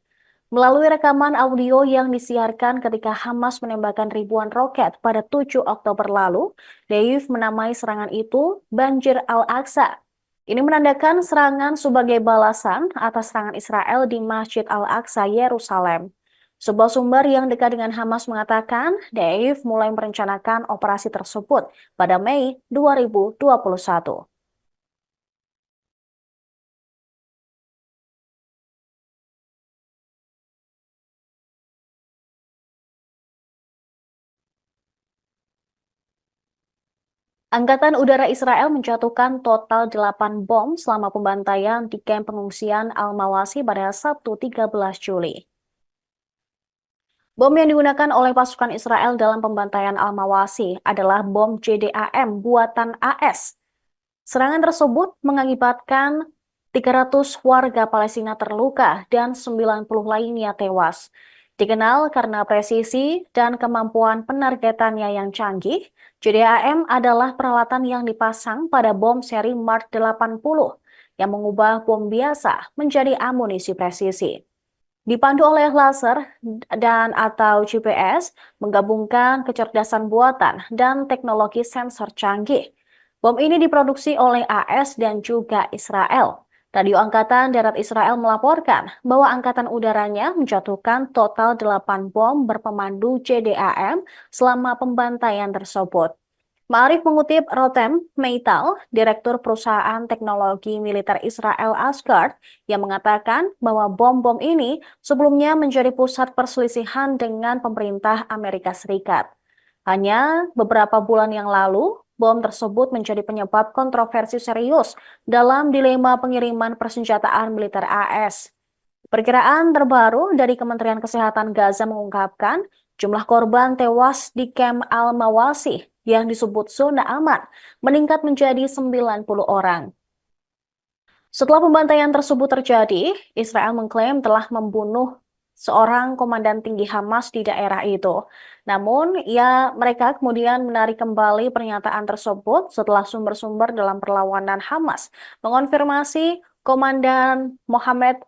Melalui rekaman audio yang disiarkan ketika Hamas menembakkan ribuan roket pada 7 Oktober lalu, Deif menamai serangan itu Banjir Al-Aqsa. Ini menandakan serangan sebagai balasan atas serangan Israel di Masjid Al-Aqsa, Yerusalem. Sebuah sumber yang dekat dengan Hamas mengatakan Deif mulai merencanakan operasi tersebut pada Mei 2021. Angkatan Udara Israel menjatuhkan total 8 bom selama pembantaian di kamp pengungsian Al-Mawasi pada Sabtu 13 Juli. Bom yang digunakan oleh pasukan Israel dalam pembantaian Al-Mawasi adalah bom JDAM buatan AS. Serangan tersebut mengakibatkan 300 warga Palestina terluka dan 90 lainnya tewas. Dikenal karena presisi dan kemampuan penargetannya yang canggih, JDAM adalah peralatan yang dipasang pada bom seri Mark 80 yang mengubah bom biasa menjadi amunisi presisi. Dipandu oleh laser dan atau GPS, menggabungkan kecerdasan buatan dan teknologi sensor canggih. Bom ini diproduksi oleh AS dan juga Israel. Radio Angkatan Darat Israel melaporkan bahwa angkatan udaranya menjatuhkan total 8 bom berpemandu JDAM selama pembantaian tersebut. Ma'arif mengutip Rotem Meital, Direktur Perusahaan Teknologi Militer Israel Asgard, yang mengatakan bahwa bom-bom ini sebelumnya menjadi pusat perselisihan dengan pemerintah Amerika Serikat. Hanya beberapa bulan yang lalu, bom tersebut menjadi penyebab kontroversi serius dalam dilema pengiriman persenjataan militer AS. Perkiraan terbaru dari Kementerian Kesehatan Gaza mengungkapkan jumlah korban tewas di kamp Al-Mawasi yang disebut zona aman meningkat menjadi 90 orang. Setelah pembantaian tersebut terjadi, Israel mengklaim telah membunuh seorang komandan tinggi Hamas di daerah itu. Namun, mereka kemudian menarik kembali pernyataan tersebut setelah sumber-sumber dalam perlawanan Hamas mengonfirmasi Komandan Mohammed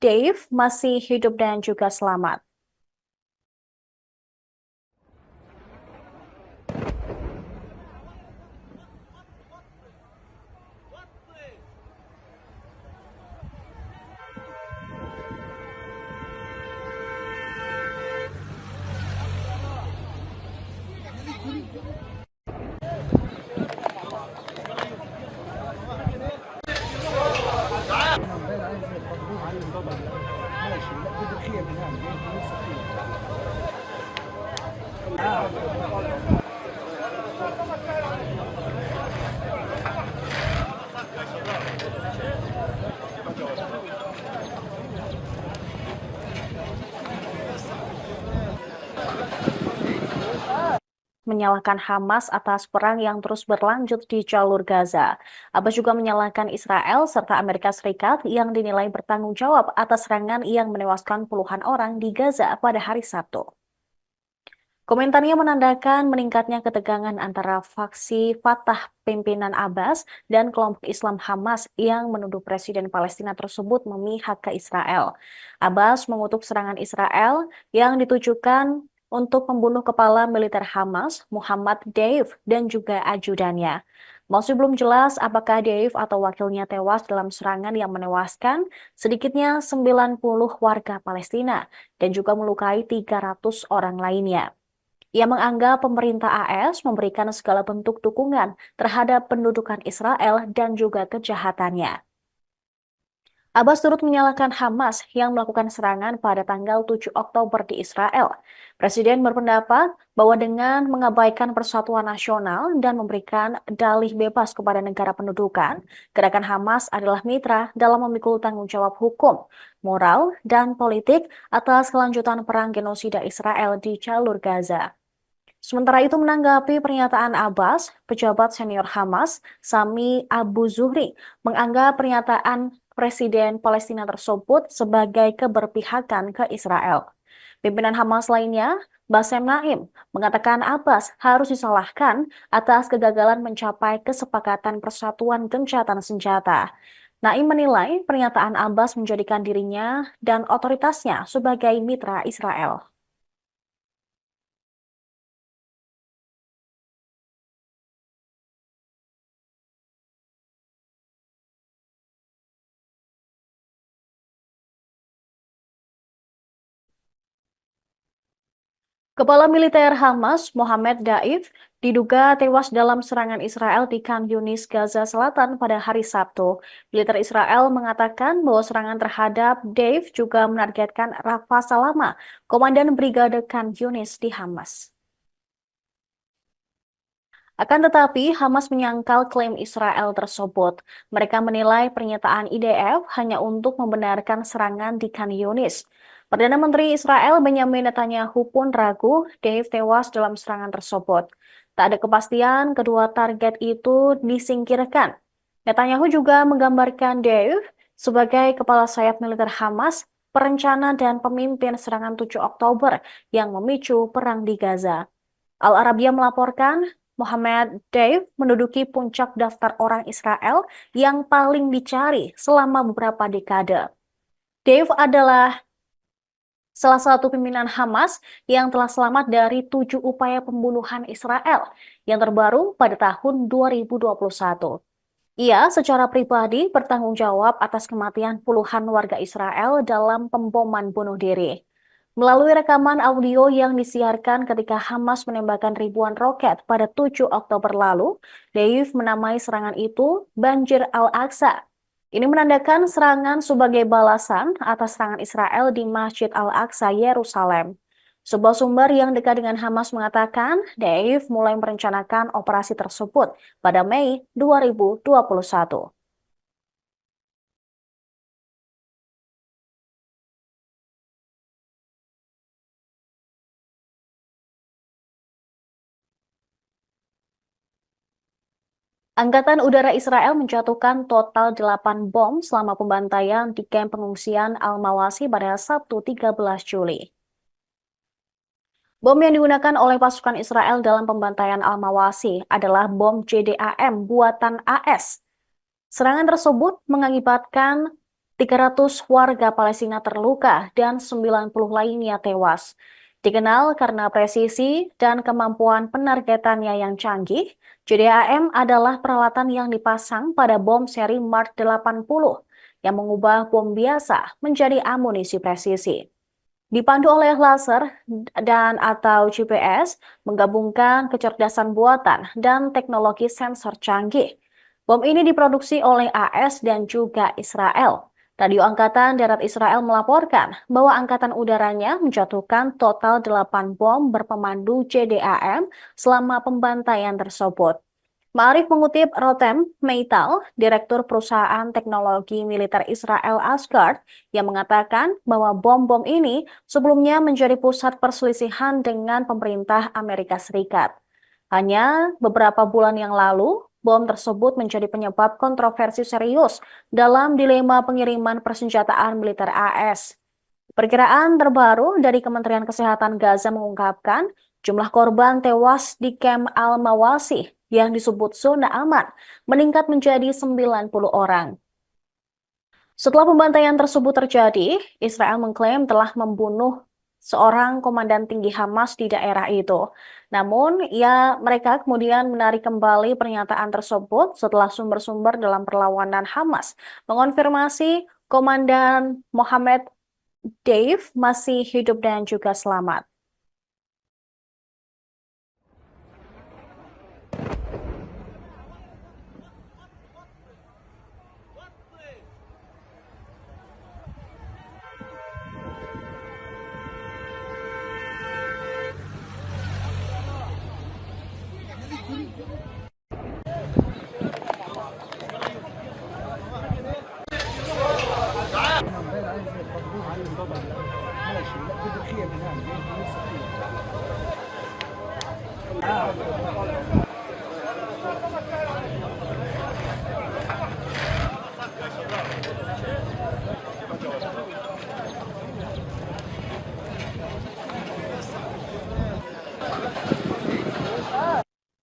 Dave masih hidup dan juga selamat. Menyalahkan Hamas atas perang yang terus berlanjut di jalur Gaza. Abbas juga menyalahkan Israel serta Amerika Serikat yang dinilai bertanggung jawab atas serangan yang menewaskan puluhan orang di Gaza pada hari Sabtu. Komentarnya menandakan meningkatnya ketegangan antara faksi Fatah pimpinan Abbas dan kelompok Islam Hamas yang menuduh Presiden Palestina tersebut memihak ke Israel. Abbas mengutuk serangan Israel yang ditujukan untuk membunuh kepala militer Hamas, Muhammad Deif, dan juga ajudannya. Masih belum jelas apakah Deif atau wakilnya tewas dalam serangan yang menewaskan sedikitnya 90 warga Palestina dan juga melukai 300 orang lainnya. Ia menganggap pemerintah AS memberikan segala bentuk dukungan terhadap pendudukan Israel dan juga kejahatannya. Abbas turut menyalahkan Hamas yang melakukan serangan pada tanggal 7 Oktober di Israel. Presiden berpendapat bahwa dengan mengabaikan persatuan nasional dan memberikan dalih bebas kepada negara pendudukan, gerakan Hamas adalah mitra dalam memikul tanggung jawab hukum, moral, dan politik atas kelanjutan perang genosida Israel di jalur Gaza. Sementara itu menanggapi pernyataan Abbas, pejabat senior Hamas, Sami Abu Zuhri, menganggap pernyataan Presiden Palestina tersebut sebagai keberpihakan ke Israel. Pimpinan Hamas lainnya, Bassem Naim, mengatakan Abbas harus disalahkan atas kegagalan mencapai kesepakatan persatuan gencatan senjata. Naim menilai pernyataan Abbas menjadikan dirinya dan otoritasnya sebagai mitra Israel. Kepala militer Hamas, Mohammed Daif, diduga tewas dalam serangan Israel di Khan Yunis, Gaza Selatan pada hari Sabtu. Militer Israel mengatakan bahwa serangan terhadap Daif juga menargetkan Rafa Salama, Komandan Brigade Khan Yunis di Hamas. Akan tetapi, Hamas menyangkal klaim Israel tersebut. Mereka menilai pernyataan IDF hanya untuk membenarkan serangan di Khan Yunis. Perdana Menteri Israel Benyamin Netanyahu pun ragu Dave tewas dalam serangan tersebut. Tak ada kepastian kedua target itu disingkirkan. Netanyahu juga menggambarkan Dave sebagai kepala sayap militer Hamas, perencana dan pemimpin serangan 7 Oktober yang memicu perang di Gaza. Al Arabiya melaporkan Mohammed Deif menduduki puncak daftar orang Israel yang paling dicari selama beberapa dekade. Deif adalah salah satu pimpinan Hamas yang telah selamat dari 7 upaya pembunuhan Israel yang terbaru pada tahun 2021. Ia secara pribadi bertanggung jawab atas kematian puluhan warga Israel dalam pemboman bunuh diri. Melalui rekaman audio yang disiarkan ketika Hamas menembakkan ribuan roket pada 7 Oktober lalu, Deif menamai serangan itu Banjir Al-Aqsa. Ini menandakan serangan sebagai balasan atas serangan Israel di Masjid Al-Aqsa, Yerusalem. Sebuah sumber yang dekat dengan Hamas mengatakan Deif mulai merencanakan operasi tersebut pada Mei 2021. Angkatan Udara Israel menjatuhkan total 8 bom selama pembantaian di kamp pengungsian Al-Mawasi pada Sabtu 13 Juli. Bom yang digunakan oleh pasukan Israel dalam pembantaian Al-Mawasi adalah bom JDAM buatan AS. Serangan tersebut mengakibatkan 300 warga Palestina terluka dan 90 lainnya tewas. Dikenal karena presisi dan kemampuan penargetannya yang canggih, JDAM adalah peralatan yang dipasang pada bom seri Mark 80 yang mengubah bom biasa menjadi amunisi presisi. Dipandu oleh laser dan atau GPS, menggabungkan kecerdasan buatan dan teknologi sensor canggih. Bom ini diproduksi oleh AS dan juga Israel. Radio Angkatan Darat Israel melaporkan bahwa Angkatan Udaranya menjatuhkan total 8 bom berpemandu JDAM selama pembantaian tersebut. Ma'arif mengutip Rotem Meital, Direktur Perusahaan Teknologi Militer Israel Asgard, yang mengatakan bahwa bom-bom ini sebelumnya menjadi pusat perselisihan dengan pemerintah Amerika Serikat. Hanya beberapa bulan yang lalu, bom tersebut menjadi penyebab kontroversi serius dalam dilema pengiriman persenjataan militer AS. Perkiraan terbaru dari Kementerian Kesehatan Gaza mengungkapkan Jumlah korban tewas di kamp Al-Mawasih yang disebut zona aman meningkat menjadi 90 orang. Setelah pembantaian tersebut terjadi, Israel mengklaim telah membunuh seorang komandan tinggi Hamas di daerah itu. Namun, mereka kemudian menarik kembali pernyataan tersebut setelah sumber-sumber dalam perlawanan Hamas mengonfirmasi Komandan Mohammed Deif masih hidup dan juga selamat.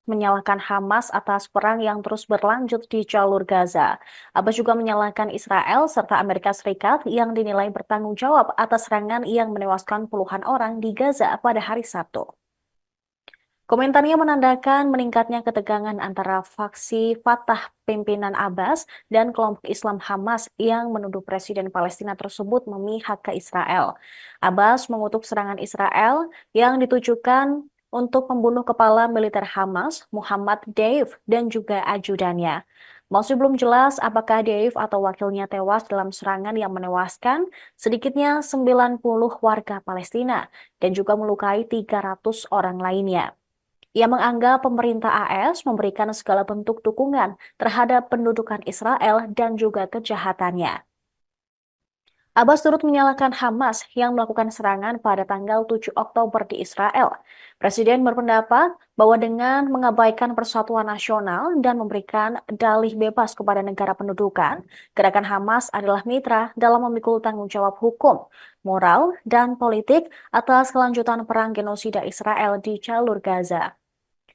Menyalahkan Hamas atas perang yang terus berlanjut di jalur Gaza. Abbas juga menyalahkan Israel serta Amerika Serikat yang dinilai bertanggung jawab atas serangan yang menewaskan puluhan orang di Gaza pada hari Sabtu. Komentarnya menandakan meningkatnya ketegangan antara faksi Fatah pimpinan Abbas dan kelompok Islam Hamas yang menuduh Presiden Palestina tersebut memihak ke Israel. Abbas mengutuk serangan Israel yang ditujukan untuk membunuh kepala militer Hamas, Muhammad Deif, dan juga ajudannya. Masih belum jelas apakah Deif atau wakilnya tewas dalam serangan yang menewaskan sedikitnya 90 warga Palestina dan juga melukai 300 orang lainnya. Ia menganggap pemerintah AS memberikan segala bentuk dukungan terhadap pendudukan Israel dan juga kejahatannya. Abbas turut menyalahkan Hamas yang melakukan serangan pada tanggal 7 Oktober di Israel. Presiden berpendapat bahwa dengan mengabaikan persatuan nasional dan memberikan dalih bebas kepada negara pendudukan, gerakan Hamas adalah mitra dalam memikul tanggung jawab hukum, moral, dan politik atas kelanjutan perang genosida Israel di jalur Gaza.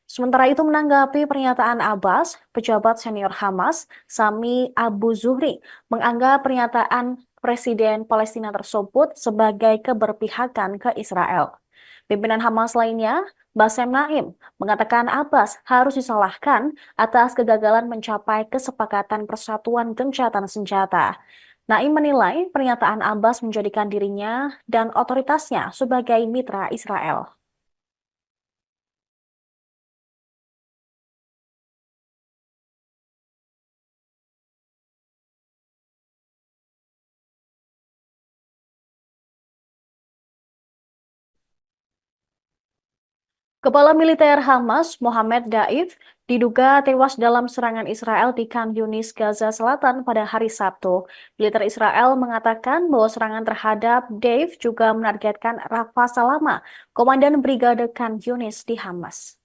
Sementara itu menanggapi pernyataan Abbas, pejabat senior Hamas, Sami Abu Zuhri, menganggap pernyataan Presiden Palestina tersebut sebagai keberpihakan ke Israel. Pimpinan Hamas lainnya, Bassem Naim, mengatakan Abbas harus disalahkan atas kegagalan mencapai kesepakatan persatuan gencatan senjata. Naim menilai pernyataan Abbas menjadikan dirinya dan otoritasnya sebagai mitra Israel. Kepala militer Hamas, Mohammed Daif, diduga tewas dalam serangan Israel di Khan Yunis, Gaza Selatan pada hari Sabtu. Militer Israel mengatakan bahwa serangan terhadap Daif juga menargetkan Rafa Salama, Komandan Brigade Khan Yunis di Hamas.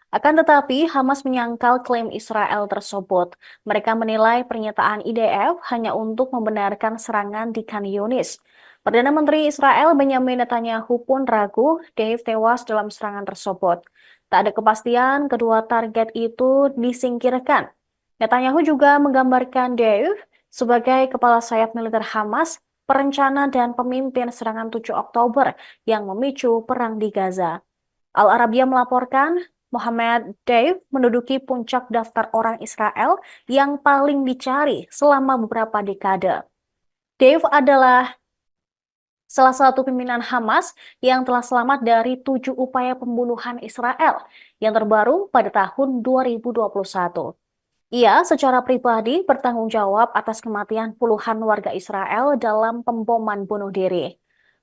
Akan tetapi, Hamas menyangkal klaim Israel tersebut. Mereka menilai pernyataan IDF hanya untuk membenarkan serangan di Khan Yunis. Perdana Menteri Israel Benjamin Netanyahu pun ragu Deif tewas dalam serangan tersebut. Tak ada kepastian kedua target itu disingkirkan. Netanyahu juga menggambarkan Deif sebagai kepala sayap militer Hamas, perencana dan pemimpin serangan 7 Oktober yang memicu perang di Gaza. Al Arabiya melaporkan Mohammed Deif menduduki puncak daftar orang Israel yang paling dicari selama beberapa dekade. Deif adalah salah satu pimpinan Hamas yang telah selamat dari 7 upaya pembunuhan Israel yang terbaru pada tahun 2021. Ia secara pribadi bertanggung jawab atas kematian puluhan warga Israel dalam pemboman bunuh diri.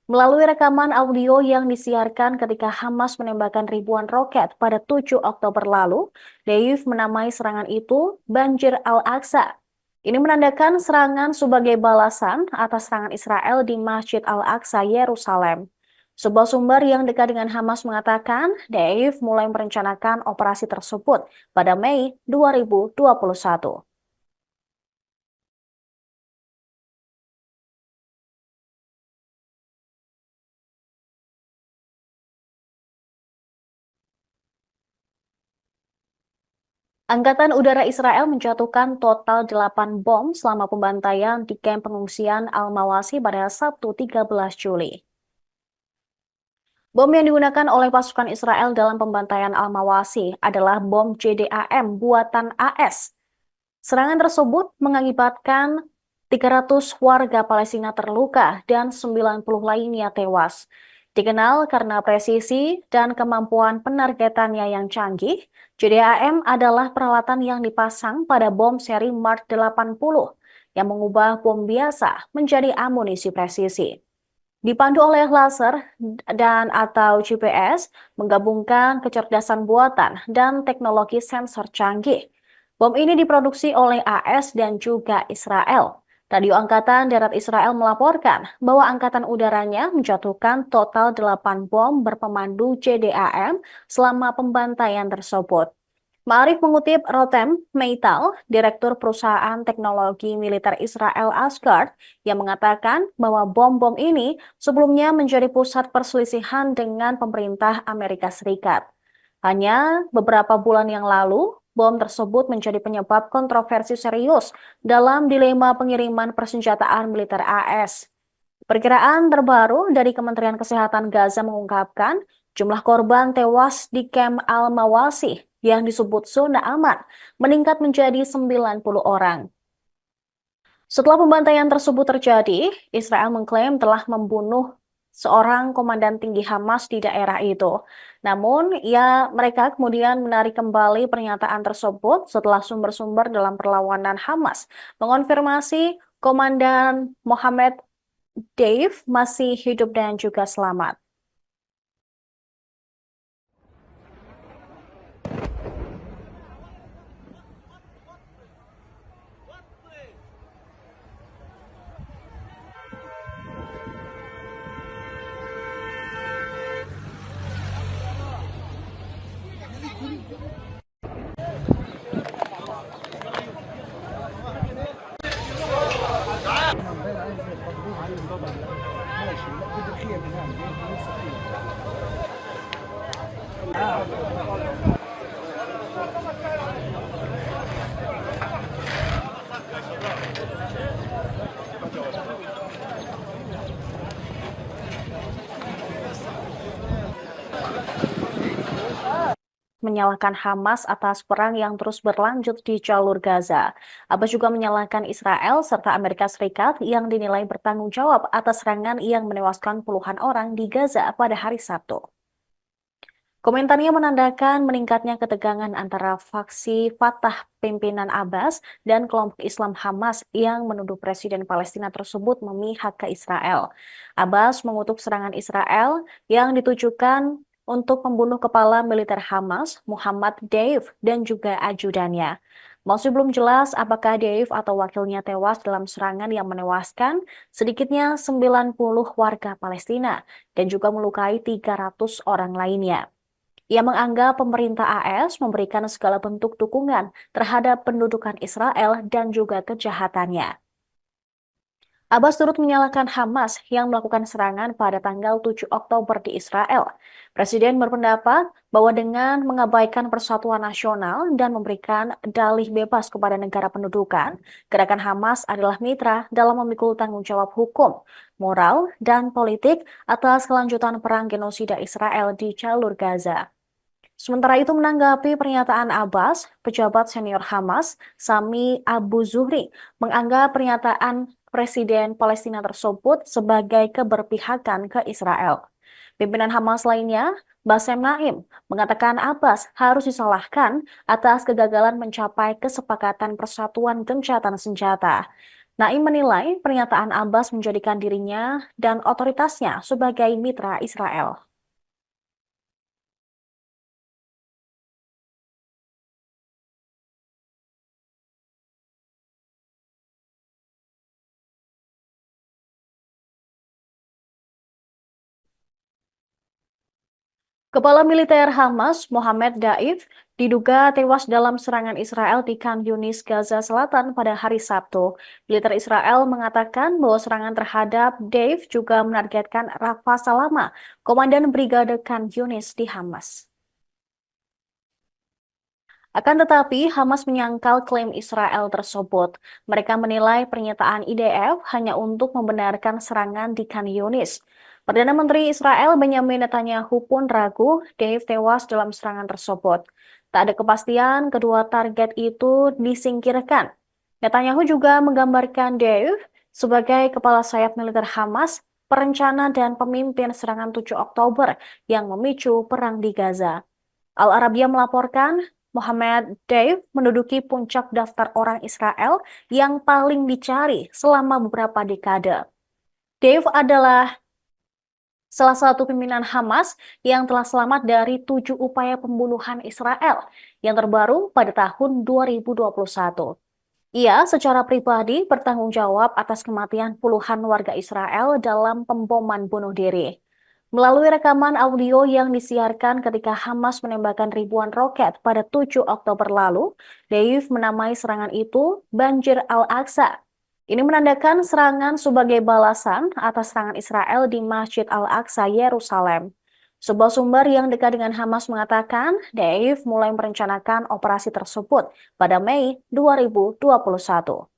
Melalui rekaman audio yang disiarkan ketika Hamas menembakkan ribuan roket pada 7 Oktober lalu, Deif menamai serangan itu Banjir Al-Aqsa. Ini menandakan serangan sebagai balasan atas serangan Israel di Masjid Al-Aqsa, Yerusalem. Sebuah sumber yang dekat dengan Hamas mengatakan Deif mulai merencanakan operasi tersebut pada Mei 2021. Angkatan Udara Israel menjatuhkan total 8 bom selama pembantaian di kamp pengungsian Al-Mawasi pada Sabtu 13 Juli. Bom yang digunakan oleh pasukan Israel dalam pembantaian Al-Mawasi adalah bom JDAM buatan AS. Serangan tersebut mengakibatkan 300 warga Palestina terluka dan 90 lainnya tewas. Dikenal karena presisi dan kemampuan penargetannya yang canggih, JDAM adalah peralatan yang dipasang pada bom seri Mark 80 yang mengubah bom biasa menjadi amunisi presisi. Dipandu oleh laser dan atau GPS, menggabungkan kecerdasan buatan dan teknologi sensor canggih. Bom ini diproduksi oleh AS dan juga Israel. Radio Angkatan Darat Israel melaporkan bahwa angkatan udaranya menjatuhkan total 8 bom berpemandu JDAM selama pembantaian tersebut. Ma'arif mengutip Rotem Meital, Direktur Perusahaan Teknologi Militer Israel Asgard, yang mengatakan bahwa bom-bom ini sebelumnya menjadi pusat perselisihan dengan pemerintah Amerika Serikat. Hanya beberapa bulan yang lalu, bom tersebut menjadi penyebab kontroversi serius dalam dilema pengiriman persenjataan militer AS. Perkiraan terbaru dari Kementerian Kesehatan Gaza mengungkapkan jumlah korban tewas di kamp Al-Mawasi yang disebut zona aman meningkat menjadi 90 orang. Setelah pembantaian tersebut terjadi, Israel mengklaim telah membunuh seorang komandan tinggi Hamas di daerah itu. Namun, mereka kemudian menarik kembali pernyataan tersebut setelah sumber-sumber dalam perlawanan Hamas mengonfirmasi Komandan Mohammed Dave masih hidup dan juga selamat. Menyalahkan Hamas atas perang yang terus berlanjut di jalur Gaza. Abbas juga menyalahkan Israel serta Amerika Serikat yang dinilai bertanggung jawab atas serangan yang menewaskan puluhan orang di Gaza pada hari Sabtu. Komentarnya menandakan meningkatnya ketegangan antara faksi Fatah pimpinan Abbas dan kelompok Islam Hamas yang menuduh Presiden Palestina tersebut memihak ke Israel. Abbas mengutuk serangan Israel yang ditujukan untuk membunuh kepala militer Hamas, Muhammad Deif, dan juga ajudannya. Masih belum jelas apakah Deif atau wakilnya tewas dalam serangan yang menewaskan sedikitnya 90 warga Palestina dan juga melukai 300 orang lainnya. Ia menganggap pemerintah AS memberikan segala bentuk dukungan terhadap pendudukan Israel dan juga kejahatannya. Abbas turut menyalahkan Hamas yang melakukan serangan pada tanggal 7 Oktober di Israel. Presiden berpendapat bahwa dengan mengabaikan persatuan nasional dan memberikan dalih bebas kepada negara pendudukan, gerakan Hamas adalah mitra dalam memikul tanggung jawab hukum, moral, dan politik atas kelanjutan perang genosida Israel di jalur Gaza. Sementara itu menanggapi pernyataan Abbas, pejabat senior Hamas, Sami Abu Zuhri, menganggap pernyataan Presiden Palestina tersebut sebagai keberpihakan ke Israel. Pimpinan Hamas lainnya, Bassem Naim, mengatakan Abbas harus disalahkan atas kegagalan mencapai kesepakatan persatuan gencatan senjata. Naim menilai pernyataan Abbas menjadikan dirinya dan otoritasnya sebagai mitra Israel. Kepala militer Hamas, Mohammed Daif, diduga tewas dalam serangan Israel di Khan Yunis, Gaza Selatan pada hari Sabtu. Militer Israel mengatakan bahwa serangan terhadap Daif juga menargetkan Rafa Salama, komandan Brigade Khan Yunis di Hamas. Akan tetapi, Hamas menyangkal klaim Israel tersebut. Mereka menilai pernyataan IDF hanya untuk membenarkan serangan di Khan Yunis. Perdana Menteri Israel Benjamin Netanyahu pun ragu Dave tewas dalam serangan tersebut. Tak ada kepastian kedua target itu disingkirkan. Netanyahu juga menggambarkan Dave sebagai kepala sayap militer Hamas, perencana dan pemimpin serangan 7 Oktober yang memicu perang di Gaza. Al Arabiya melaporkan Mohammed Deif menduduki puncak daftar orang Israel yang paling dicari selama beberapa dekade. Deif adalah salah satu pimpinan Hamas yang telah selamat dari 7 upaya pembunuhan Israel yang terbaru pada tahun 2021. Ia secara pribadi bertanggung jawab atas kematian puluhan warga Israel dalam pemboman bunuh diri. Melalui rekaman audio yang disiarkan ketika Hamas menembakkan ribuan roket pada 7 Oktober lalu, Deif menamai serangan itu Banjir Al-Aqsa. Ini menandakan serangan sebagai balasan atas serangan Israel di Masjid Al-Aqsa, Yerusalem. Sebuah sumber yang dekat dengan Hamas mengatakan Deif mulai merencanakan operasi tersebut pada Mei 2021.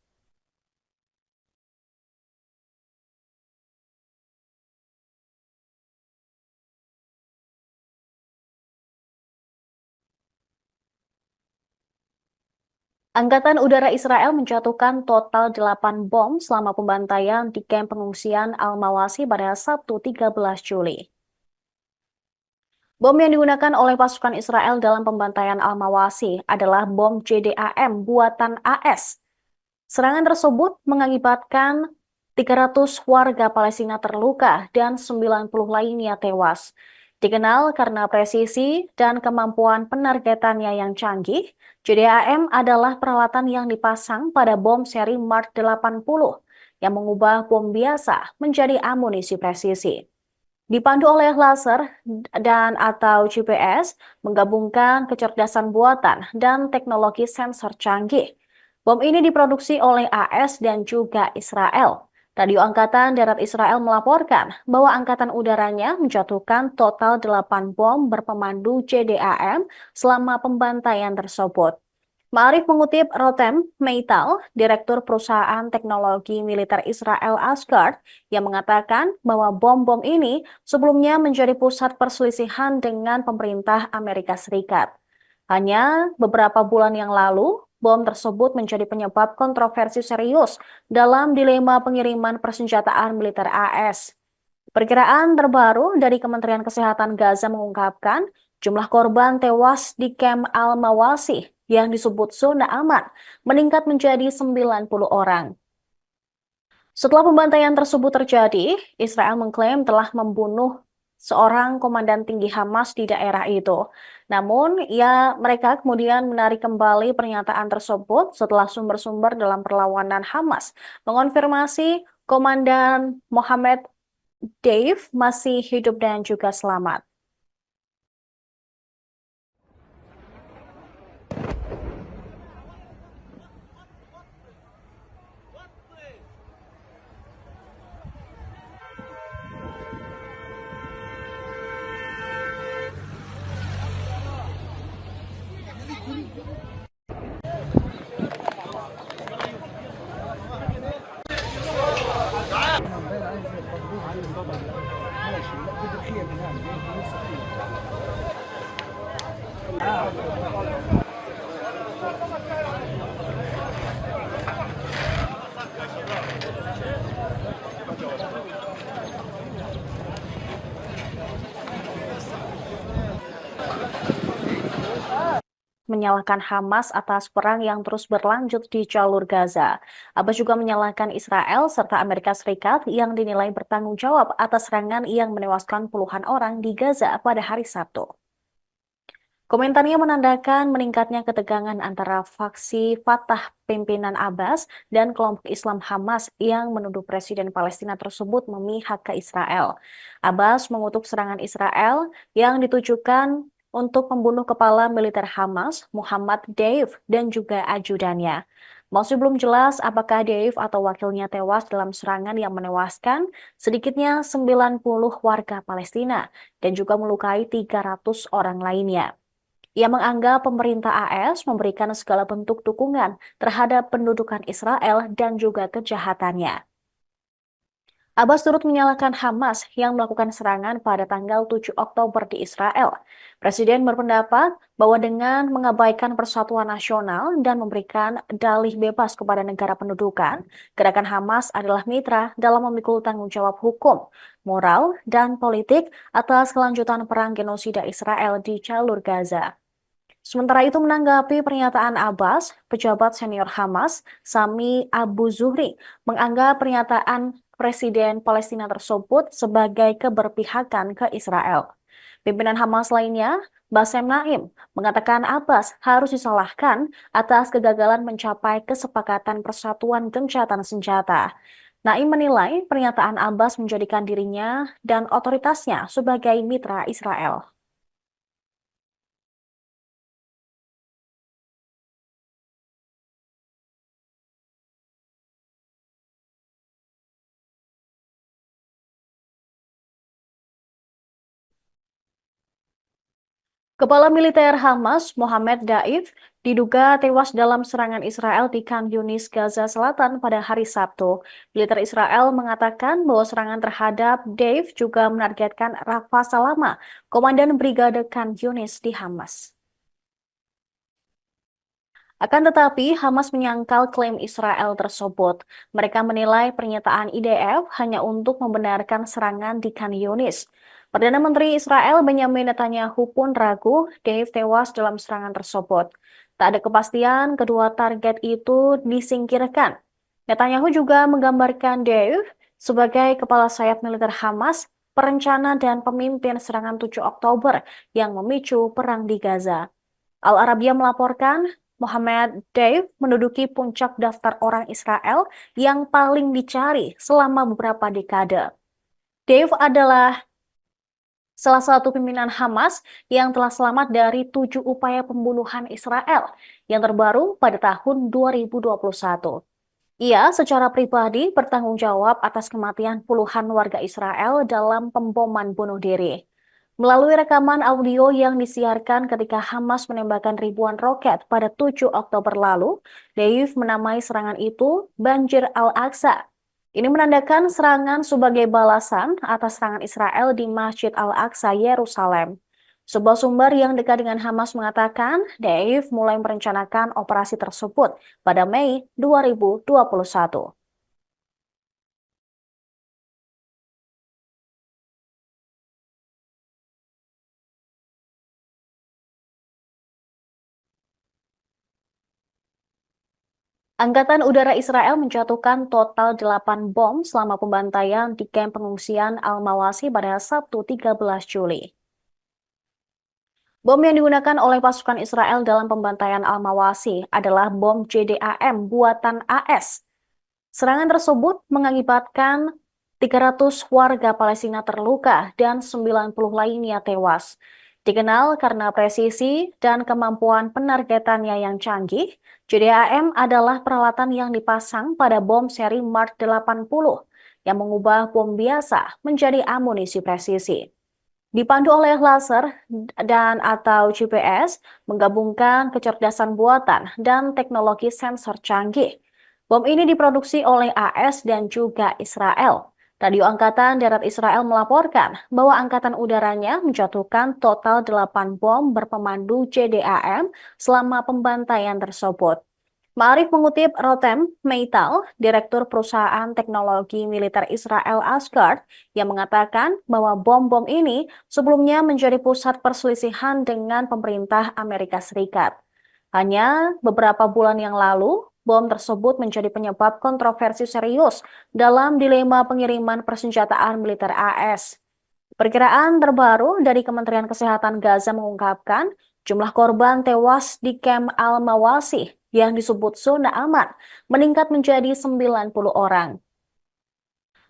Angkatan Udara Israel menjatuhkan total 8 bom selama pembantaian di kamp pengungsian Al-Mawasi pada Sabtu 13 Juli. Bom yang digunakan oleh pasukan Israel dalam pembantaian Al-Mawasi adalah bom JDAM buatan AS. Serangan tersebut mengakibatkan 300 warga Palestina terluka dan 90 lainnya tewas. Dikenal karena presisi dan kemampuan penargetannya yang canggih, JDAM adalah peralatan yang dipasang pada bom seri Mark 80 yang mengubah bom biasa menjadi amunisi presisi. Dipandu oleh laser dan atau GPS, menggabungkan kecerdasan buatan dan teknologi sensor canggih. Bom ini diproduksi oleh AS dan juga Israel. Radio Angkatan Darat Israel melaporkan bahwa angkatan udaranya menjatuhkan total 8 bom berpemandu JDAM selama pembantaian tersebut. Ma'arif mengutip Rotem Meital, Direktur Perusahaan Teknologi Militer Israel Asgard, yang mengatakan bahwa bom-bom ini sebelumnya menjadi pusat perselisihan dengan pemerintah Amerika Serikat. Hanya beberapa bulan yang lalu, bom tersebut menjadi penyebab kontroversi serius dalam dilema pengiriman persenjataan militer AS. Perkiraan terbaru dari Kementerian Kesehatan Gaza mengungkapkan jumlah korban tewas di kamp Al-Mawasi yang disebut zona aman meningkat menjadi 90 orang. Setelah pembantaian tersebut terjadi, Israel mengklaim telah membunuh seorang komandan tinggi Hamas di daerah itu. Namun, mereka kemudian menarik kembali pernyataan tersebut setelah sumber-sumber dalam perlawanan Hamas mengonfirmasi Komandan Mohammed Dave masih hidup dan juga selamat. Menyalahkan Hamas atas perang yang terus berlanjut di jalur Gaza. Abbas juga menyalahkan Israel serta Amerika Serikat yang dinilai bertanggung jawab atas serangan yang menewaskan puluhan orang di Gaza pada hari Sabtu. Komentarnya menandakan meningkatnya ketegangan antara faksi Fatah pimpinan Abbas dan kelompok Islam Hamas yang menuduh Presiden Palestina tersebut memihak ke Israel. Abbas mengutuk serangan Israel yang ditujukan untuk membunuh kepala militer Hamas, Muhammad Deif, dan juga ajudannya. Masih belum jelas apakah Deif atau wakilnya tewas dalam serangan yang menewaskan sedikitnya 90 warga Palestina dan juga melukai 300 orang lainnya. Ia menganggap pemerintah AS memberikan segala bentuk dukungan terhadap pendudukan Israel dan juga kejahatannya. Abbas turut menyalahkan Hamas yang melakukan serangan pada tanggal 7 Oktober di Israel. Presiden berpendapat bahwa dengan mengabaikan persatuan nasional dan memberikan dalih bebas kepada negara pendudukan, gerakan Hamas adalah mitra dalam memikul tanggung jawab hukum, moral, dan politik atas kelanjutan perang genosida Israel di jalur Gaza. Sementara itu menanggapi pernyataan Abbas, pejabat senior Hamas, Sami Abu Zuhri, menganggap pernyataan Presiden Palestina tersebut sebagai keberpihakan ke Israel. Pimpinan Hamas lainnya, Bassem Naim, mengatakan Abbas harus disalahkan atas kegagalan mencapai kesepakatan persatuan gencatan senjata. Naim menilai pernyataan Abbas menjadikan dirinya dan otoritasnya sebagai mitra Israel. Kepala militer Hamas, Mohammed Daif, diduga tewas dalam serangan Israel di Khan Yunis, Gaza Selatan pada hari Sabtu. Militer Israel mengatakan bahwa serangan terhadap Daif juga menargetkan Rafa Salama, komandan Brigade Khan Yunis di Hamas. Akan tetapi, Hamas menyangkal klaim Israel tersebut. Mereka menilai pernyataan IDF hanya untuk membenarkan serangan di Khan Yunis. Perdana Menteri Israel Benjamin Netanyahu pun ragu Dave tewas dalam serangan tersebut. Tak ada kepastian kedua target itu disingkirkan. Netanyahu juga menggambarkan Dave sebagai kepala sayap militer Hamas, perencana dan pemimpin serangan 7 Oktober yang memicu perang di Gaza. Al Arabiya melaporkan Mohammed Deif menduduki puncak daftar orang Israel yang paling dicari selama beberapa dekade. Deif adalah salah satu pimpinan Hamas yang telah selamat dari 7 upaya pembunuhan Israel yang terbaru pada tahun 2021. Ia secara pribadi bertanggung jawab atas kematian puluhan warga Israel dalam pemboman bunuh diri. Melalui rekaman audio yang disiarkan ketika Hamas menembakkan ribuan roket pada 7 Oktober lalu, Deif menamai serangan itu Banjir Al-Aqsa. Ini menandakan serangan sebagai balasan atas serangan Israel di Masjid Al-Aqsa, Yerusalem. Sebuah sumber yang dekat dengan Hamas mengatakan Deif mulai merencanakan operasi tersebut pada Mei 2021. Angkatan Udara Israel menjatuhkan total 8 bom selama pembantaian di kamp pengungsian Al-Mawasi pada Sabtu 13 Juli. Bom yang digunakan oleh pasukan Israel dalam pembantaian Al-Mawasi adalah bom JDAM buatan AS. Serangan tersebut mengakibatkan 300 warga Palestina terluka dan 90 lainnya tewas. Dikenal karena presisi dan kemampuan penargetannya yang canggih, JDAM adalah peralatan yang dipasang pada bom seri Mark 80 yang mengubah bom biasa menjadi amunisi presisi. Dipandu oleh laser dan atau GPS, menggabungkan kecerdasan buatan dan teknologi sensor canggih. Bom ini diproduksi oleh AS dan juga Israel. Radio Angkatan Darat Israel melaporkan bahwa angkatan udaranya menjatuhkan total 8 bom berpemandu JDAM selama pembantaian tersebut. Ma'arif mengutip Rotem Meital, Direktur Perusahaan Teknologi Militer Israel Asgard, yang mengatakan bahwa bom-bom ini sebelumnya menjadi pusat perselisihan dengan pemerintah Amerika Serikat. Hanya beberapa bulan yang lalu, bom tersebut menjadi penyebab kontroversi serius dalam dilema pengiriman persenjataan militer AS. Perkiraan terbaru dari Kementerian Kesehatan Gaza mengungkapkan jumlah korban tewas di kamp Al-Mawasi yang disebut zona aman meningkat menjadi 90 orang.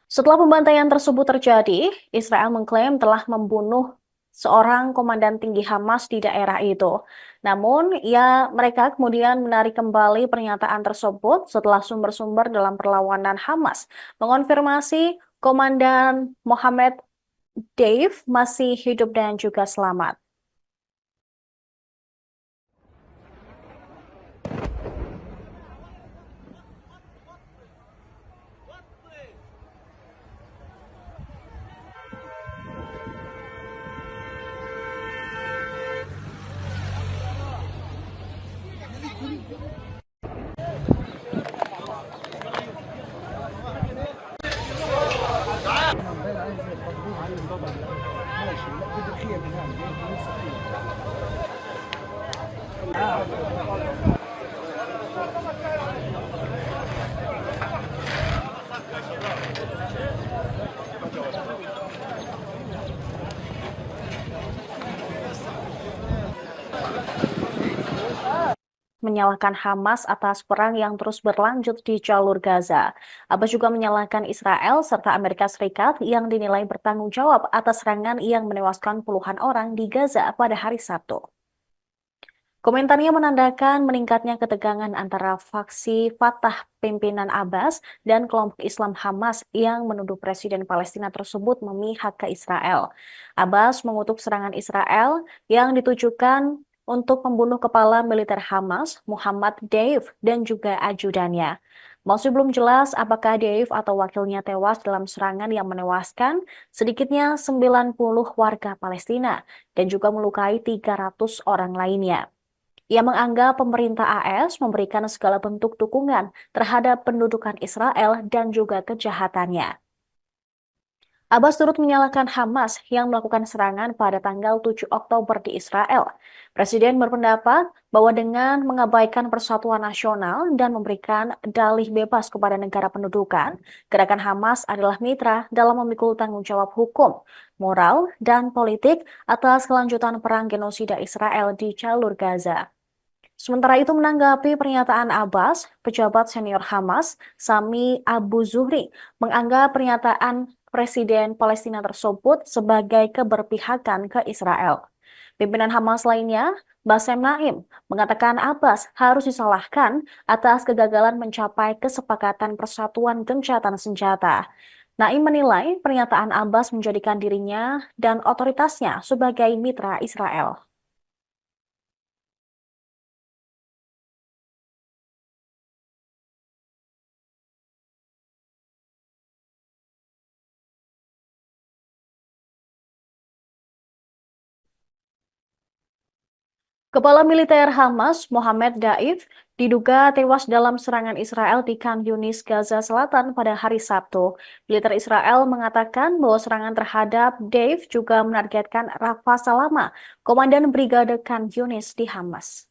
Setelah pembantaian tersebut terjadi, Israel mengklaim telah membunuh seorang komandan tinggi Hamas di daerah itu. Namun, mereka kemudian menarik kembali pernyataan tersebut setelah sumber-sumber dalam perlawanan Hamas mengonfirmasi Komandan Mohammed Dave masih hidup dan juga selamat. Menyalahkan Hamas atas perang yang terus berlanjut di jalur Gaza. Abbas juga menyalahkan Israel serta Amerika Serikat yang dinilai bertanggung jawab atas serangan yang menewaskan puluhan orang di Gaza pada hari Sabtu. Komentarnya menandakan meningkatnya ketegangan antara faksi Fatah pimpinan Abbas dan kelompok Islam Hamas yang menuduh Presiden Palestina tersebut memihak ke Israel. Abbas mengutuk serangan Israel yang ditujukan untuk membunuh kepala militer Hamas, Muhammad Deif, dan juga ajudannya. Masih belum jelas apakah Deif atau wakilnya tewas dalam serangan yang menewaskan sedikitnya 90 warga Palestina dan juga melukai 300 orang lainnya. Ia menganggap pemerintah AS memberikan segala bentuk dukungan terhadap pendudukan Israel dan juga kejahatannya. Abbas turut menyalahkan Hamas yang melakukan serangan pada tanggal 7 Oktober di Israel. Presiden berpendapat bahwa dengan mengabaikan persatuan nasional dan memberikan dalih bebas kepada negara pendudukan, gerakan Hamas adalah mitra dalam memikul tanggung jawab hukum, moral, dan politik atas kelanjutan perang genosida Israel di jalur Gaza. Sementara itu menanggapi pernyataan Abbas, pejabat senior Hamas, Sami Abu Zuhri, menganggap pernyataan Presiden Palestina tersebut sebagai keberpihakan ke Israel. Pimpinan Hamas lainnya, Bassem Naim, mengatakan Abbas harus disalahkan atas kegagalan mencapai kesepakatan persatuan gencatan senjata. Naim menilai pernyataan Abbas menjadikan dirinya dan otoritasnya sebagai mitra Israel. Kepala militer Hamas, Mohammed Daif, diduga tewas dalam serangan Israel di Khan Yunis, Gaza Selatan pada hari Sabtu. Militer Israel mengatakan bahwa serangan terhadap Daif juga menargetkan Rafa Salama, komandan Brigade Khan Yunis di Hamas.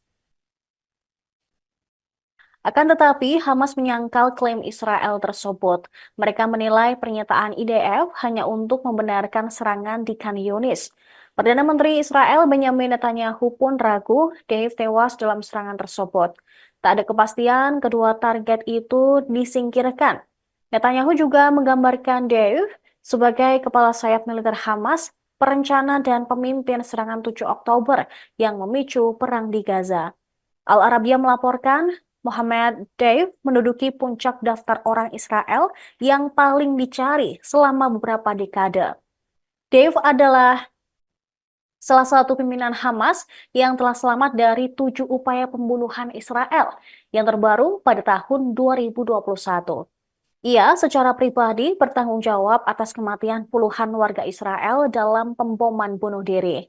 Akan tetapi, Hamas menyangkal klaim Israel tersebut. Mereka menilai pernyataan IDF hanya untuk membenarkan serangan di Khan Yunis. Perdana Menteri Israel Benjamin Netanyahu pun ragu Dave tewas dalam serangan tersebut. Tak ada kepastian kedua target itu disingkirkan. Netanyahu juga menggambarkan Dave sebagai kepala sayap militer Hamas, perencana dan pemimpin serangan 7 Oktober yang memicu perang di Gaza. Al Arabiya melaporkan Mohammed Deif menduduki puncak daftar orang Israel yang paling dicari selama beberapa dekade. Deif adalah salah satu pimpinan Hamas yang telah selamat dari 7 upaya pembunuhan Israel yang terbaru pada tahun 2021. Ia secara pribadi bertanggung jawab atas kematian puluhan warga Israel dalam pemboman bunuh diri.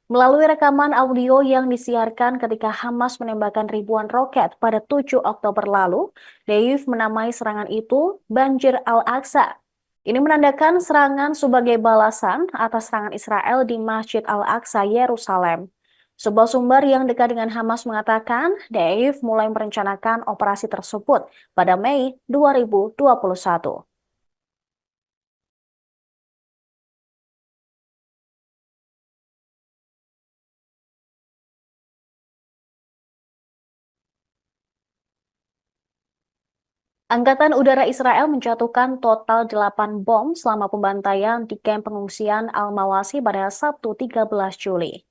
Melalui rekaman audio yang disiarkan ketika Hamas menembakkan ribuan roket pada 7 Oktober lalu, Deif menamai serangan itu Banjir Al-Aqsa. Ini menandakan serangan sebagai balasan atas serangan Israel di Masjid Al-Aqsa, Yerusalem. Sebuah sumber yang dekat dengan Hamas mengatakan Deif mulai merencanakan operasi tersebut pada Mei 2021. Angkatan Udara Israel menjatuhkan total 8 bom selama pembantaian di kamp pengungsian Al-Mawasi pada Sabtu 13 Juli.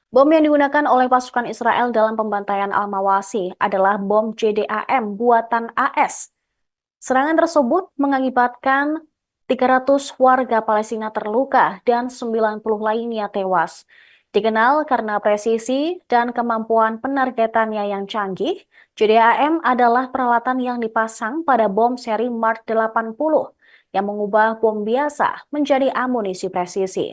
Bom yang digunakan oleh pasukan Israel dalam pembantaian Al-Mawasi adalah bom JDAM buatan AS. Serangan tersebut mengakibatkan 300 warga Palestina terluka dan 90 lainnya tewas. Dikenal karena presisi dan kemampuan penargetannya yang canggih, JDAM adalah peralatan yang dipasang pada bom seri Mark 80 yang mengubah bom biasa menjadi amunisi presisi.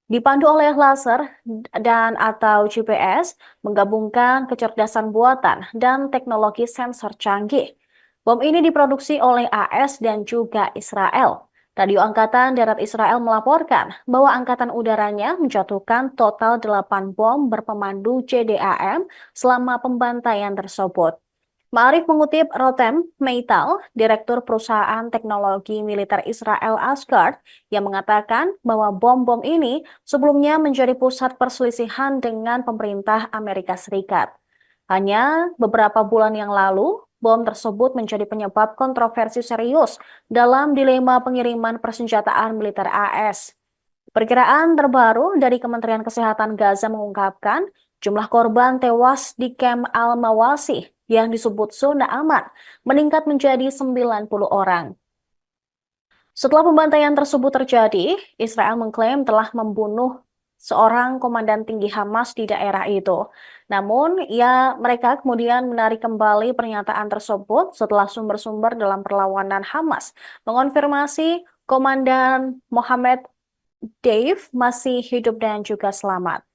Dipandu oleh laser dan atau GPS, menggabungkan kecerdasan buatan dan teknologi sensor canggih. Bom ini diproduksi oleh AS dan juga Israel. Radio Angkatan Darat Israel melaporkan bahwa angkatan udaranya menjatuhkan total 8 bom berpemandu CDAM selama pembantaian tersebut. Ma'arif mengutip Rotem Meital, Direktur Perusahaan Teknologi Militer Israel Asgard, yang mengatakan bahwa bom-bom ini sebelumnya menjadi pusat perselisihan dengan pemerintah Amerika Serikat. Hanya beberapa bulan yang lalu, bom tersebut menjadi penyebab kontroversi serius dalam dilema pengiriman persenjataan militer AS. Perkiraan terbaru dari Kementerian Kesehatan Gaza mengungkapkan jumlah korban tewas di Camp Al-Mawasi yang disebut zona aman meningkat menjadi 90 orang. Setelah pembantaian tersebut terjadi, Israel mengklaim telah membunuh seorang komandan tinggi Hamas di daerah itu. Namun, mereka kemudian menarik kembali pernyataan tersebut setelah sumber-sumber dalam perlawanan Hamas mengonfirmasi Komandan Mohammed Dave masih hidup dan juga selamat.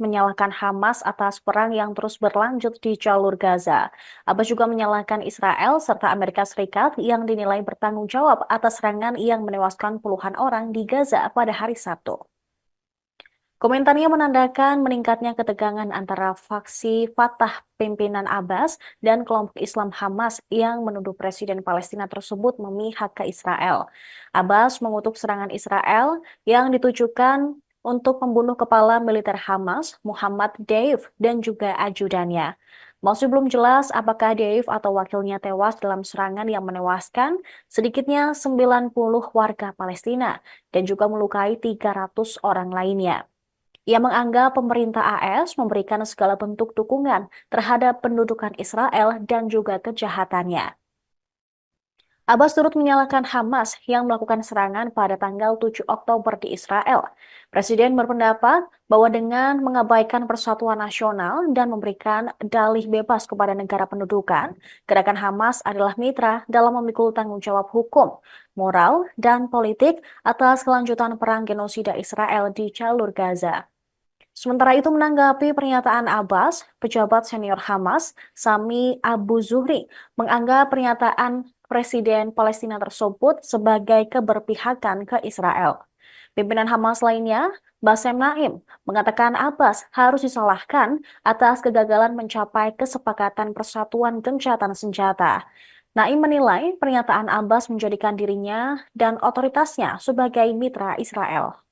Menyalahkan Hamas atas perang yang terus berlanjut di jalur Gaza. Abbas juga menyalahkan Israel serta Amerika Serikat yang dinilai bertanggung jawab atas serangan yang menewaskan puluhan orang di Gaza pada hari Sabtu. Komentarnya menandakan meningkatnya ketegangan antara faksi Fatah pimpinan Abbas dan kelompok Islam Hamas yang menuduh Presiden Palestina tersebut memihak ke Israel. Abbas mengutuk serangan Israel yang ditujukan untuk membunuh kepala militer Hamas, Muhammad Deif, dan juga ajudannya. Masih belum jelas apakah Deif atau wakilnya tewas dalam serangan yang menewaskan sedikitnya 90 warga Palestina dan juga melukai 300 orang lainnya. Ia menganggap pemerintah AS memberikan segala bentuk dukungan terhadap pendudukan Israel dan juga kejahatannya. Abbas turut menyalahkan Hamas yang melakukan serangan pada tanggal 7 Oktober di Israel. Presiden berpendapat bahwa dengan mengabaikan persatuan nasional dan memberikan dalih bebas kepada negara pendudukan, gerakan Hamas adalah mitra dalam memikul tanggung jawab hukum, moral, dan politik atas kelanjutan perang genosida Israel di jalur Gaza. Sementara itu menanggapi pernyataan Abbas, pejabat senior Hamas, Sami Abu Zuhri, menganggap pernyataan Presiden Palestina tersebut sebagai keberpihakan ke Israel. Pimpinan Hamas lainnya, Bassem Naim, mengatakan Abbas harus disalahkan atas kegagalan mencapai kesepakatan persatuan gencatan senjata. Naim menilai pernyataan Abbas menjadikan dirinya dan otoritasnya sebagai mitra Israel.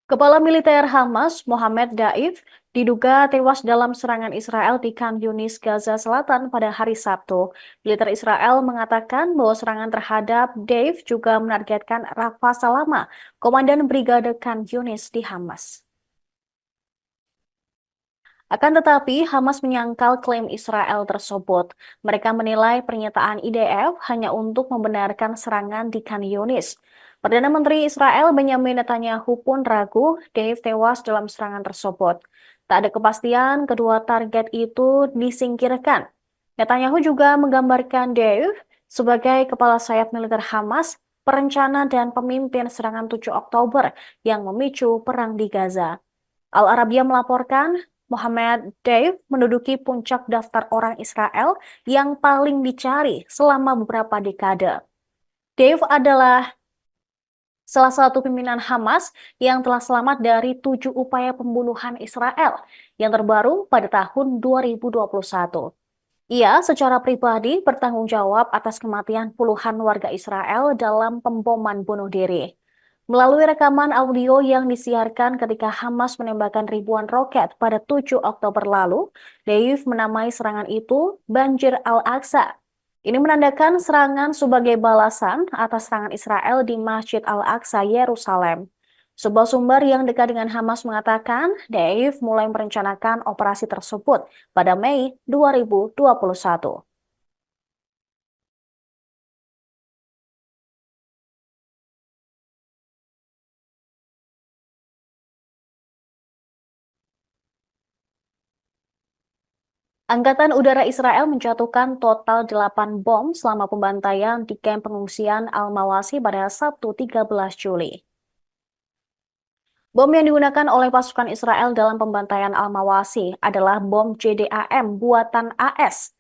Kepala militer Hamas, Mohammed Daif, diduga tewas dalam serangan Israel di Khan Yunis, Gaza Selatan pada hari Sabtu. Militer Israel mengatakan bahwa serangan terhadap Daif juga menargetkan Rafa Salama, Komandan Brigade Khan Yunis di Hamas. Akan tetapi, Hamas menyangkal klaim Israel tersebut. Mereka menilai pernyataan IDF hanya untuk membenarkan serangan di Khan Yunis. Perdana Menteri Israel Benjamin Netanyahu pun ragu Dave tewas dalam serangan tersebut. Tak ada kepastian kedua target itu disingkirkan. Netanyahu juga menggambarkan Dave sebagai kepala sayap militer Hamas, perencana dan pemimpin serangan 7 Oktober yang memicu perang di Gaza. Al Arabiya melaporkan Mohammed Deif menduduki puncak daftar orang Israel yang paling dicari selama beberapa dekade. Deif adalah salah satu pimpinan Hamas yang telah selamat dari 7 upaya pembunuhan Israel yang terbaru pada tahun 2021. Ia secara pribadi bertanggung jawab atas kematian puluhan warga Israel dalam pemboman bunuh diri. Melalui rekaman audio yang disiarkan ketika Hamas menembakkan ribuan roket pada 7 Oktober lalu, Deif menamai serangan itu Banjir Al-Aqsa. Ini menandakan serangan sebagai balasan atas serangan Israel di Masjid Al-Aqsa, Yerusalem. Sebuah sumber yang dekat dengan Hamas mengatakan, Deif mulai merencanakan operasi tersebut pada Mei 2021. Angkatan Udara Israel menjatuhkan total 8 bom selama pembantaian di kamp pengungsian Al-Mawasi pada Sabtu 13 Juli. Bom yang digunakan oleh pasukan Israel dalam pembantaian Al-Mawasi adalah bom JDAM buatan AS.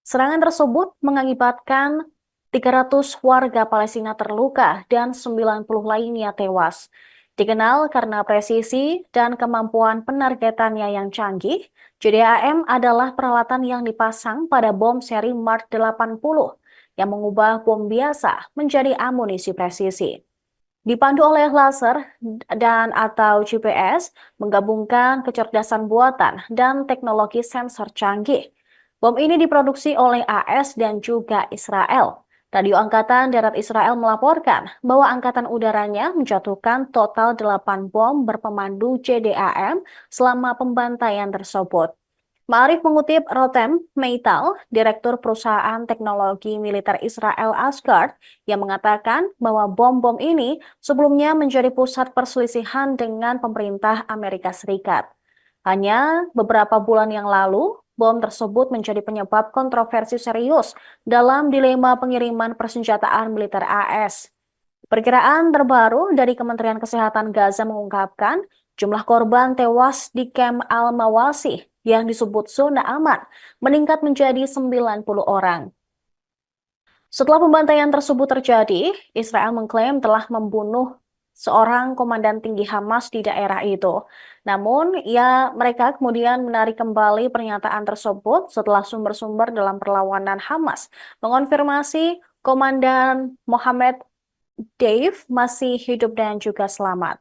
Serangan tersebut mengakibatkan 300 warga Palestina terluka dan 90 lainnya tewas. Dikenal karena presisi dan kemampuan penargetannya yang canggih, JDAM adalah peralatan yang dipasang pada bom seri Mark 80 yang mengubah bom biasa menjadi amunisi presisi. Dipandu oleh laser dan atau GPS, menggabungkan kecerdasan buatan dan teknologi sensor canggih. Bom ini diproduksi oleh AS dan juga Israel. Radio Angkatan Darat Israel melaporkan bahwa angkatan udaranya menjatuhkan total 8 bom berpemandu JDAM selama pembantaian tersebut. Ma'arif mengutip Rotem Meital, Direktur Perusahaan Teknologi Militer Israel Asgard, yang mengatakan bahwa bom-bom ini sebelumnya menjadi pusat perselisihan dengan pemerintah Amerika Serikat. Hanya beberapa bulan yang lalu, bom tersebut menjadi penyebab kontroversi serius dalam dilema pengiriman persenjataan militer AS. Perkiraan terbaru dari Kementerian Kesehatan Gaza mengungkapkan jumlah korban tewas di kamp Al-Mawasi yang disebut zona aman meningkat menjadi 90 orang. Setelah pembantaian tersebut terjadi, Israel mengklaim telah membunuh seorang komandan tinggi Hamas di daerah itu. Namun, mereka kemudian menarik kembali pernyataan tersebut setelah sumber-sumber dalam perlawanan Hamas mengonfirmasi Komandan Mohammed Deif masih hidup dan juga selamat.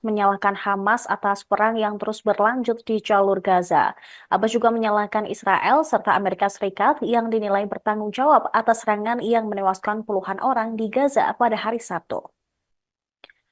Menyalahkan Hamas atas perang yang terus berlanjut di jalur Gaza. Abbas juga menyalahkan Israel serta Amerika Serikat yang dinilai bertanggung jawab atas serangan yang menewaskan puluhan orang di Gaza pada hari Sabtu.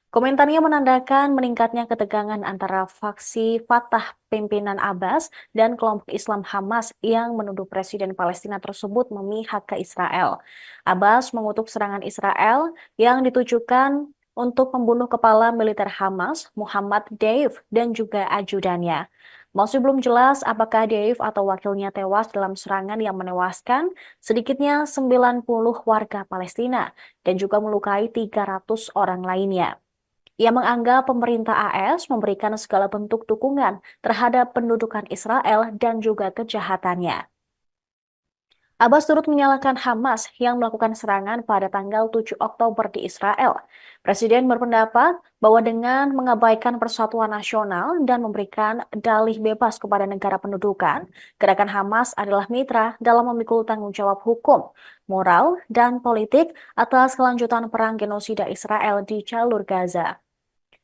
Komentarnya menandakan meningkatnya ketegangan antara faksi Fatah pimpinan Abbas dan kelompok Islam Hamas yang menuduh Presiden Palestina tersebut memihak ke Israel. Abbas mengutuk serangan Israel yang ditujukan untuk membunuh kepala militer Hamas, Muhammad Deif, dan juga ajudannya. Masih belum jelas apakah Deif atau wakilnya tewas dalam serangan yang menewaskan sedikitnya 90 warga Palestina dan juga melukai 300 orang lainnya. Ia menganggap pemerintah AS memberikan segala bentuk dukungan terhadap pendudukan Israel dan juga kejahatannya. Abbas turut menyalahkan Hamas yang melakukan serangan pada tanggal 7 Oktober di Israel. Presiden berpendapat bahwa dengan mengabaikan persatuan nasional dan memberikan dalih bebas kepada negara pendudukan, gerakan Hamas adalah mitra dalam memikul tanggung jawab hukum, moral, dan politik atas kelanjutan perang genosida Israel di jalur Gaza.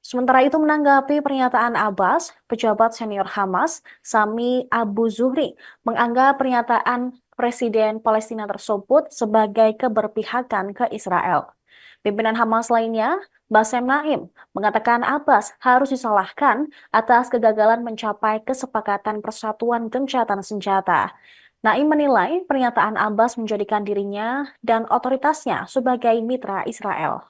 Sementara itu menanggapi pernyataan Abbas, pejabat senior Hamas, Sami Abu Zuhri, menganggap pernyataan Presiden Palestina tersebut sebagai keberpihakan ke Israel. Pimpinan Hamas lainnya, Bassem Naim, mengatakan Abbas harus disalahkan atas kegagalan mencapai kesepakatan persatuan gencatan senjata. Naim menilai pernyataan Abbas menjadikan dirinya dan otoritasnya sebagai mitra Israel.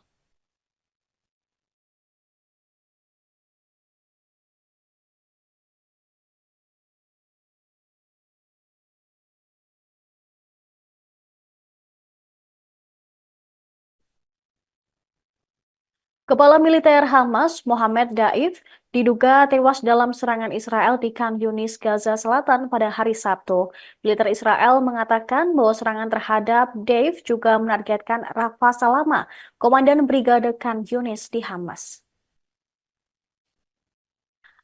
Kepala Militer Hamas, Mohammed Daif, diduga tewas dalam serangan Israel di Khan Yunis, Gaza Selatan pada hari Sabtu. Militer Israel mengatakan bahwa serangan terhadap Daif juga menargetkan Rafa Salama, Komandan Brigade Khan Yunis di Hamas.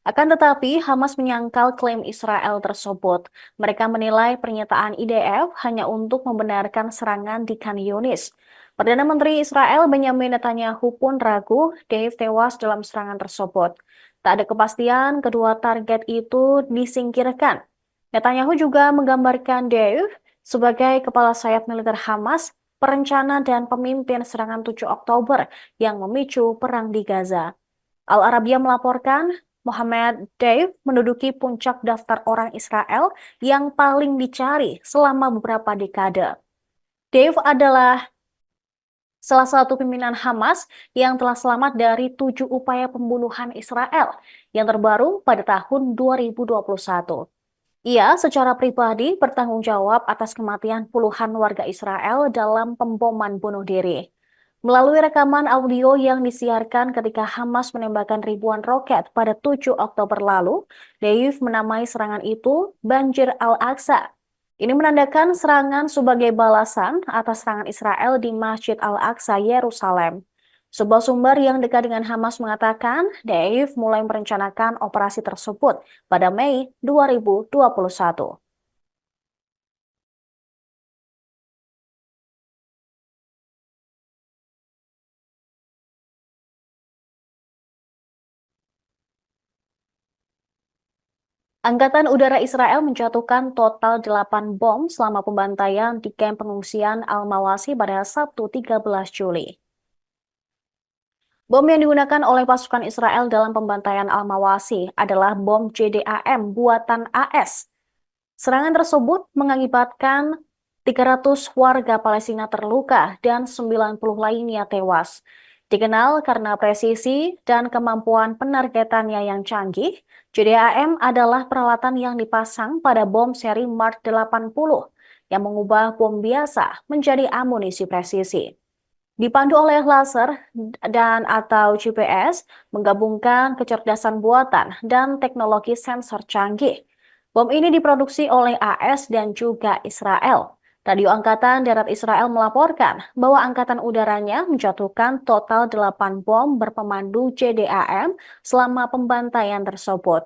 Akan tetapi, Hamas menyangkal klaim Israel tersebut. Mereka menilai pernyataan IDF hanya untuk membenarkan serangan di Khan Yunis. Perdana Menteri Israel Benjamin Netanyahu pun ragu Dave tewas dalam serangan tersebut. Tak ada kepastian kedua target itu disingkirkan. Netanyahu juga menggambarkan Dave sebagai kepala sayap militer Hamas, perencana dan pemimpin serangan 7 Oktober yang memicu perang di Gaza. Al Arabiya melaporkan Mohammed Deif menduduki puncak daftar orang Israel yang paling dicari selama beberapa dekade. Deif adalah salah satu pimpinan Hamas yang telah selamat dari 7 upaya pembunuhan Israel yang terbaru pada tahun 2021. Ia secara pribadi bertanggung jawab atas kematian puluhan warga Israel dalam pemboman bunuh diri. Melalui rekaman audio yang disiarkan ketika Hamas menembakkan ribuan roket pada 7 Oktober lalu, Deif menamai serangan itu Banjir Al-Aqsa. Ini menandakan serangan sebagai balasan atas serangan Israel di Masjid Al-Aqsa, Yerusalem. Sebuah sumber yang dekat dengan Hamas mengatakan Deif mulai merencanakan operasi tersebut pada Mei 2021. Angkatan Udara Israel menjatuhkan total 8 bom selama pembantaian di kamp pengungsian Al-Mawasi pada Sabtu 13 Juli. Bom yang digunakan oleh pasukan Israel dalam pembantaian Al-Mawasi adalah bom JDAM buatan AS. Serangan tersebut mengakibatkan 300 warga Palestina terluka dan 90 lainnya tewas. Dikenal karena presisi dan kemampuan penargetannya yang canggih, JDAM adalah peralatan yang dipasang pada bom seri Mark 80 yang mengubah bom biasa menjadi amunisi presisi. Dipandu oleh laser dan atau GPS, menggabungkan kecerdasan buatan dan teknologi sensor canggih. Bom ini diproduksi oleh AS dan juga Israel. Radio Angkatan Darat Israel melaporkan bahwa Angkatan Udaranya menjatuhkan total 8 bom berpemandu JDAM selama pembantaian tersebut.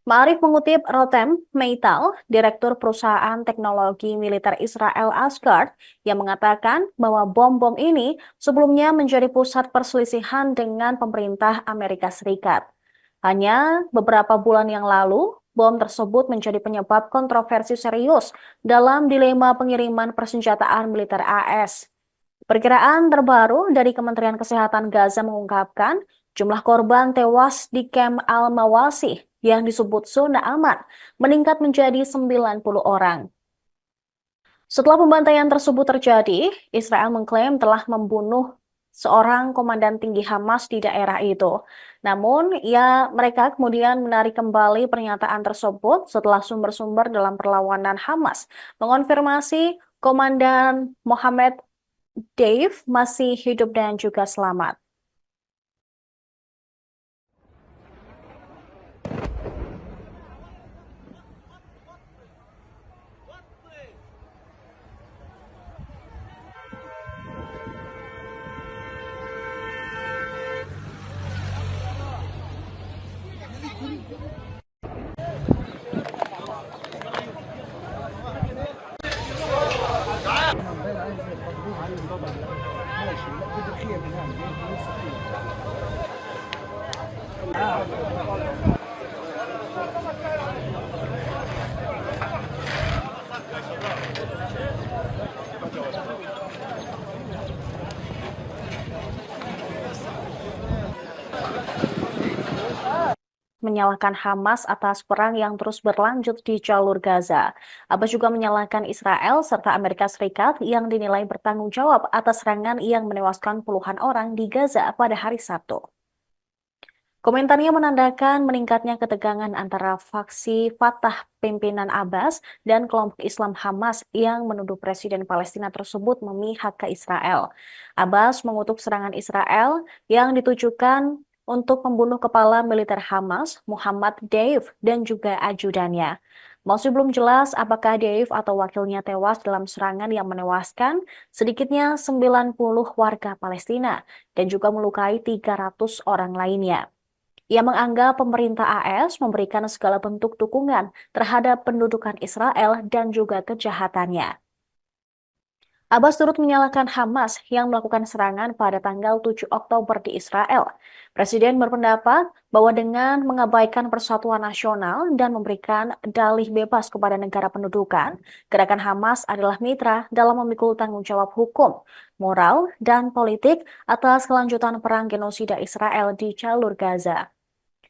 Ma'arif mengutip Rotem Meital, Direktur Perusahaan Teknologi Militer Israel Asgard, yang mengatakan bahwa bom-bom ini sebelumnya menjadi pusat perselisihan dengan pemerintah Amerika Serikat. Hanya beberapa bulan yang lalu, bom tersebut menjadi penyebab kontroversi serius dalam dilema pengiriman persenjataan militer AS. Perkiraan terbaru dari Kementerian Kesehatan Gaza mengungkapkan jumlah korban tewas di kamp Al-Mawasi yang disebut zona aman meningkat menjadi 90 orang. Setelah pembantaian tersebut terjadi, Israel mengklaim telah membunuh seorang komandan tinggi Hamas di daerah itu. Namun, mereka kemudian menarik kembali pernyataan tersebut setelah sumber-sumber dalam perlawanan Hamas mengonfirmasi Komandan Mohammed Deif masih hidup dan juga selamat. Menyalahkan Hamas atas perang yang terus berlanjut di jalur Gaza. Abbas juga menyalahkan Israel serta Amerika Serikat yang dinilai bertanggung jawab atas serangan yang menewaskan puluhan orang di Gaza pada hari Sabtu. Komentarnya menandakan meningkatnya ketegangan antara faksi Fatah pimpinan Abbas dan kelompok Islam Hamas yang menuduh Presiden Palestina tersebut memihak ke Israel. Abbas mengutuk serangan Israel yang ditujukan untuk membunuh kepala militer Hamas, Muhammad Deif, dan juga ajudannya. Masih belum jelas apakah Deif atau wakilnya tewas dalam serangan yang menewaskan sedikitnya 90 warga Palestina dan juga melukai 300 orang lainnya. Ia menganggap pemerintah AS memberikan segala bentuk dukungan terhadap pendudukan Israel dan juga kejahatannya. Abbas turut menyalahkan Hamas yang melakukan serangan pada tanggal 7 Oktober di Israel. Presiden berpendapat bahwa dengan mengabaikan persatuan nasional dan memberikan dalih bebas kepada negara pendudukan, gerakan Hamas adalah mitra dalam memikul tanggung jawab hukum, moral, dan politik atas kelanjutan perang genosida Israel di jalur Gaza.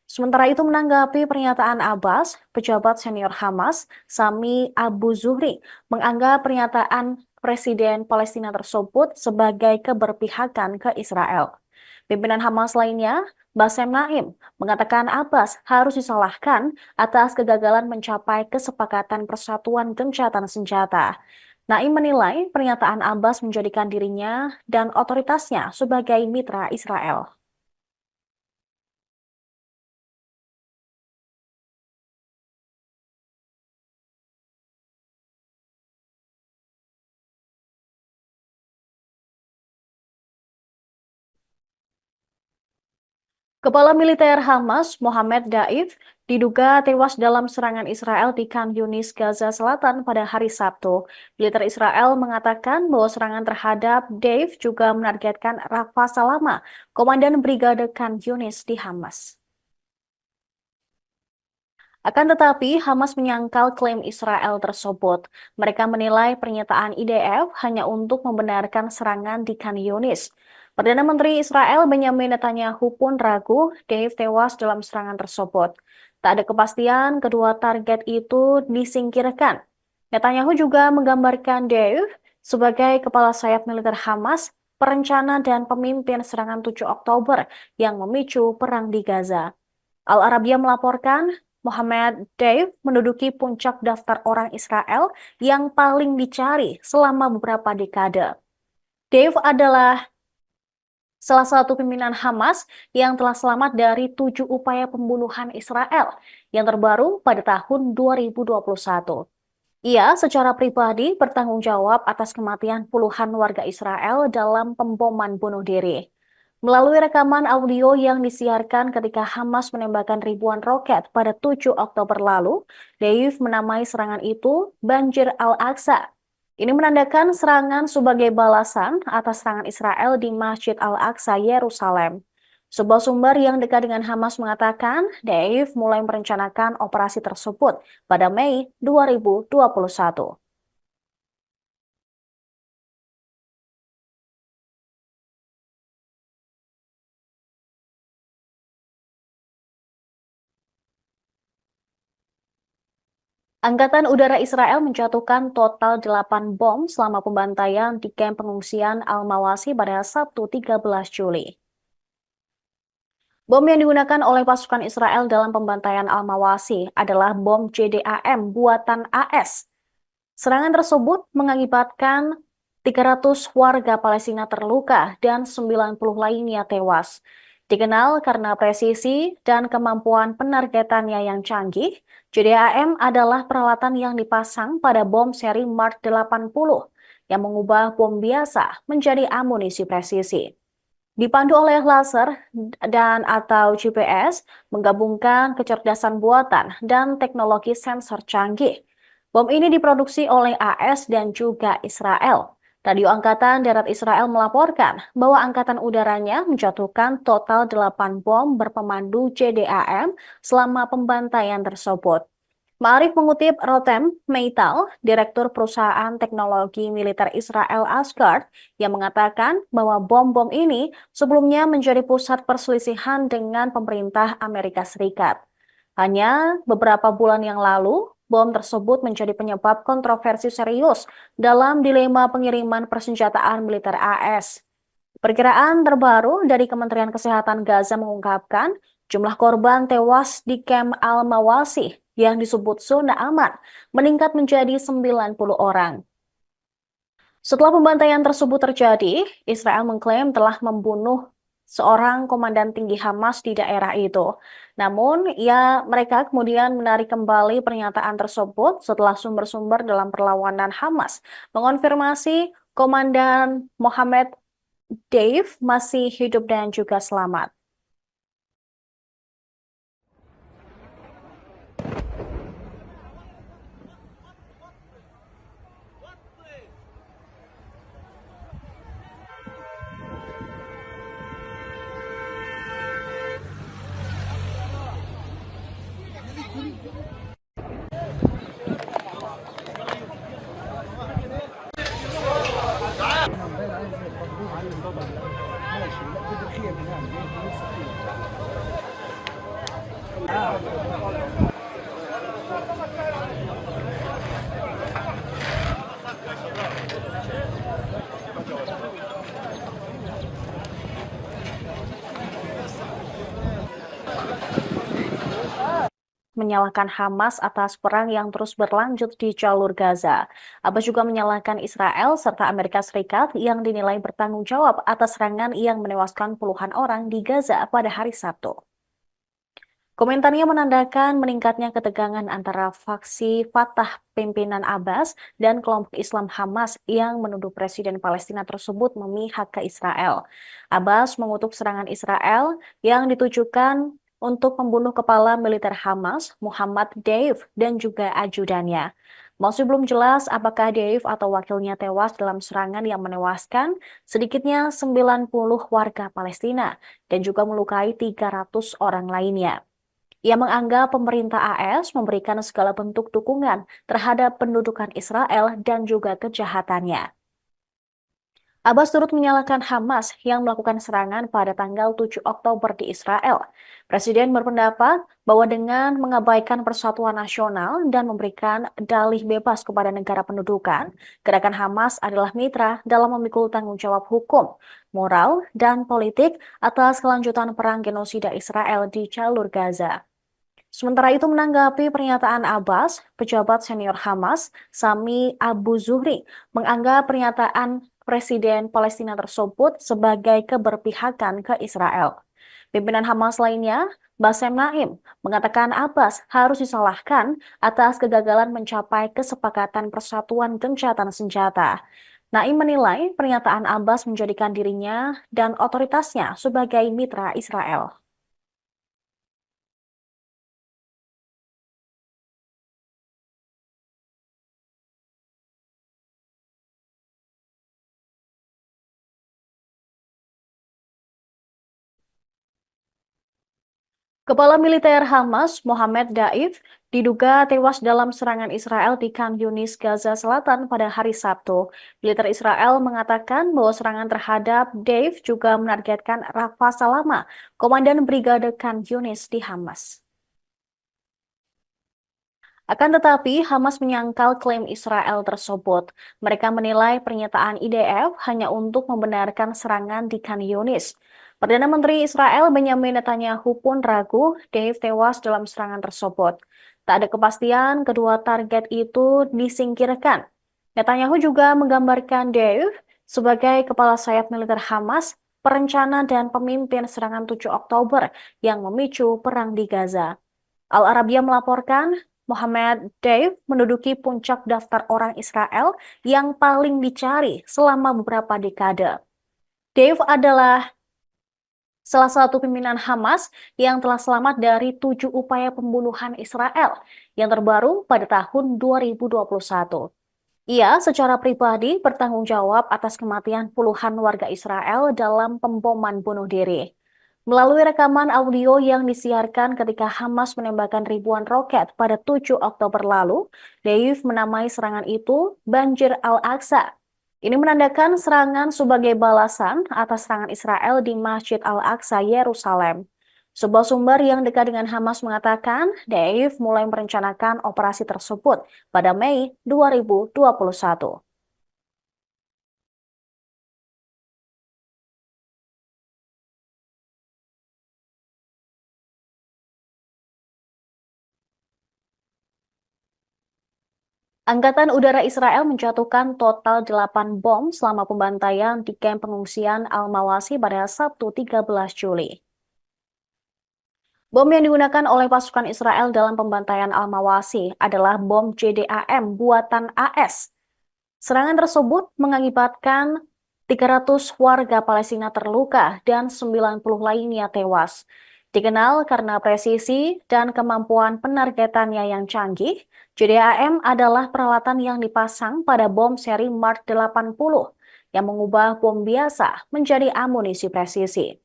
Sementara itu menanggapi pernyataan Abbas, pejabat senior Hamas, Sami Abu Zuhri, menganggap pernyataan Presiden Palestina tersebut sebagai keberpihakan ke Israel. Pimpinan Hamas lainnya, Bassem Naim, mengatakan Abbas harus disalahkan atas kegagalan mencapai kesepakatan persatuan gencatan senjata. Naim menilai pernyataan Abbas menjadikan dirinya dan otoritasnya sebagai mitra Israel. Kepala militer Hamas, Mohammed Daif, diduga tewas dalam serangan Israel di Khan Yunis, Gaza Selatan pada hari Sabtu. Militer Israel mengatakan bahwa serangan terhadap Daif juga menargetkan Rafa Salama, komandan Brigade Khan Yunis di Hamas. Akan tetapi, Hamas menyangkal klaim Israel tersebut. Mereka menilai pernyataan IDF hanya untuk membenarkan serangan di Khan Yunis. Perdana Menteri Israel Benjamin Netanyahu pun ragu Deif tewas dalam serangan tersebut. Tak ada kepastian kedua target itu disingkirkan. Netanyahu juga menggambarkan Deif sebagai kepala sayap militer Hamas, perencana dan pemimpin serangan 7 Oktober yang memicu perang di Gaza. Al Arabiya melaporkan Mohammed Deif menduduki puncak daftar orang Israel yang paling dicari selama beberapa dekade. Deif adalah salah satu pimpinan Hamas yang telah selamat dari 7 upaya pembunuhan Israel yang terbaru pada tahun 2021. Ia secara pribadi bertanggung jawab atas kematian puluhan warga Israel dalam pemboman bunuh diri. Melalui rekaman audio yang disiarkan ketika Hamas menembakkan ribuan roket pada 7 Oktober lalu, Deif menamai serangan itu Banjir Al-Aqsa. Ini menandakan serangan sebagai balasan atas serangan Israel di Masjid Al-Aqsa, Yerusalem. Sebuah sumber yang dekat dengan Hamas mengatakan Deif mulai merencanakan operasi tersebut pada Mei 2021. Angkatan Udara Israel menjatuhkan total 8 bom selama pembantaian di kamp pengungsian Al-Mawasi pada Sabtu 13 Juli. Bom yang digunakan oleh pasukan Israel dalam pembantaian Al-Mawasi adalah bom JDAM buatan AS. Serangan tersebut mengakibatkan 300 warga Palestina terluka dan 90 lainnya tewas. Dikenal karena presisi dan kemampuan penargetannya yang canggih, JDAM adalah peralatan yang dipasang pada bom seri Mark 80 yang mengubah bom biasa menjadi amunisi presisi. Dipandu oleh laser dan atau GPS, menggabungkan kecerdasan buatan dan teknologi sensor canggih. Bom ini diproduksi oleh AS dan juga Israel. Radio Angkatan Darat Israel melaporkan bahwa Angkatan Udaranya menjatuhkan total 8 bom berpemandu JDAM selama pembantaian tersebut. Ma'arif mengutip Rotem Meital, Direktur Perusahaan Teknologi Militer Israel Asgard, yang mengatakan bahwa bom-bom ini sebelumnya menjadi pusat perselisihan dengan pemerintah Amerika Serikat. Hanya beberapa bulan yang lalu, bom tersebut menjadi penyebab kontroversi serius dalam dilema pengiriman persenjataan militer AS. Perkiraan terbaru dari Kementerian Kesehatan Gaza mengungkapkan jumlah korban tewas di Kem Al-Mawasi yang disebut zona aman meningkat menjadi 90 orang. Setelah pembantaian tersebut terjadi, Israel mengklaim telah membunuh seorang komandan tinggi Hamas di daerah itu. Namun, mereka kemudian menarik kembali pernyataan tersebut setelah sumber-sumber dalam perlawanan Hamas mengonfirmasi Komandan Mohammed Dave masih hidup dan juga selamat. Menyalahkan Hamas atas perang yang terus berlanjut di jalur Gaza. Abbas juga menyalahkan Israel serta Amerika Serikat yang dinilai bertanggung jawab atas serangan yang menewaskan puluhan orang di Gaza pada hari Sabtu. Komentarnya menandakan meningkatnya ketegangan antara faksi Fatah pimpinan Abbas dan kelompok Islam Hamas yang menuduh Presiden Palestina tersebut memihak ke Israel. Abbas mengutuk serangan Israel yang ditujukan untuk membunuh kepala militer Hamas, Muhammad Deif, dan juga ajudannya. Masih belum jelas apakah Deif atau wakilnya tewas dalam serangan yang menewaskan sedikitnya 90 warga Palestina dan juga melukai 300 orang lainnya. Ia menganggap pemerintah AS memberikan segala bentuk dukungan terhadap pendudukan Israel dan juga kejahatannya. Abbas turut menyalahkan Hamas yang melakukan serangan pada tanggal 7 Oktober di Israel. Presiden berpendapat bahwa dengan mengabaikan persatuan nasional dan memberikan dalih bebas kepada negara pendudukan, gerakan Hamas adalah mitra dalam memikul tanggung jawab hukum, moral, dan politik atas kelanjutan perang genosida Israel di jalur Gaza. Sementara itu menanggapi pernyataan Abbas, pejabat senior Hamas, Sami Abu Zuhri, menganggap pernyataan Presiden Palestina tersebut sebagai keberpihakan ke Israel. Pimpinan Hamas lainnya, Bassem Naim, mengatakan Abbas harus disalahkan atas kegagalan mencapai kesepakatan persatuan gencatan senjata. Naim menilai pernyataan Abbas menjadikan dirinya dan otoritasnya sebagai mitra Israel. Kepala militer Hamas, Mohammed Daif, diduga tewas dalam serangan Israel di Khan Yunis, Gaza Selatan pada hari Sabtu. Militer Israel mengatakan bahwa serangan terhadap Daif juga menargetkan Rafa Salama, Komandan Brigade Khan Yunis di Hamas. Akan tetapi, Hamas menyangkal klaim Israel tersebut. Mereka menilai pernyataan IDF hanya untuk membenarkan serangan di Khan Yunis. Perdana Menteri Israel Benjamin Netanyahu pun ragu Dave tewas dalam serangan tersebut. Tak ada kepastian kedua target itu disingkirkan. Netanyahu juga menggambarkan Dave sebagai kepala sayap militer Hamas, perencana dan pemimpin serangan 7 Oktober yang memicu perang di Gaza. Al Arabiya melaporkan Mohammed Dave menduduki puncak daftar orang Israel yang paling dicari selama beberapa dekade. Dave adalah salah satu pimpinan Hamas yang telah selamat dari 7 upaya pembunuhan Israel yang terbaru pada tahun 2021. Ia secara pribadi bertanggung jawab atas kematian puluhan warga Israel dalam pemboman bunuh diri. Melalui rekaman audio yang disiarkan ketika Hamas menembakkan ribuan roket pada 7 Oktober lalu, Deif menamai serangan itu Banjir Al-Aqsa. Ini menandakan serangan sebagai balasan atas serangan Israel di Masjid Al-Aqsa, Yerusalem. Sebuah sumber yang dekat dengan Hamas mengatakan, Deif mulai merencanakan operasi tersebut pada Mei 2021. Angkatan Udara Israel menjatuhkan total 8 bom selama pembantaian di kamp pengungsian Al-Mawasi pada Sabtu 13 Juli. Bom yang digunakan oleh pasukan Israel dalam pembantaian Al-Mawasi adalah bom JDAM buatan AS. Serangan tersebut mengakibatkan 300 warga Palestina terluka dan 90 lainnya tewas. Dikenal karena presisi dan kemampuan penargetannya yang canggih, JDAM adalah peralatan yang dipasang pada bom seri Mark 80 yang mengubah bom biasa menjadi amunisi presisi.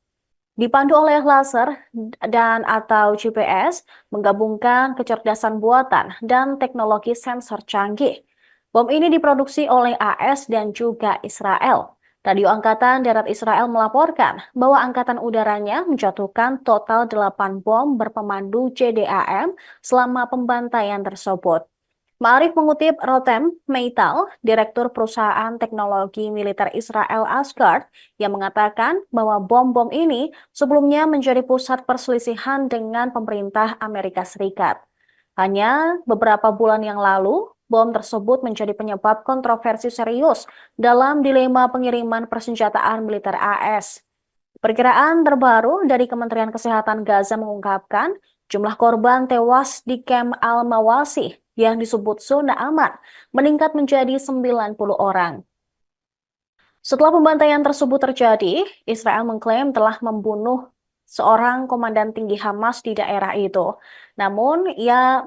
Dipandu oleh laser dan atau GPS, menggabungkan kecerdasan buatan dan teknologi sensor canggih. Bom ini diproduksi oleh AS dan juga Israel. Radio Angkatan Darat Israel melaporkan bahwa angkatan udaranya menjatuhkan total 8 bom berpemandu JDAM selama pembantaian tersebut. Ma'arif mengutip Rotem Meital, Direktur Perusahaan Teknologi Militer Israel Asgard, yang mengatakan bahwa bom-bom ini sebelumnya menjadi pusat perselisihan dengan pemerintah Amerika Serikat. Hanya beberapa bulan yang lalu, bom tersebut menjadi penyebab kontroversi serius dalam dilema pengiriman persenjataan militer AS. Perkiraan terbaru dari Kementerian Kesehatan Gaza mengungkapkan jumlah korban tewas di kamp Al-Mawasi yang disebut zona aman meningkat menjadi 90 orang. Setelah pembantaian tersebut terjadi, Israel mengklaim telah membunuh seorang komandan tinggi Hamas di daerah itu. Namun,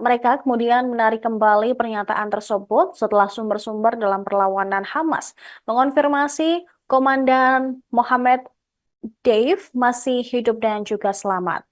mereka kemudian menarik kembali pernyataan tersebut setelah sumber-sumber dalam perlawanan Hamas mengonfirmasi Komandan Mohammed Dave masih hidup dan juga selamat.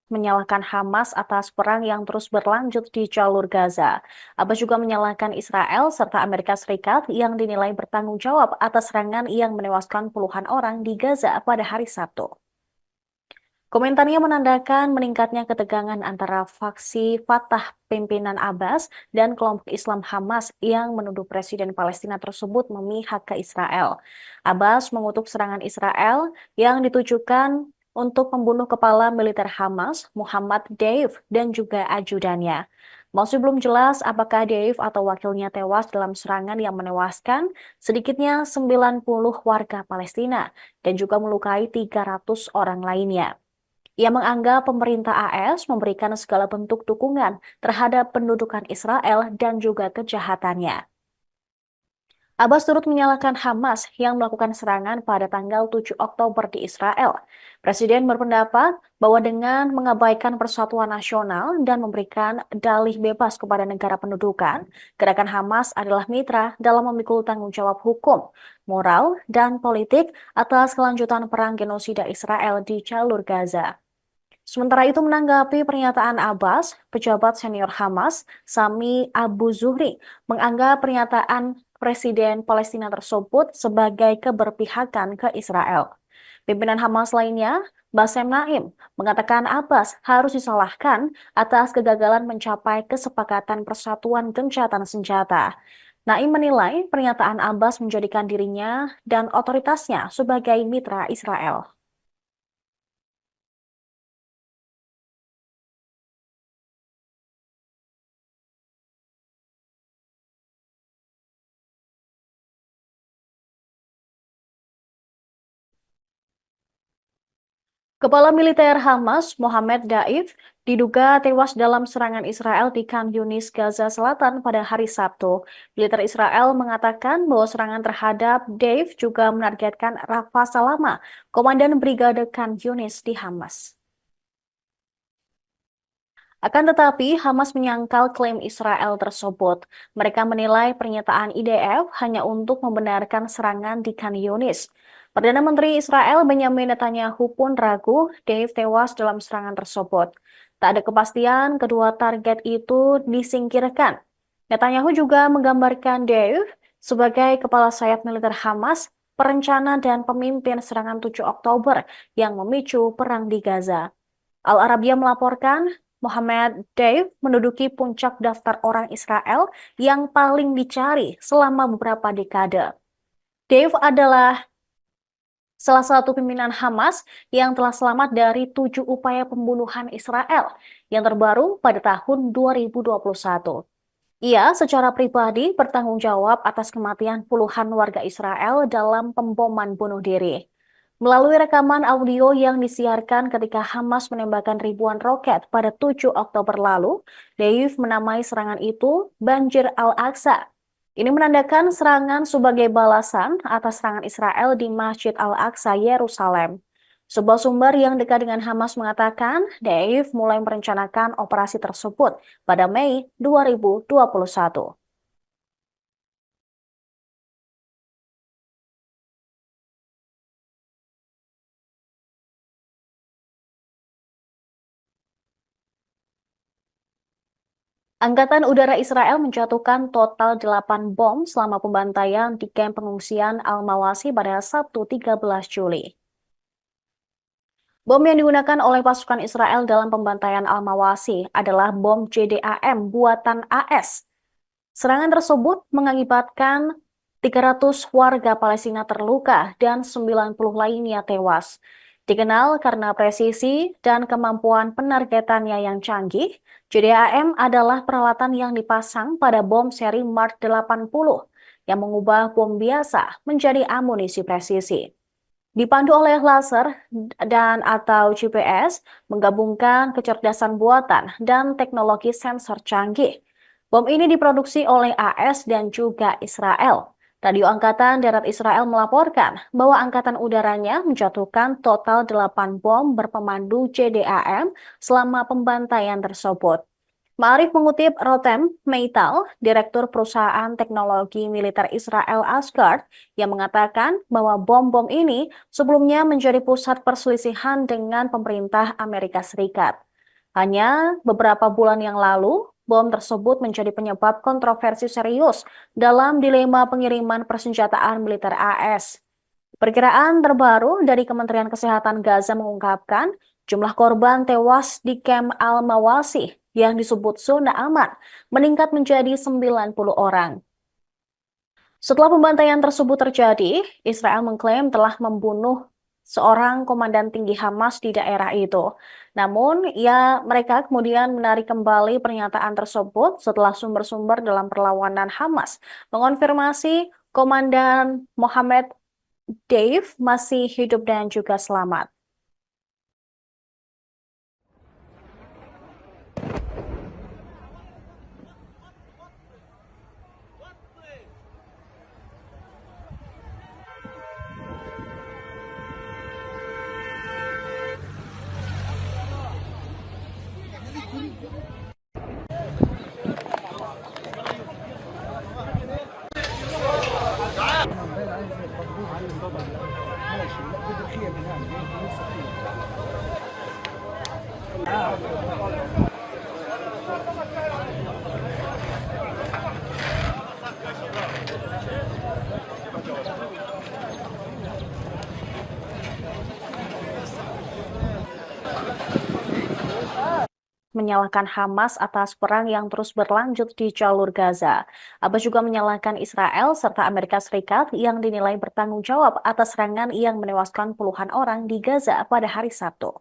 Menyalahkan Hamas atas perang yang terus berlanjut di jalur Gaza. Abbas juga menyalahkan Israel serta Amerika Serikat yang dinilai bertanggung jawab atas serangan yang menewaskan puluhan orang di Gaza pada hari Sabtu. Komentarnya menandakan meningkatnya ketegangan antara faksi Fatah pimpinan Abbas dan kelompok Islam Hamas yang menuduh Presiden Palestina tersebut memihak ke Israel. Abbas mengutuk serangan Israel yang ditujukan untuk membunuh kepala militer Hamas, Muhammad Deif, dan juga ajudannya. Masih belum jelas apakah Deif atau wakilnya tewas dalam serangan yang menewaskan sedikitnya 90 warga Palestina dan juga melukai 300 orang lainnya. Ia menganggap pemerintah AS memberikan segala bentuk dukungan terhadap pendudukan Israel dan juga kejahatannya. Abbas turut menyalahkan Hamas yang melakukan serangan pada tanggal 7 Oktober di Israel. Presiden berpendapat bahwa dengan mengabaikan persatuan nasional dan memberikan dalih bebas kepada negara pendudukan, gerakan Hamas adalah mitra dalam memikul tanggung jawab hukum, moral, dan politik atas kelanjutan perang genosida Israel di jalur Gaza. Sementara itu menanggapi pernyataan Abbas, pejabat senior Hamas, Sami Abu Zuhri, menganggap pernyataan Presiden Palestina tersebut sebagai keberpihakan ke Israel. Pimpinan Hamas lainnya, Bassem Naim, mengatakan Abbas harus disalahkan atas kegagalan mencapai kesepakatan persatuan gencatan senjata. Naim menilai pernyataan Abbas menjadikan dirinya dan otoritasnya sebagai mitra Israel. Kepala militer Hamas, Mohammed Daif, diduga tewas dalam serangan Israel di Khan Yunis, Gaza Selatan pada hari Sabtu. Militer Israel mengatakan bahwa serangan terhadap Daif juga menargetkan Rafa Salama, komandan Brigade Khan Yunis di Hamas. Akan tetapi, Hamas menyangkal klaim Israel tersebut. Mereka menilai pernyataan IDF hanya untuk membenarkan serangan di Khan Yunis. Perdana Menteri Israel Benjamin Netanyahu pun ragu Dave tewas dalam serangan tersebut. Tak ada kepastian kedua target itu disingkirkan. Netanyahu juga menggambarkan Dave sebagai kepala sayap militer Hamas, perencana dan pemimpin serangan 7 Oktober yang memicu perang di Gaza. Al Arabiya melaporkan Mohammed Deif menduduki puncak daftar orang Israel yang paling dicari selama beberapa dekade. Deif adalah salah satu pimpinan Hamas yang telah selamat dari 7 upaya pembunuhan Israel yang terbaru pada tahun 2021. Ia secara pribadi bertanggung jawab atas kematian puluhan warga Israel dalam pemboman bunuh diri. Melalui rekaman audio yang disiarkan ketika Hamas menembakkan ribuan roket pada 7 Oktober lalu, Deif menamai serangan itu Banjir Al-Aqsa. Ini menandakan serangan sebagai balasan atas serangan Israel di Masjid Al-Aqsa, Yerusalem. Sebuah sumber yang dekat dengan Hamas mengatakan Deif mulai merencanakan operasi tersebut pada Mei 2021. Angkatan Udara Israel menjatuhkan total 8 bom selama pembantaian di kamp pengungsian Al-Mawasi pada Sabtu 13 Juli. Bom yang digunakan oleh pasukan Israel dalam pembantaian Al-Mawasi adalah bom JDAM buatan AS. Serangan tersebut mengakibatkan 300 warga Palestina terluka dan 90 lainnya tewas. Dikenal karena presisi dan kemampuan penargetannya yang canggih, JDAM adalah peralatan yang dipasang pada bom seri Mark 80 yang mengubah bom biasa menjadi amunisi presisi. Dipandu oleh laser dan atau GPS, menggabungkan kecerdasan buatan dan teknologi sensor canggih. Bom ini diproduksi oleh AS dan juga Israel. Radio Angkatan Darat Israel melaporkan bahwa angkatan udaranya menjatuhkan total 8 bom berpemandu JDAM selama pembantaian tersebut. Ma'arif mengutip Rotem Meital, Direktur Perusahaan Teknologi Militer Israel Asgard, yang mengatakan bahwa bom-bom ini sebelumnya menjadi pusat perselisihan dengan pemerintah Amerika Serikat. Hanya beberapa bulan yang lalu, bom tersebut menjadi penyebab kontroversi serius dalam dilema pengiriman persenjataan militer AS. Perkiraan terbaru dari Kementerian Kesehatan Gaza mengungkapkan jumlah korban tewas di kamp Al-Mawasi yang disebut zona aman meningkat menjadi 90 orang. Setelah pembantaian tersebut terjadi, Israel mengklaim telah membunuh seorang komandan tinggi Hamas di daerah itu. Namun, mereka kemudian menarik kembali pernyataan tersebut setelah sumber-sumber dalam perlawanan Hamas mengonfirmasi Komandan Mohammed Dave masih hidup dan juga selamat. menyalahkan Hamas atas perang yang terus berlanjut di jalur Gaza. Abbas juga menyalahkan Israel serta Amerika Serikat yang dinilai bertanggung jawab atas serangan yang menewaskan puluhan orang di Gaza pada hari Sabtu.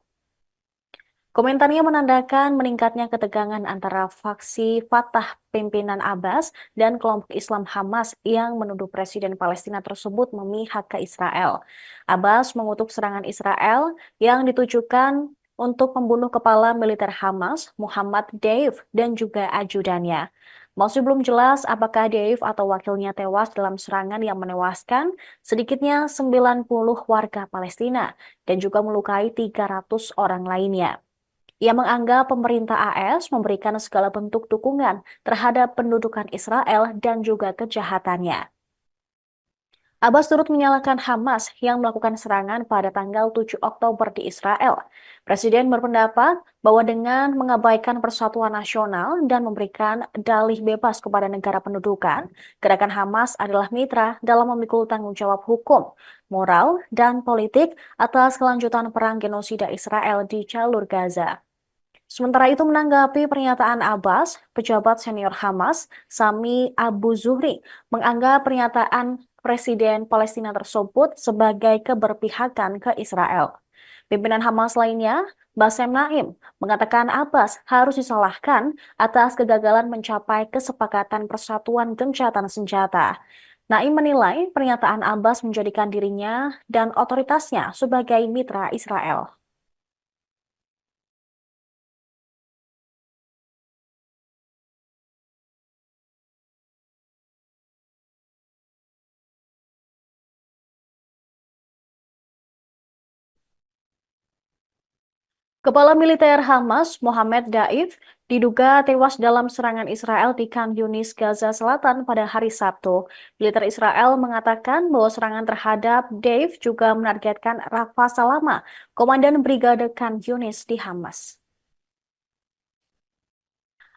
Komentarnya menandakan meningkatnya ketegangan antara faksi Fatah pimpinan Abbas dan kelompok Islam Hamas yang menuduh Presiden Palestina tersebut memihak ke Israel. Abbas mengutuk serangan Israel yang ditujukan untuk membunuh kepala militer Hamas, Muhammad Deif, dan juga ajudannya. Masih belum jelas apakah Deif atau wakilnya tewas dalam serangan yang menewaskan sedikitnya 90 warga Palestina dan juga melukai 300 orang lainnya. Ia menganggap pemerintah AS memberikan segala bentuk dukungan terhadap pendudukan Israel dan juga kejahatannya. Abbas turut menyalahkan Hamas yang melakukan serangan pada tanggal 7 Oktober di Israel. Presiden berpendapat bahwa dengan mengabaikan persatuan nasional dan memberikan dalih bebas kepada negara pendudukan, gerakan Hamas adalah mitra dalam memikul tanggung jawab hukum, moral, dan politik atas kelanjutan perang genosida Israel di jalur Gaza. Sementara itu menanggapi pernyataan Abbas, pejabat senior Hamas, Sami Abu Zuhri, menganggap pernyataan Presiden Palestina tersebut sebagai keberpihakan ke Israel. Pimpinan Hamas lainnya, Bassem Naim, mengatakan Abbas harus disalahkan atas kegagalan mencapai kesepakatan persatuan gencatan senjata. Naim menilai pernyataan Abbas menjadikan dirinya dan otoritasnya sebagai mitra Israel. Kepala militer Hamas, Mohammed Daif, diduga tewas dalam serangan Israel di Khan Yunis, Gaza Selatan pada hari Sabtu. Militer Israel mengatakan bahwa serangan terhadap Daif juga menargetkan Rafa Salama, Komandan Brigade Khan Yunis di Hamas.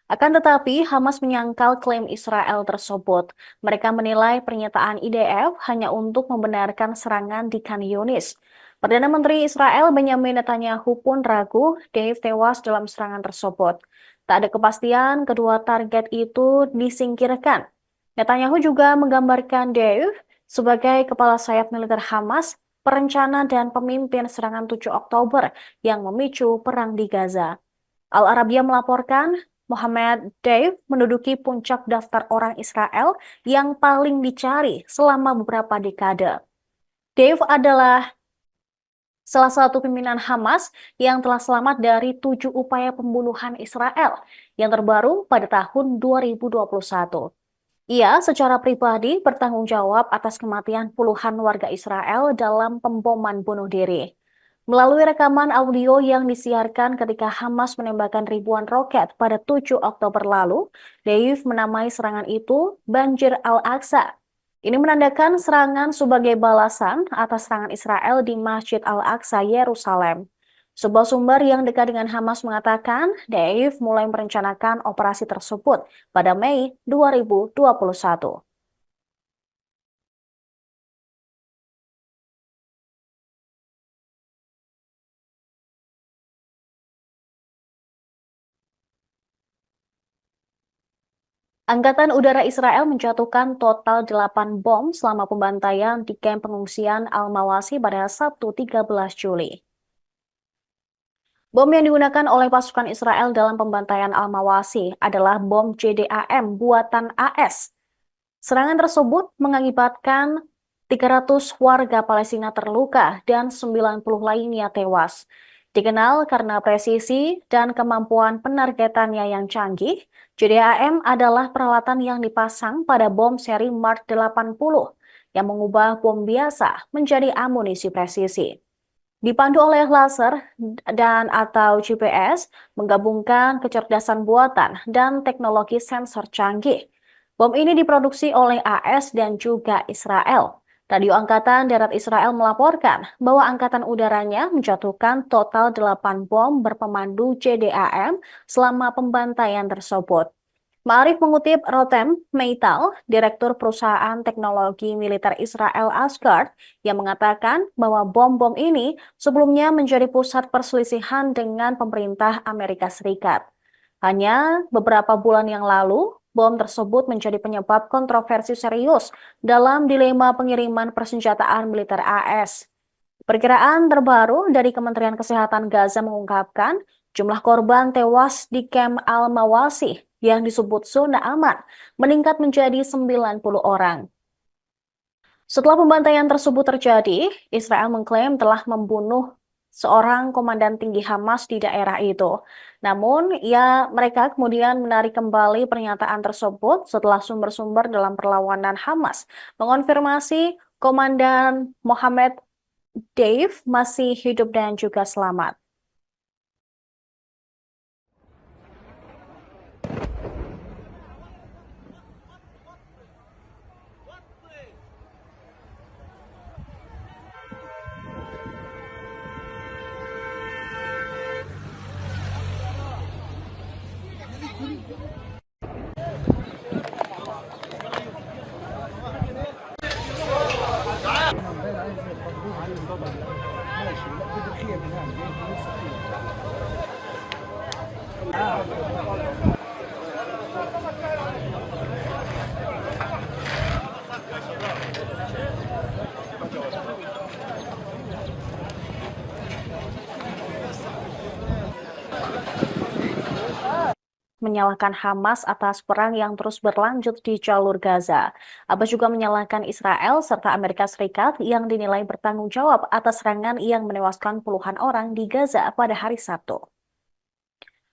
Akan tetapi, Hamas menyangkal klaim Israel tersebut. Mereka menilai pernyataan IDF hanya untuk membenarkan serangan di Khan Yunis. Perdana Menteri Israel Benyamin Netanyahu pun ragu Dave tewas dalam serangan tersebut. Tak ada kepastian kedua target itu disingkirkan. Netanyahu juga menggambarkan Dave sebagai kepala sayap militer Hamas, perencana dan pemimpin serangan 7 Oktober yang memicu perang di Gaza. Al Arabiya melaporkan Mohammed Deif menduduki puncak daftar orang Israel yang paling dicari selama beberapa dekade. Deif adalah salah satu pimpinan Hamas yang telah selamat dari 7 upaya pembunuhan Israel yang terbaru pada tahun 2021. Ia secara pribadi bertanggung jawab atas kematian puluhan warga Israel dalam pemboman bunuh diri. Melalui rekaman audio yang disiarkan ketika Hamas menembakkan ribuan roket pada 7 Oktober lalu, Deif menamai serangan itu Banjir Al-Aqsa. Ini menandakan serangan sebagai balasan atas serangan Israel di Masjid Al-Aqsa, Yerusalem. Sebuah sumber yang dekat dengan Hamas mengatakan Deif mulai merencanakan operasi tersebut pada Mei 2021. Angkatan Udara Israel menjatuhkan total 8 bom selama pembantaian di kamp pengungsian Al-Mawasi pada Sabtu 13 Juli. Bom yang digunakan oleh pasukan Israel dalam pembantaian Al-Mawasi adalah bom JDAM buatan AS. Serangan tersebut mengakibatkan 300 warga Palestina terluka dan 90 lainnya tewas. Dikenal karena presisi dan kemampuan penargetannya yang canggih, JDAM adalah peralatan yang dipasang pada bom seri Mark 80 yang mengubah bom biasa menjadi amunisi presisi. Dipandu oleh laser dan atau GPS, menggabungkan kecerdasan buatan dan teknologi sensor canggih. Bom ini diproduksi oleh AS dan juga Israel. Radio Angkatan Darat Israel melaporkan bahwa Angkatan Udaranya menjatuhkan total 8 bom berpemandu JDAM selama pembantaian tersebut. Ma'arif mengutip Rotem Meital, Direktur Perusahaan Teknologi Militer Israel Asgard, yang mengatakan bahwa bom-bom ini sebelumnya menjadi pusat perselisihan dengan pemerintah Amerika Serikat. Hanya beberapa bulan yang lalu, bom tersebut menjadi penyebab kontroversi serius dalam dilema pengiriman persenjataan militer AS. Perkiraan terbaru dari Kementerian Kesehatan Gaza mengungkapkan jumlah korban tewas di kamp Al-Mawasi yang disebut zona aman meningkat menjadi 90 orang. Setelah pembantaian tersebut terjadi, Israel mengklaim telah membunuh seorang komandan tinggi Hamas di daerah itu. Namun, mereka kemudian menarik kembali pernyataan tersebut setelah sumber-sumber dalam perlawanan Hamas mengonfirmasi Komandan Mohammed Dave masih hidup dan juga selamat. Menyalahkan Hamas atas perang yang terus berlanjut di jalur Gaza. Abbas juga menyalahkan Israel serta Amerika Serikat yang dinilai bertanggung jawab atas serangan yang menewaskan puluhan orang di Gaza pada hari Sabtu.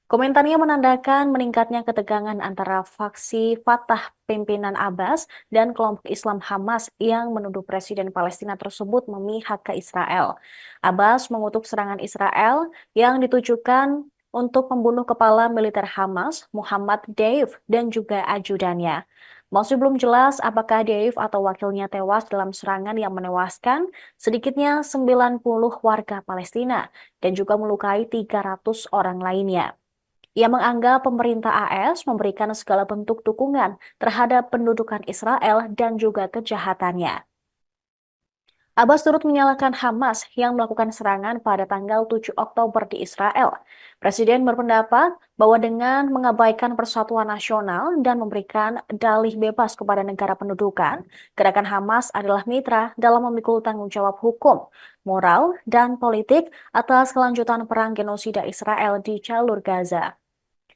Komentarnya menandakan meningkatnya ketegangan antara faksi Fatah pimpinan Abbas dan kelompok Islam Hamas yang menuduh Presiden Palestina tersebut memihak ke Israel. Abbas mengutuk serangan Israel yang ditujukan untuk membunuh kepala militer Hamas, Muhammad Deif, dan juga ajudannya. Masih belum jelas apakah Deif atau wakilnya tewas dalam serangan yang menewaskan sedikitnya 90 warga Palestina dan juga melukai 300 orang lainnya. Ia menganggap pemerintah AS memberikan segala bentuk dukungan terhadap pendudukan Israel dan juga kejahatannya. Abbas turut menyalahkan Hamas yang melakukan serangan pada tanggal 7 Oktober di Israel. Presiden berpendapat bahwa dengan mengabaikan persatuan nasional dan memberikan dalih bebas kepada negara pendudukan, gerakan Hamas adalah mitra dalam memikul tanggung jawab hukum, moral, dan politik atas kelanjutan perang genosida Israel di jalur Gaza.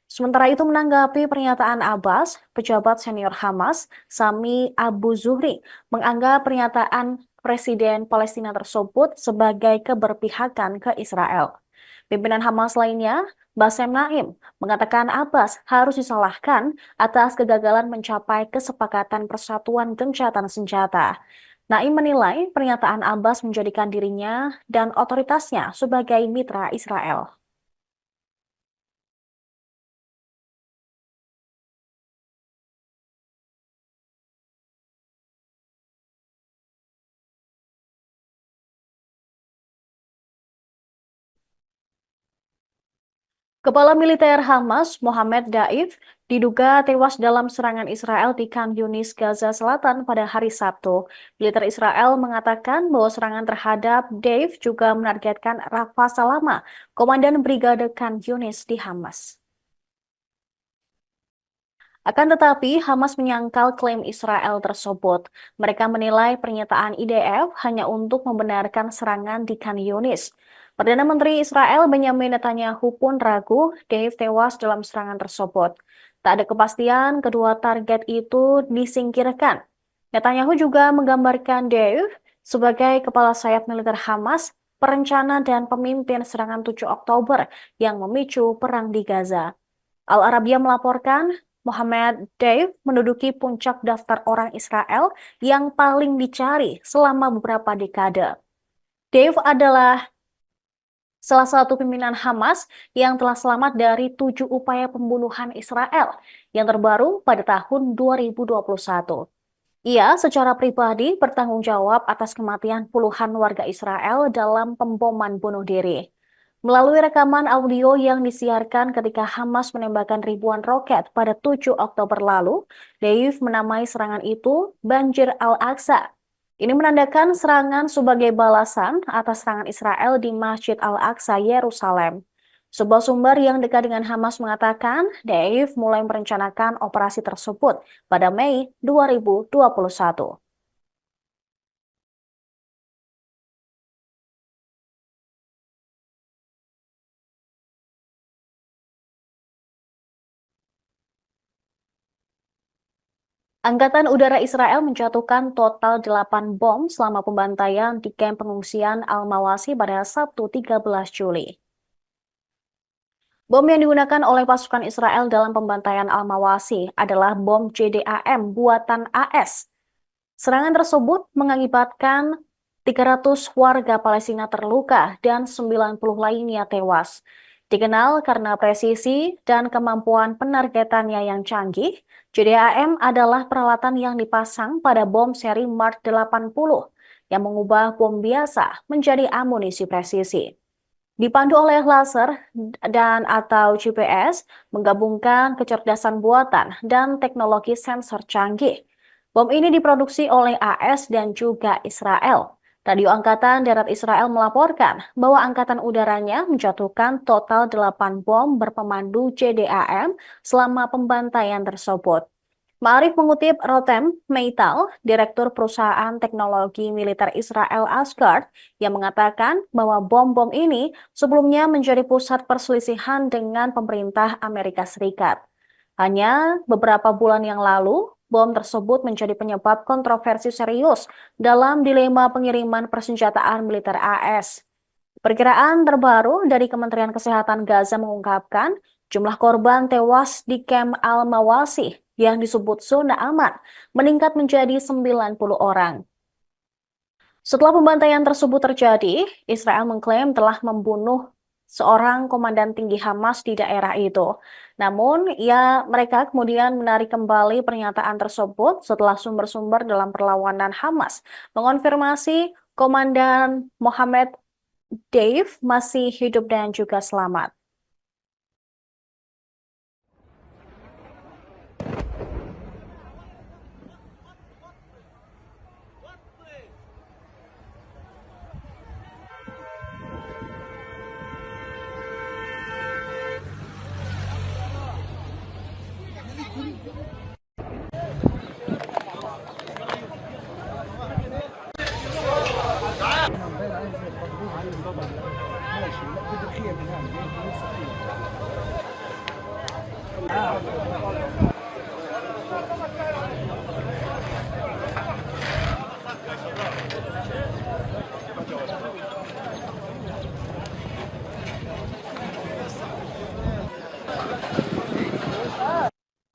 Sementara itu menanggapi pernyataan Abbas, pejabat senior Hamas, Sami Abu Zuhri, menganggap pernyataan Presiden Palestina tersebut sebagai keberpihakan ke Israel. Pimpinan Hamas lainnya, Bassem Naim, mengatakan Abbas harus disalahkan atas kegagalan mencapai kesepakatan persatuan gencatan senjata. Naim menilai pernyataan Abbas menjadikan dirinya dan otoritasnya sebagai mitra Israel. Kepala militer Hamas, Mohammed Daif, diduga tewas dalam serangan Israel di Khan Yunis, Gaza Selatan pada hari Sabtu. Militer Israel mengatakan bahwa serangan terhadap Daif juga menargetkan Rafa Salama, Komandan Brigade Khan Yunis di Hamas. Akan tetapi, Hamas menyangkal klaim Israel tersebut. Mereka menilai pernyataan IDF hanya untuk membenarkan serangan di Khan Yunis. Perdana Menteri Israel Benjamin Netanyahu pun ragu Dave tewas dalam serangan tersebut. Tak ada kepastian kedua target itu disingkirkan. Netanyahu juga menggambarkan Dave sebagai kepala sayap militer Hamas, perencana dan pemimpin serangan 7 Oktober yang memicu perang di Gaza. Al Arabiya melaporkan Mohammed Deif menduduki puncak daftar orang Israel yang paling dicari selama beberapa dekade. Deif adalah salah satu pimpinan Hamas yang telah selamat dari 7 upaya pembunuhan Israel yang terbaru pada tahun 2021. Ia secara pribadi bertanggung jawab atas kematian puluhan warga Israel dalam pemboman bunuh diri. Melalui rekaman audio yang disiarkan ketika Hamas menembakkan ribuan roket pada 7 Oktober lalu, Deif menamai serangan itu Banjir Al-Aqsa. Ini menandakan serangan sebagai balasan atas serangan Israel di Masjid Al-Aqsa, Yerusalem. Sebuah sumber yang dekat dengan Hamas mengatakan, Deif mulai merencanakan operasi tersebut pada Mei 2021. Angkatan Udara Israel menjatuhkan total 8 bom selama pembantaian di kamp pengungsian Al-Mawasi pada Sabtu 13 Juli. Bom yang digunakan oleh pasukan Israel dalam pembantaian Al-Mawasi adalah bom JDAM buatan AS. Serangan tersebut mengakibatkan 300 warga Palestina terluka dan 90 lainnya tewas. Dikenal karena presisi dan kemampuan penargetannya yang canggih, JDAM adalah peralatan yang dipasang pada bom seri Mark 80 yang mengubah bom biasa menjadi amunisi presisi. Dipandu oleh laser dan atau GPS, menggabungkan kecerdasan buatan dan teknologi sensor canggih. Bom ini diproduksi oleh AS dan juga Israel. Radio Angkatan Darat Israel melaporkan bahwa angkatan udaranya menjatuhkan total 8 bom berpemandu JDAM selama pembantaian tersebut. Ma'arif mengutip Rotem Meital, Direktur Perusahaan Teknologi Militer Israel Asgard, yang mengatakan bahwa bom-bom ini sebelumnya menjadi pusat perselisihan dengan pemerintah Amerika Serikat. Hanya beberapa bulan yang lalu, bom tersebut menjadi penyebab kontroversi serius dalam dilema pengiriman persenjataan militer AS. Perkiraan terbaru dari Kementerian Kesehatan Gaza mengungkapkan jumlah korban tewas di kamp Al-Mawasi yang disebut zona aman meningkat menjadi 90 orang. Setelah pembantaian tersebut terjadi, Israel mengklaim telah membunuh seorang komandan tinggi Hamas di daerah itu. Namun, mereka kemudian menarik kembali pernyataan tersebut setelah sumber-sumber dalam perlawanan Hamas mengonfirmasi Komandan Mohammed Dave masih hidup dan juga selamat.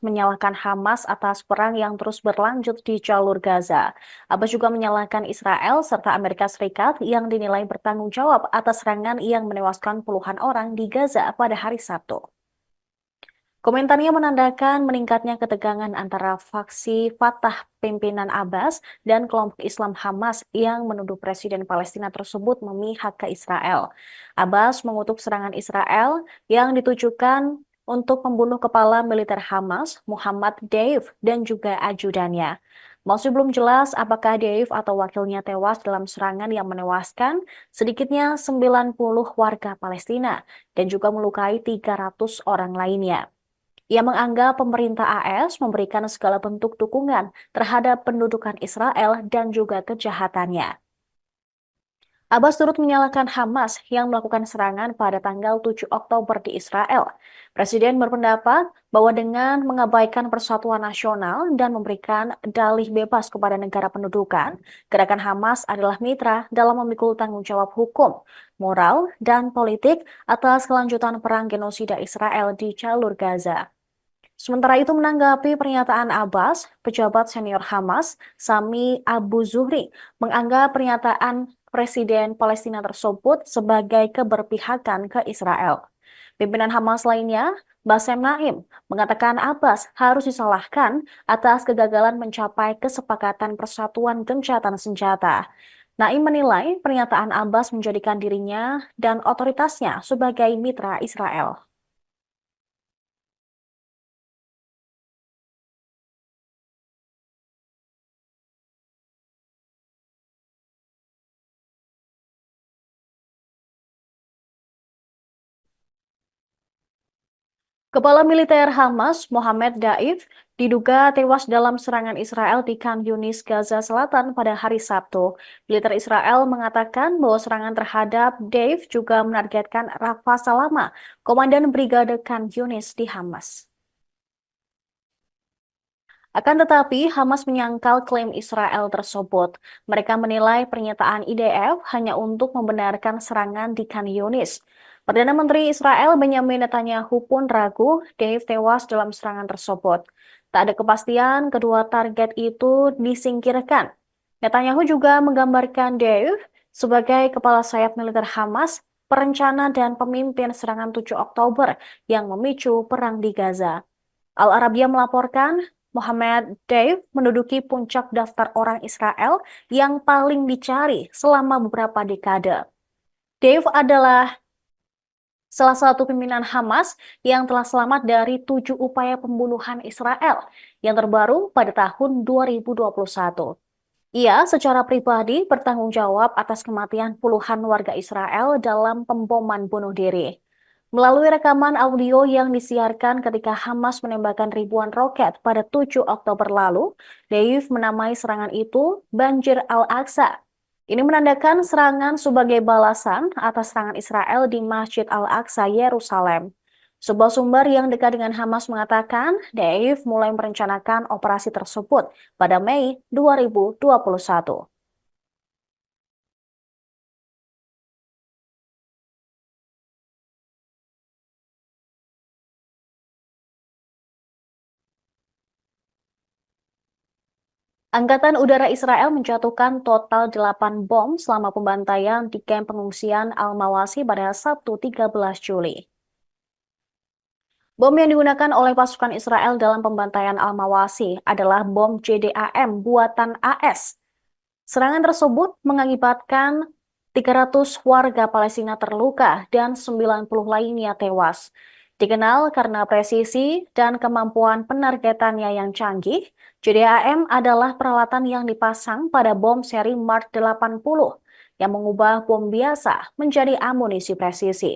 Menyalahkan Hamas atas perang yang terus berlanjut di jalur Gaza. Abbas juga menyalahkan Israel serta Amerika Serikat yang dinilai bertanggung jawab atas serangan yang menewaskan puluhan orang di Gaza pada hari Sabtu. Komentarnya menandakan meningkatnya ketegangan antara faksi Fatah pimpinan Abbas dan kelompok Islam Hamas yang menuduh Presiden Palestina tersebut memihak ke Israel. Abbas mengutuk serangan Israel yang ditujukan untuk membunuh kepala militer Hamas, Muhammad Deif, dan juga ajudannya. Masih belum jelas apakah Deif atau wakilnya tewas dalam serangan yang menewaskan sedikitnya 90 warga Palestina dan juga melukai 300 orang lainnya. Ia menganggap pemerintah AS memberikan segala bentuk dukungan terhadap pendudukan Israel dan juga kejahatannya. Abbas turut menyalahkan Hamas yang melakukan serangan pada tanggal 7 Oktober di Israel. Presiden berpendapat bahwa dengan mengabaikan persatuan nasional dan memberikan dalih bebas kepada negara pendudukan, gerakan Hamas adalah mitra dalam memikul tanggung jawab hukum, moral, dan politik atas kelanjutan perang genosida Israel di jalur Gaza. Sementara itu menanggapi pernyataan Abbas, pejabat senior Hamas, Sami Abu Zuhri, menganggap pernyataan Presiden Palestina tersebut sebagai keberpihakan ke Israel. Pimpinan Hamas lainnya, Bassem Naim, mengatakan Abbas harus disalahkan atas kegagalan mencapai kesepakatan persatuan gencatan senjata. Naim menilai pernyataan Abbas menjadikan dirinya dan otoritasnya sebagai mitra Israel. Kepala militer Hamas, Mohammed Daif, diduga tewas dalam serangan Israel di Khan Yunis, Gaza Selatan pada hari Sabtu. Militer Israel mengatakan bahwa serangan terhadap Daif juga menargetkan Rafa Salama, komandan Brigade Khan Yunis di Hamas. Akan tetapi, Hamas menyangkal klaim Israel tersebut. Mereka menilai pernyataan IDF hanya untuk membenarkan serangan di Khan Yunis. Perdana Menteri Israel Benyamin Netanyahu pun ragu Dave tewas dalam serangan tersebut. Tak ada kepastian kedua target itu disingkirkan. Netanyahu juga menggambarkan Dave sebagai kepala sayap militer Hamas, perencana dan pemimpin serangan 7 Oktober yang memicu perang di Gaza. Al Arabiya melaporkan Mohammed Deif menduduki puncak daftar orang Israel yang paling dicari selama beberapa dekade. Deif adalah salah satu pimpinan Hamas yang telah selamat dari 7 upaya pembunuhan Israel yang terbaru pada tahun 2021. Ia secara pribadi bertanggung jawab atas kematian puluhan warga Israel dalam pemboman bunuh diri. Melalui rekaman audio yang disiarkan ketika Hamas menembakkan ribuan roket pada 7 Oktober lalu, Deif menamai serangan itu Banjir Al-Aqsa. Ini menandakan serangan sebagai balasan atas serangan Israel di Masjid Al-Aqsa, Yerusalem. Sebuah sumber yang dekat dengan Hamas mengatakan Deif mulai merencanakan operasi tersebut pada Mei 2021. Angkatan Udara Israel menjatuhkan total 8 bom selama pembantaian di kamp pengungsian Al-Mawasi pada Sabtu 13 Juli. Bom yang digunakan oleh pasukan Israel dalam pembantaian Al-Mawasi adalah bom JDAM buatan AS. Serangan tersebut mengakibatkan 300 warga Palestina terluka dan 90 lainnya tewas. Dikenal karena presisi dan kemampuan penargetannya yang canggih, JDAM adalah peralatan yang dipasang pada bom seri Mark 80 yang mengubah bom biasa menjadi amunisi presisi.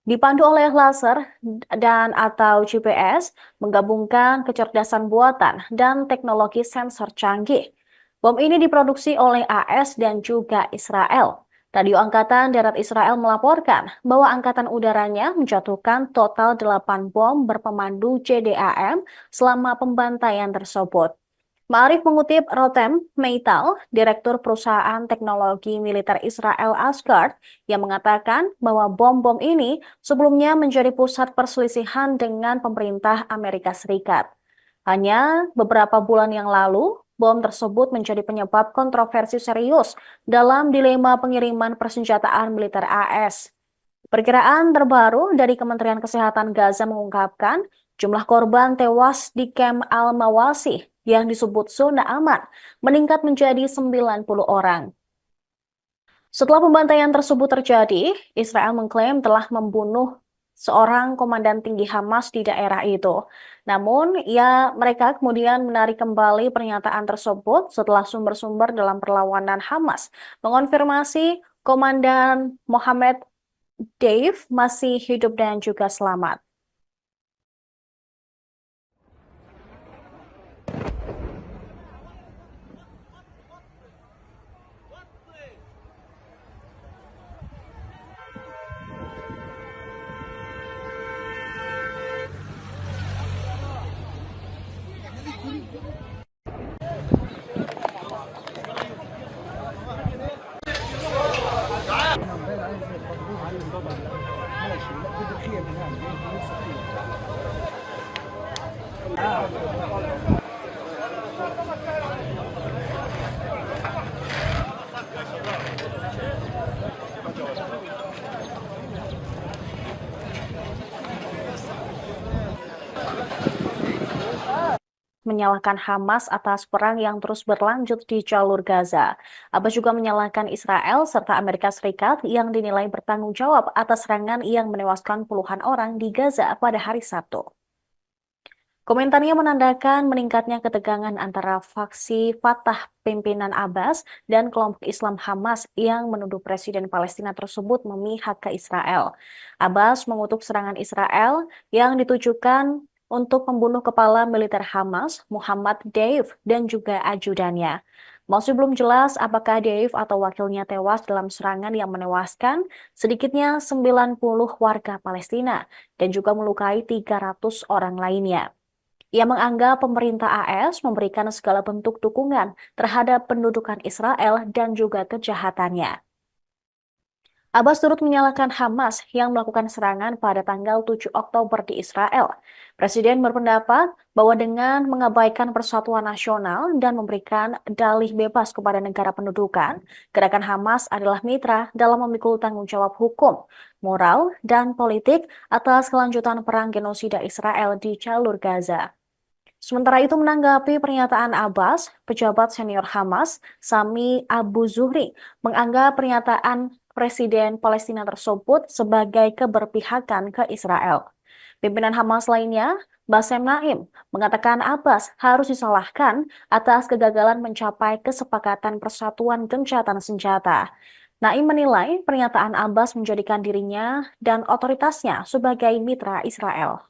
Dipandu oleh laser dan atau GPS, menggabungkan kecerdasan buatan dan teknologi sensor canggih. Bom ini diproduksi oleh AS dan juga Israel. Radio Angkatan Darat Israel melaporkan bahwa Angkatan Udaranya menjatuhkan total 8 bom berpemandu JDAM selama pembantaian tersebut. Ma'arif mengutip Rotem Meital, Direktur Perusahaan Teknologi Militer Israel Asgard, yang mengatakan bahwa bom-bom ini sebelumnya menjadi pusat perselisihan dengan pemerintah Amerika Serikat. Hanya beberapa bulan yang lalu, bom tersebut menjadi penyebab kontroversi serius dalam dilema pengiriman persenjataan militer AS. Perkiraan terbaru dari Kementerian Kesehatan Gaza mengungkapkan jumlah korban tewas di kamp Al-Mawasi yang disebut zona aman meningkat menjadi 90 orang. Setelah pembantaian tersebut terjadi, Israel mengklaim telah membunuh seorang komandan tinggi Hamas di daerah itu. Namun, mereka kemudian menarik kembali pernyataan tersebut setelah sumber-sumber dalam perlawanan Hamas mengonfirmasi Komandan Mohammed Dave masih hidup dan juga selamat. Menyalahkan Hamas atas perang yang terus berlanjut di jalur Gaza. Abbas juga menyalahkan Israel serta Amerika Serikat yang dinilai bertanggung jawab atas serangan yang menewaskan puluhan orang di Gaza pada hari Sabtu. Komentarnya menandakan meningkatnya ketegangan antara faksi Fatah pimpinan Abbas dan kelompok Islam Hamas yang menuduh Presiden Palestina tersebut memihak ke Israel. Abbas mengutuk serangan Israel yang ditujukan untuk membunuh kepala militer Hamas, Muhammad Deif, dan juga ajudannya. Masih belum jelas apakah Deif atau wakilnya tewas dalam serangan yang menewaskan sedikitnya 90 warga Palestina dan juga melukai 300 orang lainnya. Ia menganggap pemerintah AS memberikan segala bentuk dukungan terhadap pendudukan Israel dan juga kejahatannya. Abbas turut menyalahkan Hamas yang melakukan serangan pada tanggal 7 Oktober di Israel. Presiden berpendapat bahwa dengan mengabaikan persatuan nasional dan memberikan dalih bebas kepada negara pendudukan, gerakan Hamas adalah mitra dalam memikul tanggung jawab hukum, moral, dan politik atas kelanjutan perang genosida Israel di jalur Gaza. Sementara itu menanggapi pernyataan Abbas, pejabat senior Hamas, Sami Abu Zuhri, menganggap pernyataan Presiden Palestina tersebut sebagai keberpihakan ke Israel. Pimpinan Hamas lainnya, Bassem Naim, mengatakan Abbas harus disalahkan atas kegagalan mencapai kesepakatan persatuan gencatan senjata. Naim menilai pernyataan Abbas menjadikan dirinya dan otoritasnya sebagai mitra Israel.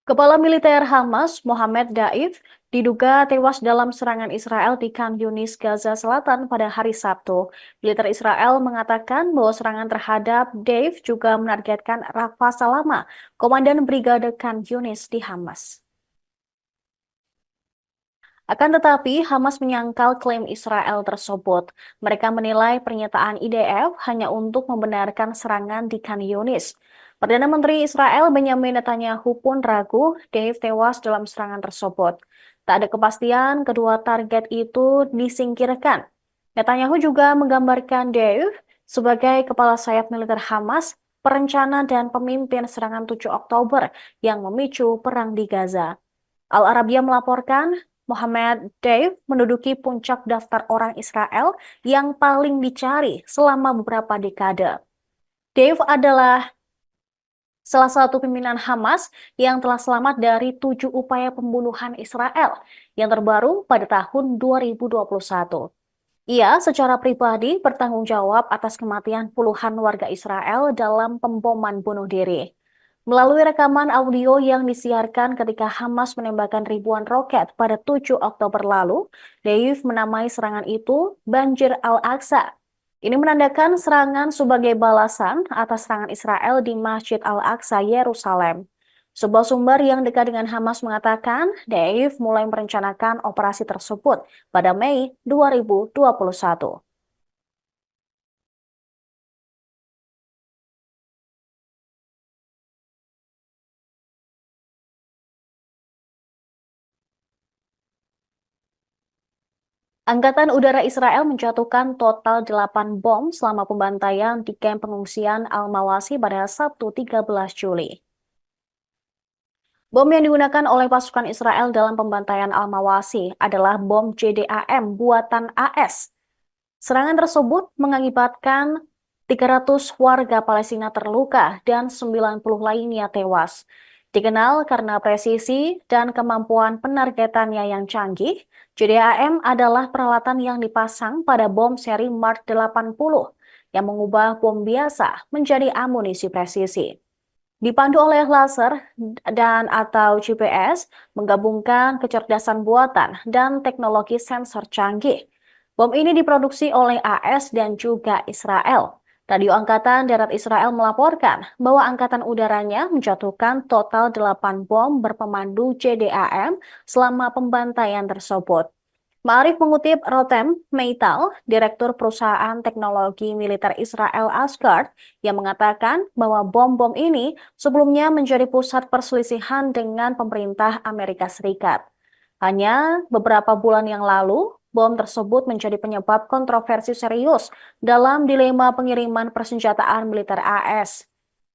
Kepala militer Hamas, Mohammed Daif, diduga tewas dalam serangan Israel di Khan Yunis, Gaza Selatan pada hari Sabtu. Militer Israel mengatakan bahwa serangan terhadap Daif juga menargetkan Rafa Salama, komandan Brigade Khan Yunis di Hamas. Akan tetapi, Hamas menyangkal klaim Israel tersebut. Mereka menilai pernyataan IDF hanya untuk membenarkan serangan di Khan Yunis. Perdana Menteri Israel Benjamin Netanyahu pun ragu Dave tewas dalam serangan tersebut. Tak ada kepastian kedua target itu disingkirkan. Netanyahu juga menggambarkan Dave sebagai kepala sayap militer Hamas, perencana dan pemimpin serangan 7 Oktober yang memicu perang di Gaza. Al Arabiya melaporkan Mohammed Deif menduduki puncak daftar orang Israel yang paling dicari selama beberapa dekade. Deif adalah salah satu pimpinan Hamas yang telah selamat dari 7 upaya pembunuhan Israel yang terbaru pada tahun 2021. Ia secara pribadi bertanggung jawab atas kematian puluhan warga Israel dalam pemboman bunuh diri. Melalui rekaman audio yang disiarkan ketika Hamas menembakkan ribuan roket pada 7 Oktober lalu, Deif menamai serangan itu Banjir Al-Aqsa. Ini menandakan serangan sebagai balasan atas serangan Israel di Masjid Al-Aqsa, Yerusalem. Sebuah sumber yang dekat dengan Hamas mengatakan Deif mulai merencanakan operasi tersebut pada Mei 2021. Angkatan Udara Israel menjatuhkan total 8 bom selama pembantaian di kamp pengungsian Al-Mawasi pada Sabtu 13 Juli. Bom yang digunakan oleh pasukan Israel dalam pembantaian Al-Mawasi adalah bom JDAM buatan AS. Serangan tersebut mengakibatkan 300 warga Palestina terluka dan 90 lainnya tewas. Dikenal karena presisi dan kemampuan penargetannya yang canggih, JDAM adalah peralatan yang dipasang pada bom seri Mark 80 yang mengubah bom biasa menjadi amunisi presisi. Dipandu oleh laser dan atau GPS, menggabungkan kecerdasan buatan dan teknologi sensor canggih. Bom ini diproduksi oleh AS dan juga Israel. Radio Angkatan Darat Israel melaporkan bahwa Angkatan Udaranya menjatuhkan total 8 bom berpemandu JDAM selama pembantaian tersebut. Ma'arif mengutip Rotem Meital, Direktur Perusahaan Teknologi Militer Israel Asgard, yang mengatakan bahwa bom-bom ini sebelumnya menjadi pusat perselisihan dengan pemerintah Amerika Serikat. Hanya beberapa bulan yang lalu, bom tersebut menjadi penyebab kontroversi serius dalam dilema pengiriman persenjataan militer AS.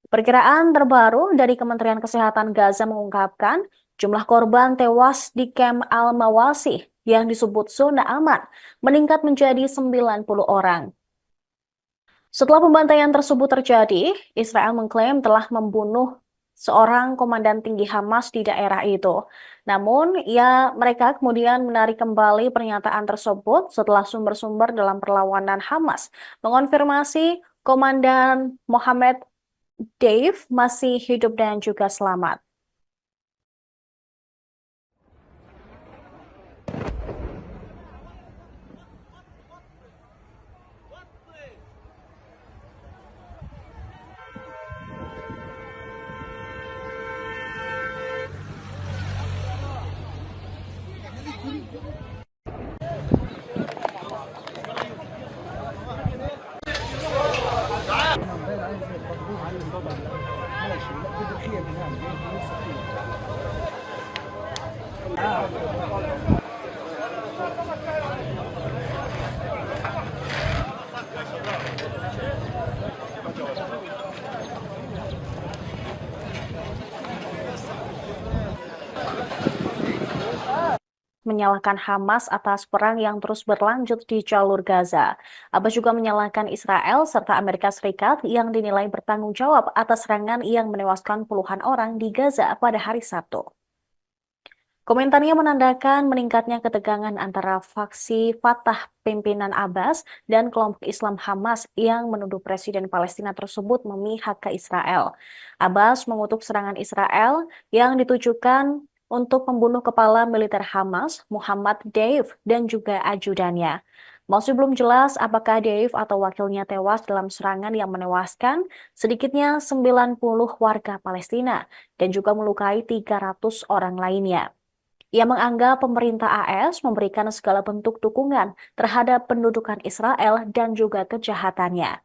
Perkiraan terbaru dari Kementerian Kesehatan Gaza mengungkapkan Jumlah korban tewas di kamp Al-Mawasih yang disebut zona aman meningkat menjadi 90 orang. Setelah pembantaian tersebut terjadi, Israel mengklaim telah membunuh seorang komandan tinggi Hamas di daerah itu. Namun, mereka kemudian menarik kembali pernyataan tersebut setelah sumber-sumber dalam perlawanan Hamas mengonfirmasi Komandan Mohammed Deif masih hidup dan juga selamat. Menyalahkan Hamas atas perang yang terus berlanjut di jalur Gaza. Abbas juga menyalahkan Israel serta Amerika Serikat yang dinilai bertanggung jawab atas serangan yang menewaskan puluhan orang di Gaza pada hari Sabtu. Komentarnya menandakan meningkatnya ketegangan antara faksi Fatah pimpinan Abbas dan kelompok Islam Hamas yang menuduh Presiden Palestina tersebut memihak ke Israel. Abbas mengutuk serangan Israel yang ditujukan untuk membunuh kepala militer Hamas, Muhammad Deif, dan juga ajudannya. Masih belum jelas apakah Deif atau wakilnya tewas dalam serangan yang menewaskan sedikitnya 90 warga Palestina dan juga melukai 300 orang lainnya. Ia menganggap pemerintah AS memberikan segala bentuk dukungan terhadap pendudukan Israel dan juga kejahatannya.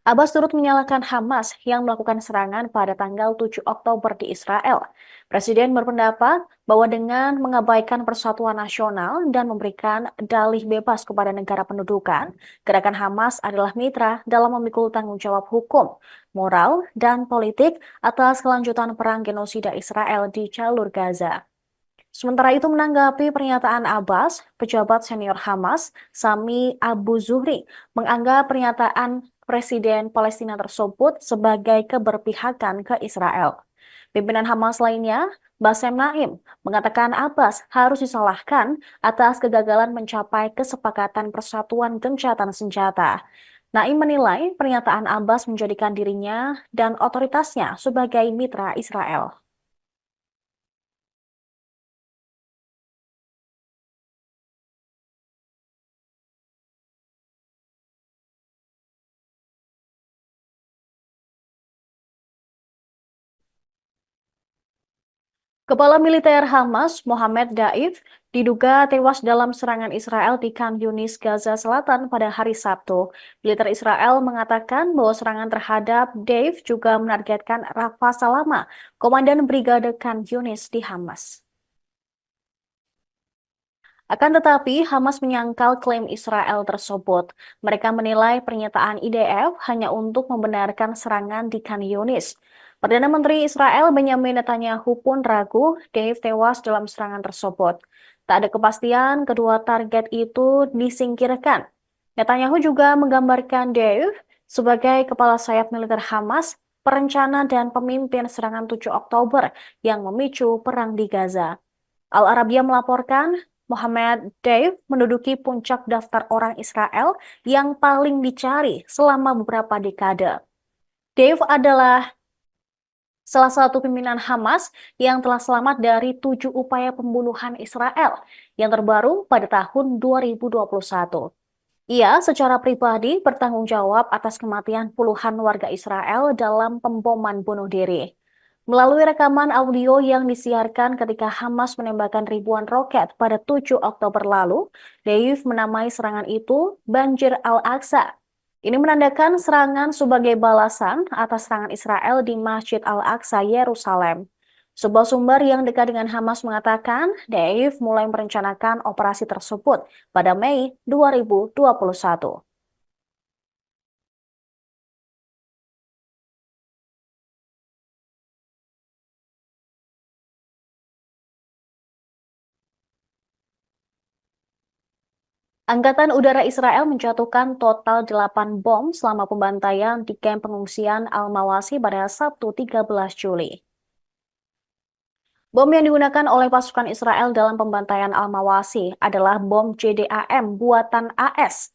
Abbas turut menyalahkan Hamas yang melakukan serangan pada tanggal 7 Oktober di Israel. Presiden berpendapat bahwa dengan mengabaikan persatuan nasional dan memberikan dalih bebas kepada negara pendudukan, gerakan Hamas adalah mitra dalam memikul tanggung jawab hukum, moral, dan politik atas kelanjutan perang genosida Israel di jalur Gaza. Sementara itu menanggapi pernyataan Abbas, pejabat senior Hamas, Sami Abu Zuhri, menganggap pernyataan Presiden Palestina tersebut sebagai keberpihakan ke Israel. Pimpinan Hamas lainnya, Bassem Naim, mengatakan Abbas harus disalahkan atas kegagalan mencapai kesepakatan persatuan gencatan senjata. Naim menilai pernyataan Abbas menjadikan dirinya dan otoritasnya sebagai mitra Israel. Kepala militer Hamas, Mohammed Daif, diduga tewas dalam serangan Israel di Khan Yunis, Gaza Selatan pada hari Sabtu. Militer Israel mengatakan bahwa serangan terhadap Daif juga menargetkan Rafa Salama, komandan Brigade Khan Yunis di Hamas. Akan tetapi, Hamas menyangkal klaim Israel tersebut. Mereka menilai pernyataan IDF hanya untuk membenarkan serangan di Khan Yunis. Perdana Menteri Israel Benjamin Netanyahu pun ragu Dave tewas dalam serangan tersebut. Tak ada kepastian kedua target itu disingkirkan. Netanyahu juga menggambarkan Dave sebagai kepala sayap militer Hamas, perencana dan pemimpin serangan 7 Oktober yang memicu perang di Gaza. Al Arabiya melaporkan Mohammed Deif menduduki puncak daftar orang Israel yang paling dicari selama beberapa dekade. Deif adalah salah satu pimpinan Hamas yang telah selamat dari 7 upaya pembunuhan Israel yang terbaru pada tahun 2021. Ia secara pribadi bertanggung jawab atas kematian puluhan warga Israel dalam pemboman bunuh diri. Melalui rekaman audio yang disiarkan ketika Hamas menembakkan ribuan roket pada 7 Oktober lalu, Deif menamai serangan itu Banjir Al-Aqsa. Ini menandakan serangan sebagai balasan atas serangan Israel di Masjid Al-Aqsa, Yerusalem. Sebuah sumber yang dekat dengan Hamas mengatakan Deif mulai merencanakan operasi tersebut pada Mei 2021. Angkatan Udara Israel menjatuhkan total 8 bom selama pembantaian di kamp pengungsian Al-Mawasi pada Sabtu 13 Juli. Bom yang digunakan oleh pasukan Israel dalam pembantaian Al-Mawasi adalah bom JDAM buatan AS.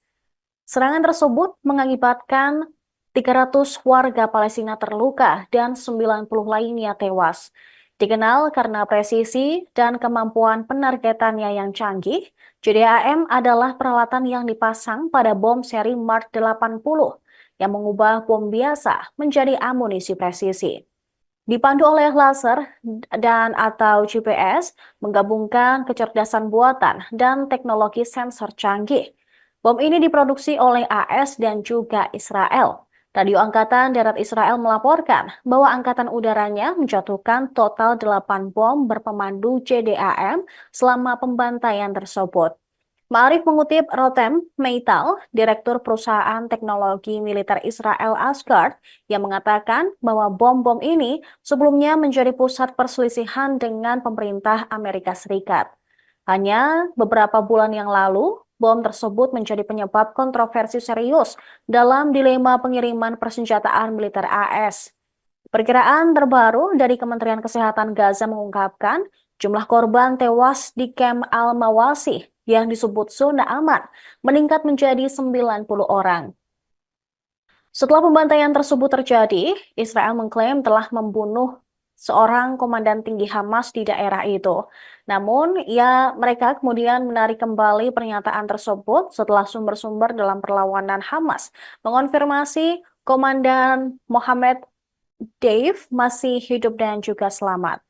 Serangan tersebut mengakibatkan 300 warga Palestina terluka dan 90 lainnya tewas. Dikenal karena presisi dan kemampuan penargetannya yang canggih, JDAM adalah peralatan yang dipasang pada bom seri Mark 80 yang mengubah bom biasa menjadi amunisi presisi. Dipandu oleh laser dan atau GPS, menggabungkan kecerdasan buatan dan teknologi sensor canggih. Bom ini diproduksi oleh AS dan juga Israel. Radio Angkatan Darat Israel melaporkan bahwa angkatan udaranya menjatuhkan total 8 bom berpemandu JDAM selama pembantaian tersebut. Ma'arif mengutip Rotem Meital, Direktur Perusahaan Teknologi Militer Israel Asgard, yang mengatakan bahwa bom-bom ini sebelumnya menjadi pusat perselisihan dengan pemerintah Amerika Serikat. Hanya beberapa bulan yang lalu, bom tersebut menjadi penyebab kontroversi serius dalam dilema pengiriman persenjataan militer AS. Perkiraan terbaru dari Kementerian Kesehatan Gaza mengungkapkan jumlah korban tewas di kamp Al-Mawasi yang disebut zona aman meningkat menjadi 90 orang. Setelah pembantaian tersebut terjadi, Israel mengklaim telah membunuh seorang komandan tinggi Hamas di daerah itu. Namun, mereka kemudian menarik kembali pernyataan tersebut setelah sumber-sumber dalam perlawanan Hamas mengonfirmasi Komandan Mohammed Dave masih hidup dan juga selamat.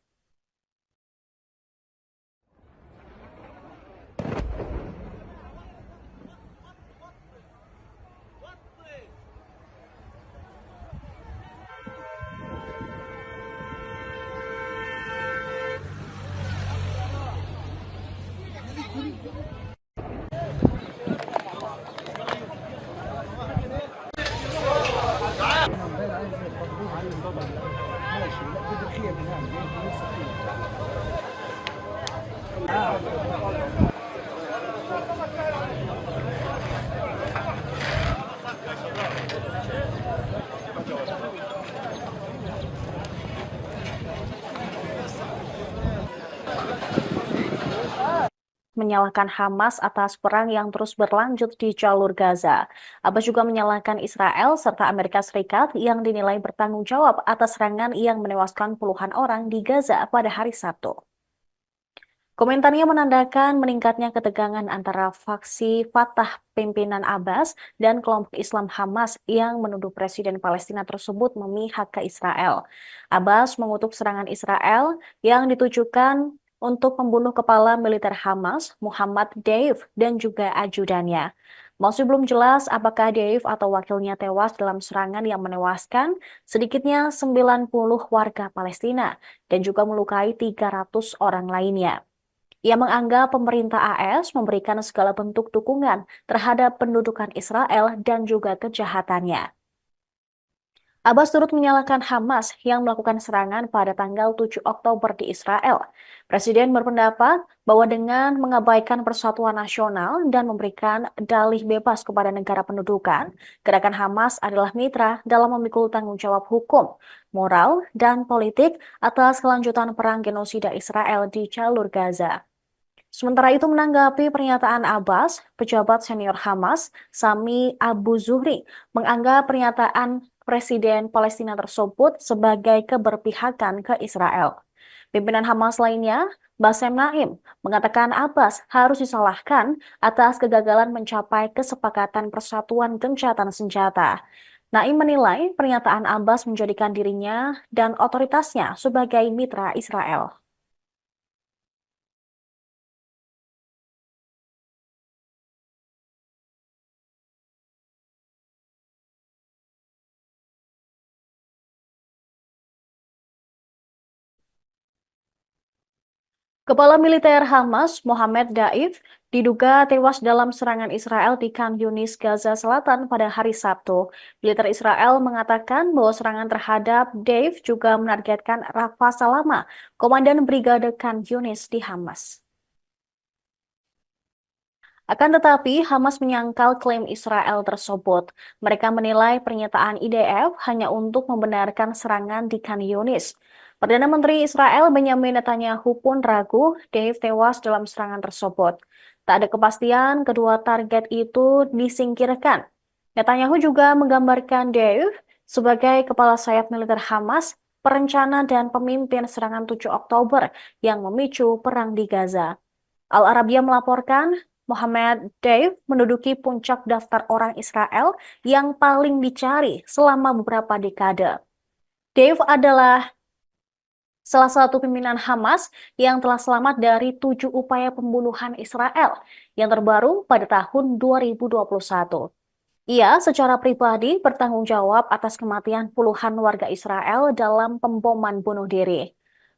Menyalahkan Hamas atas perang yang terus berlanjut di jalur Gaza. Abbas juga menyalahkan Israel serta Amerika Serikat yang dinilai bertanggung jawab atas serangan yang menewaskan puluhan orang di Gaza pada hari Sabtu. Komentarnya menandakan meningkatnya ketegangan antara faksi Fatah pimpinan Abbas dan kelompok Islam Hamas yang menuduh Presiden Palestina tersebut memihak ke Israel. Abbas mengutuk serangan Israel yang ditujukan untuk membunuh kepala militer Hamas, Muhammad Deif, dan juga ajudannya. Masih belum jelas apakah Deif atau wakilnya tewas dalam serangan yang menewaskan sedikitnya 90 warga Palestina dan juga melukai 300 orang lainnya. Ia menganggap pemerintah AS memberikan segala bentuk dukungan terhadap pendudukan Israel dan juga kejahatannya. Abbas turut menyalahkan Hamas yang melakukan serangan pada tanggal 7 Oktober di Israel. Presiden berpendapat bahwa dengan mengabaikan persatuan nasional dan memberikan dalih bebas kepada negara pendudukan, gerakan Hamas adalah mitra dalam memikul tanggung jawab hukum, moral, dan politik atas kelanjutan perang genosida Israel di jalur Gaza. Sementara itu menanggapi pernyataan Abbas, pejabat senior Hamas, Sami Abu Zuhri, menganggap pernyataan Presiden Palestina tersebut sebagai keberpihakan ke Israel. Pimpinan Hamas lainnya, Bassem Naim, mengatakan Abbas harus disalahkan atas kegagalan mencapai kesepakatan persatuan gencatan senjata. Naim menilai pernyataan Abbas menjadikan dirinya dan otoritasnya sebagai mitra Israel. Kepala militer Hamas, Mohammed Daif, diduga tewas dalam serangan Israel di Khan Yunis, Gaza Selatan pada hari Sabtu. Militer Israel mengatakan bahwa serangan terhadap Daif juga menargetkan Rafa Salama, komandan Brigade Khan Yunis di Hamas. Akan tetapi, Hamas menyangkal klaim Israel tersebut. Mereka menilai pernyataan IDF hanya untuk membenarkan serangan di Khan Yunis. Perdana Menteri Israel Benjamin Netanyahu pun ragu Dave tewas dalam serangan tersebut. Tak ada kepastian kedua target itu disingkirkan. Netanyahu juga menggambarkan Dave sebagai kepala sayap militer Hamas, perencana dan pemimpin serangan 7 Oktober yang memicu perang di Gaza. Al Arabiya melaporkan Mohammed Deif menduduki puncak daftar orang Israel yang paling dicari selama beberapa dekade. Deif adalah salah satu pimpinan Hamas yang telah selamat dari 7 upaya pembunuhan Israel yang terbaru pada tahun 2021. Ia secara pribadi bertanggung jawab atas kematian puluhan warga Israel dalam pemboman bunuh diri.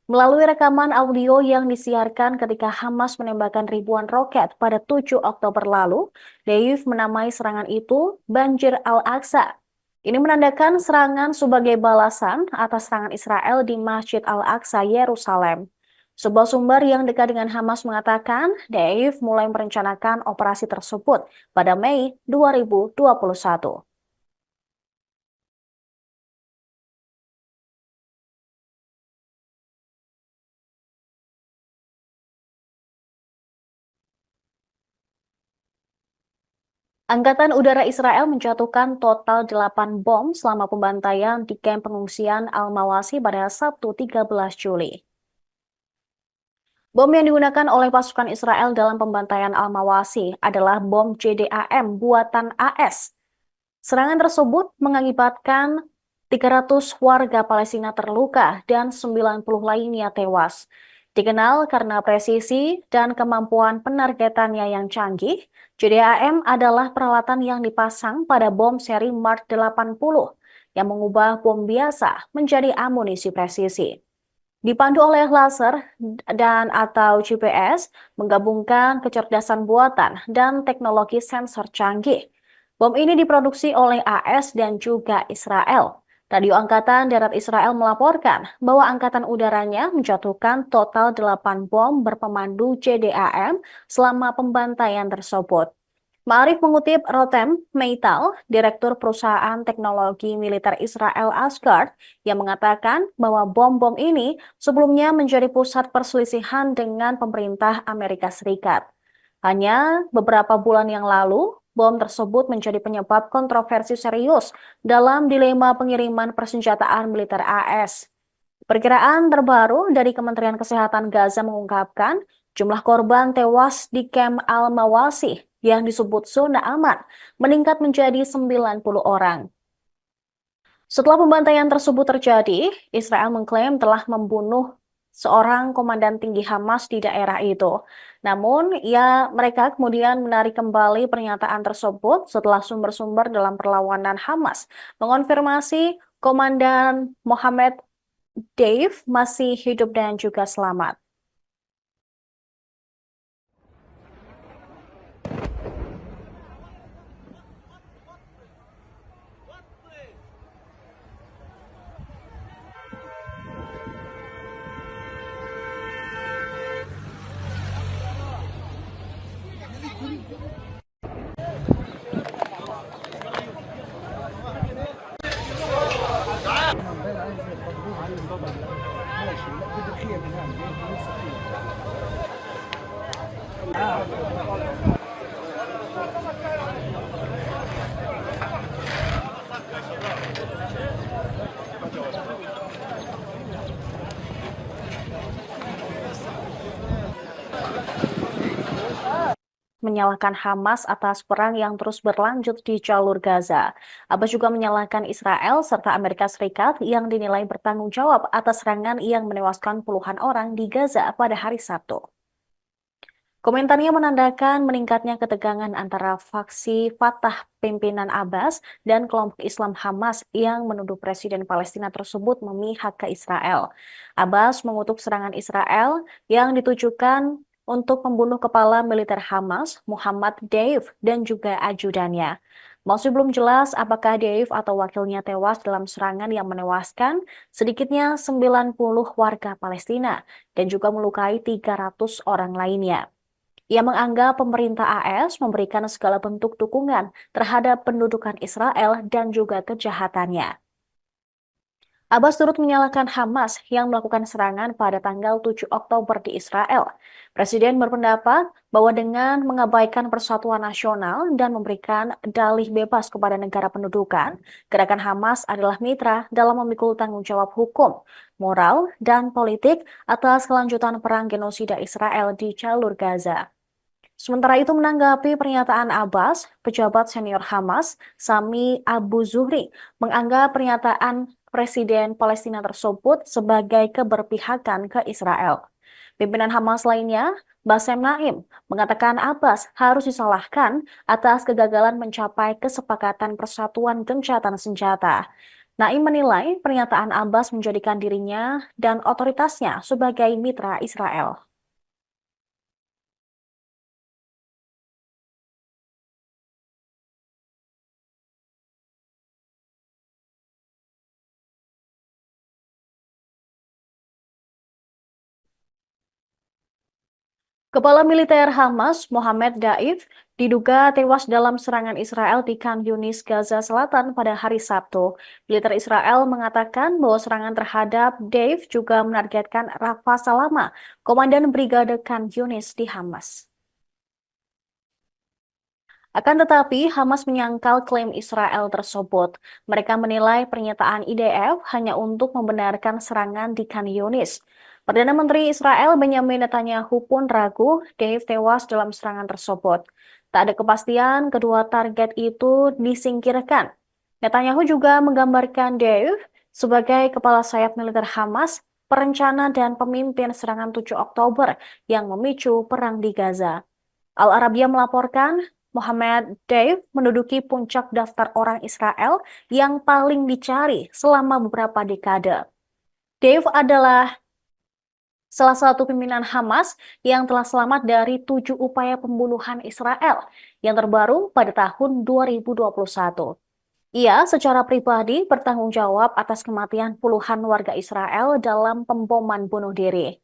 Melalui rekaman audio yang disiarkan ketika Hamas menembakkan ribuan roket pada 7 Oktober lalu, Deif menamai serangan itu Banjir Al-Aqsa. Ini menandakan serangan sebagai balasan atas serangan Israel di Masjid Al-Aqsa, Yerusalem. Sebuah sumber yang dekat dengan Hamas mengatakan Deif mulai merencanakan operasi tersebut pada Mei 2021. Angkatan Udara Israel menjatuhkan total 8 bom selama pembantaian di kamp pengungsian Al-Mawasi pada Sabtu 13 Juli. Bom yang digunakan oleh pasukan Israel dalam pembantaian Al-Mawasi adalah bom JDAM buatan AS. Serangan tersebut mengakibatkan 300 warga Palestina terluka dan 90 lainnya tewas. Dikenal karena presisi dan kemampuan penargetannya yang canggih, JDAM adalah peralatan yang dipasang pada bom seri Mark 80 yang mengubah bom biasa menjadi amunisi presisi. Dipandu oleh laser dan atau GPS, menggabungkan kecerdasan buatan dan teknologi sensor canggih. Bom ini diproduksi oleh AS dan juga Israel. Radio Angkatan Darat Israel melaporkan bahwa angkatan udaranya menjatuhkan total 8 bom berpemandu JDAM selama pembantaian tersebut. Ma'arif mengutip Rotem Meital, Direktur Perusahaan Teknologi Militer Israel Asgard, yang mengatakan bahwa bom-bom ini sebelumnya menjadi pusat perselisihan dengan pemerintah Amerika Serikat. Hanya beberapa bulan yang lalu, bom tersebut menjadi penyebab kontroversi serius dalam dilema pengiriman persenjataan militer AS. Perkiraan terbaru dari Kementerian Kesehatan Gaza mengungkapkan jumlah korban tewas di kamp Al-Mawasi yang disebut zona aman meningkat menjadi 90 orang. Setelah pembantaian tersebut terjadi, Israel mengklaim telah membunuh seorang komandan tinggi Hamas di daerah itu. Namun, mereka kemudian menarik kembali pernyataan tersebut setelah sumber-sumber dalam perlawanan Hamas mengonfirmasi Komandan Mohammed Dave masih hidup dan juga selamat. Menyalahkan Hamas atas perang yang terus berlanjut di jalur Gaza. Abbas juga menyalahkan Israel serta Amerika Serikat yang dinilai bertanggung jawab atas serangan yang menewaskan puluhan orang di Gaza pada hari Sabtu. Komentarnya menandakan meningkatnya ketegangan antara faksi Fatah pimpinan Abbas dan kelompok Islam Hamas yang menuduh Presiden Palestina tersebut memihak ke Israel. Abbas mengutuk serangan Israel yang ditujukan untuk membunuh kepala militer Hamas, Muhammad Deif, dan juga ajudannya. Masih belum jelas apakah Deif atau wakilnya tewas dalam serangan yang menewaskan sedikitnya 90 warga Palestina dan juga melukai 300 orang lainnya. Ia menganggap pemerintah AS memberikan segala bentuk dukungan terhadap pendudukan Israel dan juga kejahatannya. Abbas turut menyalahkan Hamas yang melakukan serangan pada tanggal 7 Oktober di Israel. Presiden berpendapat bahwa dengan mengabaikan persatuan nasional dan memberikan dalih bebas kepada negara pendudukan, gerakan Hamas adalah mitra dalam memikul tanggung jawab hukum, moral, dan politik atas kelanjutan perang genosida Israel di jalur Gaza. Sementara itu menanggapi pernyataan Abbas, pejabat senior Hamas, Sami Abu Zuhri, menganggap pernyataan Presiden Palestina tersebut sebagai keberpihakan ke Israel. Pimpinan Hamas lainnya, Bassem Naim, mengatakan Abbas harus disalahkan atas kegagalan mencapai kesepakatan persatuan gencatan senjata. Naim menilai pernyataan Abbas menjadikan dirinya dan otoritasnya sebagai mitra Israel. Kepala militer Hamas, Mohammed Daif, diduga tewas dalam serangan Israel di Khan Yunis, Gaza Selatan pada hari Sabtu. Militer Israel mengatakan bahwa serangan terhadap Daif juga menargetkan Rafa Salama, komandan Brigade Khan Yunis di Hamas. Akan tetapi, Hamas menyangkal klaim Israel tersebut. Mereka menilai pernyataan IDF hanya untuk membenarkan serangan di Khan Yunis. Perdana Menteri Israel Benjamin Netanyahu pun ragu Dave tewas dalam serangan tersebut. Tak ada kepastian kedua target itu disingkirkan. Netanyahu juga menggambarkan Dave sebagai kepala sayap militer Hamas, perencana dan pemimpin serangan 7 Oktober yang memicu perang di Gaza. Al Arabiya melaporkan Mohammed Deif menduduki puncak daftar orang Israel yang paling dicari selama beberapa dekade. Deif adalah salah satu pimpinan Hamas yang telah selamat dari 7 upaya pembunuhan Israel yang terbaru pada tahun 2021. Ia secara pribadi bertanggung jawab atas kematian puluhan warga Israel dalam pemboman bunuh diri.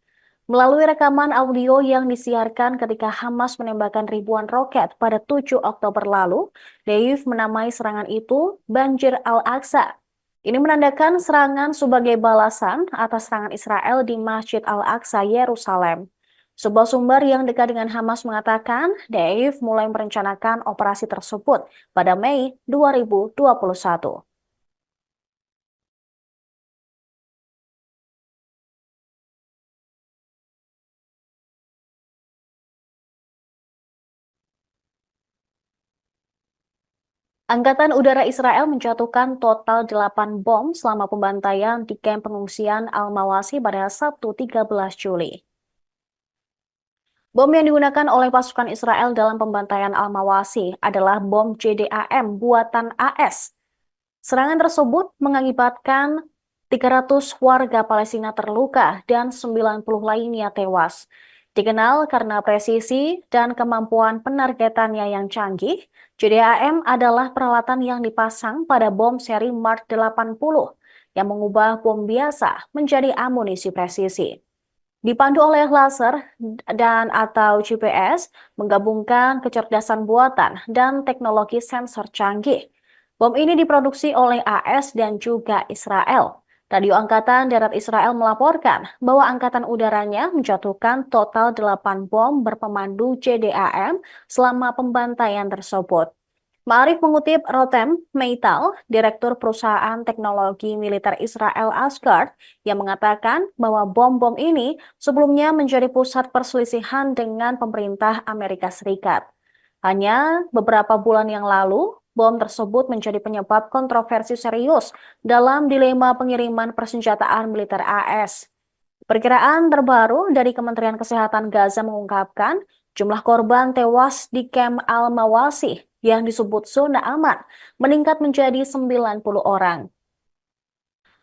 Melalui rekaman audio yang disiarkan ketika Hamas menembakkan ribuan roket pada 7 Oktober lalu, Deif menamai serangan itu Banjir Al-Aqsa. Ini menandakan serangan sebagai balasan atas serangan Israel di Masjid Al-Aqsa, Yerusalem. Sebuah sumber yang dekat dengan Hamas mengatakan Deif mulai merencanakan operasi tersebut pada Mei 2021. Angkatan Udara Israel menjatuhkan total 8 bom selama pembantaian di kamp pengungsian Al-Mawasi pada Sabtu 13 Juli. Bom yang digunakan oleh pasukan Israel dalam pembantaian Al-Mawasi adalah bom JDAM buatan AS. Serangan tersebut mengakibatkan 300 warga Palestina terluka dan 90 lainnya tewas. Dikenal karena presisi dan kemampuan penargetannya yang canggih, JDAM adalah peralatan yang dipasang pada bom seri Mark 80 yang mengubah bom biasa menjadi amunisi presisi. Dipandu oleh laser dan atau GPS, menggabungkan kecerdasan buatan dan teknologi sensor canggih. Bom ini diproduksi oleh AS dan juga Israel. Radio Angkatan Darat Israel melaporkan bahwa angkatan udaranya menjatuhkan total 8 bom berpemandu JDAM selama pembantaian tersebut. Ma'arif mengutip Rotem Meital, Direktur Perusahaan Teknologi Militer Israel Asgard, yang mengatakan bahwa bom-bom ini sebelumnya menjadi pusat perselisihan dengan pemerintah Amerika Serikat. Hanya beberapa bulan yang lalu, bom tersebut menjadi penyebab kontroversi serius dalam dilema pengiriman persenjataan militer AS. Perkiraan terbaru dari Kementerian Kesehatan Gaza mengungkapkan jumlah korban tewas di kamp Al-Mawasi yang disebut zona aman meningkat menjadi 90 orang.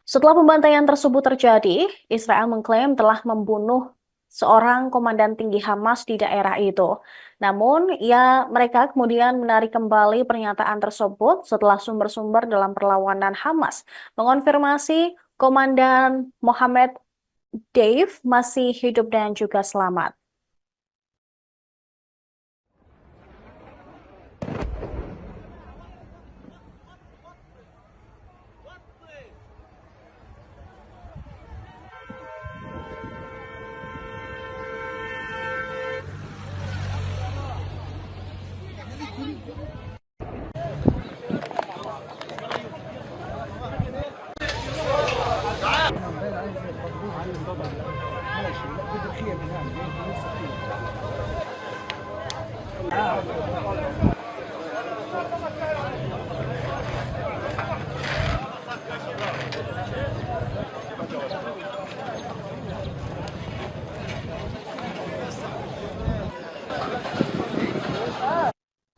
Setelah pembantaian tersebut terjadi, Israel mengklaim telah membunuh seorang komandan tinggi Hamas di daerah itu. Namun, mereka kemudian menarik kembali pernyataan tersebut setelah sumber-sumber dalam perlawanan Hamas mengonfirmasi Komandan Mohammed Dave masih hidup dan juga selamat.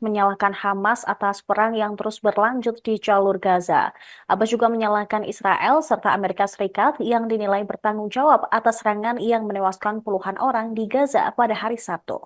menyalahkan Hamas atas perang yang terus berlanjut di jalur Gaza. Abbas juga menyalahkan Israel serta Amerika Serikat yang dinilai bertanggung jawab atas serangan yang menewaskan puluhan orang di Gaza pada hari Sabtu.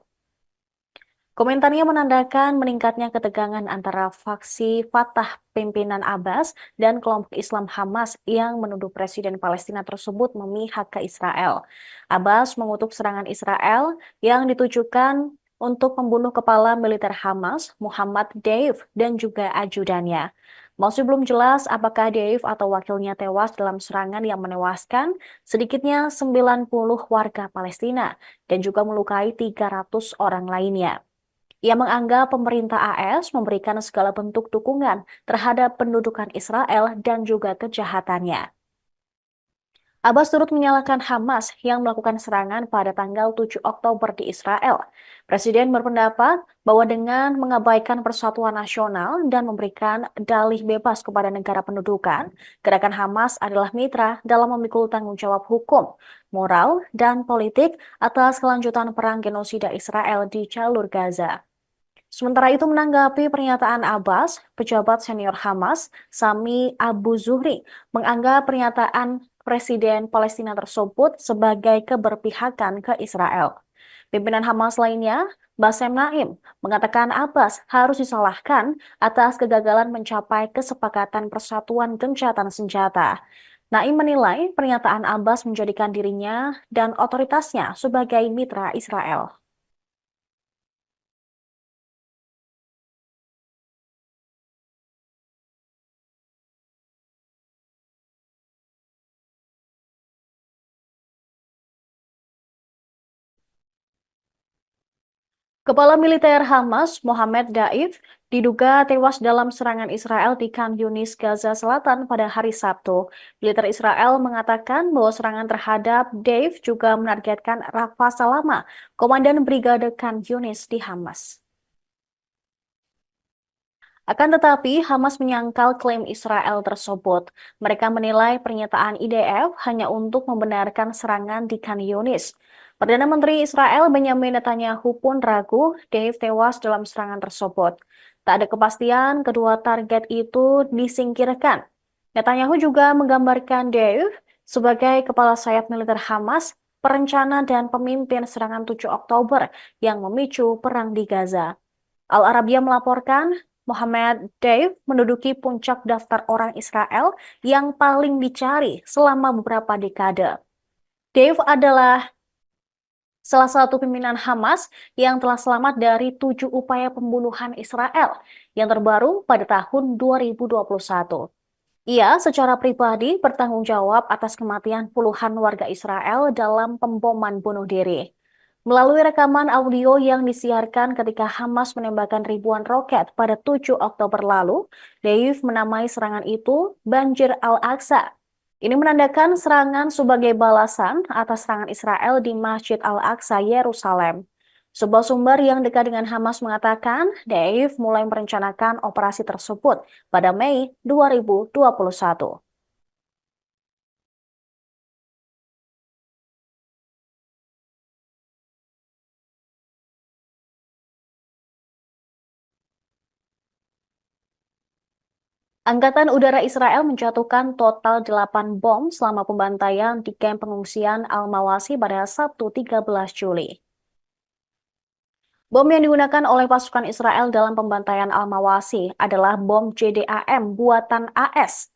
Komentarnya menandakan meningkatnya ketegangan antara faksi Fatah pimpinan Abbas dan kelompok Islam Hamas yang menuduh Presiden Palestina tersebut memihak ke Israel. Abbas mengutuk serangan Israel yang ditujukan untuk membunuh kepala militer Hamas, Muhammad Deif, dan juga ajudannya. Masih belum jelas apakah Deif atau wakilnya tewas dalam serangan yang menewaskan sedikitnya 90 warga Palestina dan juga melukai 300 orang lainnya. Ia menganggap pemerintah AS memberikan segala bentuk dukungan terhadap pendudukan Israel dan juga kejahatannya. Abbas turut menyalahkan Hamas yang melakukan serangan pada tanggal 7 Oktober di Israel. Presiden berpendapat bahwa dengan mengabaikan persatuan nasional dan memberikan dalih bebas kepada negara pendudukan, gerakan Hamas adalah mitra dalam memikul tanggung jawab hukum, moral, dan politik atas kelanjutan perang genosida Israel di jalur Gaza. Sementara itu menanggapi pernyataan Abbas, pejabat senior Hamas, Sami Abu Zuhri, menganggap pernyataan Presiden Palestina tersebut sebagai keberpihakan ke Israel. Pimpinan Hamas lainnya, Bassem Naim, mengatakan Abbas harus disalahkan atas kegagalan mencapai kesepakatan persatuan gencatan senjata. Naim menilai pernyataan Abbas menjadikan dirinya dan otoritasnya sebagai mitra Israel. Kepala militer Hamas, Mohammed Daif, diduga tewas dalam serangan Israel di Khan Yunis, Gaza Selatan pada hari Sabtu. Militer Israel mengatakan bahwa serangan terhadap Daif juga menargetkan Rafa Salama, komandan Brigade Khan Yunis di Hamas. Akan tetapi, Hamas menyangkal klaim Israel tersebut. Mereka menilai pernyataan IDF hanya untuk membenarkan serangan di Khan Yunis. Perdana Menteri Israel Benjamin Netanyahu pun ragu Dave tewas dalam serangan tersebut. Tak ada kepastian kedua target itu disingkirkan. Netanyahu juga menggambarkan Dave sebagai kepala sayap militer Hamas, perencana dan pemimpin serangan 7 Oktober yang memicu perang di Gaza. Al Arabiya melaporkan Mohammed Deif menduduki puncak daftar orang Israel yang paling dicari selama beberapa dekade. Deif adalah salah satu pimpinan Hamas yang telah selamat dari 7 upaya pembunuhan Israel yang terbaru pada tahun 2021. Ia secara pribadi bertanggung jawab atas kematian puluhan warga Israel dalam pemboman bunuh diri. Melalui rekaman audio yang disiarkan ketika Hamas menembakkan ribuan roket pada 7 Oktober lalu, Deif menamai serangan itu Banjir Al-Aqsa. Ini menandakan serangan sebagai balasan atas serangan Israel di Masjid Al-Aqsa, Yerusalem. Sebuah sumber yang dekat dengan Hamas mengatakan Deif mulai merencanakan operasi tersebut pada Mei 2021. Angkatan Udara Israel menjatuhkan total 8 bom selama pembantaian di kamp pengungsian Al-Mawasi pada Sabtu 13 Juli. Bom yang digunakan oleh pasukan Israel dalam pembantaian Al-Mawasi adalah bom JDAM buatan AS.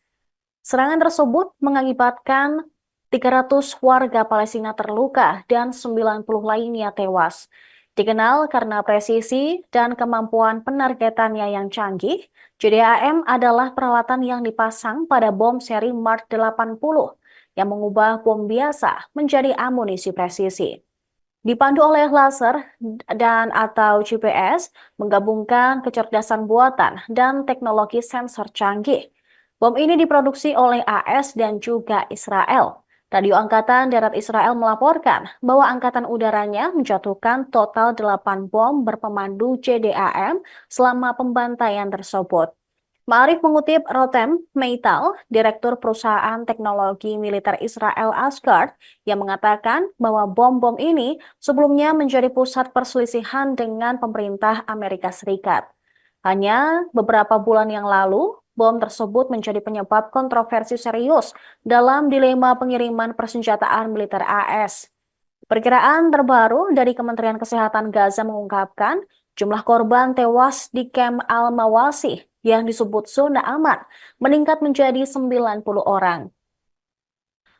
Serangan tersebut mengakibatkan 300 warga Palestina terluka dan 90 lainnya tewas. Dikenal karena presisi dan kemampuan penargetannya yang canggih, JDAM adalah peralatan yang dipasang pada bom seri Mark 80 yang mengubah bom biasa menjadi amunisi presisi. Dipandu oleh laser dan atau GPS, menggabungkan kecerdasan buatan dan teknologi sensor canggih. Bom ini diproduksi oleh AS dan juga Israel. Radio Angkatan Darat Israel melaporkan bahwa Angkatan Udaranya menjatuhkan total 8 bom berpemandu JDAM selama pembantaian tersebut. Ma'arif mengutip Rotem Meital, Direktur Perusahaan Teknologi Militer Israel Asgard, yang mengatakan bahwa bom-bom ini sebelumnya menjadi pusat perselisihan dengan pemerintah Amerika Serikat. Hanya beberapa bulan yang lalu, bom tersebut menjadi penyebab kontroversi serius dalam dilema pengiriman persenjataan militer AS. Perkiraan terbaru dari Kementerian Kesehatan Gaza mengungkapkan jumlah korban tewas di kamp Al-Mawasi yang disebut zona aman meningkat menjadi 90 orang.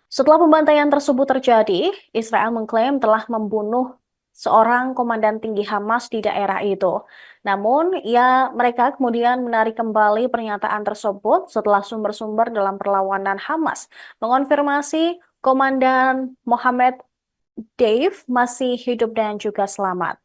Setelah pembantaian tersebut terjadi, Israel mengklaim telah membunuh seorang komandan tinggi Hamas di daerah itu. Namun, mereka kemudian menarik kembali pernyataan tersebut setelah sumber-sumber dalam perlawanan Hamas mengonfirmasi Komandan Mohammed Dave masih hidup dan juga selamat.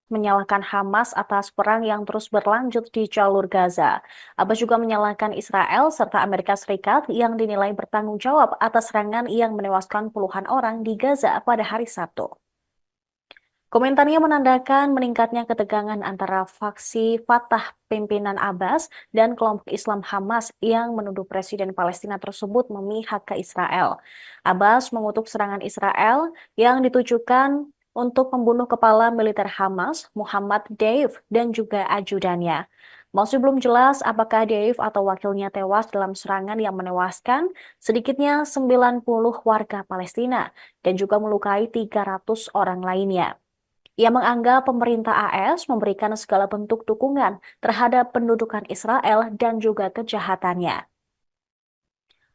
Menyalahkan Hamas atas perang yang terus berlanjut di jalur Gaza. Abbas juga menyalahkan Israel serta Amerika Serikat yang dinilai bertanggung jawab atas serangan yang menewaskan puluhan orang di Gaza pada hari Sabtu. Komentarnya menandakan meningkatnya ketegangan antara faksi Fatah pimpinan Abbas dan kelompok Islam Hamas yang menuduh Presiden Palestina tersebut memihak ke Israel. Abbas mengutuk serangan Israel yang ditujukan untuk membunuh kepala militer Hamas, Muhammad Deif, dan juga ajudannya. Masih belum jelas apakah Deif atau wakilnya tewas dalam serangan yang menewaskan sedikitnya 90 warga Palestina dan juga melukai 300 orang lainnya. Ia menganggap pemerintah AS memberikan segala bentuk dukungan terhadap pendudukan Israel dan juga kejahatannya.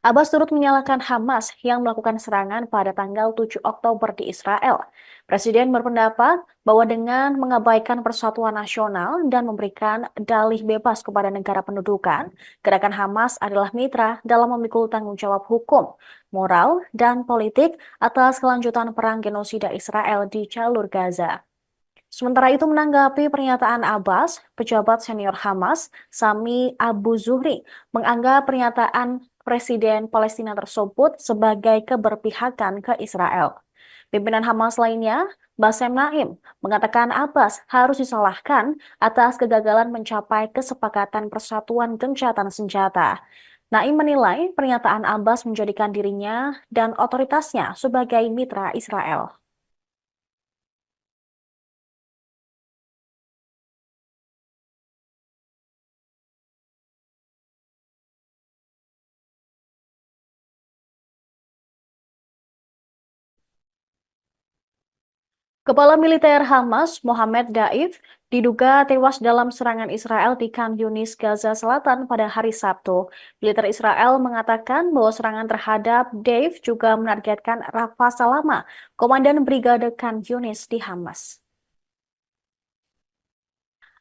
Abbas turut menyalahkan Hamas yang melakukan serangan pada tanggal 7 Oktober di Israel. Presiden berpendapat bahwa dengan mengabaikan persatuan nasional dan memberikan dalih bebas kepada negara pendudukan, gerakan Hamas adalah mitra dalam memikul tanggung jawab hukum, moral, dan politik atas kelanjutan perang genosida Israel di jalur Gaza. Sementara itu menanggapi pernyataan Abbas, pejabat senior Hamas, Sami Abu Zuhri, menganggap pernyataan Presiden Palestina tersebut sebagai keberpihakan ke Israel. Pimpinan Hamas lainnya, Bassem Naim, mengatakan Abbas harus disalahkan atas kegagalan mencapai kesepakatan persatuan gencatan senjata. Naim menilai pernyataan Abbas menjadikan dirinya dan otoritasnya sebagai mitra Israel. Kepala militer Hamas, Mohammed Daif, diduga tewas dalam serangan Israel di Khan Yunis, Gaza Selatan pada hari Sabtu. Militer Israel mengatakan bahwa serangan terhadap Daif juga menargetkan Rafa Salama, komandan Brigade Khan Yunis di Hamas.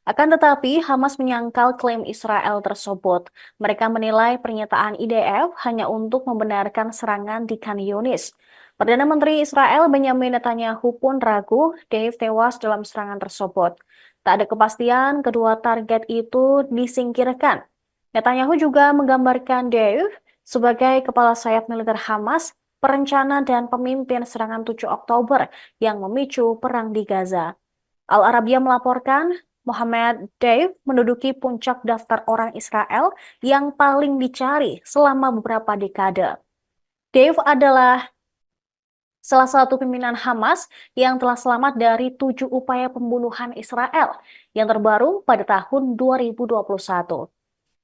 Akan tetapi, Hamas menyangkal klaim Israel tersebut. Mereka menilai pernyataan IDF hanya untuk membenarkan serangan di Khan Yunis. Perdana Menteri Israel Benjamin Netanyahu pun ragu Dave tewas dalam serangan tersebut. Tak ada kepastian kedua target itu disingkirkan. Netanyahu juga menggambarkan Dave sebagai kepala sayap militer Hamas, perencana dan pemimpin serangan 7 Oktober yang memicu perang di Gaza. Al Arabiya melaporkan Mohammed Dave menduduki puncak daftar orang Israel yang paling dicari selama beberapa dekade. Dave adalah salah satu pimpinan Hamas yang telah selamat dari 7 upaya pembunuhan Israel yang terbaru pada tahun 2021.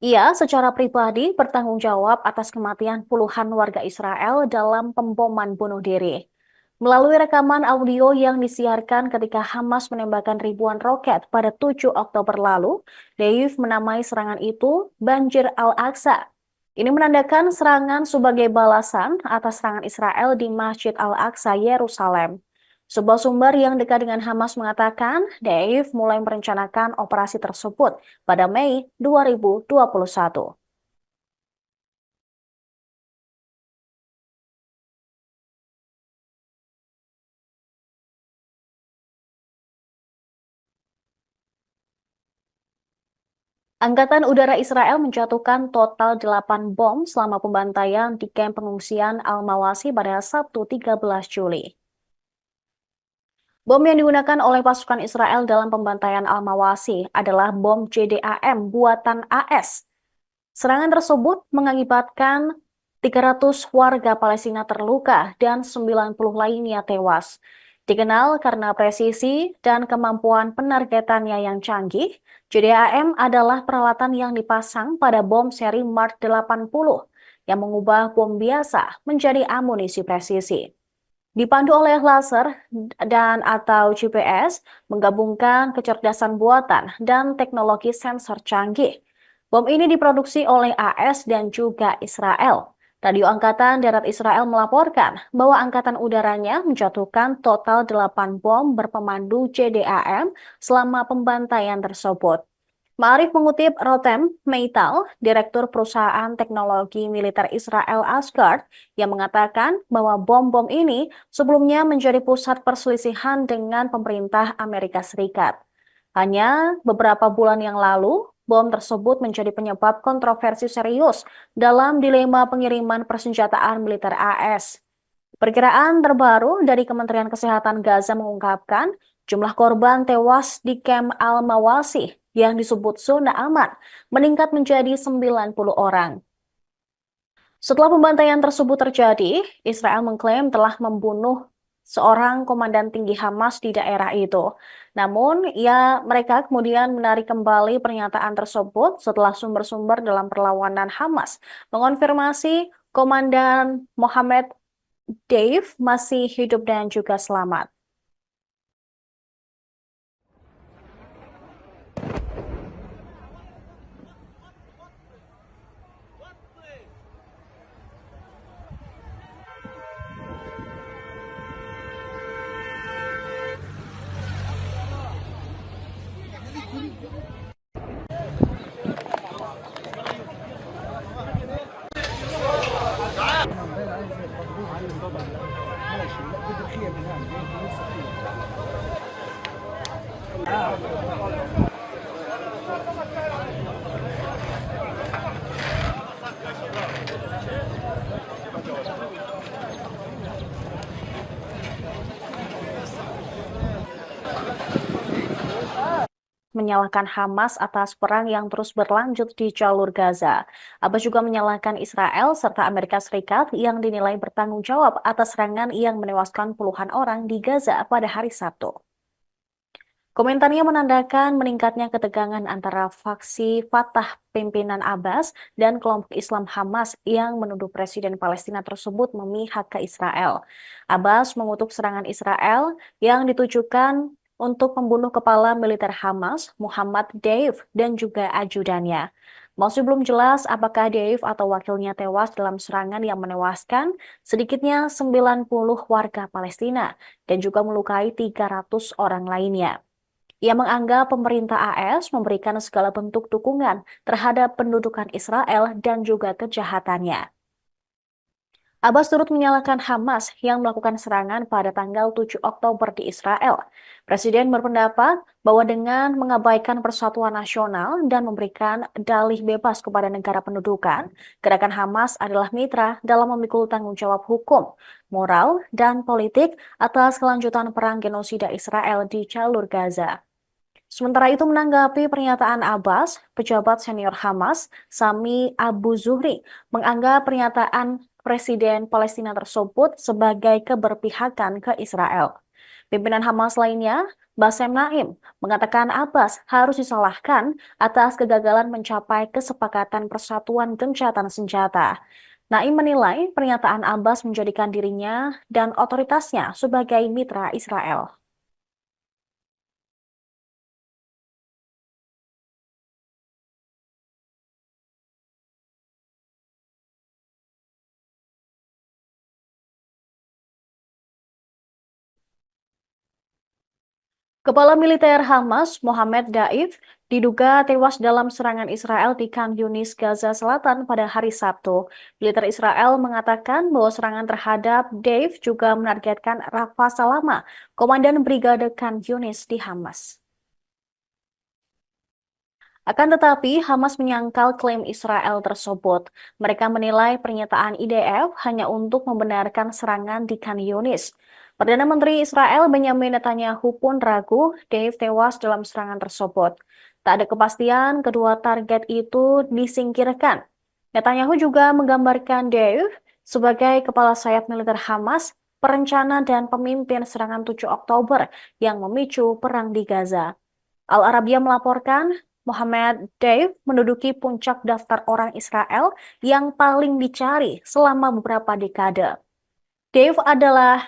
Ia secara pribadi bertanggung jawab atas kematian puluhan warga Israel dalam pemboman bunuh diri. Melalui rekaman audio yang disiarkan ketika Hamas menembakkan ribuan roket pada 7 Oktober lalu, Dave menamai serangan itu Banjir Al-Aqsa. Ini menandakan serangan sebagai balasan atas serangan Israel di Masjid Al-Aqsa, Yerusalem. Sebuah sumber yang dekat dengan Hamas mengatakan, Deif mulai merencanakan operasi tersebut pada Mei 2021. Angkatan Udara Israel menjatuhkan total 8 bom selama pembantaian di kamp pengungsian Al-Mawasi pada Sabtu 13 Juli. Bom yang digunakan oleh pasukan Israel dalam pembantaian Al-Mawasi adalah bom JDAM buatan AS. Serangan tersebut mengakibatkan 300 warga Palestina terluka dan 90 lainnya tewas. Dikenal karena presisi dan kemampuan penargetannya yang canggih, JDAM adalah peralatan yang dipasang pada bom seri Mark 80 yang mengubah bom biasa menjadi amunisi presisi. Dipandu oleh laser dan atau GPS, menggabungkan kecerdasan buatan dan teknologi sensor canggih. Bom ini diproduksi oleh AS dan juga Israel. Radio Angkatan Darat Israel melaporkan bahwa angkatan udaranya menjatuhkan total 8 bom berpemandu JDAM selama pembantaian tersebut. Ma'arif mengutip Rotem Meital, Direktur Perusahaan Teknologi Militer Israel Asgard, yang mengatakan bahwa bom-bom ini sebelumnya menjadi pusat perselisihan dengan pemerintah Amerika Serikat. Hanya beberapa bulan yang lalu, bom tersebut menjadi penyebab kontroversi serius dalam dilema pengiriman persenjataan militer AS. Perkiraan terbaru dari Kementerian Kesehatan Gaza mengungkapkan jumlah korban tewas di kamp Al-Mawasi yang disebut zona aman meningkat menjadi 90 orang. Setelah pembantaian tersebut terjadi, Israel mengklaim telah membunuh seorang komandan tinggi Hamas di daerah itu. Namun, mereka kemudian menarik kembali pernyataan tersebut setelah sumber-sumber dalam perlawanan Hamas mengonfirmasi Komandan Mohammed Dave masih hidup dan juga selamat. Menyalahkan Hamas atas perang yang terus berlanjut di jalur Gaza. Abbas juga menyalahkan Israel serta Amerika Serikat yang dinilai bertanggung jawab atas serangan yang menewaskan puluhan orang di Gaza pada hari Sabtu. Komentarnya menandakan meningkatnya ketegangan antara faksi Fatah pimpinan Abbas dan kelompok Islam Hamas yang menuduh Presiden Palestina tersebut memihak ke Israel. Abbas mengutuk serangan Israel yang ditujukan untuk membunuh kepala militer Hamas, Muhammad Deif, dan juga ajudannya. Masih belum jelas apakah Deif atau wakilnya tewas dalam serangan yang menewaskan sedikitnya 90 warga Palestina dan juga melukai 300 orang lainnya. Ia menganggap pemerintah AS memberikan segala bentuk dukungan terhadap pendudukan Israel dan juga kejahatannya. Abbas turut menyalahkan Hamas yang melakukan serangan pada tanggal 7 Oktober di Israel. Presiden berpendapat bahwa dengan mengabaikan persatuan nasional dan memberikan dalih bebas kepada negara pendudukan, gerakan Hamas adalah mitra dalam memikul tanggung jawab hukum, moral, dan politik atas kelanjutan perang genosida Israel di jalur Gaza. Sementara itu menanggapi pernyataan Abbas, pejabat senior Hamas, Sami Abu Zuhri, menganggap pernyataan Presiden Palestina tersebut sebagai keberpihakan ke Israel. Pimpinan Hamas lainnya, Bassem Naim, mengatakan Abbas harus disalahkan atas kegagalan mencapai kesepakatan persatuan gencatan senjata. Naim menilai pernyataan Abbas menjadikan dirinya dan otoritasnya sebagai mitra Israel. Kepala militer Hamas, Mohammed Daif, diduga tewas dalam serangan Israel di Khan Yunis, Gaza Selatan pada hari Sabtu. Militer Israel mengatakan bahwa serangan terhadap Daif juga menargetkan Rafa Salama, komandan Brigade Khan Yunis di Hamas. Akan tetapi, Hamas menyangkal klaim Israel tersebut. Mereka menilai pernyataan IDF hanya untuk membenarkan serangan di Khan Yunis. Perdana Menteri Israel Benjamin Netanyahu pun ragu Dave tewas dalam serangan tersebut. Tak ada kepastian kedua target itu disingkirkan. Netanyahu juga menggambarkan Dave sebagai kepala sayap militer Hamas, perencana dan pemimpin serangan 7 Oktober yang memicu perang di Gaza. Al Arabiya melaporkan Mohammed Deif menduduki puncak daftar orang Israel yang paling dicari selama beberapa dekade. Deif adalah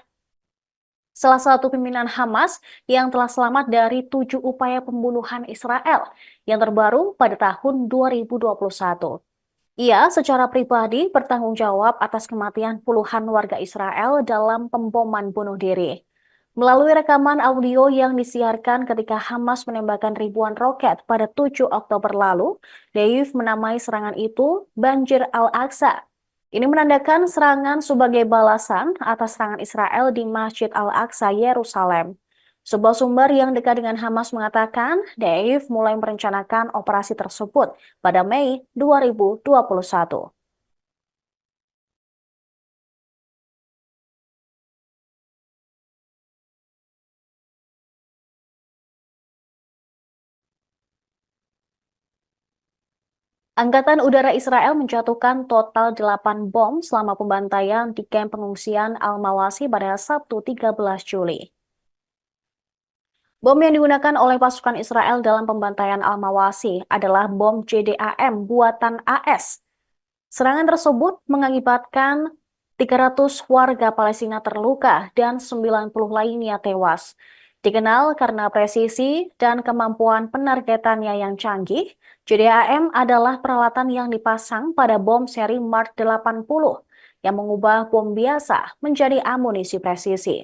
salah satu pimpinan Hamas yang telah selamat dari 7 upaya pembunuhan Israel yang terbaru pada tahun 2021. Ia secara pribadi bertanggung jawab atas kematian puluhan warga Israel dalam pemboman bunuh diri. Melalui rekaman audio yang disiarkan ketika Hamas menembakkan ribuan roket pada 7 Oktober lalu, Deif menamai serangan itu Banjir Al-Aqsa. Ini menandakan serangan sebagai balasan atas serangan Israel di Masjid Al-Aqsa, Yerusalem. Sebuah sumber yang dekat dengan Hamas mengatakan Deif mulai merencanakan operasi tersebut pada Mei 2021. Angkatan Udara Israel menjatuhkan total 8 bom selama pembantaian di kamp pengungsian Al-Mawasi pada Sabtu 13 Juli. Bom yang digunakan oleh pasukan Israel dalam pembantaian Al-Mawasi adalah bom JDAM buatan AS. Serangan tersebut mengakibatkan 300 warga Palestina terluka dan 90 lainnya tewas. Dikenal karena presisi dan kemampuan penargetannya yang canggih, JDAM adalah peralatan yang dipasang pada bom seri Mark 80 yang mengubah bom biasa menjadi amunisi presisi.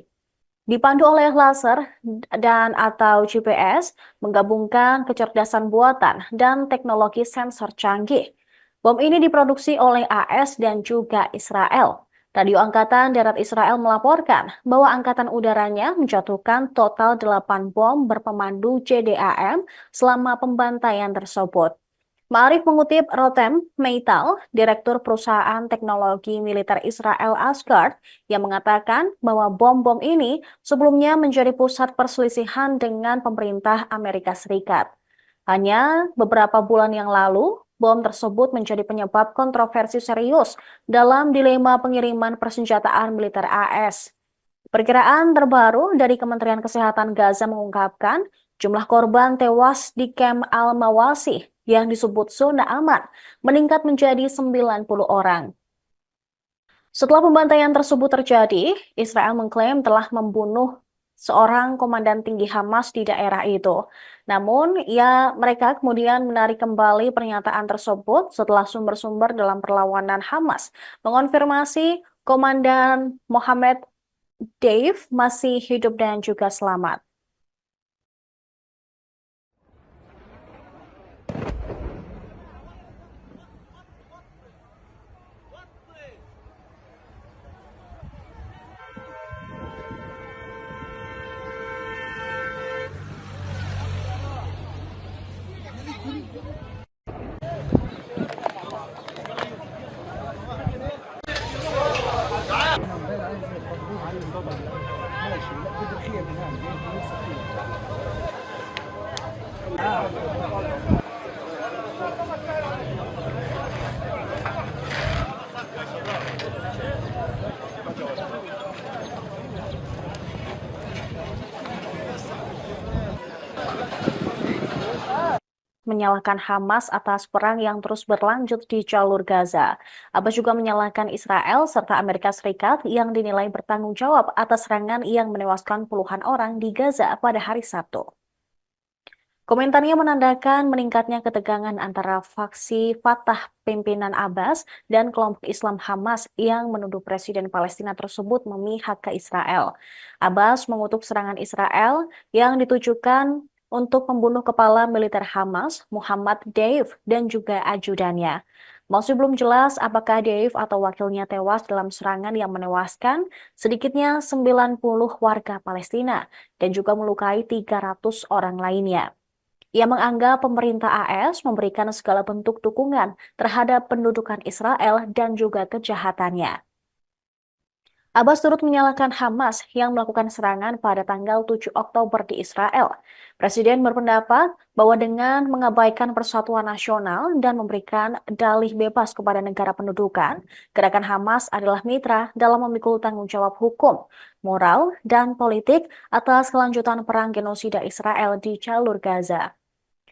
Dipandu oleh laser dan atau GPS, menggabungkan kecerdasan buatan dan teknologi sensor canggih. Bom ini diproduksi oleh AS dan juga Israel. Radio Angkatan Darat Israel melaporkan bahwa angkatan udaranya menjatuhkan total 8 bom berpemandu JDAM selama pembantaian tersebut. Ma'arif mengutip Rotem Meital, Direktur Perusahaan Teknologi Militer Israel Asgard, yang mengatakan bahwa bom-bom ini sebelumnya menjadi pusat perselisihan dengan pemerintah Amerika Serikat. Hanya beberapa bulan yang lalu, bom tersebut menjadi penyebab kontroversi serius dalam dilema pengiriman persenjataan militer AS. Perkiraan terbaru dari Kementerian Kesehatan Gaza mengungkapkan jumlah korban tewas di kamp Al-Mawasi yang disebut zona aman meningkat menjadi 90 orang. Setelah pembantaian tersebut terjadi, Israel mengklaim telah membunuh seorang komandan tinggi Hamas di daerah itu. Namun, mereka kemudian menarik kembali pernyataan tersebut setelah sumber-sumber dalam perlawanan Hamas mengonfirmasi Komandan Mohammed Dave masih hidup dan juga selamat. Menyalahkan Hamas atas perang yang terus berlanjut di jalur Gaza. Abbas juga menyalahkan Israel serta Amerika Serikat yang dinilai bertanggung jawab atas serangan yang menewaskan puluhan orang di Gaza pada hari Sabtu. Komentarnya menandakan meningkatnya ketegangan antara faksi Fatah pimpinan Abbas dan kelompok Islam Hamas yang menuduh Presiden Palestina tersebut memihak ke Israel. Abbas mengutuk serangan Israel yang ditujukan untuk membunuh kepala militer Hamas, Muhammad Deif, dan juga ajudannya. Masih belum jelas apakah Deif atau wakilnya tewas dalam serangan yang menewaskan sedikitnya 90 warga Palestina dan juga melukai 300 orang lainnya. Ia menganggap pemerintah AS memberikan segala bentuk dukungan terhadap pendudukan Israel dan juga kejahatannya. Abbas turut menyalahkan Hamas yang melakukan serangan pada tanggal 7 Oktober di Israel. Presiden berpendapat bahwa dengan mengabaikan persatuan nasional dan memberikan dalih bebas kepada negara pendudukan, gerakan Hamas adalah mitra dalam memikul tanggung jawab hukum, moral, dan politik atas kelanjutan perang genosida Israel di jalur Gaza.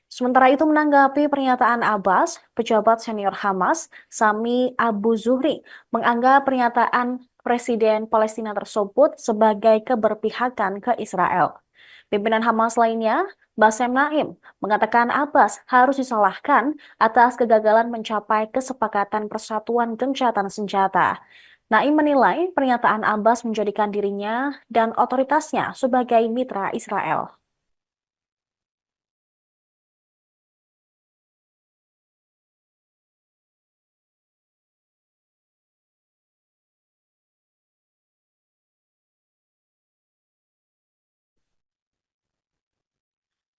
Sementara itu menanggapi pernyataan Abbas, pejabat senior Hamas, Sami Abu Zuhri, menganggap pernyataan Presiden Palestina tersebut sebagai keberpihakan ke Israel. Pimpinan Hamas lainnya, Bassem Naim, mengatakan Abbas harus disalahkan atas kegagalan mencapai kesepakatan persatuan gencatan senjata. Naim menilai pernyataan Abbas menjadikan dirinya dan otoritasnya sebagai mitra Israel.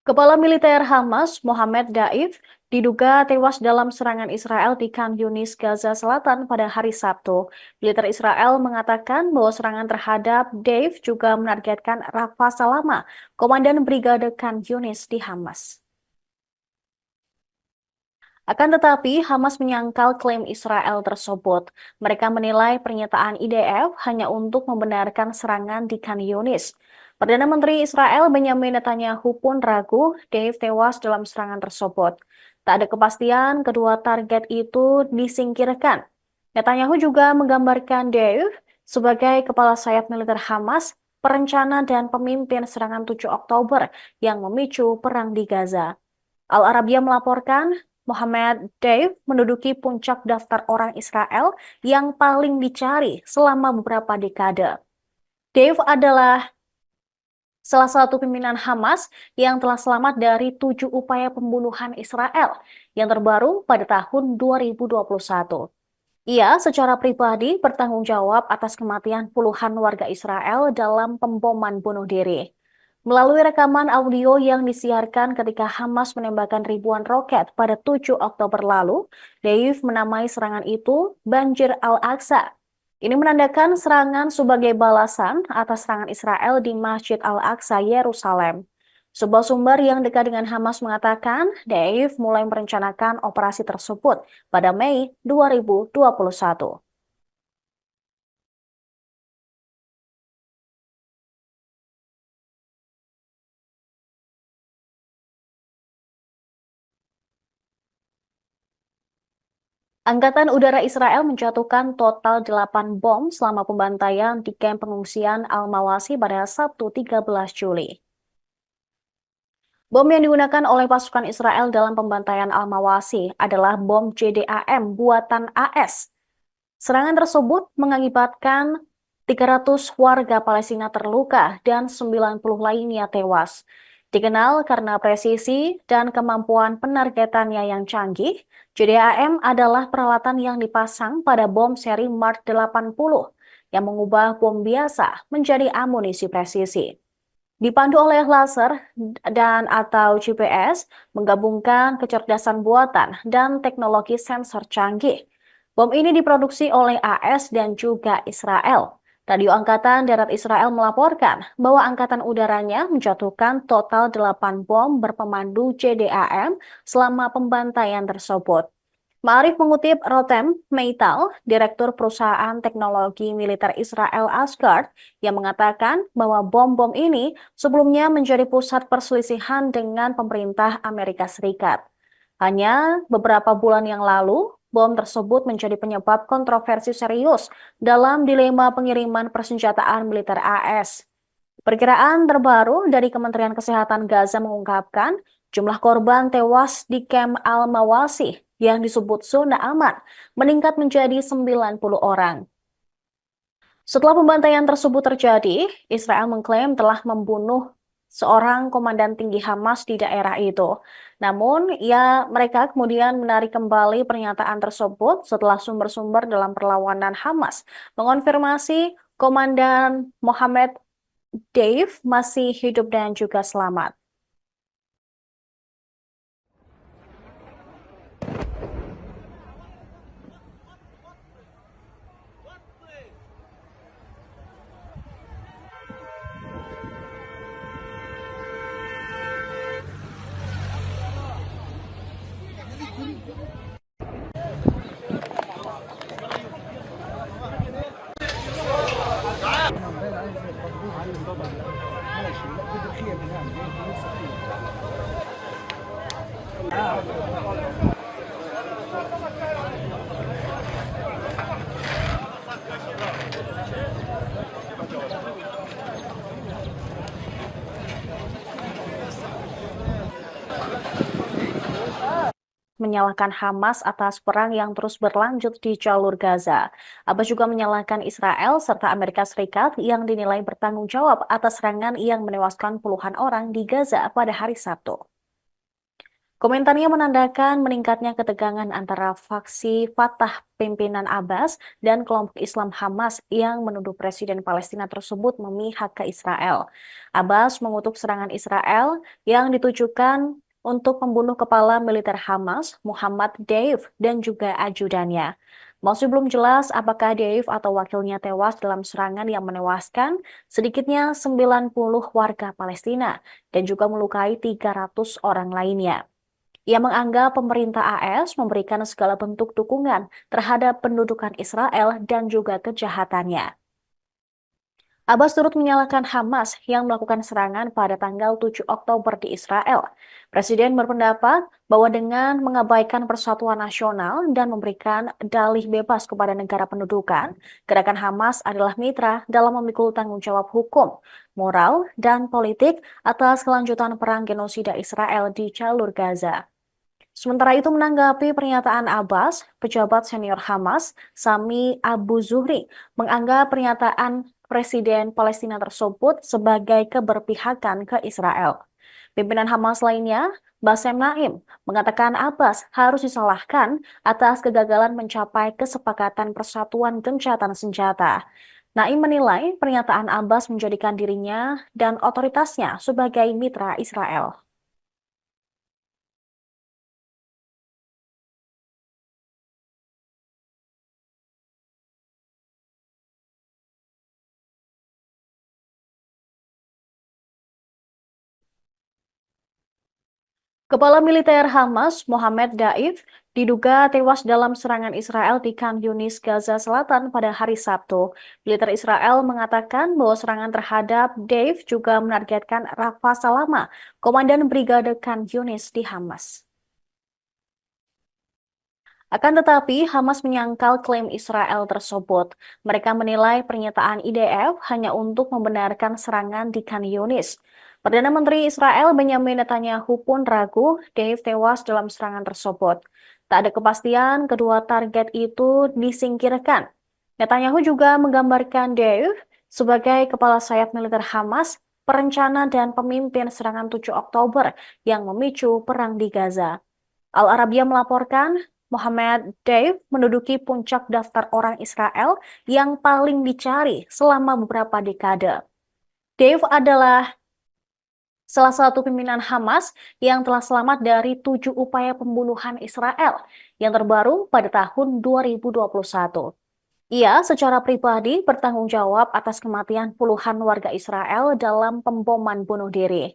Kepala militer Hamas, Mohammed Daif, diduga tewas dalam serangan Israel di Khan Yunis, Gaza Selatan pada hari Sabtu. Militer Israel mengatakan bahwa serangan terhadap Daif juga menargetkan Rafa Salama, Komandan Brigade Khan Yunis di Hamas. Akan tetapi, Hamas menyangkal klaim Israel tersebut. Mereka menilai pernyataan IDF hanya untuk membenarkan serangan di Khan Yunis. Perdana Menteri Israel Benjamin Netanyahu pun ragu Dave tewas dalam serangan tersebut. Tak ada kepastian kedua target itu disingkirkan. Netanyahu juga menggambarkan Dave sebagai kepala sayap militer Hamas, perencana dan pemimpin serangan 7 Oktober yang memicu perang di Gaza. Al Arabiya melaporkan Mohammed Deif menduduki puncak daftar orang Israel yang paling dicari selama beberapa dekade. Deif adalah salah satu pimpinan Hamas yang telah selamat dari 7 upaya pembunuhan Israel yang terbaru pada tahun 2021. Ia secara pribadi bertanggung jawab atas kematian puluhan warga Israel dalam pemboman bunuh diri. Melalui rekaman audio yang disiarkan ketika Hamas menembakkan ribuan roket pada 7 Oktober lalu, Deif menamai serangan itu Banjir Al-Aqsa. Ini menandakan serangan sebagai balasan atas serangan Israel di Masjid Al-Aqsa, Yerusalem. Sebuah sumber yang dekat dengan Hamas mengatakan Deif mulai merencanakan operasi tersebut pada Mei 2021. Angkatan Udara Israel menjatuhkan total 8 bom selama pembantaian di kamp pengungsian Al-Mawasi pada Sabtu 13 Juli. Bom yang digunakan oleh pasukan Israel dalam pembantaian Al-Mawasi adalah bom JDAM buatan AS. Serangan tersebut mengakibatkan 300 warga Palestina terluka dan 90 lainnya tewas. Dikenal karena presisi dan kemampuan penargetannya yang canggih, JDAM adalah peralatan yang dipasang pada bom seri Mark 80 yang mengubah bom biasa menjadi amunisi presisi. Dipandu oleh laser dan atau GPS, menggabungkan kecerdasan buatan dan teknologi sensor canggih. Bom ini diproduksi oleh AS dan juga Israel. Radio Angkatan Darat Israel melaporkan bahwa Angkatan Udaranya menjatuhkan total 8 bom berpemandu JDAM selama pembantaian tersebut. Ma'arif mengutip Rotem Meital, Direktur Perusahaan Teknologi Militer Israel Asgard, yang mengatakan bahwa bom-bom ini sebelumnya menjadi pusat perselisihan dengan pemerintah Amerika Serikat. Hanya beberapa bulan yang lalu, bom tersebut menjadi penyebab kontroversi serius dalam dilema pengiriman persenjataan militer AS. Perkiraan terbaru dari Kementerian Kesehatan Gaza mengungkapkan Jumlah korban tewas di kamp Al-Mawasih yang disebut zona aman meningkat menjadi 90 orang. Setelah pembantaian tersebut terjadi, Israel mengklaim telah membunuh seorang komandan tinggi Hamas di daerah itu. Namun, mereka kemudian menarik kembali pernyataan tersebut setelah sumber-sumber dalam perlawanan Hamas mengonfirmasi Komandan Mohammed Deif masih hidup dan juga selamat. Menyalahkan Hamas atas perang yang terus berlanjut di jalur Gaza. Abbas juga menyalahkan Israel serta Amerika Serikat yang dinilai bertanggung jawab atas serangan yang menewaskan puluhan orang di Gaza pada hari Sabtu. Komentarnya menandakan meningkatnya ketegangan antara faksi Fatah pimpinan Abbas dan kelompok Islam Hamas yang menuduh Presiden Palestina tersebut memihak ke Israel. Abbas mengutuk serangan Israel yang ditujukan untuk membunuh kepala militer Hamas, Muhammad Deif, dan juga ajudannya. Masih belum jelas apakah Deif atau wakilnya tewas dalam serangan yang menewaskan sedikitnya 90 warga Palestina dan juga melukai 300 orang lainnya. Ia menganggap pemerintah AS memberikan segala bentuk dukungan terhadap pendudukan Israel dan juga kejahatannya. Abbas turut menyalahkan Hamas yang melakukan serangan pada tanggal 7 Oktober di Israel. Presiden berpendapat bahwa dengan mengabaikan persatuan nasional dan memberikan dalih bebas kepada negara pendudukan, gerakan Hamas adalah mitra dalam memikul tanggung jawab hukum, moral, dan politik atas kelanjutan perang genosida Israel di jalur Gaza. Sementara itu menanggapi pernyataan Abbas, pejabat senior Hamas, Sami Abu Zuhri, menganggap pernyataan Presiden Palestina tersebut sebagai keberpihakan ke Israel. Pimpinan Hamas lainnya, Bassem Naim, mengatakan Abbas harus disalahkan atas kegagalan mencapai kesepakatan persatuan gencatan senjata. Naim menilai pernyataan Abbas menjadikan dirinya dan otoritasnya sebagai mitra Israel. Kepala militer Hamas, Mohammed Daif, diduga tewas dalam serangan Israel di Khan Yunis, Gaza Selatan pada hari Sabtu. Militer Israel mengatakan bahwa serangan terhadap Daif juga menargetkan Rafa Salama, Komandan Brigade Khan Yunis di Hamas. Akan tetapi, Hamas menyangkal klaim Israel tersebut. Mereka menilai pernyataan IDF hanya untuk membenarkan serangan di Khan Yunis. Perdana Menteri Israel Benjamin Netanyahu pun ragu Deif tewas dalam serangan tersebut. Tak ada kepastian kedua target itu disingkirkan. Netanyahu juga menggambarkan Deif sebagai kepala sayap militer Hamas, perencana dan pemimpin serangan 7 Oktober yang memicu perang di Gaza. Al Arabiya melaporkan Mohammed Deif menduduki puncak daftar orang Israel yang paling dicari selama beberapa dekade. Deif adalah salah satu pimpinan Hamas yang telah selamat dari 7 upaya pembunuhan Israel yang terbaru pada tahun 2021. Ia secara pribadi bertanggung jawab atas kematian puluhan warga Israel dalam pemboman bunuh diri.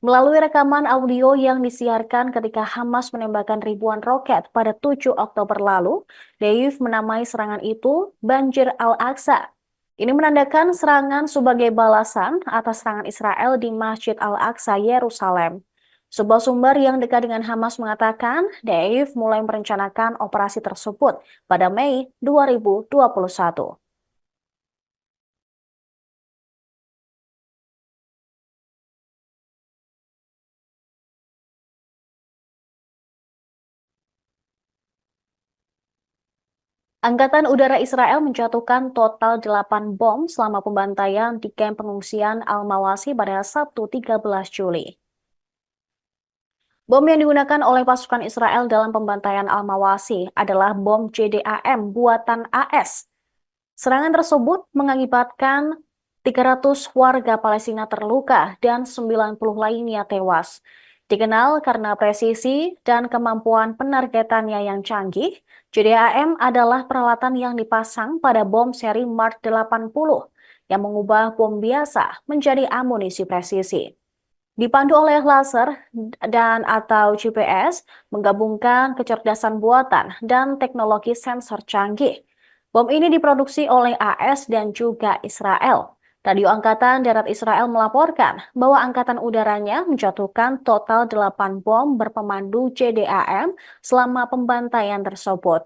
Melalui rekaman audio yang disiarkan ketika Hamas menembakkan ribuan roket pada 7 Oktober lalu, Deif menamai serangan itu Banjir Al-Aqsa. Ini menandakan serangan sebagai balasan atas serangan Israel di Masjid Al-Aqsa, Yerusalem. Sebuah sumber yang dekat dengan Hamas mengatakan Deif mulai merencanakan operasi tersebut pada Mei 2021. Angkatan Udara Israel menjatuhkan total 8 bom selama pembantaian di kamp pengungsian Al-Mawasi pada Sabtu 13 Juli. Bom yang digunakan oleh pasukan Israel dalam pembantaian Al-Mawasi adalah bom JDAM buatan AS. Serangan tersebut mengakibatkan 300 warga Palestina terluka dan 90 lainnya tewas. Dikenal karena presisi dan kemampuan penargetannya yang canggih, JDAM adalah peralatan yang dipasang pada bom seri Mark 80 yang mengubah bom biasa menjadi amunisi presisi. Dipandu oleh laser dan atau GPS, menggabungkan kecerdasan buatan dan teknologi sensor canggih. Bom ini diproduksi oleh AS dan juga Israel. Radio Angkatan Darat Israel melaporkan bahwa angkatan udaranya menjatuhkan total 8 bom berpemandu JDAM selama pembantaian tersebut.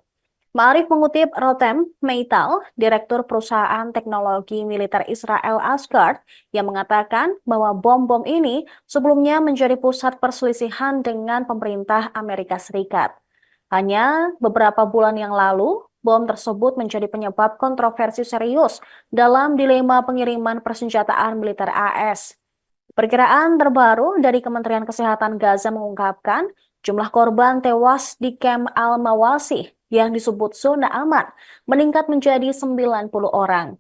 Ma'arif mengutip Rotem Meital, Direktur Perusahaan Teknologi Militer Israel Asgard, yang mengatakan bahwa bom-bom ini sebelumnya menjadi pusat perselisihan dengan pemerintah Amerika Serikat. Hanya beberapa bulan yang lalu, bom tersebut menjadi penyebab kontroversi serius dalam dilema pengiriman persenjataan militer AS. Perkiraan terbaru dari Kementerian Kesehatan Gaza mengungkapkan jumlah korban tewas di kamp Al-Mawasi yang disebut zona aman meningkat menjadi 90 orang.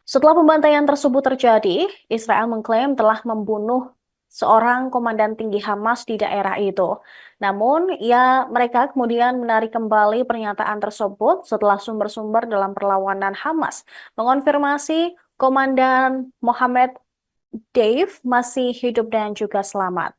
Setelah pembantaian tersebut terjadi, Israel mengklaim telah membunuh seorang komandan tinggi Hamas di daerah itu. Namun, mereka kemudian menarik kembali pernyataan tersebut setelah sumber-sumber dalam perlawanan Hamas mengonfirmasi Komandan Mohammed Dave masih hidup dan juga selamat.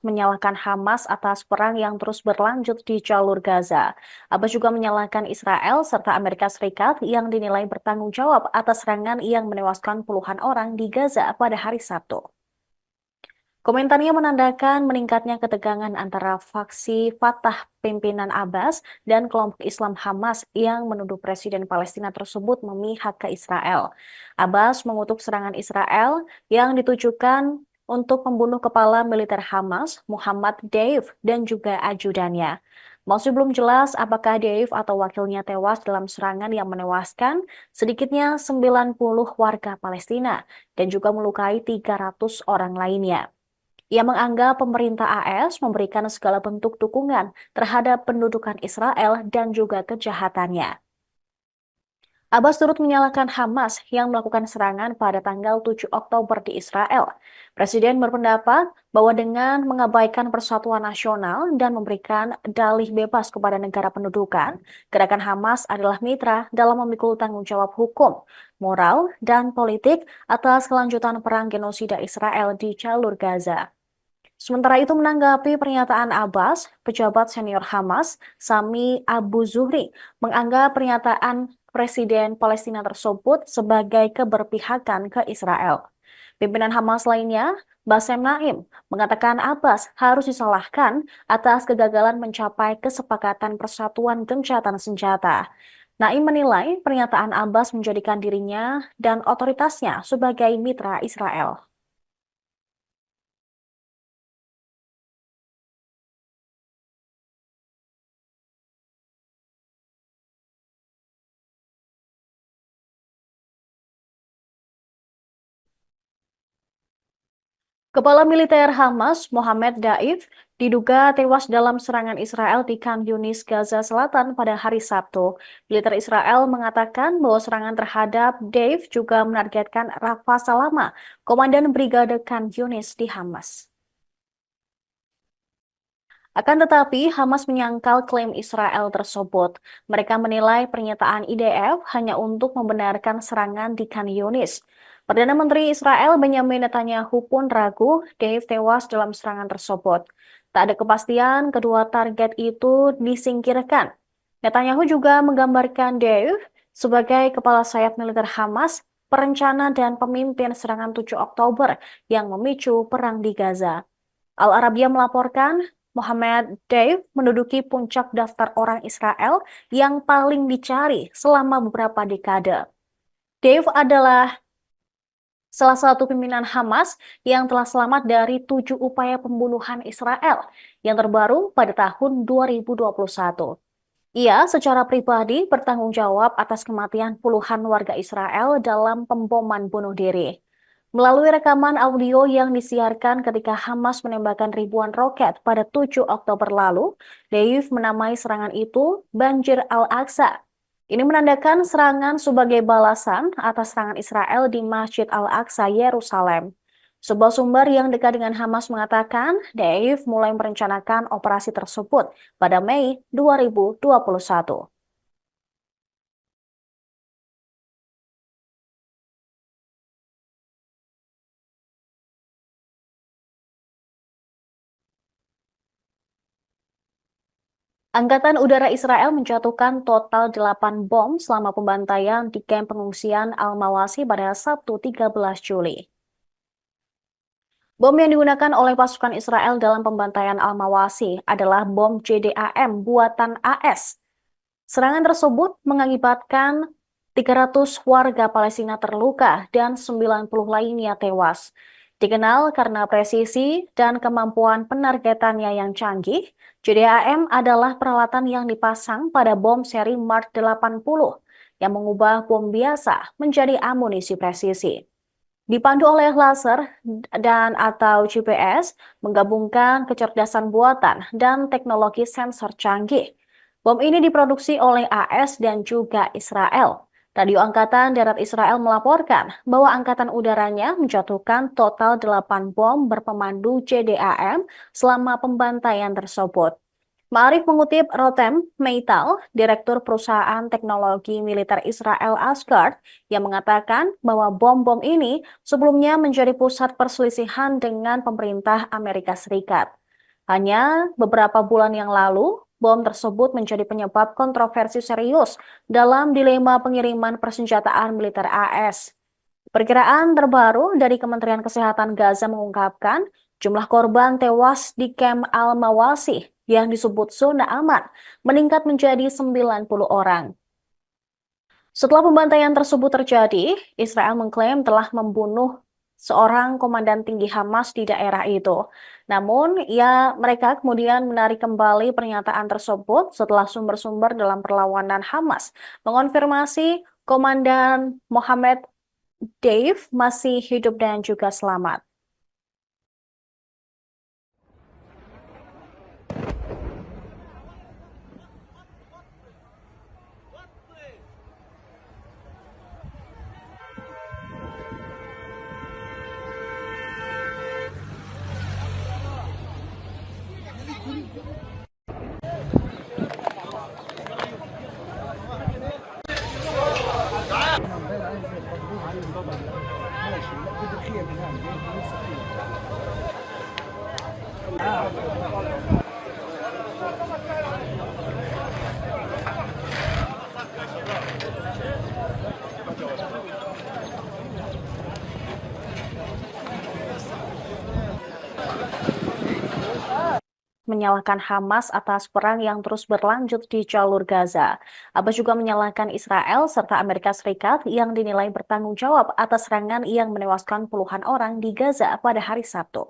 Menyalahkan Hamas atas perang yang terus berlanjut di jalur Gaza. Abbas juga menyalahkan Israel serta Amerika Serikat yang dinilai bertanggung jawab atas serangan yang menewaskan puluhan orang di Gaza pada hari Sabtu. Komentarnya menandakan meningkatnya ketegangan antara faksi Fatah pimpinan Abbas dan kelompok Islam Hamas yang menuduh Presiden Palestina tersebut memihak ke Israel. Abbas mengutuk serangan Israel yang ditujukan untuk membunuh kepala militer Hamas, Muhammad Deif, dan juga ajudannya. Masih belum jelas apakah Deif atau wakilnya tewas dalam serangan yang menewaskan sedikitnya 90 warga Palestina dan juga melukai 300 orang lainnya. Ia menganggap pemerintah AS memberikan segala bentuk dukungan terhadap pendudukan Israel dan juga kejahatannya. Abbas turut menyalahkan Hamas yang melakukan serangan pada tanggal 7 Oktober di Israel. Presiden berpendapat bahwa dengan mengabaikan persatuan nasional dan memberikan dalih bebas kepada negara pendudukan, gerakan Hamas adalah mitra dalam memikul tanggung jawab hukum, moral, dan politik atas kelanjutan perang genosida Israel di jalur Gaza. Sementara itu menanggapi pernyataan Abbas, pejabat senior Hamas, Sami Abu Zuhri, menganggap pernyataan Presiden Palestina tersebut sebagai keberpihakan ke Israel. Pimpinan Hamas lainnya, Bassem Naim, mengatakan Abbas harus disalahkan atas kegagalan mencapai kesepakatan persatuan gencatan senjata. Naim menilai pernyataan Abbas menjadikan dirinya dan otoritasnya sebagai mitra Israel. Kepala militer Hamas, Mohammed Daif, diduga tewas dalam serangan Israel di Khan Yunis, Gaza Selatan pada hari Sabtu. Militer Israel mengatakan bahwa serangan terhadap Daif juga menargetkan Rafa Salama, komandan Brigade Khan Yunis di Hamas. Akan tetapi, Hamas menyangkal klaim Israel tersebut. Mereka menilai pernyataan IDF hanya untuk membenarkan serangan di Khan Yunis. Perdana Menteri Israel Benjamin Netanyahu pun ragu Dave tewas dalam serangan tersebut. Tak ada kepastian kedua target itu disingkirkan. Netanyahu juga menggambarkan Dave sebagai kepala sayap militer Hamas, perencana dan pemimpin serangan 7 Oktober yang memicu perang di Gaza. Al Arabiya melaporkan Mohammed Deif menduduki puncak daftar orang Israel yang paling dicari selama beberapa dekade. Deif adalah salah satu pimpinan Hamas yang telah selamat dari 7 upaya pembunuhan Israel yang terbaru pada tahun 2021. Ia secara pribadi bertanggung jawab atas kematian puluhan warga Israel dalam pemboman bunuh diri. Melalui rekaman audio yang disiarkan ketika Hamas menembakkan ribuan roket pada 7 Oktober lalu, Deif menamai serangan itu Banjir Al-Aqsa. Ini menandakan serangan sebagai balasan atas serangan Israel di Masjid Al-Aqsa, Yerusalem. Sebuah sumber yang dekat dengan Hamas mengatakan Deif mulai merencanakan operasi tersebut pada Mei 2021. Angkatan Udara Israel menjatuhkan total 8 bom selama pembantaian di kamp pengungsian Al-Mawasi pada Sabtu 13 Juli. Bom yang digunakan oleh pasukan Israel dalam pembantaian Al-Mawasi adalah bom JDAM buatan AS. Serangan tersebut mengakibatkan 300 warga Palestina terluka dan 90 lainnya tewas. Dikenal karena presisi dan kemampuan penargetannya yang canggih, JDAM adalah peralatan yang dipasang pada bom seri Mark 80 yang mengubah bom biasa menjadi amunisi presisi. Dipandu oleh laser dan atau GPS, menggabungkan kecerdasan buatan dan teknologi sensor canggih. Bom ini diproduksi oleh AS dan juga Israel. Radio Angkatan Darat Israel melaporkan bahwa angkatan udaranya menjatuhkan total 8 bom berpemandu JDAM selama pembantaian tersebut. Ma'arif mengutip Rotem Meital, Direktur Perusahaan Teknologi Militer Israel Asgard, yang mengatakan bahwa bom-bom ini sebelumnya menjadi pusat perselisihan dengan pemerintah Amerika Serikat. Hanya beberapa bulan yang lalu, bom tersebut menjadi penyebab kontroversi serius dalam dilema pengiriman persenjataan militer AS. Perkiraan terbaru dari Kementerian Kesehatan Gaza mengungkapkan jumlah korban tewas di kamp Al-Mawasi yang disebut zona aman meningkat menjadi 90 orang. Setelah pembantaian tersebut terjadi, Israel mengklaim telah membunuh seorang komandan tinggi Hamas di daerah itu. Namun, mereka kemudian menarik kembali pernyataan tersebut setelah sumber-sumber dalam perlawanan Hamas mengonfirmasi Komandan Mohammed Dave masih hidup dan juga selamat. Menyalahkan Hamas atas perang yang terus berlanjut di jalur Gaza. Abbas juga menyalahkan Israel serta Amerika Serikat yang dinilai bertanggung jawab atas serangan yang menewaskan puluhan orang di Gaza pada hari Sabtu.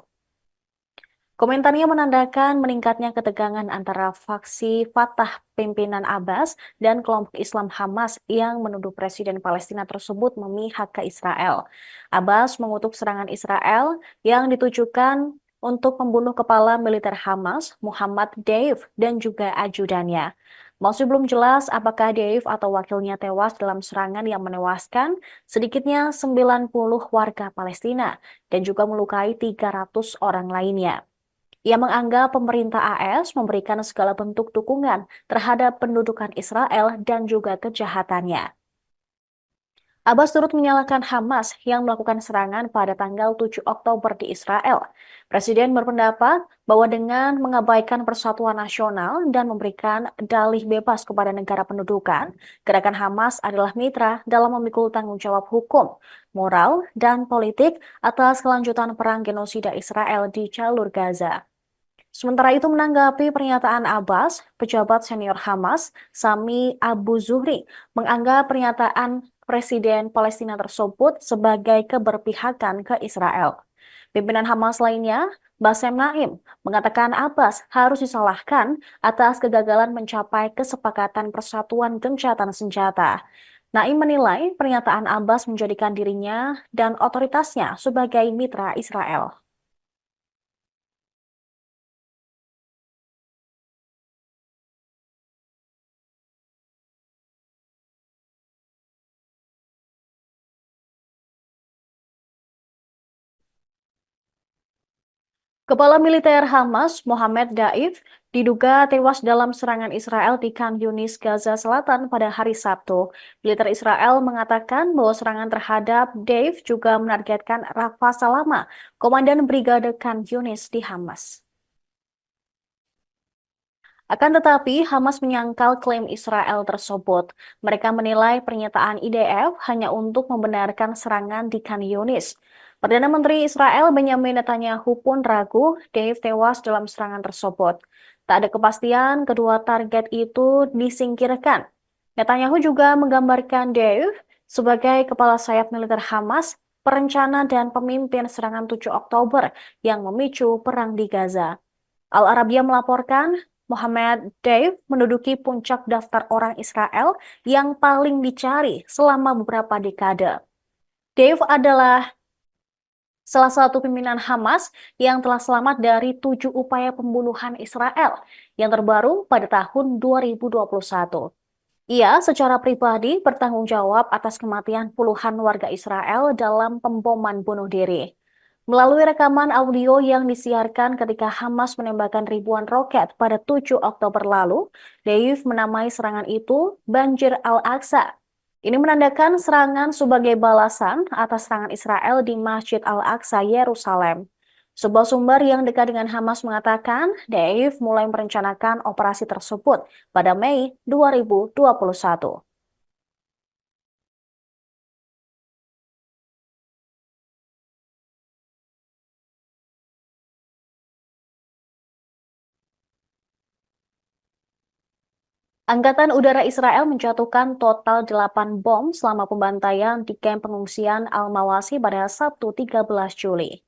Komentarnya menandakan meningkatnya ketegangan antara faksi Fatah pimpinan Abbas dan kelompok Islam Hamas yang menuduh Presiden Palestina tersebut memihak ke Israel. Abbas mengutuk serangan Israel yang ditujukan untuk membunuh kepala militer Hamas, Muhammad Deif, dan juga ajudannya. Masih belum jelas apakah Deif atau wakilnya tewas dalam serangan yang menewaskan sedikitnya 90 warga Palestina dan juga melukai 300 orang lainnya. Ia menganggap pemerintah AS memberikan segala bentuk dukungan terhadap pendudukan Israel dan juga kejahatannya. Abbas turut menyalahkan Hamas yang melakukan serangan pada tanggal 7 Oktober di Israel. Presiden berpendapat bahwa dengan mengabaikan persatuan nasional dan memberikan dalih bebas kepada negara pendudukan, gerakan Hamas adalah mitra dalam memikul tanggung jawab hukum, moral, dan politik atas kelanjutan perang genosida Israel di jalur Gaza. Sementara itu menanggapi pernyataan Abbas, pejabat senior Hamas, Sami Abu Zuhri, menganggap pernyataan Presiden Palestina tersebut sebagai keberpihakan ke Israel. Pimpinan Hamas lainnya, Bassem Naim, mengatakan Abbas harus disalahkan atas kegagalan mencapai kesepakatan persatuan gencatan senjata. Naim menilai pernyataan Abbas menjadikan dirinya dan otoritasnya sebagai mitra Israel. Kepala Militer Hamas, Mohammed Daif, diduga tewas dalam serangan Israel di Khan Yunis, Gaza Selatan pada hari Sabtu. Militer Israel mengatakan bahwa serangan terhadap Daif juga menargetkan Rafa Salama, Komandan Brigade Khan Yunis di Hamas. Akan tetapi, Hamas menyangkal klaim Israel tersebut. Mereka menilai pernyataan IDF hanya untuk membenarkan serangan di Khan Yunis. Perdana Menteri Israel Benjamin Netanyahu pun ragu Dave tewas dalam serangan tersebut. Tak ada kepastian kedua target itu disingkirkan. Netanyahu juga menggambarkan Dave sebagai kepala sayap militer Hamas, perencana dan pemimpin serangan 7 Oktober yang memicu perang di Gaza. Al Arabiya melaporkan Mohammed Deif menduduki puncak daftar orang Israel yang paling dicari selama beberapa dekade. Deif adalah salah satu pimpinan Hamas yang telah selamat dari 7 upaya pembunuhan Israel yang terbaru pada tahun 2021. Ia secara pribadi bertanggung jawab atas kematian puluhan warga Israel dalam pemboman bunuh diri. Melalui rekaman audio yang disiarkan ketika Hamas menembakkan ribuan roket pada 7 Oktober lalu, Deif menamai serangan itu Banjir Al-Aqsa. Ini menandakan serangan sebagai balasan atas serangan Israel di Masjid Al-Aqsa, Yerusalem. Sebuah sumber yang dekat dengan Hamas mengatakan Deif mulai merencanakan operasi tersebut pada Mei 2021. Angkatan Udara Israel menjatuhkan total 8 bom selama pembantaian di kamp pengungsian Al-Mawasi pada Sabtu 13 Juli.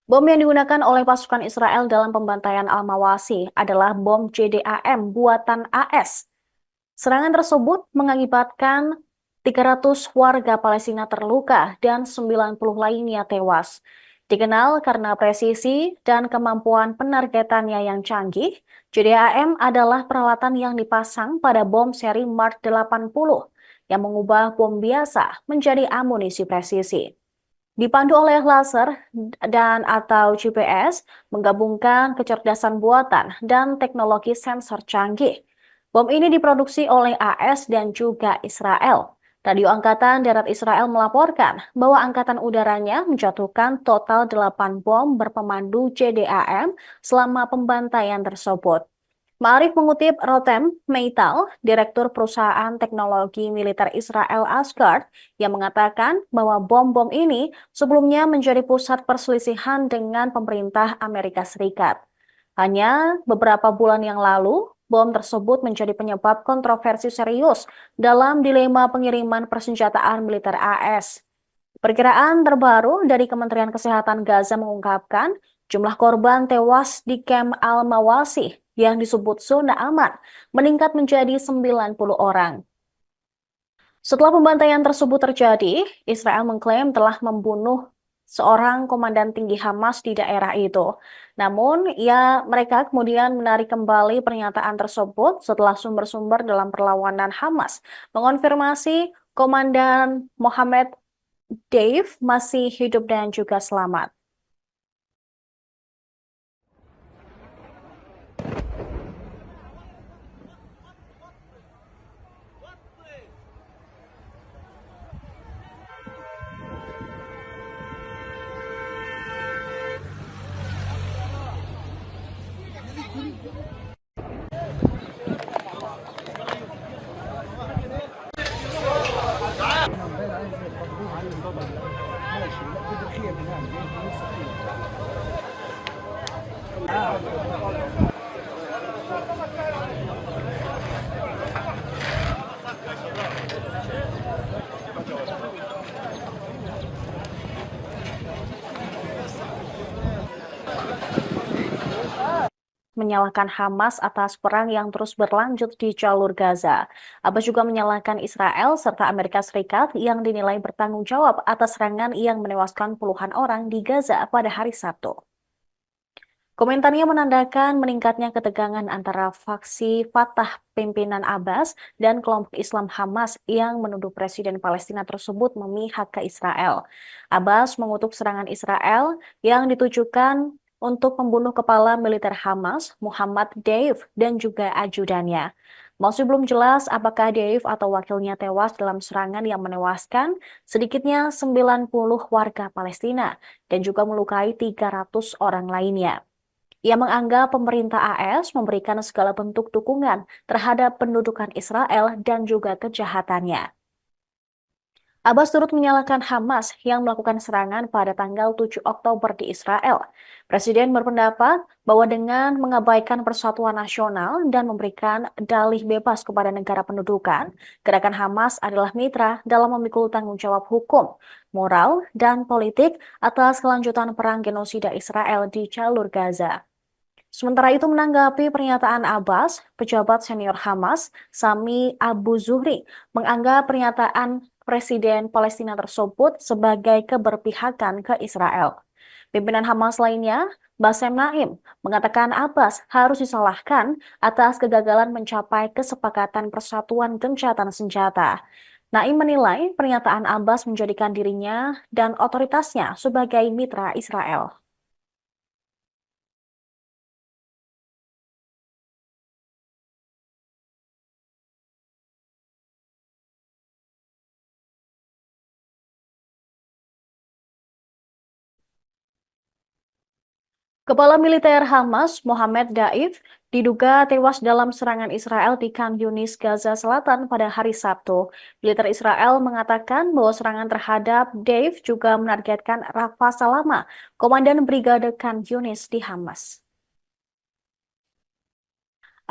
Bom yang digunakan oleh pasukan Israel dalam pembantaian Al-Mawasi adalah bom JDAM buatan AS. Serangan tersebut mengakibatkan 300 warga Palestina terluka dan 90 lainnya tewas. Dikenal karena presisi dan kemampuan penargetannya yang canggih, JDAM adalah peralatan yang dipasang pada bom seri Mark 80 yang mengubah bom biasa menjadi amunisi presisi. Dipandu oleh laser dan atau GPS, menggabungkan kecerdasan buatan dan teknologi sensor canggih. Bom ini diproduksi oleh AS dan juga Israel. Radio Angkatan Darat Israel melaporkan bahwa angkatan udaranya menjatuhkan total 8 bom berpemandu JDAM selama pembantaian tersebut. Ma'arif mengutip Rotem Meital, Direktur Perusahaan Teknologi Militer Israel Asgard, yang mengatakan bahwa bom-bom ini sebelumnya menjadi pusat perselisihan dengan pemerintah Amerika Serikat. Hanya beberapa bulan yang lalu, bom tersebut menjadi penyebab kontroversi serius dalam dilema pengiriman persenjataan militer AS. Perkiraan terbaru dari Kementerian Kesehatan Gaza mengungkapkan jumlah korban tewas di kamp Al-Mawasi yang disebut zona aman meningkat menjadi 90 orang. Setelah pembantaian tersebut terjadi, Israel mengklaim telah membunuh seorang komandan tinggi Hamas di daerah itu. Namun, mereka kemudian menarik kembali pernyataan tersebut setelah sumber-sumber dalam perlawanan Hamas mengonfirmasi Komandan Mohammed Dave masih hidup dan juga selamat. menyalahkan Hamas atas perang yang terus berlanjut di jalur Gaza. Abbas juga menyalahkan Israel serta Amerika Serikat yang dinilai bertanggung jawab atas serangan yang menewaskan puluhan orang di Gaza pada hari Sabtu. Komentarnya menandakan meningkatnya ketegangan antara faksi Fatah pimpinan Abbas dan kelompok Islam Hamas yang menuduh Presiden Palestina tersebut memihak ke Israel. Abbas mengutuk serangan Israel yang ditujukan untuk membunuh kepala militer Hamas, Muhammad Deif, dan juga ajudannya. Masih belum jelas apakah Deif atau wakilnya tewas dalam serangan yang menewaskan sedikitnya 90 warga Palestina dan juga melukai 300 orang lainnya. Ia menganggap pemerintah AS memberikan segala bentuk dukungan terhadap pendudukan Israel dan juga kejahatannya. Abbas turut menyalahkan Hamas yang melakukan serangan pada tanggal 7 Oktober di Israel. Presiden berpendapat bahwa dengan mengabaikan persatuan nasional dan memberikan dalih bebas kepada negara pendudukan, gerakan Hamas adalah mitra dalam memikul tanggung jawab hukum, moral, dan politik atas kelanjutan perang genosida Israel di jalur Gaza. Sementara itu menanggapi pernyataan Abbas, pejabat senior Hamas, Sami Abu Zuhri, menganggap pernyataan Presiden Palestina tersebut sebagai keberpihakan ke Israel. Pimpinan Hamas lainnya, Bassem Naim, mengatakan Abbas harus disalahkan atas kegagalan mencapai kesepakatan persatuan gencatan senjata. Naim menilai pernyataan Abbas menjadikan dirinya dan otoritasnya sebagai mitra Israel. Kepala militer Hamas, Mohammed Daif, diduga tewas dalam serangan Israel di Khan Yunis, Gaza Selatan pada hari Sabtu. Militer Israel mengatakan bahwa serangan terhadap Daif juga menargetkan Rafa Salama, komandan Brigade Khan Yunis di Hamas.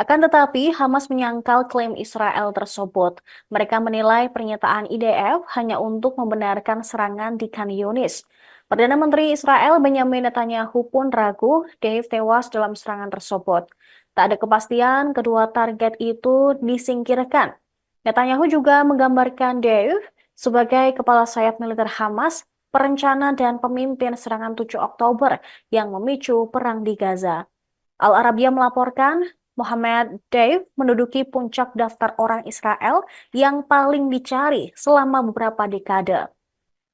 Akan tetapi, Hamas menyangkal klaim Israel tersebut. Mereka menilai pernyataan IDF hanya untuk membenarkan serangan di Khan Yunis. Perdana Menteri Israel Benjamin Netanyahu pun ragu Dave tewas dalam serangan tersebut. Tak ada kepastian kedua target itu disingkirkan. Netanyahu juga menggambarkan Dave sebagai kepala sayap militer Hamas, perencana dan pemimpin serangan 7 Oktober yang memicu perang di Gaza. Al Arabiya melaporkan Mohammed Deif menduduki puncak daftar orang Israel yang paling dicari selama beberapa dekade.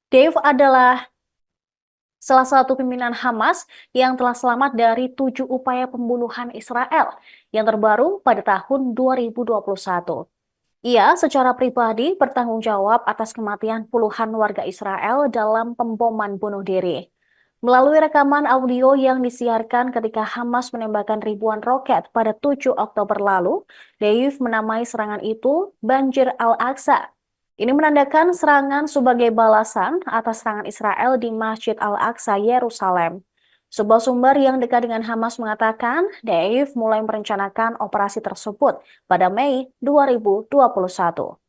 Deif adalah salah satu pimpinan Hamas yang telah selamat dari 7 upaya pembunuhan Israel yang terbaru pada tahun 2021. Ia secara pribadi bertanggung jawab atas kematian puluhan warga Israel dalam pemboman bunuh diri. Melalui rekaman audio yang disiarkan ketika Hamas menembakkan ribuan roket pada 7 Oktober lalu, Deif menamai serangan itu Banjir Al-Aqsa. Ini menandakan serangan sebagai balasan atas serangan Israel di Masjid Al-Aqsa, Yerusalem. Sebuah sumber yang dekat dengan Hamas mengatakan Deif mulai merencanakan operasi tersebut pada Mei 2021.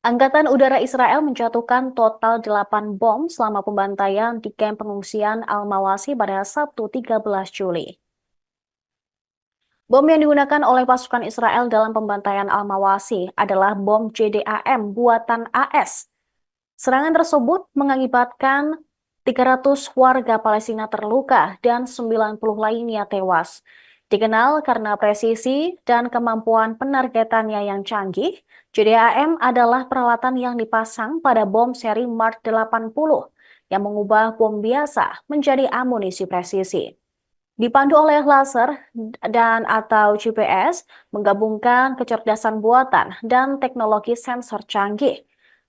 Angkatan Udara Israel menjatuhkan total 8 bom selama pembantaian di kamp pengungsian Al-Mawasi pada Sabtu 13 Juli. Bom yang digunakan oleh pasukan Israel dalam pembantaian Al-Mawasi adalah bom JDAM buatan AS. Serangan tersebut mengakibatkan 300 warga Palestina terluka dan 90 lainnya tewas. Dikenal karena presisi dan kemampuan penargetannya yang canggih, JDAM adalah peralatan yang dipasang pada bom seri Mark 80 yang mengubah bom biasa menjadi amunisi presisi. Dipandu oleh laser dan atau GPS, menggabungkan kecerdasan buatan dan teknologi sensor canggih.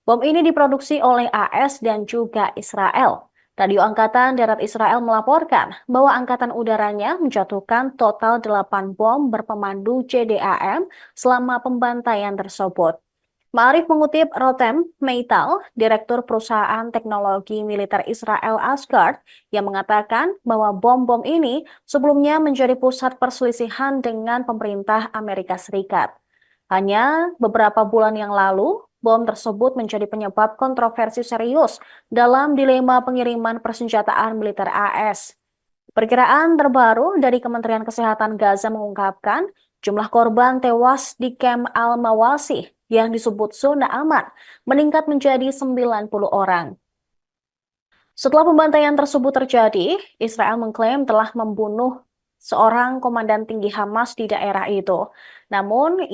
Bom ini diproduksi oleh AS dan juga Israel. Radio Angkatan Darat Israel melaporkan bahwa angkatan udaranya menjatuhkan total 8 bom berpemandu JDAM selama pembantaian tersebut. Ma'arif mengutip Rotem Meital, Direktur Perusahaan Teknologi Militer Israel Asgard, yang mengatakan bahwa bom-bom ini sebelumnya menjadi pusat perselisihan dengan pemerintah Amerika Serikat. Hanya beberapa bulan yang lalu, bom tersebut menjadi penyebab kontroversi serius dalam dilema pengiriman persenjataan militer AS. Perkiraan terbaru dari Kementerian Kesehatan Gaza mengungkapkan jumlah korban tewas di Camp Al-Mawasi yang disebut zona aman meningkat menjadi 90 orang. Setelah pembantaian tersebut terjadi, Israel mengklaim telah membunuh seorang komandan tinggi Hamas di daerah itu. Namun,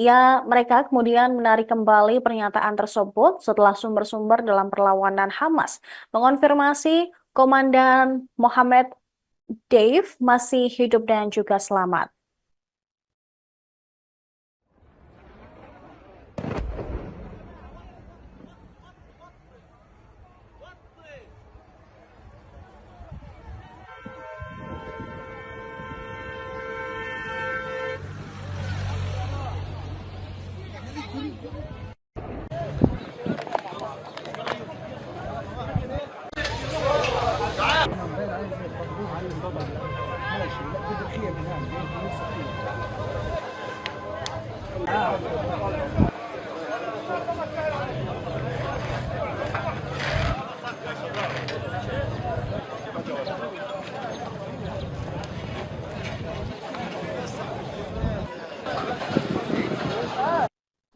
mereka kemudian menarik kembali pernyataan tersebut setelah sumber-sumber dalam perlawanan Hamas mengonfirmasi Komandan Mohammed Dave masih hidup dan juga selamat.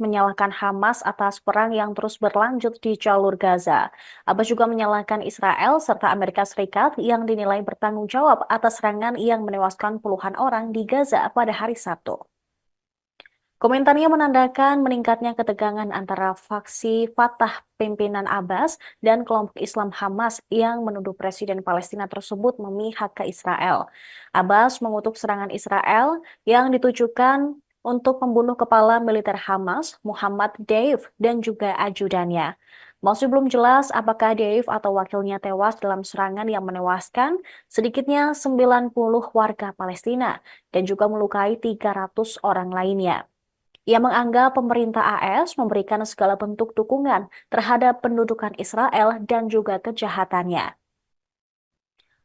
Menyalahkan Hamas atas perang yang terus berlanjut di jalur Gaza. Abbas juga menyalahkan Israel serta Amerika Serikat yang dinilai bertanggung jawab atas serangan yang menewaskan puluhan orang di Gaza pada hari Sabtu. Komentarnya menandakan meningkatnya ketegangan antara faksi Fatah pimpinan Abbas dan kelompok Islam Hamas yang menuduh Presiden Palestina tersebut memihak ke Israel. Abbas mengutuk serangan Israel yang ditujukan untuk membunuh kepala militer Hamas, Muhammad Deif, dan juga ajudannya. Masih belum jelas apakah Deif atau wakilnya tewas dalam serangan yang menewaskan sedikitnya 90 warga Palestina dan juga melukai 300 orang lainnya. Ia menganggap pemerintah AS memberikan segala bentuk dukungan terhadap pendudukan Israel dan juga kejahatannya.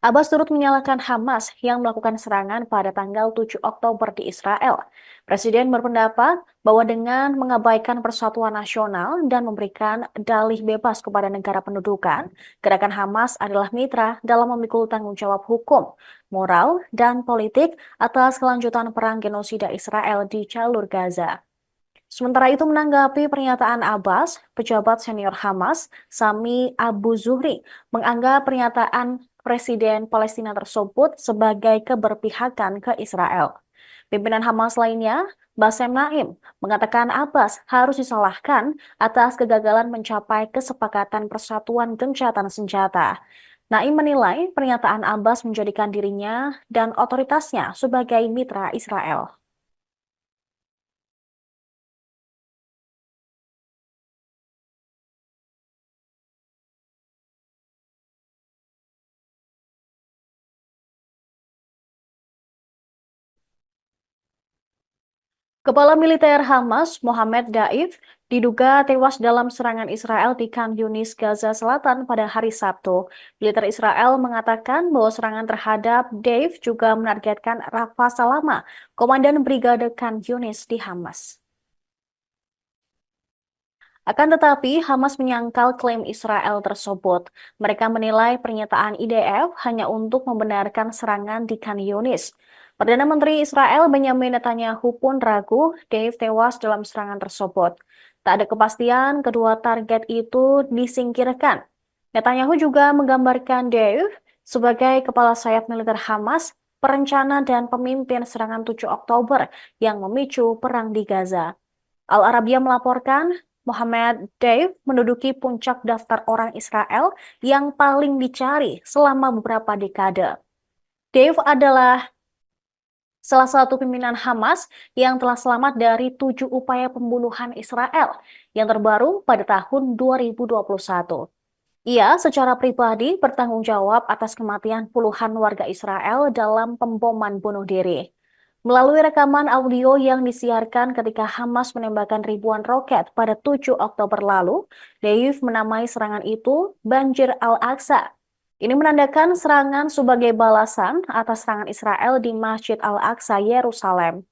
Abbas turut menyalahkan Hamas yang melakukan serangan pada tanggal 7 Oktober di Israel. Presiden berpendapat bahwa dengan mengabaikan persatuan nasional dan memberikan dalih bebas kepada negara pendudukan, gerakan Hamas adalah mitra dalam memikul tanggung jawab hukum, moral, dan politik atas kelanjutan perang genosida Israel di jalur Gaza. Sementara itu menanggapi pernyataan Abbas, pejabat senior Hamas, Sami Abu Zuhri, menganggap pernyataan Presiden Palestina tersebut sebagai keberpihakan ke Israel. Pimpinan Hamas lainnya, Bassem Naim, mengatakan Abbas harus disalahkan atas kegagalan mencapai kesepakatan persatuan gencatan senjata. Naim menilai pernyataan Abbas menjadikan dirinya dan otoritasnya sebagai mitra Israel. Kepala militer Hamas, Mohammed Daif, diduga tewas dalam serangan Israel di Khan Yunis, Gaza Selatan pada hari Sabtu. Militer Israel mengatakan bahwa serangan terhadap Daif juga menargetkan Rafa Salama, komandan Brigade Khan Yunis di Hamas. Akan tetapi, Hamas menyangkal klaim Israel tersebut. Mereka menilai pernyataan IDF hanya untuk membenarkan serangan di Khan Yunis. Perdana Menteri Israel Benjamin Netanyahu pun ragu Dave tewas dalam serangan tersebut. Tak ada kepastian kedua target itu disingkirkan. Netanyahu juga menggambarkan Dave sebagai kepala sayap militer Hamas, perencana dan pemimpin serangan 7 Oktober yang memicu perang di Gaza. Al Arabiya melaporkan Mohammed Dave menduduki puncak daftar orang Israel yang paling dicari selama beberapa dekade. Dave adalah salah satu pimpinan Hamas yang telah selamat dari 7 upaya pembunuhan Israel yang terbaru pada tahun 2021. Ia secara pribadi bertanggung jawab atas kematian puluhan warga Israel dalam pemboman bunuh diri. Melalui rekaman audio yang disiarkan ketika Hamas menembakkan ribuan roket pada 7 Oktober lalu, Dave menamai serangan itu Banjir Al-Aqsa. Ini menandakan serangan sebagai balasan atas serangan Israel di Masjid Al-Aqsa, Yerusalem.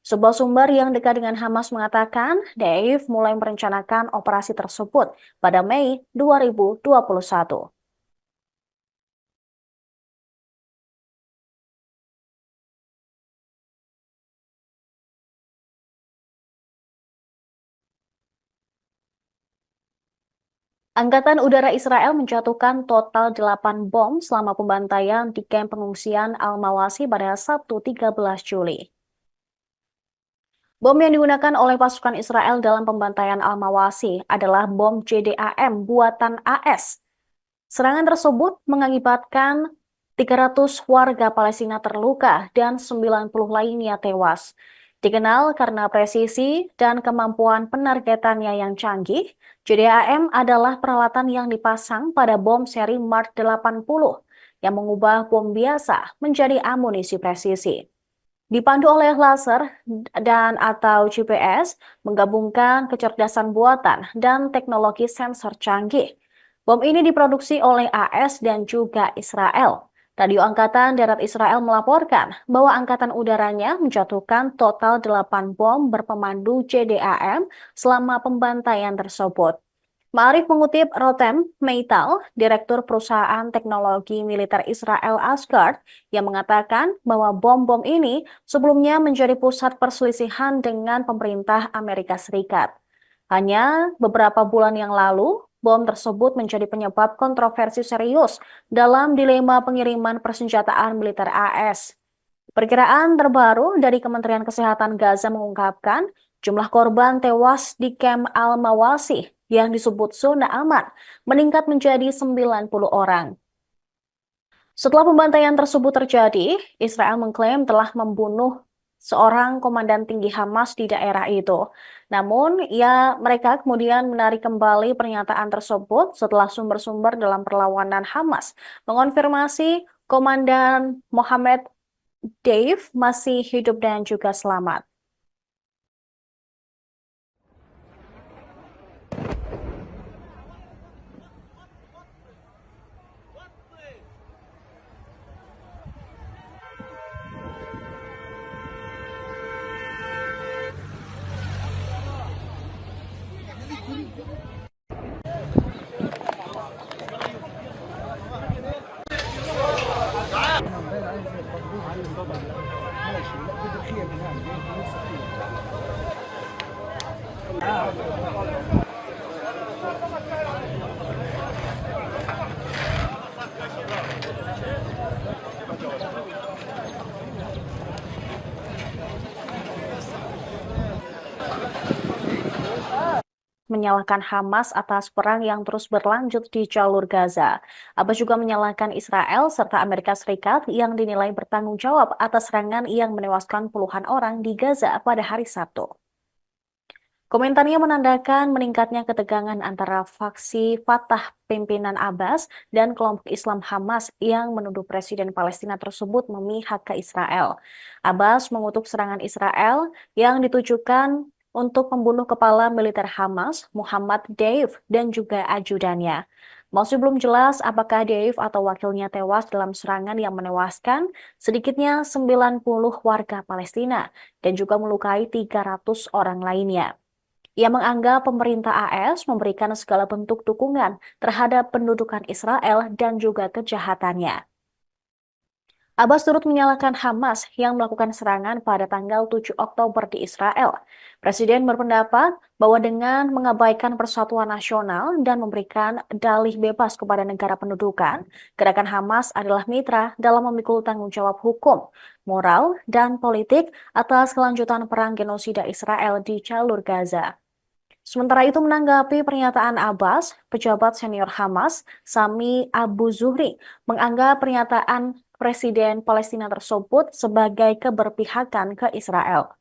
Sebuah sumber yang dekat dengan Hamas mengatakan Deif mulai merencanakan operasi tersebut pada Mei 2021. Angkatan Udara Israel menjatuhkan total 8 bom selama pembantaian di kamp pengungsian Al-Mawasi pada Sabtu 13 Juli. Bom yang digunakan oleh pasukan Israel dalam pembantaian Al-Mawasi adalah bom JDAM buatan AS. Serangan tersebut mengakibatkan 300 warga Palestina terluka dan 90 lainnya tewas. Dikenal karena presisi dan kemampuan penargetannya yang canggih, JDAM adalah peralatan yang dipasang pada bom seri Mark 80 yang mengubah bom biasa menjadi amunisi presisi. Dipandu oleh laser dan atau GPS, menggabungkan kecerdasan buatan dan teknologi sensor canggih. Bom ini diproduksi oleh AS dan juga Israel. Radio Angkatan Darat Israel melaporkan bahwa angkatan udaranya menjatuhkan total 8 bom berpemandu JDAM selama pembantaian tersebut. Ma'arif mengutip Rotem Meital, Direktur Perusahaan Teknologi Militer Israel Asgard, yang mengatakan bahwa bom-bom ini sebelumnya menjadi pusat perselisihan dengan pemerintah Amerika Serikat. Hanya beberapa bulan yang lalu, bom tersebut menjadi penyebab kontroversi serius dalam dilema pengiriman persenjataan militer AS. Perkiraan terbaru dari Kementerian Kesehatan Gaza mengungkapkan jumlah korban tewas di kamp Al-Mawasi yang disebut zona aman meningkat menjadi 90 orang. Setelah pembantaian tersebut terjadi, Israel mengklaim telah membunuh seorang komandan tinggi Hamas di daerah itu. Namun, mereka kemudian menarik kembali pernyataan tersebut setelah sumber-sumber dalam perlawanan Hamas mengonfirmasi Komandan Mohammed Dave masih hidup dan juga selamat. Menyalahkan Hamas atas perang yang terus berlanjut di jalur Gaza. Abbas juga menyalahkan Israel serta Amerika Serikat yang dinilai bertanggung jawab atas serangan yang menewaskan puluhan orang di Gaza pada hari Sabtu. Komentarnya menandakan meningkatnya ketegangan antara faksi Fatah pimpinan Abbas dan kelompok Islam Hamas yang menuduh Presiden Palestina tersebut memihak ke Israel. Abbas mengutuk serangan Israel yang ditujukan untuk membunuh kepala militer Hamas, Muhammad Deif, dan juga ajudannya. Masih belum jelas apakah Deif atau wakilnya tewas dalam serangan yang menewaskan sedikitnya 90 warga Palestina dan juga melukai 300 orang lainnya. Ia menganggap pemerintah AS memberikan segala bentuk dukungan terhadap pendudukan Israel dan juga kejahatannya. Abbas turut menyalahkan Hamas yang melakukan serangan pada tanggal 7 Oktober di Israel. Presiden berpendapat bahwa dengan mengabaikan persatuan nasional dan memberikan dalih bebas kepada negara pendudukan, gerakan Hamas adalah mitra dalam memikul tanggung jawab hukum, moral, dan politik atas kelanjutan perang genosida Israel di jalur Gaza. Sementara itu menanggapi pernyataan Abbas, pejabat senior Hamas, Sami Abu Zuhri, menganggap pernyataan Presiden Palestina tersebut sebagai keberpihakan ke Israel.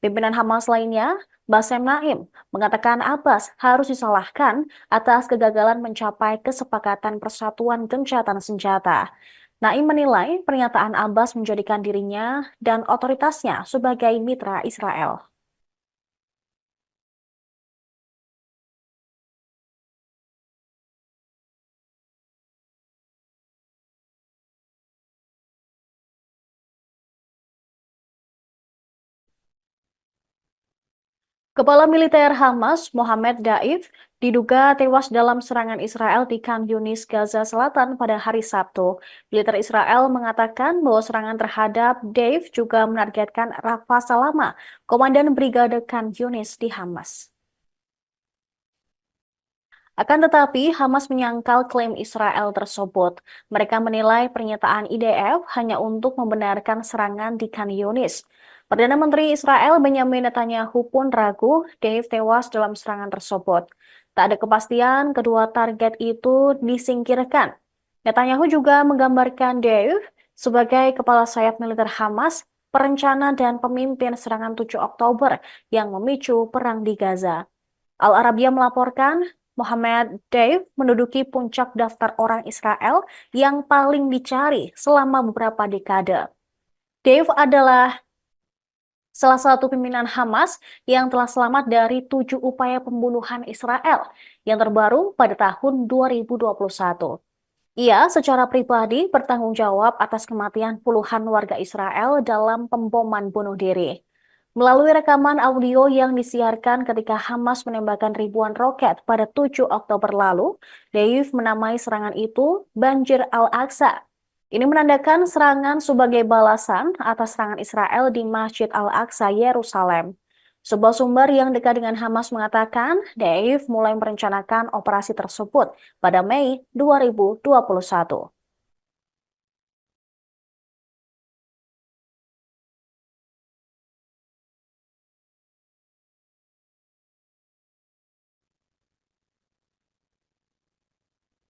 Pimpinan Hamas lainnya, Bassem Naim, mengatakan Abbas harus disalahkan atas kegagalan mencapai kesepakatan persatuan gencatan senjata. Naim menilai pernyataan Abbas menjadikan dirinya dan otoritasnya sebagai mitra Israel. Kepala militer Hamas, Mohammed Daif, diduga tewas dalam serangan Israel di Khan Yunis, Gaza Selatan pada hari Sabtu. Militer Israel mengatakan bahwa serangan terhadap Daif juga menargetkan Rafa Salama, komandan Brigade Khan Yunis di Hamas. Akan tetapi, Hamas menyangkal klaim Israel tersebut. Mereka menilai pernyataan IDF hanya untuk membenarkan serangan di Khan Yunis. Perdana Menteri Israel Benjamin Netanyahu pun ragu Dave tewas dalam serangan tersebut. Tak ada kepastian kedua target itu disingkirkan. Netanyahu juga menggambarkan Dave sebagai kepala sayap militer Hamas, perencana dan pemimpin serangan 7 Oktober yang memicu perang di Gaza. Al Arabiya melaporkan Mohammed Deif menduduki puncak daftar orang Israel yang paling dicari selama beberapa dekade. Deif adalah salah satu pimpinan Hamas yang telah selamat dari 7 upaya pembunuhan Israel yang terbaru pada tahun 2021. Ia secara pribadi bertanggung jawab atas kematian puluhan warga Israel dalam pemboman bunuh diri. Melalui rekaman audio yang disiarkan ketika Hamas menembakkan ribuan roket pada 7 Oktober lalu, Deif menamai serangan itu Banjir Al-Aqsa. Ini menandakan serangan sebagai balasan atas serangan Israel di Masjid Al-Aqsa, Yerusalem. Sebuah sumber yang dekat dengan Hamas mengatakan Deif mulai merencanakan operasi tersebut pada Mei 2021.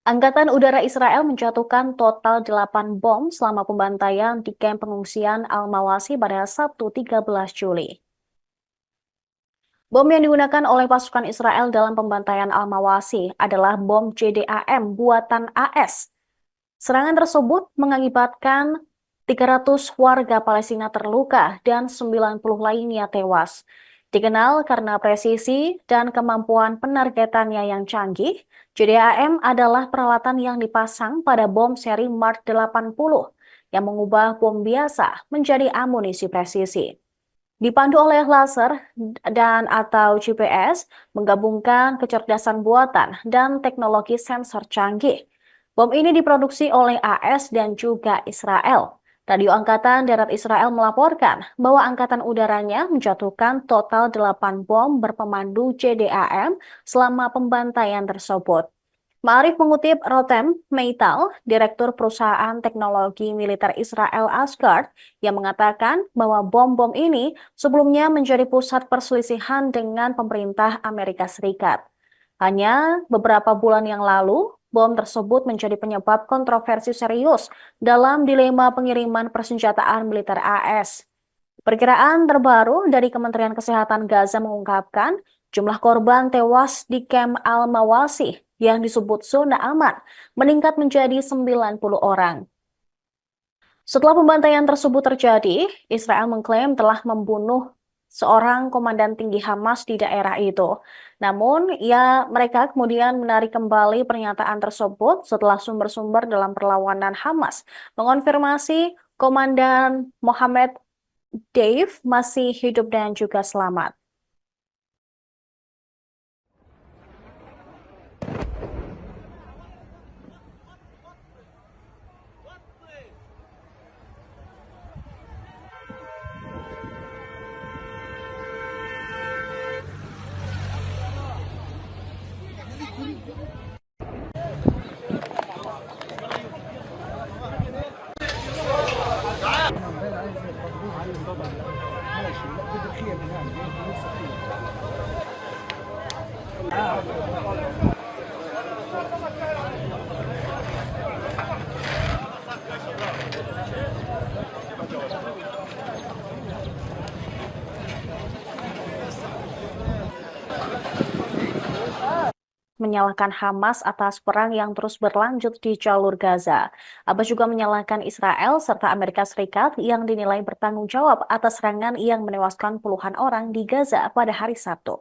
Angkatan Udara Israel menjatuhkan total 8 bom selama pembantaian di kamp pengungsian Al-Mawasi pada Sabtu 13 Juli. Bom yang digunakan oleh pasukan Israel dalam pembantaian Al-Mawasi adalah bom JDAM buatan AS. Serangan tersebut mengakibatkan 300 warga Palestina terluka dan 90 lainnya tewas. Dikenal karena presisi dan kemampuan penargetannya yang canggih, JDAM adalah peralatan yang dipasang pada bom seri Mark 80 yang mengubah bom biasa menjadi amunisi presisi. Dipandu oleh laser dan atau GPS, menggabungkan kecerdasan buatan dan teknologi sensor canggih. Bom ini diproduksi oleh AS dan juga Israel. Radio Angkatan Darat Israel melaporkan bahwa angkatan udaranya menjatuhkan total 8 bom berpemandu JDAM selama pembantaian tersebut. Ma'arif mengutip Rotem Meital, Direktur Perusahaan Teknologi Militer Israel Asgard, yang mengatakan bahwa bom-bom ini sebelumnya menjadi pusat perselisihan dengan pemerintah Amerika Serikat. Hanya beberapa bulan yang lalu, bom tersebut menjadi penyebab kontroversi serius dalam dilema pengiriman persenjataan militer AS. Perkiraan terbaru dari Kementerian Kesehatan Gaza mengungkapkan jumlah korban tewas di kamp Al-Mawasi yang disebut zona aman meningkat menjadi 90 orang. Setelah pembantaian tersebut terjadi, Israel mengklaim telah membunuh seorang komandan tinggi Hamas di daerah itu. Namun, mereka kemudian menarik kembali pernyataan tersebut setelah sumber-sumber dalam perlawanan Hamas mengonfirmasi Komandan Mohammed Deif masih hidup dan juga selamat. Menyalahkan Hamas atas perang yang terus berlanjut di jalur Gaza. Abbas juga menyalahkan Israel serta Amerika Serikat yang dinilai bertanggung jawab atas serangan yang menewaskan puluhan orang di Gaza pada hari Sabtu.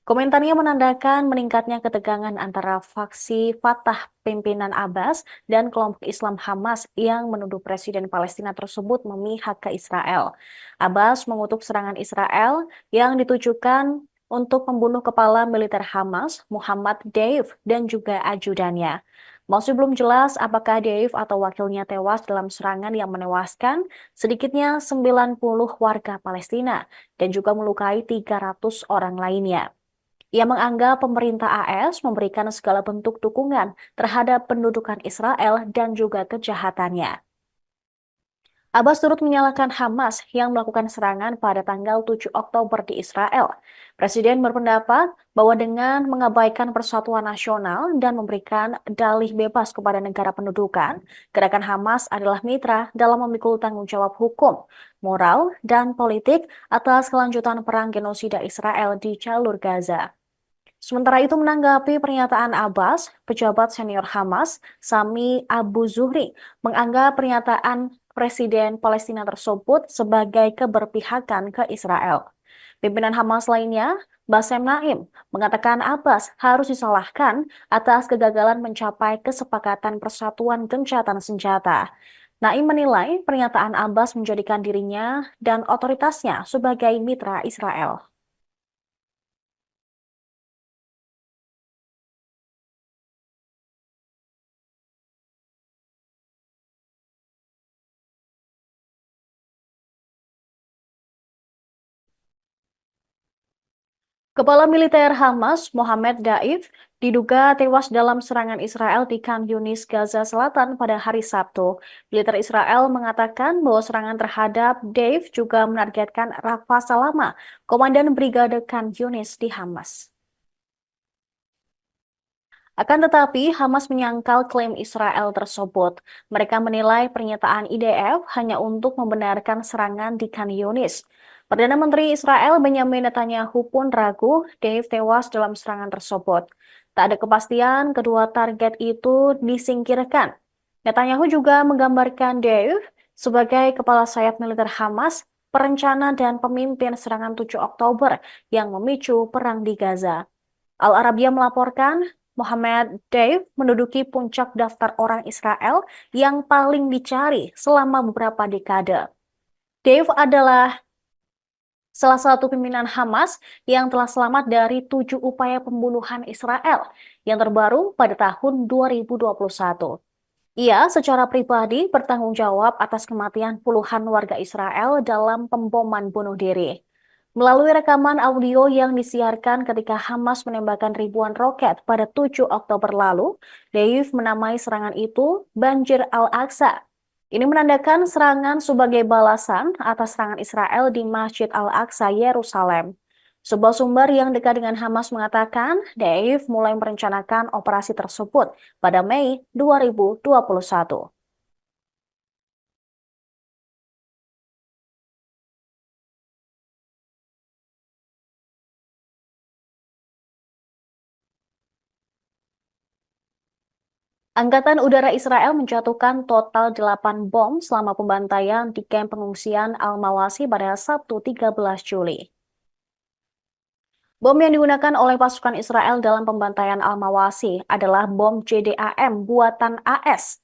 Komentarnya menandakan meningkatnya ketegangan antara faksi Fatah pimpinan Abbas dan kelompok Islam Hamas yang menuduh Presiden Palestina tersebut memihak ke Israel. Abbas mengutuk serangan Israel yang ditujukan untuk membunuh kepala militer Hamas, Muhammad Deif, dan juga ajudannya. Masih belum jelas apakah Deif atau wakilnya tewas dalam serangan yang menewaskan sedikitnya 90 warga Palestina dan juga melukai 300 orang lainnya. Ia menganggap pemerintah AS memberikan segala bentuk dukungan terhadap pendudukan Israel dan juga kejahatannya. Abbas turut menyalahkan Hamas yang melakukan serangan pada tanggal 7 Oktober di Israel. Presiden berpendapat bahwa dengan mengabaikan persatuan nasional dan memberikan dalih bebas kepada negara pendudukan, gerakan Hamas adalah mitra dalam memikul tanggung jawab hukum, moral, dan politik atas kelanjutan perang genosida Israel di jalur Gaza. Sementara itu menanggapi pernyataan Abbas, pejabat senior Hamas, Sami Abu Zuhri, menganggap pernyataan Presiden Palestina tersebut sebagai keberpihakan ke Israel. Pimpinan Hamas lainnya, Bassem Naim, mengatakan Abbas harus disalahkan atas kegagalan mencapai kesepakatan persatuan gencatan senjata. Naim menilai pernyataan Abbas menjadikan dirinya dan otoritasnya sebagai mitra Israel. Kepala militer Hamas, Mohammed Daif, diduga tewas dalam serangan Israel di Khan Yunis, Gaza Selatan pada hari Sabtu. Militer Israel mengatakan bahwa serangan terhadap Daif juga menargetkan Rafa Salama, komandan Brigade Khan Yunis di Hamas. Akan tetapi, Hamas menyangkal klaim Israel tersebut. Mereka menilai pernyataan IDF hanya untuk membenarkan serangan di Khan Yunis. Perdana Menteri Israel Benjamin Netanyahu pun ragu Dave tewas dalam serangan tersebut. Tak ada kepastian kedua target itu disingkirkan. Netanyahu juga menggambarkan Dave sebagai kepala sayap militer Hamas, perencana dan pemimpin serangan 7 Oktober yang memicu perang di Gaza. Al Arabiya melaporkan Mohammed Deif menduduki puncak daftar orang Israel yang paling dicari selama beberapa dekade. Deif adalah salah satu pimpinan Hamas yang telah selamat dari 7 upaya pembunuhan Israel yang terbaru pada tahun 2021. Ia secara pribadi bertanggung jawab atas kematian puluhan warga Israel dalam pemboman bunuh diri. Melalui rekaman audio yang disiarkan ketika Hamas menembakkan ribuan roket pada 7 Oktober lalu, Deif menamai serangan itu Banjir Al-Aqsa. Ini menandakan serangan sebagai balasan atas serangan Israel di Masjid Al-Aqsa, Yerusalem. Sebuah sumber yang dekat dengan Hamas mengatakan Deif mulai merencanakan operasi tersebut pada Mei 2021. Angkatan Udara Israel menjatuhkan total 8 bom selama pembantaian di kamp pengungsian Al-Mawasi pada Sabtu 13 Juli. Bom yang digunakan oleh pasukan Israel dalam pembantaian Al-Mawasi adalah bom JDAM buatan AS.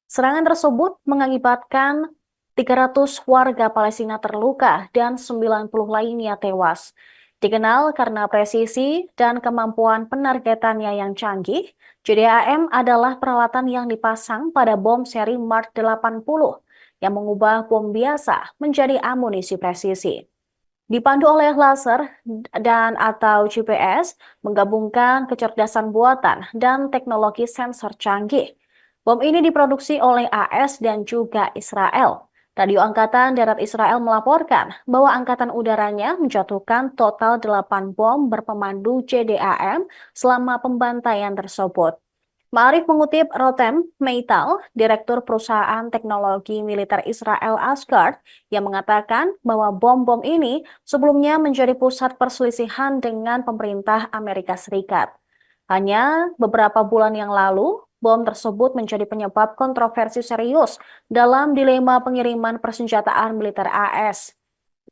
Serangan tersebut mengakibatkan 300 warga Palestina terluka dan 90 lainnya tewas. Dikenal karena presisi dan kemampuan penargetannya yang canggih, JDAM adalah peralatan yang dipasang pada bom seri Mark 80 yang mengubah bom biasa menjadi amunisi presisi. Dipandu oleh laser dan atau GPS, menggabungkan kecerdasan buatan dan teknologi sensor canggih. Bom ini diproduksi oleh AS dan juga Israel. Radio Angkatan Darat Israel melaporkan bahwa Angkatan Udaranya menjatuhkan total 8 bom berpemandu JDAM selama pembantaian tersebut. Ma'arif mengutip Rotem Meital, Direktur Perusahaan Teknologi Militer Israel Asgard, yang mengatakan bahwa bom-bom ini sebelumnya menjadi pusat perselisihan dengan pemerintah Amerika Serikat. Hanya beberapa bulan yang lalu, bom tersebut menjadi penyebab kontroversi serius dalam dilema pengiriman persenjataan militer AS.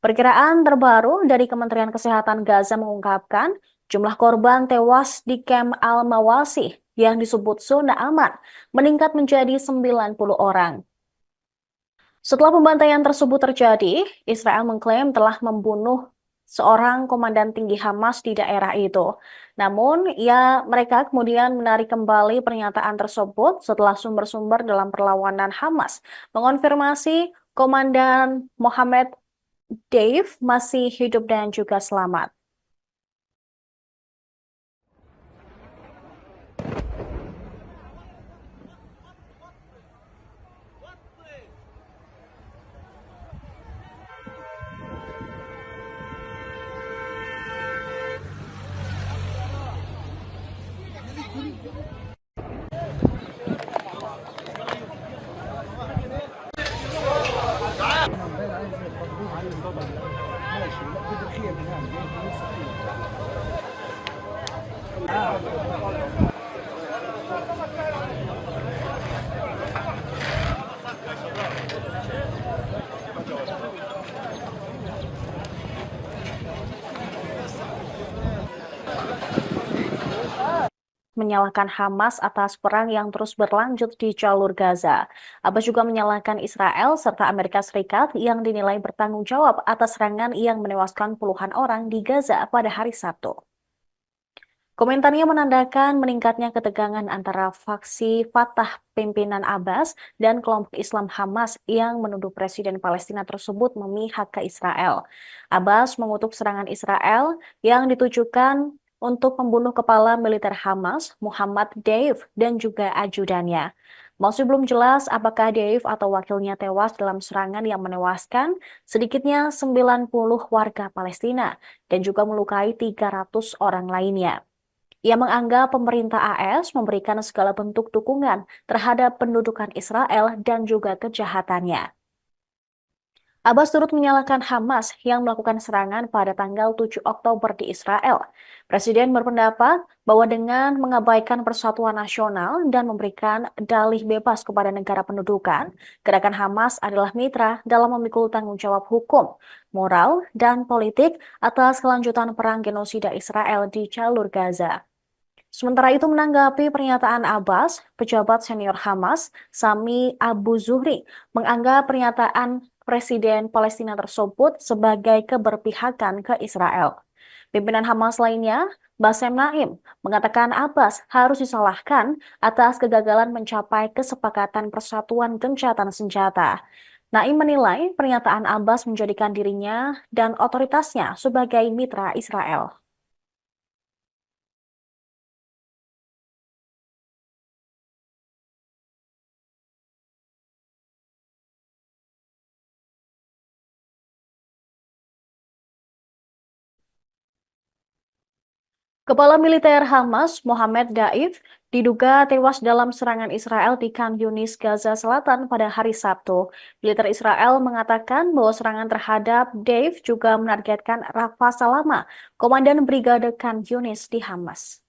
Perkiraan terbaru dari Kementerian Kesehatan Gaza mengungkapkan Jumlah korban tewas di kamp Al-Mawasih yang disebut zona aman meningkat menjadi 90 orang. Setelah pembantaian tersebut terjadi, Israel mengklaim telah membunuh seorang komandan tinggi Hamas di daerah itu. Namun, mereka kemudian menarik kembali pernyataan tersebut setelah sumber-sumber dalam perlawanan Hamas mengonfirmasi Komandan Mohammed Deif masih hidup dan juga selamat. Menyalahkan Hamas atas perang yang terus berlanjut di jalur Gaza. Abbas juga menyalahkan Israel serta Amerika Serikat yang dinilai bertanggung jawab atas serangan yang menewaskan puluhan orang di Gaza pada hari Sabtu. Komentarnya menandakan meningkatnya ketegangan antara faksi Fatah pimpinan Abbas dan kelompok Islam Hamas yang menuduh Presiden Palestina tersebut memihak ke Israel. Abbas mengutuk serangan Israel yang ditujukan untuk membunuh kepala militer Hamas, Muhammad Deif, dan juga ajudannya. Masih belum jelas apakah Deif atau wakilnya tewas dalam serangan yang menewaskan sedikitnya 90 warga Palestina dan juga melukai 300 orang lainnya. Ia menganggap pemerintah AS memberikan segala bentuk dukungan terhadap pendudukan Israel dan juga kejahatannya. Abbas turut menyalahkan Hamas yang melakukan serangan pada tanggal 7 Oktober di Israel. Presiden berpendapat bahwa dengan mengabaikan persatuan nasional dan memberikan dalih bebas kepada negara pendudukan, gerakan Hamas adalah mitra dalam memikul tanggung jawab hukum, moral, dan politik atas kelanjutan perang genosida Israel di jalur Gaza. Sementara itu menanggapi pernyataan Abbas, pejabat senior Hamas, Sami Abu Zuhri, menganggap pernyataan Presiden Palestina tersebut sebagai keberpihakan ke Israel. Pimpinan Hamas lainnya, Bassem Naim, mengatakan Abbas harus disalahkan atas kegagalan mencapai kesepakatan persatuan gencatan senjata. Naim menilai pernyataan Abbas menjadikan dirinya dan otoritasnya sebagai mitra Israel. Kepala militer Hamas, Mohammed Daif, diduga tewas dalam serangan Israel di Khan Yunis, Gaza Selatan pada hari Sabtu. Militer Israel mengatakan bahwa serangan terhadap Daif juga menargetkan Rafa Salama, komandan Brigade Khan Yunis di Hamas.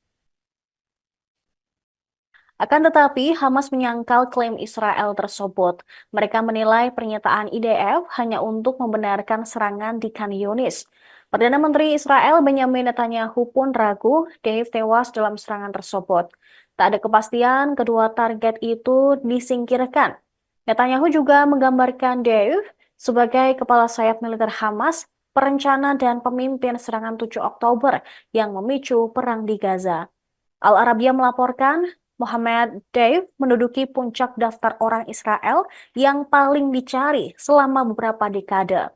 Akan tetapi, Hamas menyangkal klaim Israel tersebut. Mereka menilai pernyataan IDF hanya untuk membenarkan serangan di Khan Yunis. Perdana Menteri Israel Benjamin Netanyahu pun ragu Dave tewas dalam serangan tersebut. Tak ada kepastian kedua target itu disingkirkan. Netanyahu juga menggambarkan Dave sebagai kepala sayap militer Hamas, perencana dan pemimpin serangan 7 Oktober yang memicu perang di Gaza. Al Arabiya melaporkan Mohammed Deif menduduki puncak daftar orang Israel yang paling dicari selama beberapa dekade.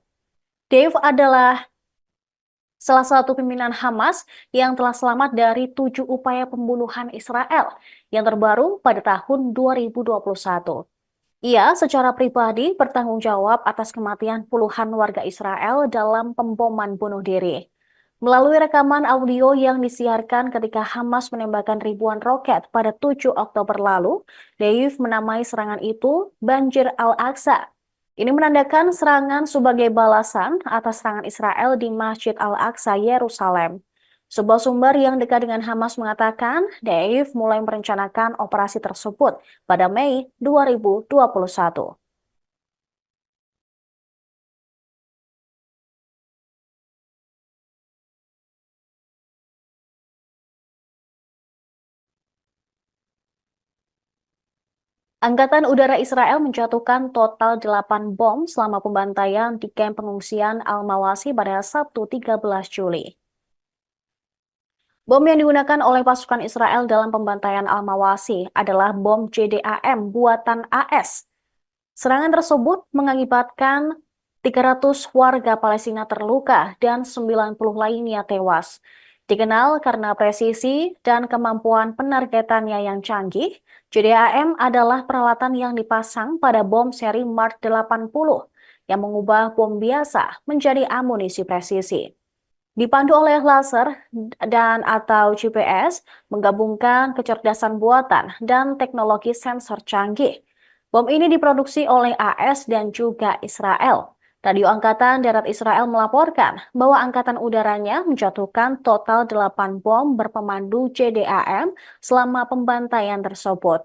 Deif adalah salah satu pimpinan Hamas yang telah selamat dari 7 upaya pembunuhan Israel yang terbaru pada tahun 2021. Ia secara pribadi bertanggung jawab atas kematian puluhan warga Israel dalam pemboman bunuh diri. Melalui rekaman audio yang disiarkan ketika Hamas menembakkan ribuan roket pada 7 Oktober lalu, Deif menamai serangan itu Banjir Al-Aqsa. Ini menandakan serangan sebagai balasan atas serangan Israel di Masjid Al-Aqsa, Yerusalem. Sebuah sumber yang dekat dengan Hamas mengatakan, Deif mulai merencanakan operasi tersebut pada Mei 2021. Angkatan Udara Israel menjatuhkan total 8 bom selama pembantaian di kamp pengungsian Al-Mawasi pada Sabtu 13 Juli. Bom yang digunakan oleh pasukan Israel dalam pembantaian Al-Mawasi adalah bom JDAM buatan AS. Serangan tersebut mengakibatkan 300 warga Palestina terluka dan 90 lainnya tewas. Dikenal karena presisi dan kemampuan penargetannya yang canggih, JDAM adalah peralatan yang dipasang pada bom seri Mark 80 yang mengubah bom biasa menjadi amunisi presisi. Dipandu oleh laser dan atau GPS, menggabungkan kecerdasan buatan dan teknologi sensor canggih. Bom ini diproduksi oleh AS dan juga Israel. Radio Angkatan Darat Israel melaporkan bahwa angkatan udaranya menjatuhkan total 8 bom berpemandu JDAM selama pembantaian tersebut.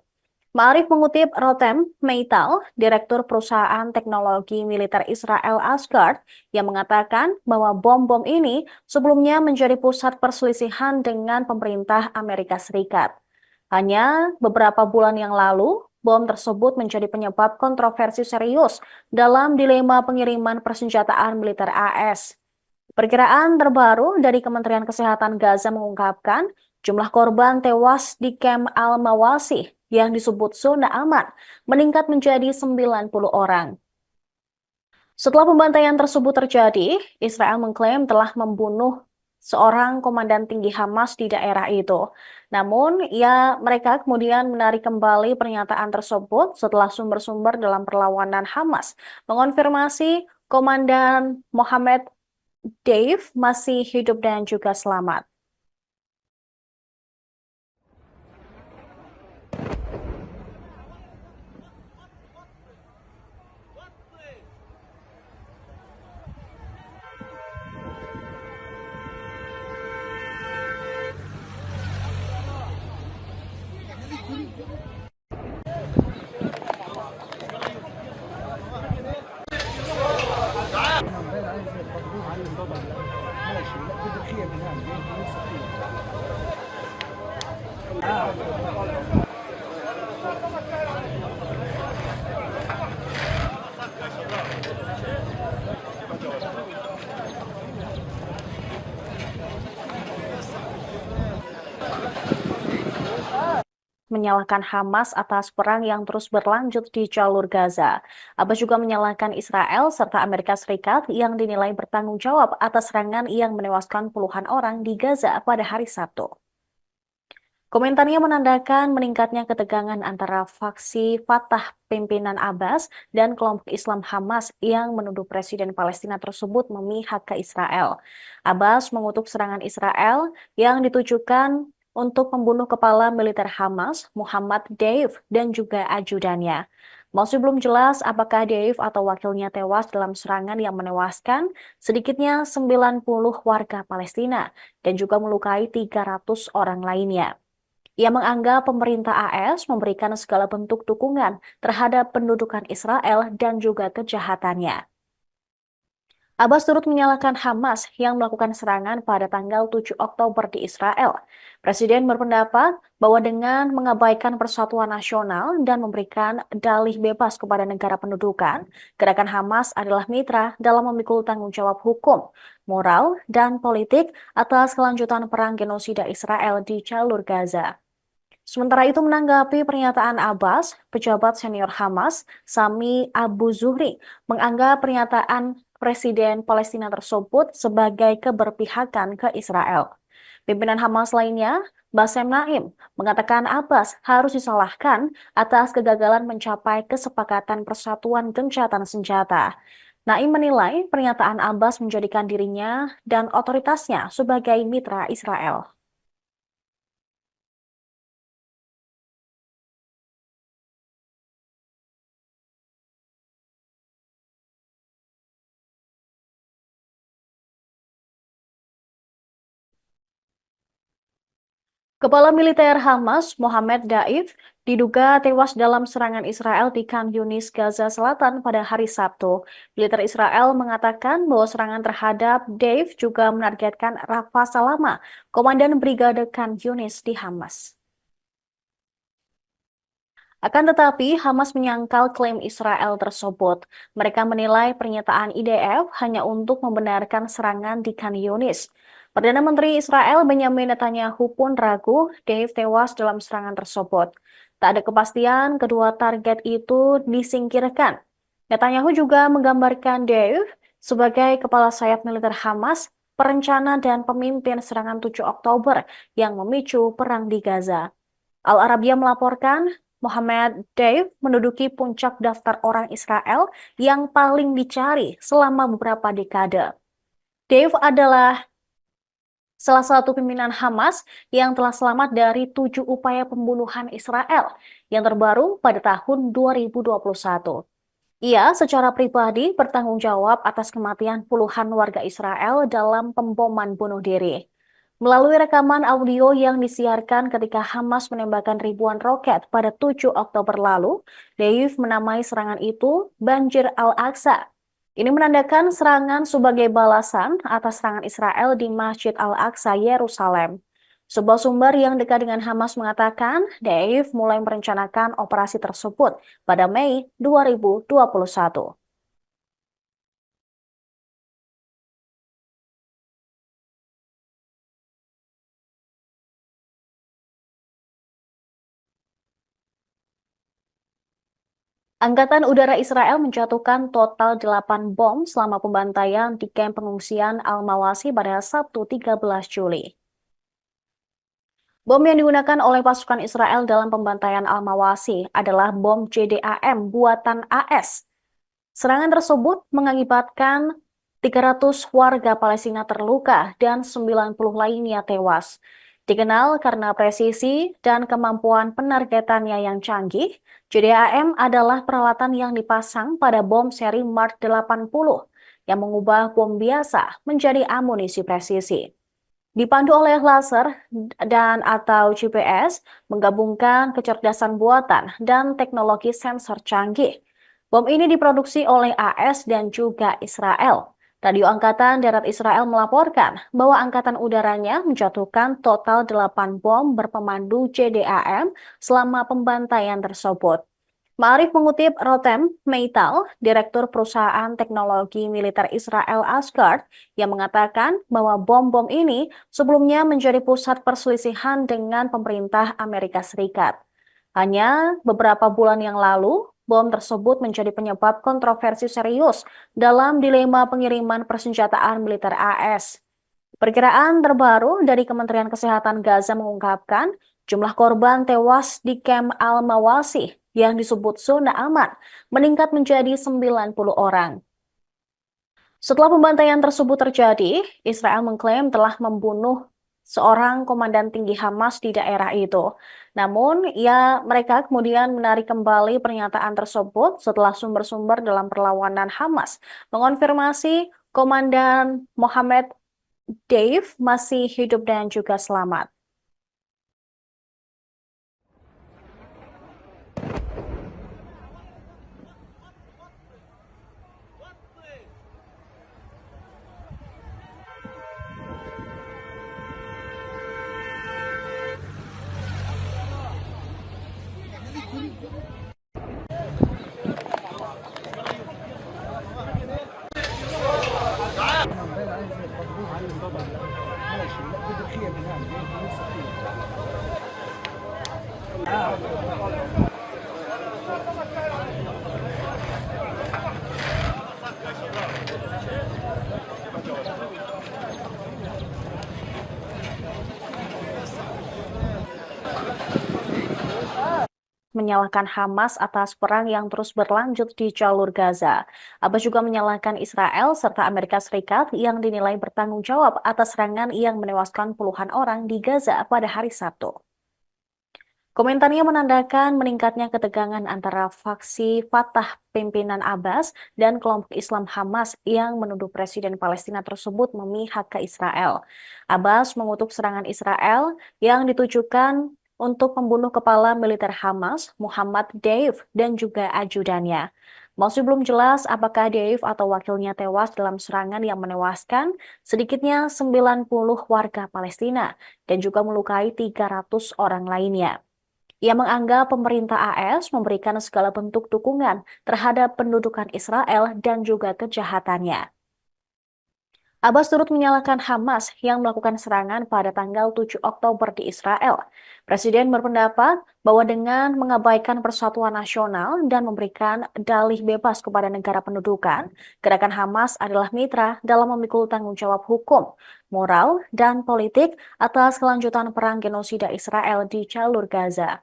Ma'arif mengutip Rotem Meital, Direktur Perusahaan Teknologi Militer Israel Asgard, yang mengatakan bahwa bom-bom ini sebelumnya menjadi pusat perselisihan dengan pemerintah Amerika Serikat. Hanya beberapa bulan yang lalu, bom tersebut menjadi penyebab kontroversi serius dalam dilema pengiriman persenjataan militer AS. Perkiraan terbaru dari Kementerian Kesehatan Gaza mengungkapkan jumlah korban tewas di kamp Al-Mawasi yang disebut zona aman meningkat menjadi 90 orang. Setelah pembantaian tersebut terjadi, Israel mengklaim telah membunuh seorang komandan tinggi Hamas di daerah itu. Namun, mereka kemudian menarik kembali pernyataan tersebut setelah sumber-sumber dalam perlawanan Hamas mengonfirmasi Komandan Mohammed Dave masih hidup dan juga selamat. Menyalahkan Hamas atas perang yang terus berlanjut di jalur Gaza. Abbas juga menyalahkan Israel serta Amerika Serikat yang dinilai bertanggung jawab atas serangan yang menewaskan puluhan orang di Gaza pada hari Sabtu. Komentarnya menandakan meningkatnya ketegangan antara faksi Fatah pimpinan Abbas dan kelompok Islam Hamas yang menuduh Presiden Palestina tersebut memihak ke Israel. Abbas mengutuk serangan Israel yang ditujukan untuk membunuh kepala militer Hamas, Muhammad Deif, dan juga ajudannya. Masih belum jelas apakah Deif atau wakilnya tewas dalam serangan yang menewaskan sedikitnya 90 warga Palestina dan juga melukai 300 orang lainnya. Ia menganggap pemerintah AS memberikan segala bentuk dukungan terhadap pendudukan Israel dan juga kejahatannya. Abbas turut menyalahkan Hamas yang melakukan serangan pada tanggal 7 Oktober di Israel. Presiden berpendapat bahwa dengan mengabaikan persatuan nasional dan memberikan dalih bebas kepada negara pendudukan, gerakan Hamas adalah mitra dalam memikul tanggung jawab hukum, moral, dan politik atas kelanjutan perang genosida Israel di jalur Gaza. Sementara itu menanggapi pernyataan Abbas, pejabat senior Hamas, Sami Abu Zuhri, menganggap pernyataan Presiden Palestina tersebut sebagai keberpihakan ke Israel. Pimpinan Hamas lainnya, Bassem Naim, mengatakan Abbas harus disalahkan atas kegagalan mencapai kesepakatan persatuan gencatan senjata. Naim menilai pernyataan Abbas menjadikan dirinya dan otoritasnya sebagai mitra Israel. Kepala militer Hamas, Mohammed Daif, diduga tewas dalam serangan Israel di Khan Yunis, Gaza Selatan pada hari Sabtu. Militer Israel mengatakan bahwa serangan terhadap Daif juga menargetkan Rafa Salama, komandan Brigade Khan Yunis di Hamas. Akan tetapi, Hamas menyangkal klaim Israel tersebut. Mereka menilai pernyataan IDF hanya untuk membenarkan serangan di Khan Yunis. Perdana Menteri Israel Benjamin Netanyahu pun ragu Deif tewas dalam serangan tersebut. Tak ada kepastian kedua target itu disingkirkan. Netanyahu juga menggambarkan Deif sebagai kepala sayap militer Hamas, perencana dan pemimpin serangan 7 Oktober yang memicu perang di Gaza. Al Arabiya melaporkan Mohammed Deif menduduki puncak daftar orang Israel yang paling dicari selama beberapa dekade. Deif adalah salah satu pimpinan Hamas yang telah selamat dari 7 upaya pembunuhan Israel yang terbaru pada tahun 2021. Ia secara pribadi bertanggung jawab atas kematian puluhan warga Israel dalam pemboman bunuh diri. Melalui rekaman audio yang disiarkan ketika Hamas menembakkan ribuan roket pada 7 Oktober lalu, Deif menamai serangan itu Banjir Al-Aqsa. Ini menandakan serangan sebagai balasan atas serangan Israel di Masjid Al-Aqsa, Yerusalem. Sebuah sumber yang dekat dengan Hamas mengatakan Deif mulai merencanakan operasi tersebut pada Mei 2021. Angkatan Udara Israel menjatuhkan total 8 bom selama pembantaian di kamp pengungsian Al-Mawasi pada Sabtu 13 Juli. Bom yang digunakan oleh pasukan Israel dalam pembantaian Al-Mawasi adalah bom JDAM buatan AS. Serangan tersebut mengakibatkan 300 warga Palestina terluka dan 90 lainnya tewas. Dikenal karena presisi dan kemampuan penargetannya yang canggih, JDAM adalah peralatan yang dipasang pada bom seri Mark 80 yang mengubah bom biasa menjadi amunisi presisi. Dipandu oleh laser dan atau GPS, menggabungkan kecerdasan buatan dan teknologi sensor canggih. Bom ini diproduksi oleh AS dan juga Israel. Radio Angkatan Darat Israel melaporkan bahwa angkatan udaranya menjatuhkan total 8 bom berpemandu JDAM selama pembantaian tersebut. Ma'arif mengutip Rotem Meital, Direktur Perusahaan Teknologi Militer Israel Asgard, yang mengatakan bahwa bom-bom ini sebelumnya menjadi pusat perselisihan dengan pemerintah Amerika Serikat. Hanya beberapa bulan yang lalu, bom tersebut menjadi penyebab kontroversi serius dalam dilema pengiriman persenjataan militer AS. Perkiraan terbaru dari Kementerian Kesehatan Gaza mengungkapkan jumlah korban tewas di kamp Al-Mawasi yang disebut zona aman meningkat menjadi 90 orang. Setelah pembantaian tersebut terjadi, Israel mengklaim telah membunuh seorang komandan tinggi Hamas di daerah itu. Namun, mereka kemudian menarik kembali pernyataan tersebut setelah sumber-sumber dalam perlawanan Hamas mengonfirmasi Komandan Mohammed Deif masih hidup dan juga selamat. Menyalahkan Hamas atas perang yang terus berlanjut di jalur Gaza. Abbas juga menyalahkan Israel serta Amerika Serikat yang dinilai bertanggung jawab atas serangan yang menewaskan puluhan orang di Gaza pada hari Sabtu. Komentarnya menandakan meningkatnya ketegangan antara faksi Fatah pimpinan Abbas dan kelompok Islam Hamas yang menuduh Presiden Palestina tersebut memihak ke Israel. Abbas mengutuk serangan Israel yang ditujukan untuk membunuh kepala militer Hamas, Muhammad Deif, dan juga ajudannya. Masih belum jelas apakah Deif atau wakilnya tewas dalam serangan yang menewaskan sedikitnya 90 warga Palestina dan juga melukai 300 orang lainnya. Ia menganggap pemerintah AS memberikan segala bentuk dukungan terhadap pendudukan Israel dan juga kejahatannya. Abbas turut menyalahkan Hamas yang melakukan serangan pada tanggal 7 Oktober di Israel. Presiden berpendapat bahwa dengan mengabaikan persatuan nasional dan memberikan dalih bebas kepada negara pendudukan, gerakan Hamas adalah mitra dalam memikul tanggung jawab hukum, moral, dan politik atas kelanjutan perang genosida Israel di jalur Gaza.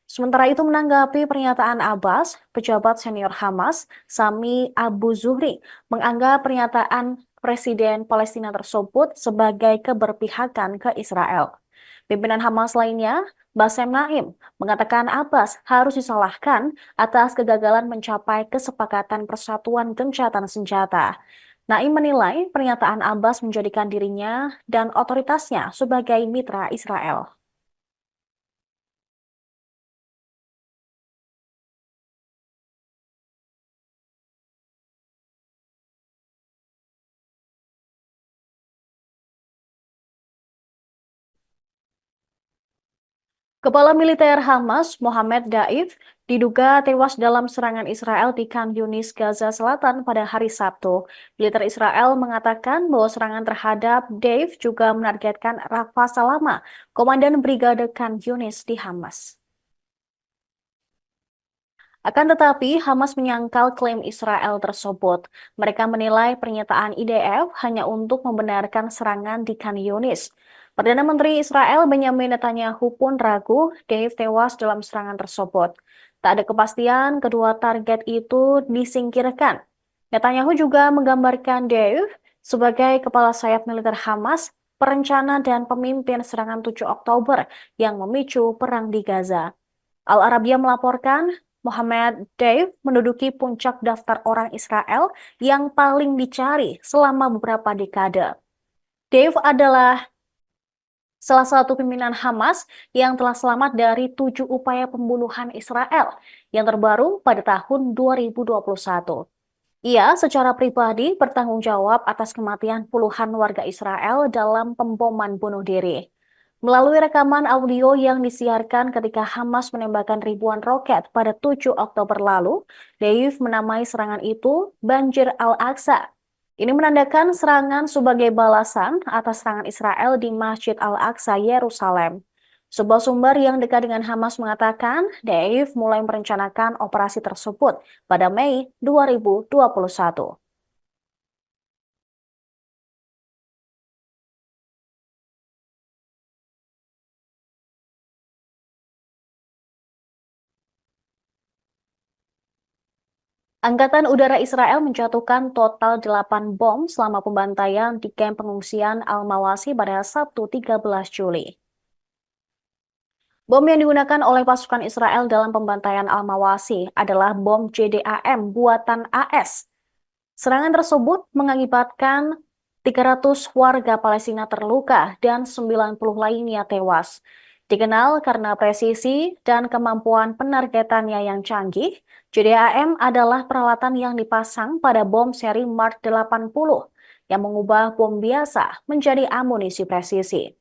Sementara itu menanggapi pernyataan Abbas, pejabat senior Hamas, Sami Abu Zuhri, menganggap pernyataan Presiden Palestina tersebut sebagai keberpihakan ke Israel. Pimpinan Hamas lainnya, Bassem Naim, mengatakan Abbas harus disalahkan atas kegagalan mencapai kesepakatan persatuan gencatan senjata. Naim menilai pernyataan Abbas menjadikan dirinya dan otoritasnya sebagai mitra Israel. Kepala militer Hamas, Mohammed Daif, diduga tewas dalam serangan Israel di Khan Yunis, Gaza Selatan pada hari Sabtu. Militer Israel mengatakan bahwa serangan terhadap Daif juga menargetkan Rafa Salama, komandan Brigade Khan Yunis di Hamas. Akan tetapi, Hamas menyangkal klaim Israel tersebut. Mereka menilai pernyataan IDF hanya untuk membenarkan serangan di Khan Yunis. Perdana Menteri Israel Benjamin Netanyahu pun ragu Dave tewas dalam serangan tersebut. Tak ada kepastian kedua target itu disingkirkan. Netanyahu juga menggambarkan Dave sebagai kepala sayap militer Hamas, perencana dan pemimpin serangan 7 Oktober yang memicu perang di Gaza. Al Arabiya melaporkan Mohammed Deif menduduki puncak daftar orang Israel yang paling dicari selama beberapa dekade. Deif adalah salah satu pimpinan Hamas yang telah selamat dari 7 upaya pembunuhan Israel yang terbaru pada tahun 2021. Ia secara pribadi bertanggung jawab atas kematian puluhan warga Israel dalam pemboman bunuh diri. Melalui rekaman audio yang disiarkan ketika Hamas menembakkan ribuan roket pada 7 Oktober lalu, Deif menamai serangan itu Banjir Al-Aqsa. Ini menandakan serangan sebagai balasan atas serangan Israel di Masjid Al-Aqsa, Yerusalem. Sebuah sumber yang dekat dengan Hamas mengatakan Deif mulai merencanakan operasi tersebut pada Mei 2021. Angkatan Udara Israel menjatuhkan total 8 bom selama pembantaian di kamp pengungsian Al-Mawasi pada Sabtu 13 Juli. Bom yang digunakan oleh pasukan Israel dalam pembantaian Al-Mawasi adalah bom JDAM buatan AS. Serangan tersebut mengakibatkan 300 warga Palestina terluka dan 90 lainnya tewas. Dikenal karena presisi dan kemampuan penargetannya yang canggih, JDAM adalah peralatan yang dipasang pada bom seri Mark 80 yang mengubah bom biasa menjadi amunisi presisi.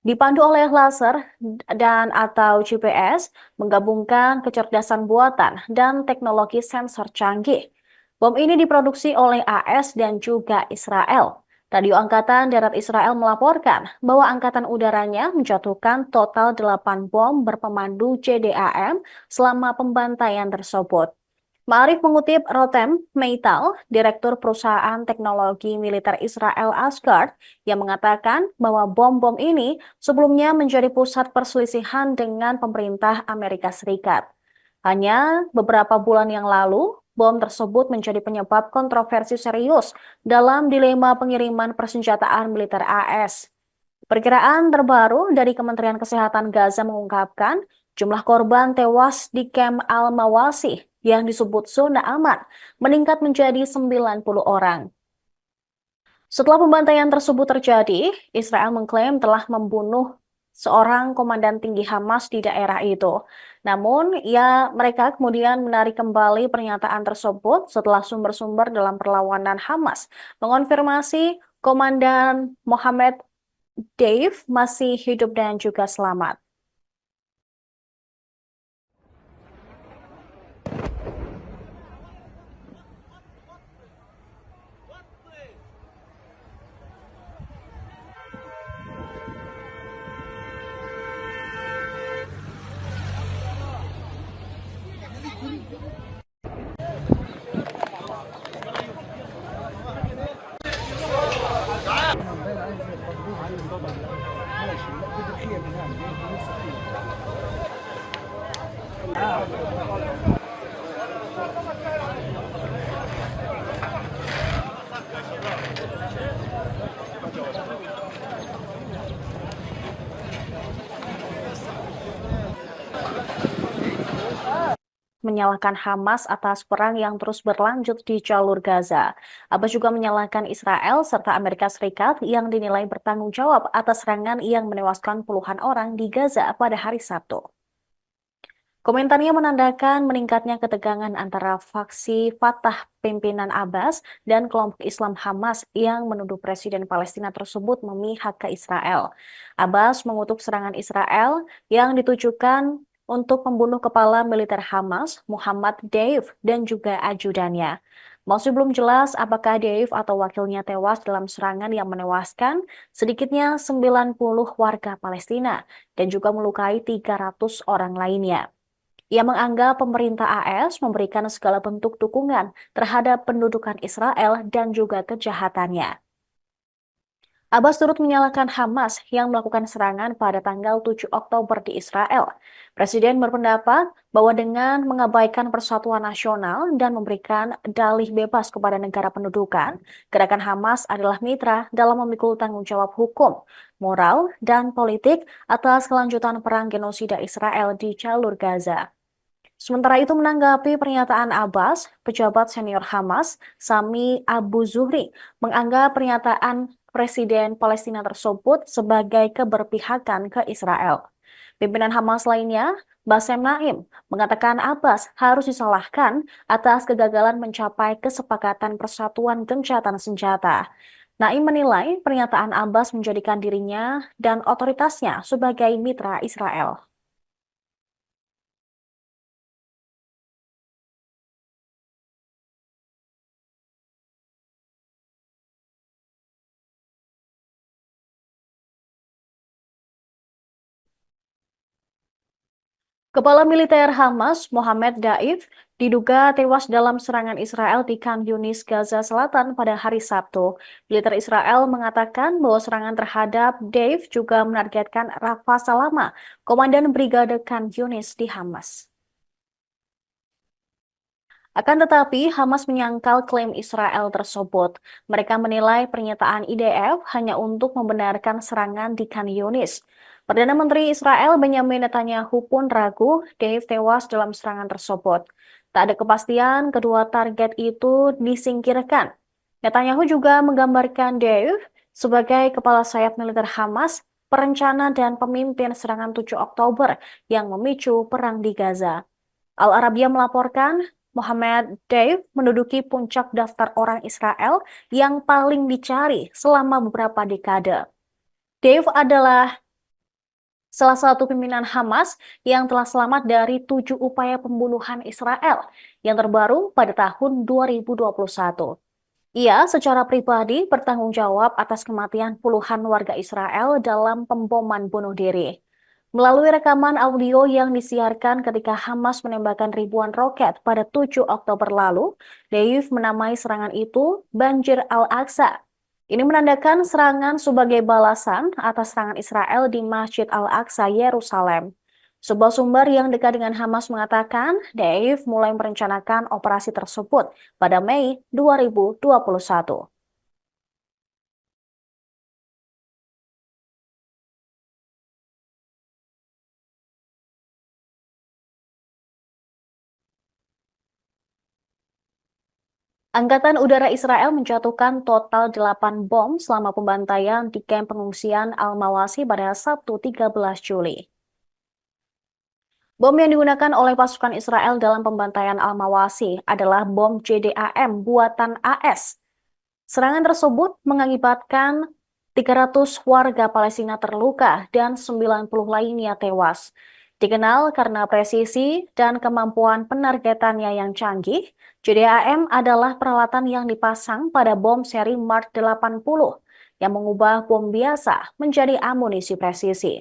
Dipandu oleh laser dan atau GPS, menggabungkan kecerdasan buatan dan teknologi sensor canggih. Bom ini diproduksi oleh AS dan juga Israel. Radio Angkatan Darat Israel melaporkan bahwa angkatan udaranya menjatuhkan total 8 bom berpemandu JDAM selama pembantaian tersebut. Ma'arif mengutip Rotem Meital, Direktur Perusahaan Teknologi Militer Israel Asgard, yang mengatakan bahwa bom-bom ini sebelumnya menjadi pusat perselisihan dengan pemerintah Amerika Serikat. Hanya beberapa bulan yang lalu, bom tersebut menjadi penyebab kontroversi serius dalam dilema pengiriman persenjataan militer AS. Perkiraan terbaru dari Kementerian Kesehatan Gaza mengungkapkan jumlah korban tewas di kamp Al-Mawasi yang disebut zona aman meningkat menjadi 90 orang. Setelah pembantaian tersebut terjadi, Israel mengklaim telah membunuh seorang komandan tinggi Hamas di daerah itu. Namun, mereka kemudian menarik kembali pernyataan tersebut setelah sumber-sumber dalam perlawanan Hamas mengonfirmasi Komandan Mohammed Dave masih hidup dan juga selamat. Menyalahkan Hamas atas perang yang terus berlanjut di jalur Gaza. Abbas juga menyalahkan Israel serta Amerika Serikat yang dinilai bertanggung jawab atas serangan yang menewaskan puluhan orang di Gaza pada hari Sabtu. Komentarnya menandakan meningkatnya ketegangan antara faksi Fatah pimpinan Abbas dan kelompok Islam Hamas yang menuduh Presiden Palestina tersebut memihak ke Israel. Abbas mengutuk serangan Israel yang ditujukan untuk membunuh kepala militer Hamas, Muhammad Deif, dan juga ajudannya. Masih belum jelas apakah Deif atau wakilnya tewas dalam serangan yang menewaskan sedikitnya 90 warga Palestina dan juga melukai 300 orang lainnya. Ia menganggap pemerintah AS memberikan segala bentuk dukungan terhadap pendudukan Israel dan juga kejahatannya. Abbas turut menyalahkan Hamas yang melakukan serangan pada tanggal 7 Oktober di Israel. Presiden berpendapat bahwa dengan mengabaikan persatuan nasional dan memberikan dalih bebas kepada negara pendudukan, gerakan Hamas adalah mitra dalam memikul tanggung jawab hukum, moral, dan politik atas kelanjutan perang genosida Israel di jalur Gaza. Sementara itu menanggapi pernyataan Abbas, pejabat senior Hamas, Sami Abu Zuhri, menganggap pernyataan Presiden Palestina tersebut sebagai keberpihakan ke Israel. Pimpinan Hamas lainnya, Bassem Naim, mengatakan Abbas harus disalahkan atas kegagalan mencapai kesepakatan persatuan gencatan senjata. Naim menilai pernyataan Abbas menjadikan dirinya dan otoritasnya sebagai mitra Israel. Kepala militer Hamas, Mohammed Daif, diduga tewas dalam serangan Israel di Khan Yunis, Gaza Selatan pada hari Sabtu. Militer Israel mengatakan bahwa serangan terhadap Daif juga menargetkan Rafa Salama, komandan Brigade Khan Yunis di Hamas. Akan tetapi, Hamas menyangkal klaim Israel tersebut. Mereka menilai pernyataan IDF hanya untuk membenarkan serangan di Khan Yunis. Perdana Menteri Israel Benjamin Netanyahu pun ragu Deif tewas dalam serangan tersebut. Tak ada kepastian kedua target itu disingkirkan. Netanyahu juga menggambarkan Deif sebagai kepala sayap militer Hamas, perencana dan pemimpin serangan 7 Oktober yang memicu perang di Gaza. Al Arabiya melaporkan Mohammed Deif menduduki puncak daftar orang Israel yang paling dicari selama beberapa dekade. Deif adalah salah satu pimpinan Hamas yang telah selamat dari 7 upaya pembunuhan Israel yang terbaru pada tahun 2021. Ia secara pribadi bertanggung jawab atas kematian puluhan warga Israel dalam pemboman bunuh diri. Melalui rekaman audio yang disiarkan ketika Hamas menembakkan ribuan roket pada 7 Oktober lalu, Deif menamai serangan itu Banjir Al-Aqsa. Ini menandakan serangan sebagai balasan atas serangan Israel di Masjid Al-Aqsa, Yerusalem. Sebuah sumber yang dekat dengan Hamas mengatakan Deif mulai merencanakan operasi tersebut pada Mei 2021. Angkatan Udara Israel menjatuhkan total 8 bom selama pembantaian di kamp pengungsian Al-Mawasi pada Sabtu 13 Juli. Bom yang digunakan oleh pasukan Israel dalam pembantaian Al-Mawasi adalah bom JDAM buatan AS. Serangan tersebut mengakibatkan 300 warga Palestina terluka dan 90 lainnya tewas. Dikenal karena presisi dan kemampuan penargetannya yang canggih, JDAM adalah peralatan yang dipasang pada bom seri Mark 80 yang mengubah bom biasa menjadi amunisi presisi.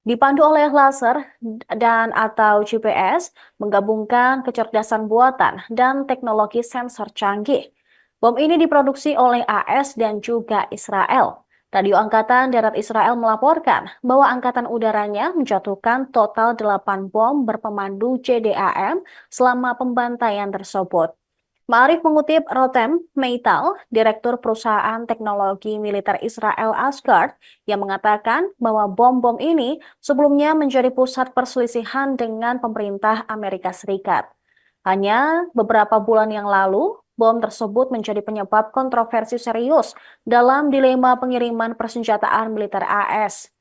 Dipandu oleh laser dan atau GPS, menggabungkan kecerdasan buatan dan teknologi sensor canggih. Bom ini diproduksi oleh AS dan juga Israel. Radio Angkatan Darat Israel melaporkan bahwa Angkatan Udaranya menjatuhkan total 8 bom berpemandu JDAM selama pembantaian tersebut. Ma'arif mengutip Rotem Meital, Direktur Perusahaan Teknologi Militer Israel Asgard, yang mengatakan bahwa bom-bom ini sebelumnya menjadi pusat perselisihan dengan pemerintah Amerika Serikat. Hanya beberapa bulan yang lalu, bom tersebut menjadi penyebab kontroversi serius dalam dilema pengiriman persenjataan militer AS.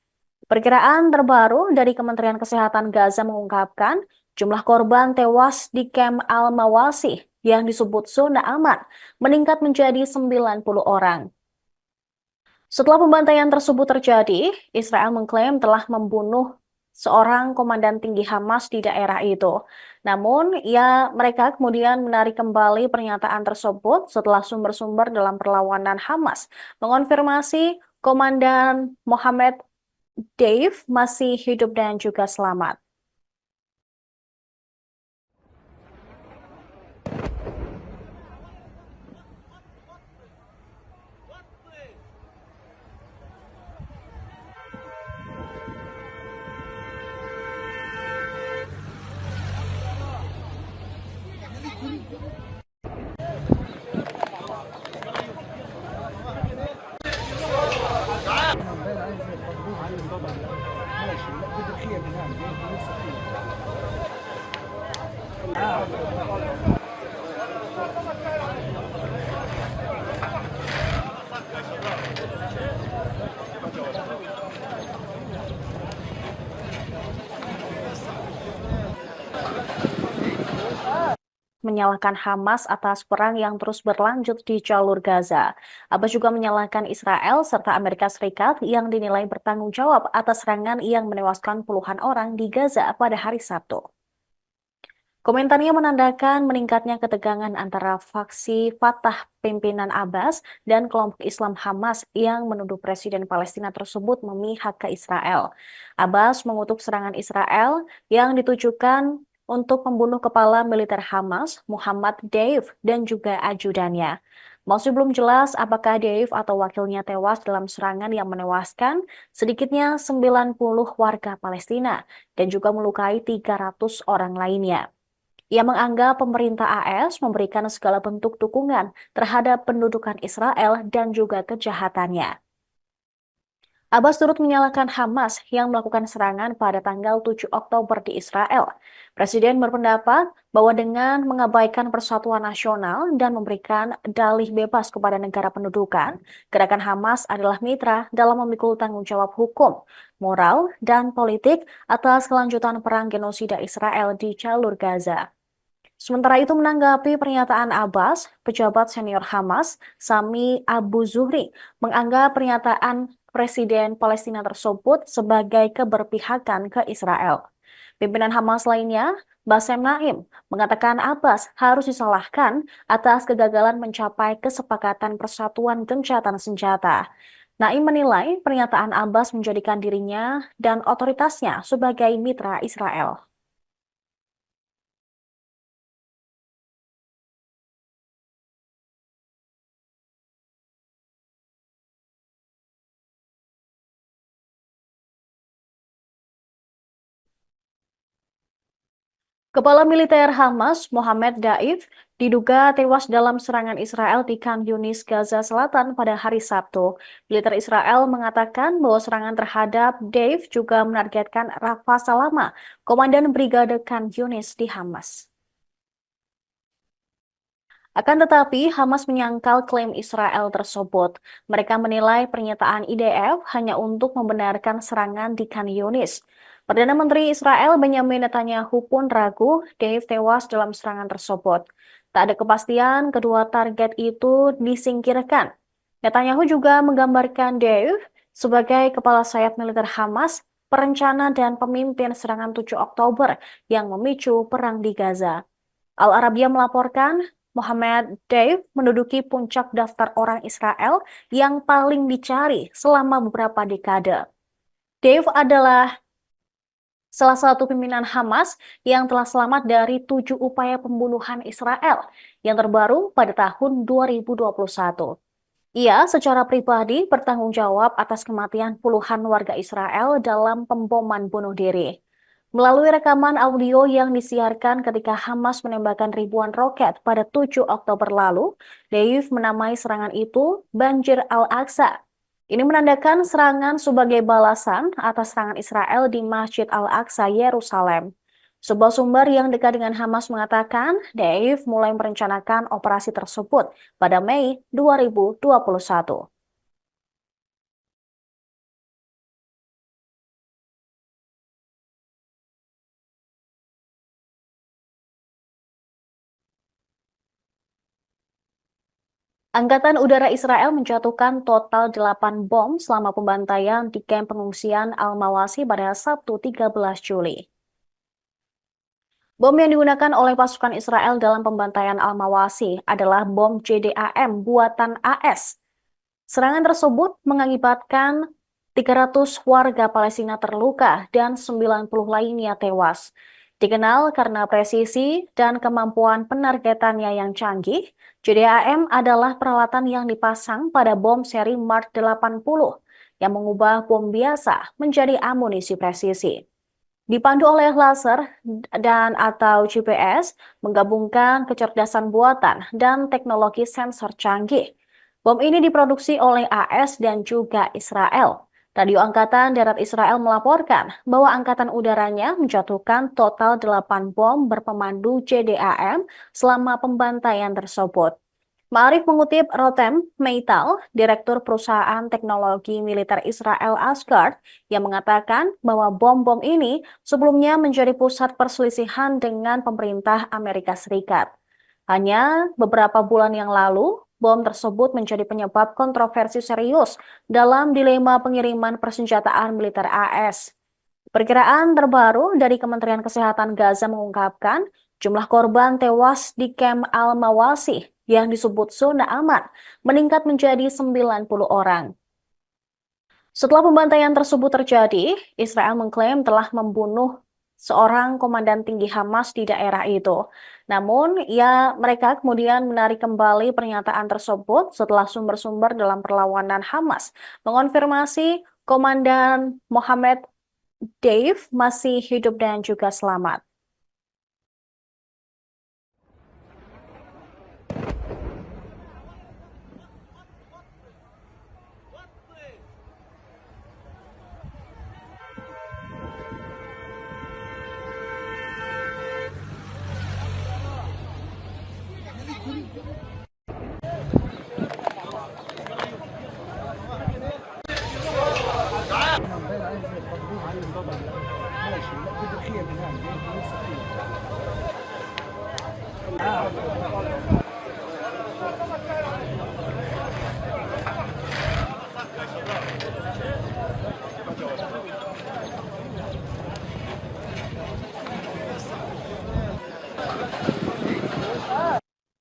Perkiraan terbaru dari Kementerian Kesehatan Gaza mengungkapkan jumlah korban tewas di Camp Al-Mawasi yang disebut zona aman meningkat menjadi 90 orang. Setelah pembantaian tersebut terjadi, Israel mengklaim telah membunuh seorang komandan tinggi Hamas di daerah itu. Namun, mereka kemudian menarik kembali pernyataan tersebut setelah sumber-sumber dalam perlawanan Hamas mengonfirmasi Komandan Mohammed Dave masih hidup dan juga selamat. Menyalahkan Hamas atas perang yang terus berlanjut di jalur Gaza. Abbas juga menyalahkan Israel serta Amerika Serikat yang dinilai bertanggung jawab atas serangan yang menewaskan puluhan orang di Gaza pada hari Sabtu. Komentarnya menandakan meningkatnya ketegangan antara faksi Fatah pimpinan Abbas dan kelompok Islam Hamas yang menuduh Presiden Palestina tersebut memihak ke Israel. Abbas mengutuk serangan Israel yang ditujukan untuk membunuh kepala militer Hamas, Muhammad Deif, dan juga ajudannya. Masih belum jelas apakah Deif atau wakilnya tewas dalam serangan yang menewaskan sedikitnya 90 warga Palestina dan juga melukai 300 orang lainnya. Ia menganggap pemerintah AS memberikan segala bentuk dukungan terhadap pendudukan Israel dan juga kejahatannya. Abbas turut menyalahkan Hamas yang melakukan serangan pada tanggal 7 Oktober di Israel. Presiden berpendapat bahwa dengan mengabaikan persatuan nasional dan memberikan dalih bebas kepada negara pendudukan, gerakan Hamas adalah mitra dalam memikul tanggung jawab hukum, moral, dan politik atas kelanjutan perang genosida Israel di jalur Gaza. Sementara itu menanggapi pernyataan Abbas, pejabat senior Hamas, Sami Abu Zuhri, menganggap pernyataan Presiden Palestina tersebut sebagai keberpihakan ke Israel. Pimpinan Hamas lainnya, Bassem Naim, mengatakan Abbas harus disalahkan atas kegagalan mencapai kesepakatan persatuan gencatan senjata. Naim menilai pernyataan Abbas menjadikan dirinya dan otoritasnya sebagai mitra Israel. Kepala militer Hamas, Mohammed Daif, diduga tewas dalam serangan Israel di Khan Yunis, Gaza Selatan pada hari Sabtu. Militer Israel mengatakan bahwa serangan terhadap Daif juga menargetkan Rafa Salama, Komandan Brigade Khan Yunis di Hamas. Akan tetapi, Hamas menyangkal klaim Israel tersebut. Mereka menilai pernyataan IDF hanya untuk membenarkan serangan di Khan Yunis. Perdana Menteri Israel Benjamin Netanyahu pun ragu Dave tewas dalam serangan tersebut. Tak ada kepastian kedua target itu disingkirkan. Netanyahu juga menggambarkan Dave sebagai kepala sayap militer Hamas, perencana dan pemimpin serangan 7 Oktober yang memicu perang di Gaza. Al Arabiya melaporkan Mohammed Deif menduduki puncak daftar orang Israel yang paling dicari selama beberapa dekade. Deif adalah salah satu pimpinan Hamas yang telah selamat dari 7 upaya pembunuhan Israel yang terbaru pada tahun 2021. Ia secara pribadi bertanggung jawab atas kematian puluhan warga Israel dalam pemboman bunuh diri. Melalui rekaman audio yang disiarkan ketika Hamas menembakkan ribuan roket pada 7 Oktober lalu, Deif menamai serangan itu Banjir Al-Aqsa. Ini menandakan serangan sebagai balasan atas serangan Israel di Masjid Al-Aqsa, Yerusalem. Sebuah sumber yang dekat dengan Hamas mengatakan Deif mulai merencanakan operasi tersebut pada Mei 2021. Angkatan Udara Israel menjatuhkan total 8 bom selama pembantaian di kamp pengungsian Al-Mawasi pada Sabtu 13 Juli. Bom yang digunakan oleh pasukan Israel dalam pembantaian Al-Mawasi adalah bom JDAM buatan AS. Serangan tersebut mengakibatkan 300 warga Palestina terluka dan 90 lainnya tewas. Dikenal karena presisi dan kemampuan penargetannya yang canggih, JDAM adalah peralatan yang dipasang pada bom seri Mark 80 yang mengubah bom biasa menjadi amunisi presisi. Dipandu oleh laser dan atau GPS, menggabungkan kecerdasan buatan dan teknologi sensor canggih. Bom ini diproduksi oleh AS dan juga Israel. Radio Angkatan Darat Israel melaporkan bahwa angkatan udaranya menjatuhkan total 8 bom berpemandu JDAM selama pembantaian tersebut. Ma'arif mengutip Rotem Meital, Direktur Perusahaan Teknologi Militer Israel Asgard, yang mengatakan bahwa bom-bom ini sebelumnya menjadi pusat perselisihan dengan pemerintah Amerika Serikat. Hanya beberapa bulan yang lalu, bom tersebut menjadi penyebab kontroversi serius dalam dilema pengiriman persenjataan militer AS. Perkiraan terbaru dari Kementerian Kesehatan Gaza mengungkapkan jumlah korban tewas di kamp Al-Mawasi yang disebut zona aman meningkat menjadi 90 orang. Setelah pembantaian tersebut terjadi, Israel mengklaim telah membunuh seorang komandan tinggi Hamas di daerah itu. Namun, mereka kemudian menarik kembali pernyataan tersebut setelah sumber-sumber dalam perlawanan Hamas mengonfirmasi Komandan Mohammed Dave masih hidup dan juga selamat.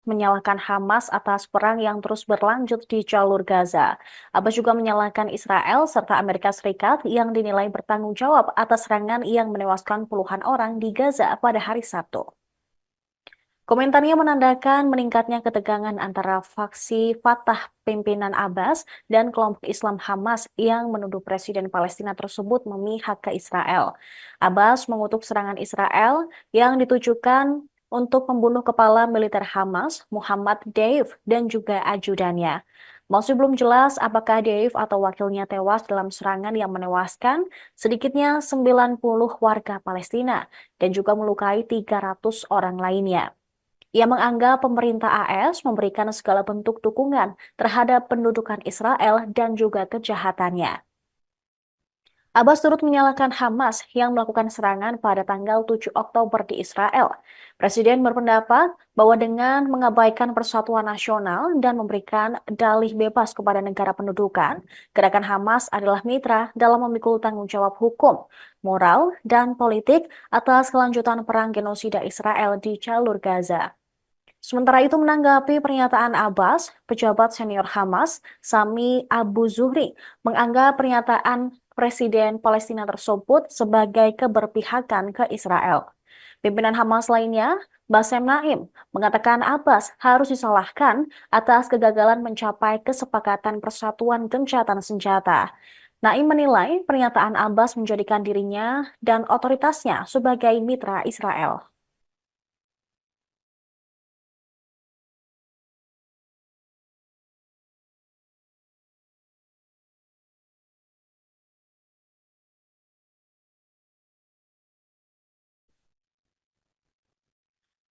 Menyalahkan Hamas atas perang yang terus berlanjut di jalur Gaza. Abbas juga menyalahkan Israel serta Amerika Serikat yang dinilai bertanggung jawab atas serangan yang menewaskan puluhan orang di Gaza pada hari Sabtu. Komentarnya menandakan meningkatnya ketegangan antara faksi Fatah pimpinan Abbas dan kelompok Islam Hamas yang menuduh Presiden Palestina tersebut memihak ke Israel. Abbas mengutuk serangan Israel yang ditujukan untuk membunuh kepala militer Hamas, Muhammad Deif, dan juga ajudannya. Masih belum jelas apakah Deif atau wakilnya tewas dalam serangan yang menewaskan sedikitnya 90 warga Palestina dan juga melukai 300 orang lainnya. Ia menganggap pemerintah AS memberikan segala bentuk dukungan terhadap pendudukan Israel dan juga kejahatannya. Abbas turut menyalahkan Hamas yang melakukan serangan pada tanggal 7 Oktober di Israel. Presiden berpendapat bahwa dengan mengabaikan persatuan nasional dan memberikan dalih bebas kepada negara pendudukan, gerakan Hamas adalah mitra dalam memikul tanggung jawab hukum, moral, dan politik atas kelanjutan perang genosida Israel di jalur Gaza. Sementara itu menanggapi pernyataan Abbas, pejabat senior Hamas, Sami Abu Zuhri, menganggap pernyataan Presiden Palestina tersebut sebagai keberpihakan ke Israel. Pimpinan Hamas lainnya, Bassem Naim, mengatakan Abbas harus disalahkan atas kegagalan mencapai kesepakatan persatuan gencatan senjata. Naim menilai pernyataan Abbas menjadikan dirinya dan otoritasnya sebagai mitra Israel.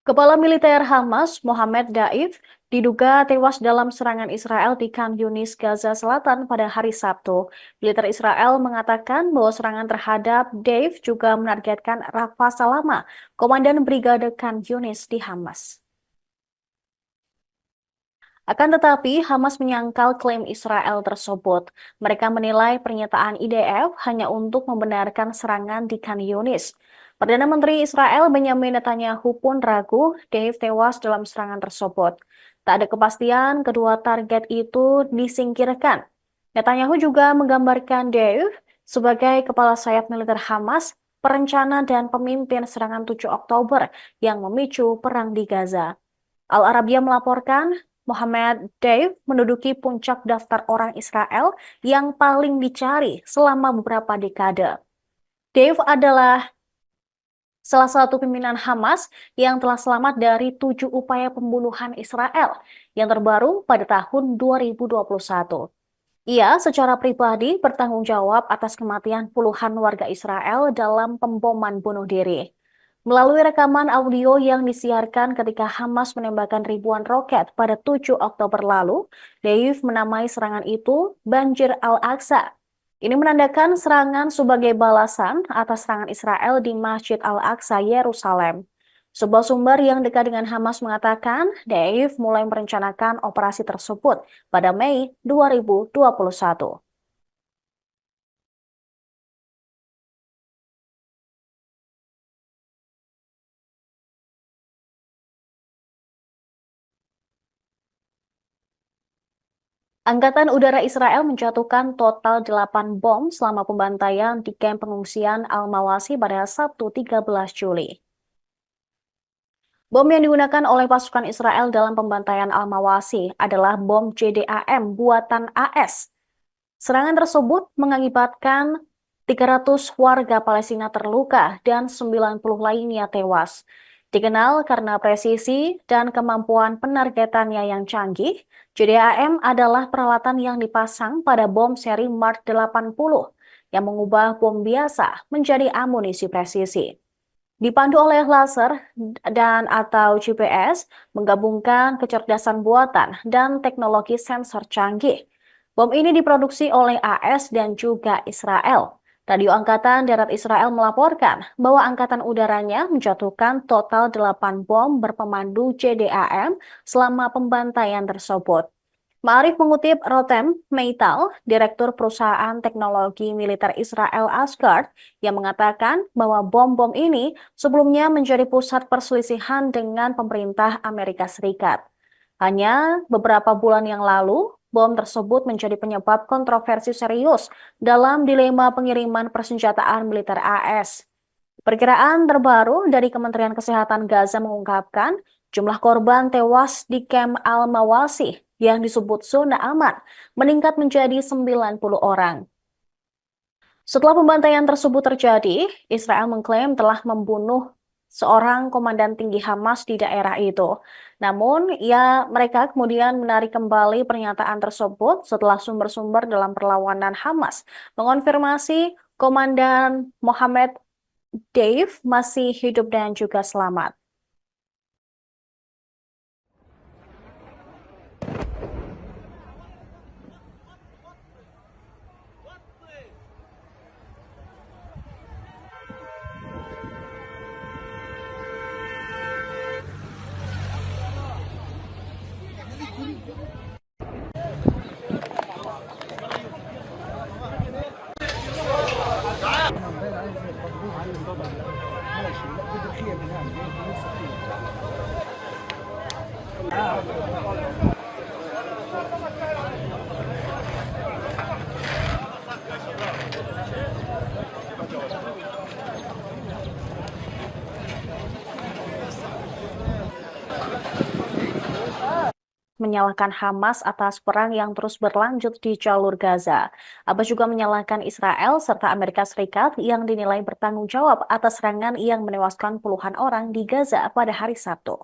Kepala Militer Hamas, Mohammed Daif, diduga tewas dalam serangan Israel di Khan Yunis, Gaza Selatan pada hari Sabtu. Militer Israel mengatakan bahwa serangan terhadap Daif juga menargetkan Rafa Salama, Komandan Brigade Khan Yunis di Hamas. Akan tetapi, Hamas menyangkal klaim Israel tersebut. Mereka menilai pernyataan IDF hanya untuk membenarkan serangan di Khan Yunis. Perdana Menteri Israel Benjamin Netanyahu pun ragu Dave tewas dalam serangan tersebut. Tak ada kepastian kedua target itu disingkirkan. Netanyahu juga menggambarkan Dave sebagai kepala sayap militer Hamas, perencana dan pemimpin serangan 7 Oktober yang memicu perang di Gaza. Al Arabiya melaporkan Mohammed Deif menduduki puncak daftar orang Israel yang paling dicari selama beberapa dekade. Deif adalah salah satu pimpinan Hamas yang telah selamat dari 7 upaya pembunuhan Israel yang terbaru pada tahun 2021. Ia secara pribadi bertanggung jawab atas kematian puluhan warga Israel dalam pemboman bunuh diri. Melalui rekaman audio yang disiarkan ketika Hamas menembakkan ribuan roket pada 7 Oktober lalu, Deif menamai serangan itu Banjir Al-Aqsa. Ini menandakan serangan sebagai balasan atas serangan Israel di Masjid Al-Aqsa, Yerusalem. Sebuah sumber yang dekat dengan Hamas mengatakan Deif mulai merencanakan operasi tersebut pada Mei 2021. Angkatan Udara Israel menjatuhkan total 8 bom selama pembantaian di kamp pengungsian Al-Mawasi pada Sabtu 13 Juli. Bom yang digunakan oleh pasukan Israel dalam pembantaian Al-Mawasi adalah bom JDAM buatan AS. Serangan tersebut mengakibatkan 300 warga Palestina terluka dan 90 lainnya tewas. Dikenal karena presisi dan kemampuan penargetannya yang canggih, JDAM adalah peralatan yang dipasang pada bom seri Mark 80 yang mengubah bom biasa menjadi amunisi presisi. Dipandu oleh laser dan atau GPS, menggabungkan kecerdasan buatan dan teknologi sensor canggih. Bom ini diproduksi oleh AS dan juga Israel. Radio Angkatan Darat Israel melaporkan bahwa Angkatan Udaranya menjatuhkan total 8 bom berpemandu JDAM selama pembantaian tersebut. Ma'arif mengutip Rotem Meital, Direktur Perusahaan Teknologi Militer Israel Asgard, yang mengatakan bahwa bom-bom ini sebelumnya menjadi pusat perselisihan dengan pemerintah Amerika Serikat. Hanya beberapa bulan yang lalu, bom tersebut menjadi penyebab kontroversi serius dalam dilema pengiriman persenjataan militer AS. Perkiraan terbaru dari Kementerian Kesehatan Gaza mengungkapkan jumlah korban tewas di kamp Al-Mawasi yang disebut zona aman meningkat menjadi 90 orang. Setelah pembantaian tersebut terjadi, Israel mengklaim telah membunuh seorang komandan tinggi Hamas di daerah itu. Namun, mereka kemudian menarik kembali pernyataan tersebut setelah sumber-sumber dalam perlawanan Hamas mengonfirmasi Komandan Mohammed Deif masih hidup dan juga selamat. menyalahkan Hamas atas perang yang terus berlanjut di jalur Gaza. Abbas juga menyalahkan Israel serta Amerika Serikat yang dinilai bertanggung jawab atas serangan yang menewaskan puluhan orang di Gaza pada hari Sabtu.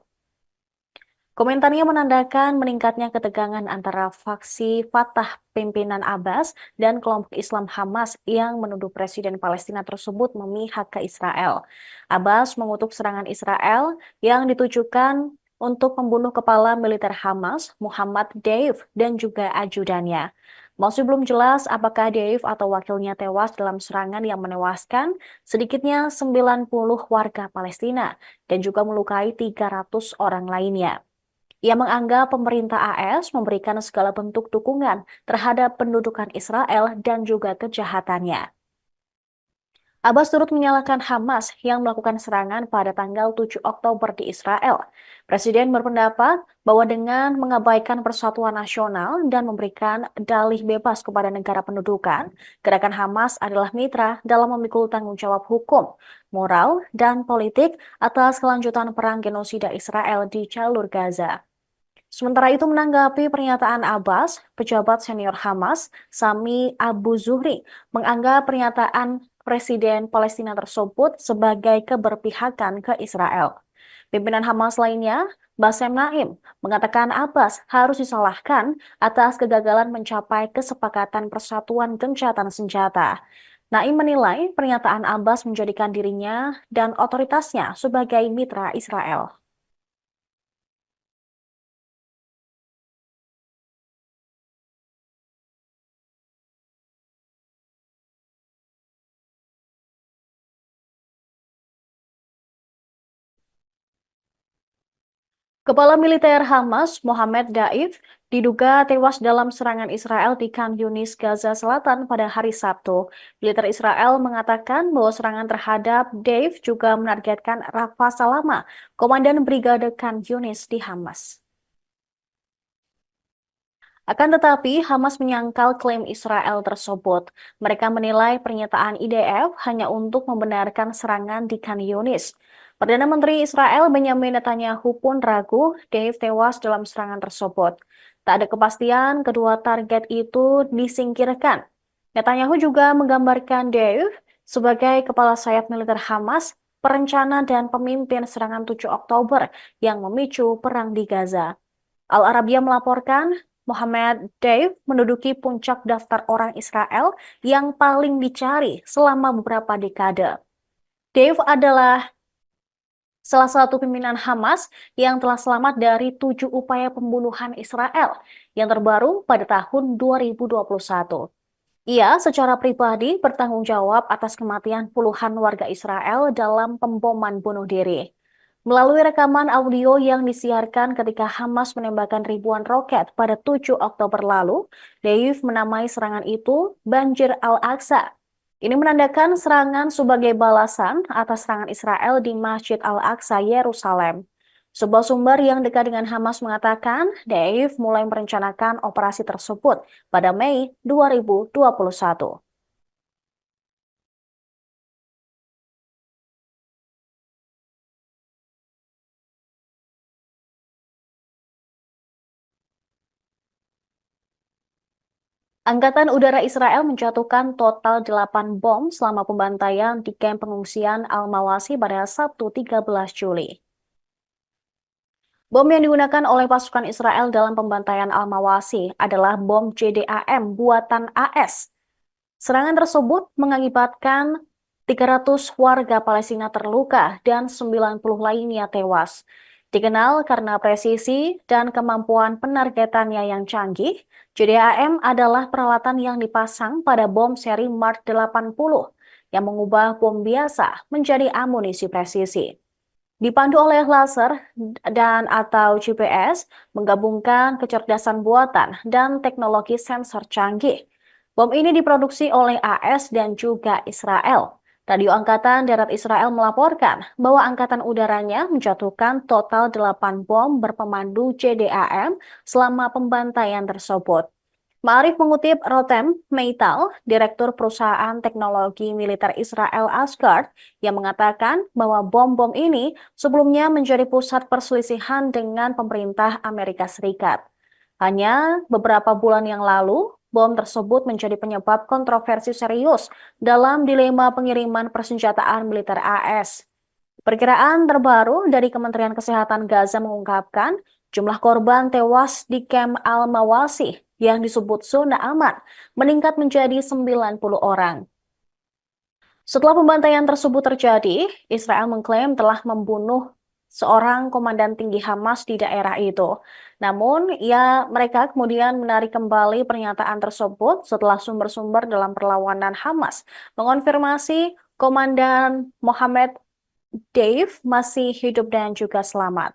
Komentarnya menandakan meningkatnya ketegangan antara faksi Fatah pimpinan Abbas dan kelompok Islam Hamas yang menuduh Presiden Palestina tersebut memihak ke Israel. Abbas mengutuk serangan Israel yang ditujukan untuk membunuh kepala militer Hamas, Muhammad Deif, dan juga ajudannya. Masih belum jelas apakah Deif atau wakilnya tewas dalam serangan yang menewaskan sedikitnya 90 warga Palestina dan juga melukai 300 orang lainnya. Ia menganggap pemerintah AS memberikan segala bentuk dukungan terhadap pendudukan Israel dan juga kejahatannya. Abbas turut menyalahkan Hamas yang melakukan serangan pada tanggal 7 Oktober di Israel. Presiden berpendapat bahwa dengan mengabaikan persatuan nasional dan memberikan dalih bebas kepada negara pendudukan, gerakan Hamas adalah mitra dalam memikul tanggung jawab hukum, moral, dan politik atas kelanjutan perang genosida Israel di jalur Gaza. Sementara itu menanggapi pernyataan Abbas, pejabat senior Hamas, Sami Abu Zuhri, menganggap pernyataan Presiden Palestina tersebut sebagai keberpihakan ke Israel. Pimpinan Hamas lainnya, Bassem Naim, mengatakan Abbas harus disalahkan atas kegagalan mencapai kesepakatan persatuan gencatan senjata. Naim menilai pernyataan Abbas menjadikan dirinya dan otoritasnya sebagai mitra Israel. Kepala militer Hamas, Mohammed Daif, diduga tewas dalam serangan Israel di Khan Yunis, Gaza Selatan pada hari Sabtu. Militer Israel mengatakan bahwa serangan terhadap Daif juga menargetkan Rafa Salama, komandan Brigade Khan Yunis di Hamas. Akan tetapi, Hamas menyangkal klaim Israel tersebut. Mereka menilai pernyataan IDF hanya untuk membenarkan serangan di Khan Yunis. Perdana Menteri Israel Benjamin Netanyahu pun ragu Dave tewas dalam serangan tersebut. Tak ada kepastian kedua target itu disingkirkan. Netanyahu juga menggambarkan Dave sebagai kepala sayap militer Hamas, perencana dan pemimpin serangan 7 Oktober yang memicu perang di Gaza. Al Arabiya melaporkan Mohammed Deif menduduki puncak daftar orang Israel yang paling dicari selama beberapa dekade. Deif adalah salah satu pimpinan Hamas yang telah selamat dari 7 upaya pembunuhan Israel yang terbaru pada tahun 2021. Ia secara pribadi bertanggung jawab atas kematian puluhan warga Israel dalam pemboman bunuh diri. Melalui rekaman audio yang disiarkan ketika Hamas menembakkan ribuan roket pada 7 Oktober lalu, Deif menamai serangan itu Banjir Al-Aqsa. Ini menandakan serangan sebagai balasan atas serangan Israel di Masjid Al-Aqsa, Yerusalem. Sebuah sumber yang dekat dengan Hamas mengatakan Deif mulai merencanakan operasi tersebut pada Mei 2021. Angkatan Udara Israel menjatuhkan total 8 bom selama pembantaian di kamp pengungsian Al-Mawasi pada Sabtu 13 Juli. Bom yang digunakan oleh pasukan Israel dalam pembantaian Al-Mawasi adalah bom JDAM buatan AS. Serangan tersebut mengakibatkan 300 warga Palestina terluka dan 90 lainnya tewas. Dikenal karena presisi dan kemampuan penargetannya yang canggih, JDAM adalah peralatan yang dipasang pada bom seri Mark 80 yang mengubah bom biasa menjadi amunisi presisi. Dipandu oleh laser dan atau GPS, menggabungkan kecerdasan buatan dan teknologi sensor canggih. Bom ini diproduksi oleh AS dan juga Israel. Radio Angkatan Darat Israel melaporkan bahwa angkatan udaranya menjatuhkan total 8 bom berpemandu JDAM selama pembantaian tersebut. Ma'arif mengutip Rotem Meital, Direktur Perusahaan Teknologi Militer Israel Asgard, yang mengatakan bahwa bom-bom ini sebelumnya menjadi pusat perselisihan dengan pemerintah Amerika Serikat. Hanya beberapa bulan yang lalu, bom tersebut menjadi penyebab kontroversi serius dalam dilema pengiriman persenjataan militer AS. Perkiraan terbaru dari Kementerian Kesehatan Gaza mengungkapkan jumlah korban tewas di kamp Al-Mawasi yang disebut zona aman meningkat menjadi 90 orang. Setelah pembantaian tersebut terjadi, Israel mengklaim telah membunuh seorang komandan tinggi Hamas di daerah itu. Namun, mereka kemudian menarik kembali pernyataan tersebut setelah sumber-sumber dalam perlawanan Hamas mengonfirmasi Komandan Mohammed Dave masih hidup dan juga selamat.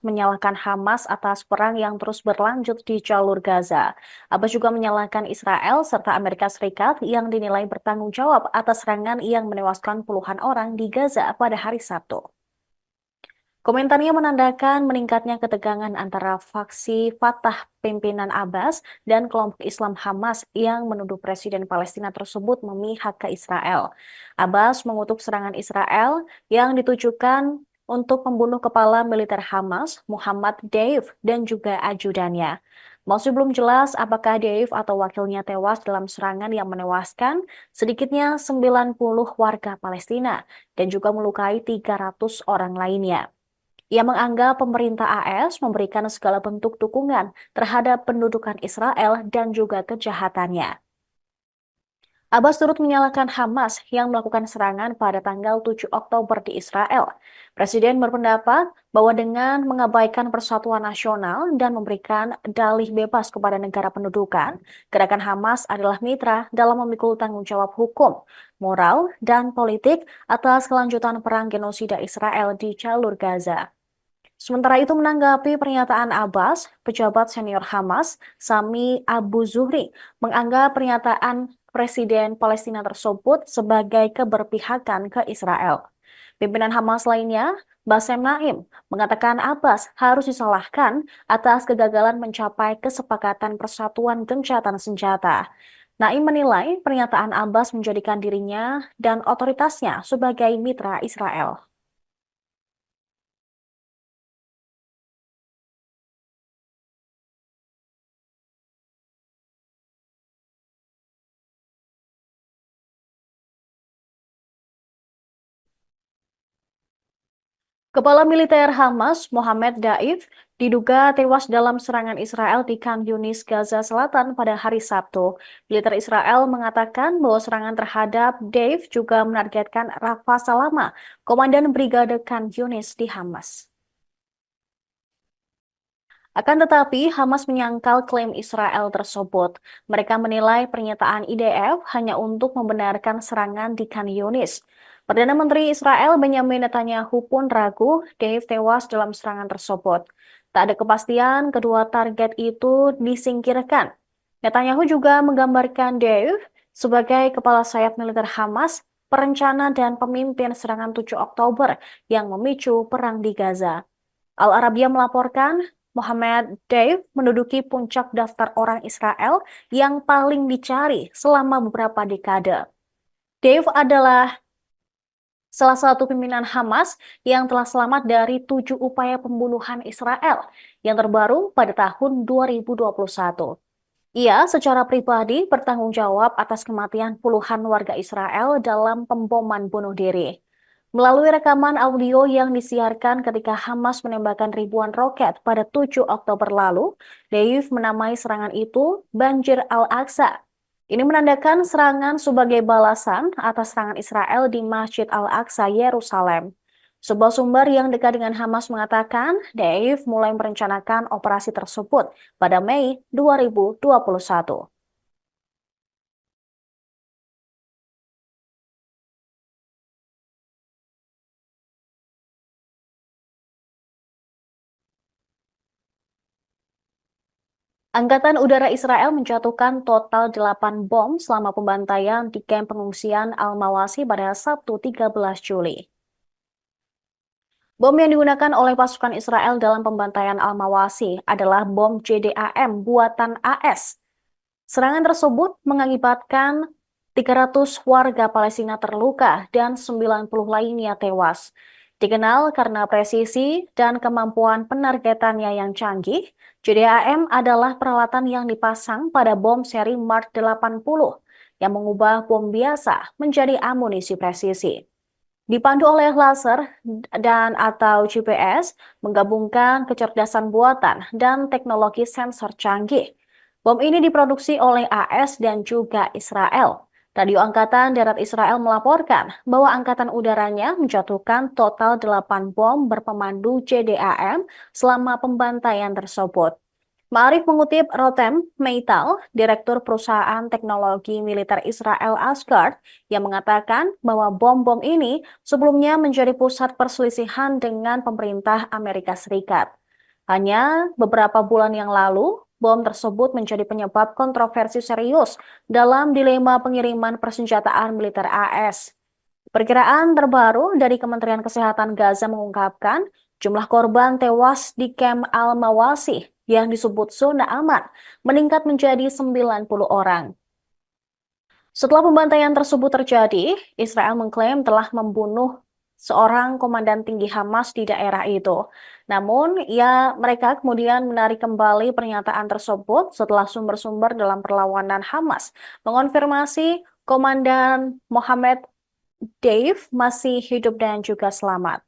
Menyalahkan Hamas atas perang yang terus berlanjut di jalur Gaza. Abbas juga menyalahkan Israel serta Amerika Serikat yang dinilai bertanggung jawab atas serangan yang menewaskan puluhan orang di Gaza pada hari Sabtu. Komentarnya menandakan meningkatnya ketegangan antara faksi Fatah pimpinan Abbas dan kelompok Islam Hamas yang menuduh Presiden Palestina tersebut memihak ke Israel. Abbas mengutuk serangan Israel yang ditujukan untuk membunuh kepala militer Hamas, Muhammad Deif, dan juga ajudannya. Masih belum jelas apakah Deif atau wakilnya tewas dalam serangan yang menewaskan sedikitnya 90 warga Palestina dan juga melukai 300 orang lainnya. Ia menganggap pemerintah AS memberikan segala bentuk dukungan terhadap pendudukan Israel dan juga kejahatannya. Abbas turut menyalahkan Hamas yang melakukan serangan pada tanggal 7 Oktober di Israel. Presiden berpendapat bahwa dengan mengabaikan persatuan nasional dan memberikan dalih bebas kepada negara pendudukan, gerakan Hamas adalah mitra dalam memikul tanggung jawab hukum, moral, dan politik atas kelanjutan perang genosida Israel di jalur Gaza. Sementara itu menanggapi pernyataan Abbas, pejabat senior Hamas, Sami Abu Zuhri, menganggap pernyataan Presiden Palestina tersebut sebagai keberpihakan ke Israel. Pimpinan Hamas lainnya, Bassem Naim, mengatakan Abbas harus disalahkan atas kegagalan mencapai kesepakatan persatuan gencatan senjata. Naim menilai pernyataan Abbas menjadikan dirinya dan otoritasnya sebagai mitra Israel. Kepala militer Hamas, Mohammed Daif, diduga tewas dalam serangan Israel di Khan Yunis, Gaza Selatan pada hari Sabtu. Militer Israel mengatakan bahwa serangan terhadap Daif juga menargetkan Rafa Salama, Komandan Brigade Khan Yunis di Hamas. Akan tetapi, Hamas menyangkal klaim Israel tersebut. Mereka menilai pernyataan IDF hanya untuk membenarkan serangan di Khan Yunis. Perdana Menteri Israel Benjamin Netanyahu pun ragu Dave tewas dalam serangan tersebut. Tak ada kepastian kedua target itu disingkirkan. Netanyahu juga menggambarkan Dave sebagai kepala sayap militer Hamas, perencana dan pemimpin serangan 7 Oktober yang memicu perang di Gaza. Al Arabiya melaporkan Mohammed Dave menduduki puncak daftar orang Israel yang paling dicari selama beberapa dekade. Dave adalah salah satu pimpinan Hamas yang telah selamat dari 7 upaya pembunuhan Israel yang terbaru pada tahun 2021. Ia secara pribadi bertanggung jawab atas kematian puluhan warga Israel dalam pemboman bunuh diri. Melalui rekaman audio yang disiarkan ketika Hamas menembakkan ribuan roket pada 7 Oktober lalu, Dave menamai serangan itu Banjir Al-Aqsa. Ini menandakan serangan sebagai balasan atas serangan Israel di Masjid Al-Aqsa, Yerusalem. Sebuah sumber yang dekat dengan Hamas mengatakan Deif mulai merencanakan operasi tersebut pada Mei 2021. Angkatan Udara Israel menjatuhkan total 8 bom selama pembantaian di kamp pengungsian Al-Mawasi pada Sabtu 13 Juli. Bom yang digunakan oleh pasukan Israel dalam pembantaian Al-Mawasi adalah bom JDAM buatan AS. Serangan tersebut mengakibatkan 300 warga Palestina terluka dan 90 lainnya tewas. Dikenal karena presisi dan kemampuan penargetannya yang canggih, JDAM adalah peralatan yang dipasang pada bom seri Mark 80 yang mengubah bom biasa menjadi amunisi presisi. Dipandu oleh laser dan atau GPS, menggabungkan kecerdasan buatan dan teknologi sensor canggih. Bom ini diproduksi oleh AS dan juga Israel. Radio Angkatan Darat Israel melaporkan bahwa angkatan udaranya menjatuhkan total 8 bom berpemandu JDAM selama pembantaian tersebut. Ma'arif mengutip Rotem Meital, Direktur Perusahaan Teknologi Militer Israel Asgard, yang mengatakan bahwa bom-bom ini sebelumnya menjadi pusat perselisihan dengan pemerintah Amerika Serikat. Hanya beberapa bulan yang lalu, bom tersebut menjadi penyebab kontroversi serius dalam dilema pengiriman persenjataan militer AS. Perkiraan terbaru dari Kementerian Kesehatan Gaza mengungkapkan jumlah korban tewas di kamp Al-Mawasi yang disebut zona aman meningkat menjadi 90 orang. Setelah pembantaian tersebut terjadi, Israel mengklaim telah membunuh seorang komandan tinggi Hamas di daerah itu. Namun, mereka kemudian menarik kembali pernyataan tersebut setelah sumber-sumber dalam perlawanan Hamas mengonfirmasi Komandan Mohammed Dave masih hidup dan juga selamat.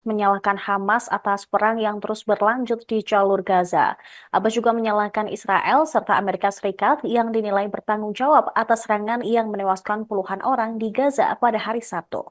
Menyalahkan Hamas atas perang yang terus berlanjut di jalur Gaza. Abbas juga menyalahkan Israel serta Amerika Serikat yang dinilai bertanggung jawab atas serangan yang menewaskan puluhan orang di Gaza pada hari Sabtu.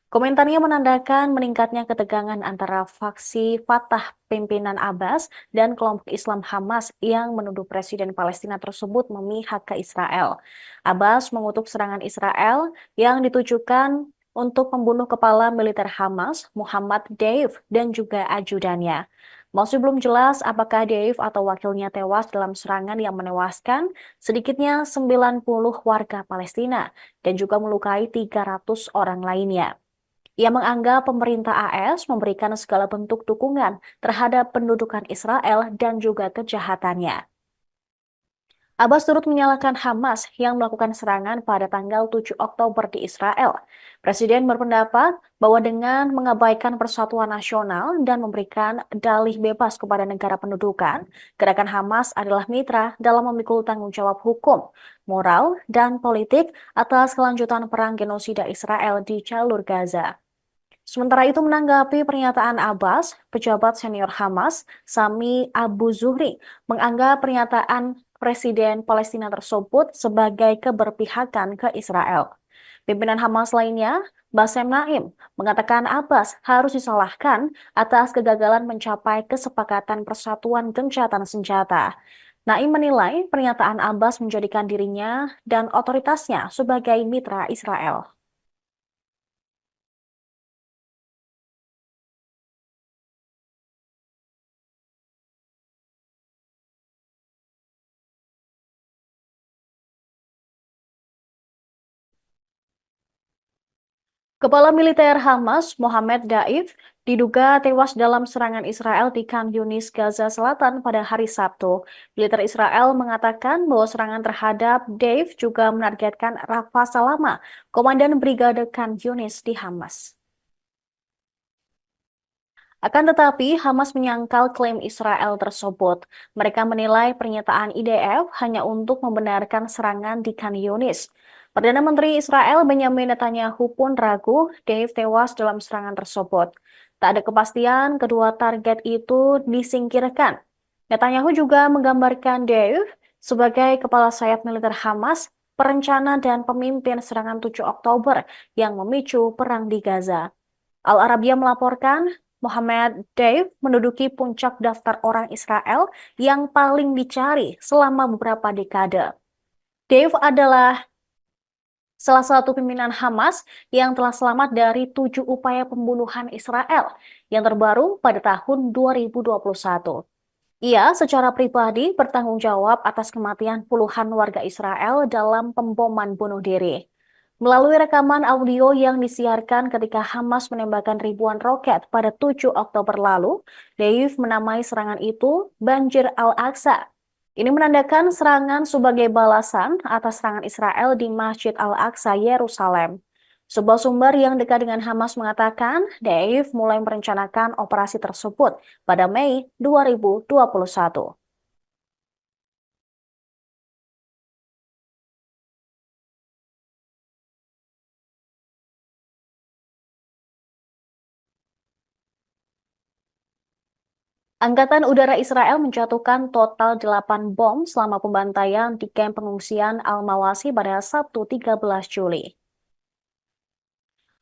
Komentarnya menandakan meningkatnya ketegangan antara faksi Fatah pimpinan Abbas dan kelompok Islam Hamas yang menuduh Presiden Palestina tersebut memihak ke Israel. Abbas mengutuk serangan Israel yang ditujukan untuk membunuh kepala militer Hamas, Muhammad Deif, dan juga ajudannya. Masih belum jelas apakah Deif atau wakilnya tewas dalam serangan yang menewaskan sedikitnya 90 warga Palestina dan juga melukai 300 orang lainnya. Ia menganggap pemerintah AS memberikan segala bentuk dukungan terhadap pendudukan Israel dan juga kejahatannya. Abbas turut menyalahkan Hamas yang melakukan serangan pada tanggal 7 Oktober di Israel. Presiden berpendapat bahwa dengan mengabaikan persatuan nasional dan memberikan dalih bebas kepada negara pendudukan, gerakan Hamas adalah mitra dalam memikul tanggung jawab hukum, moral, dan politik atas kelanjutan perang genosida Israel di jalur Gaza. Sementara itu menanggapi pernyataan Abbas, pejabat senior Hamas, Sami Abu Zuhri, menganggap pernyataan Presiden Palestina tersebut sebagai keberpihakan ke Israel. Pimpinan Hamas lainnya, Bassem Naim, mengatakan Abbas harus disalahkan atas kegagalan mencapai kesepakatan persatuan gencatan senjata. Naim menilai pernyataan Abbas menjadikan dirinya dan otoritasnya sebagai mitra Israel. Kepala militer Hamas, Mohammed Daif, diduga tewas dalam serangan Israel di Khan Yunis, Gaza Selatan pada hari Sabtu. Militer Israel mengatakan bahwa serangan terhadap Daif juga menargetkan Rafa Salama, komandan Brigade Khan Yunis di Hamas. Akan tetapi, Hamas menyangkal klaim Israel tersebut. Mereka menilai pernyataan IDF hanya untuk membenarkan serangan di Khan Yunis. Perdana Menteri Israel Benjamin Netanyahu pun ragu Dave tewas dalam serangan tersebut. Tak ada kepastian kedua target itu disingkirkan. Netanyahu juga menggambarkan Dave sebagai kepala sayap militer Hamas, perencana dan pemimpin serangan 7 Oktober yang memicu perang di Gaza. Al Arabiya melaporkan Mohammed Deif menduduki puncak daftar orang Israel yang paling dicari selama beberapa dekade. Deif adalah salah satu pimpinan Hamas yang telah selamat dari 7 upaya pembunuhan Israel yang terbaru pada tahun 2021. Ia secara pribadi bertanggung jawab atas kematian puluhan warga Israel dalam pemboman bunuh diri. Melalui rekaman audio yang disiarkan ketika Hamas menembakkan ribuan roket pada 7 Oktober lalu, Deif menamai serangan itu Banjir Al-Aqsa. Ini menandakan serangan sebagai balasan atas serangan Israel di Masjid Al-Aqsa, Yerusalem. Sebuah sumber yang dekat dengan Hamas mengatakan Deif mulai merencanakan operasi tersebut pada Mei 2021. Angkatan Udara Israel menjatuhkan total 8 bom selama pembantaian di kamp pengungsian Al-Mawasi pada Sabtu 13 Juli.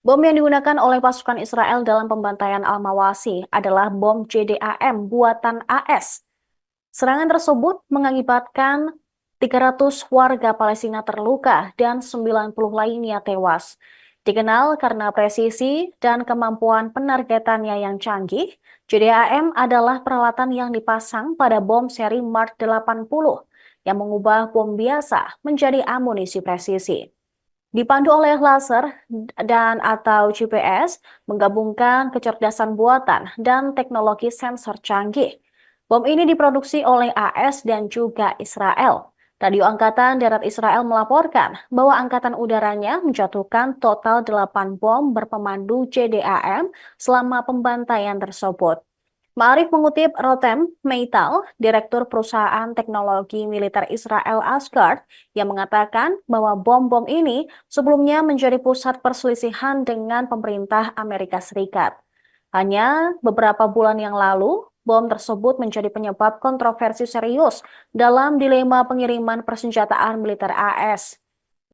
Bom yang digunakan oleh pasukan Israel dalam pembantaian Al-Mawasi adalah bom JDAM buatan AS. Serangan tersebut mengakibatkan 300 warga Palestina terluka dan 90 lainnya tewas. Dikenal karena presisi dan kemampuan penargetannya yang canggih, JDAM adalah peralatan yang dipasang pada bom seri Mark 80 yang mengubah bom biasa menjadi amunisi presisi. Dipandu oleh laser dan atau GPS, menggabungkan kecerdasan buatan dan teknologi sensor canggih. Bom ini diproduksi oleh AS dan juga Israel. Radio Angkatan Darat Israel melaporkan bahwa angkatan udaranya menjatuhkan total 8 bom berpemandu JDAM selama pembantaian tersebut. Ma'arif mengutip Rotem Meital, Direktur Perusahaan Teknologi Militer Israel Asgard, yang mengatakan bahwa bom-bom ini sebelumnya menjadi pusat perselisihan dengan pemerintah Amerika Serikat. Hanya beberapa bulan yang lalu, bom tersebut menjadi penyebab kontroversi serius dalam dilema pengiriman persenjataan militer AS.